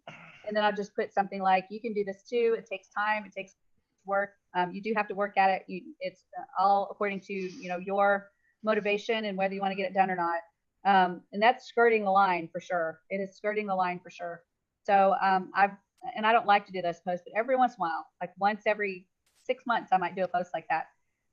And then I'll just put something like, you can do this too. It takes time. It takes work. You do have to work at it. It's all according to, you know, your motivation and whether you want to get it done or not. And that's skirting the line for sure. It is skirting the line for sure. So I don't like to do those posts, but every once in a while, like once every 6 months, I might do a post like that.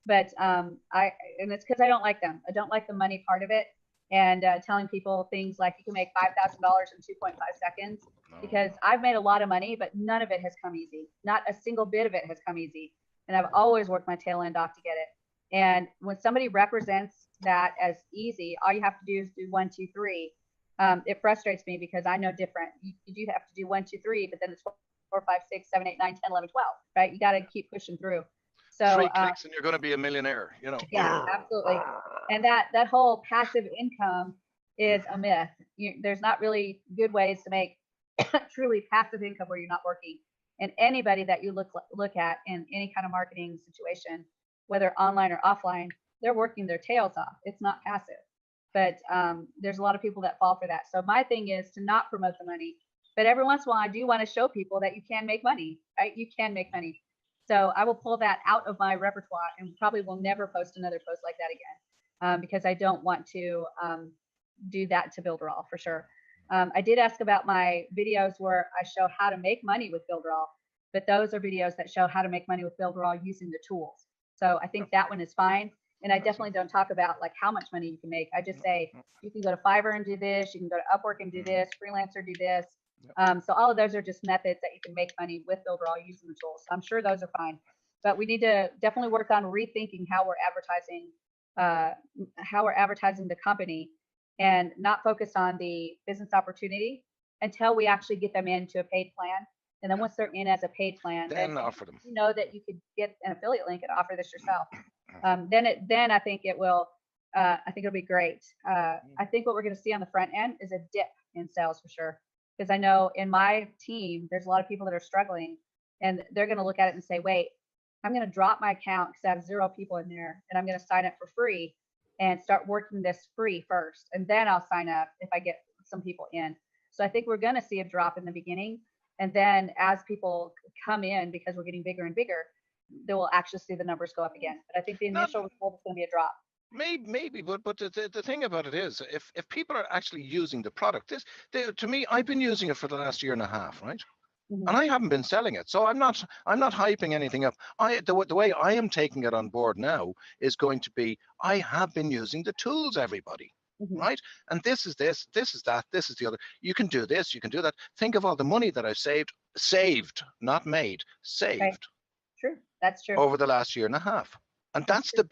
But and it's because I don't like them. I don't like the money part of it. And telling people things like you can make $5,000 in 2.5 seconds, because I've made a lot of money, but none of it has come easy. Not a single bit of it has come easy. And I've always worked my tail end off to get it. And when somebody represents that as easy, all you have to do is do 1, 2, 3. It frustrates me because I know different. You do have to do 1, 2, 3, but then it's 4, 5, 6, 7, 8, 9, 10, 11, 12, right? You got to keep pushing through. So 3 clicks and you're going to be a millionaire, you know. Yeah, absolutely. And that whole passive income is a myth. There's not really good ways to make truly passive income where you're not working. And anybody that you look at in any kind of marketing situation, whether online or offline, they're working their tails off. It's not passive. But there's a lot of people that fall for that. So my thing is to not promote the money. But every once in a while, I do want to show people that you can make money, right? You can make money. So I will pull that out of my repertoire and probably will never post another post like that again because I don't want to do that to Builderall for sure. I did ask about my videos where I show how to make money with Builderall, but those are videos that show how to make money with Builderall using the tools. So I think that one is fine. And I definitely don't talk about like how much money you can make. I just say you can go to Fiverr and do this. You can go to Upwork and do this. Freelancer do this. So all of those are just methods that you can make money with Builderall using the tools. So I'm sure those are fine. But we need to definitely work on rethinking how we're advertising the company and not focus on the business opportunity until we actually get them into a paid plan. And then once they're in as a paid plan, then offer them. You know that you could get an affiliate link and offer this yourself. Then I think it will. I think it'll be great. I think what we're going to see on the front end is a dip in sales for sure. Because I know in my team, there's a lot of people that are struggling, and they're going to look at it and say, "Wait, I'm going to drop my account because I have 0 people in there, and I'm going to sign up for free and start working this free first, and then I'll sign up if I get some people in." So I think we're going to see a drop in the beginning, and then as people come in because we're getting bigger and bigger, they will actually see the numbers go up again. But I think the initial result is going to be a drop. Maybe, but the thing about it is, if people are actually using the product, to me, I've been using it for the last 1.5 years, right? Mm-hmm. And I haven't been selling it, so I'm not hyping anything up. The way I am taking it on board now is going to be, I have been using the tools, everybody, right? And this is this is that, this is the other. You can do this, you can do that. Think of all the money that I've saved, not made, saved. Right. True, that's true. Over the last 1.5 years. And that's the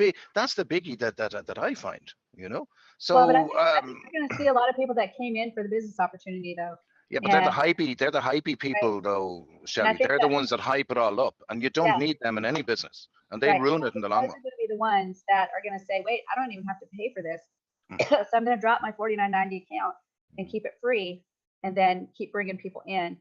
biggie that I find, you know. So well, but I think you're going to see a lot of people that came in for the business opportunity, though. Yeah, but they're the hypey people, right, though, Shelly. They're the ones that hype it all up, and you don't need them in any business, and they ruin it in the long run. Those are going to be the ones that are going to say, "Wait, I don't even have to pay for this, so I'm going to drop my $49.90 account and keep it free, and then keep bringing people in."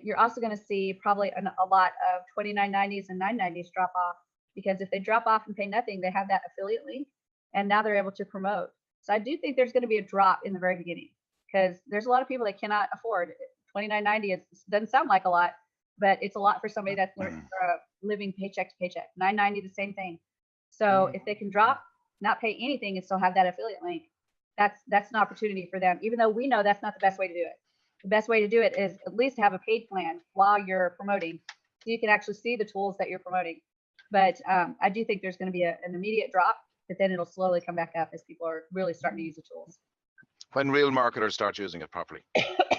You're also going to see probably a lot of $29.90s and $9.90s drop off. Because if they drop off and pay nothing, they have that affiliate link, and now they're able to promote. So I do think there's going to be a drop in the very beginning because there's a lot of people that cannot afford $29.90 doesn't sound like a lot, but it's a lot for somebody that's living paycheck to paycheck. $9.90, the same thing. So if they can drop, not pay anything, and still have that affiliate link, that's an opportunity for them. Even though we know that's not the best way to do it. The best way to do it is at least have a paid plan while you're promoting, so you can actually see the tools that you're promoting. But I do think there's going to be an immediate drop, but then it'll slowly come back up as people are really starting to use the tools. When real marketers start using it properly.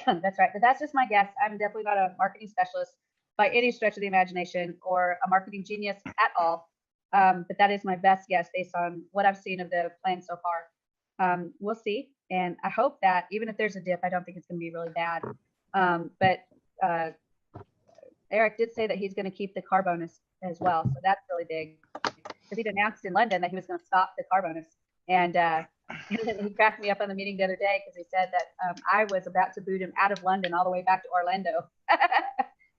That's right. But that's just my guess. I'm definitely not a marketing specialist by any stretch of the imagination, or a marketing genius at all. But that is my best guess based on what I've seen of the plan so far. We'll see. And I hope that even if there's a dip, I don't think it's going to be really bad. But Eric did say that he's going to keep the car bonus as well. So that's really big. Because he'd announced in London that he was going to stop the car bonus. And he cracked me up on the meeting the other day because he said that I was about to boot him out of London all the way back to Orlando.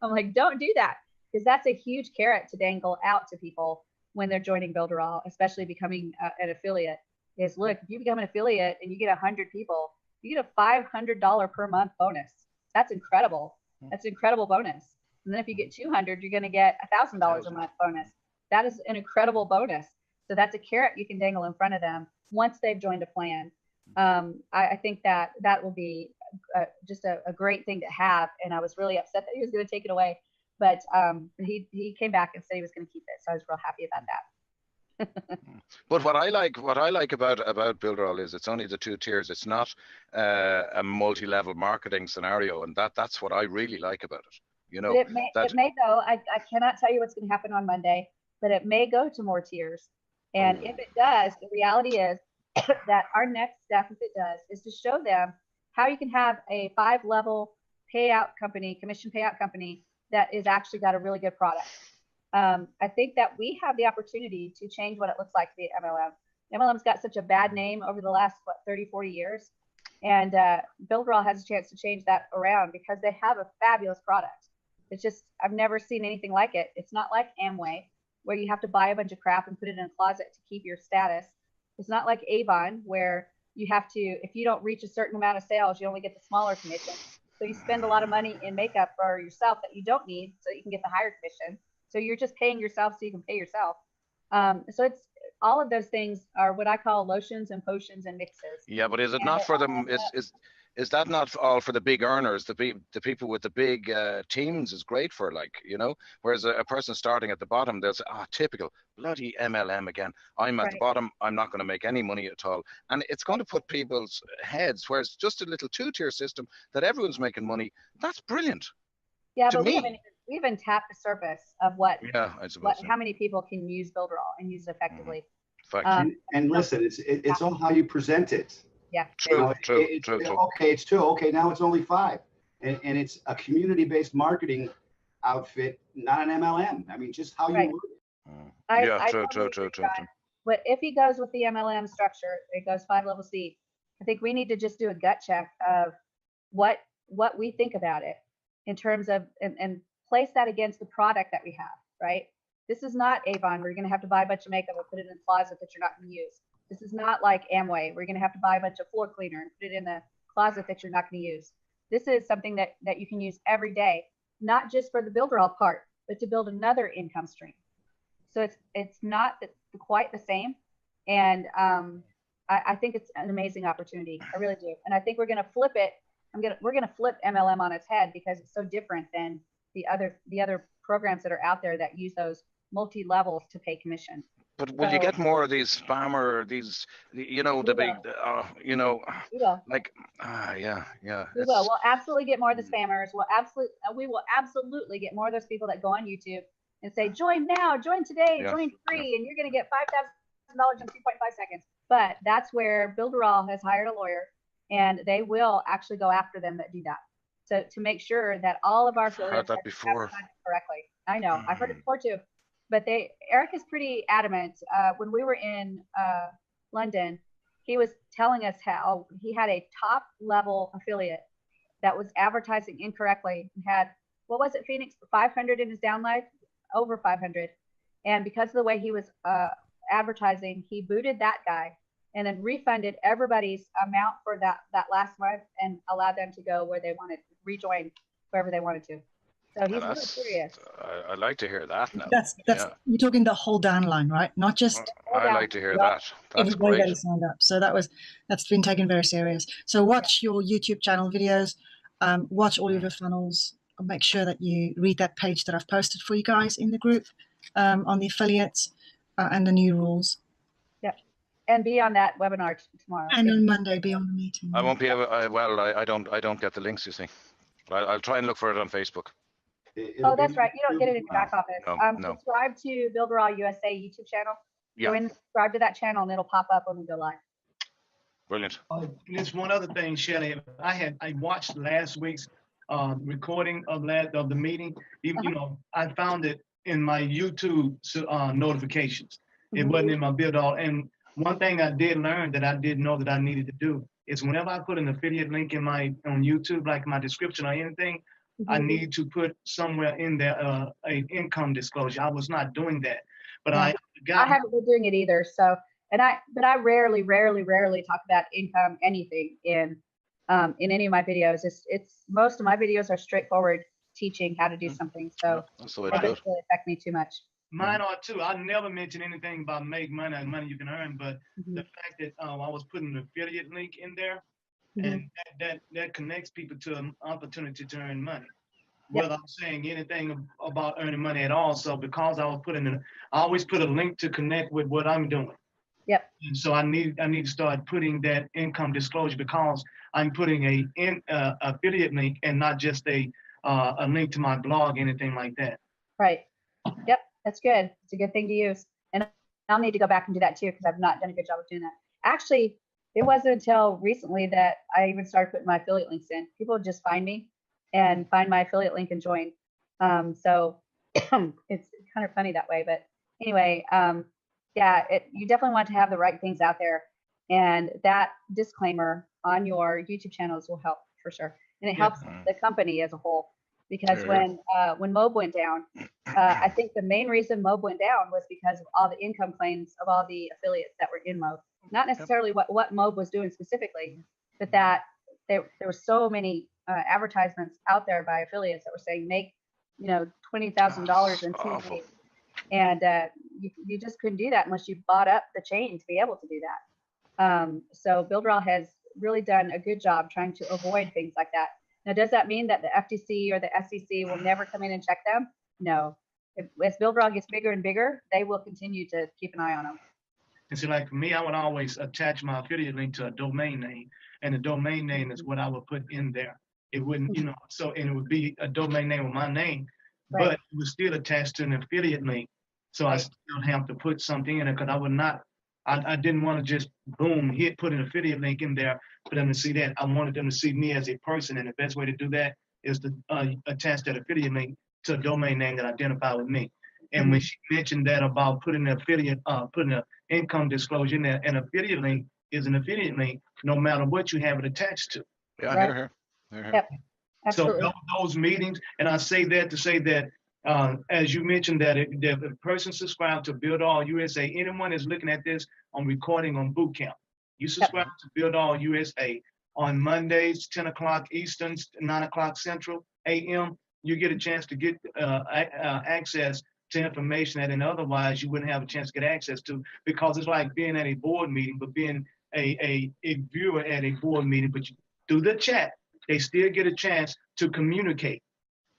I'm like, don't do that, because that's a huge carrot to dangle out to people when they're joining Builderall, especially becoming an affiliate. Is look, if you become an affiliate and you get 100 people, you get a $500 per month bonus. That's incredible. That's an incredible bonus. And then if you get 200, you're going to get $1,000 a month bonus. That is an incredible bonus. So that's a carrot you can dangle in front of them once they've joined a plan. I think that will be just a great thing to have. And I was really upset that he was going to take it away, but he came back and said he was going to keep it. So I was real happy about that. But what I like about Builderall is it's only the 2 tiers. It's not a multi-level marketing scenario, and that's what I really like about it. You know, it may go. I cannot tell you what's going to happen on Monday, but it may go to more tiers. And if it does, the reality is that our next step, if it does, is to show them how you can have a 5-level payout company, commission payout company that is actually got a really good product. I think that we have the opportunity to change what it looks like to be an MLM. MLM's got such a bad name over the last, 30, 40 years. And Builderall has a chance to change that around because they have a fabulous product. It's just, I've never seen anything like it. It's not like Amway, where you have to buy a bunch of crap and put it in a closet to keep your status. It's not like Avon, where you have to, if you don't reach a certain amount of sales, you only get the smaller commission. So you spend a lot of money in makeup for yourself that you don't need so you can get the higher commission. So you're just paying yourself so you can pay yourself. So it's all of those things are what I call lotions and potions and mixes. Yeah, but is it not for them? Is that not all for the big earners? The people with the big teams is great for, like, you know, whereas a person starting at the bottom, there's typical bloody MLM again. I'm at the bottom. I'm not going to make any money at all. And it's going to put people's heads, whereas just a little 2-tier system that everyone's making money, that's brilliant. Yeah, but we haven't tapped the surface of how many people can use Builderall and use it effectively. And listen, it's all how you present it. Yeah. True. Okay, it's 2. Okay, now it's only 5. And it's a community-based marketing outfit, not an MLM. I mean, just how you work it. True. But if he goes with the MLM structure, it goes 5-level C. I think we need to just do a gut check of what we think about it in terms of, and place that against the product that we have, right? This is not Avon, where you're going to have to buy a bunch of makeup and put it in a closet that you're not going to use. This is not like Amway, where you're going to have to buy a bunch of floor cleaner and put it in the closet that you're not going to use. This is something that you can use every day, not just for the Builderall part, but to build another income stream. So it's not quite the same. And I think it's an amazing opportunity. I really do. And I think we're going to flip it. We're going to flip MLM on its head because it's so different than the other programs that are out there that use those multi-levels to pay commission. But will you get more of these spammer, you know, the big, you know, like, yeah. We will. We'll absolutely get more of the spammers. We will absolutely get more of those people that go on YouTube and say, join now, join today, join free, and you're going to get $5,000 in 2.5 seconds. But that's where Builderall has hired a lawyer, and they will actually go after them that do that. So to make sure that all of our affiliates heard that before correctly. I know, I've heard it before too. But Eric is pretty adamant. When we were in London, he was telling us how he had a top level affiliate that was advertising incorrectly and had, what was it, Phoenix, 500 in his download, over 500. And because of the way he was advertising, he booted that guy and then refunded everybody's amount for that last month and allowed them to go where they wanted, rejoin wherever they wanted to. So he's really serious. I'd like to hear that now. That's you're talking the whole downline, right? Not just. I like to hear that. That's everybody great. that is signed up. So that's been taken very serious. So watch your YouTube channel videos, watch all of your funnels. Make sure that you read that page that I've posted for you guys in the group on the affiliates and the new rules. Yep, and be on that webinar tomorrow. And on Monday, be on the meeting. I won't be able. I don't get the links. You see, I'll try and look for it on Facebook. Oh, that's right. You don't get it in your back office. No. Subscribe to Builderall USA YouTube channel. Yeah. Go in, subscribe to that channel, and it'll pop up when we go live. Brilliant. There's one other thing, Shelley. I watched last week's recording of the meeting. You know, I found it in my YouTube notifications. It wasn't in my Builderall. And one thing I did learn that I didn't know that I needed to do is whenever I put an affiliate link in on YouTube, like my description or anything, I need to put somewhere in there an income disclosure. I was not doing that, but I haven't been doing it either. So, but I rarely talk about income anything in any of my videos. It's most of my videos are straightforward teaching how to do something. So that's the way it to do doesn't really affect me too much. Mine are too. I never mention anything about make money and money you can earn, but the fact that I was putting an affiliate link in there, and that connects people to an opportunity to earn money. Whether I'm saying anything about earning money at all. So because I was I always put a link to connect with what I'm doing. Yep. And so I need to start putting that income disclosure because I'm putting a affiliate link and not just a link to my blog, anything like that. Right. Yep. That's good. It's a good thing to use. And I'll need to go back and do that too, because I've not done a good job of doing that. Actually, it wasn't until recently that I even started putting my affiliate links in. People would just find me and find my affiliate link and join. So it's kind of funny that way. But anyway, yeah, you definitely want to have the right things out there. And that disclaimer on your YouTube channels will help for sure. And it helps the company as a whole. Because when Mob went down, I think the main reason Mob went down was because of all the income claims of all the affiliates that were in Mob. Not necessarily what Mob was doing specifically, but that there were so many advertisements out there by affiliates that were saying make $20,000 in 2 days, and you just couldn't do that unless you bought up the chain to be able to do that. So Builderall has really done a good job trying to avoid things like that. Now, does that mean that the FTC or the SEC will never come in and check them? No. As Builderall gets bigger and bigger, they will continue to keep an eye on them. And so like for me, I would always attach my affiliate link to a domain name, and the domain name is what I would put in there. It wouldn't, and it would be a domain name with my name, but it was still attached to an affiliate link. So I still have to put something in it because I would not, I didn't want to just boom, put an affiliate link in there for them to see that. I wanted them to see me as a person, and the best way to do that is to attach that affiliate link to a domain name that identify with me. And when she mentioned that about putting an affiliate, putting an income disclosure in there, an affiliate link is an affiliate link no matter what you have it attached to. Yeah, here. Yep. Absolutely. So those meetings, and I say that to say that, as you mentioned, that if a person subscribed to Builderall USA, anyone is looking at this on recording on Bootcamp, you subscribe to Builderall USA on Mondays, 10 o'clock Eastern, 9 o'clock Central AM, you get a chance to get access to information that otherwise you wouldn't have a chance to get access to, because it's like being at a board meeting, but being a viewer at a board meeting, but through the chat, they still get a chance to communicate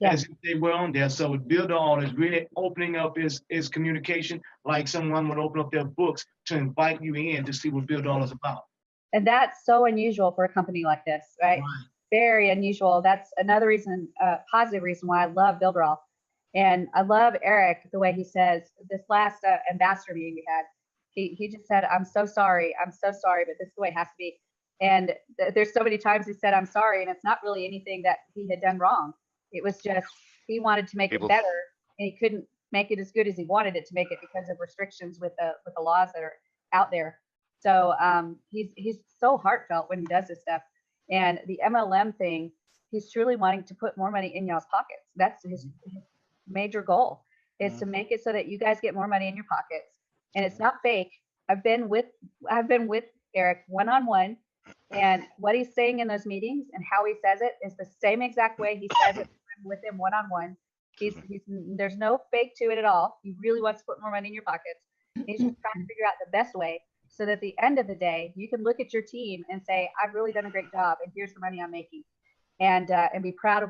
as if they were on there. So Builderall is really opening up his communication like someone would open up their books to invite you in to see what Builderall is about. And that's so unusual for a company like this, right? Very unusual. That's another reason, positive reason why I love Builderall. And I love Eric, the way he says this last ambassador meeting we had, he just said, I'm so sorry, but this is the way it has to be. And there's so many times he said, I'm sorry, and it's not really anything that he had done wrong. It was just, he wanted to make it better, and he couldn't make it as good as he wanted it to make it because of restrictions with the laws that are out there. So he's so heartfelt when he does this stuff. And the MLM thing, he's truly wanting to put more money in y'all's pockets. That's his major goal, is to make it so that you guys get more money in your pockets. And it's not fake. I've been with Eric one-on-one, and what he's saying in those meetings and how he says it is the same exact way he says it with him one-on-one. There's no fake to it at all. He really wants to put more money in your pockets. He's just trying to figure out the best way so that at the end of the day, you can look at your team and say, I've really done a great job, and here's the money I'm making, and be proud of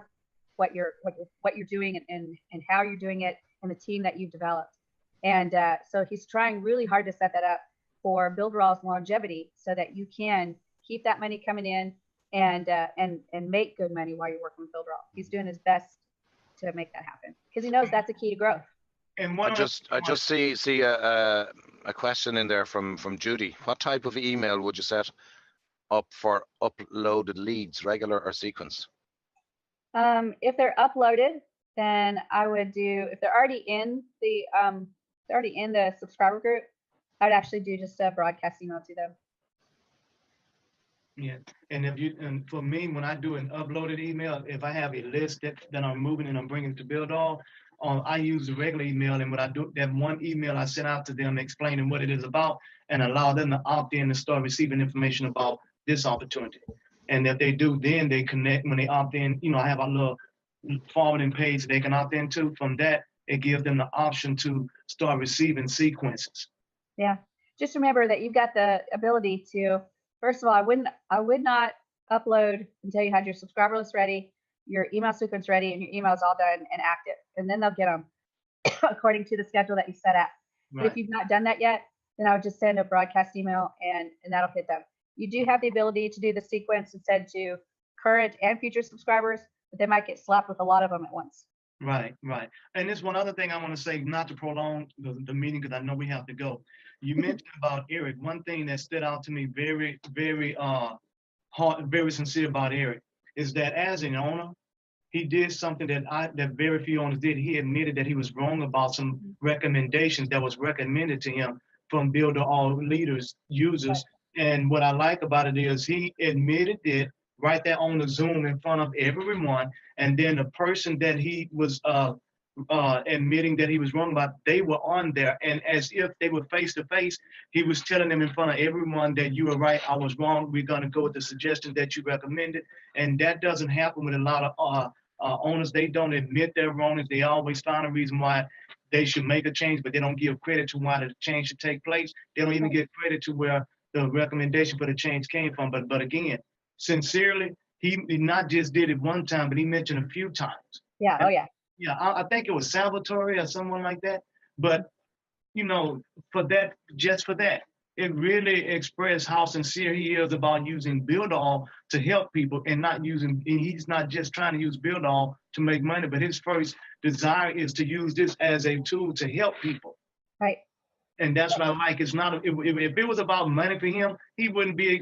what you're doing and how you're doing it and the team that you've developed. And so he's trying really hard to set that up for Builderall's longevity so that you can keep that money coming in and make good money while you're working with Builderall. He's doing his best to make that happen because he knows that's a key to growth. And I just see a question in there from Judy. What type of email would you set up for uploaded leads, regular or sequence? If they're uploaded, then I would do, if they're already in the subscriber group, I'd actually do just a broadcast email to them. Yeah, and for me, when I do an uploaded email, if I have a list that I'm moving and I'm bringing to Builderall, I use the regular email, and when I do that one email, I send out to them explaining what it is about and allow them to opt in and start receiving information about this opportunity. And if they do, then they connect. When they opt in, I have a little forwarding page they can opt into. From that, it gives them the option to start receiving sequences. Yeah, just remember that you've got the ability to. First of all, I would not upload until you had your subscriber list ready, your email sequence ready, and your email is all done and active, and then they'll get them according to the schedule that you set up. Right. But if you've not done that yet, then I would just send a broadcast email and that'll hit them. You do have the ability to do the sequence and send to current and future subscribers, but they might get slapped with a lot of them at once. Right. And there's one other thing I want to say, not to prolong the meeting, because I know we have to go. You mentioned about Eric. One thing that stood out to me very, very hard, very sincere about Eric is that as an owner, he did something that very few owners did. He admitted that he was wrong about some recommendations that was recommended to him from Builderall leaders, users. And what I like about it is he admitted it right there on the Zoom in front of everyone. And then the person that he was admitting that he was wrong about, they were on there. And as if they were face to face, he was telling them in front of everyone that you were right, I was wrong. We're going to go with the suggestion that you recommended. And that doesn't happen with a lot of owners. They don't admit their wrongness. They always find a reason why they should make a change, but they don't give credit to why the change should take place. They don't even give credit to where the recommendation for the change came from. But again, sincerely, he not just did it one time, but he mentioned a few times. Yeah. Oh yeah. Yeah, I think it was Salvatore or someone like that. But for that, it really expressed how sincere he is about using Builderall to help people and he's not just trying to use Builderall to make money, but his first desire is to use this as a tool to help people. Right. And that's what I like. It's not if it was about money for him, he wouldn't be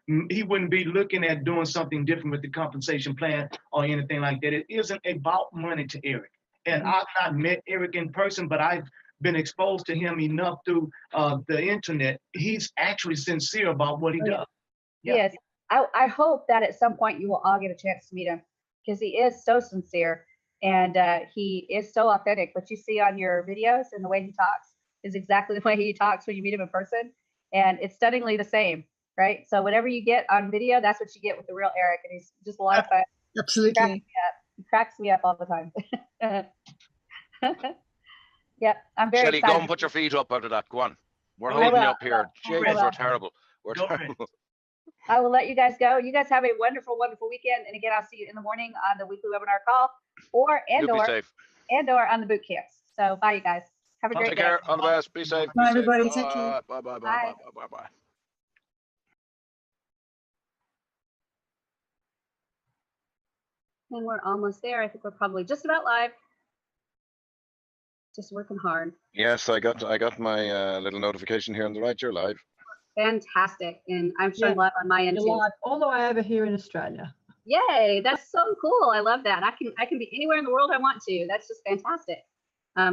looking at doing something different with the compensation plan or anything like that. It isn't about money to Eric. And I've not met Eric in person, but I've been exposed to him enough through the internet. He's actually sincere about what he does. Yeah. Yes. I hope that at some point you will all get a chance to meet him because he is so sincere and he is so authentic. What you see on your videos and the way he talks is exactly the way he talks when you meet him in person. And it's stunningly the same, right? So whatever you get on video, that's what you get with the real Eric. And he's just a lot of fun. Absolutely. He cracks me up all the time. Yep, I'm very excited. Go and put your feet up out of that. Go on. We're holding you up here. Jesus, we're terrible. We're terrible. I will let you guys go. You guys have a wonderful, wonderful weekend. And again, I'll see you in the morning on the weekly webinar call or on the boot camps. So bye, you guys. Have a great day. Take care. All the best. Be safe. Bye, everybody. Take care. Bye. And we're almost there. I think we're probably just about live. Just working hard. Yes, I got my little notification here on the right. You're live. Fantastic, and I'm showing live on my end too. Live all the way over here in Australia. Yay, that's so cool. I love that. I can be anywhere in the world I want to. That's just fantastic.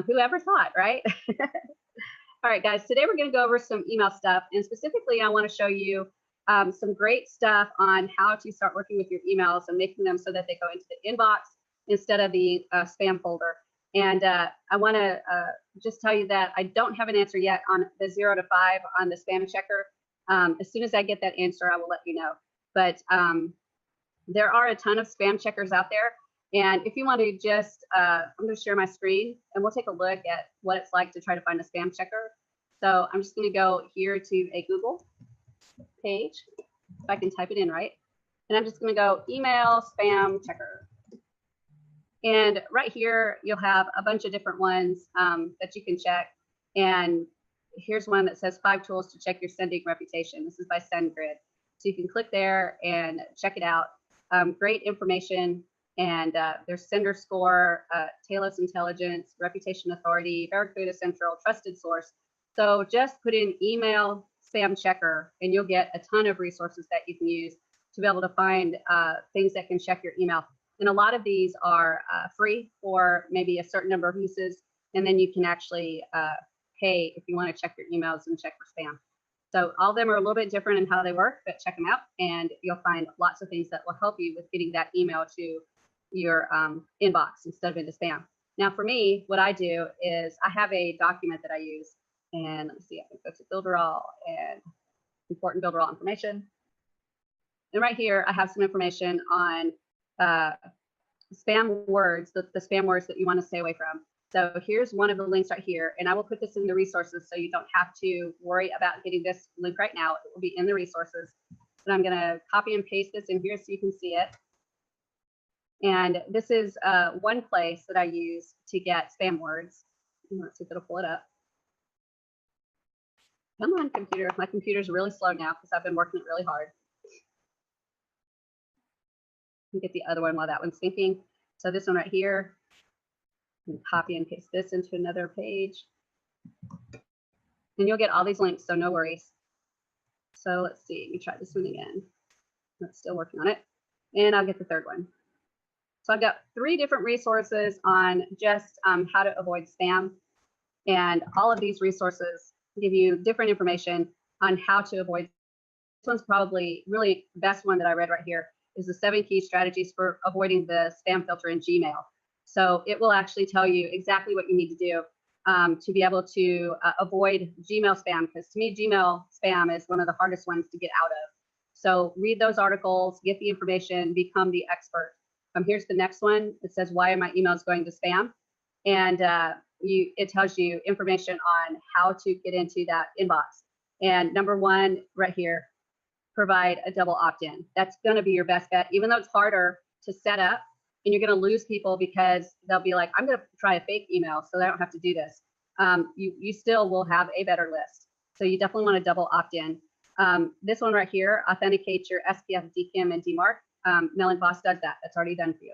Whoever thought, right? All right, guys. Today we're going to go over some email stuff, and specifically, I want to show you some great stuff on how to start working with your emails and making them so that they go into the inbox instead of the spam folder. And I want to just tell you that I don't have an answer yet on the 0 to 5 on the spam checker. As soon as I get that answer, I will let you know. But there are a ton of spam checkers out there. And if you want to just, I'm going to share my screen and we'll take a look at what it's like to try to find a spam checker. So I'm just going to go here to a Google page, if I can type it in right. And I'm just going to go email spam checker. And right here, you'll have a bunch of different ones that you can check. And here's one that says 5 tools to check your sending reputation. This is by SendGrid. So you can click there and check it out. Great information. And there's Sender Score, Talos Intelligence, Reputation Authority, Barracuda Central, Trusted Source. So just put in email spam checker and you'll get a ton of resources that you can use to be able to find things that can check your email. And a lot of these are free for maybe a certain number of uses. And then you can actually pay if you want to check your emails and check for spam. So all of them are a little bit different in how they work, but check them out and you'll find lots of things that will help you with getting that email to your inbox instead of into spam. Now for me, what I do is I have a document that I use, and let me see, I can go to Builderall and important Builderall information. And right here, I have some information on spam words, the spam words that you want to stay away from. So here's one of the links right here, and I will put this in the resources so you don't have to worry about getting this link right now. It will be in the resources. And I'm going to copy and paste this in here so you can see it. And this is one place that I use to get spam words. Let's see if it'll pull it up. Come on, computer. My computer's really slow now because I've been working really hard. You get the other one while that one's thinking. So this one right here, and copy and paste this into another page. And you'll get all these links, so no worries. So let's see, let me try this one again. That's still working on it. And I'll get the third one. So I've got 3 different resources on just how to avoid spam. And all of these resources give you different information on how to avoid. This one's probably really the best one that I read right here is the 7 key strategies for avoiding the spam filter in Gmail. So it will actually tell you exactly what you need to do to be able to avoid Gmail spam, because to me, Gmail spam is one of the hardest ones to get out of. So read those articles, get the information, become the expert. Here's the next one. It says, why are my emails going to spam? And it tells you information on how to get into that inbox. And number 1 right here, provide a double opt-in. That's going to be your best bet, even though it's harder to set up and you're going to lose people because they'll be like, I'm going to try a fake email so I don't have to do this. You still will have a better list. So you definitely want to double opt-in. This one right here, authenticate your SPF, DKIM, and DMARC. MailingBoss does that. That's already done for you.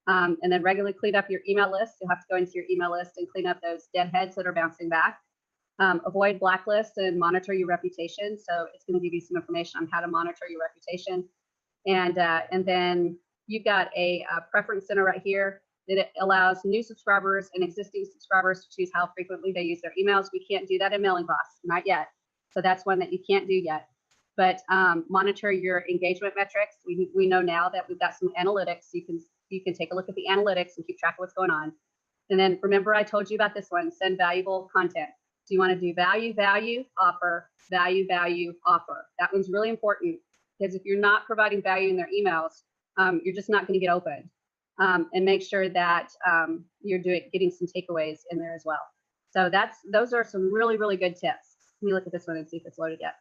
And then regularly clean up your email list. You'll have to go into your email list and clean up those deadheads that are bouncing back. Avoid blacklists and monitor your reputation. So it's going to give you some information on how to monitor your reputation. And then you've got a preference center right here that it allows new subscribers and existing subscribers to choose how frequently they use their emails. We can't do that in MailingBoss, not yet. So that's one that you can't do yet. But monitor your engagement metrics. We know now that we've got some analytics. You can take a look at the analytics and keep track of what's going on. And then remember, I told you about this one, send valuable content. So you want to do value, value, offer, value, value, offer. That one's really important because if you're not providing value in their emails, you're just not going to get opened. And make sure that you're getting some takeaways in there as well. So those are some really, really good tips. Let me look at this one and see if it's loaded yet.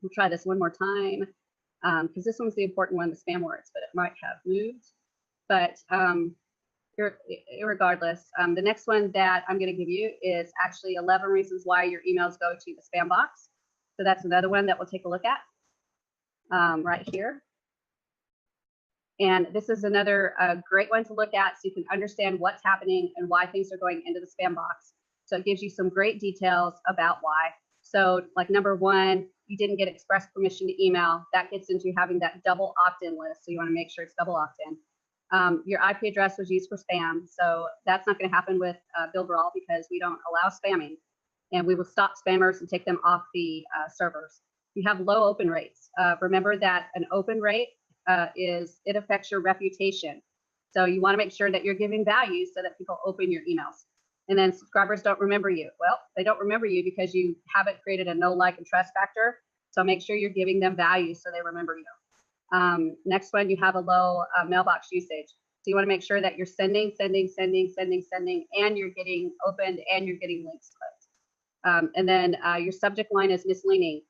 We'll try this one more time because this one's the important one, the spam words, but it might have moved. But regardless, the next one that I'm going to give you is actually 11 reasons why your emails go to the spam box. So that's another one that we'll take a look at right here. And this is another great one to look at so you can understand what's happening and why things are going into the spam box. So it gives you some great details about why. So like number 1, you didn't get express permission to email. That gets into having that double opt-in list. So you want to make sure it's double opt-in. Your IP address was used for spam. So that's not going to happen with Builderall because we don't allow spamming. And we will stop spammers and take them off the servers. You have low open rates. Remember that an open rate it affects your reputation. So you want to make sure that you're giving value so that people open your emails. And then subscribers don't remember you. Well, they don't remember you because you haven't created a no, like, and trust factor. So make sure you're giving them value so they remember you. Next one, you have a low mailbox usage. So you want to make sure that you're sending, and you're getting opened and you're getting links clicked. And then your subject line is misleading.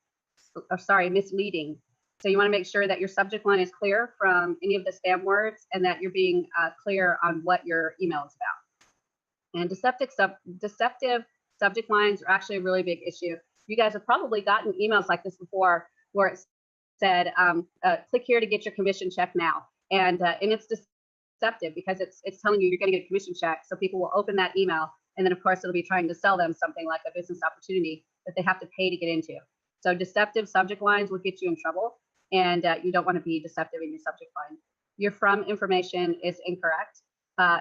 So you want to make sure that your subject line is clear from any of the spam words and that you're being clear on what your email is about. And deceptive subject lines are actually a really big issue. You guys have probably gotten emails like this before where it said, click here to get your commission check now. And it's deceptive because it's telling you you're going to get a commission check. So people will open that email. And then, of course, it'll be trying to sell them something like a business opportunity that they have to pay to get into. So deceptive subject lines will get you in trouble. And you don't want to be deceptive in your subject line. Your from information is incorrect.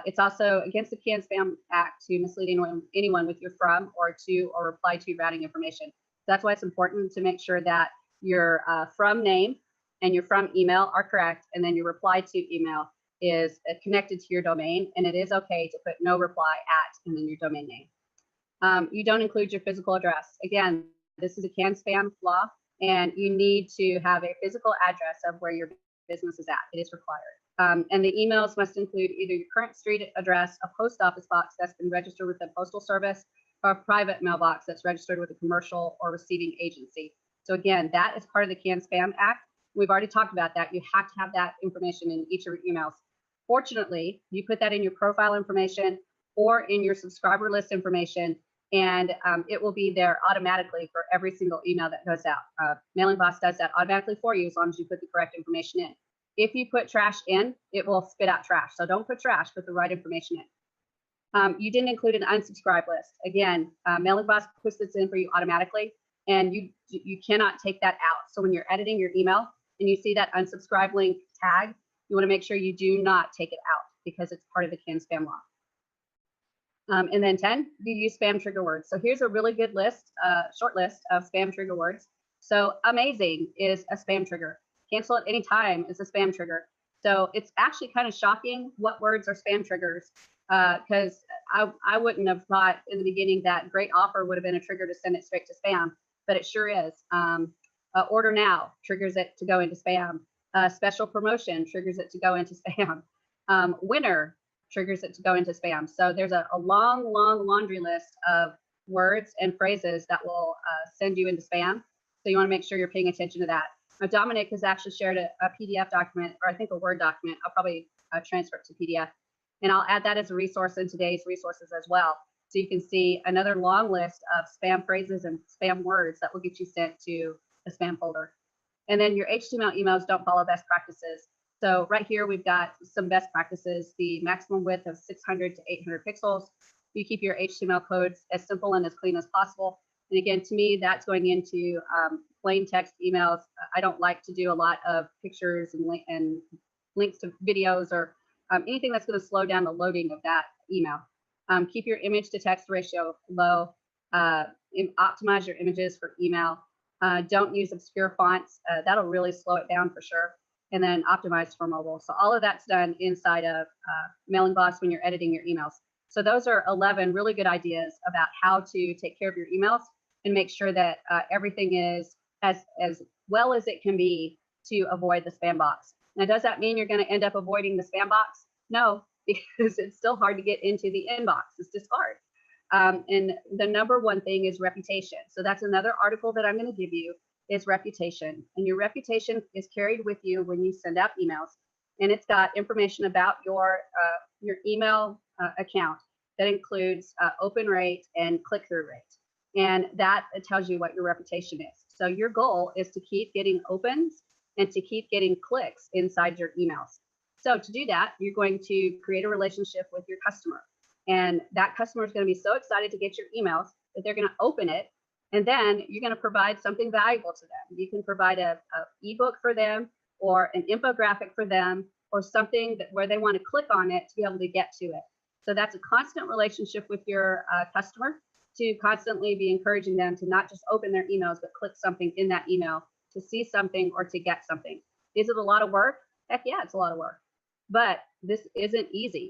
It's also against the Can-Spam Act to mislead anyone with your from or to or reply to routing information. That's why it's important to make sure that your from name and your from email are correct, and then your reply to email is connected to your domain, and it is okay to put no reply at and then your domain name. You don't include your physical address. Again, this is a Can-Spam law, and you need to have a physical address of where your business is at. It is required. And the emails must include either your current street address, a post office box that's been registered with the Postal Service, or a private mailbox that's registered with a commercial or receiving agency. So again, that is part of the Can-Spam Act. We've already talked about that. You have to have that information in each of your emails. Fortunately, you put that in your profile information or in your subscriber list information, and it will be there automatically for every single email that goes out. Mailing Boss does that automatically for you as long as you put the correct information in. If you put trash in, it will spit out trash. So don't put trash, put the right information in. You didn't include an unsubscribe list. Again, Mailing Boss puts this in for you automatically, and you cannot take that out. So when you're editing your email and you see that unsubscribe link tag, you want to make sure you do not take it out because it's part of the Can-Spam law. And then 10, you use spam trigger words. So here's a really good list, short list of spam trigger words. So amazing is a spam trigger. Cancel at any time is a spam trigger. So it's actually kind of shocking what words are spam triggers, because I wouldn't have thought in the beginning that great offer would have been a trigger to send it straight to spam, but it sure is. Order now triggers it to go into spam. Special promotion triggers it to go into spam. Winner triggers it to go into spam. So there's a long laundry list of words and phrases that will send you into spam. So you want to make sure you're paying attention to that. Now, Dominic has actually shared a PDF document, or I think a Word document. I'll probably transfer it to PDF. And I'll add that as a resource in today's resources as well. So you can see another long list of spam phrases and spam words that will get you sent to a spam folder. And then your HTML emails don't follow best practices. So right here, we've got some best practices, the maximum width of 600 to 800 pixels. You keep your HTML codes as simple and as clean as possible. And again, to me, that's going into plain text emails. I don't like to do a lot of pictures and links to videos or anything that's going to slow down the loading of that email. Keep your image to text ratio low. Optimize your images for email. Don't use obscure fonts. That'll really slow it down for sure. And then optimize for mobile. So all of that's done inside of Mailing Boss when you're editing your emails. So those are 11 really good ideas about how to take care of your emails and make sure that everything is as well as it can be to avoid the spam box. Now, does that mean you're going to end up avoiding the spam box? No, because it's still hard to get into the inbox. It's just hard. And the number one thing is reputation. So that's another article that I'm going to give you is reputation. And your reputation is carried with you when you send out emails. And it's got information about your email account that includes open rate and click-through rate. And that tells you what your reputation is. So your goal is to keep getting opens and to keep getting clicks inside your emails. So to do that, you're going to create a relationship with your customer. And that customer is going to be so excited to get your emails that they're going to open it. And then you're going to provide something valuable to them. You can provide a ebook for them or an infographic for them or something where they want to click on it to be able to get to it. So that's a constant relationship with your customer, to constantly be encouraging them to not just open their emails, but click something in that email to see something or to get something. Is it a lot of work? Heck yeah, it's a lot of work. But this isn't easy.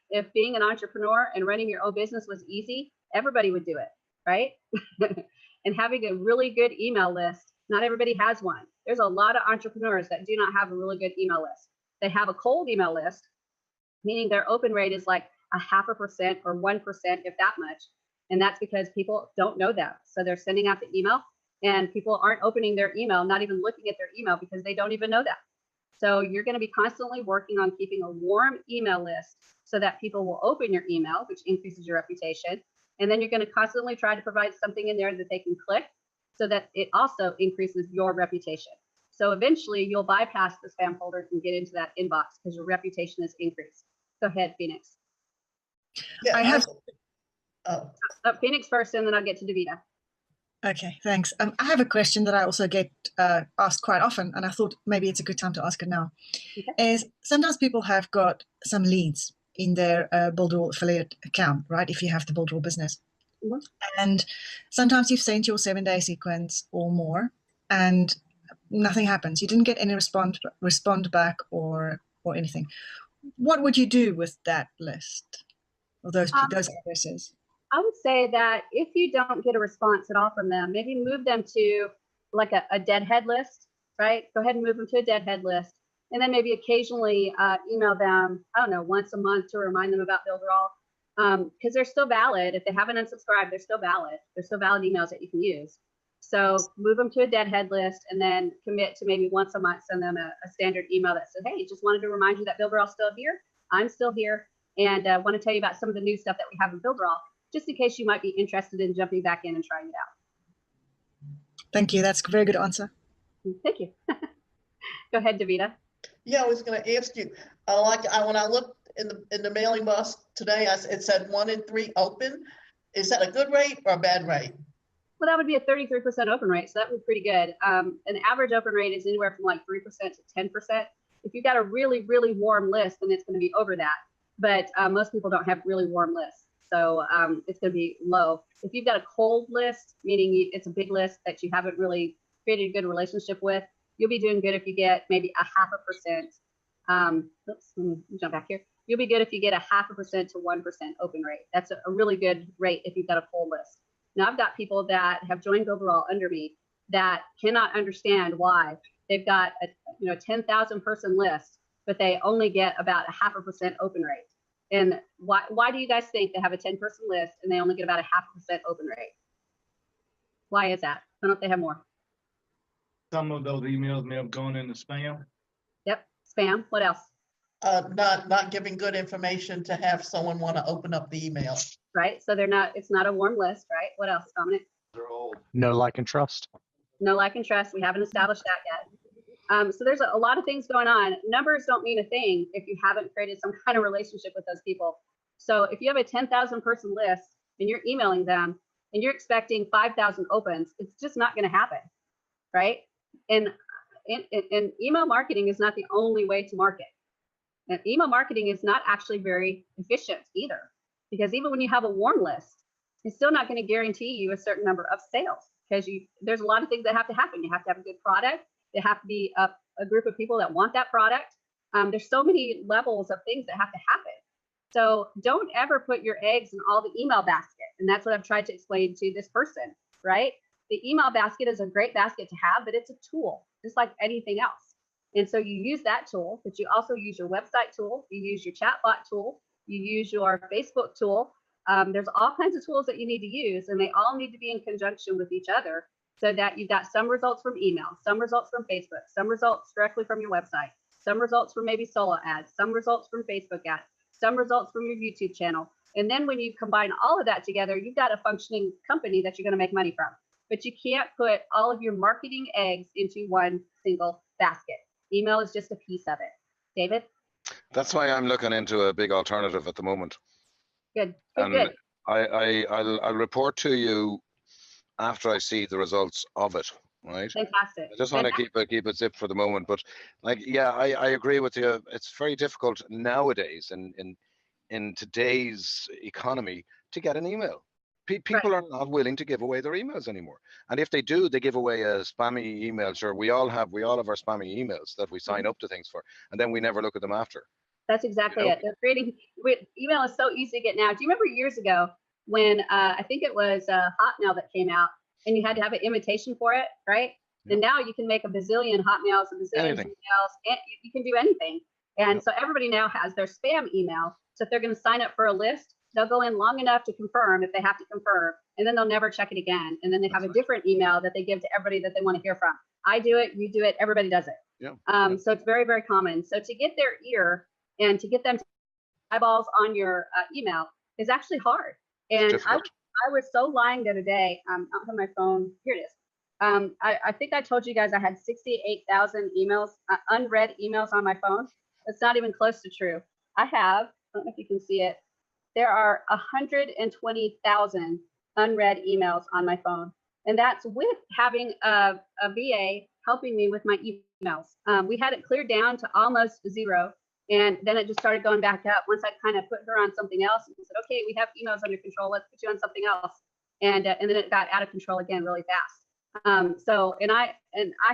If being an entrepreneur and running your own business was easy, everybody would do it, right? And having a really good email list Not everybody has one. There's a lot of entrepreneurs that do not have a really good email list. They have a cold email list, meaning their open rate is like 0.5% or 1%, if that much. And that's because people don't know that. So they're sending out the email and people aren't opening their email, not even looking at their email because they don't even know that. So you're going to be constantly working on keeping a warm email list so that people will open your email, which increases your reputation. And then you're going to constantly try to provide something in there that they can click so that it also increases your reputation. So eventually you'll bypass the spam folder and get into that inbox because your reputation is increased. Go ahead, Phoenix. Yeah, I have Phoenix first, and then I'll get to Davida. Okay, thanks. I have a question that I also get asked quite often, and I thought maybe it's a good time to ask it now. Okay. Is sometimes people have got some leads in their Builderall affiliate account, right? If you have the Builderall business. Mm-hmm. And sometimes you've sent your 7-day sequence or more, and nothing happens. You didn't get any respond back or anything. What would you do with that list or those addresses? I would say that if you don't get a response at all from them, maybe move them to like a deadhead list, right? Go ahead and move them to a deadhead list. And then maybe occasionally email them, I don't know, once a month to remind them about Builderall, because they're still valid. If they haven't unsubscribed, they're still valid. They're still valid emails that you can use. So move them to a deadhead list and then commit to maybe once a month, send them a standard email that says, hey, just wanted to remind you that Builderall's still here. I'm still here. And want to tell you about some of the new stuff that we have in Builderall, just in case you might be interested in jumping back in and trying it out. Thank you. That's a very good answer. Thank you. Go ahead, Davida. Yeah, I was going to ask you, when I looked in the mailing box today, it said 1 in 3 open. Is that a good rate or a bad rate? Well, that would be a 33% open rate, so that would be pretty good. An average open rate is anywhere from like 3% to 10%. If you've got a really, really warm list, then it's going to be over that. But most people don't have really warm lists, so it's going to be low. If you've got a cold list, meaning it's a big list that you haven't really created a good relationship with, you'll be doing good if you get maybe 0.5%. Oops, let me jump back here. You'll be good if you get 0.5% to 1% open rate. That's a really good rate if you've got a full list. Now I've got people that have joined Builderall under me that cannot understand why they've got a 10,000 person list, but they only get about 0.5% open rate. And why do you guys think they have a 10-person list and they only get about 0.5% open rate? Why is that? Why don't they have more? Some of those emails may have gone into spam. Yep, spam. What else? Not giving good information to have someone want to open up the email. Right. So it's not a warm list, right? What else, Dominic? They're old. No like and trust. No like and trust. We haven't established that yet. So there's a lot of things going on. Numbers don't mean a thing if you haven't created some kind of relationship with those people. So if you have a 10,000 person list and you're emailing them and you're expecting 5,000 opens, it's just not going to happen, right? And email marketing is not the only way to market. And email marketing is not actually very efficient either, because even when you have a warm list, it's still not going to guarantee you a certain number of sales, because there's a lot of things that have to happen. You have to have a good product. There have to be a group of people that want that product. There's so many levels of things that have to happen. So don't ever put your eggs in all the email basket. And that's what I've tried to explain to this person, right? The email basket is a great basket to have, but it's a tool, just like anything else. And so you use that tool, but you also use your website tool, you use your chatbot tool, you use your Facebook tool. There's all kinds of tools that you need to use, and they all need to be in conjunction with each other so that you've got some results from email, some results from Facebook, some results directly from your website, some results from maybe solo ads, some results from Facebook ads, some results from your YouTube channel. And then when you combine all of that together, you've got a functioning company that you're going to make money from. But you can't put all of your marketing eggs into one single basket. Email is just a piece of it. David? That's why I'm looking into a big alternative at the moment. Good. Good. I'll report to you after I see the results of it. Right. Fantastic. I just want to keep it zipped for the moment, but I agree with you. It's very difficult nowadays in today's economy to get an email. People are not willing to give away their emails anymore, and if they do, they give away a spammy email. Sure, we all have our spammy emails that we sign up to things for, and then we never look at them after. That's exactly it. They're creating email is so easy to get now. Do you remember years ago when I think it was Hotmail that came out, and you had to have an invitation for it, right? And now you can make a bazillion Hotmails, a bazillion emails, and you can do anything. And so everybody now has their spam email. So if they're going to sign up for a list, they'll go in long enough to confirm if they have to confirm, and then they'll never check it again. And then they have a different email that they give to everybody that they want to hear from. I do it, you do it, everybody does it. Yeah. So it's very, very common. So to get their ear and to get them to eyeballs on your email is actually hard. And I was so lying the other day. I don't have my phone. Here it is. I think I told you guys I had 68,000 emails, unread emails on my phone. It's not even close to true. I have, I don't know if you can see it. There are 120,000 unread emails on my phone. And that's with having a VA helping me with my emails. We had it cleared down to almost 0. And then it just started going back up once I kind of put her on something else and said, okay, we have emails under control. Let's put you on something else. And then it got out of control again really fast. And I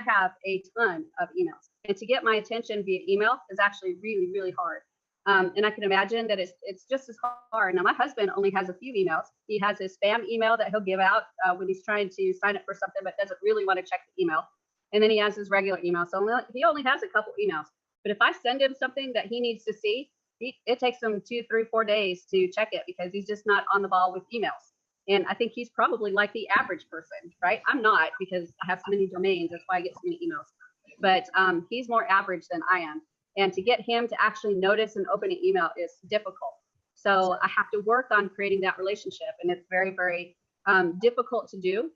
have a ton of emails. And to get my attention via email is actually really, really hard. And I can imagine that it's just as hard. Now, my husband only has a few emails. He has his spam email that he'll give out when he's trying to sign up for something but doesn't really want to check the email. And then he has his regular email. So he only has a couple emails. But if I send him something that he needs to see, it takes him 2, 3, 4 days to check it because he's just not on the ball with emails. And I think he's probably like the average person, right? I'm not, because I have so many domains. That's why I get so many emails. But he's more average than I am. And to get him to actually notice and open an email is difficult. So I have to work on creating that relationship. And it's very, very difficult to do.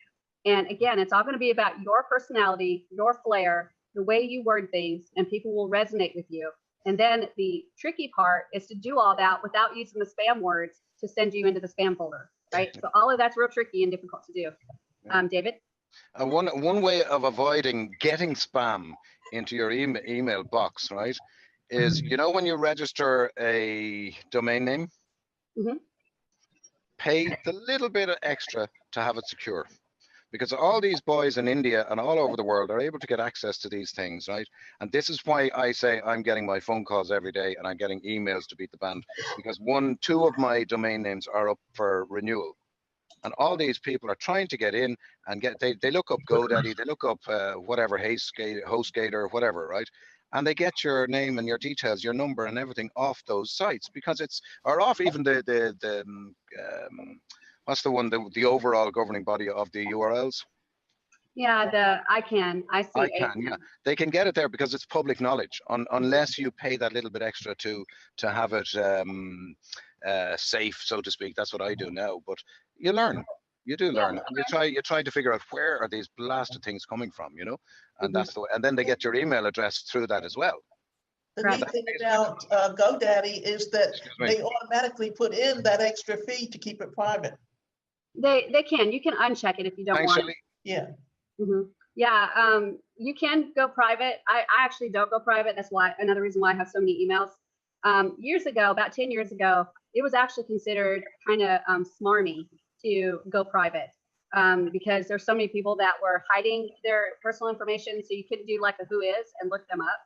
And again, it's all going to be about your personality, your flair, the way you word things, and people will resonate with you. And then the tricky part is to do all that without using the spam words to send you into the spam folder, right? So all of that's real tricky and difficult to do. David? One way of avoiding getting spam into your email box, right, is, you know, when you register a domain name, pay the little bit of extra to have it secure. Because all these boys in India and all over the world are able to get access to these things, right? And this is why I say I'm getting my phone calls every day and I'm getting emails to beat the band, because 2 of my domain names are up for renewal. And all these people are trying to get in and they look up GoDaddy, they look up whatever, HostGator, whatever, right? And they get your name and your details, your number and everything off those sites, because or off even the what's the one, the overall governing body of the URLs? Yeah, the ICANN. Yeah. They can get it there because it's public knowledge, unless you pay that little bit extra to have it safe, so to speak. That's what I do now. But you learn. You do learn. You try to figure out where are these blasted things coming from, you know? And that's the way. And then they get your email address through that as well. The neat thing about GoDaddy is that they automatically put in that extra fee to keep it private. They can. You can uncheck it if you don't want it. Yeah. Yeah. You can go private. I actually don't go private. That's why another reason why I have so many emails. Years ago, about 10 years ago, it was actually considered kind of smarmy to go private because there's so many people that were hiding their personal information. So you couldn't do like a who is and look them up.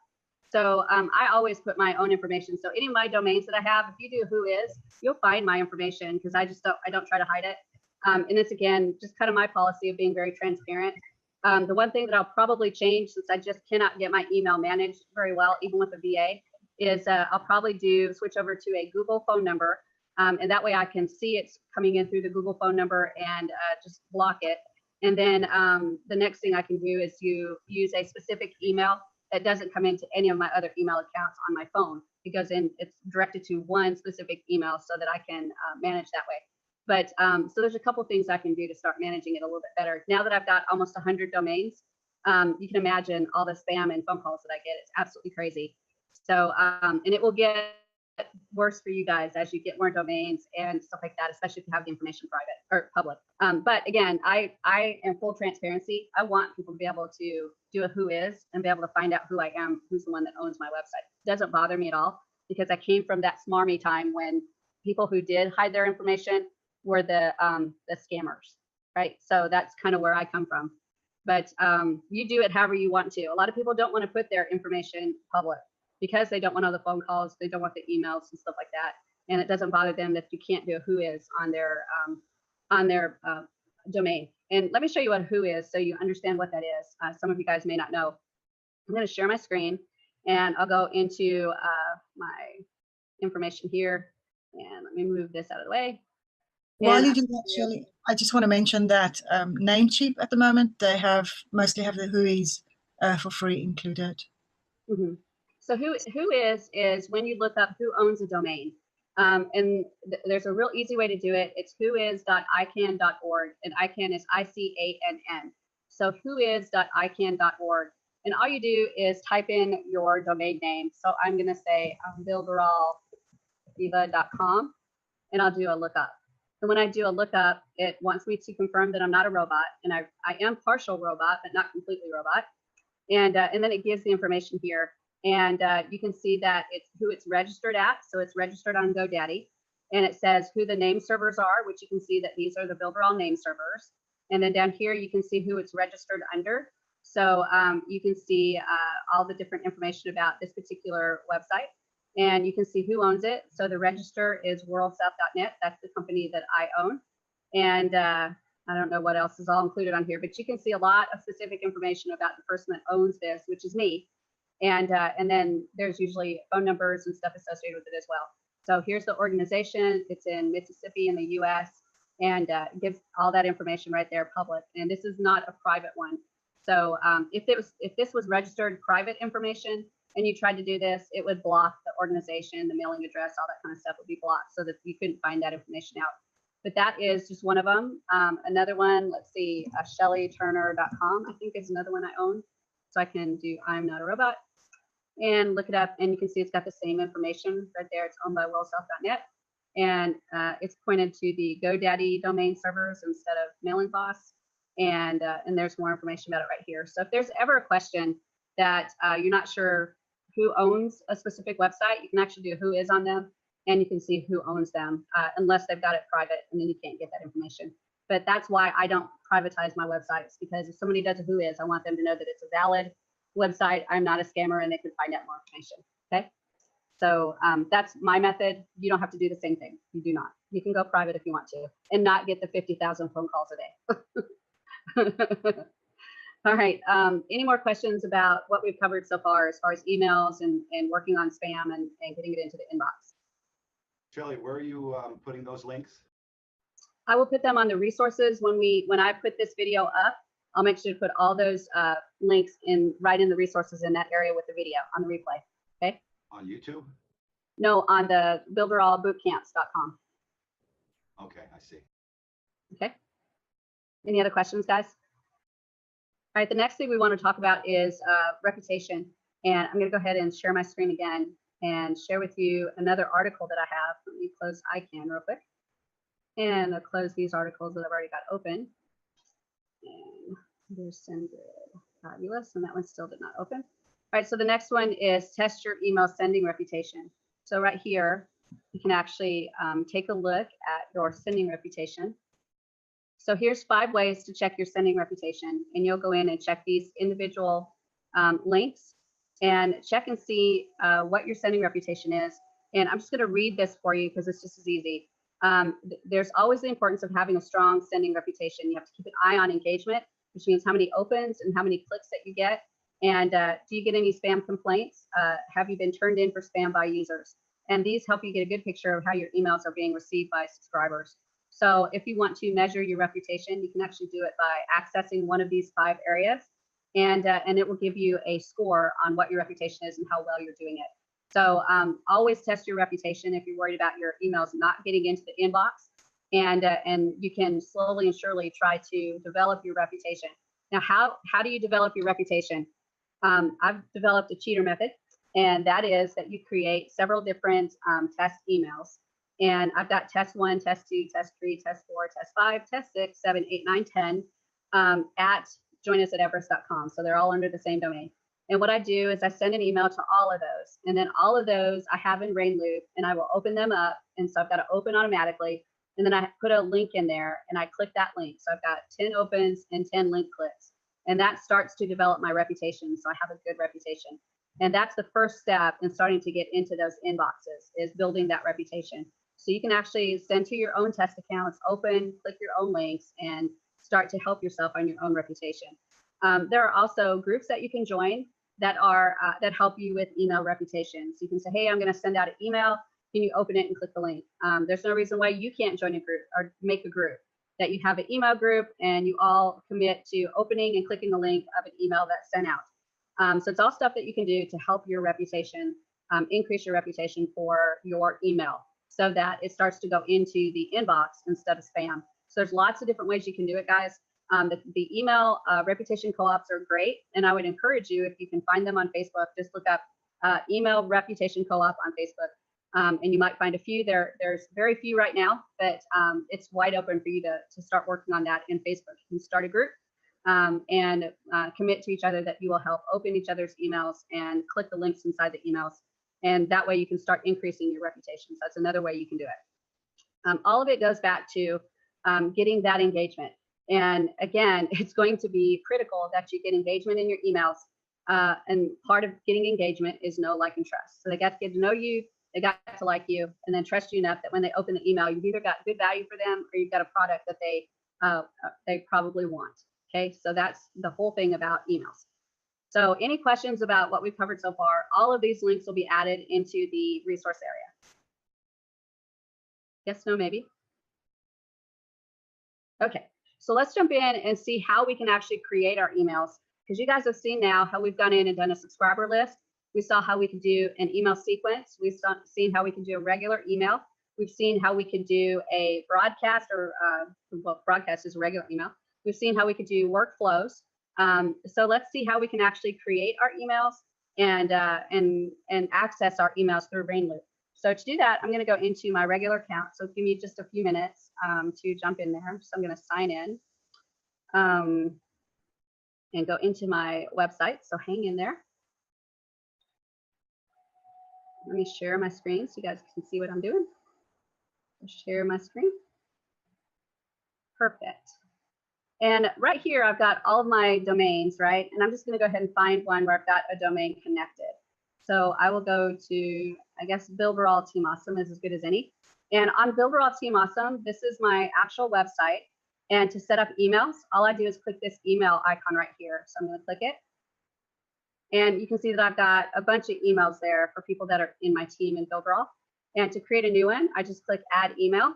So I always put my own information. So any of my domains that I have, if you do who is, you'll find my information because I don't try to hide it. And it's, again, just kind of my policy of being very transparent. The one thing that I'll probably change, since I just cannot get my email managed very well, even with a VA, is I'll probably switch over to a Google phone number. And that way I can see it's coming in through the Google phone number and just block it. And then the next thing I can do is use a specific email that doesn't come into any of my other email accounts on my phone. It goes in, it's directed to one specific email so that I can manage that way. But so there's a couple things I can do to start managing it a little bit better. Now that I've got almost 100 domains, you can imagine all the spam and phone calls that I get. It's absolutely crazy. So, and it will get worse for you guys as you get more domains and stuff like that, especially if you have the information private or public. But again, I am full transparency. I want people to be able to do a who is and be able to find out who I am, who's the one that owns my website. It doesn't bother me at all because I came from that smarmy time when people who did hide their information were the scammers, right? So that's kind of where I come from. But you do it however you want to. A lot of people don't want to put their information public because they don't want all the phone calls, they don't want the emails and stuff like that. And it doesn't bother them that you can't do a who is on their domain. And let me show you what who is so you understand what that is. Some of you guys may not know. I'm going to share my screen and I'll go into my information here. And let me move this out of the way. While you do that, Shelley, I just want to mention that Namecheap at the moment, they mostly have the whois for free included. Mm-hmm. So who is when you look up who owns a domain. And there's a real easy way to do it. It's whois.icann.org, and ICANN is ICANN. So whois.icann.org. And all you do is type in your domain name. So I'm going to say builderallviva.com, and I'll do a lookup. And when I do a lookup, it wants me to confirm that I'm not a robot, and I am partial robot, but not completely robot. And then it gives the information here. And you can see that it's who it's registered at. So it's registered on GoDaddy. And it says who the name servers are, which you can see that these are the Builderall name servers. And then down here, you can see who it's registered under. So you can see all the different information about this particular website. And you can see who owns it. So the register is worldsouth.net. That's the company that I own. And I don't know what else is all included on here, but you can see a lot of specific information about the person that owns this, which is me. And then there's usually phone numbers and stuff associated with it as well. So here's the organization. It's in Mississippi in the US, and it gives all that information right there public. And this is not a private one. So if this was registered private information and you tried to do this, it would block the organization, the mailing address, all that kind of stuff would be blocked so that you couldn't find that information out. But that is just one of them. Another one, let's see, ShellyTurner.com, I think is another one I own. So I can do I'm not a robot and look it up, and you can see it's got the same information right there. It's owned by worldsouth.net, and it's pointed to the GoDaddy domain servers instead of Mailing Boss, and there's more information about it right here. So if there's ever a question that you're not sure who owns a specific website, you can actually do who is on them, and you can see who owns them, unless they've got it private, and then you can't get that information. But that's why I don't privatize my websites, because if somebody does a who is, I want them to know that it's a valid website. I'm not a scammer, and they can find out more information. Okay. So that's my method. You don't have to do the same thing. You do not. You can go private if you want to and not get the 50,000 phone calls a day. All right. Any more questions about what we've covered so far as emails and working on spam and getting it into the inbox? Shelley, where are you putting those links? I will put them on the resources when I put this video up. I'll make sure to put all those links right in the resources in that area with the video on the replay. Okay. On YouTube? No, on the builderallbootcamps.com. Okay, I see. Okay. Any other questions, guys? All right. The next thing we want to talk about is reputation. And I'm going to go ahead and share my screen again and share with you another article that I have. Let me close ICANN real quick. And I'll close these articles that I've already got open. And there's SendGrid. Fabulous. And that one still did not open. All right. So the next one is test your email sending reputation. So right here, you can actually take a look at your sending reputation. So here's 5 ways to check your sending reputation. And you'll go in and check these individual links and check and see what your sending reputation is. And I'm just going to read this for you because it's just as easy. There's always the importance of having a strong sending reputation. You have to keep an eye on engagement, which means how many opens and how many clicks that you get. And do you get any spam complaints? Have you been turned in for spam by users? And these help you get a good picture of how your emails are being received by subscribers. So if you want to measure your reputation, you can actually do it by accessing one of these 5 areas, and it will give you a score on what your reputation is and how well you're doing it. So always test your reputation if you're worried about your emails not getting into the inbox, and you can slowly and surely try to develop your reputation. Now, how do you develop your reputation? I've developed a cheater method, and that is that you create several different test emails. And I've got test 1, test 2, test 3, test 4, test 5, test 6, 7, 8, 9, 10 at joinus@everest.com. So they're all under the same domain. And what I do is I send an email to all of those. And then all of those I have in rain loop, and I will open them up. And so I've got to open automatically. And then I put a link in there and I click that link. So I've got 10 opens and 10 link clicks. And that starts to develop my reputation. So I have a good reputation. And that's the first step in starting to get into those inboxes, is building that reputation. So you can actually send to your own test accounts, click your own links, and start to help yourself on your own reputation. There are also groups that you can join that are that help you with email reputation. So you can say, hey, I'm going to send out an email. Can you open it and click the link? There's no reason why you can't join a group or make a group, that you have an email group and you all commit to opening and clicking the link of an email that's sent out. So it's all stuff that you can do to help your reputation, increase your reputation for your email so that it starts to go into the inbox instead of spam. So there's lots of different ways you can do it, guys. The email reputation co-ops are great, and I would encourage you, if you can find them on Facebook, just look up email reputation co-op on Facebook. And you might find a few there. There's very few right now, but it's wide open for you to start working on that in Facebook. You can start a group and commit to each other that you will help open each other's emails and click the links inside the emails. And that way you can start increasing your reputation. So that's another way you can do it. All of it goes back to getting that engagement. And again, it's going to be critical that you get engagement in your emails. And part of getting engagement is know, like, and trust. So they got to get to know you. They got to like you and then trust you enough that when they open the email, you've either got good value for them or you've got a product that they probably want. Okay, so that's the whole thing about emails. So any questions about what we've covered so far? All of these links will be added into the resource area. Yes, no, maybe. Okay, so let's jump in and see how we can actually create our emails, because you guys have seen now how we've gone in and done a subscriber list. We saw how we could do an email sequence. We've seen how we can do a regular email. We've seen how we could do a broadcast, or well, broadcast is a regular email. We've seen how we could do workflows. So let's see how we can actually create our emails and access our emails through RainLoop. So to do that, I'm going to go into my regular account. So give me just a few minutes to jump in there. So I'm going to sign in and go into my website. So hang in there. Let me share my screen so you guys can see what I'm doing. Share my screen. Perfect. And right here, I've got all of my domains, right? And I'm just going to go ahead and find one where I've got a domain connected. So I will go to, I guess, Builderall Team Awesome is as good as any. And on Builderall Team Awesome, this is my actual website. And to set up emails, all I do is click this email icon right here. So I'm going to click it. And you can see that I've got a bunch of emails there for people that are in my team in Builderall. And to create a new one, I just click Add Email.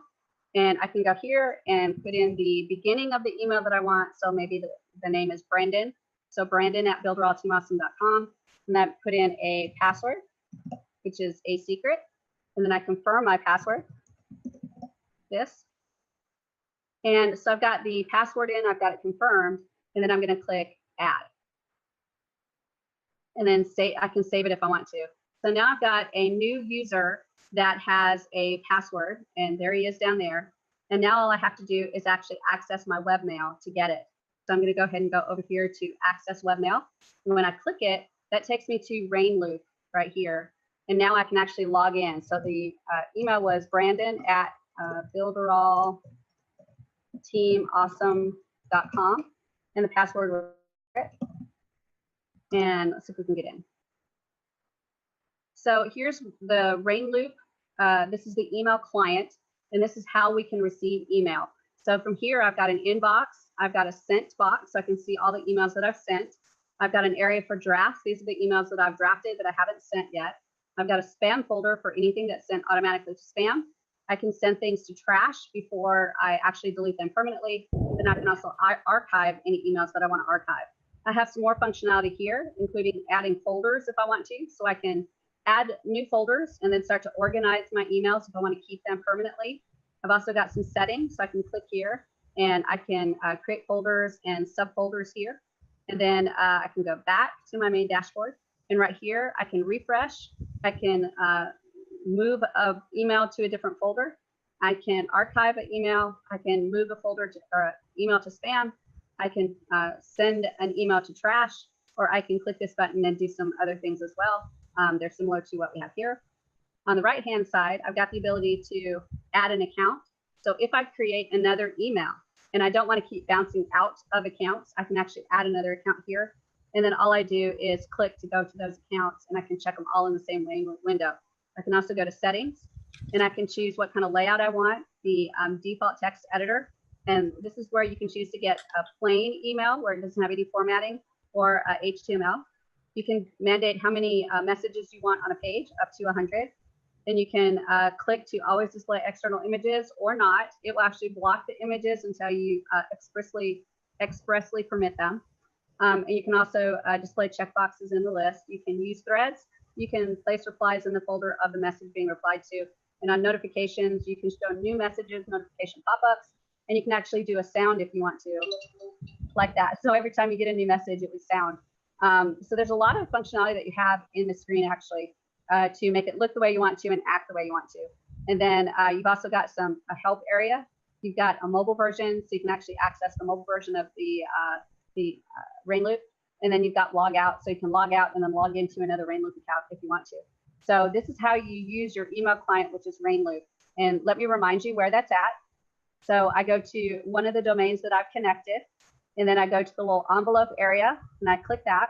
And I can go here and put in the beginning of the email that I want. So maybe the name is Brandon. So Brandon@builderallteamawesome.com. And then put in a password, which is a secret. And then I confirm my password, this. And so I've got the password in, I've got it confirmed. And then I'm going to click Add. And then I can save it if I want to. So now I've got a new user that has a password, and there he is down there. And now all I have to do is actually access my webmail to get it. So I'm going to go ahead and go over here to access webmail. And when I click it, that takes me to RainLoop right here. And now I can actually log in. So the email was Brandon@builderallteamawesome.com. And the password was and let's see if we can get in. So here's the RainLoop. This is the email client, and this is how we can receive email. So from here, I've got an inbox. I've got a sent box, so I can see all the emails that I've sent. I've got an area for drafts. These are the emails that I've drafted that I haven't sent yet. I've got a spam folder for anything that's sent automatically to spam. I can send things to trash before I actually delete them permanently. Then I can also archive any emails that I want to archive. I have some more functionality here, including adding folders if I want to. So I can add new folders and then start to organize my emails if I want to keep them permanently. I've also got some settings, so I can click here and I can create folders and subfolders here. And then I can go back to my main dashboard. And right here, I can refresh. I can move an email to a different folder. I can archive an email. I can move a folder to, or email to spam. I can send an email to trash, or I can click this button and do some other things as well. They're similar to what we have here. On the right-hand side, I've got the ability to add an account. So if I create another email and I don't want to keep bouncing out of accounts, I can actually add another account here. And then all I do is click to go to those accounts, and I can check them all in the same window. I can also go to settings, and I can choose what kind of layout I want, the default text editor. And this is where you can choose to get a plain email where it doesn't have any formatting, or HTML. You can mandate how many messages you want on a page, up to 100. Then you can click to always display external images or not. It will actually block the images until you expressly permit them. And you can also display checkboxes in the list. You can use threads. You can place replies in the folder of the message being replied to. And on notifications, you can show new messages, notification pop-ups, and you can actually do a sound if you want to, like that. So every time you get a new message, it would sound. So there's a lot of functionality that you have in the screen actually to make it look the way you want to and act the way you want to. And then you've also got a help area. You've got a mobile version, so you can actually access the mobile version of the Rainloop. And then you've got log out, so you can log out and then log into another Rainloop account if you want to. So this is how you use your email client, which is Rainloop. And let me remind you where that's at. So I go to one of the domains that I've connected, and then I go to the little envelope area and I click that.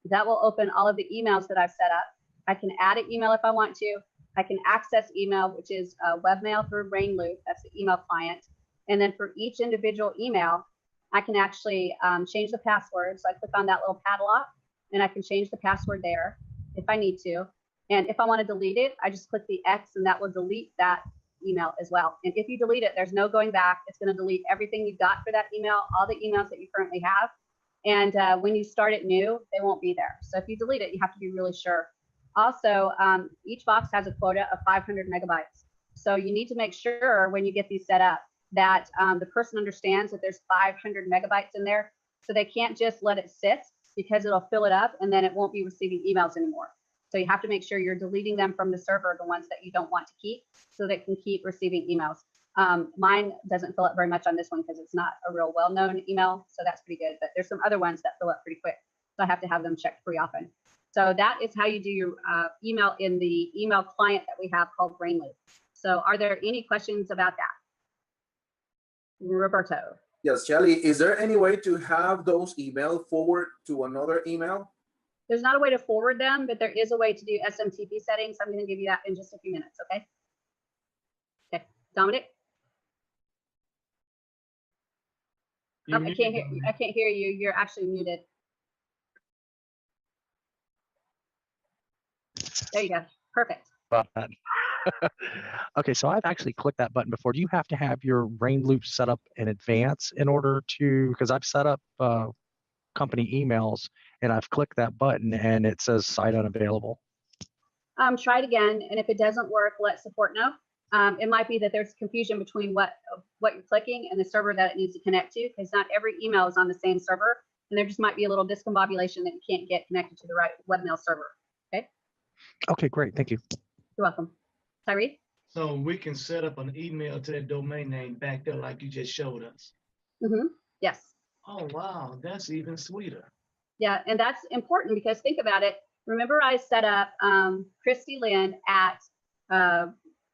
That will open all of the emails that I've set up. I can add an email if I want to. I can access email, which is webmail through Rainloop. That's the email client. And then for each individual email, I can actually change the password. So I click on that little padlock and I can change the password there if I need to. And if I want to delete it, I just click the X and that will delete that email as well. And if you delete it, there's no going back. It's going to delete everything you've got for that email, all the emails that you currently have. And when you start it new, they won't be there. So if you delete it, you have to be really sure. Also, each box has a quota of 500 megabytes. So you need to make sure when you get these set up that the person understands that there's 500 megabytes in there. So they can't just let it sit because it'll fill it up and then it won't be receiving emails anymore. So you have to make sure you're deleting them from the server, the ones that you don't want to keep, so they can keep receiving emails. Mine doesn't fill up very much on this one because it's not a real well-known email, so that's pretty good. But there's some other ones that fill up pretty quick, so I have to have them checked pretty often. So that is how you do your email in the email client that we have called Rainloop. So are there any questions about that? Roberto. Yes, Shelly, is there any way to have those emails forward to another email? There's not a way to forward them, but there is a way to do SMTP settings. I'm going to give you that in just a few minutes, okay? Okay, Dominic? Oh, I can't hear you. I can't hear you. You're actually muted. There you go. Perfect. Okay, so I've actually clicked that button before. Do you have to have your Rainloop set up in advance in order to, because I've set up company emails and I've clicked that button and it says site unavailable. Try it again, and if it doesn't work, let support know. It might be that there's confusion between what you're clicking and the server that it needs to connect to, because not every email is on the same server, and there just might be a little discombobulation that you can't get connected to the right webmail server. Okay. Okay, great. Thank you. You're welcome. Tyree? So we can set up an email to that domain name back there like you just showed us. Mm-hmm. Yes. Oh, wow. That's even sweeter. Yeah, and that's important because think about it. Remember I set up Christy Lynn at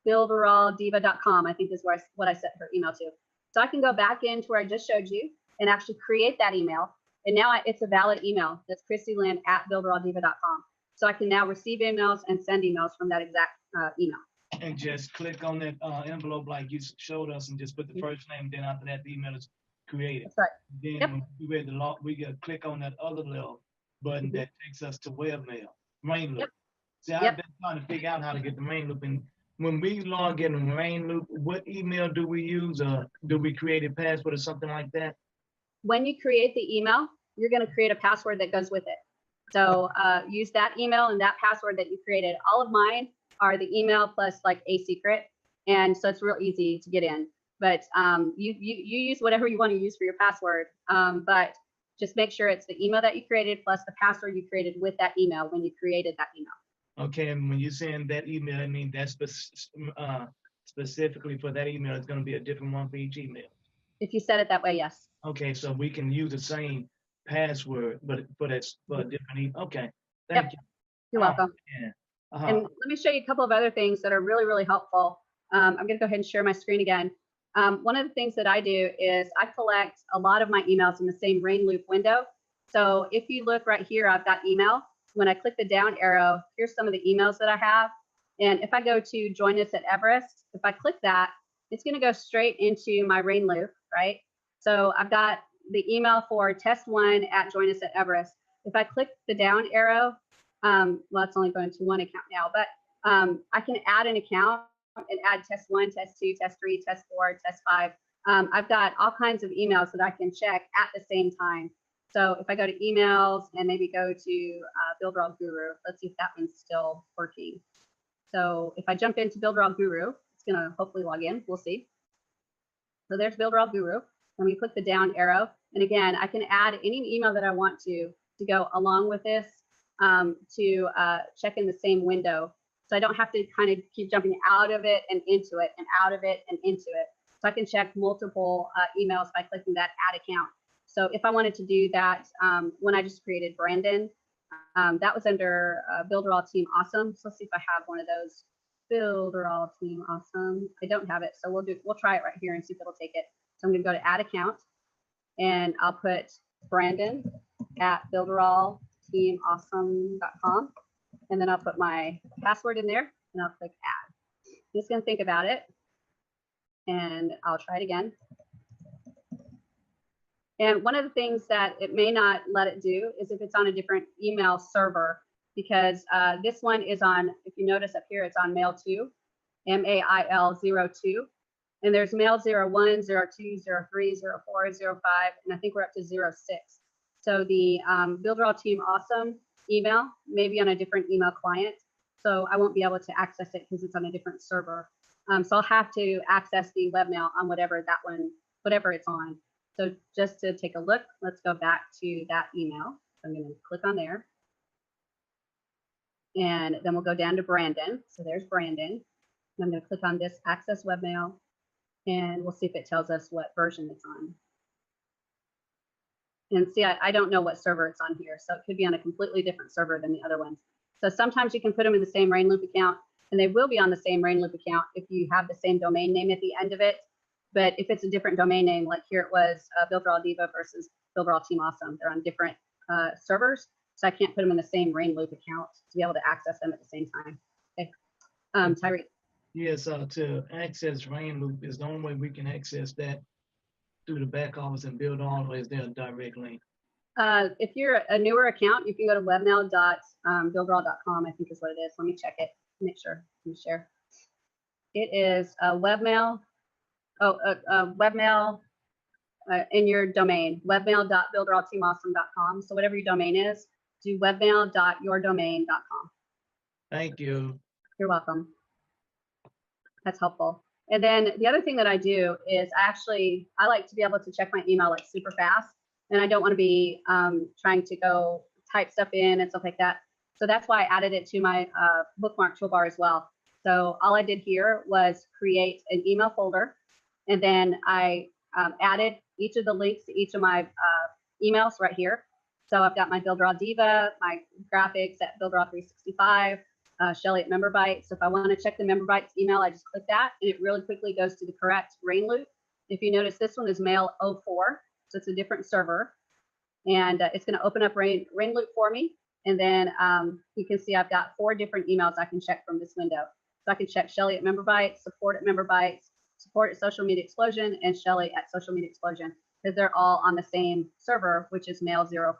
builderalldiva.com, I think is where what I set her email to. So I can go back into where I just showed you and actually create that email. And now it's a valid email. That's Christy Lynn at builderalldiva.com. So I can now receive emails and send emails from that exact email. And just click on that envelope like you showed us and just put the first name, then after that the email is created. That's right. Then when we read the law, we get click on that other little button that takes us to webmail, Rainloop. See, I've been trying to figure out how to get the Rainloop. And when we log in Rainloop, what email do we use? Do we create a password or something like that? When you create the email, you're going to create a password that goes with it. So use that email and that password that you created. All of mine are the email plus like a secret. And so it's real easy to get in. But you use whatever you want to use for your password. But just make sure it's the email that you created plus the password you created with that email when you created that email. Okay, and when you send that email, I mean that's specifically for that email. It's going to be a different one for each email. If you set it that way, yes. Okay, so we can use the same password, but for a different email. Okay, thank you. You're welcome. Yeah. And let me show you a couple of other things that are really, really helpful. I'm going to go ahead and share my screen again. One of the things that I do is I collect a lot of my emails in the same Rainloop window. So if you look right here, I've got email. When I click the down arrow, here's some of the emails that I have. And if I go to join us at Everest, if I click that, it's going to go straight into my rain loop, right? So I've got the email for test1 at join us at Everest. If I click the down arrow, well, it's only going to one account now, but I can add an account and add test 1, test 2, test 3, test 4, test 5. I've got all kinds of emails that I can check at the same time. So if I go to emails and maybe go to Builderall Guru, let's see if that one's still working. So if I jump into Builderall Guru, it's going to hopefully log in. We'll see. So there's Builderall Guru. And we click the down arrow. And again, I can add any email that I want to go along with this to check in the same window. So I don't have to kind of keep jumping out of it and into it and out of it and into it. So I can check multiple emails by clicking that add account. So if I wanted to do that, when I just created Brandon, that was under Builderall Team Awesome. So let's see if I have one of those. Builderall Team Awesome. I don't have it, so we'll try it right here and see if it'll take it. So I'm going to go to add account, and I'll put Brandon at builderallteamawesome.com, and then I'll put my password in there, and I'll click add. I'm just going to think about it, and I'll try it again. And one of the things that it may not let it do is if it's on a different email server, because this one is on, if you notice up here, it's on mail 2, MAIL02. And there's mail 01, 02, 03, 04, 05, and I think we're up to 06. So the Builderall Team Awesome email may be on a different email client. So I won't be able to access it because it's on a different server. So I'll have to access the webmail on whatever that one, whatever it's on. So just to take a look, let's go back to that email. I'm going to click on there. And then we'll go down to Brandon. So there's Brandon. And I'm going to click on this access webmail, and we'll see if it tells us what version it's on. And see, I don't know what server it's on here, so it could be on a completely different server than the other ones. So sometimes you can put them in the same Rainloop account, and they will be on the same Rainloop account if you have the same domain name at the end of it. But if it's a different domain name, like here it was Builderall Diva versus Builderall Team Awesome, they're on different servers. So I can't put them in the same Rainloop account to be able to access them at the same time. Okay, Tyree. Yes, to access Rainloop is the only way we can access that through the back office and Builderall, or is there a direct link? If you're a newer account, you can go to webmail.builderall.com, I think is what it is. Let me check it, make sure. Let me share. It is webmail. Webmail in your domain, webmail.builderallteamawesome.com. So whatever your domain is, do webmail.yourdomain.com. Thank you. You're welcome. That's helpful. And then the other thing that I do is I like to be able to check my email like super fast, and I don't want to be trying to go type stuff in and stuff like that. So that's why I added it to my bookmark toolbar as well. So all I did here was create an email folder, and then I added each of the links to each of my emails right here. So I've got my Builderall Diva, my graphics at Builderall 365, Shelly at MemberBytes. So if I want to check the MemberBytes email, I just click that, and it really quickly goes to the correct Rainloop. If you notice, this one is mail 04, so it's a different server, and it's going to open up Rainloop for me. And then you can see I've got 4 different emails I can check from this window. So I can check Shelly at MemberBytes, support at MemberBytes, support at Social Media Explosion, and Shelly at Social Media Explosion, because they're all on the same server, which is mail 04.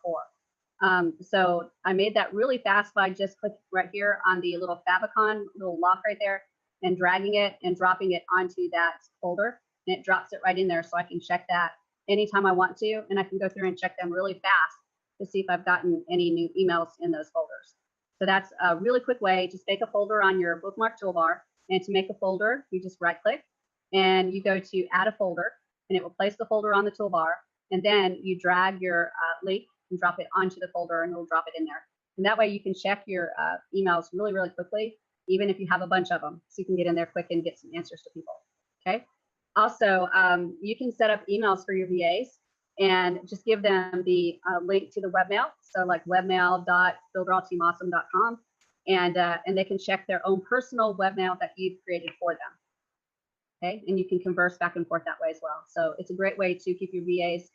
So I made that really fast by just clicking right here on the little favicon, little lock right there, and dragging it and dropping it onto that folder, and it drops it right in there, so I can check that anytime I want to, and I can go through and check them really fast to see if I've gotten any new emails in those folders. So that's a really quick way. Just make a folder on your bookmark toolbar, and to make a folder, you just right click and you go to add a folder, and it will place the folder on the toolbar, and then you drag your link and drop it onto the folder, and it'll drop it in there. And that way you can check your emails really, really quickly, even if you have a bunch of them, so you can get in there quick and get some answers to people. Okay. Also, you can set up emails for your VAs and just give them the link to the webmail. So like webmail.builderallteamawesome.com, and they can check their own personal webmail that you've created for them. Okay, and you can converse back and forth that way as well. So it's a great way to keep your VAs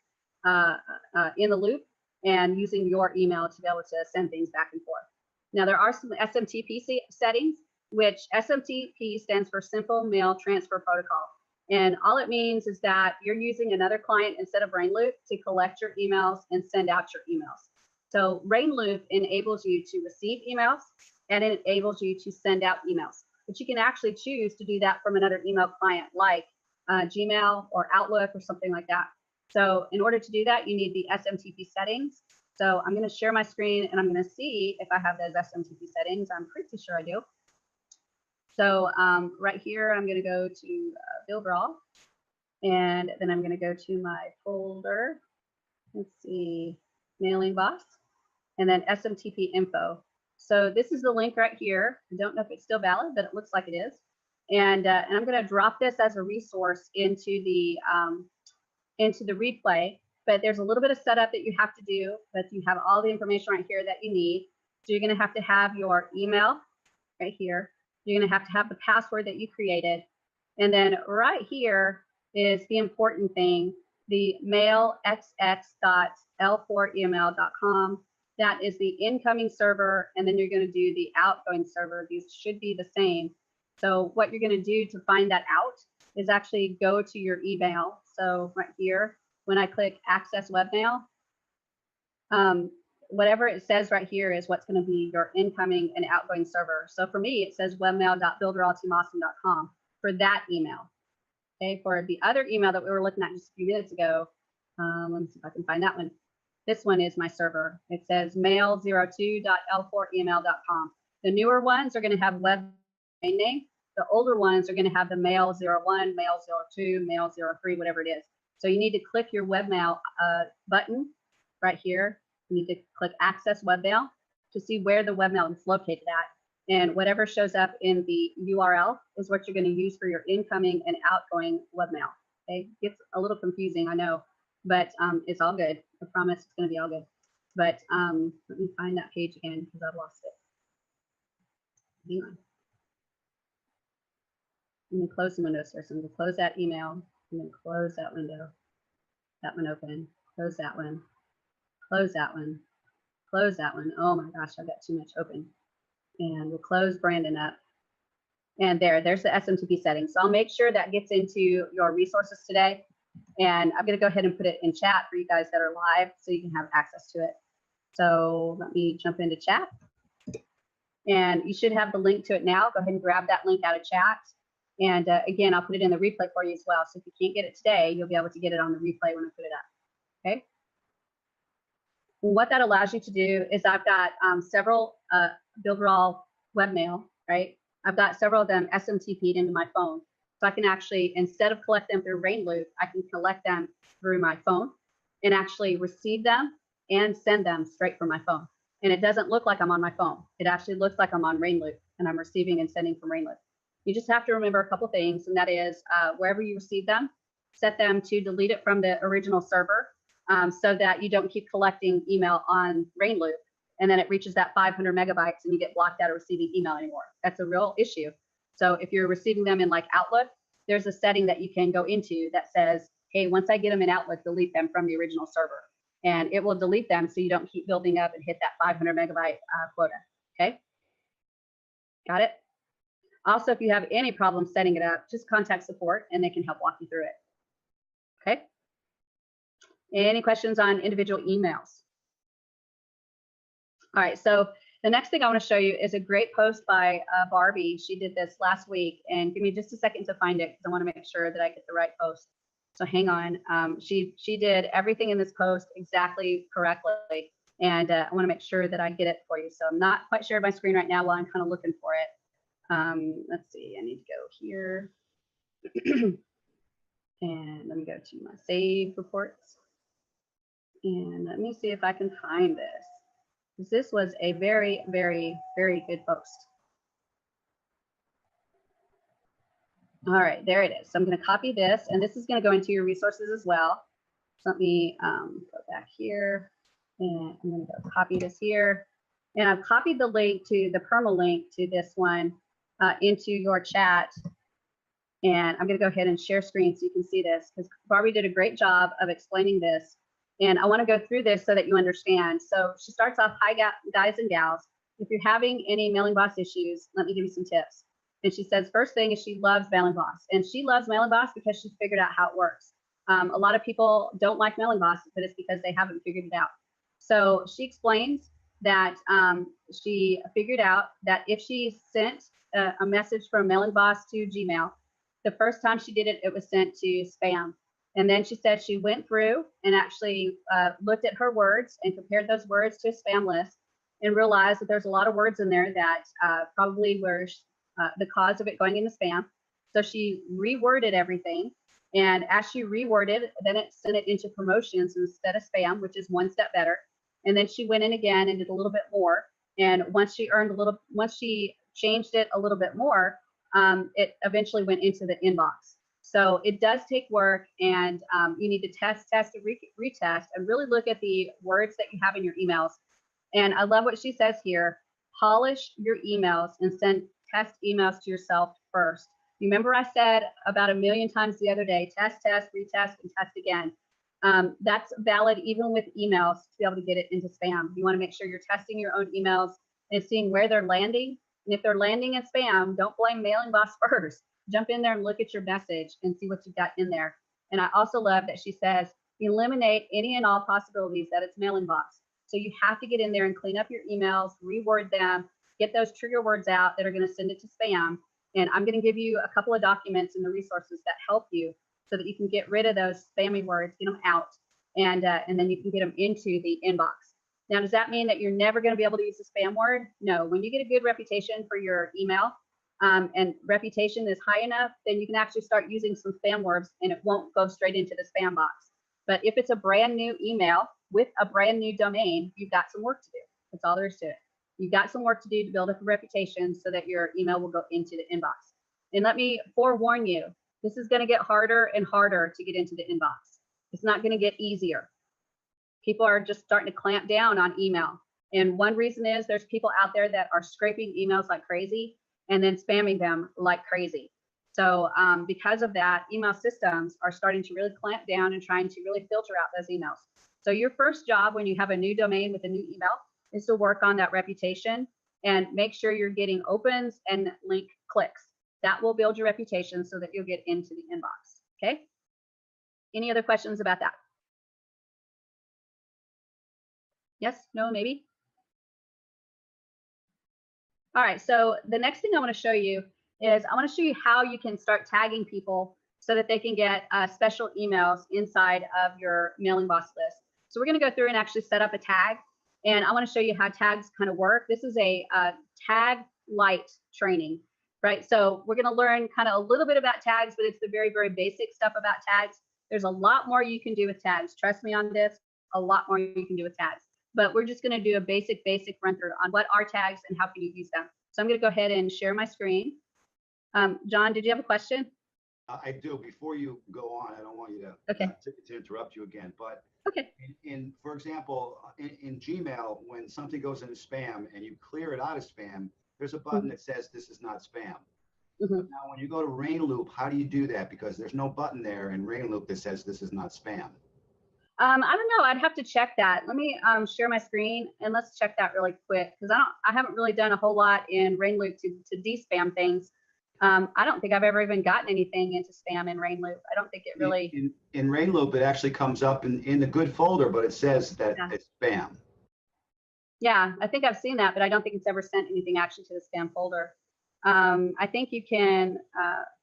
in the loop and using your email to be able to send things back and forth. Now there are some SMTP settings, which SMTP stands for Simple Mail Transfer Protocol. And all it means is that you're using another client instead of RainLoop to collect your emails and send out your emails. So RainLoop enables you to receive emails and it enables you to send out emails. But you can actually choose to do that from another email client like Gmail or Outlook or something like that. So in order to do that, you need the SMTP settings. So I'm going to share my screen and I'm going to see if I have those SMTP settings. I'm pretty sure I do. So right here, I'm going to go to Builderall, and then I'm going to go to my folder. Let's see, Mailing Boss, and then SMTP info. So this is the link right here. I don't know if it's still valid, but it looks like it is. And I'm going to drop this as a resource into the replay. But there's a little bit of setup that you have to do, but you have all the information right here that you need. So you're going to have your email right here. You're going to have the password that you created. And then right here is the important thing, the mailxx.l4email.com. That is the incoming server. And then you're going to do the outgoing server. These should be the same. So what you're going to do to find that out is actually go to your email. So right here, when I click access webmail, whatever it says right here is what's going to be your incoming and outgoing server. So for me, it says webmail.builderallteamawesome.com for that email. Okay, for the other email that we were looking at just a few minutes ago, let me see if I can find that one. This one is my server. It says mail02.l4email.com. The newer ones are going to have web domain name. The older ones are going to have the mail01, mail02, mail03, whatever it is. So you need to click your webmail button right here. You need to click Access Webmail to see where the webmail is located at. And whatever shows up in the URL is what you're going to use for your incoming and outgoing webmail. Okay, it gets a little confusing, I know, but it's all good. I promise it's going to be all good. But let me find that page again because I've lost it. Hang on. I'm going to close the window first. I'm going to close that email. I'm going to close that window. That one open. Close that one. Close that one. Close that one. Oh my gosh, I've got too much open. And we'll close Brandon up. And there's the SMTP settings. So I'll make sure that gets into your resources today. And I'm going to go ahead and put it in chat for you guys that are live so you can have access to it. So let me jump into chat. And you should have the link to it now. Go ahead and grab that link out of chat. And again, I'll put it in the replay for you as well. So if you can't get it today, you'll be able to get it on the replay when I put it up. Okay. What that allows you to do is I've got several Builderall webmail, right? I've got several of them SMTP'd into my phone. So I can actually, instead of collect them through RainLoop, I can collect them through my phone and actually receive them and send them straight from my phone. And it doesn't look like I'm on my phone. It actually looks like I'm on RainLoop and I'm receiving and sending from RainLoop. You just have to remember a couple things, and that is wherever you receive them, set them to delete it from the original server so that you don't keep collecting email on RainLoop and then it reaches that 500 megabytes and you get blocked out of receiving email anymore. That's a real issue. So if you're receiving them in like Outlook, there's a setting that you can go into that says, hey, once I get them in Outlook, delete them from the original server. And it will delete them so you don't keep building up and hit that 500 megabyte quota. Okay, got it? Also, if you have any problem setting it up, just contact support and they can help walk you through it. Okay. Any questions on individual emails? All right, so the next thing I want to show you is a great post by Barbie. She did this last week, and give me just a second to find it because I want to make sure that I get the right post. So hang on. She did everything in this post exactly correctly, and I want to make sure that I get it for you. So I'm not quite sharing my screen right now while I'm kind of looking for it. Let's see, I need to go here. And let me go to my save reports. And let me see if I can find this. This was a very, very, very good post. All right, there it is. So I'm going to copy this, and this is going to go into your resources as well. So let me go back here, and I'm going to go copy this here. And I've copied the link to the permalink to this one into your chat. And I'm going to go ahead and share screen so you can see this because Barbie did a great job of explaining this. And I want to go through this so that you understand. So she starts off, hi guys and gals. If you're having any Mailing Boss issues, let me give you some tips. And she says, first thing is she loves Mailing Boss. And she loves Mailing Boss because she's figured out how it works. A lot of people don't like Mailing Boss, but it's because they haven't figured it out. So she explains that she figured out that if she sent a message from Mailing Boss to Gmail, the first time she did it, it was sent to spam. And then she said she went through and actually looked at her words and compared those words to a spam list and realized that there's a lot of words in there that probably were the cause of it going into spam. So she reworded everything. And as she reworded, then it sent it into promotions instead of spam, which is one step better. And then she went in again and did a little bit more. And once she changed it a little bit more, it eventually went into the inbox. So it does take work, and you need to test, and retest, and really look at the words that you have in your emails. And I love what she says here: polish your emails and send test emails to yourself first. You remember I said about 1 million times the other day, test, retest, and test again. That's valid even with emails to be able to get it into spam. You want to make sure you're testing your own emails and seeing where they're landing. And if they're landing in spam, don't blame Mailing Boss first. Jump in there and look at your message and see what you've got in there. And I also love that she says, eliminate any and all possibilities that it's Mailing Boss. So you have to get in there and clean up your emails, reword them, get those trigger words out that are going to send it to spam. And I'm going to give you a couple of documents and the resources that help you so that you can get rid of those spammy words, get them out, and then you can get them into the inbox. Now, does that mean that you're never going to be able to use the spam word? No. When you get a good reputation for your email, and reputation is high enough, then you can actually start using some spam words and it won't go straight into the spam box. But if it's a brand new email with a brand new domain, you've got some work to do. That's all there is to it. You've got some work to do to build up a reputation so that your email will go into the inbox. And let me forewarn you, this is going to get harder and harder to get into the inbox. It's not going to get easier. People are just starting to clamp down on email. And one reason is there's people out there that are scraping emails like crazy and then spamming them like crazy. So because of that, email systems are starting to really clamp down and trying to really filter out those emails. So your first job when you have a new domain with a new email is to work on that reputation and make sure you're getting opens and link clicks. That will build your reputation so that you'll get into the inbox. Okay? Any other questions about that? Yes, no, maybe? All right, so the next thing I want to show you is I want to show you how you can start tagging people so that they can get special emails inside of your Mailing Boss list. So we're going to go through and actually set up a tag, and I want to show you how tags kind of work. This is a tag light training, right? So we're going to learn kind of a little bit about tags, but it's the very, very basic stuff about tags. There's a lot more you can do with tags. Trust me on this, a lot more you can do with tags. But we're just going to do a basic run through on what are tags and how can you use them. So I'm going to go ahead and share my screen. John, did you have a question? I do. Before you go on, I don't want you to interrupt you again. But for example, in Gmail, when something goes into spam and you clear it out of spam, there's a button that says this is not spam. Now, when you go to RainLoop, how do you do that? Because there's no button there in RainLoop that says this is not spam. I don't know. I'd have to check that. Let me share my screen and let's check that really quick because I haven't really done a whole lot in RainLoop to de-spam things. I don't think I've ever even gotten anything into spam in RainLoop. I don't think it really. In RainLoop, it actually comes up in the good folder, but it says that it's spam. Yeah, I think I've seen that, but I don't think it's ever sent anything actually to the spam folder. I think you can.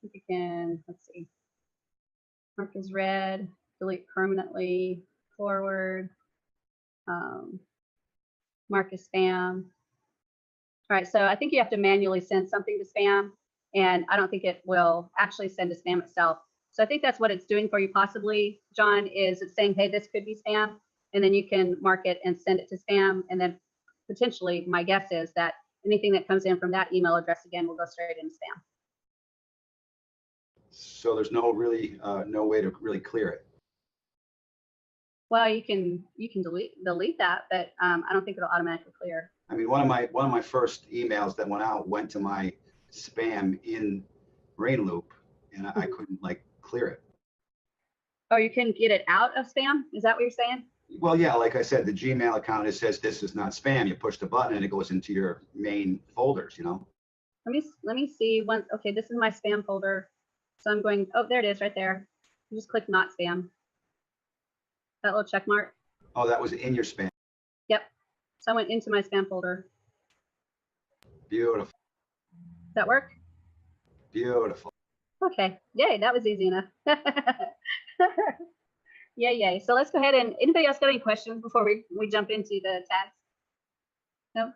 Let's see. Mark as read. Delete permanently, forward, mark as spam. All right, so I think you have to manually send something to spam, and I don't think it will actually send to spam itself. So I think that's what it's doing for you possibly, John, is it's saying, hey, this could be spam, and then you can mark it and send it to spam, and then potentially my guess is that anything that comes in from that email address again will go straight into spam. So there's no way to really clear it. Well, you can delete that, but I don't think it'll automatically clear. I mean, one of my first emails that went out went to my spam in RainLoop, and I couldn't clear it. Oh, you can get it out of spam? Is that what you're saying? Well, yeah, like I said, the Gmail account, it says this is not spam. You push the button and it goes into your main folders, you know? let me see one. Okay, this is my spam folder. So I'm going, oh, there it is right there. You just click not spam. That little check mark. Oh, that was in your spam. Yep. So I went into my spam folder. Beautiful. Does that work? Beautiful. Okay. Yay, that was easy enough. Yay. So let's go ahead and, anybody else got any questions before we jump into the tags? No?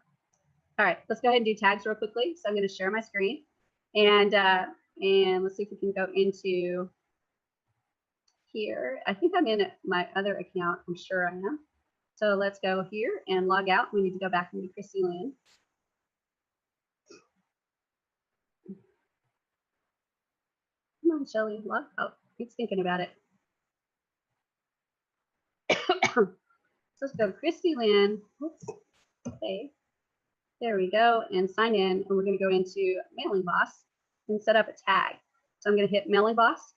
All right, let's go ahead and do tags real quickly. So I'm going to share my screen, and let's see if we can go into here. I think I'm in my other account. I'm sure I am. So let's go here and log out. We need to go back into Christy Lynn. Come on, Shelly, log out. He's thinking about it. So let's go Christy Lynn. Oops. Okay. There we go, and sign in, and we're going to go into Mailing Boss and set up a tag. So I'm going to hit Mailing Boss,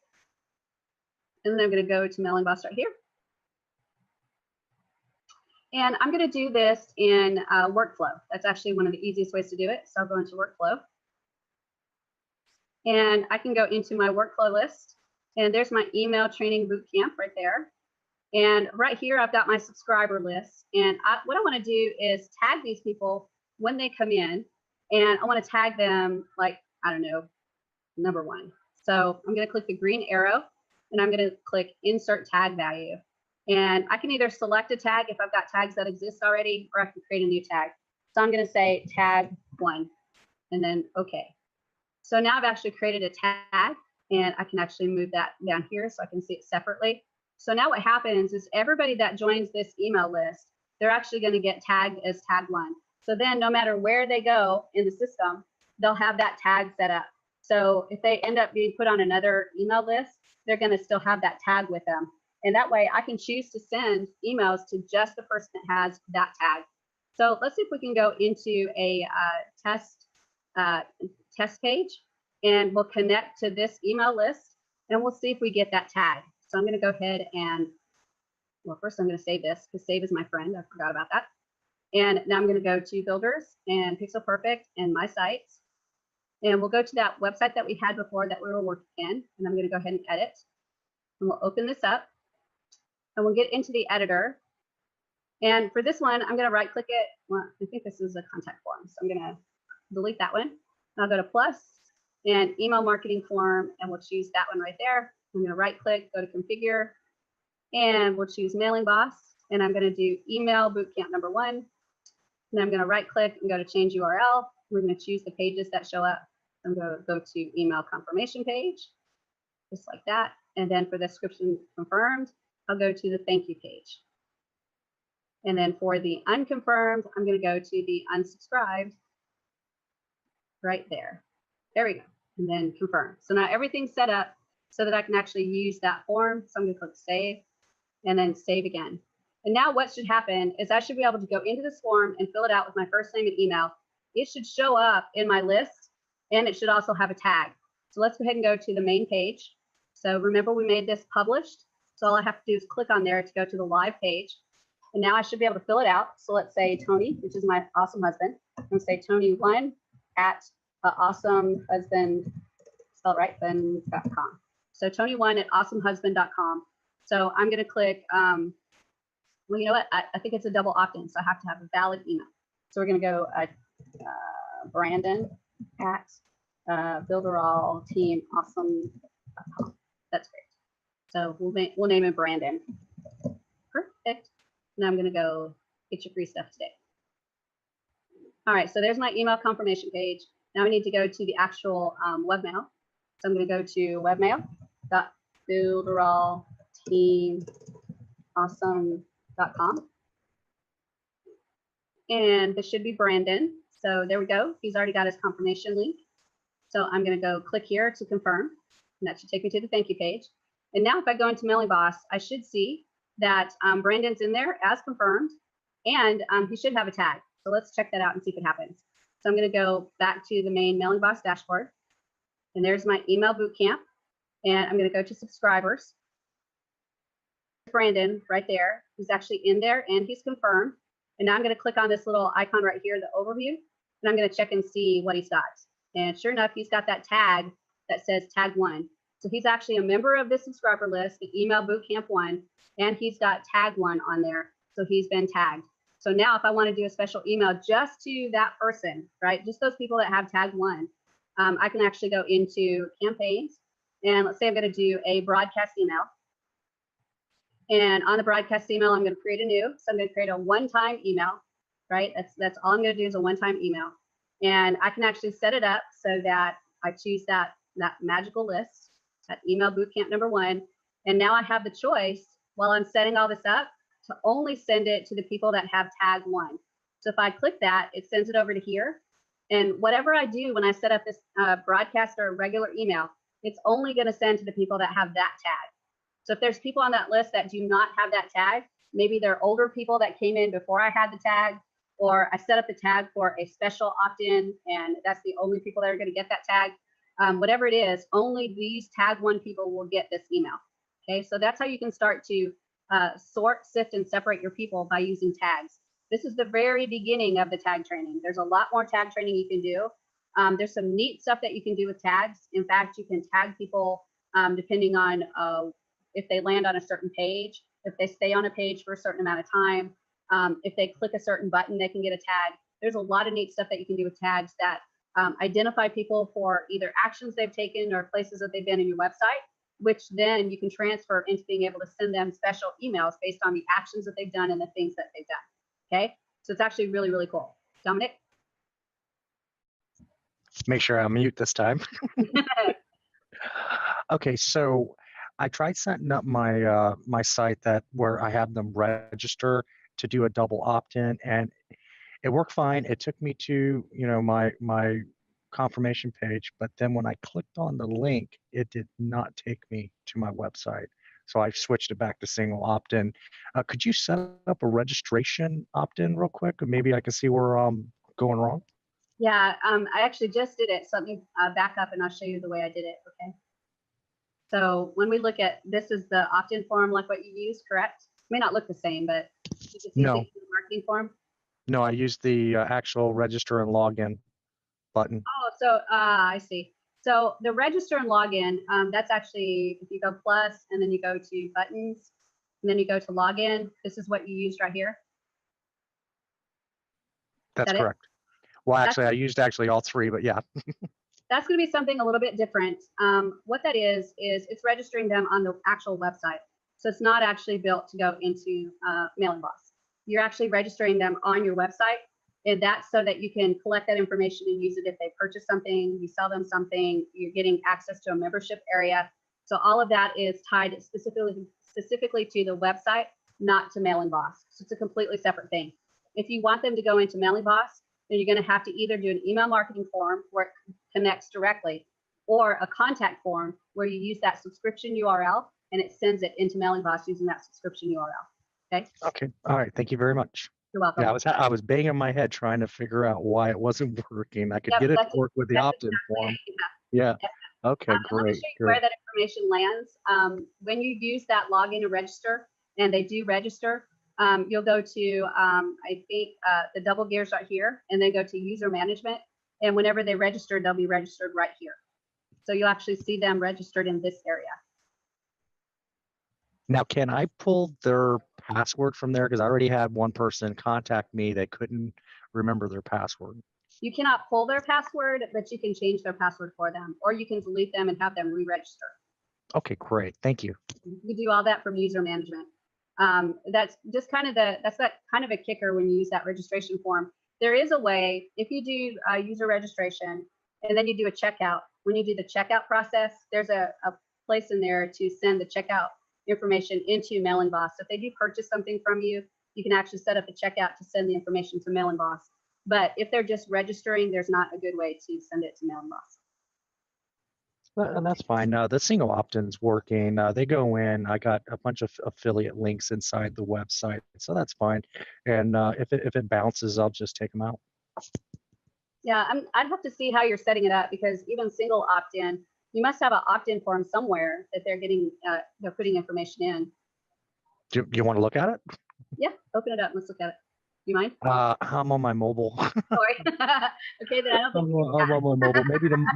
and then I'm going to go to Mailing Boss right here. And I'm going to do this in workflow. That's actually one of the easiest ways to do it. So I'll go into workflow, and I can go into my workflow list, and there's my email training bootcamp right there. And right here, I've got my subscriber list, and what I want to do is tag these people when they come in, and I want to tag them like, I don't know, number 1. So I'm going to click the green arrow, and I'm going to click insert tag value. And I can either select a tag if I've got tags that exist already, or I can create a new tag. So I'm going to say tag 1, and then OK. So now I've actually created a tag, and I can actually move that down here so I can see it separately. So now what happens is everybody that joins this email list, they're actually going to get tagged as tag 1. So then no matter where they go in the system, they'll have that tag set up. So if they end up being put on another email list, they're going to still have that tag with them. And that way I can choose to send emails to just the person that has that tag. So let's see if we can go into a test page, and we'll connect to this email list, and we'll see if we get that tag. So I'm going to go ahead and, well, first I'm going to save this, because save is my friend. I forgot about that. And now I'm going to go to Builders and Pixel Perfect and My Sites. And we'll go to that website that we had before that we were working in. And I'm going to go ahead and edit. And we'll open this up. And we'll get into the editor. And for this one, I'm going to right click it. Well, I think this is a contact form. So I'm going to delete that one. I'll go to plus and email marketing form. And we'll choose that one right there. I'm going to right click, go to configure. And we'll choose Mailing Boss. And I'm going to do email bootcamp number 1. And I'm going to right click and go to change URL. We're going to choose the pages that show up. I'm going to go to email confirmation page, just like that. And then for the description confirmed, I'll go to the thank you page. And then for the unconfirmed, I'm going to go to the unsubscribed right there. There we go. And then confirm. So now everything's set up so that I can actually use that form. So I'm going to click save and then save again. And now what should happen is I should be able to go into this form and fill it out with my first name and email. It should show up in my list, and it should also have a tag. So let's go ahead and go to the main page. So remember, we made this published. So all I have to do is click on there to go to the live page. And now I should be able to fill it out. So let's say Tony, which is my awesome husband. I'm going to say Tony1 at awesomehusband, spelled right, then.com. So Tony1 at awesomehusband.com. So I'm going to click, well, you know what? I think it's a double opt-in, so I have to have a valid email. So we're going to go Brandon at Builderall Team Awesome.com. That's great. So we'll name it Brandon. Perfect. Now I'm going to go get your free stuff today. All right, so there's my email confirmation page. Now I need to go to the actual webmail. So I'm going to go to webmail.builderallteamawesome.com. And this should be Brandon. So there we go. He's already got his confirmation link. So I'm going to go click here to confirm. And that should take me to the thank you page. And now if I go into Mailing Boss, I should see that Brandon's in there as confirmed. And he should have a tag. So let's check that out and see if it happens. So I'm going to go back to the main Mailing Boss dashboard. And there's my email bootcamp. And I'm going to go to subscribers. Brandon right there. He's actually in there and he's confirmed. And now I'm going to click on this little icon right here, the overview. And I'm going to check and see what he's got. And sure enough, he's got that tag that says tag 1. So he's actually a member of the subscriber list, the email bootcamp 1, and he's got tag 1 on there. So he's been tagged. So now if I want to do a special email just to that person, right, just those people that have tag 1, I can actually go into campaigns. And let's say I'm going to do a broadcast email. And on the broadcast email, I'm going to create a new. So I'm going to create a one-time email, right? That's all I'm going to do is a one-time email. And I can actually set it up so that I choose that magical list, that email bootcamp number 1. And now I have the choice while I'm setting all this up to only send it to the people that have tag 1. So if I click that, it sends it over to here. And whatever I do when I set up this broadcast or regular email, it's only going to send to the people that have that tag. So if there's people on that list that do not have that tag, maybe they're older people that came in before I had the tag, or I set up the tag for a special opt-in, and that's the only people that are going to get that tag. Whatever it is, only these tag 1 people will get this email. Okay, so that's how you can start to sort, sift, and separate your people by using tags. This is the very beginning of the tag training. There's a lot more tag training you can do. There's some neat stuff that you can do with tags. In fact, you can tag people depending on if they land on a certain page, if they stay on a page for a certain amount of time, if they click a certain button, they can get a tag. There's a lot of neat stuff that you can do with tags that identify people for either actions they've taken or places that they've been in your website, which then you can transfer into being able to send them special emails based on the actions that they've done and the things that they've done. Okay, so it's actually really, really cool. Dominic? Make sure I mute this time. Okay, so I tried setting up my my site where I have them register to do a double opt-in, and it worked fine. It took me to my confirmation page, but then when I clicked on the link, it did not take me to my website. So I switched it back to single opt-in. Could you set up a registration opt-in real quick? Maybe I can see where I'm going wrong. Yeah, I actually just did it. So let me back up and I'll show you the way I did it, okay? So when we look at, this is the opt-in form like what you use, correct? It may not look the same, but you just use the marketing form. No, I used the actual register and login button. Oh, so I see. So the register and login, that's actually, if you go plus and then you go to buttons and then you go to login, this is what you used right here. That's correct. Well, actually, I used all 3, but yeah. That's going to be something a little bit different. What that is it's registering them on the actual website. So it's not actually built to go into Mailing Boss. You're actually registering them on your website. And that's so that you can collect that information and use it if they purchase something, you sell them something, you're getting access to a membership area. So all of that is tied specifically to the website, not to Mailing Boss. So it's a completely separate thing. If you want them to go into Mailing Boss, then you're going to have to either do an email marketing form where it connects directly, or a contact form where you use that subscription URL and it sends it into Mailing Boss using that subscription URL. Okay. Okay. All right. Thank you very much. You're welcome. Yeah, I was banging my head trying to figure out why it wasn't working. I could get it to work with the opt-in form. Yeah. Okay, great. Let me show you where that information lands. When you use that login to register, and they do register, you'll go to, I think, the double gears right here, and then go to user management. And whenever they register, they'll be registered right here. So you'll actually see them registered in this area. Now, can I pull their password from there? Because I already had one person contact me. They couldn't remember their password. You cannot pull their password, but you can change their password for them, or you can delete them and have them re-register. Okay, great. Thank you. You do all that from user management. That's just kind of that's that kind of a kicker when you use that registration form. There is a way, if you do user registration and then you do a checkout, when you do the checkout process, there's a place in there to send the checkout information into Mailing Boss. So if they do purchase something from you, you can actually set up a checkout to send the information to Mailing Boss. But if they're just registering, there's not a good way to send it to Mailing Boss. And that's fine. The single opt-in's working. They go in. I got a bunch of affiliate links inside the website, so that's fine. And if it bounces, I'll just take them out. Yeah, I'd have to see how you're setting it up, because even single opt-in, you must have an opt-in form somewhere that they're getting, they're putting information in. Do you want to look at it? Yeah, open it up. Let's look at it. you mind? I'm on my mobile. Sorry. Okay, then I don't think I'm on my mobile.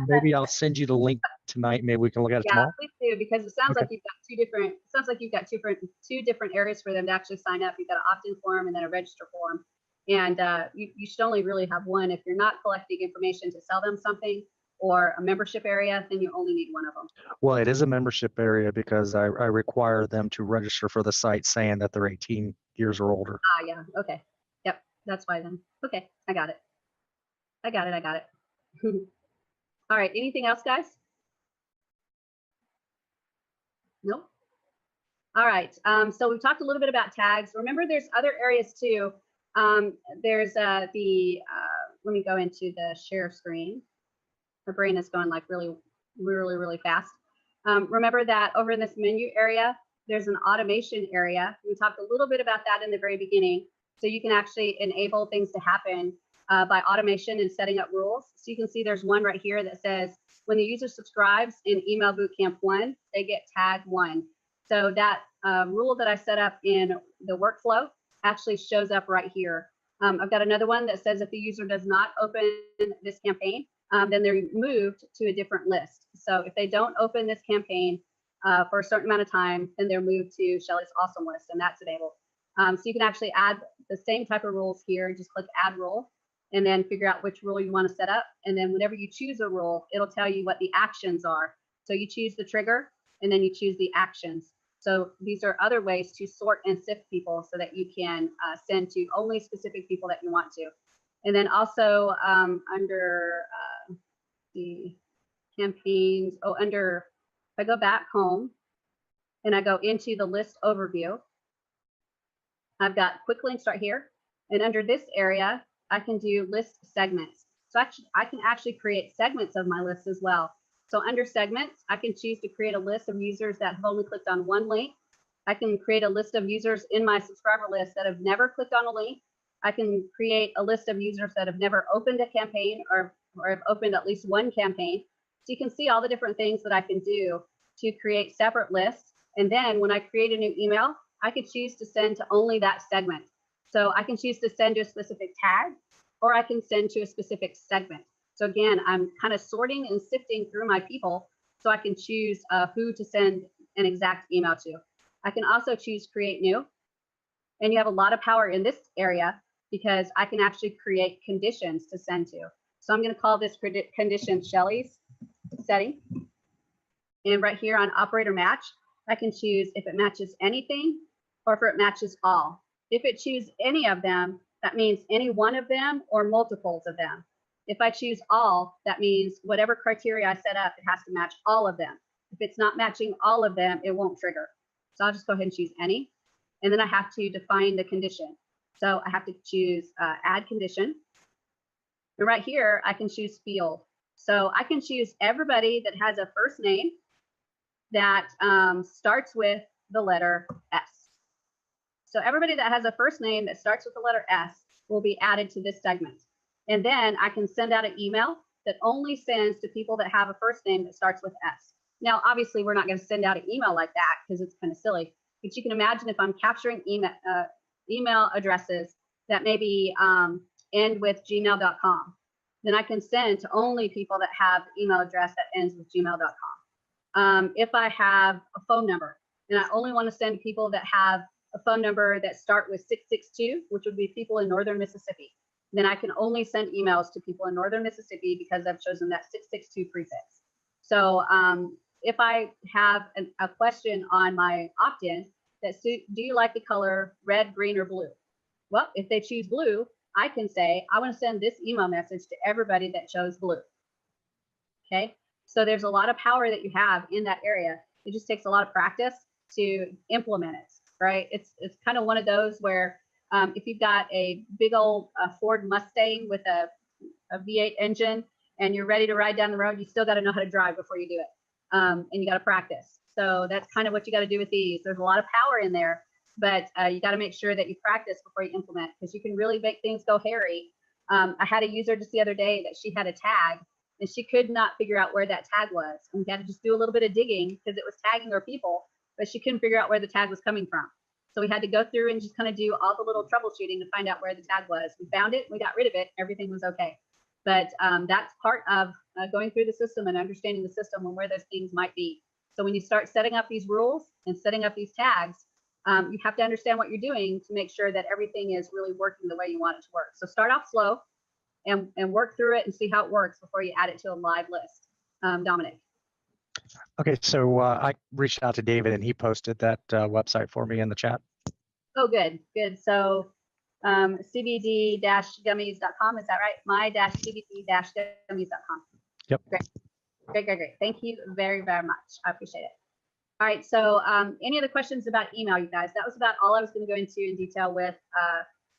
Maybe I'll send you the link tonight. Maybe we can look at it yeah, tomorrow. please do, because it sounds Okay. like you've got two different areas for them to actually sign up. You've got an opt-in form and then a register form. And you should only really have one. If you're not collecting information to sell them something or a membership area, then you only need one of them. Well, it is a membership area because I require them to register for the site saying that they're 18 years or older. Ah, yeah. Okay. Yep. That's why then. Okay. I got it. I got it. All right. Anything else, guys? Nope. All right. So we've talked a little bit about tags. Remember, there's other areas too. There's let me go into the share screen. My brain is going like really fast. Remember that over in this menu area, there's an automation area. We talked a little bit about that in the very beginning. So you can actually enable things to happen by automation and setting up rules. So you can see there's one right here that says, when the user subscribes in Email Bootcamp 1, they get tag 1. So that rule that I set up in the workflow actually shows up right here. I've got another one that says if the user does not open this campaign, then they're moved to a different list. So if they don't open this campaign for a certain amount of time, then they're moved to Shelly's awesome list, and that's enabled. So you can actually add the same type of rules here. Just click add rule and then figure out which rule you want to set up. And then whenever you choose a rule, it'll tell you what the actions are. So you choose the trigger and then you choose the actions. So these are other ways to sort and sift people so that you can send to only specific people that you want to. And then also under the campaigns, if I go back home and I go into the list overview, I've got quick links right here. And under this area, I can do list segments. So I can actually create segments of my list as well. So under segments, I can choose to create a list of users that have only clicked on one link. I can create a list of users in my subscriber list that have never clicked on a link. I can create a list of users that have never opened a campaign or have opened at least one campaign. So you can see all the different things that I can do to create separate lists. And then when I create a new email, I could choose to send to only that segment. So I can choose to send to a specific tag, or I can send to a specific segment. So again, I'm kind of sorting and sifting through my people so I can choose who to send an exact email to. I can also choose create new. And you have a lot of power in this area because I can actually create conditions to send to. So I'm going to call this condition Shelly's setting. And right here on operator match, I can choose if it matches anything or if it matches all. If it chooses any of them, that means any one of them or multiples of them. If I choose all, that means whatever criteria I set up, it has to match all of them. If it's not matching all of them, it won't trigger. So I'll just go ahead and choose any. And then I have to define the condition. So I have to choose add condition. And right here, I can choose field. So I can choose everybody that has a first name that starts with the letter S. So everybody that has a first name that starts with the letter S will be added to this segment. And then I can send out an email that only sends to people that have a first name that starts with S. Now, obviously, we're not going to send out an email like that because it's kind of silly. But you can imagine if I'm capturing email addresses that maybe end with gmail.com, then I can send to only people that have the email address that ends with gmail.com. If I have a phone number and I only want to send to people that have a phone number that start with 662, which would be people in northern Mississippi, then I can only send emails to people in northern Mississippi because I've chosen that 662 prefix. So if I have a question on my opt-in that do you like the color red, green, or blue? Well, if they choose blue, I can say, I want to send this email message to everybody that chose blue. Okay, so there's a lot of power that you have in that area. It just takes a lot of practice to implement it, right? It's kind of one of those where if you've got a big old Ford Mustang with a V8 engine and you're ready to ride down the road, you still got to know how to drive before you do it. And you got to practice. So that's kind of what you got to do with these. There's a lot of power in there, but you got to make sure that you practice before you implement, because you can really make things go hairy. I had a user just the other day that she had a tag and she could not figure out where that tag was. And we had to just do a little bit of digging because it was tagging her people, but she couldn't figure out where the tag was coming from. So we had to go through and just kind of do all the little troubleshooting to find out where the tag was. We found it, we got rid of it, everything was okay. But that's part of going through the system and understanding the system and where those things might be. So when you start setting up these rules and setting up these tags, you have to understand what you're doing to make sure that everything is really working the way you want it to work. So start off slow and work through it and see how it works before you add it to a live list. Dominic. Okay, so I reached out to David and he posted that website for me in the chat. Oh, good, good. So cbd-gummies.com, is that right? my-cbd-gummies.com. Yep. Great, great, great, great. Thank you very, very much. I appreciate it. All right, so any other questions about email, you guys? That was about all I was going to go into in detail with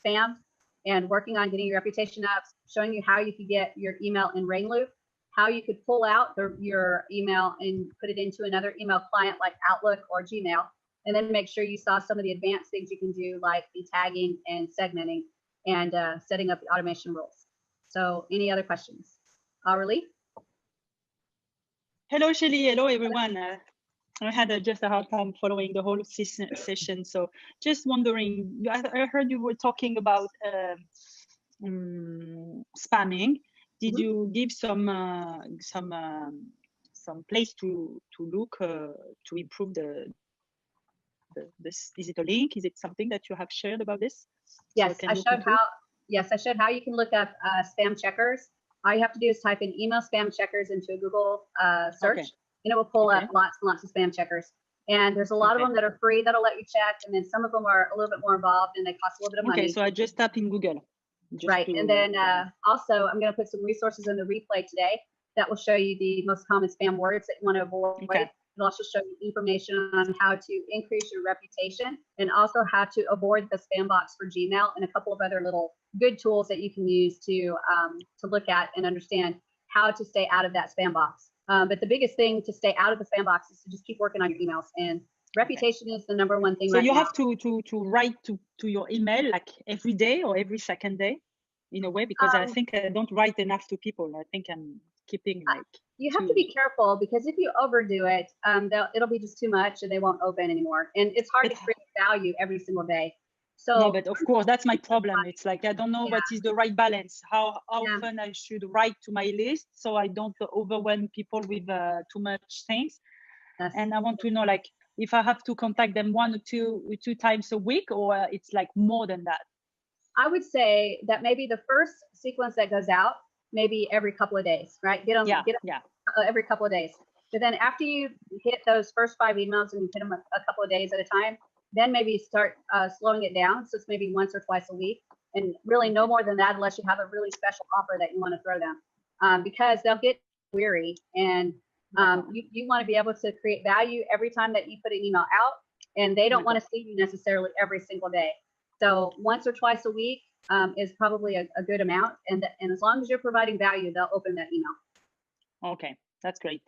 spam and working on getting your reputation up, showing you how you could get your email in rain loop, how you could pull out your email and put it into another email client like Outlook or Gmail, and then make sure you saw some of the advanced things you can do like the tagging and segmenting and setting up the automation rules. So any other questions? Aurelie? Hello, Shelly. Hello, everyone. I had just a hard time following the whole session. So just wondering, I heard you were talking about spamming. Did you give some place to look to improve this? Is it a link? Is it something that you have shared about this? Yes, So I showed how. Yes, I showed how you can look up spam checkers. All you have to do is type in email spam checkers into a Google search, and it will pull up lots and lots of spam checkers. And there's a lot of them that are free that'll let you check, and then some of them are a little bit more involved and they cost a little bit of money. Okay, so I just tap in Google. Right, and then also I'm going to put some resources in the replay today that will show you the most common spam words that you want to avoid. It'll also show you information on how to increase your reputation and also how to avoid the spam box for Gmail and a couple of other little good tools that you can use to look at and understand how to stay out of that spam box. But the biggest thing to stay out of the spam box is to just keep working on your emails, and reputation is the #1 thing. So you have to write to your email like every day or every second day in a way, because I think I don't write enough to people. I think I'm keeping like. You have to be careful, because if you overdo it, it'll be just too much and they won't open anymore. And it's hard to create value every single day. So no, but of course that's my problem. It's like I don't know what is the right balance. How often I should write to my list so I don't overwhelm people with too much things. And I want to know, like, if I have to contact them 1 or 2 times a week, or it's like more than that. I would say that maybe the first sequence that goes out, maybe every couple of days, right? Get them every couple of days. But then after you hit those first 5 emails and you hit them a couple of days at a time, then maybe start slowing it down. So it's maybe once or twice a week, and really no more than that unless you have a really special offer that you want to throw them, because they'll get weary, and you want to be able to create value every time that you put an email out, and they don't want to see you necessarily every single day. So once or twice a week is probably a good amount, and as long as you're providing value, they'll open that email. Okay, that's great.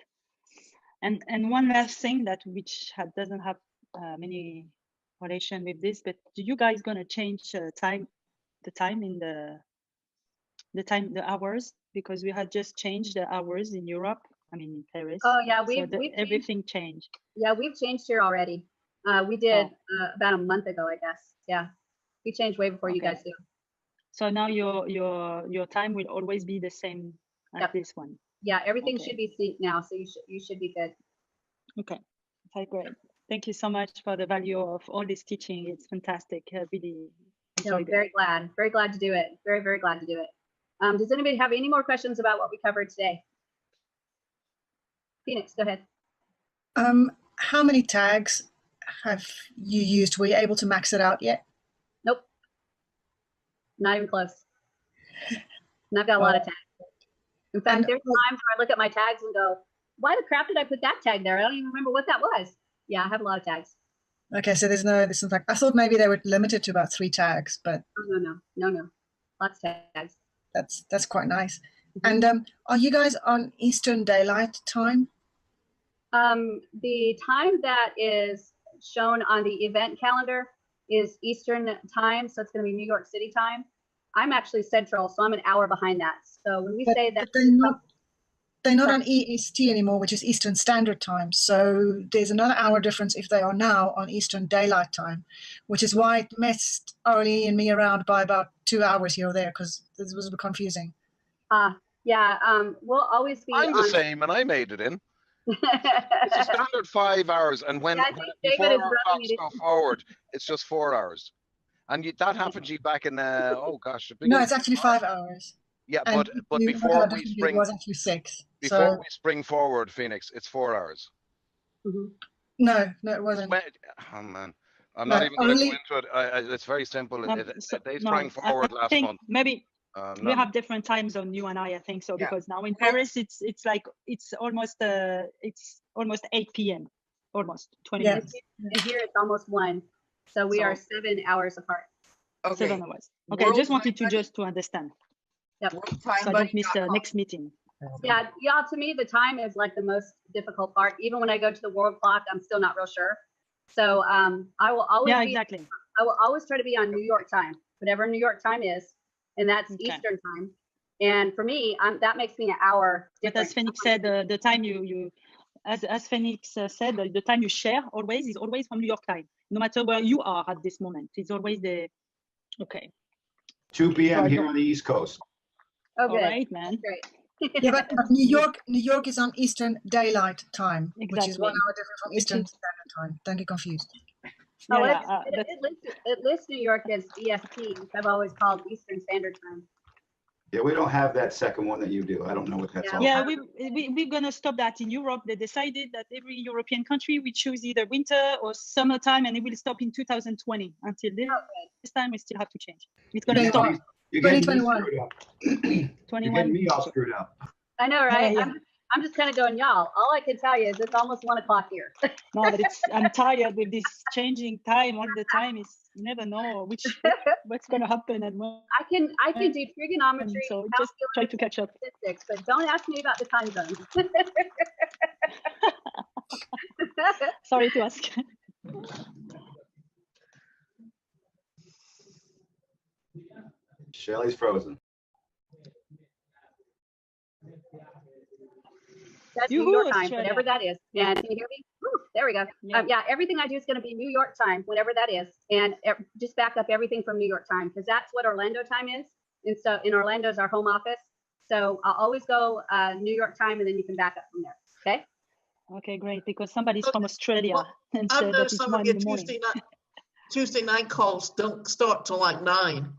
And one last thing that doesn't have many relation with this, but do you guys gonna change the time in the hours, because we had just changed the hours in Europe? I mean in Paris. Oh yeah, everything changed. Yeah, we've changed here already. We did about a month ago, I guess. Yeah, we changed way before you guys do. So now your time will always be the same as this one. Yeah, everything should be synced now, so you should be good. Okay, great. Thank you so much for the value of all this teaching. It's fantastic. I really enjoyed it. Very glad to do it. Very, very glad to do it. Does anybody have any more questions about what we covered today? Phoenix, go ahead. How many tags have you used? Were you able to max it out yet? Nope. Not even close. And I've got a lot of tags. In fact, there's times where I look at my tags and go, why the crap did I put that tag there? I don't even remember what that was. Yeah, I have a lot of tags. Okay, so there's no, this is like, I thought maybe they were limited to about 3 tags, but no, lots of tags. That's quite nice. And are you guys on Eastern Daylight Time? The time that is shown on the event calendar is Eastern time, so it's going to be New York City time. I'm actually Central, so I'm an hour behind that. So when we say that, they're not on EST anymore, which is Eastern Standard Time. So there's another hour difference if they are now on Eastern Daylight Time, which is why it messed Arlie and me around by about 2 hours here or there, because this was a bit confusing. Yeah, we'll always be I'm on. the same, and I made it in. It's a standard 5 hours, and when before our clocks go forward, it's just 4 hours. And that happened to you back in oh gosh, No, it's actually 5 hours. Yeah, and but before we spring, it was actually 6. Before we spring forward, Phoenix, it's 4 hours. No, it wasn't. Oh man, I'm not even going to go into it. It's very simple. They sprang forward last month. Maybe we have different time zone, you and I think so, because now in Paris it's almost 8 p.m. almost 20 minutes. And here it's almost 1, so we are 7 hours apart. Okay. 7 hours. Okay, I just wanted to understand. Yep. So I don't miss the next meeting. Yeah, y'all, to me, the time is like the most difficult part. Even when I go to the world clock, I'm still not real sure. So I will always I will always try to be on New York time, whatever New York time is, and that's Eastern time. And for me, that makes me an hour different. But as Phoenix said, the time as Phoenix said, the time you share is always from New York time, no matter where you are at this moment. It's always 2 p.m. here on the East Coast. Okay. All right, man. Great. Yeah, but New York is on Eastern Daylight Time, which is 1 hour different from Eastern Standard Time. Don't get confused. It lists New York as EST, which I've always called Eastern Standard Time. Yeah, we don't have that second one that you do. I don't know what that's all Yeah, about. we're gonna stop that in Europe. They decided that every European country we choose either winter or summertime, and it will stop in 2020. Until this time, we still have to change. It's gonna stop. You're getting 2021. 21. You're getting me all screwed up. I know, right? Yeah. I'm just kind of going, y'all. All I can tell you is it's almost 1 o'clock here. No, but I'm tired with this changing time all the time. You never know what's gonna happen and when. I can do trigonometry, so just try to catch up. Statistics, but don't ask me about the time zones. Sorry to ask. Shelly's frozen. That's New York time, whatever that is. And can you hear me? Woo, there we go. Yeah, everything I do is going to be New York time, whatever that is. And just back up everything from New York time, because that's what Orlando time is. And so in Orlando is our home office. So I'll always go New York time, and then you can back up from there. Okay? Okay, great. Because somebody's from Australia. And I've said that noticed it's some 1 of in your the morning. Tuesday night calls don't start till like 9.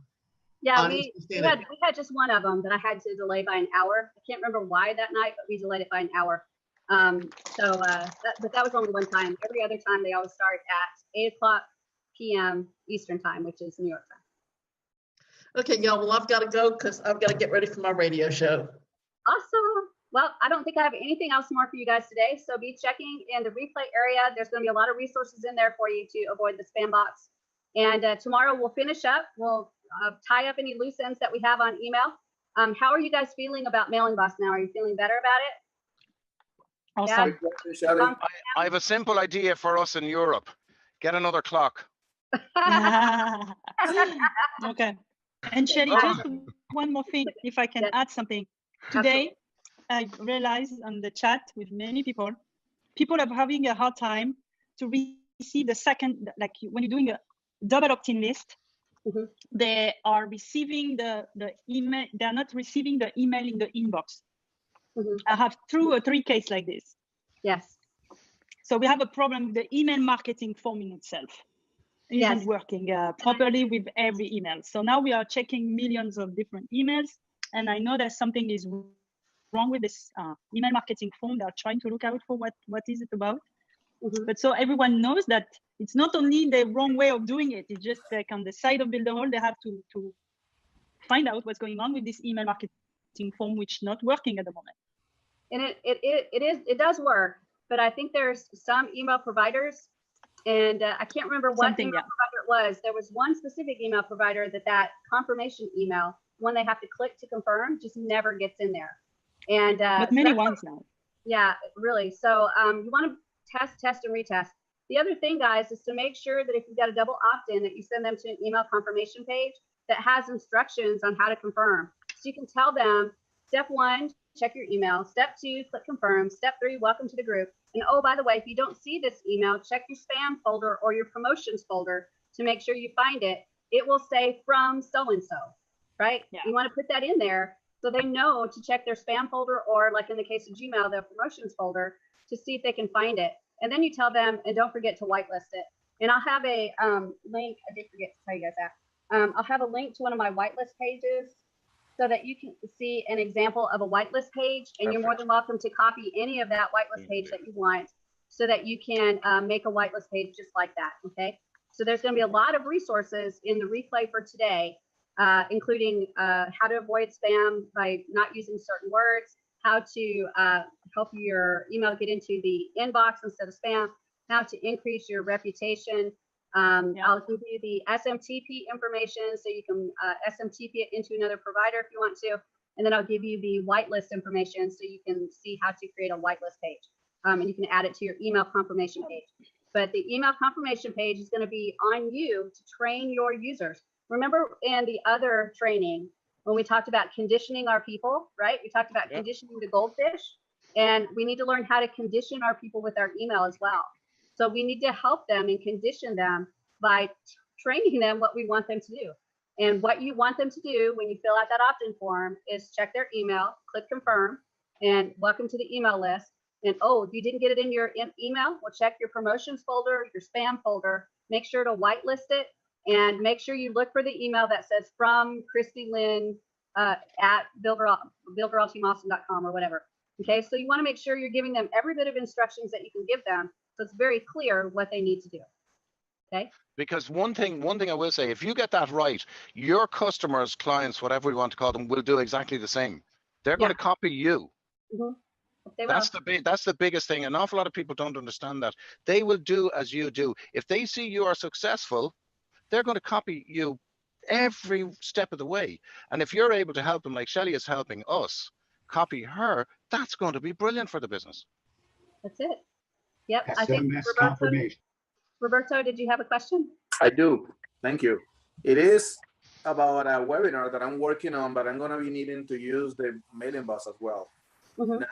Yeah, we had just one of them that I had to delay by an hour. I can't remember why that night, but we delayed it by an hour. But that was only one time. Every other time they always start at 8 o'clock p.m. Eastern time, which is New York time. Okay, y'all. Well, I've got to go because I've got to get ready for my radio show. Awesome. Well, I don't think I have anything else more for you guys today. So be checking in the replay area. There's going to be a lot of resources in there for you to avoid the spam box. And tomorrow we'll finish up. We'll tie up any loose ends that we have on email. How are you guys feeling about Mailing Boss now? Are you feeling better about it? Awesome. Yeah. I have a simple idea for us in Europe. Get another clock. Okay. And Shelly, just one more thing, if I can add something. Today, I realized on the chat with many people are having a hard time to receive the second, like when you're doing a double opt-in list, they are receiving the email, they're not receiving the email in the inbox. I have 2 or 3 cases like this. Yes. So we have a problem with the email marketing form in itself. It isn't working properly with every email. So now we are checking millions of different emails, and I know that something is wrong with this email marketing form. They're trying to look out for what is it about. But so everyone knows that it's not only the wrong way of doing it, it's just like on the side of Builderall, they have to find out what's going on with this email marketing form, which is not working at the moment. And it does work, but I think there's some email providers, and I can't remember what email provider it was. There was one specific email provider that confirmation email, when they have to click to confirm, just never gets in there. And but many ones now. Yeah, really. So you want to test and retest. The other thing, guys, is to make sure that if you've got a double opt-in, that you send them to an email confirmation page that has instructions on how to confirm. So you can tell them, step 1, check your email. Step 2, click confirm. Step 3, welcome to the group. And oh, by the way, if you don't see this email, check your spam folder or your promotions folder to make sure you find it. It will say from so-and-so, right? Yeah. You want to put that in there so they know to check their spam folder, or like in the case of Gmail, their promotions folder, to see if they can find it. And then you tell them, and don't forget to whitelist it. And I'll have a link, I did forget to tell you guys that. I'll have a link to one of my whitelist pages so that you can see an example of a whitelist page, and you're more than welcome to copy any of that whitelist page that you want so that you can make a whitelist page just like that, okay? So there's gonna be a lot of resources in the replay for today, including how to avoid spam by not using certain words, how to help your email get into the inbox instead of spam, how to increase your reputation. I'll give you the SMTP information so you can SMTP it into another provider if you want to. And then I'll give you the whitelist information so you can see how to create a whitelist page. And you can add it to your email confirmation page. But the email confirmation page is going to be on you to train your users. Remember in the other training, when we talked about conditioning our people, right? We talked about conditioning the goldfish, and we need to learn how to condition our people with our email as well. So we need to help them and condition them by training them what we want them to do. And what you want them to do when you fill out that opt-in form is check their email, click confirm, and welcome to the email list. And oh, if you didn't get it in your email, well, check your promotions folder, your spam folder, make sure to whitelist it, and make sure you look for the email that says from Christy Lynn at builderallteamaustin.com or whatever. Okay, so you want to make sure you're giving them every bit of instructions that you can give them, so it's very clear what they need to do. Okay. Because one thing I will say, if you get that right, your customers, clients, whatever we want to call them, will do exactly the same. They're going to copy you. Mm-hmm. That's the biggest thing. An awful lot of people don't understand that. They will do as you do. If they see you are successful, they're going to copy you every step of the way. And if you're able to help them, like Shelley is helping us copy her, that's going to be brilliant for the business. That's it. Yep. I think Roberto, did you have a question? I do. Thank you. It is about a webinar that I'm working on, but I'm going to be needing to use the mailing bus as well. Mm-hmm. Now,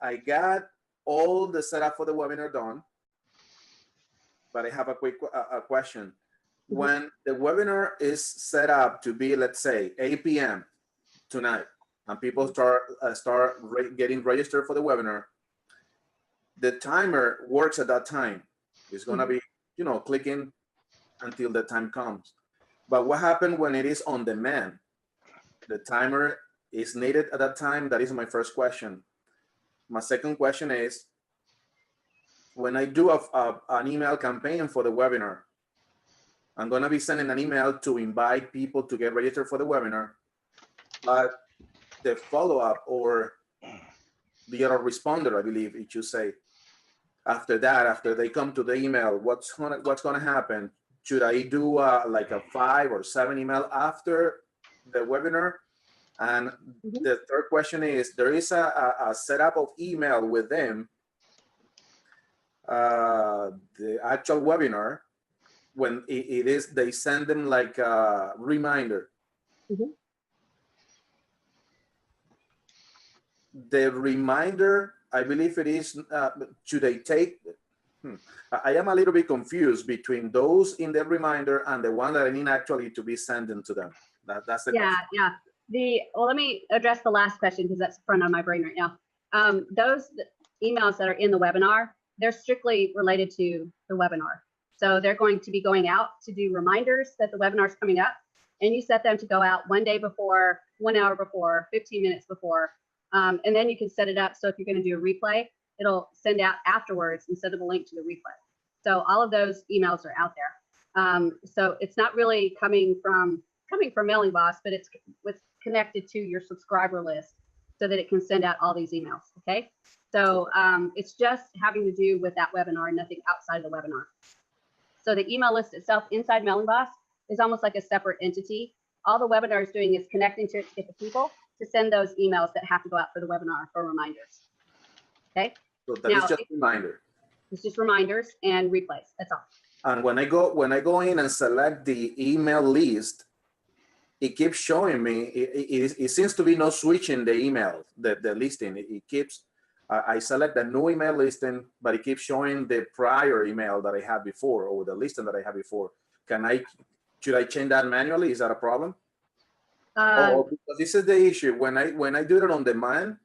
I got all the setup for the webinar done, but I have a quick question. Mm-hmm. When the webinar is set up to be, let's say, 8 p.m. tonight, and people start getting registered for the webinar, the timer works at that time. It's going to be, clicking until the time comes. But what happens when it is on demand? The timer is needed at that time. That is my first question. My second question is, when I do an email campaign for the webinar, I'm going to be sending an email to invite people to get registered for the webinar. But the follow-up or the autoresponder, I believe it should say, after that, after they come to the email, what's gonna happen? Should I do like a 5 or 7 email after the webinar? And the third question is, there is a setup of email with them, the actual webinar, when it is, they send them like a reminder. Mm-hmm. The reminder, I believe it is, should they take, I am a little bit confused between those in the reminder and the one that I need actually to be sending to them. That's the question. Yeah. Well, let me address the last question because that's front on my brain right now. Those emails that are in the webinar, they're strictly related to the webinar. So they're going to be going out to do reminders that the webinar is coming up, and you set them to go out 1 day before, 1 hour before, 15 minutes before. And then you can set it up so if you're going to do a replay, it'll send out afterwards instead of a link to the replay. So all of those emails are out there. So it's not really coming from Mailing Boss, but it's connected to your subscriber list so that it can send out all these emails. Okay. So it's just having to do with that webinar, nothing outside the webinar. So the email list itself inside Mailing Boss is almost like a separate entity. All the webinar is doing is connecting to it to get the people to send those emails that have to go out for the webinar for reminders. Okay. So that is just a reminder. It's just reminders and replays. That's all. And when I go in and select the email list, it keeps showing me, it seems to be no switching the email, the listing. It keeps, I select the new email listing, but it keeps showing the prior email that I had before, or the listing that I had before. Should I change that manually? Is that a problem? Because this is the issue. When I do it on demand,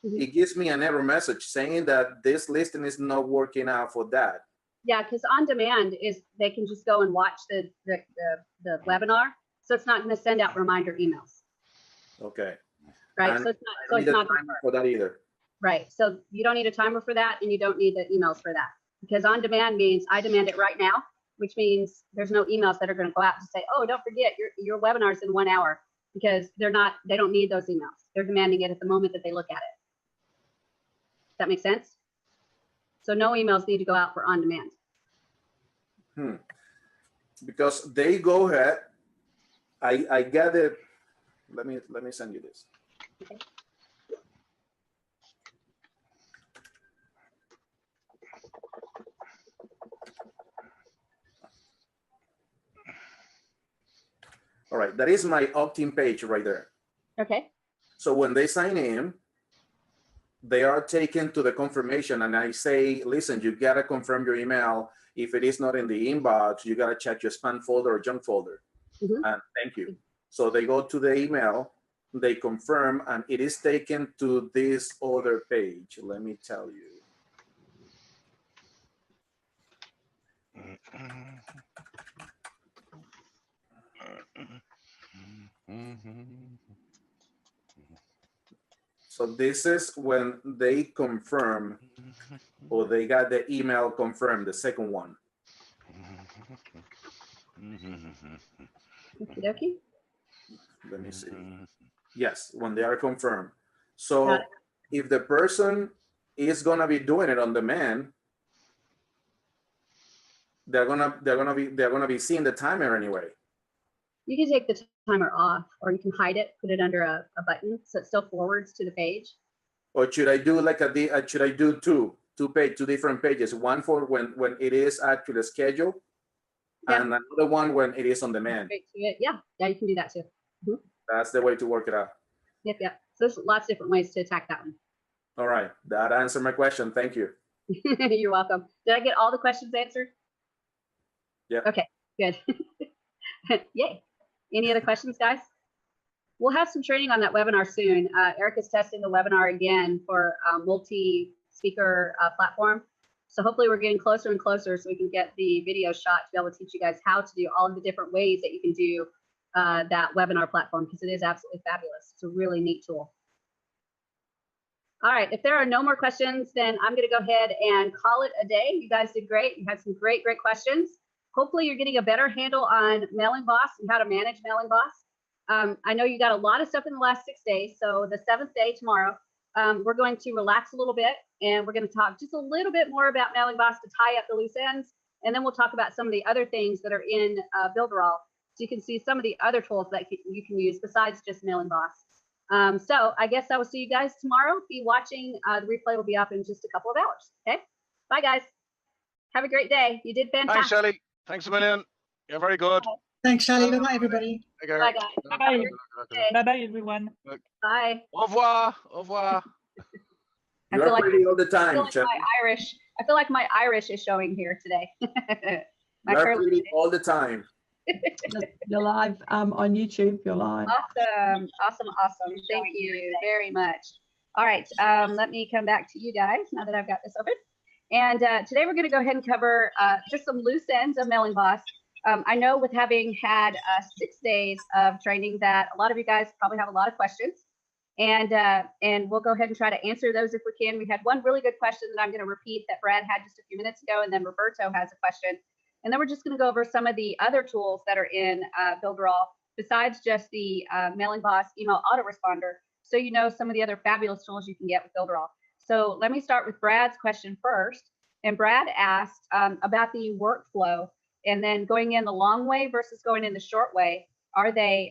it gives me an error message saying that this listing is not working out for that. Yeah, because on demand is they can just go and watch the webinar, so it's not going to send out reminder emails. Okay. Right. And so it's not. I So don't it's need a not timer for that either. Right. So you don't need a timer for that, and you don't need the emails for that, because on demand means I demand it right now, which means there's no emails that are going to go out to say, oh, don't forget your webinar's in 1 hour, because they don't need those emails. They're demanding it at the moment that they look at it. Does that make sense? So no emails need to go out for on demand. Because they go ahead, I get it. Let me send you this. Okay. All right, that is my opt-in page right there. Okay. So when they sign in, they are taken to the confirmation, and I say, listen, you gotta confirm your email. If it is not in the inbox, you gotta check your spam folder or junk folder. And thank you. So they go to the email, they confirm, and it is taken to this other page. Let me tell you. So this is when they confirm, or they got the email confirmed, the second one. Okey-dokey. Let me see. Yes, when they are confirmed. So if the person is gonna be doing it on demand, they're gonna be seeing the timer anyway. You can take the timer off, or you can hide it, put it under a button, so it still forwards to the page. Or should I do like should I do two different pages? One for when it is actually scheduled, and another one when it is on demand. Yeah, you can do that too. That's the way to work it out. Yep. So there's lots of different ways to attack that one. All right, that answered my question. Thank you. You're welcome. Did I get all the questions answered? Yeah. Okay, good. Yay. Any other questions, guys? We'll have some training on that webinar soon. Eric is testing the webinar again for multi-speaker platform. So hopefully we're getting closer and closer so we can get the video shot to be able to teach you guys how to do all of the different ways that you can do that webinar platform, because it is absolutely fabulous. It's a really neat tool. All right, if there are no more questions, then I'm going to go ahead and call it a day. You guys did great. You had some great questions. Hopefully you're getting a better handle on Mailing Boss and how to manage Mailing Boss. I know you got a lot of stuff in the last 6 days. So the 7th day tomorrow, we're going to relax a little bit, and we're going to talk just a little bit more about Mailing Boss to tie up the loose ends. And then we'll talk about some of the other things that are in Builderall, so you can see some of the other tools that you can use besides just Mailing Boss. So I guess I will see you guys tomorrow. Be watching. The replay will be up in just a couple of hours. Okay. Bye, guys. Have a great day. You did fantastic. Thanks, Shelley. Thanks a million. You're very good. Thanks, Shelley. Bye-bye, everybody. Bye, guys. Bye-bye. Bye-bye, everyone. Bye. Au revoir. Au revoir. I feel like all the time. I feel like my Irish is showing here today. You're pretty all the time. You're live on YouTube. You're live. Awesome. Thank you very much. All right, let me come back to you guys now that I've got this open. And today we're going to go ahead and cover just some loose ends of Mailing Boss. I know with having had 6 days of training that a lot of you guys probably have a lot of questions. And we'll go ahead and try to answer those if we can. We had one really good question that I'm going to repeat that Brad had just a few minutes ago, and then Roberto has a question. And then we're just going to go over some of the other tools that are in Builderall besides just the Mailing Boss email autoresponder, so you know some of the other fabulous tools you can get with Builderall. So let me start with Brad's question first. And Brad asked about the workflow, and then going in the long way versus going in the short way. Do they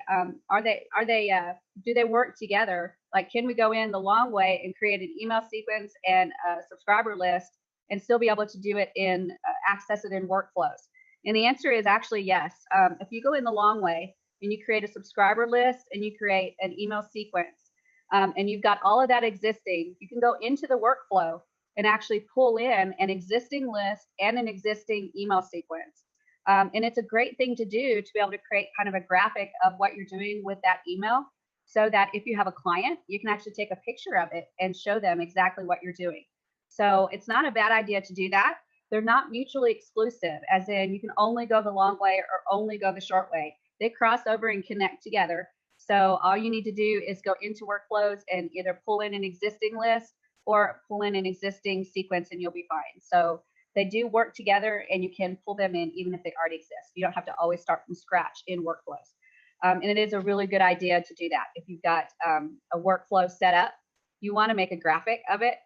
work together? Like, can we go in the long way and create an email sequence and a subscriber list and still be able to do it in access it in workflows? And the answer is actually yes. If you go in the long way, and you create a subscriber list and you create an email sequence, and you've got all of that existing, you can go into the workflow and actually pull in an existing list and an existing email sequence. And it's a great thing to do to be able to create kind of a graphic of what you're doing with that email, so that if you have a client, you can actually take a picture of it and show them exactly what you're doing. So it's not a bad idea to do that. They're not mutually exclusive, as in you can only go the long way or only go the short way. They cross over and connect together. So all you need to do is go into workflows and either pull in an existing list or pull in an existing sequence and you'll be fine. So they do work together and you can pull them in even if they already exist. You don't have to always start from scratch in workflows. And it is a really good idea to do that. If you've got a workflow set up, you want to make a graphic of it.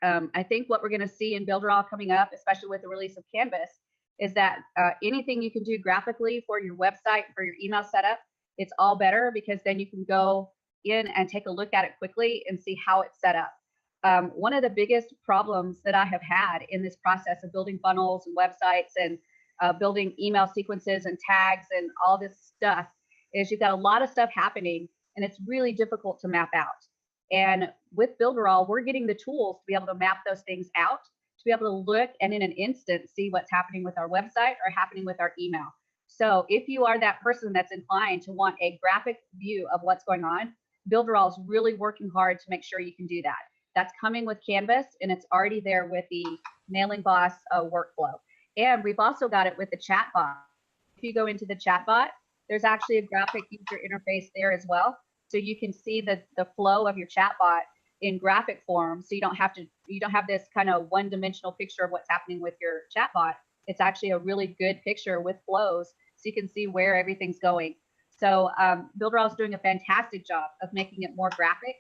I think what we're going to see in Builderall coming up, especially with the release of Canvas, is that anything you can do graphically for your website, for your email setup, it's all better, because then you can go in and take a look at it quickly and see how it's set up. One of the biggest problems that I have had in this process of building funnels and websites and building email sequences and tags and all this stuff is you've got a lot of stuff happening and it's really difficult to map out. And with Builderall, we're getting the tools to be able to map those things out, to be able to look and in an instant see what's happening with our website or happening with our email. So if you are that person that's inclined to want a graphic view of what's going on, Builderall is really working hard to make sure you can do that. That's coming with Canvas, and it's already there with the Mailing Boss workflow. And we've also got it with the chatbot. If you go into the chatbot, there's actually a graphic user interface there as well. So you can see the flow of your chatbot in graphic form. So you don't have this kind of one-dimensional picture of what's happening with your chatbot. It's actually a really good picture with flows, so you can see where everything's going. So Builderall is doing a fantastic job of making it more graphic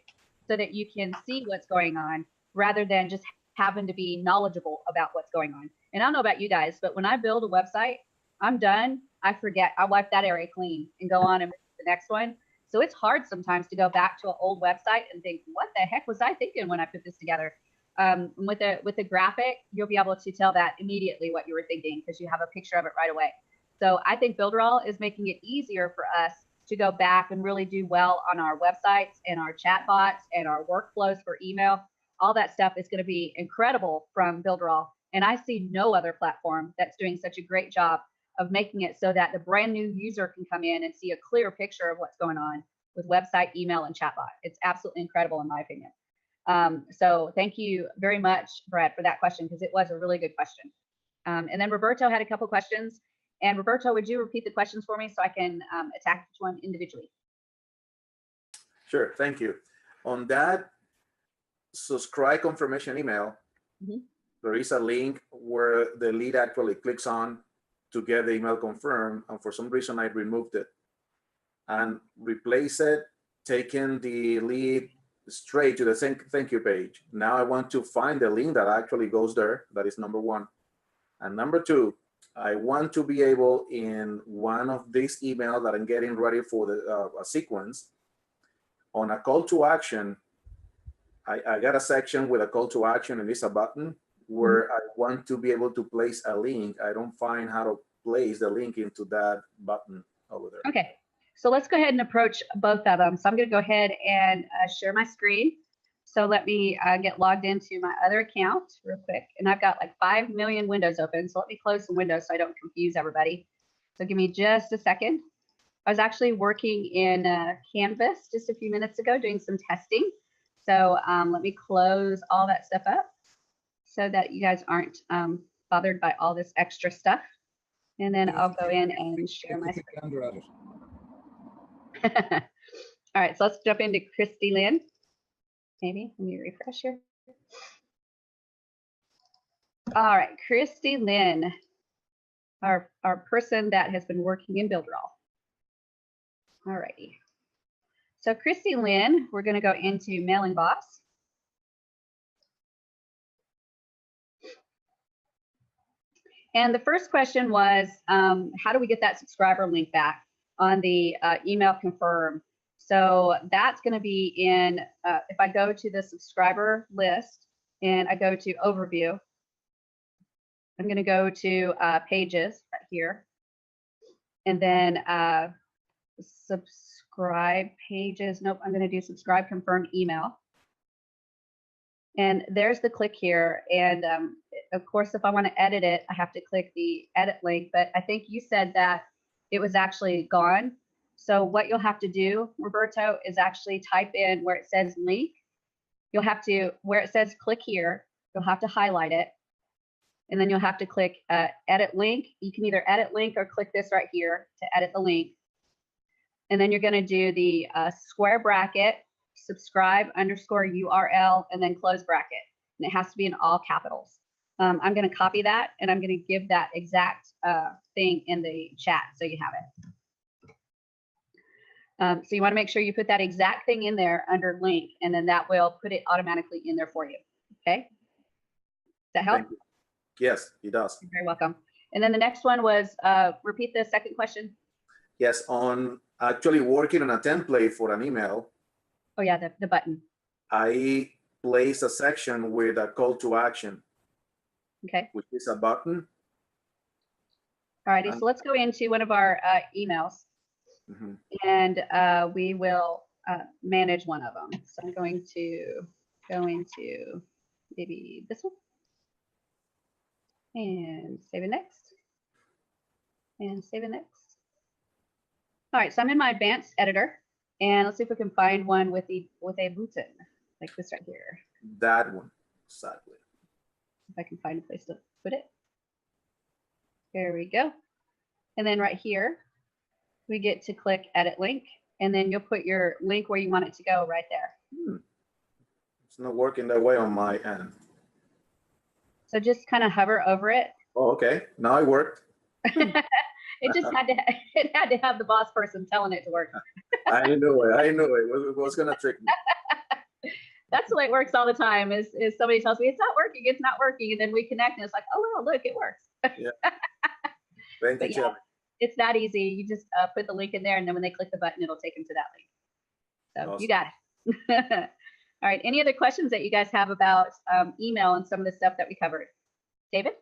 so that you can see what's going on rather than just having to be knowledgeable about what's going on. And I don't know about you guys, but when I build a website, I'm done. I forget. I wipe that area clean and go on and move to the next one. So it's hard sometimes to go back to an old website and think, what the heck was I thinking when I put this together? With a graphic, you'll be able to tell that immediately what you were thinking because you have a picture of it right away. So I think Builderall is making it easier for us to go back and really do well on our websites and our chatbots and our workflows for email. All that stuff is going to be incredible from Builderall. And I see no other platform that's doing such a great job of making it so that the brand new user can come in and see a clear picture of what's going on with website, email, and chatbot. It's absolutely incredible in my opinion. So thank you very much, Brad, for that question, because it was a really good question. And then Roberto had a couple questions. And Roberto, would you repeat the questions for me so I can attack each one individually? Sure, thank you. On that subscribe confirmation email, there is a link where the lead actually clicks on to get the email confirmed, and for some reason I removed it and replace it, taking the lead straight to the thank you page. Now I want to find the link that actually goes there. That is number one. And number two, I want to be able in one of these emails that I'm getting ready for the a sequence, on a call to action, I got a section with a call to action and it's a button where I want to be able to place a link. I don't find how to place the link into that button over there. Okay, so let's go ahead and approach both of them. So I'm going to go ahead and share my screen. So let me get logged into my other account real quick. And I've got like 5 million windows open. So let me close the windows so I don't confuse everybody. So give me just a second. I was actually working in Canvas just a few minutes ago doing some testing. So let me close all that stuff up so that you guys aren't bothered by all this extra stuff. And then I'll go in and share my screen. All right, so let's jump into Christy Lynn. Maybe, let me refresh here. All right, Christy Lynn, our person that has been working in Builderall. All righty. So Christy Lynn, we're going to go into Mailing Boss. And the first question was, how do we get that subscriber link back on the email confirm? So that's going to be in, if I go to the subscriber list and I go to overview, I'm going to go to pages right here. And then subscribe pages. Nope, I'm going to do subscribe, confirm email. And there's the click here. And of course, if I want to edit it, I have to click the edit link. But I think you said that it was actually gone. So what you'll have to do, Roberto, is actually type in where it says link. You'll have to, where it says click here, you'll have to highlight it. And then you'll have to click edit link. You can either edit link or click this right here to edit the link. And then you're going to do the square bracket, subscribe underscore URL, and then close bracket. And it has to be in all capitals. I'm going to copy that, and I'm going to give that exact thing in the chat so you have it. So you want to make sure you put that exact thing in there under link, and then that will put it automatically in there for you. Okay? Does that help? Yes, it does. You're very welcome. And then the next one was, repeat the second question. Yes, on actually working on a template for an email. Oh yeah, the button. I place a section with a call to action. Okay. Which is a button. All righty, so let's go into one of our emails. Mm-hmm. And we will manage one of them. So I'm going to go into maybe this one. And save it next. And save it next. All right, so I'm in my advanced editor, and let's see if we can find one with a button like this right here. That one, sadly. If I can find a place to put it. There we go. And then right here, we get to click edit link, and then you'll put your link where you want it to go right there. It's not working that way on my end. So just kind of hover over it. Oh, okay. Now it worked. It just had to have the boss person telling it to work. I knew it. It was gonna trick me. That's the way it works all the time. Is somebody tells me it's not working, and then we connect, and it's like, oh wow, look, it works. Yeah. Thank you, Shelly. It's that easy. You just put the link in there, and then when they click the button, it'll take them to that link. So awesome. You got it. All right. Any other questions that you guys have about email and some of the stuff that we covered? David?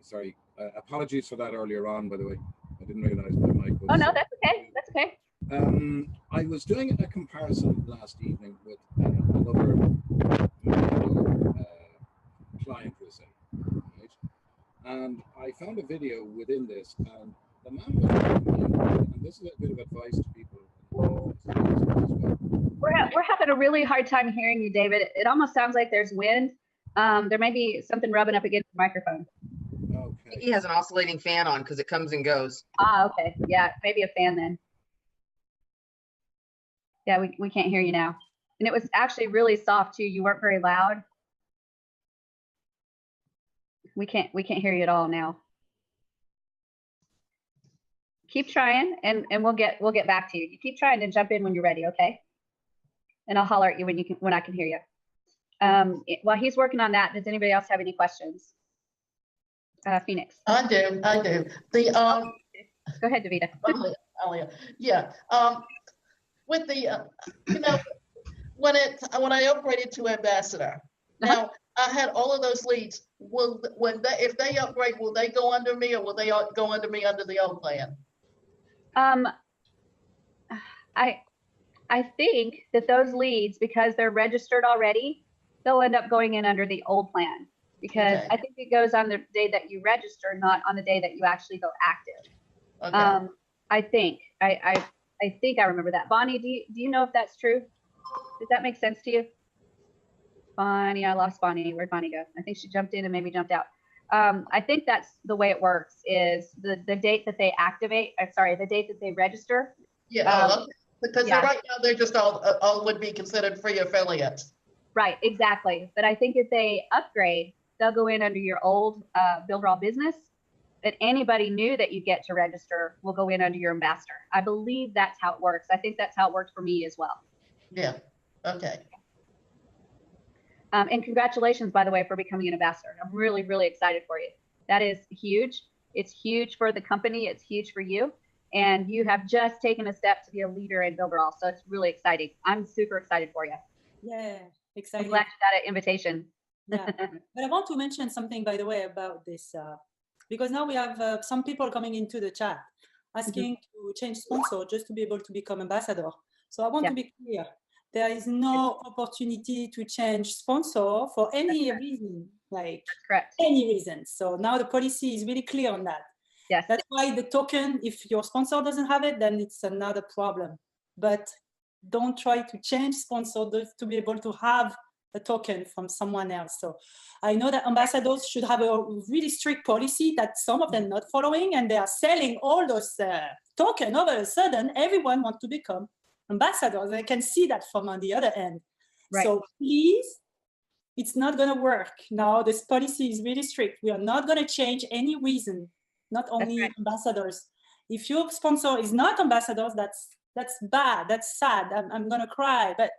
Sorry. Apologies for that earlier on, by the way. I didn't realize my mic was... Oh, no, that's okay. That's okay. I was doing a comparison last evening with another client, we'll say, right? And I found a video within this, and the man was, and this is a bit of advice to people. We're having a really hard time hearing you, David. It almost sounds like there's wind. There may be something rubbing up against the microphone. Okay. He has an oscillating fan on because it comes and goes. Ah, okay. Yeah, maybe a fan then. Yeah, we can't hear you now. And it was actually really soft too. You weren't very loud. We can't hear you at all now. Keep trying, and we'll get back to you. You keep trying to jump in when you're ready, okay? And I'll holler at you when I can hear you. While he's working on that, does anybody else have any questions? Phoenix. I do. Go ahead, Davida. Alia. Yeah. With the when I upgraded to ambassador, now I had all of those leads. If they upgrade, will they go under me, or will they go under me under the old plan? I think that those leads, because they're registered already, they'll end up going in under the old plan, because I think it goes on the day that you register, not on the day that you actually go active. Okay. I think I remember that. Bonnie, do you know if that's true? Does that make sense to you? Bonnie, I lost Bonnie. Where'd Bonnie go? I think she jumped in and maybe jumped out. I think that's the way it works, is the date that they activate, the date that they register. Yeah, because right now they're just all would be considered free affiliates. Right, exactly. But I think if they upgrade, they'll go in under your old Builderall business, but anybody new that you get to register will go in under your ambassador. I believe that's how it works. I think that's how it worked for me as well. Yeah, okay. And congratulations, by the way, for becoming an ambassador. I'm really, really excited for you. That is huge. It's huge for the company. It's huge for you. And you have just taken a step to be a leader in Builderall. So it's really exciting. I'm super excited for you. Yeah, excited. I'm glad you got an invitation. Yeah. But I want to mention something, by the way, about this because now we have some people coming into the chat asking to change sponsor just to be able to become ambassador. So I want to be clear. There is no opportunity to change sponsor for any reason, like any reason. So now the policy is really clear on that. Yes. That's why the token, if your sponsor doesn't have it, then it's another problem. But don't try to change sponsor to be able to have a token from someone else. So I know that ambassadors should have a really strict policy that some of them not following, and they are selling all those tokens. All of a sudden, everyone wants to become ambassadors. I can see that from on the other end. Right. So please, it's not going to work. Now this policy is really strict. We are not going to change any reason, not only ambassadors. If your sponsor is not ambassadors, that's bad, that's sad. I'm going to cry, but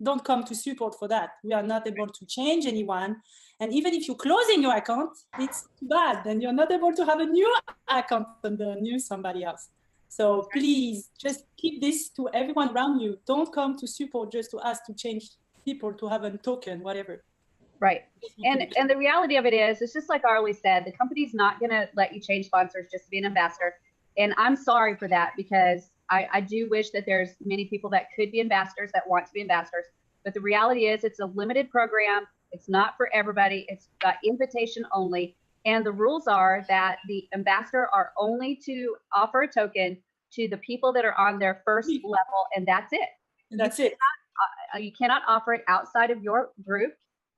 don't come to support for that. We are not able to change anyone. And even if you're closing your account, it's too bad. Then you're not able to have a new account under new somebody else. So please just keep this to everyone around you. Don't come to support just to ask to change people to have a token, whatever. Right. And the reality of it is, it's just like Arlie said, the company's not going to let you change sponsors just to be an ambassador. And I'm sorry for that, because I do wish that there's many people that could be ambassadors, that want to be ambassadors. But the reality is it's a limited program. It's not for everybody. It's got invitation only. And the rules are that the ambassador are only to offer a token to the people that are on their first level, and that's it. And that's it. You cannot offer it outside of your group,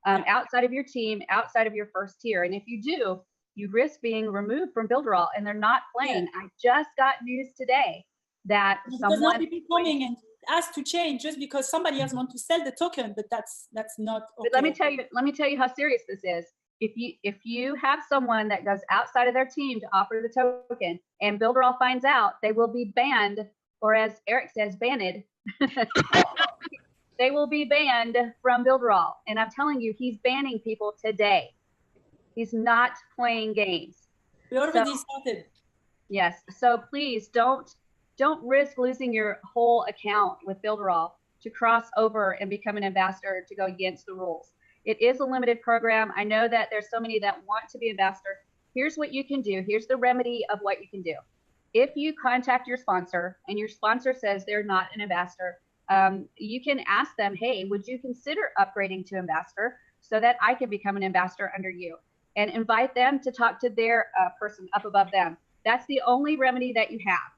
outside of your team, outside of your first tier. And if you do, you risk being removed from Builderall, and they're not playing. I just got news today that someone people coming and ask to change just because somebody else wants to sell the token, but that's not okay. But let me tell you how serious this is. If you have someone that goes outside of their team to offer the token, and Builderall finds out, they will be banned, or as Eric says, banned. They will be banned from Builderall. And I'm telling you, he's banning people today. He's not playing games. We already started. Yes. So please don't risk losing your whole account with Builderall to cross over and become an ambassador to go against the rules. It is a limited program. I know that there's so many that want to be ambassador. Here's what you can do. Here's the remedy of what you can do. If you contact your sponsor and your sponsor says they're not an ambassador, you can ask them, hey, would you consider upgrading to ambassador so that I can become an ambassador under you? And invite them to talk to their person up above them. That's the only remedy that you have,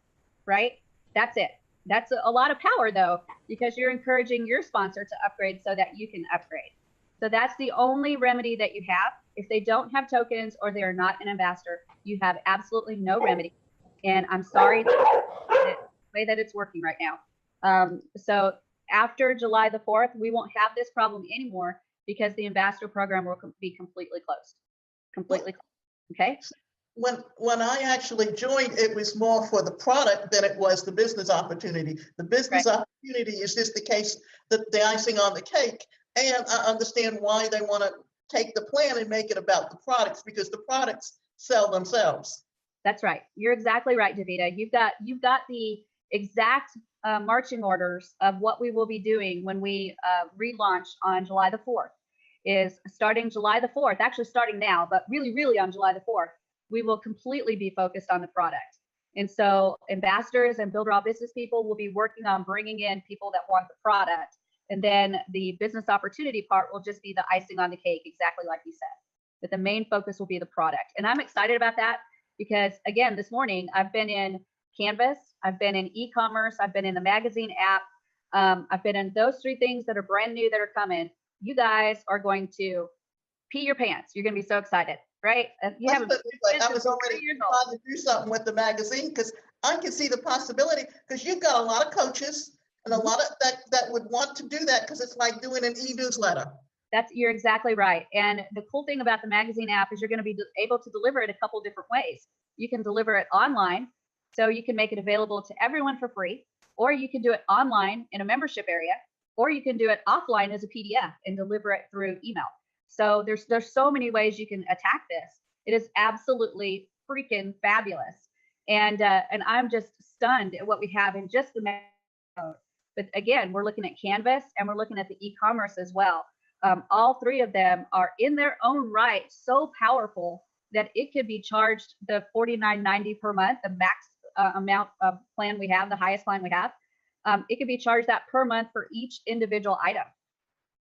right? That's it. That's a lot of power, though, because you're encouraging your sponsor to upgrade so that you can upgrade. So that's the only remedy that you have. If they don't have tokens or they're not an ambassador, you have absolutely no remedy. And I'm sorry the way that it's working right now. So after July the 4th, we won't have this problem anymore because the ambassador program will be completely closed. Completely closed. Okay? When I actually joined, it was more for the product than it was the business opportunity. The business opportunity is just the case, the icing on the cake. And I understand why they want to take the plan and make it about the products, because the products sell themselves. That's right. You're exactly right, Davida. You've got the exact marching orders of what we will be doing when we relaunch on July the 4th. Is starting July the 4th, actually starting now, but really on July the 4th, we will completely be focused on the product. And so ambassadors and Builderall business people will be working on bringing in people that want the product. And then the business opportunity part will just be the icing on the cake, exactly like you said. But the main focus will be the product. And I'm excited about that because, again, this morning, I've been in Canvas, I've been in e-commerce, I've been in the magazine app, I've been in those 3 things that are brand new that are coming. You guys are going to pee your pants. You're going to be so excited, right? I was already trying to do something with the magazine because I can see the possibility, because you've got a lot of coaches and a lot of that would want to do that, because it's like doing an e-newsletter. You're exactly right. And the cool thing about the magazine app is you're going to be able to deliver it a couple different ways. You can deliver it online, so you can make it available to everyone for free, or you can do it online in a membership area, or you can do it offline as a PDF and deliver it through email. So there's so many ways you can attack this. It is absolutely freaking fabulous. And I'm just stunned at what we have in just the mode. But again, we're looking at Canvas and we're looking at the e-commerce as well. All 3 of them are in their own right so powerful that it could be charged the $49.90 per month, the max amount of plan we have, the highest plan we have. It could be charged that per month for each individual item.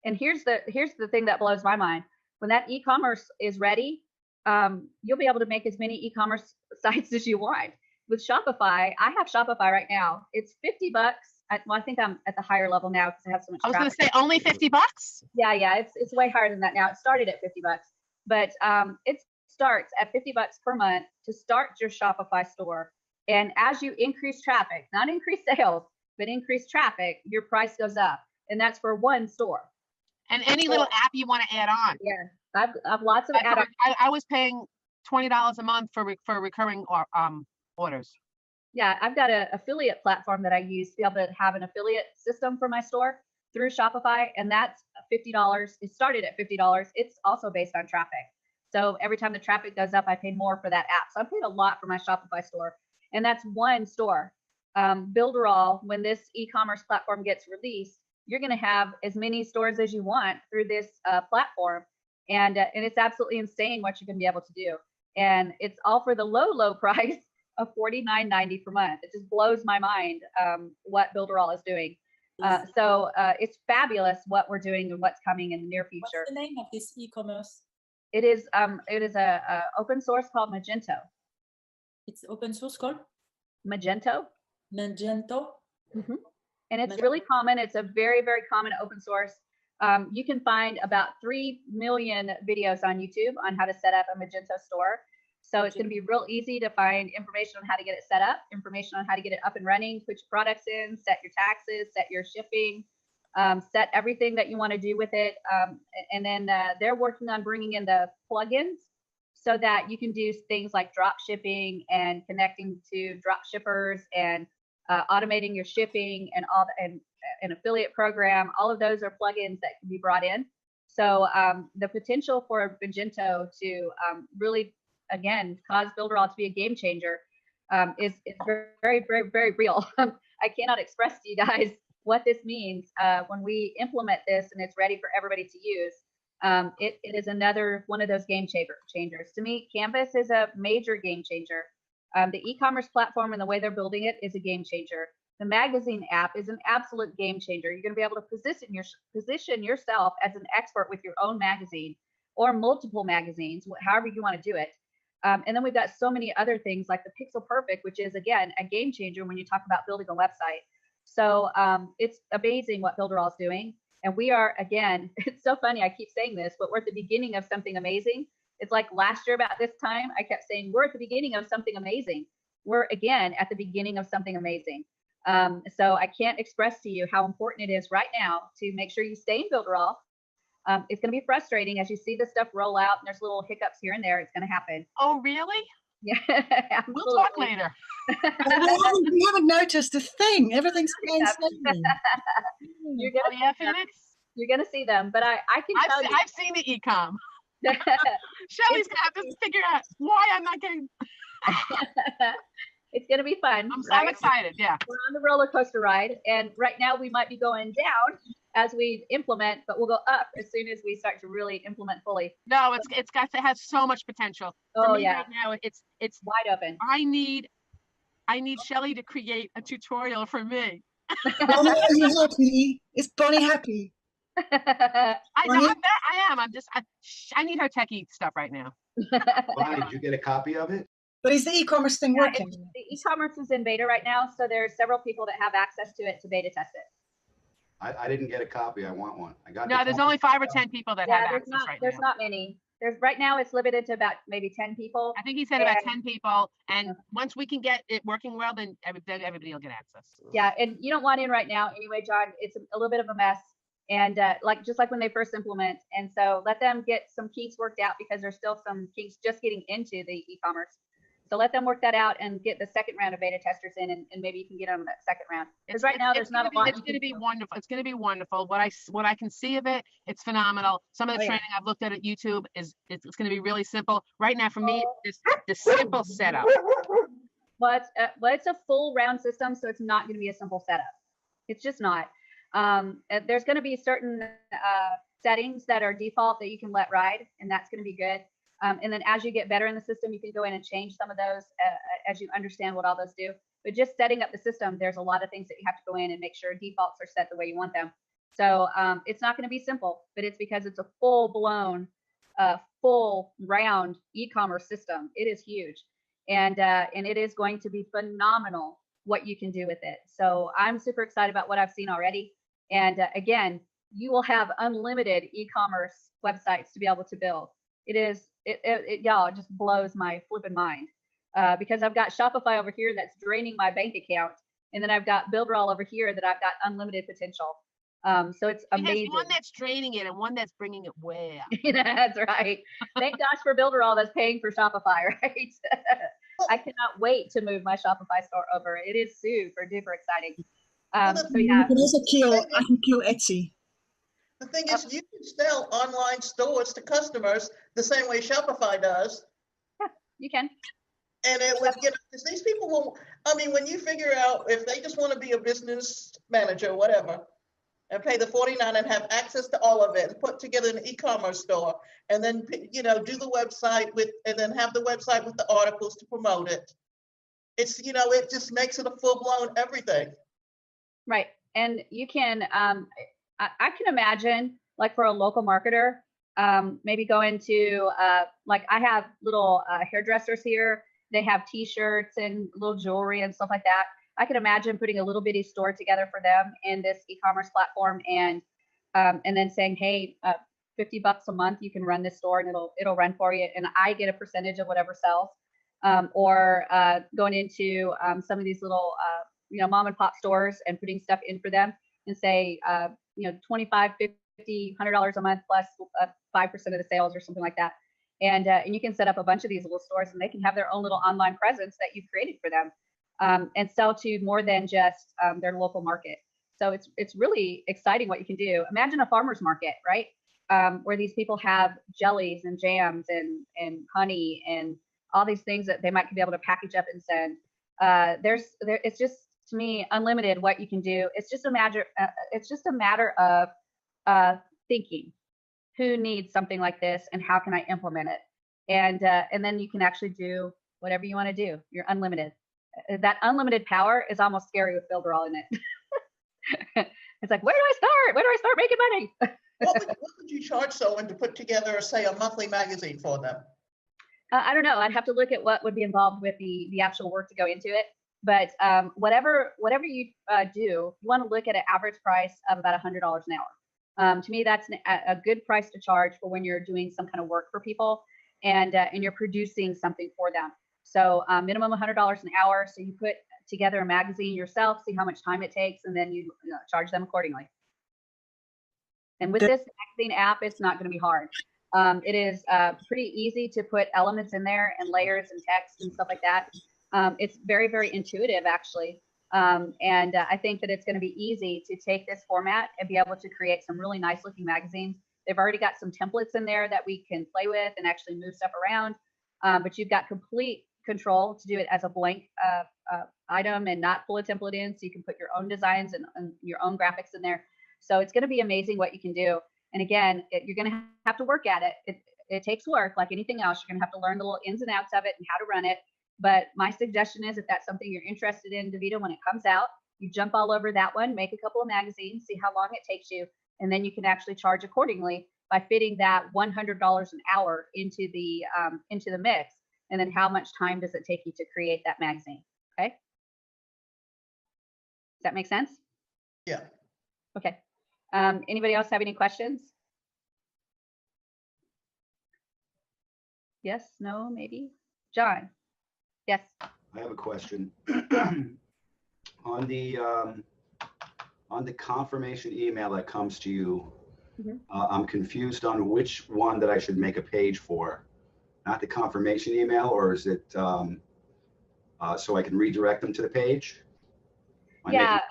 And here's the thing that blows my mind. When that e-commerce is ready, you'll be able to make as many e-commerce sites as you want. With Shopify, I have Shopify right now. It's $50. I think I'm at the higher level now because I have so much. I was going to say only $50. Yeah, it's way higher than that now. It started at $50, but it starts at $50 per month to start your Shopify store. And as you increase traffic, not increase sales, but increase traffic, your price goes up, and that's for one store. And any little app you want to add on. Yeah, I've lots of add-ons. I was paying $20 a month for recurring orders. Yeah, I've got an affiliate platform that I use to be able to have an affiliate system for my store through Shopify, and that's $50. It started at $50. It's also based on traffic. So every time the traffic goes up, I pay more for that app. So I paid a lot for my Shopify store, and that's one store. Builderall, when this e-commerce platform gets released, you're going to have as many stores as you want through this platform, and it's absolutely insane what you can be able to do. And it's all for the low price of $49.90 per month. It just blows my mind what Builderall is doing. So it's fabulous what we're doing and what's coming in the near future. What's the name of this e-commerce? It is a open source called Magento. It's open source called Magento. Magento. Mm-hmm. And it's really common. It's a very, very common open source. You can find about 3 million videos on YouTube on how to set up a Magento store. So it's going to be real easy to find information on how to get it set up, information on how to get it up and running, put your products in, set your taxes, set your shipping, set everything that you want to do with it. And then they're working on bringing in the plugins so that you can do things like drop shipping and connecting to drop shippers and automating your shipping and all and an affiliate program. All of those are plugins that can be brought in. So the potential for Magento to really, again, cause Builderall to be a game changer is very, very, very real. I cannot express to you guys what this means when we implement this and it's ready for everybody to use. It is another one of those game changers. To me, Canvas is a major game changer. The e-commerce platform and the way they're building it is a game changer. The magazine app is an absolute game changer. You're going to be able to position yourself as an expert with your own magazine or multiple magazines, however you want to do it. And then we've got so many other things like the Pixel Perfect, which is, again, a game changer when you talk about building a website. So it's amazing what Builderall is doing. And we are, again, it's so funny. I keep saying this, but we're at the beginning of something amazing. It's like last year about this time, I kept saying, we're at the beginning of something amazing. We're, again, at the beginning of something amazing. So I can't express to you how important it is right now to make sure you stay in Builderall. It's going to be frustrating as you see this stuff roll out and there's little hiccups here and there. It's going to happen. Oh, really? Yeah. We'll talk later. We haven't noticed a thing. Everything's fine. You're gonna see them, but I can tell you. I've seen the e-com. Shelly's gonna have to figure out why I'm not getting. It's gonna be fun. I'm excited. Yeah, we're on the roller coaster ride, and right now we might be going down as we implement, but we'll go up as soon as we start to really implement fully. No, it has so much potential. For me right now, it's wide open. I need Shelly to create a tutorial for me. Bonnie happy? Is Bonnie happy? I am. I need her techie stuff right now. Bonnie, did you get a copy of it? But is the e-commerce thing working? The e-commerce is in beta right now, so there's several people that have access to it to beta test it. I didn't get a copy. I want one. I got. No, there's only 5 or 10 people that have access right now. There's not many. Right now it's limited to about maybe 10 people. I think he said about 10 people, and once we can get it working well, then everybody will get access. Yeah, and you don't want in right now anyway, John. It's a little bit of a mess, and just like when they first implement, and so let them get some kinks worked out because there's still some kinks just getting into the e-commerce. So let them work that out and get the second round of beta testers in, and maybe you can get them that second round. Because right now there's not a lot. It's going to be wonderful. It's going to be wonderful. What I can see of it, it's phenomenal. Some of the training I've looked at YouTube it's going to be really simple. Right now for me, it's the simple setup. Well, it's a full round system, so it's not going to be a simple setup. It's just not. There's going to be certain settings that are default that you can let ride, and that's going to be good. And then as you get better in the system, you can go in and change some of those as you understand what all those do. But just setting up the system, there's a lot of things that you have to go in and make sure defaults are set the way you want them. So it's not going to be simple, but it's because it's a full-blown, full round e-commerce system. It is huge, and it is going to be phenomenal what you can do with it. So I'm super excited about what I've seen already. And again, you will have unlimited e-commerce websites to be able to build. Y'all, it just blows my flipping mind because I've got Shopify over here that's draining my bank account, and then I've got Builderall over here that I've got unlimited potential. So it's amazing. There's one that's draining it and one that's bringing it way up. That's right. Thank gosh for Builderall that's paying for Shopify, right? I cannot wait to move my Shopify store over. It is super duper exciting. So yeah. You can also kill Etsy. The thing is, you can sell online stores to customers the same way Shopify does. Yeah, you can. And it would, you know, because these people will, I mean, when you figure out if they just want to be a business manager, whatever, and pay the $49 and have access to all of it and put together an e-commerce store and then, you know, do the website with, and then have the website with the articles to promote it. It's, you know, it just makes it a full-blown everything. Right. And you can, I can imagine, like for a local marketer, maybe go into, like I have little hairdressers here. They have T-shirts and little jewelry and stuff like that. I can imagine putting a little bitty store together for them in this e-commerce platform, and then saying, hey, $50 a month, you can run this store and it'll run for you, and I get a percentage of whatever sells. Or going into some of these little, you know, mom and pop stores and putting stuff in for them and say, you know, $25, $50, $100 a month plus 5% of the sales or something like that. And you can set up a bunch of these little stores and they can have their own little online presence that you've created for them, and sell to more than just their local market. So it's really exciting what you can do. Imagine a farmer's market, right? Where these people have jellies and jams and honey and all these things that they might be able to package up and send. It's just, to me, unlimited what you can do. It's just a matter of thinking. Who needs something like this and how can I implement it? And then you can actually do whatever you want to do. You're unlimited. That unlimited power is almost scary with Builderall in it. It's like, where do I start? Where do I start making money? What would you charge someone to put together, say, a monthly magazine for them? I don't know. I'd have to look at what would be involved with the actual work to go into it. But whatever you do, you want to look at an average price of about $100 an hour. To me, that's a good price to charge for when you're doing some kind of work for people and you're producing something for them. So minimum $100 an hour. So you put together a magazine yourself, see how much time it takes, and then you charge them accordingly. And with this magazine app, it's not going to be hard. It is pretty easy to put elements in there and layers and text and stuff like that. It's very, very intuitive, actually. And I think that it's going to be easy to take this format and be able to create some really nice looking magazines. They've already got some templates in there that we can play with and actually move stuff around. But you've got complete control to do it as a blank item and not pull a template in. So you can put your own designs and your own graphics in there. So it's going to be amazing what you can do. And again, you're going to have to work at it. It takes work like anything else. You're going to have to learn the little ins and outs of it and how to run it. But my suggestion is if that's something you're interested in, Davida, when it comes out, you jump all over that one, make a couple of magazines, see how long it takes you, and then you can actually charge accordingly by fitting that $100 an hour into the mix. And then how much time does it take you to create that magazine? Okay. Does that make sense? Yeah. Okay. Anybody else have any questions? Yes, no, maybe? John? Yes. I have a question. On the confirmation email that comes to you, I'm confused on which one that I should make a page for. Not the confirmation email, or is it so I can redirect them to the page? Yeah,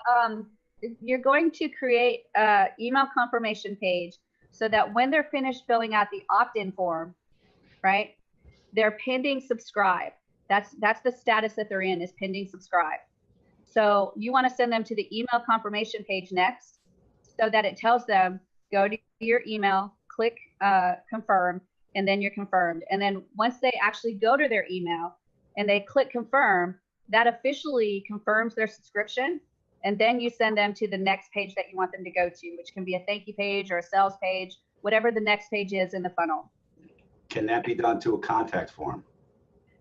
you're going to create an email confirmation page so that when they're finished filling out the opt-in form, right, they're pending subscribe. That's the status that they're in, is pending subscribe. So you want to send them to the email confirmation page next so that it tells them, go to your email, click confirm, and then you're confirmed. And then once they actually go to their email and they click confirm, that officially confirms their subscription. And then you send them to the next page that you want them to go to, which can be a thank you page or a sales page, whatever the next page is in the funnel. Can that be done to a contact form?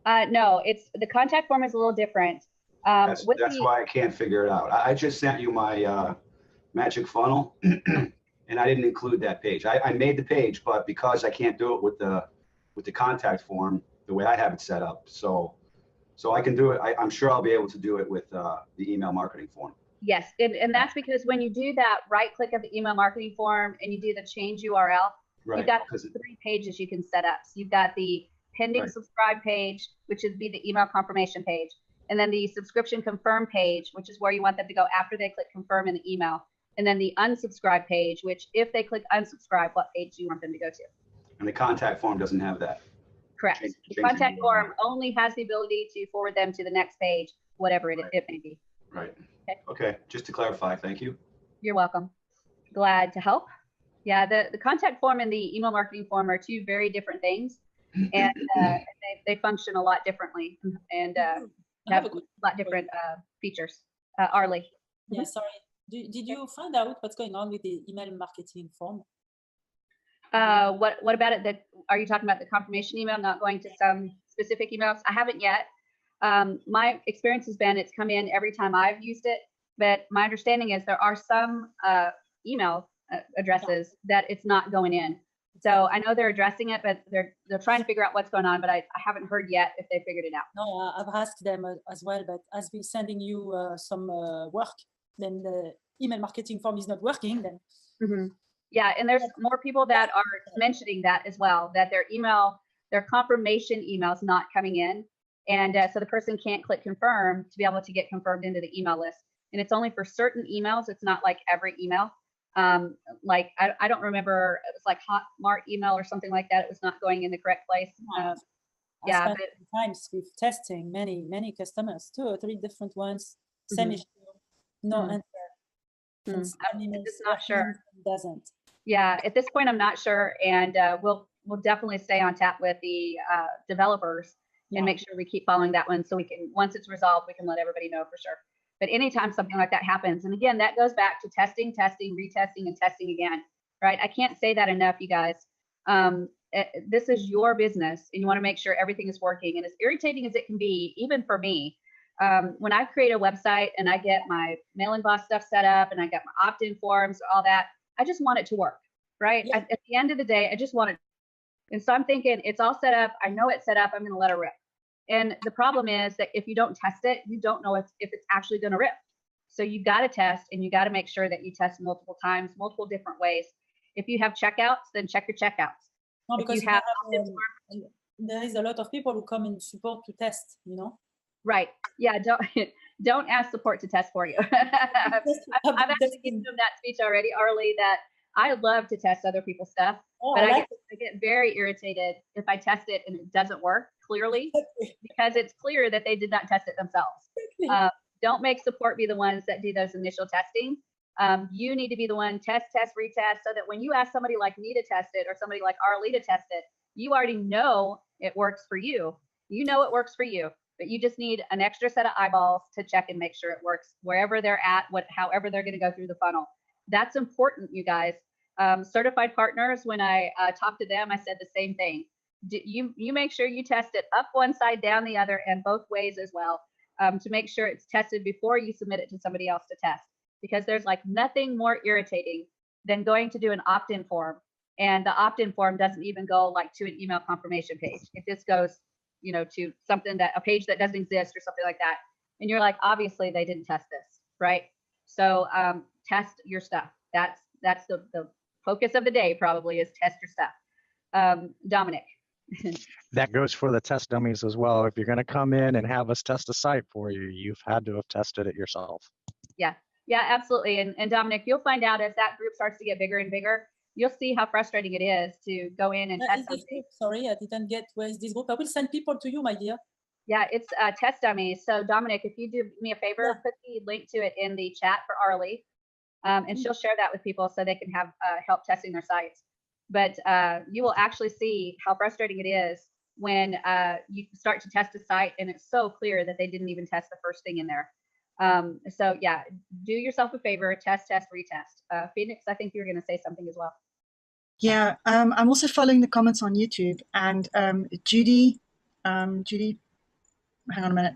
No, the contact form is a little different. That's why I can't figure it out. I just sent you my magic funnel and I didn't include that page. I made the page, but because I can't do it with the contact form, the way I have it set up. So I can do it. I'm sure I'll be able to do it with the email marketing form. Yes, and that's because when you do that, right click of the email marketing form and you do the change URL, you've got 3 pages you can set up. So you've got the pending subscribe page, which would be the email confirmation page, and then the subscription confirm page, which is where you want them to go after they click confirm in the email, and then the unsubscribe page, which if they click unsubscribe, what page do you want them to go to? And the contact form doesn't have that. Correct. The contact form only has the ability to forward them to the next page, whatever it may be. Right. Okay. Just to clarify, thank you. You're welcome. Glad to help. Yeah, the contact form and the email marketing form are 2 very different things, and they function a lot differently and have a lot different features. Arlie. Yeah, sorry. Did you find out what's going on with the email marketing form? What about it? Are you talking about the confirmation email not going to some specific emails? I haven't yet. My experience has been it's come in every time I've used it, but my understanding is there are some email addresses that it's not going in. So I know they're addressing it, but they're trying to figure out what's going on, but I haven't heard yet if they figured it out. No, I've asked them as well, but as we're sending you some work, then the email marketing form is not working, then. Mm-hmm. Yeah, and there's more people that are mentioning that as well, that their confirmation email is not coming in. And so the person can't click confirm to be able to get confirmed into the email list. And it's only for certain emails. It's not like every email. Like I don't remember, it was like Hotmart email or something like that. It was not going in the correct place. Yeah, but times with testing many customers, 2 or 3 different ones, same issue, no answer. I'm just not sure. Doesn't. Yeah, at this point, I'm not sure, and we'll definitely stay on tap with the developers and make sure we keep following that one, so we can, once it's resolved, we can let everybody know for sure. But anytime something like that happens, and again, that goes back to testing, retesting, and testing again, right? I can't say that enough, you guys. This is your business, and you want to make sure everything is working. And as irritating as it can be, even for me, when I create a website and I get my mailing boss stuff set up and I got my opt-in forms, all that, I just want it to work, right? Yeah. At the end of the day, I just want it. And so I'm thinking it's all set up. I know it's set up. I'm going to let it rip. And the problem is that if you don't test it, you don't know if it's actually going to rip. So you got to test, and you got to make sure that you test multiple times, multiple different ways. If you have checkouts, then check your checkouts. No, because there is a lot of people who come in support to test, you know? Right. Yeah. Don't ask support to test for you. I've actually given them that speech already, Arlie, that I love to test other people's stuff, but I get very irritated if I test it and it doesn't work clearly, because it's clear that they did not test it themselves. Don't make support be the ones that do those initial testing. You need to be the one test, retest, so that when you ask somebody like me to test it or somebody like Arlie to test it, you already know it works for you. You know it works for you, but you just need an extra set of eyeballs to check and make sure it works wherever they're at, however they're going to go through the funnel. That's important, you guys. Certified partners, when I talked to them, I said the same thing. You make sure you test it up one side, down the other, and both ways as well, to make sure it's tested before you submit it to somebody else to test. Because there's like nothing more irritating than going to do an opt-in form, and the opt-in form doesn't even go like to an email confirmation page. It just goes, you know, to a page that doesn't exist or something like that. And you're like, obviously they didn't test this, right? So test your stuff. That's the focus of the day, probably, is test your stuff. Dominic. That goes for the test dummies as well. If you're going to come in and have us test a site for you, you've had to have tested it yourself. Yeah, absolutely. And Dominic, you'll find out as that group starts to get bigger and bigger, you'll see how frustrating it is to go in and test something. Sorry, I didn't get where is this group. I will send people to you, my dear. Yeah, it's test dummies. So Dominic, if you do me a favor, put the link to it in the chat for Arlie, and she'll share that with people so they can have help testing their sites. but you will actually see how frustrating it is when you start to test a site and it's so clear that they didn't even test the first thing in there. So yeah, do yourself a favor, test, retest. Phoenix, I think you were going to say something as well. Yeah, I'm also following the comments on YouTube, and Judy, hang on a minute.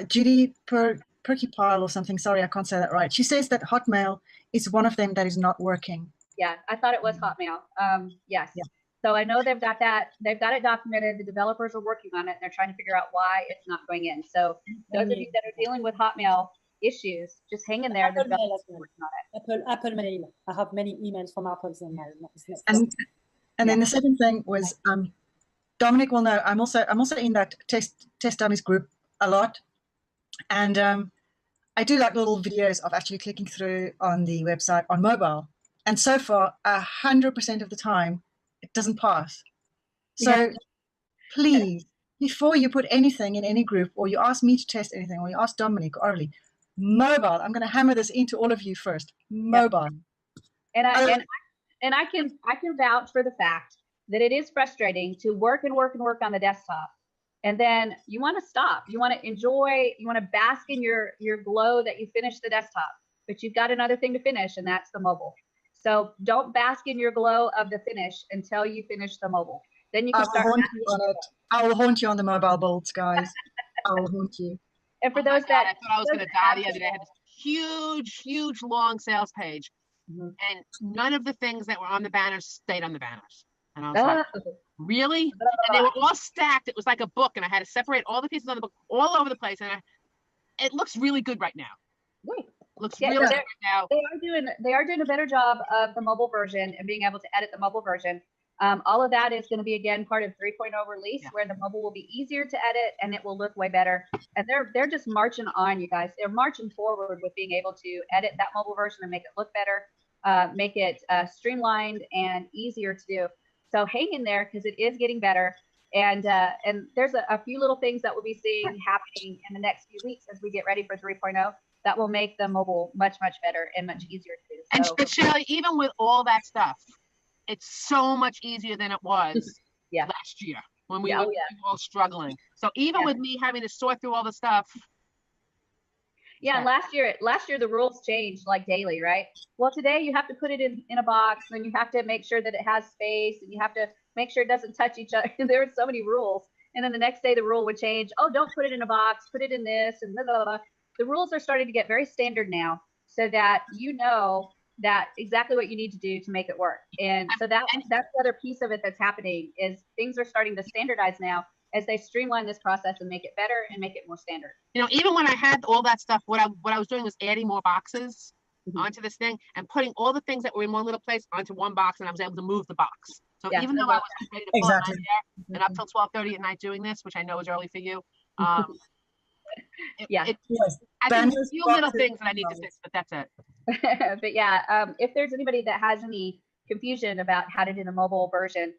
Judy Perkypile or something, sorry, I can't say that right. She says that Hotmail is one of them that is not working. Yeah, I thought it was Hotmail. Yes. Yeah. So I know they've got it documented. The developers are working on it, and they're trying to figure out why it's not going in. So those of you that are dealing with Hotmail issues, just hang in there. The developers are working on it. Apple Mail. I have many emails from Apple in my. And then the second thing was Dominic will know I'm also in that test dummies group a lot, and I do like little videos of actually clicking through on the website on mobile, and so far 100% of the time it doesn't pass. So please, before you put anything in any group, or you ask me to test anything, or you ask Dominic or Arlie, mobile. I'm going to hammer this into all of you first. Mobile. And I can vouch for the fact that it is frustrating to work on the desktop, and then you want to stop. You want to enjoy. You want to bask in your glow that you finished the desktop, but you've got another thing to finish, and that's the mobile. So don't bask in your glow of the finish until you finish the mobile. Then you can start. I will haunt you on the mobile builds, guys. I will haunt you. And for those that I thought I was going to die the other day. I had this huge, long sales page, and none of the things that were on the banners stayed on the banners. And I was like, really? And they were all stacked. It was like a book, and I had to separate all the pieces on the book all over the place. And it looks really good right now. Wait. Looks really good right now. They are doing a better job of the mobile version and being able to edit the mobile version. All of that is going to be, again, part of 3.0 release, where the mobile will be easier to edit and it will look way better. And they're just marching on, you guys. They're marching forward with being able to edit that mobile version and make it look better, make it streamlined and easier to do. So hang in there, because it is getting better. And there's a few little things that we'll be seeing happening in the next few weeks as we get ready for 3.0 that will make the mobile much better and much easier to do. So, and Shelley, even with all that stuff, it's so much easier than it was last year when we were all struggling. So even with me having to sort through all the stuff. Yeah, last year the rules changed like daily, right? Well, today you have to put it in a box, and you have to make sure that it has space, and you have to make sure it doesn't touch each other. There were so many rules. And then the next day the rule would change. Oh, don't put it in a box, put it in this, and blah, blah, blah. The rules are starting to get very standard now, so that you know that exactly what you need to do to make it work. And so that's the other piece of it that's happening, is things are starting to standardize now as they streamline this process and make it better and make it more standard. You know, even when I had all that stuff, what I was doing was adding more boxes onto this thing and putting all the things that were in one little place onto one box, and I was able to move the box. So even though I was ready to pull out my hair and up till 12:30 at night doing this, which I know is early for you, I think there's a few little things that I need to fix, but that's it. But yeah, if there's anybody that has any confusion about how to do the mobile version,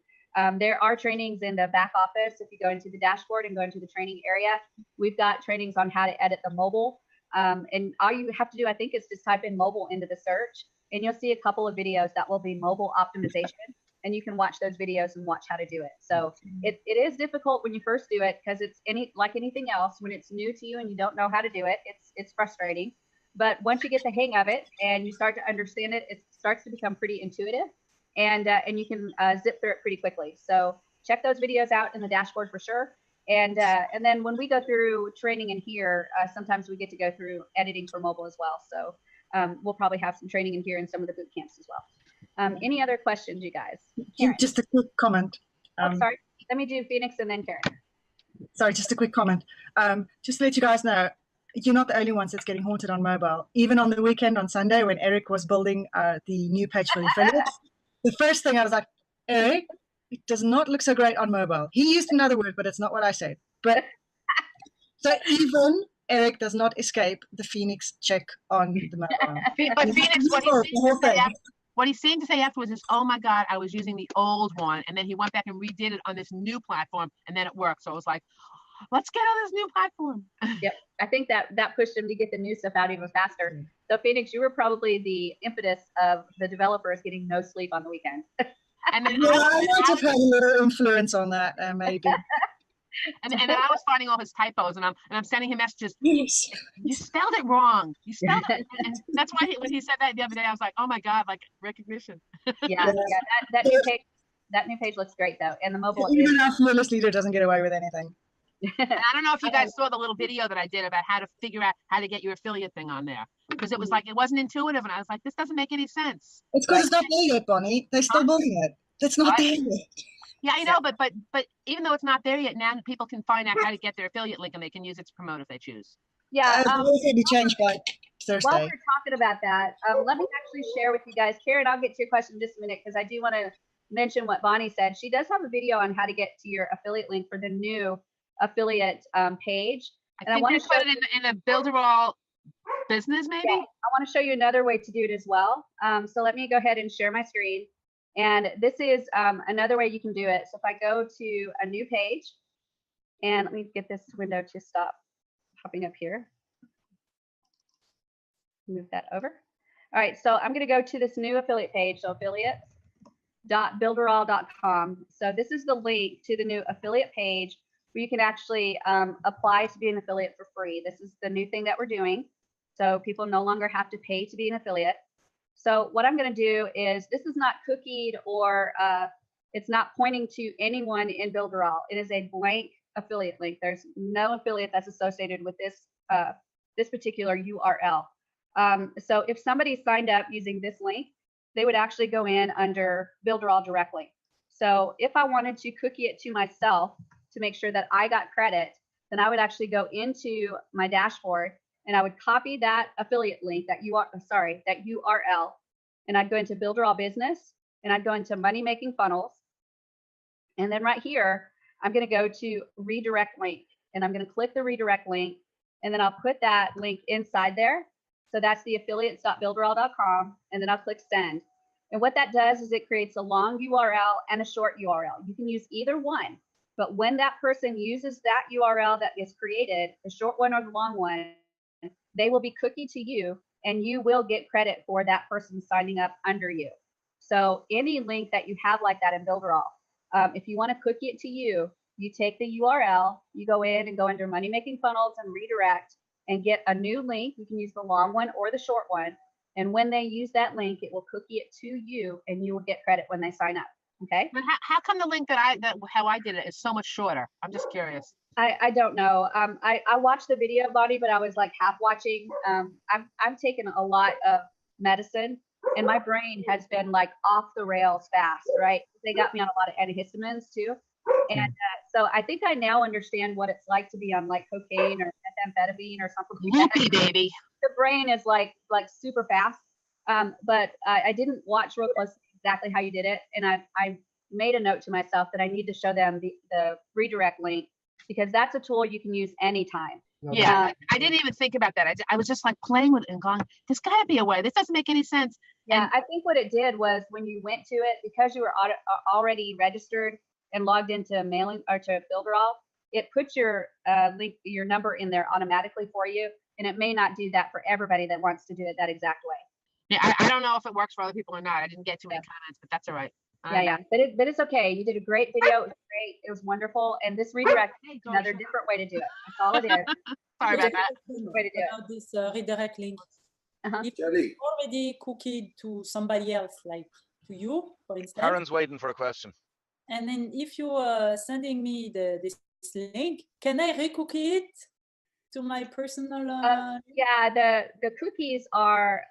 there are trainings in the back office. If you go into the dashboard and go into the training area, we've got trainings on how to edit the mobile. And all you have to do, I think, is just type in mobile into the search, and you'll see a couple of videos that will be mobile optimization. And you can watch those videos and watch how to do it. So it is difficult when you first do it, because it's like anything else. When it's new to you and you don't know how to do it, it's frustrating. But once you get the hang of it and you start to understand it, it starts to become pretty intuitive, and you can zip through it pretty quickly. So check those videos out in the dashboard for sure. And then when we go through training in here, sometimes we get to go through editing for mobile as well. So we'll probably have some training in here in some of the boot camps as well. Any other questions, you guys? Just a quick comment. Sorry, let me do Phoenix and then Karen. Sorry, just a quick comment. Just to let you guys know, you're not the only ones that's getting haunted on mobile. Even on the weekend on Sunday, when Eric was building the new page for the affiliates, the first thing I was like, Eric, it does not look so great on mobile. He used another word, but it's not what I said. But so even Eric does not escape the Phoenix check on the mobile. But Phoenix, what he seemed to say afterwards is, oh my God, I was using the old one. And then he went back and redid it on this new platform, and then it worked. So it was like, let's get on this new platform. Yep. I think that pushed him to get the new stuff out even faster. So Phoenix, you were probably the impetus of the developers getting no sleep on the weekend. And then Yeah, I might have had a little influence on that, maybe. and I was finding all his typos, and I'm sending him messages. Yes. You spelled it wrong. You spelled it, and that's why when he said that the other day, I was like, oh my god, like recognition. Yeah, that new page looks great though, and the mobile. Even our fearless leader doesn't get away with anything. And I don't know if you guys saw the little video that I did about how to figure out how to get your affiliate thing on there, because it was like it wasn't intuitive, and I was like, this doesn't make any sense. It's because it's not there yet, Bonnie. They're still building it. It's not there yet. Yeah, I know, but even though it's not there yet, now people can find out how to get their affiliate link, and they can use it to promote if they choose. Yeah, it will be changed by Thursday. While we're talking about that, let me actually share with you guys. Karen, I'll get to your question in just a minute because I do want to mention what Bonnie said. She does have a video on how to get to your affiliate link for the new affiliate page. And I want to put it in a Builderall business, maybe? Yeah, I want to show you another way to do it as well. So let me go ahead and share my screen. And this is another way you can do it. So if I go to a new page, and let me get this window to stop popping up here. Move that over. All right, so I'm going to go to this new affiliate page, so affiliates.builderall.com. So this is the link to the new affiliate page where you can actually apply to be an affiliate for free. This is the new thing that we're doing. So people no longer have to pay to be an affiliate. So what I'm going to do is, this is not cookied or it's not pointing to anyone in Builderall. It is a blank affiliate link. There's no affiliate that's associated with this this particular URL. So if somebody signed up using this link, they would actually go in under Builderall directly. So if I wanted to cookie it to myself to make sure that I got credit, then I would actually go into my dashboard and I would copy that affiliate link, that URL, and I'd go into Builderall Business, and I'd go into Money Making Funnels, and then right here I'm going to go to redirect link, and I'm going to click the redirect link, and then I'll put that link inside there. So that's the affiliates.builderall.com, and then I'll click send. And what that does is it creates a long URL and a short URL. You can use either one, but when that person uses that URL that is created, the short one or the long one, they will be cookied to you, and you will get credit for that person signing up under you. So any link that you have like that in Builderall, if you want to cookie it to you, you take the URL, you go in and go under Money Making Funnels and redirect and get a new link. You can use the long one or the short one. And when they use that link, it will cookie it to you, and you will get credit when they sign up. Okay. But how come the link how I did it is so much shorter? I'm just curious. I don't know. I watched the video, Bonnie, but I was like half watching. I've taken a lot of medicine, and my brain has been like off the rails fast, right? They got me on a lot of antihistamines too. And so I think I now understand what it's like to be on like cocaine or methamphetamine or something like that. Baby. The brain is like super fast. But I didn't watch real close exactly how you did it. And I made a note to myself that I need to show them the redirect link, because that's a tool you can use anytime. Yeah, I didn't even think about that. I was just like playing with it and going, there's got to be a way. This doesn't make any sense. Yeah, I think what it did was when you went to it, because you were already registered and logged into mailing or to Builderall, it puts your link, your number in there automatically for you. And it may not do that for everybody that wants to do it that exact way. Yeah, I don't know if it works for other people or not. I didn't get too many comments, but that's all right. Yeah, but it's okay. You did a great video. It was great. It was wonderful. And this redirect is another different way to do it. That's all it is. Sorry about that. Way to do about this redirect link. If Jelly. you already cookied to somebody else, like to you, for instance. Karen's waiting for a question. And then if you are sending me this link, can I recookie it to my personal? Yeah, the cookies are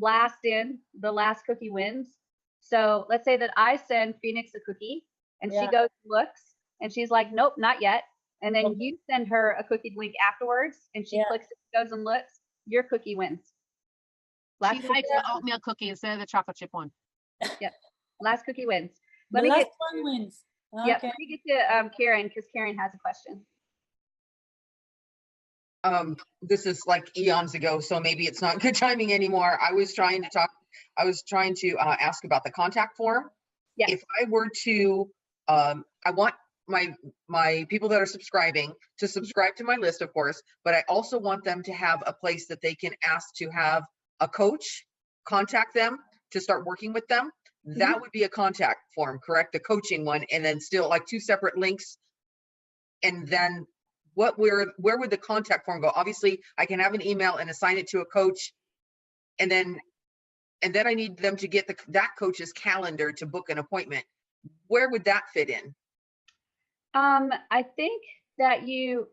last in. The last cookie wins. So let's say that I send Phoenix a cookie, and she goes and looks, and she's like, nope, not yet. And then you send her a cookie link afterwards, and she clicks it, goes and looks. Your cookie wins. She likes the oatmeal cookie instead of the chocolate chip one. Yep. Last cookie wins. The last one wins. Okay. Yep. Let me get to Karen, because Karen has a question. This is like eons ago, so maybe it's not good timing anymore. I was trying to ask about the contact form. Yes. If I were to, I want my people that are subscribing to subscribe to my list, of course, but I also want them to have a place that they can ask to have a coach, contact them to start working with them, that would be a contact form, correct? The coaching one, and then still like 2 separate links. And then where would the contact form go? Obviously, I can have an email and assign it to a coach, and then I need them to get that coach's calendar to book an appointment. Where would that fit in? I think that because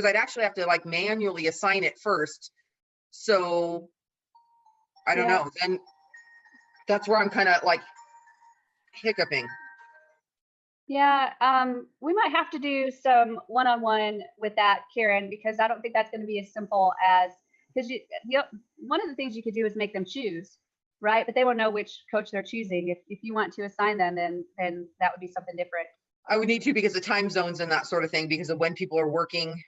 I'd actually have to like manually assign it first. So I don't know. Then that's where I'm kind of like hiccuping. Yeah, we might have to do some one-on-one with that, Karen, because I don't think that's going to be as simple as, because one of the things you could do is make them choose, right? But they won't know which coach they're choosing. If you want to assign them, then that would be something different. I would need to, because of time zones and that sort of thing, because of when people are working,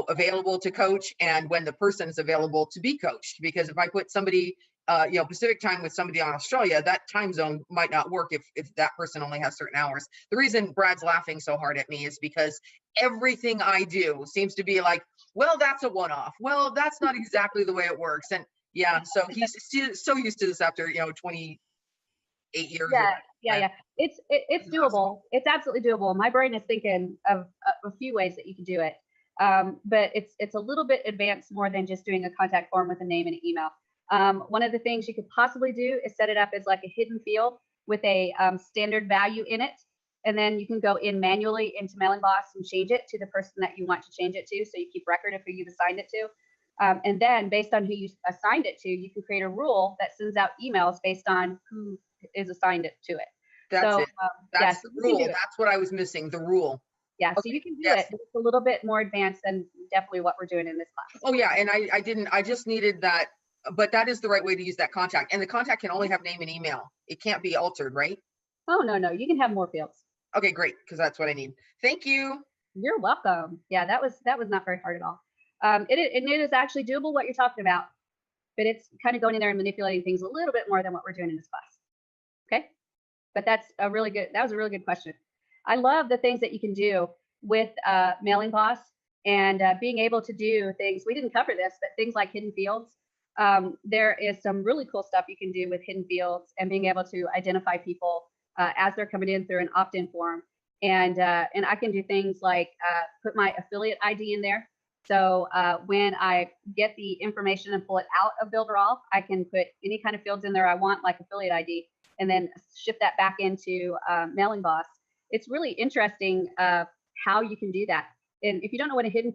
available to coach, and when the person is available to be coached. Because if I put somebody, Pacific time with somebody on Australia, that time zone might not work if that person only has certain hours. The reason Brad's laughing so hard at me is because everything I do seems to be like, well, that's a one-off. Well, that's not exactly the way it works. And yeah, so he's so used to this after, 28 years. Yeah. It's doable. It's absolutely doable. My brain is thinking of a few ways that you can do it. But it's a little bit advanced more than just doing a contact form with a name and an email. One of the things you could possibly do is set it up as like a hidden field with a standard value in it. And then you can go in manually into Mailing Boss and change it to the person that you want to change it to. So you keep record of who you've assigned it to. And then based on who you assigned it to, you can create a rule that sends out emails based on who is assigned it to it. That's it. That's the rule. That's what I was missing, the rule. Yeah, so you can do it. It's a little bit more advanced than definitely what we're doing in this class. Oh yeah, and I just needed that, but that is the right way to use that contact. And the contact can only have name and email. It can't be altered, right? Oh, no, you can have more fields. Okay, great, because that's what I need. Thank you. You're welcome. Yeah, that was not very hard at all. It is actually doable what you're talking about, but it's kind of going in there and manipulating things a little bit more than what we're doing in this class. Okay, but that was a really good question. I love the things that you can do with Mailing Boss and being able to do things. We didn't cover this, but things like hidden fields. There is some really cool stuff you can do with hidden fields and being able to identify people as they're coming in through an opt-in form. And I can do things like put my affiliate ID in there. So when I get the information and pull it out of Builderall, I can put any kind of fields in there I want, like affiliate ID, and then shift that back into Mailing Boss. It's really interesting how you can do that. And if you don't know what a hidden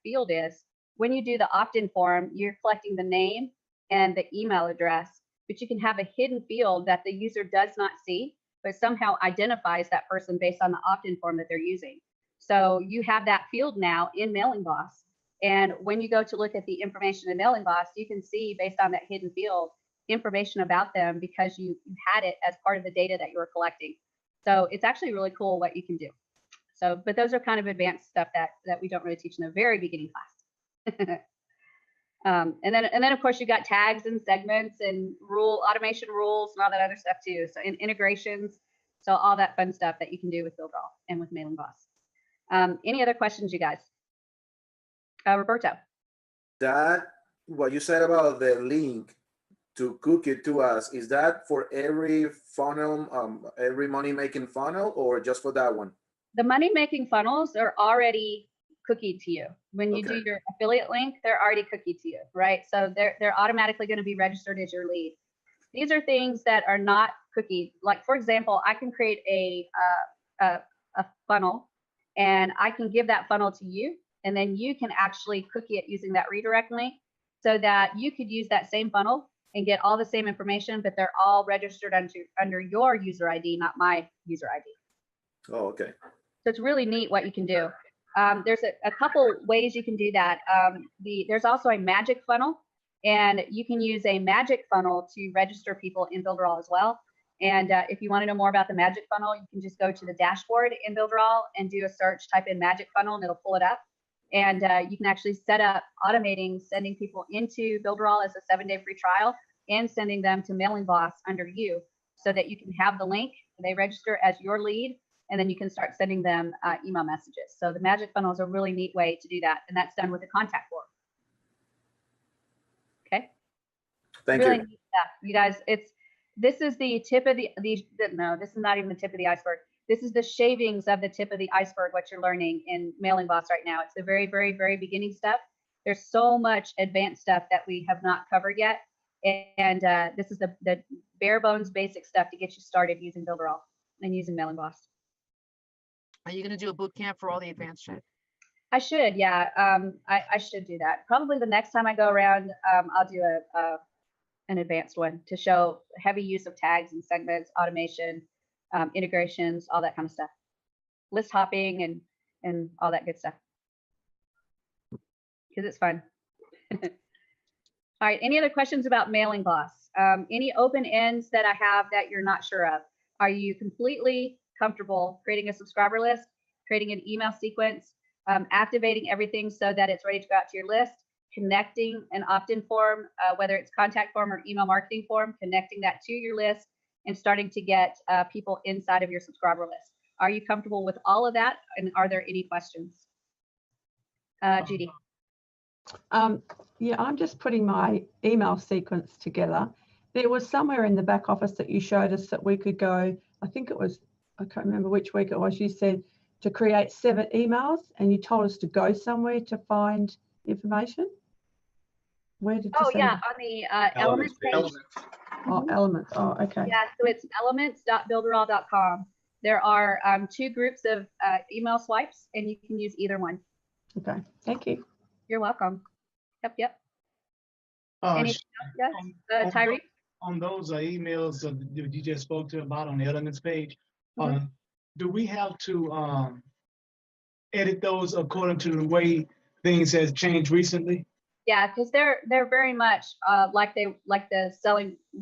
field is, when you do the opt-in form, you're collecting the name and the email address, but you can have a hidden field that the user does not see, but somehow identifies that person based on the opt-in form that they're using. So you have that field now in Mailing Boss. And when you go to look at the information in Mailing Boss, you can see based on that hidden field information about them because you had it as part of the data that you were collecting. So it's actually really cool what you can do. So, but those are kind of advanced stuff that we don't really teach in the very beginning class. And then of course you got tags and segments and automation rules and all that other stuff too. So integrations, so all that fun stuff that you can do with Builderall and with Mailing Boss. Any other questions, you guys? Roberto. That what you said about the link to cook it to us, is that for every funnel, every money-making funnel, or just for that one? The money-making funnels are already cookied to you. When you do your affiliate link, they're already cookied to you, right? So they're automatically going to be registered as your lead. These are things that are not cookied. Like, for example, I can create a funnel, and I can give that funnel to you, and then you can actually cookie it using that redirect link so that you could use that same funnel and get all the same information, but they're all registered under your user ID, not my user ID. Oh, okay. So it's really neat what you can do. There's a couple ways you can do that. There's also a magic funnel, and you can use a magic funnel to register people in Builderall as well. And if you want to know more about the magic funnel, you can just go to the dashboard in Builderall and do a search, type in magic funnel, and it'll pull it up. And you can actually set up automating sending people into Builderall as a 7-day free trial and sending them to Mailing Boss under you so that you can have the link, they register as your lead, and then you can start sending them email messages. So the magic funnel is a really neat way to do that. And that's done with a contact form. Thank really you. neat stuff. You guys, this is the tip of no, this is not even the tip of the iceberg. This is the shavings of the tip of the iceberg, what you're learning in Mailing Boss right now. It's the very, very, very beginning stuff. There's so much advanced stuff that we have not covered yet. And this is the bare bones basic stuff to get you started using Builderall and using Mailing Boss. Are you going to do a boot camp for all the advanced shit? I should, yeah. I should do that. Probably the next time I go around, I'll do an advanced one to show heavy use of tags and segments, automation, integrations, all that kind of stuff. List hopping and all that good stuff. Because it's fun. All right, any other questions about Mailing Boss? Any open ends that I have that you're not sure of? Are you completely comfortable creating a subscriber list, creating an email sequence, activating everything so that it's ready to go out to your list, connecting an opt-in form, whether it's contact form or email marketing form, connecting that to your list and starting to get people inside of your subscriber list? Are you comfortable with all of that? And are there any questions? Judy. Yeah, I'm just putting my email sequence together. There was somewhere in the back office that you showed us that we could go, I think it was, I can't remember which week it was, you said to create 7 emails and you told us to go somewhere to find information. Where did you Oh, say yeah, that? on the Elements page. Oh, Elements. Oh, okay. Yeah, so it's elements.builderall.com. There are 2 groups of email swipes, and you can use either one. Okay, thank you. You're welcome. Yep. Anything else, guys? Tyree? On those emails that you just spoke to about on the Elements page, do we have to edit those according to the way things has changed recently? Yeah, because they're very much like the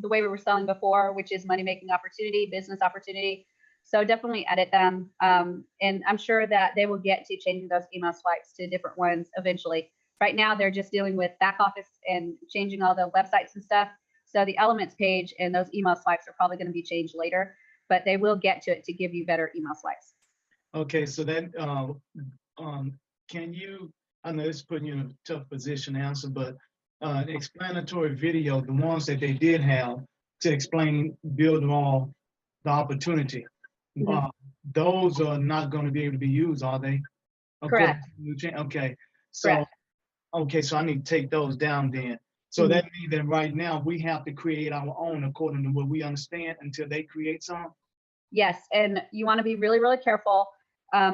way we were selling before, which is money making opportunity, business opportunity. So definitely edit them, and I'm sure that they will get to changing those email swipes to different ones eventually. Right now, they're just dealing with back office and changing all the websites and stuff. So the Elements page and those email swipes are probably going to be changed later, but they will get to it to give you better email swipes. Okay, so then can you, I know it's putting you in a tough position to answer, but an explanatory video, the ones that they did have to explain Builderall, the opportunity, those are not going to be able to be used, are they? Correct. Okay, so Correct. Okay, so I need to take those down then. So that means that right now we have to create our own according to what we understand until they create some. Yes, and you want to be really, really careful.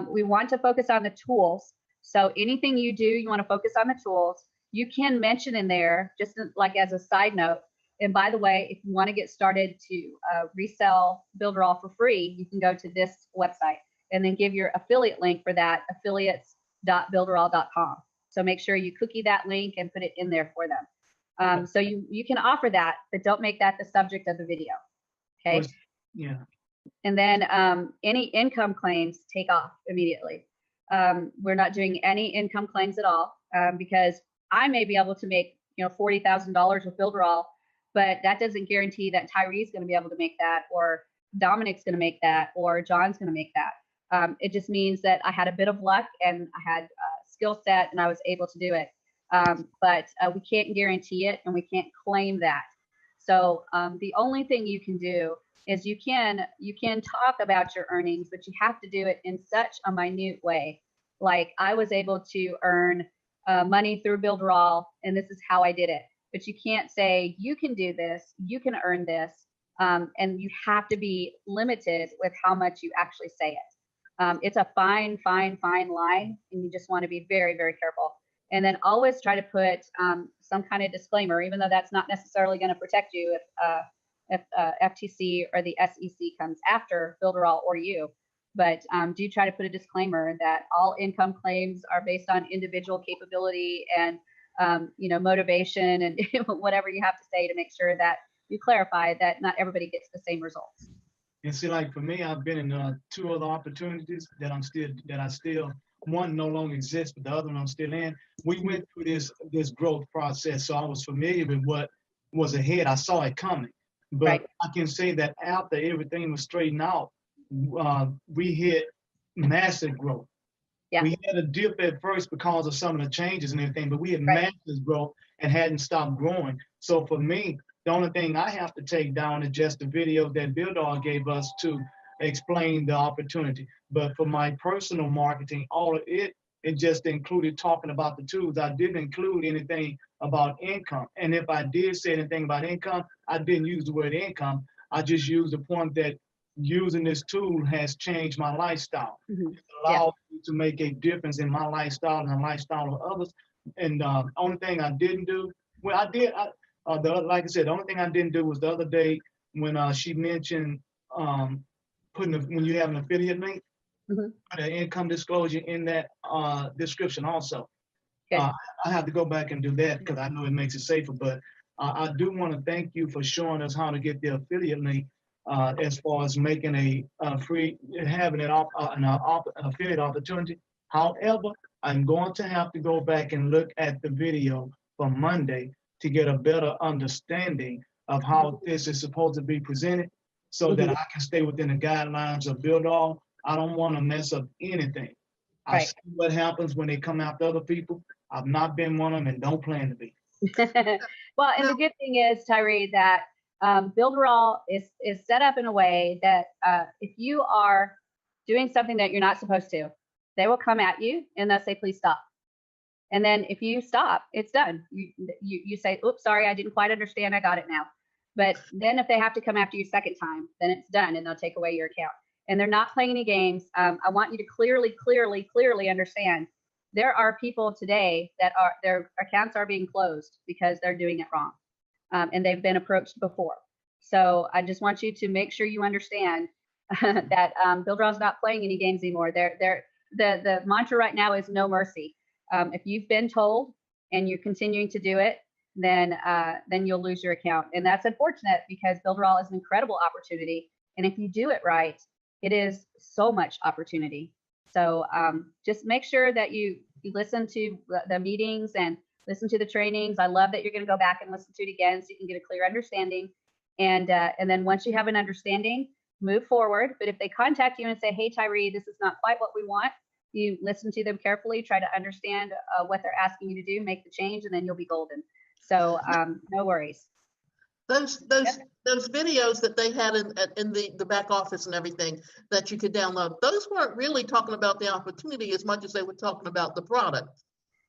We want to focus on the tools. So anything you do, you want to focus on the tools. You can mention in there, just like as a side note. And by the way, if you want to get started to resell Builderall for free, you can go to this website and then give your affiliate link for that, affiliates.builderall.com. So make sure you cookie that link and put it in there for them. So you can offer that, but don't make that the subject of the video. Okay. Yeah. And then any income claims take off immediately. We're not doing any income claims at all because I may be able to make $40,000 with Builderall, but that doesn't guarantee that Tyree's going to be able to make that, or Dominic's going to make that, or John's going to make that. It just means that I had a bit of luck and I had skill set and I was able to do it. But we can't guarantee it and we can't claim that. So the only thing you can do is you can talk about your earnings, but you have to do it in such a minute way. Like I was able to earn money through Builderall, and this is how I did it. But you can't say you can do this, you can earn this, and you have to be limited with how much you actually say it. It's a fine line, and you just want to be very, very careful. And then always try to put some kind of disclaimer, even though that's not necessarily going to protect you if FTC or the SEC comes after Builderall or you. But do try to put a disclaimer that all income claims are based on individual capability and motivation and whatever you have to say to make sure that you clarify that not everybody gets the same results. And see, like for me, I've been in 2 other opportunities that I still one no longer exists, but the other one I'm still in. We went through this growth process, so I was familiar with what was ahead. I saw it coming, but I can say that after everything was straightened out, we hit massive growth. Yeah. We had a dip at first because of some of the changes and everything, but we had massive growth and hadn't stopped growing. So for me, The only thing I have to take down is just the video that Builderall gave us to explain the opportunity. But for my personal marketing, all of it just included talking about the tools. I didn't include anything about income. And if I did say anything about income, I didn't use the word income. I just used the point that using this tool has changed my lifestyle. It allowed me to make a difference in my lifestyle and the lifestyle of others. And the only thing I didn't do, well, I did, like I said, the only thing I didn't do was the other day when she mentioned when you have an affiliate link, the income disclosure in that description also. I have to go back and do that because I know it makes it safer, but I do want to thank you for showing us how to get the affiliate link as far as making a free, having an affiliate opportunity. However, I'm going to have to go back and look at the video from Monday to get a better understanding of how this is supposed to be presented so that I can stay within the guidelines of Builderall. I don't want to mess up anything. I see what happens when they come after other people. I've not been one of them and don't plan to be. Well, and the good thing is, Tyree, that Builderall is set up in a way that if you are doing something that you're not supposed to, they will come at you and they'll say, please stop. And then if you stop, it's done. You say, oops, sorry, I didn't quite understand. I got it now. But then if they have to come after you second time, then it's done and they'll take away your account. And they're not playing any games. I want you to clearly understand there are people today that their accounts are being closed because they're doing it wrong. And they've been approached before. So I just want you to make sure you understand that Builderall is not playing any games anymore. The mantra right now is no mercy. If you've been told and you're continuing to do it, then you'll lose your account. And that's unfortunate because Builderall is an incredible opportunity. And if you do it right, it is so much opportunity. So just make sure that you listen to the meetings and listen to the trainings. I love that you're going to go back and listen to it again so you can get a clear understanding. And then once you have an understanding, move forward. But if they contact you and say, hey, Tyree, this is not quite what we want, you listen to them carefully, try to understand what they're asking you to do, make the change, and then you'll be golden. So no worries. Those videos that they had in the back office and everything that you could download, those weren't really talking about the opportunity as much as they were talking about the product.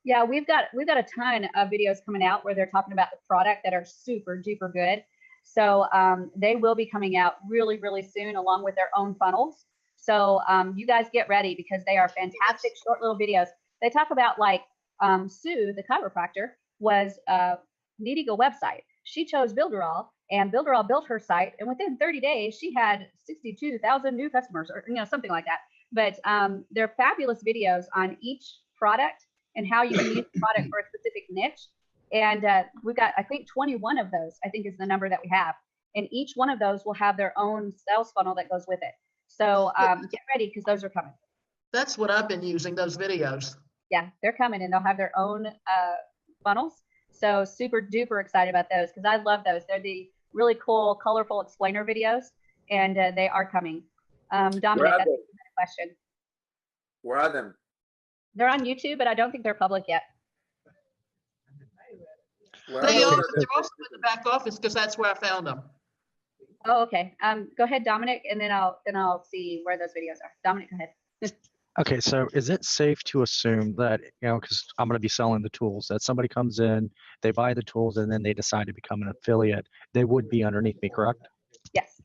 Yeah, we've got a ton of videos coming out where they're talking about the product that are super duper good. So they will be coming out really, really soon along with their own funnels. So you guys get ready because they are fantastic short little videos. They talk about like Sue, the chiropractor, was needing a website. She chose Builderall and Builderall built her site. And within 30 days, she had 62,000 new customers or something like that. But they're fabulous videos on each product and how you can use the product for a specific niche. And we've got, I think 21 of those, I think is the number that we have. And each one of those will have their own sales funnel that goes with it. So get ready because those are coming. That's what I've been using, those videos. Yeah, they're coming and they'll have their own funnels. So super duper excited about those because I love those. They're the really cool, colorful explainer videos and they are coming. Dominic, that's a question. Where are them? They're on YouTube, but I don't think they're public yet. They're also in the back office because that's where I found them. Oh, okay. Go ahead, Dominic, and then I'll see where those videos are. Dominic, go ahead. Okay, so is it safe to assume that, because I'm going to be selling the tools, that somebody comes in, they buy the tools, and then they decide to become an affiliate, they would be underneath me, correct? Yes.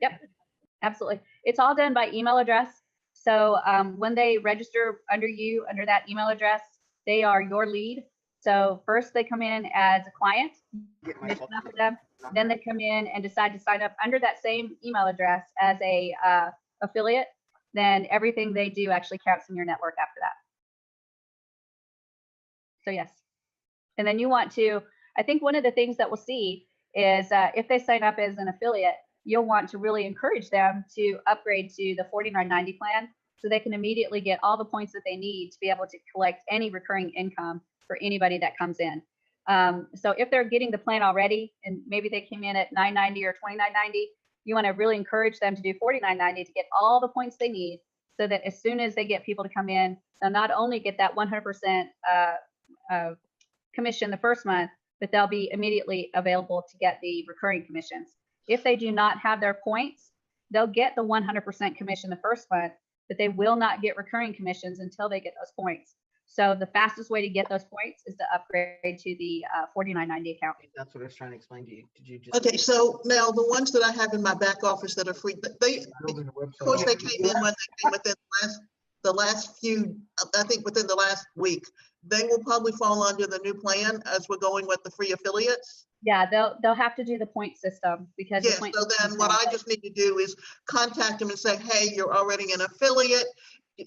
Yep, absolutely. It's all done by email address. So when they register under that email address, they are your lead. So first they come in as a client, commission off of them. Then they come in and decide to sign up under that same email address as a affiliate. Then everything they do actually counts in your network after that. So yes. And then you want to, I think one of the things that we'll see is if they sign up as an affiliate, you'll want to really encourage them to upgrade to the $49.90 plan so they can immediately get all the points that they need to be able to collect any recurring income for anybody that comes in. So if they're getting the plan already and maybe they came in at $9.90 or $29.90, you want to really encourage them to do $49.90 to get all the points they need so that as soon as they get people to come in, they'll not only get that 100% commission the first month, but they'll be immediately available to get the recurring commissions. If they do not have their points, they'll get the 100% commission the first month, but they will not get recurring commissions until they get those points. So the fastest way to get those points is to upgrade to the $49.90 account. That's what I was trying to explain to you. Did you just? Okay, so now the ones that I have in my back office that are free, they, of course, they came in when they came within the last few, I think within the last week. They will probably fall under the new plan as we're going with the free affiliates. Yeah, they'll have to do the point system because yes. So then what I just need to do is contact them and say, hey, you're already an affiliate.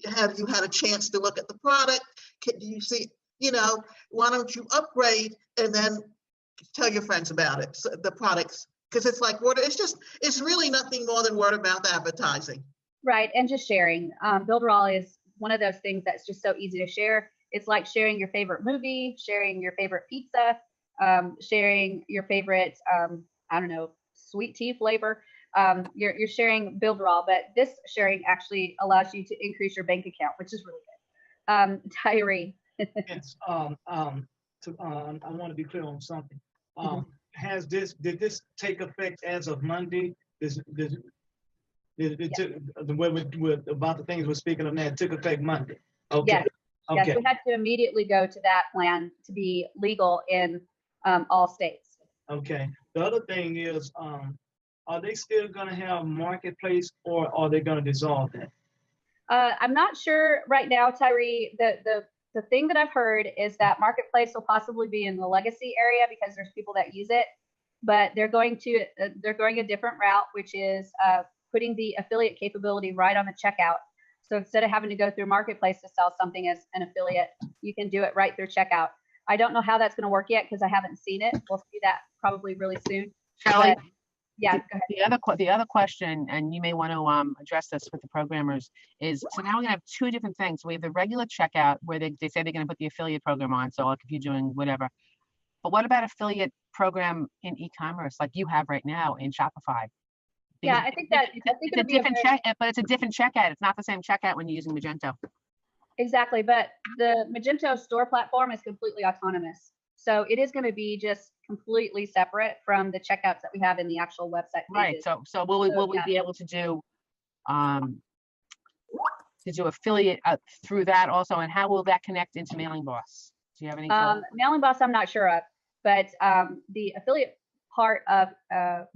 Have you had a chance to look at the product? Do you see, you know, why don't you upgrade and then tell your friends about it, so the products, because it's like word. It's really nothing more than word of mouth advertising. Right, and just sharing. Builderall is one of those things that's just so easy to share. It's like sharing your favorite movie, sharing your favorite pizza, sharing your favorite, I don't know, sweet tea flavor. You're sharing Builderall, but this sharing actually allows you to increase your bank account, which is really good. Tyree. Yes. I want to be clear on something. Did this take effect as of Monday? About the things we're speaking of now, it took effect Monday. Okay. Yes. Okay. Yes, we had to immediately go to that plan to be legal in all states. Okay. The other thing is, are they still going to have marketplace, or are they going to dissolve that? I'm not sure right now, Tyree. The thing that I've heard is that marketplace will possibly be in the legacy area because there's people that use it, but they're going a different route, which is putting the affiliate capability right on the checkout. So instead of having to go through marketplace to sell something as an affiliate, you can do it right through checkout. I don't know how that's going to work yet because I haven't seen it. We'll see that probably really soon. Shelley, yeah, the other question, and you may want to address this with the programmers, is so now we're going to have two different things. We have the regular checkout where they say they're going to put the affiliate program on. So like if you're doing whatever, but what about affiliate program in e-commerce like you have right now in Shopify? Because yeah, I think it's a different but it's a different checkout. It's not the same checkout when you're using Magento. Exactly, but the Magento store platform is completely autonomous. So it is going to be just completely separate from the checkouts that we have in the actual website pages. Right. So will we be able to do affiliate through that also, and how will that connect into Mailing Boss? Do you have any? Mailing Boss, I'm not sure of, but the affiliate part of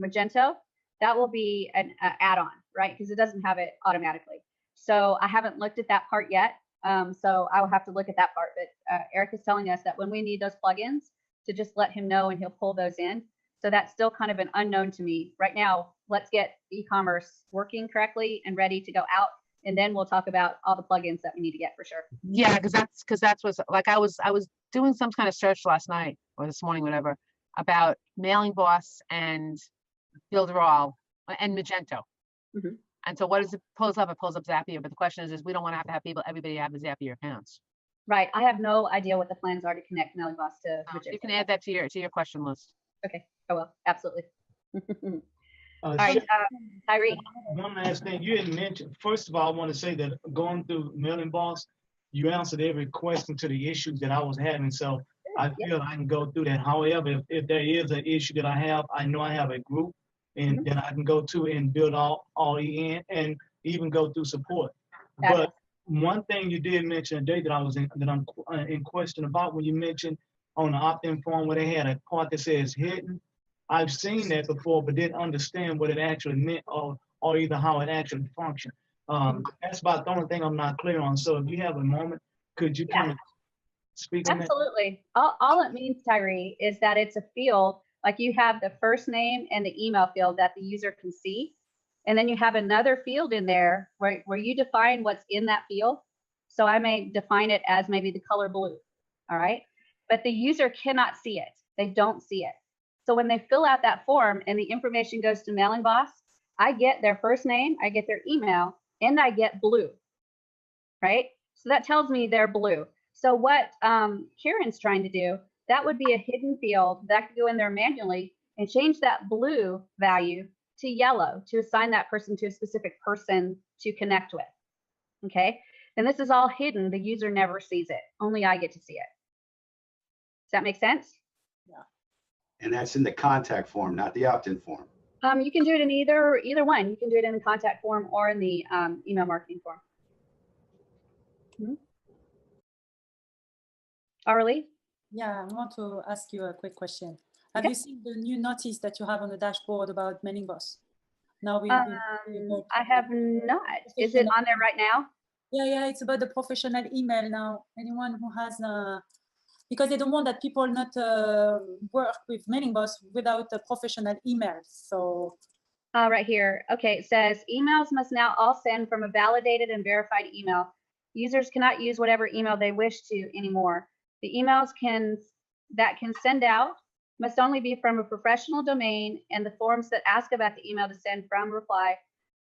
Magento, that will be an add-on, right? Because it doesn't have it automatically. So I haven't looked at that part yet. So I will have to look at that part. But Eric is telling us that when we need those plugins, to just let him know and he'll pull those in. So that's still kind of an unknown to me right now. Let's get e-commerce working correctly and ready to go out, and then we'll talk about all the plugins that we need to get for sure. Yeah, because that's what's like. I was doing some kind of search last night or this morning, whatever, about Mailing Boss and Builderall and Magento. Mm-hmm. And so what does it pulls up? It pulls up Zapier. But the question is we don't want to have everybody have the Zapier accounts. Right. I have no idea what the plans are to connect Mailing Boss to Magento. You can add that to your question list. Okay. Oh, well, absolutely. All right, Tyree. One last thing you had mentioned. First of all, I want to say that going through Mailing Boss, you answered every question to the issues that I was having. So I feel I can go through that. However, if there is an issue that I have, I know I have a group and then I can go to and build all in and even go through support. But one thing you did mention today that I'm in question about when you mentioned on the opt-in form where they had a part that says hidden. I've seen that before, but didn't understand what it actually meant or either how it actually functioned. That's about the only thing I'm not clear on. So if you have a moment, could you kind of speak on that? Absolutely. All it means, Tyree, is that it's a field, like you have the first name and the email field that the user can see. And then you have another field in there where you define what's in that field. So I may define it as maybe the color blue. All right. But the user cannot see it. They don't see it. So when they fill out that form and the information goes to Mailing Boss, I get their first name, I get their email, and I get blue, right? So that tells me they're blue. So what Kieran's trying to do, that would be a hidden field that could go in there manually and change that blue value to yellow to assign that person to a specific person to connect with, okay? And this is all hidden. The user never sees it. Only I get to see it. Does that make sense? Yeah. And that's in the contact form, not the opt-in form. You can do it in either one. You can do it in the contact form or in the email marketing form. Arlie? Yeah, I want to ask you a quick question. Have you seen the new notice that you have on the dashboard about Mailing Boss? Now I have not. Is it on there right now? Yeah, it's about the professional email now. Anyone who has because they don't want that people not work with Mailing Boss without a professional email. So right here. Okay, it says emails must now all send from a validated and verified email. Users cannot use whatever email they wish to anymore. The emails that can send out must only be from a professional domain, and the forms that ask about the email to send from reply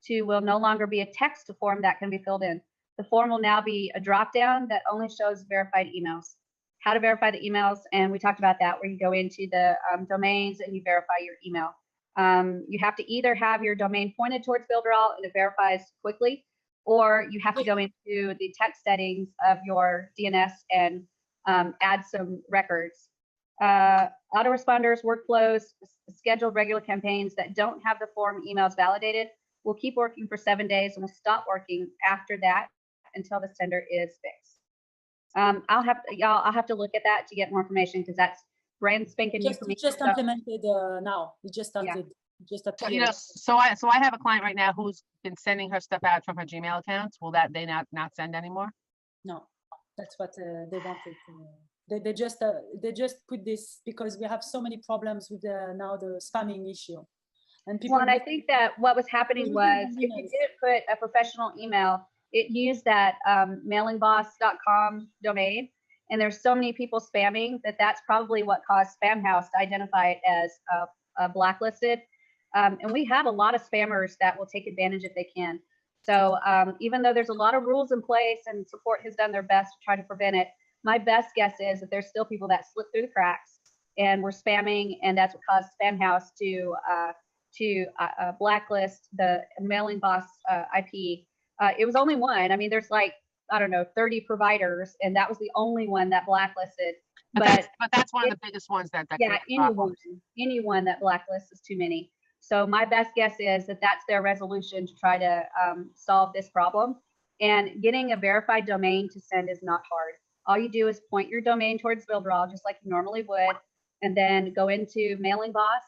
to will no longer be a text form that can be filled in. The form will now be a drop-down that only shows verified emails. How to verify the emails, and we talked about that, where you go into the domains and you verify your email. You have to either have your domain pointed towards Builderall and it verifies quickly, or you have to go into the text settings of your DNS and add some records. Autoresponders, workflows, scheduled regular campaigns that don't have the form emails validated will keep working for 7 days and will stop working after that until the sender is fixed. I'll have to look at that to get more information, because that's brand spanking new for me. Just implemented now. It just started. Just appeared. So I have a client right now who's been sending her stuff out from her Gmail accounts. Will that they not send anymore? No, that's what they wanted. They just put this because we have so many problems with now the spamming issue. And people. Well, and I think that what was happening was if you didn't put a professional email, it used that mailingboss.com domain, and there's so many people spamming that's probably what caused Spamhaus to identify it as blacklisted. And we have a lot of spammers that will take advantage if they can. So even though there's a lot of rules in place and support has done their best to try to prevent it, my best guess is that there's still people that slip through the cracks and were spamming, and that's what caused Spamhaus to blacklist the Mailing Boss IP. It was only one. I mean, there's like, I don't know, 30 providers, and that was the only one that blacklisted. But that's one of the biggest ones that yeah, anyone that blacklists is too many. So my best guess is that that's their resolution to try to solve this problem. And getting a verified domain to send is not hard. All you do is point your domain towards Builderall, just like you normally would, and then go into Mailing Boss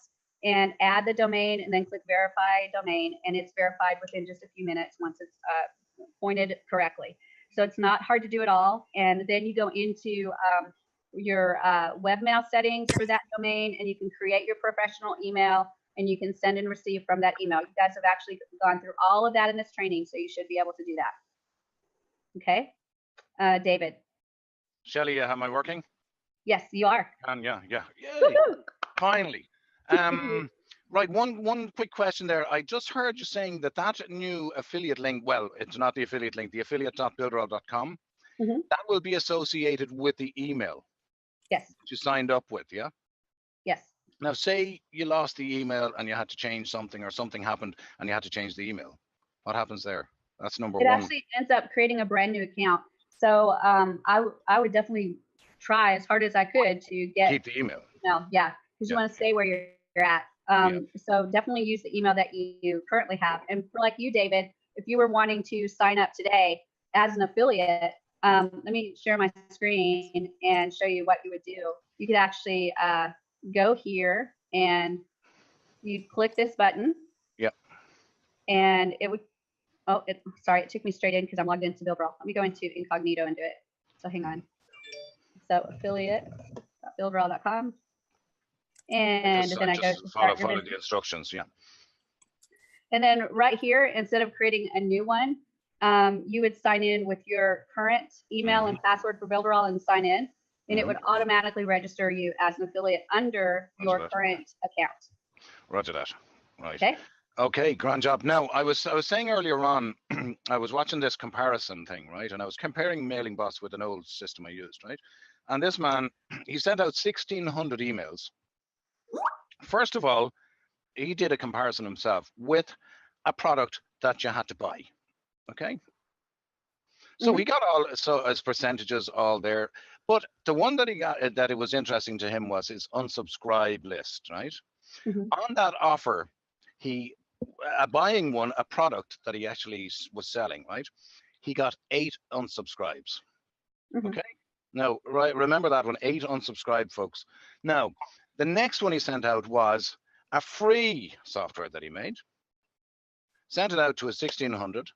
and add the domain, and then click Verify Domain, and it's verified within just a few minutes once it's pointed correctly. So it's not hard to do at all. And then you go into your webmail settings for that domain, and you can create your professional email, and you can send and receive from that email. You guys have actually gone through all of that in this training, so you should be able to do that. Okay, David. Shelley, am I working? Yes, you are. And yeah. Yay. Finally. Right, one quick question there. I just heard you saying that new affiliate link, well, it's not the affiliate link, the affiliate.builderall.com, that will be associated with the email. Yes. That you signed up with, yeah? Yes. Now, say you lost the email and you had to change something, or something happened and you had to change the email. What happens there? That's number one. It actually ends up creating a brand new account. So I would definitely try as hard as I could to keep the email. Yeah, because you want to stay where you're at. So definitely use the email that you currently have. And for like you, David, if you were wanting to sign up today as an affiliate, let me share my screen and show you what you would do. You could actually go here and you'd click this button. Yep. And it would, sorry, it took me straight in because I'm logged into Builderall. Let me go into incognito and do it. So hang on. So affiliate.builderall.com. And then I go to follow the instructions, yeah. And then right here, instead of creating a new one, you would sign in with your current email and password for Builderall and sign in, and it would automatically register you as an affiliate under your current account. Roger that. Right. Okay. Okay, grand job. Now, I was saying earlier on, I was watching this comparison thing, right? And I was comparing Mailing Boss with an old system I used, right? And this man, he sent out 1,600 emails. First of all, he did a comparison himself with a product that you had to buy. Okay. So he got all, so as percentages all there, But the one that he got that it was interesting to him was his unsubscribe list, right? On that offer, he buying a product that he actually was selling, right? He got 8 unsubscribes. Okay. Now, right, remember that one, 8 unsubscribed, folks. Now, the next one he sent out was a free software that he made. Sent it out to a 1,600,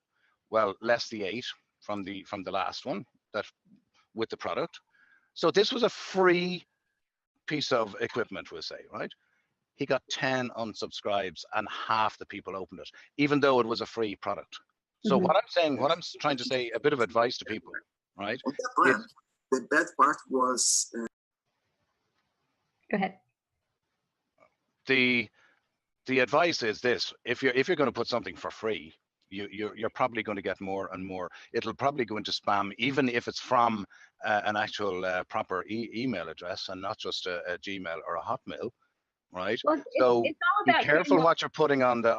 well, less the 8 from the last one that with the product. So this was a free piece of equipment, we'll say, right? He got 10 unsubscribes and half the people opened it, even though it was a free product. So what I'm saying, what I'm trying to say, a bit of advice to people, right? The bad part was. Go ahead. The advice is this: if you're going to put something for free, you're probably going to get more and more. It'll probably go into spam, even if it's from an actual proper email address and not just a Gmail or a Hotmail, right? Well, so it's all be about careful what you're putting on the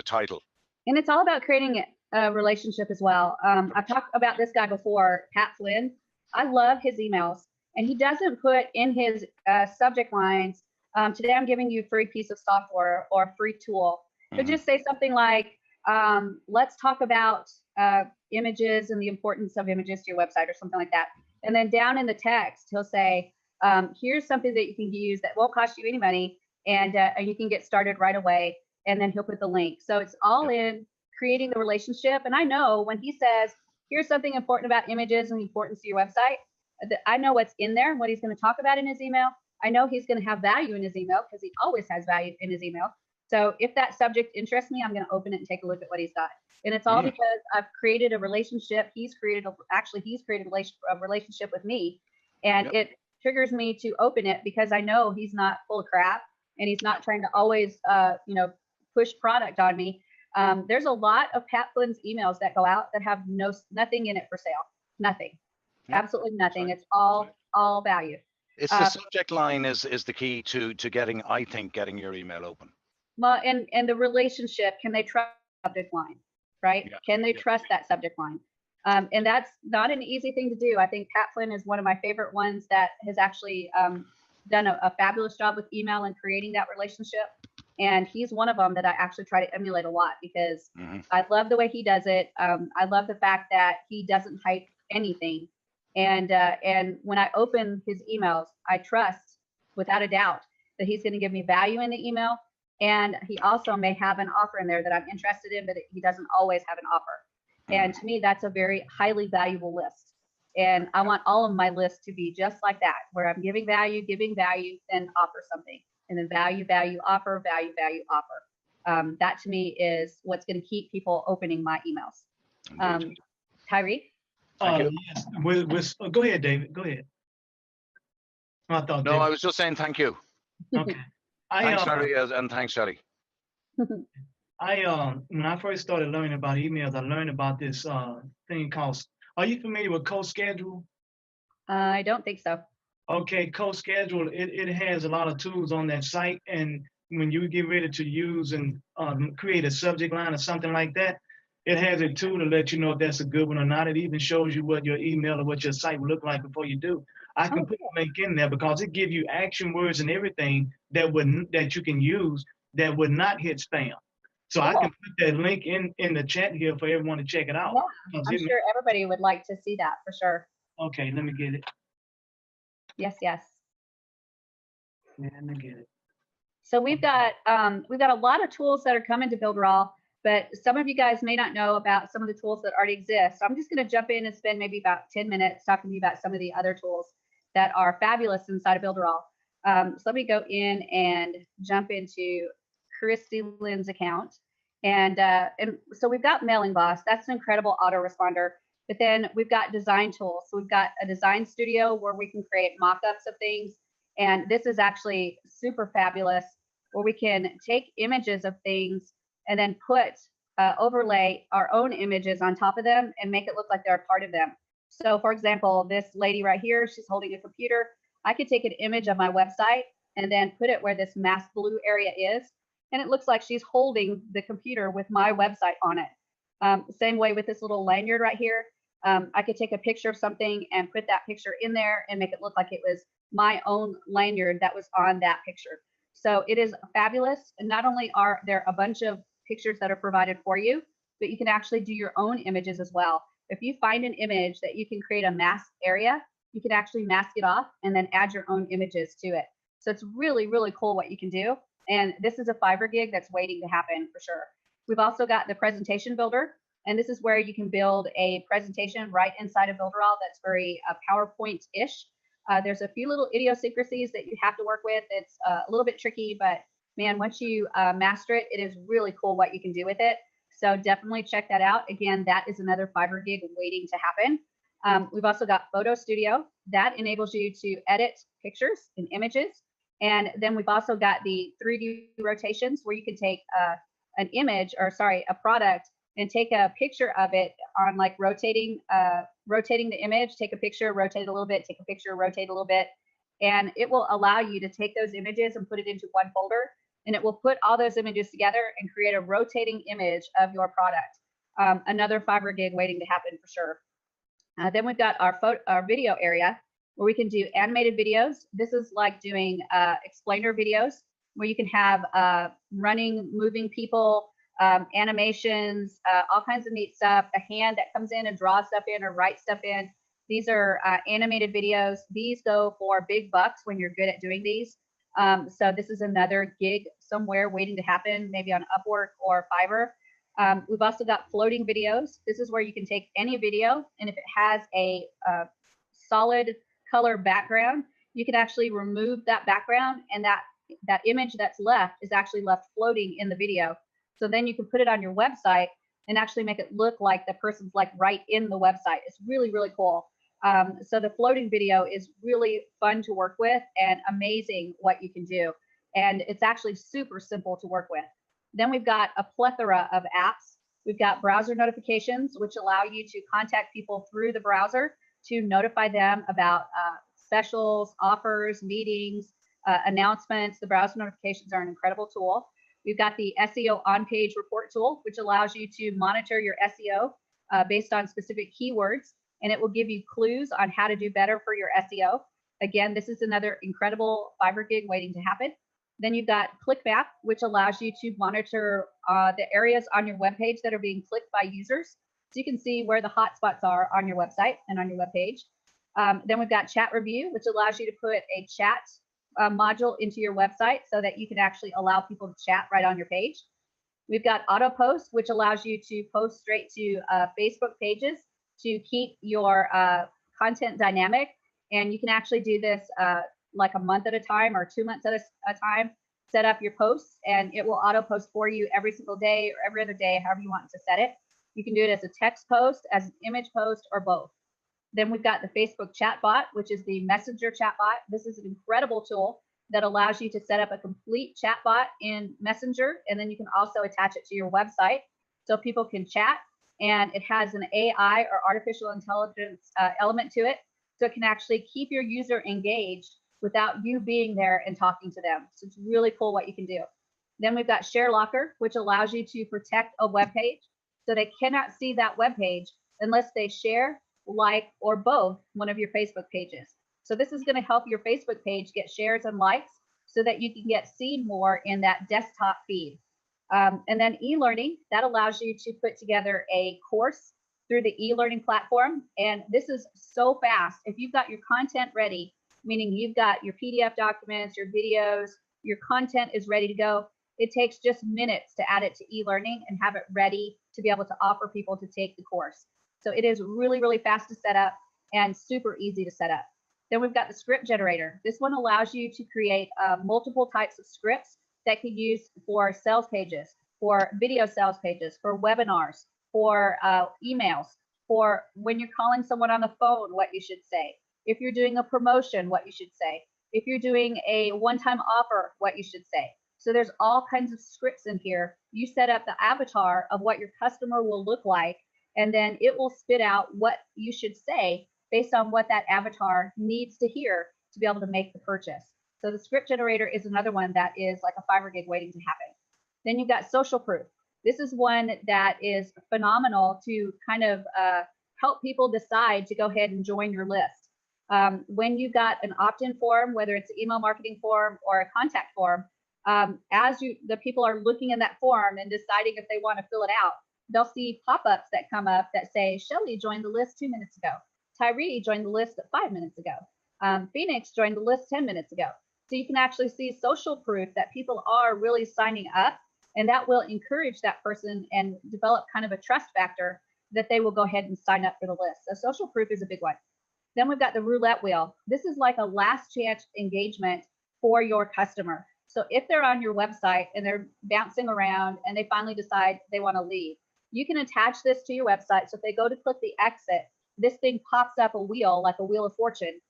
title. And it's all about creating a relationship as well. I've talked about this guy before, Pat Flynn. I love his emails, and he doesn't put in his subject lines, today I'm giving you a free piece of software or a free tool. So just say something like, let's talk about images and the importance of images to your website or something like that. And then down in the text, he'll say, here's something that you can use that won't cost you any money, and you can get started right away. And then he'll put the link. So it's all in creating the relationship. And I know when he says, here's something important about images and the importance of your website, I know what's in there, what he's going to talk about in his email. I know he's going to have value in his email because he always has value in his email. So if that subject interests me, I'm going to open it and take a look at what he's got. And it's all because I've created a relationship. He's created a relationship with me, and it triggers me to open it because I know he's not full of crap and he's not trying to always, push product on me. There's a lot of Pat Flynn's emails that go out that have nothing in it for sale. Nothing. Absolutely nothing. It's all value. It's the subject line is the key to getting, I think, getting your email open. Well, and the relationship, can they trust the subject line, right? Can they trust that subject line? And that's not an easy thing to do. I think Pat Flynn is one of my favorite ones that has actually done a fabulous job with email and creating that relationship. And he's one of them that I actually try to emulate a lot because I love the way he does it. I love the fact that he doesn't hype anything. And when I open his emails, I trust without a doubt that he's going to give me value in the email. And he also may have an offer in there that I'm interested in, but he doesn't always have an offer. And to me, that's a very highly valuable list. And I want all of my lists to be just like that, where I'm giving value, then offer something. And then value, offer, value, offer. That to me is what's going to keep people opening my emails. Tyree? Yes. Go ahead, David. Go ahead. I was just saying thank you. Okay. Thanks, Shelly, and thanks, Shelly. When I first started learning about emails, I learned about this thing called, are you familiar with CoSchedule? I don't think so. Okay, CoSchedule, it has a lot of tools on that site, and when you get ready to use and create a subject line or something like that, it has a tool to let you know if that's a good one or not. It even shows you what your email or what your site will look like before you do. I can put a link in there because it gives you action words and everything that you can use that would not hit spam. So I can put that link in the chat here for everyone to check it out. Yeah, I'm sure everybody would like to see that for sure. Okay, let me get it. Yes. Yeah, let me get it. So we've got a lot of tools that are coming to Builderall, but some of you guys may not know about some of the tools that already exist. So I'm just going to jump in and spend maybe about 10 minutes talking to you about some of the other tools that are fabulous inside of Builderall. So let me go in and jump into Christy Lynn's account. And so we've got Mailing Boss. That's an incredible autoresponder. But then we've got design tools. So we've got a design studio where we can create mock-ups of things. And this is actually super fabulous, where we can take images of things and then overlay our own images on top of them and make it look like they're a part of them. So for example, this lady right here, she's holding a computer. I could take an image of my website and then put it where this mask blue area is. And it looks like she's holding the computer with my website on it. Same way with this little lanyard right here. I could take a picture of something and put that picture in there and make it look like it was my own lanyard that was on that picture. So it is fabulous. And not only are there a bunch of pictures that are provided for you, but you can actually do your own images as well. If you find an image that you can create a mask area, you can actually mask it off and then add your own images to it. So it's really, really cool what you can do. And this is a Fiverr gig that's waiting to happen for sure. We've also got the presentation builder. And this is where you can build a presentation right inside of Builderall that's very PowerPoint-ish. There's a few little idiosyncrasies that you have to work with. It's a little bit tricky, but man, once you master it, it is really cool what you can do with it. So definitely check that out. Again, that is another Fiverr gig waiting to happen. We've also got Photo Studio. That enables you to edit pictures and images. And then we've also got the 3D rotations where you can take an image, or sorry, a product, and take a picture of it on like rotating the image, take a picture, rotate it a little bit, take a picture, rotate a little bit. And it will allow you to take those images and put it into one folder. And it will put all those images together and create a rotating image of your product. Another Fiverr gig waiting to happen for sure. Then we've got our video area where we can do animated videos. This is like doing explainer videos where you can have running, moving people, animations, all kinds of neat stuff, a hand that comes in and draws stuff in or writes stuff in. These are animated videos. These go for big bucks when you're good at doing these. So this is another gig somewhere waiting to happen, maybe on Upwork or Fiverr. We've also got floating videos. This is where you can take any video, and if it has a solid color background, you can actually remove that background, and that image that's left is actually left floating in the video. So then you can put it on your website and actually make it look like the person's like right in the website. It's really, really cool. So the floating video is really fun to work with and amazing what you can do. And it's actually super simple to work with. Then we've got a plethora of apps. We've got browser notifications, which allow you to contact people through the browser to notify them about specials, offers, meetings, announcements. The browser notifications are an incredible tool. We've got the SEO on-page report tool, which allows you to monitor your SEO based on specific keywords, and it will give you clues on how to do better for your SEO. Again, this is another incredible Fiverr gig waiting to happen. Then you've got ClickMap, which allows you to monitor the areas on your webpage that are being clicked by users. So you can see where the hotspots are on your website and on your webpage. Then we've got Chat Review, which allows you to put a chat module into your website so that you can actually allow people to chat right on your page. We've got Auto Post, which allows you to post straight to Facebook pages to keep your content dynamic. And you can actually do this like a month at a time or 2 months at a time. Set up your posts and it will auto post for you every single day or every other day, however you want to set it. You can do it as a text post, as an image post, or both. Then we've got the Facebook chatbot, which is the messenger chatbot. This is an incredible tool that allows you to set up a complete chatbot in Messenger, and then you can also attach it to your website so people can chat. And it has an AI or artificial intelligence element to it, so it can actually keep your user engaged without you being there and talking to them. So it's really cool what you can do. Then we've got Share Locker, which allows you to protect a web page, so they cannot see that web page unless they share, like, or both one of your Facebook pages. So this is going to help your Facebook page get shares and likes so that you can get seen more in that desktop feed. And then e-learning, that allows you to put together a course through the e-learning platform. And this is so fast. If you've got your content ready, meaning you've got your PDF documents, your videos, your content is ready to go, it takes just minutes to add it to e-learning and have it ready to be able to offer people to take the course. So it is really, really fast to set up and super easy to set up. Then we've got the script generator. This one allows you to create multiple types of scripts that you can use for sales pages, for video sales pages, for webinars, for emails, for when you're calling someone on the phone, what you should say. If you're doing a promotion, what you should say. If you're doing a one-time offer, what you should say. So there's all kinds of scripts in here. You set up the avatar of what your customer will look like, and then it will spit out what you should say based on what that avatar needs to hear to be able to make the purchase. So the script generator is another one that is like a Fiverr gig waiting to happen. Then you've got social proof. This is one that is phenomenal to kind of help people decide to go ahead and join your list. When you got an opt-in form, whether it's an email marketing form or a contact form, as the people are looking in that form and deciding if they want to fill it out, they'll see pop-ups that come up that say, Shelly joined the list 2 minutes ago. Tyree joined the list 5 minutes ago. Phoenix joined the list 10 minutes ago. So you can actually see social proof that people are really signing up, and that will encourage that person and develop kind of a trust factor that they will go ahead and sign up for the list. So social proof is a big one. Then we've got the roulette wheel. This is like a last chance engagement for your customer. So if they're on your website and they're bouncing around and they finally decide they want to leave, you can attach this to your website. So if they go to click the exit, this thing pops up a wheel, like a wheel of fortune,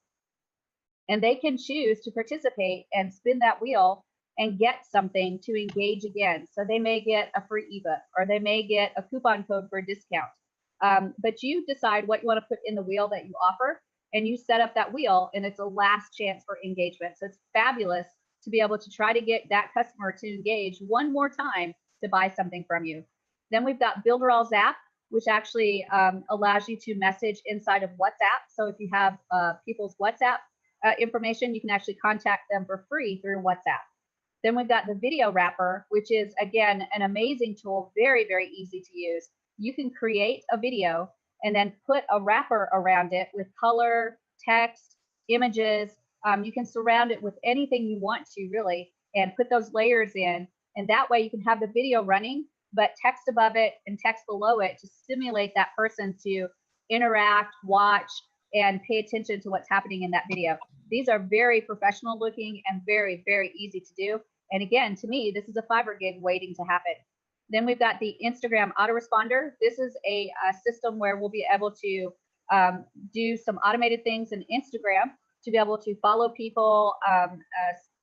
and they can choose to participate and spin that wheel and get something to engage again. So they may get a free ebook, or they may get a coupon code for a discount. But you decide what you want to put in the wheel that you offer, and you set up that wheel, and it's a last chance for engagement. So it's fabulous to be able to try to get that customer to engage one more time to buy something from you. Then we've got Builderall Zap, which actually allows you to message inside of WhatsApp. So if you have people's WhatsApp information, you can actually contact them for free through WhatsApp. Then we've got the video wrapper, which is, again, an amazing tool, very, very easy to use. You can create a video and then put a wrapper around it with color, text, images. You can surround it with anything you want to, really, and put those layers in. And that way you can have the video running, but text above it and text below it to stimulate that person to interact, watch, and pay attention to what's happening in that video. These are very professional looking and very, very easy to do. And again, to me, this is a Fiverr gig waiting to happen. Then we've got the Instagram autoresponder. This is a system where we'll be able to do some automated things in Instagram to be able to follow people,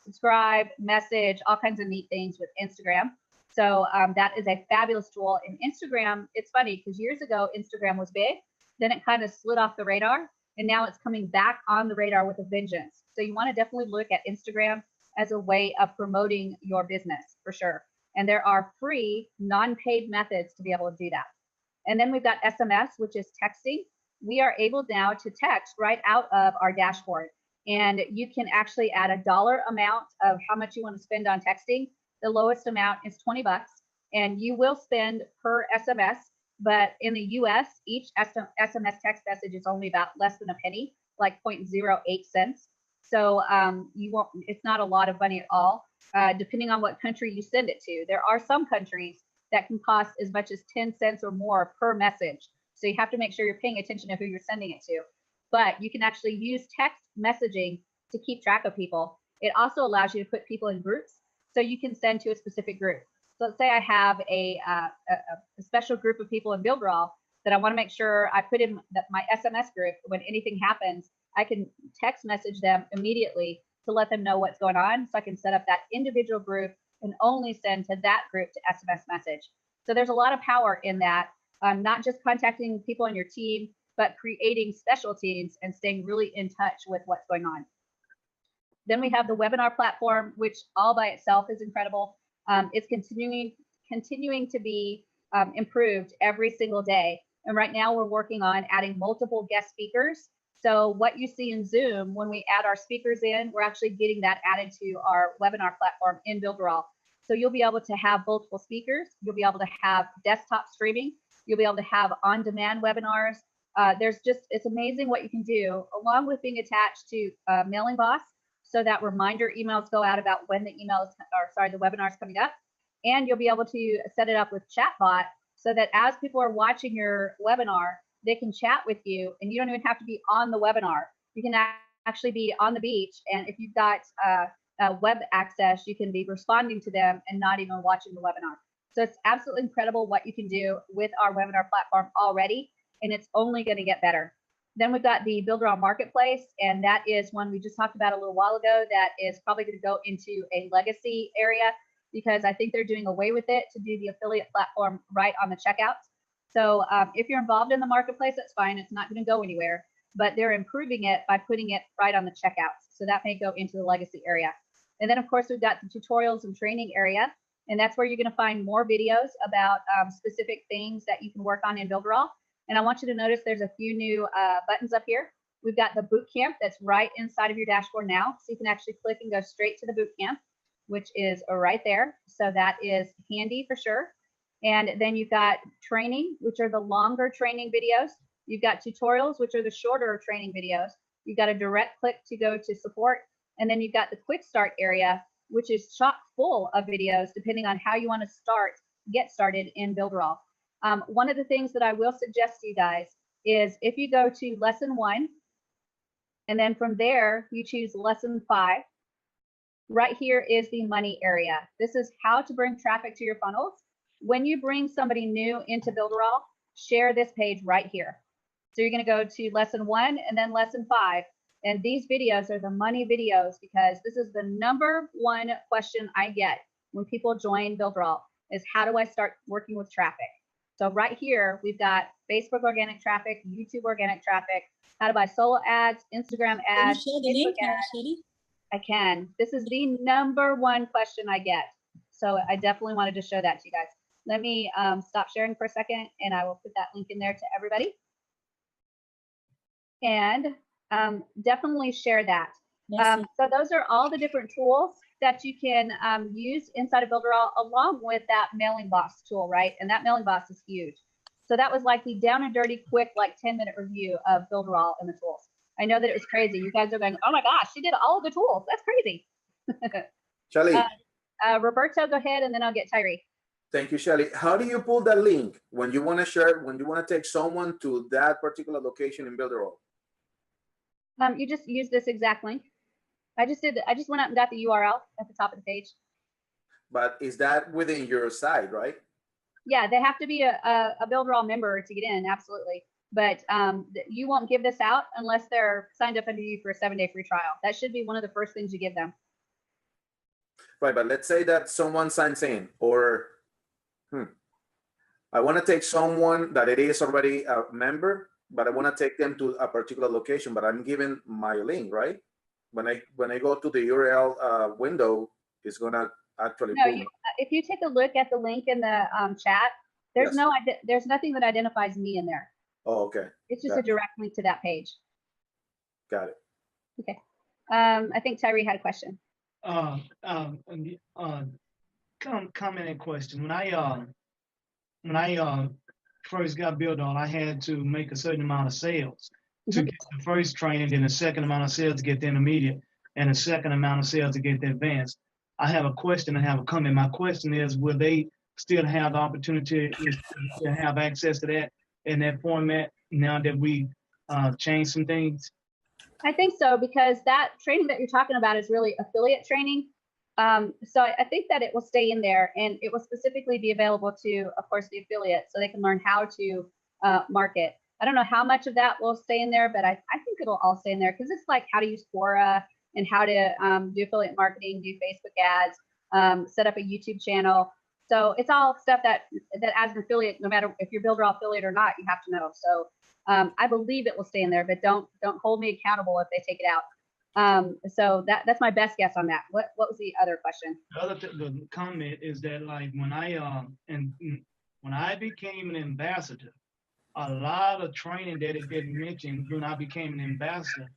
subscribe, message, all kinds of neat things with Instagram. So that is a fabulous tool. In Instagram, it's funny because years ago, Instagram was big, then it kind of slid off the radar, and now it's coming back on the radar with a vengeance. So you want to definitely look at Instagram as a way of promoting your business for sure. And there are free non-paid methods to be able to do that. And then we've got SMS, which is texting. We are able now to text right out of our dashboard. And you can actually add a dollar amount of how much you want to spend on texting. The lowest amount is $20, and you will spend per SMS. But in the US, each SMS text message is only about less than a penny, like 0.08 cents. So you won't, it's not a lot of money at all, depending on what country you send it to. There are some countries that can cost as much as 10 cents or more per message. So you have to make sure you're paying attention to who you're sending it to. But you can actually use text messaging to keep track of people. It also allows you to put people in groups, so you can send to a specific group. So let's say I have a special group of people in Builderall that I want to make sure I put in my SMS group. When anything happens, I can text message them immediately to let them know what's going on. So I can set up that individual group and only send to that group to SMS message. So there's a lot of power in that, not just contacting people on your team, but creating special teams and staying really in touch with what's going on. Then we have the webinar platform, which all by itself is incredible. It's continuing to be improved every single day. And right now we're working on adding multiple guest speakers. So what you see in Zoom, when we add our speakers in, we're actually getting that added to our webinar platform in Builderall. So you'll be able to have multiple speakers. You'll be able to have desktop streaming. You'll be able to have on-demand webinars. It's amazing what you can do, along with being attached to Mailing Boss, so that reminder emails go out about when the webinar is coming up. And you'll be able to set it up with Chatbot so that as people are watching your webinar, they can chat with you, and you don't even have to be on the webinar. You can actually be on the beach, and if you've got web access, you can be responding to them and not even watching the webinar. So it's absolutely incredible what you can do with our webinar platform already, and it's only going to get better. Then we've got the Builderall Marketplace, and that is one we just talked about a little while ago that is probably going to go into a legacy area, because I think they're doing away with it to do the affiliate platform right on the checkouts. So if you're involved in the marketplace, that's fine. It's not going to go anywhere, but they're improving it by putting it right on the checkouts. So that may go into the legacy area. And then, of course, we've got the tutorials and training area, and that's where you're going to find more videos about specific things that you can work on in Builderall. And I want you to notice there's a few new buttons up here. We've got the boot camp that's right inside of your dashboard now. So you can actually click and go straight to the boot camp, which is right there. So that is handy for sure. And then you've got training, which are the longer training videos. You've got tutorials, which are the shorter training videos. You've got a direct click to go to support. And then you've got the quick start area, which is chock full of videos, depending on how you want to get started in Builderall. One of the things that I will suggest to you guys is if you go to lesson 1, and then from there, you choose lesson 5. Right here is the money area. This is how to bring traffic to your funnels. When you bring somebody new into Builderall, share this page right here. So you're going to go to lesson 1 and then lesson 5. And these videos are the money videos because this is the #1 question I get when people join Builderall is how do I start working with traffic? So right here, we've got Facebook organic traffic, YouTube organic traffic, how to buy solo ads, Instagram ads, Facebook ads. I can. This is the #1 question I get. So I definitely wanted to show that to you guys. Let me stop sharing for a second and I will put that link in there to everybody. And definitely share that. So those are all the different tools that you can use inside of Builderall along with that mailing boss tool, right? And that mailing boss is huge. So that was like the down and dirty, quick, like 10-minute review of Builderall and the tools. I know that it was crazy. You guys are going, oh my gosh, she did all of the tools. That's crazy. Shelly. Roberto, go ahead, and then I'll get Tyree. Thank you, Shelly. How do you pull that link when you want to share, when you want to take someone to that particular location in Builderall? You just use this exact link. I just went out and got the URL at the top of the page. But is that within your site, right? Yeah, they have to be a Builderall member to get in, absolutely. But you won't give this out unless they're signed up under you for a 7-day free trial. That should be one of the first things you give them. Right, but let's say that someone signs in, or I want to take someone that it is already a member, but I want to take them to a particular location, but I'm given my link, right? When I go to the URL window, it's gonna actually pull me. If you take a look at the link in the chat, there's there's nothing that identifies me in there. Oh, okay. It's just a direct link to that page. Got it. Okay. I think Tyree had a question. Comment and question. When I first got Builderall, I had to make a certain amount of sales to get the first training, then a second amount of sales to get the intermediate, and a second amount of sales to get the advanced. I have a question and have a comment. My question is, will they still have the opportunity to have access to that in that format now that we changed some things? I think so, because that training that you're talking about is really affiliate training. So I think that it will stay in there, and it will specifically be available to, of course, the affiliates, so they can learn how to market. I don't know how much of that will stay in there, but I think it'll all stay in there because it's like how to use Quora and how to do affiliate marketing, do Facebook ads, set up a YouTube channel. So it's all stuff that as an affiliate, no matter if you're Builderall affiliate or not, you have to know. So I believe it will stay in there, but don't hold me accountable if they take it out. So that's my best guess on that. What was the other question? The comment is that, like, when I became an ambassador, a lot of training that it didn't mention when I became an ambassador,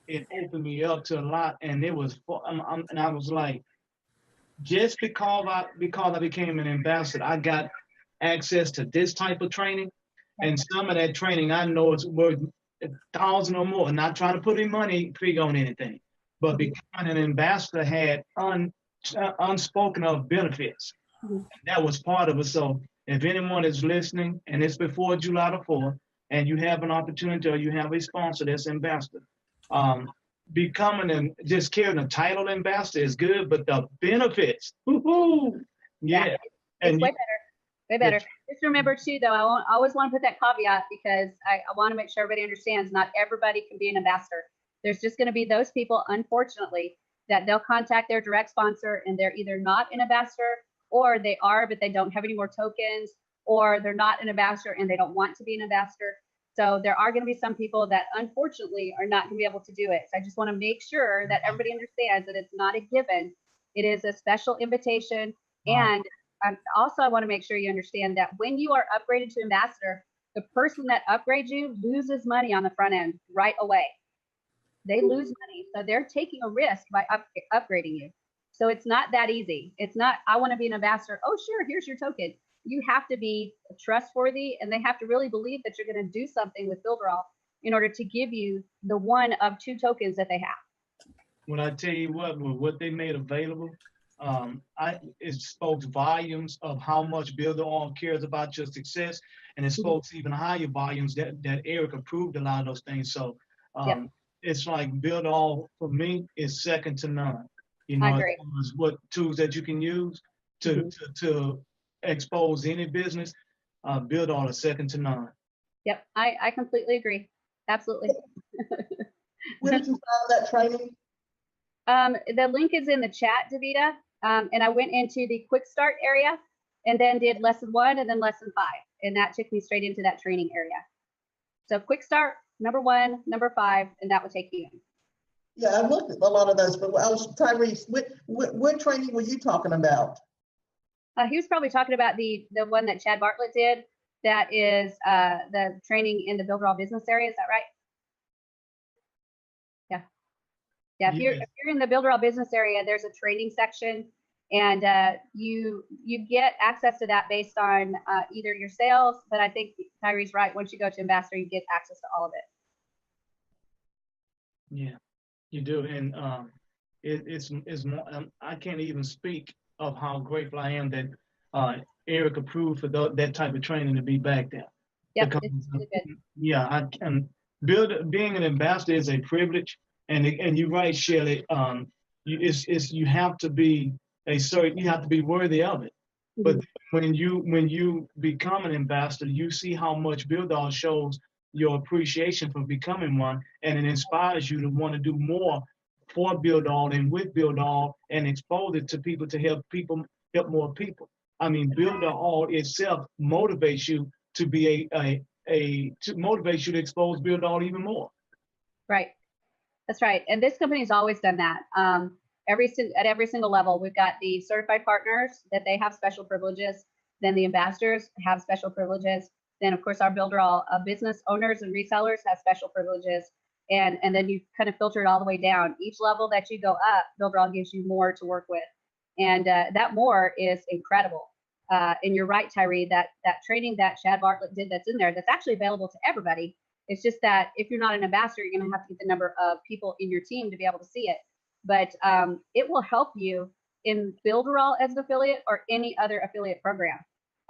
it opened me up to a lot, and it was and I was like, just because I became an ambassador, I got access to this type of training, and some of that training I know is worth 1,000 or more. Not trying to put any money figure on anything, but becoming an ambassador had unspoken of benefits. That was part of it. So if anyone is listening and it's before July the 4th, and you have an opportunity or you have a sponsor that's ambassador, becoming just carrying a title ambassador is good, but the benefits, yeah. It's way better. Just remember too, though, I always want to put that caveat because I want to make sure everybody understands not everybody can be an ambassador. There's just going to be those people, unfortunately, that they'll contact their direct sponsor and they're either not an ambassador, or they are, but they don't have any more tokens, or they're not an ambassador and they don't want to be an ambassador. So there are going to be some people that unfortunately are not going to be able to do it. So I just want to make sure that everybody understands that it's not a given. It is a special invitation. And also I want to make sure you understand that when you are upgraded to ambassador, the person that upgrades you loses money on the front end right away. They lose money. So they're taking a risk by upgrading you. So it's not that easy. It's not, I want to be an ambassador. Oh, sure, here's your token. You have to be trustworthy, and they have to really believe that you're going to do something with Builderall in order to give you the one of 2 tokens that they have. When I tell you what they made available, it spoke volumes of how much Builderall cares about your success, and it spoke even higher volumes that Eric approved a lot of those things. So it's like Builderall for me is second to none. You know, as what tools that you can use to expose any business, Builderall is second to none. Yep, I completely agree. Absolutely. Where did you find that training? The link is in the chat, Davida. And I went into the quick start area and then did lesson 1 and then lesson 5. And that took me straight into that training area. So quick start, number 1, number 5, and that would take you in. Yeah, I looked at a lot of those, but Tyrese, what training were you talking about? He was probably talking about the one that Chad Bartlett did. That is the training in the Builderall business area. Is that right? Yeah. Yeah. If you're in the Builderall business area, there's a training section, and you get access to that based on either your sales, but I think Tyrie's right. Once you go to ambassador, you get access to all of it. Yeah, you do, and it's more. I can't even speak of how grateful I am that Eric approved for that type of training to be back there. Yep, Because, it's really good. Yeah, being an ambassador is a privilege, and you're right, Shelley. You have to be you have to be worthy of it. Mm-hmm. But when you become an ambassador, you see how much Builderall shows your appreciation for becoming one, and it inspires you to want to do more for Builderall and with Builderall and expose it to people to help more people. I mean, Builderall itself motivates you to be to motivate you to expose Builderall even more. Right. That's right. And this company's always done that. At every single level, we've got the certified partners that they have special privileges. Then the ambassadors have special privileges. Then, of course, our Builderall business owners and resellers have special privileges. And then you kind of filter it all the way down. Each level that you go up, Builderall gives you more to work with. And that more is incredible. And you're right, Tyree, that training that Chad Bartlett did that's in there, that's actually available to everybody. It's just that if you're not an ambassador, you're going to have to get the number of people in your team to be able to see it. But it will help you in Builderall as an affiliate or any other affiliate program.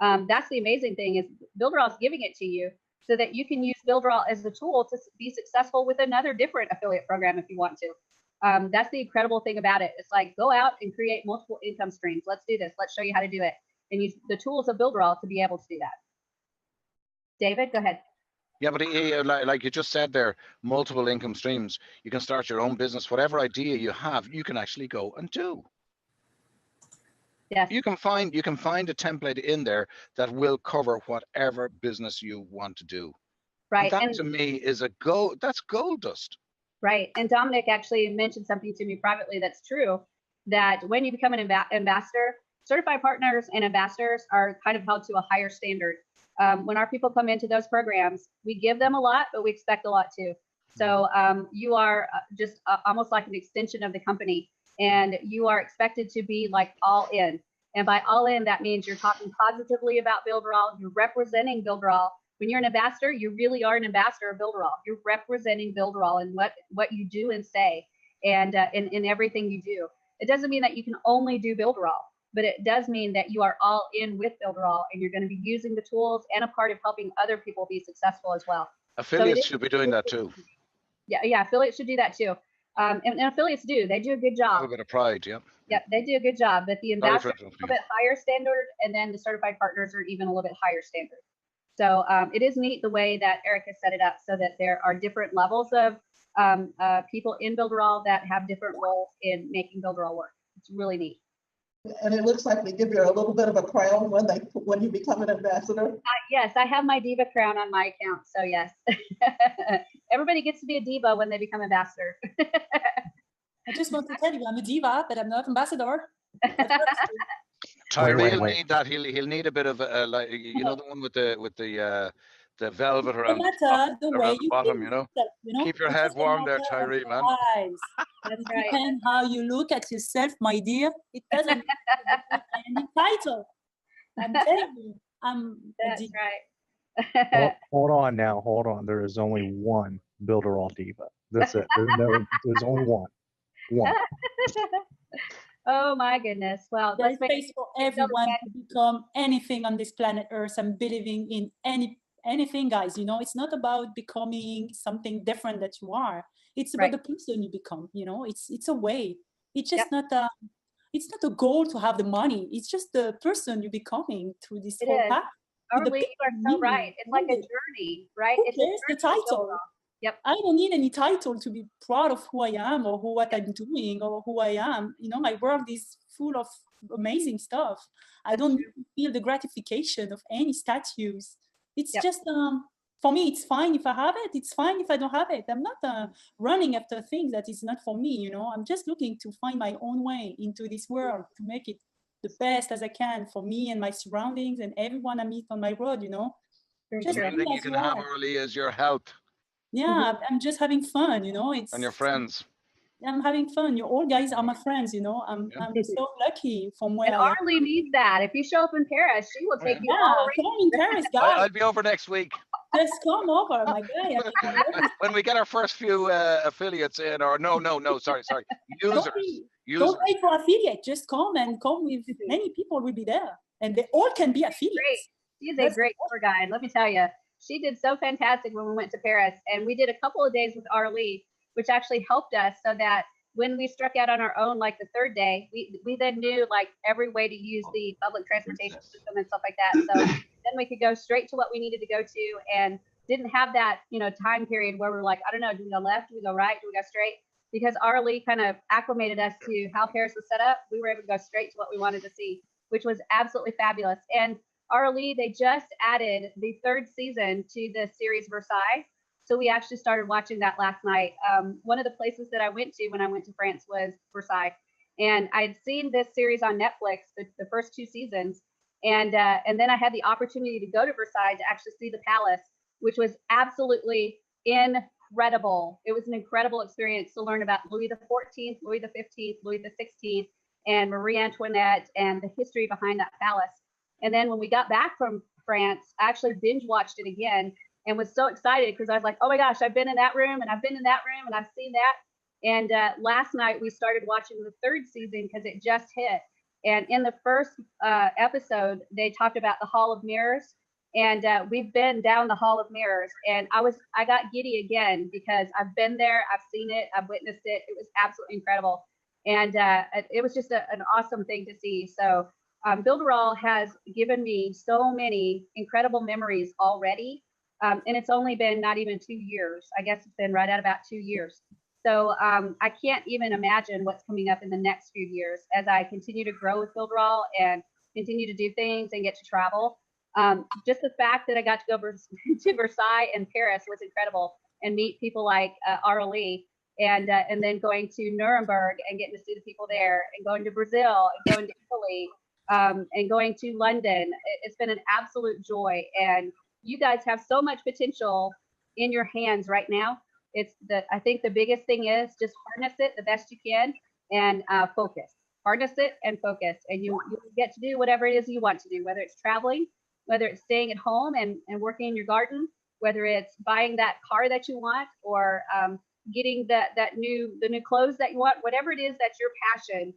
That's the amazing thing, is Builderall is giving it to you so that you can use Builderall as a tool to be successful with another different affiliate program if you want to. That's the incredible thing about it. It's like, go out and create multiple income streams. Let's do this. Let's show you how to do it. And use the tools of Builderall to be able to do that. David, go ahead. Yeah, but like you just said there, multiple income streams. You can start your own business. Whatever idea you have, you can actually go and do. Yes. You can find a template in there that will cover whatever business you want to do. Right. And that to me is that's gold dust. Right. And Dominic actually mentioned something to me privately that's true, that when you become an ambassador, certified partners and ambassadors are kind of held to a higher standard. When our people come into those programs, we give them a lot, but we expect a lot too. So you are just almost like an extension of the company, and you are expected to be like all in. And by all in, that means you're talking positively about Builderall. You're representing Builderall. When you're an ambassador, you really are an ambassador of Builderall. You're representing Builderall in what you do and say, and in everything you do. It doesn't mean that you can only do Builderall, but it does mean that you are all in with Builderall, and you're going to be using the tools and a part of helping other people be successful as well. Affiliates should be doing that too. Yeah, affiliates should do that too. And affiliates do. They do a good job. A little bit of pride, yeah. Yeah, they do a good job. But the ambassadors are a little bit higher standard, and then the certified partners are even a little bit higher standard. So it is neat the way that Eric has set it up so that there are different levels of people in Builderall that have different roles in making Builderall work. It's really neat. And it looks like they give you a little bit of a crown when you become an ambassador. Yes, I have my diva crown on my account. So yes, everybody gets to be a diva when they become ambassador. I just want to tell you, I'm a diva, but I'm not ambassador. Tyree will need that. He'll need a bit of like, you know, the one with the the velvet No around matter the way around the you bottom, feel you know. yourself, you know. Keep your It head doesn't warm there, matter Tyree, the man. eyes. That depends how you look at yourself, my dear. It doesn't matter any title. I'm telling you, That's right. Hold on now. Hold on. There is only one Builderall diva. That's it. There's only one. One. Oh my goodness. Well, there's space for everyone to become anything on this planet Earth and believing in anything, guys. You know, it's not about becoming something different that you are. It's about the person you become. You know, it's a way. It's just not a. It's not a goal to have the money. It's just the person you're becoming through this whole path. Arlie, you are so right. It's like a journey, right? Who cares the title? Yep. I don't need any title to be proud of who I am or what I'm doing or who I am. You know, my world is full of amazing stuff. I don't feel the gratification of any statues. It's just, for me, it's fine if I have it. It's fine if I don't have it. I'm not running after things that is not for me, you know. I'm just looking to find my own way into this world to make it the best as I can for me and my surroundings and everyone I meet on my road, you know. The main thing you can have, Arlie, is your health. Yeah, I'm just having fun, you know. And your friends. I'm having fun. You all guys are my friends, you know. I'm so lucky from where and I am. Arlie needs that. If you show up in Paris, she will take you all around. Come in Paris, guys. I'll be over next week. Just come over, my guy. When we get our first few affiliates in, or no, sorry, users. Don't wait for affiliate. Just come with many people will be there, and they all can be affiliates. Great. She's a great tour guide. Let me tell you, she did so fantastic when we went to Paris, and we did a couple of days with Arlie, which actually helped us so that when we struck out on our own, like the third day, we then knew like every way to use the public transportation system and stuff like that. So then we could go straight to what we needed to go to and didn't have that, you know, time period where we're like, I don't know, do we go left? Do we go right? Do we go straight? Because Arlie kind of acclimated us to how Paris was set up. We were able to go straight to what we wanted to see, which was absolutely fabulous. And Arlie, they just added the third season to the series Versailles. So we actually started watching that last night. One of the places that I went to when I went to France was Versailles. And I'd seen this series on Netflix, the first 2 seasons. And then I had the opportunity to go to Versailles to actually see the palace, which was absolutely incredible. It was an incredible experience to learn about Louis XIV, Louis XV, Louis XVI, and Marie Antoinette and the history behind that palace. And then when we got back from France, I actually binge watched it again and was so excited because I was like, oh my gosh, I've been in that room and I've been in that room and I've seen that. And last night we started watching the third season because it just hit. And in the first episode, they talked about the Hall of Mirrors. And we've been down the Hall of Mirrors. And I got giddy again because I've been there, I've seen it, I've witnessed it. It was absolutely incredible. And it was just an awesome thing to see. So Builderall has given me so many incredible memories already. And it's only been not even 2 years. I guess it's been right at about 2 years. So I can't even imagine what's coming up in the next few years as I continue to grow with Builderall and continue to do things and get to travel. Just the fact that I got to go to Versailles and Paris was incredible and meet people like Arlie and then going to Nuremberg and getting to see the people there and going to Brazil and going to Italy and going to London. It's been an absolute joy. And you guys have so much potential in your hands right now. I think the biggest thing is just harness it the best you can and focus. Harness it and focus. And you get to do whatever it is you want to do, whether it's traveling, whether it's staying at home and working in your garden, whether it's buying that car that you want or getting the new clothes that you want, whatever it is that's your passion,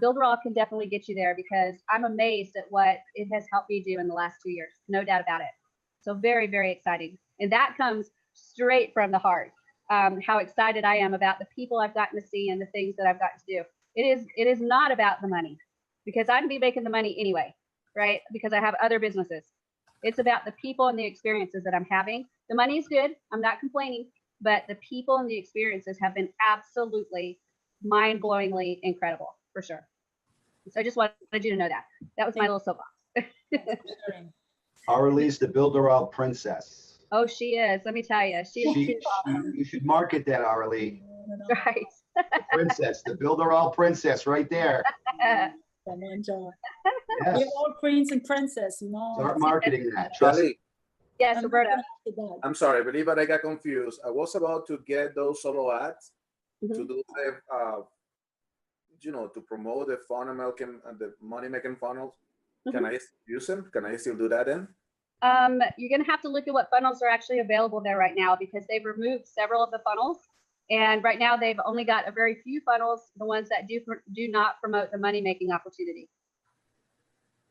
Builderall can definitely get you there because I'm amazed at what it has helped me do in the last 2 years. No doubt about it. So very, very exciting. And that comes straight from the heart. How excited I am about the people I've gotten to see and the things that I've gotten to do. It is not about the money because I'd be making the money anyway, right? Because I have other businesses. It's about the people and the experiences that I'm having. The money is good. I'm not complaining, but the people and the experiences have been absolutely mind-blowingly incredible for sure. So I just wanted you to know that. That was my little soapbox. Arlie's the Builderall princess. Oh, she is. Let me tell you. You should market that, Arlie. Right. The princess, the Builderall princess right there. Yes. We're all prince and princess, you know. Start marketing that. Charlie, Yes, Roberta. I'm sorry, I believe that I got confused. I was about to get those solo ads to do the, you know, to promote the funnel making and the money making funnels. Can I use them? Can I still do that then? You're going to have to look at what funnels are actually available there right now, because they've removed several of the funnels. And right now they've only got a very few funnels, the ones that do not promote the money making opportunity.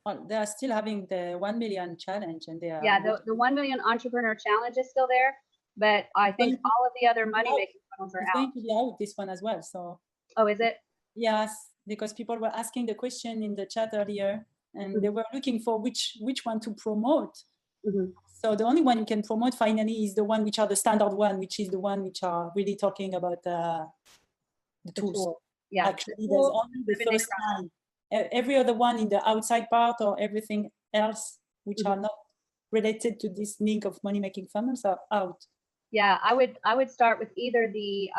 Well, they are still having the 1 million challenge, and they are. Yeah, the 1 million entrepreneur challenge is still there, but I think all of the other money making funnels are it's out. going to be out, this one as well. So. Oh, is it? Yes, because people were asking the question in the chat earlier, and they were looking for which one to promote. So the only one you can promote finally is the one which are the standard one, which is the one which are really talking about the tools. Tool. Yeah. Actually, there's only the first line. Every other one in the outside part or everything else which are not related to this link of money making funnels are out. Yeah, I would start with either the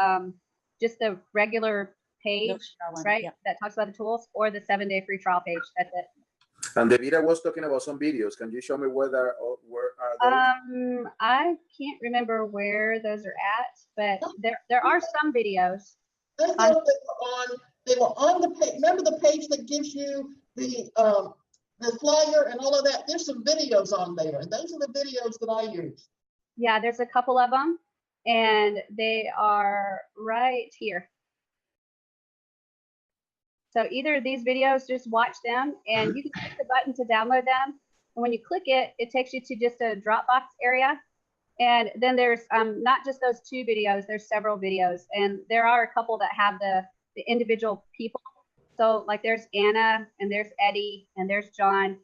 just the regular page, right? Yeah. That talks about the tools, or the 7-day free trial page. That's it. And Devita was talking about some videos. Can you show me where are those? I can't remember where those are at, but there are some videos. They were on the page. Remember the page that gives you the flyer and all of that? There's some videos on there, and those are the videos that I use. Yeah, there's a couple of them, and they are right here. So either of these videos, just watch them, and you can click the button to download them. And when you click it, it takes you to just a Dropbox area. And then there's not just those 2 videos, there's several videos. And there are a couple that have the individual people. So like there's Anna, and there's Eddie, and there's John,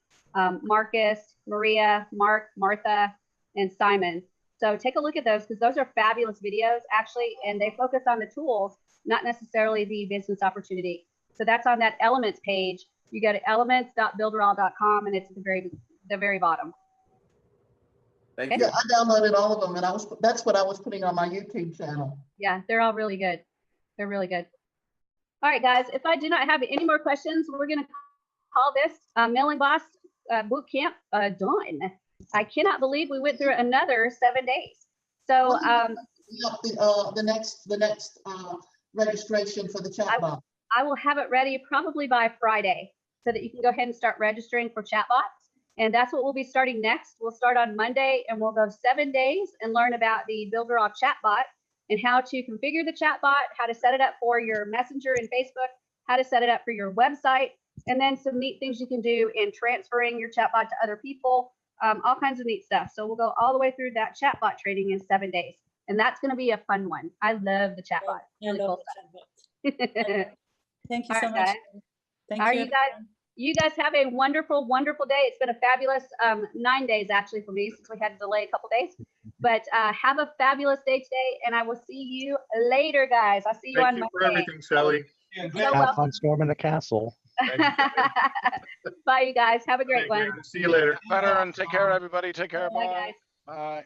Marcus, Maria, Mark, Martha, and Simon. So take a look at those, because those are fabulous videos actually, and they focus on the tools, not necessarily the business opportunity. So that's on that Elements page. You go to elements.builderall.com, and it's at the very bottom. Thank you. Yeah, I downloaded all of them, and that's what I was putting on my YouTube channel. Yeah, they're all really good. They're really good. All right, guys, if I do not have any more questions, we're going to call this Mailing Boss Boot Camp done. I cannot believe we went through another 7 days. So the next registration for the chatbot. I will have it ready probably by Friday, so that you can go ahead and start registering for chatbots. And that's what we'll be starting next. We'll start on Monday, and we'll go 7 days and learn about the Builderall chatbot and how to configure the chatbot, how to set it up for your Messenger and Facebook, how to set it up for your website, and then some neat things you can do in transferring your chatbot to other people, all kinds of neat stuff. So we'll go all the way through that chatbot training in 7 days. And that's going to be a fun one. I love the chatbot. I love the chatbot. Thank you so much. Guys. Thank you. You guys have a wonderful, wonderful day. It's been a fabulous 9 days actually for me, since we had to delay a couple days. But have a fabulous day today, and I will see you later, guys. I'll see you on Monday. Thank you for everything, Shelly. Have fun storming the castle. Bye, you guys. Have a great one. See you later. Better, and take care, everybody. Take care. Bye, guys. Bye.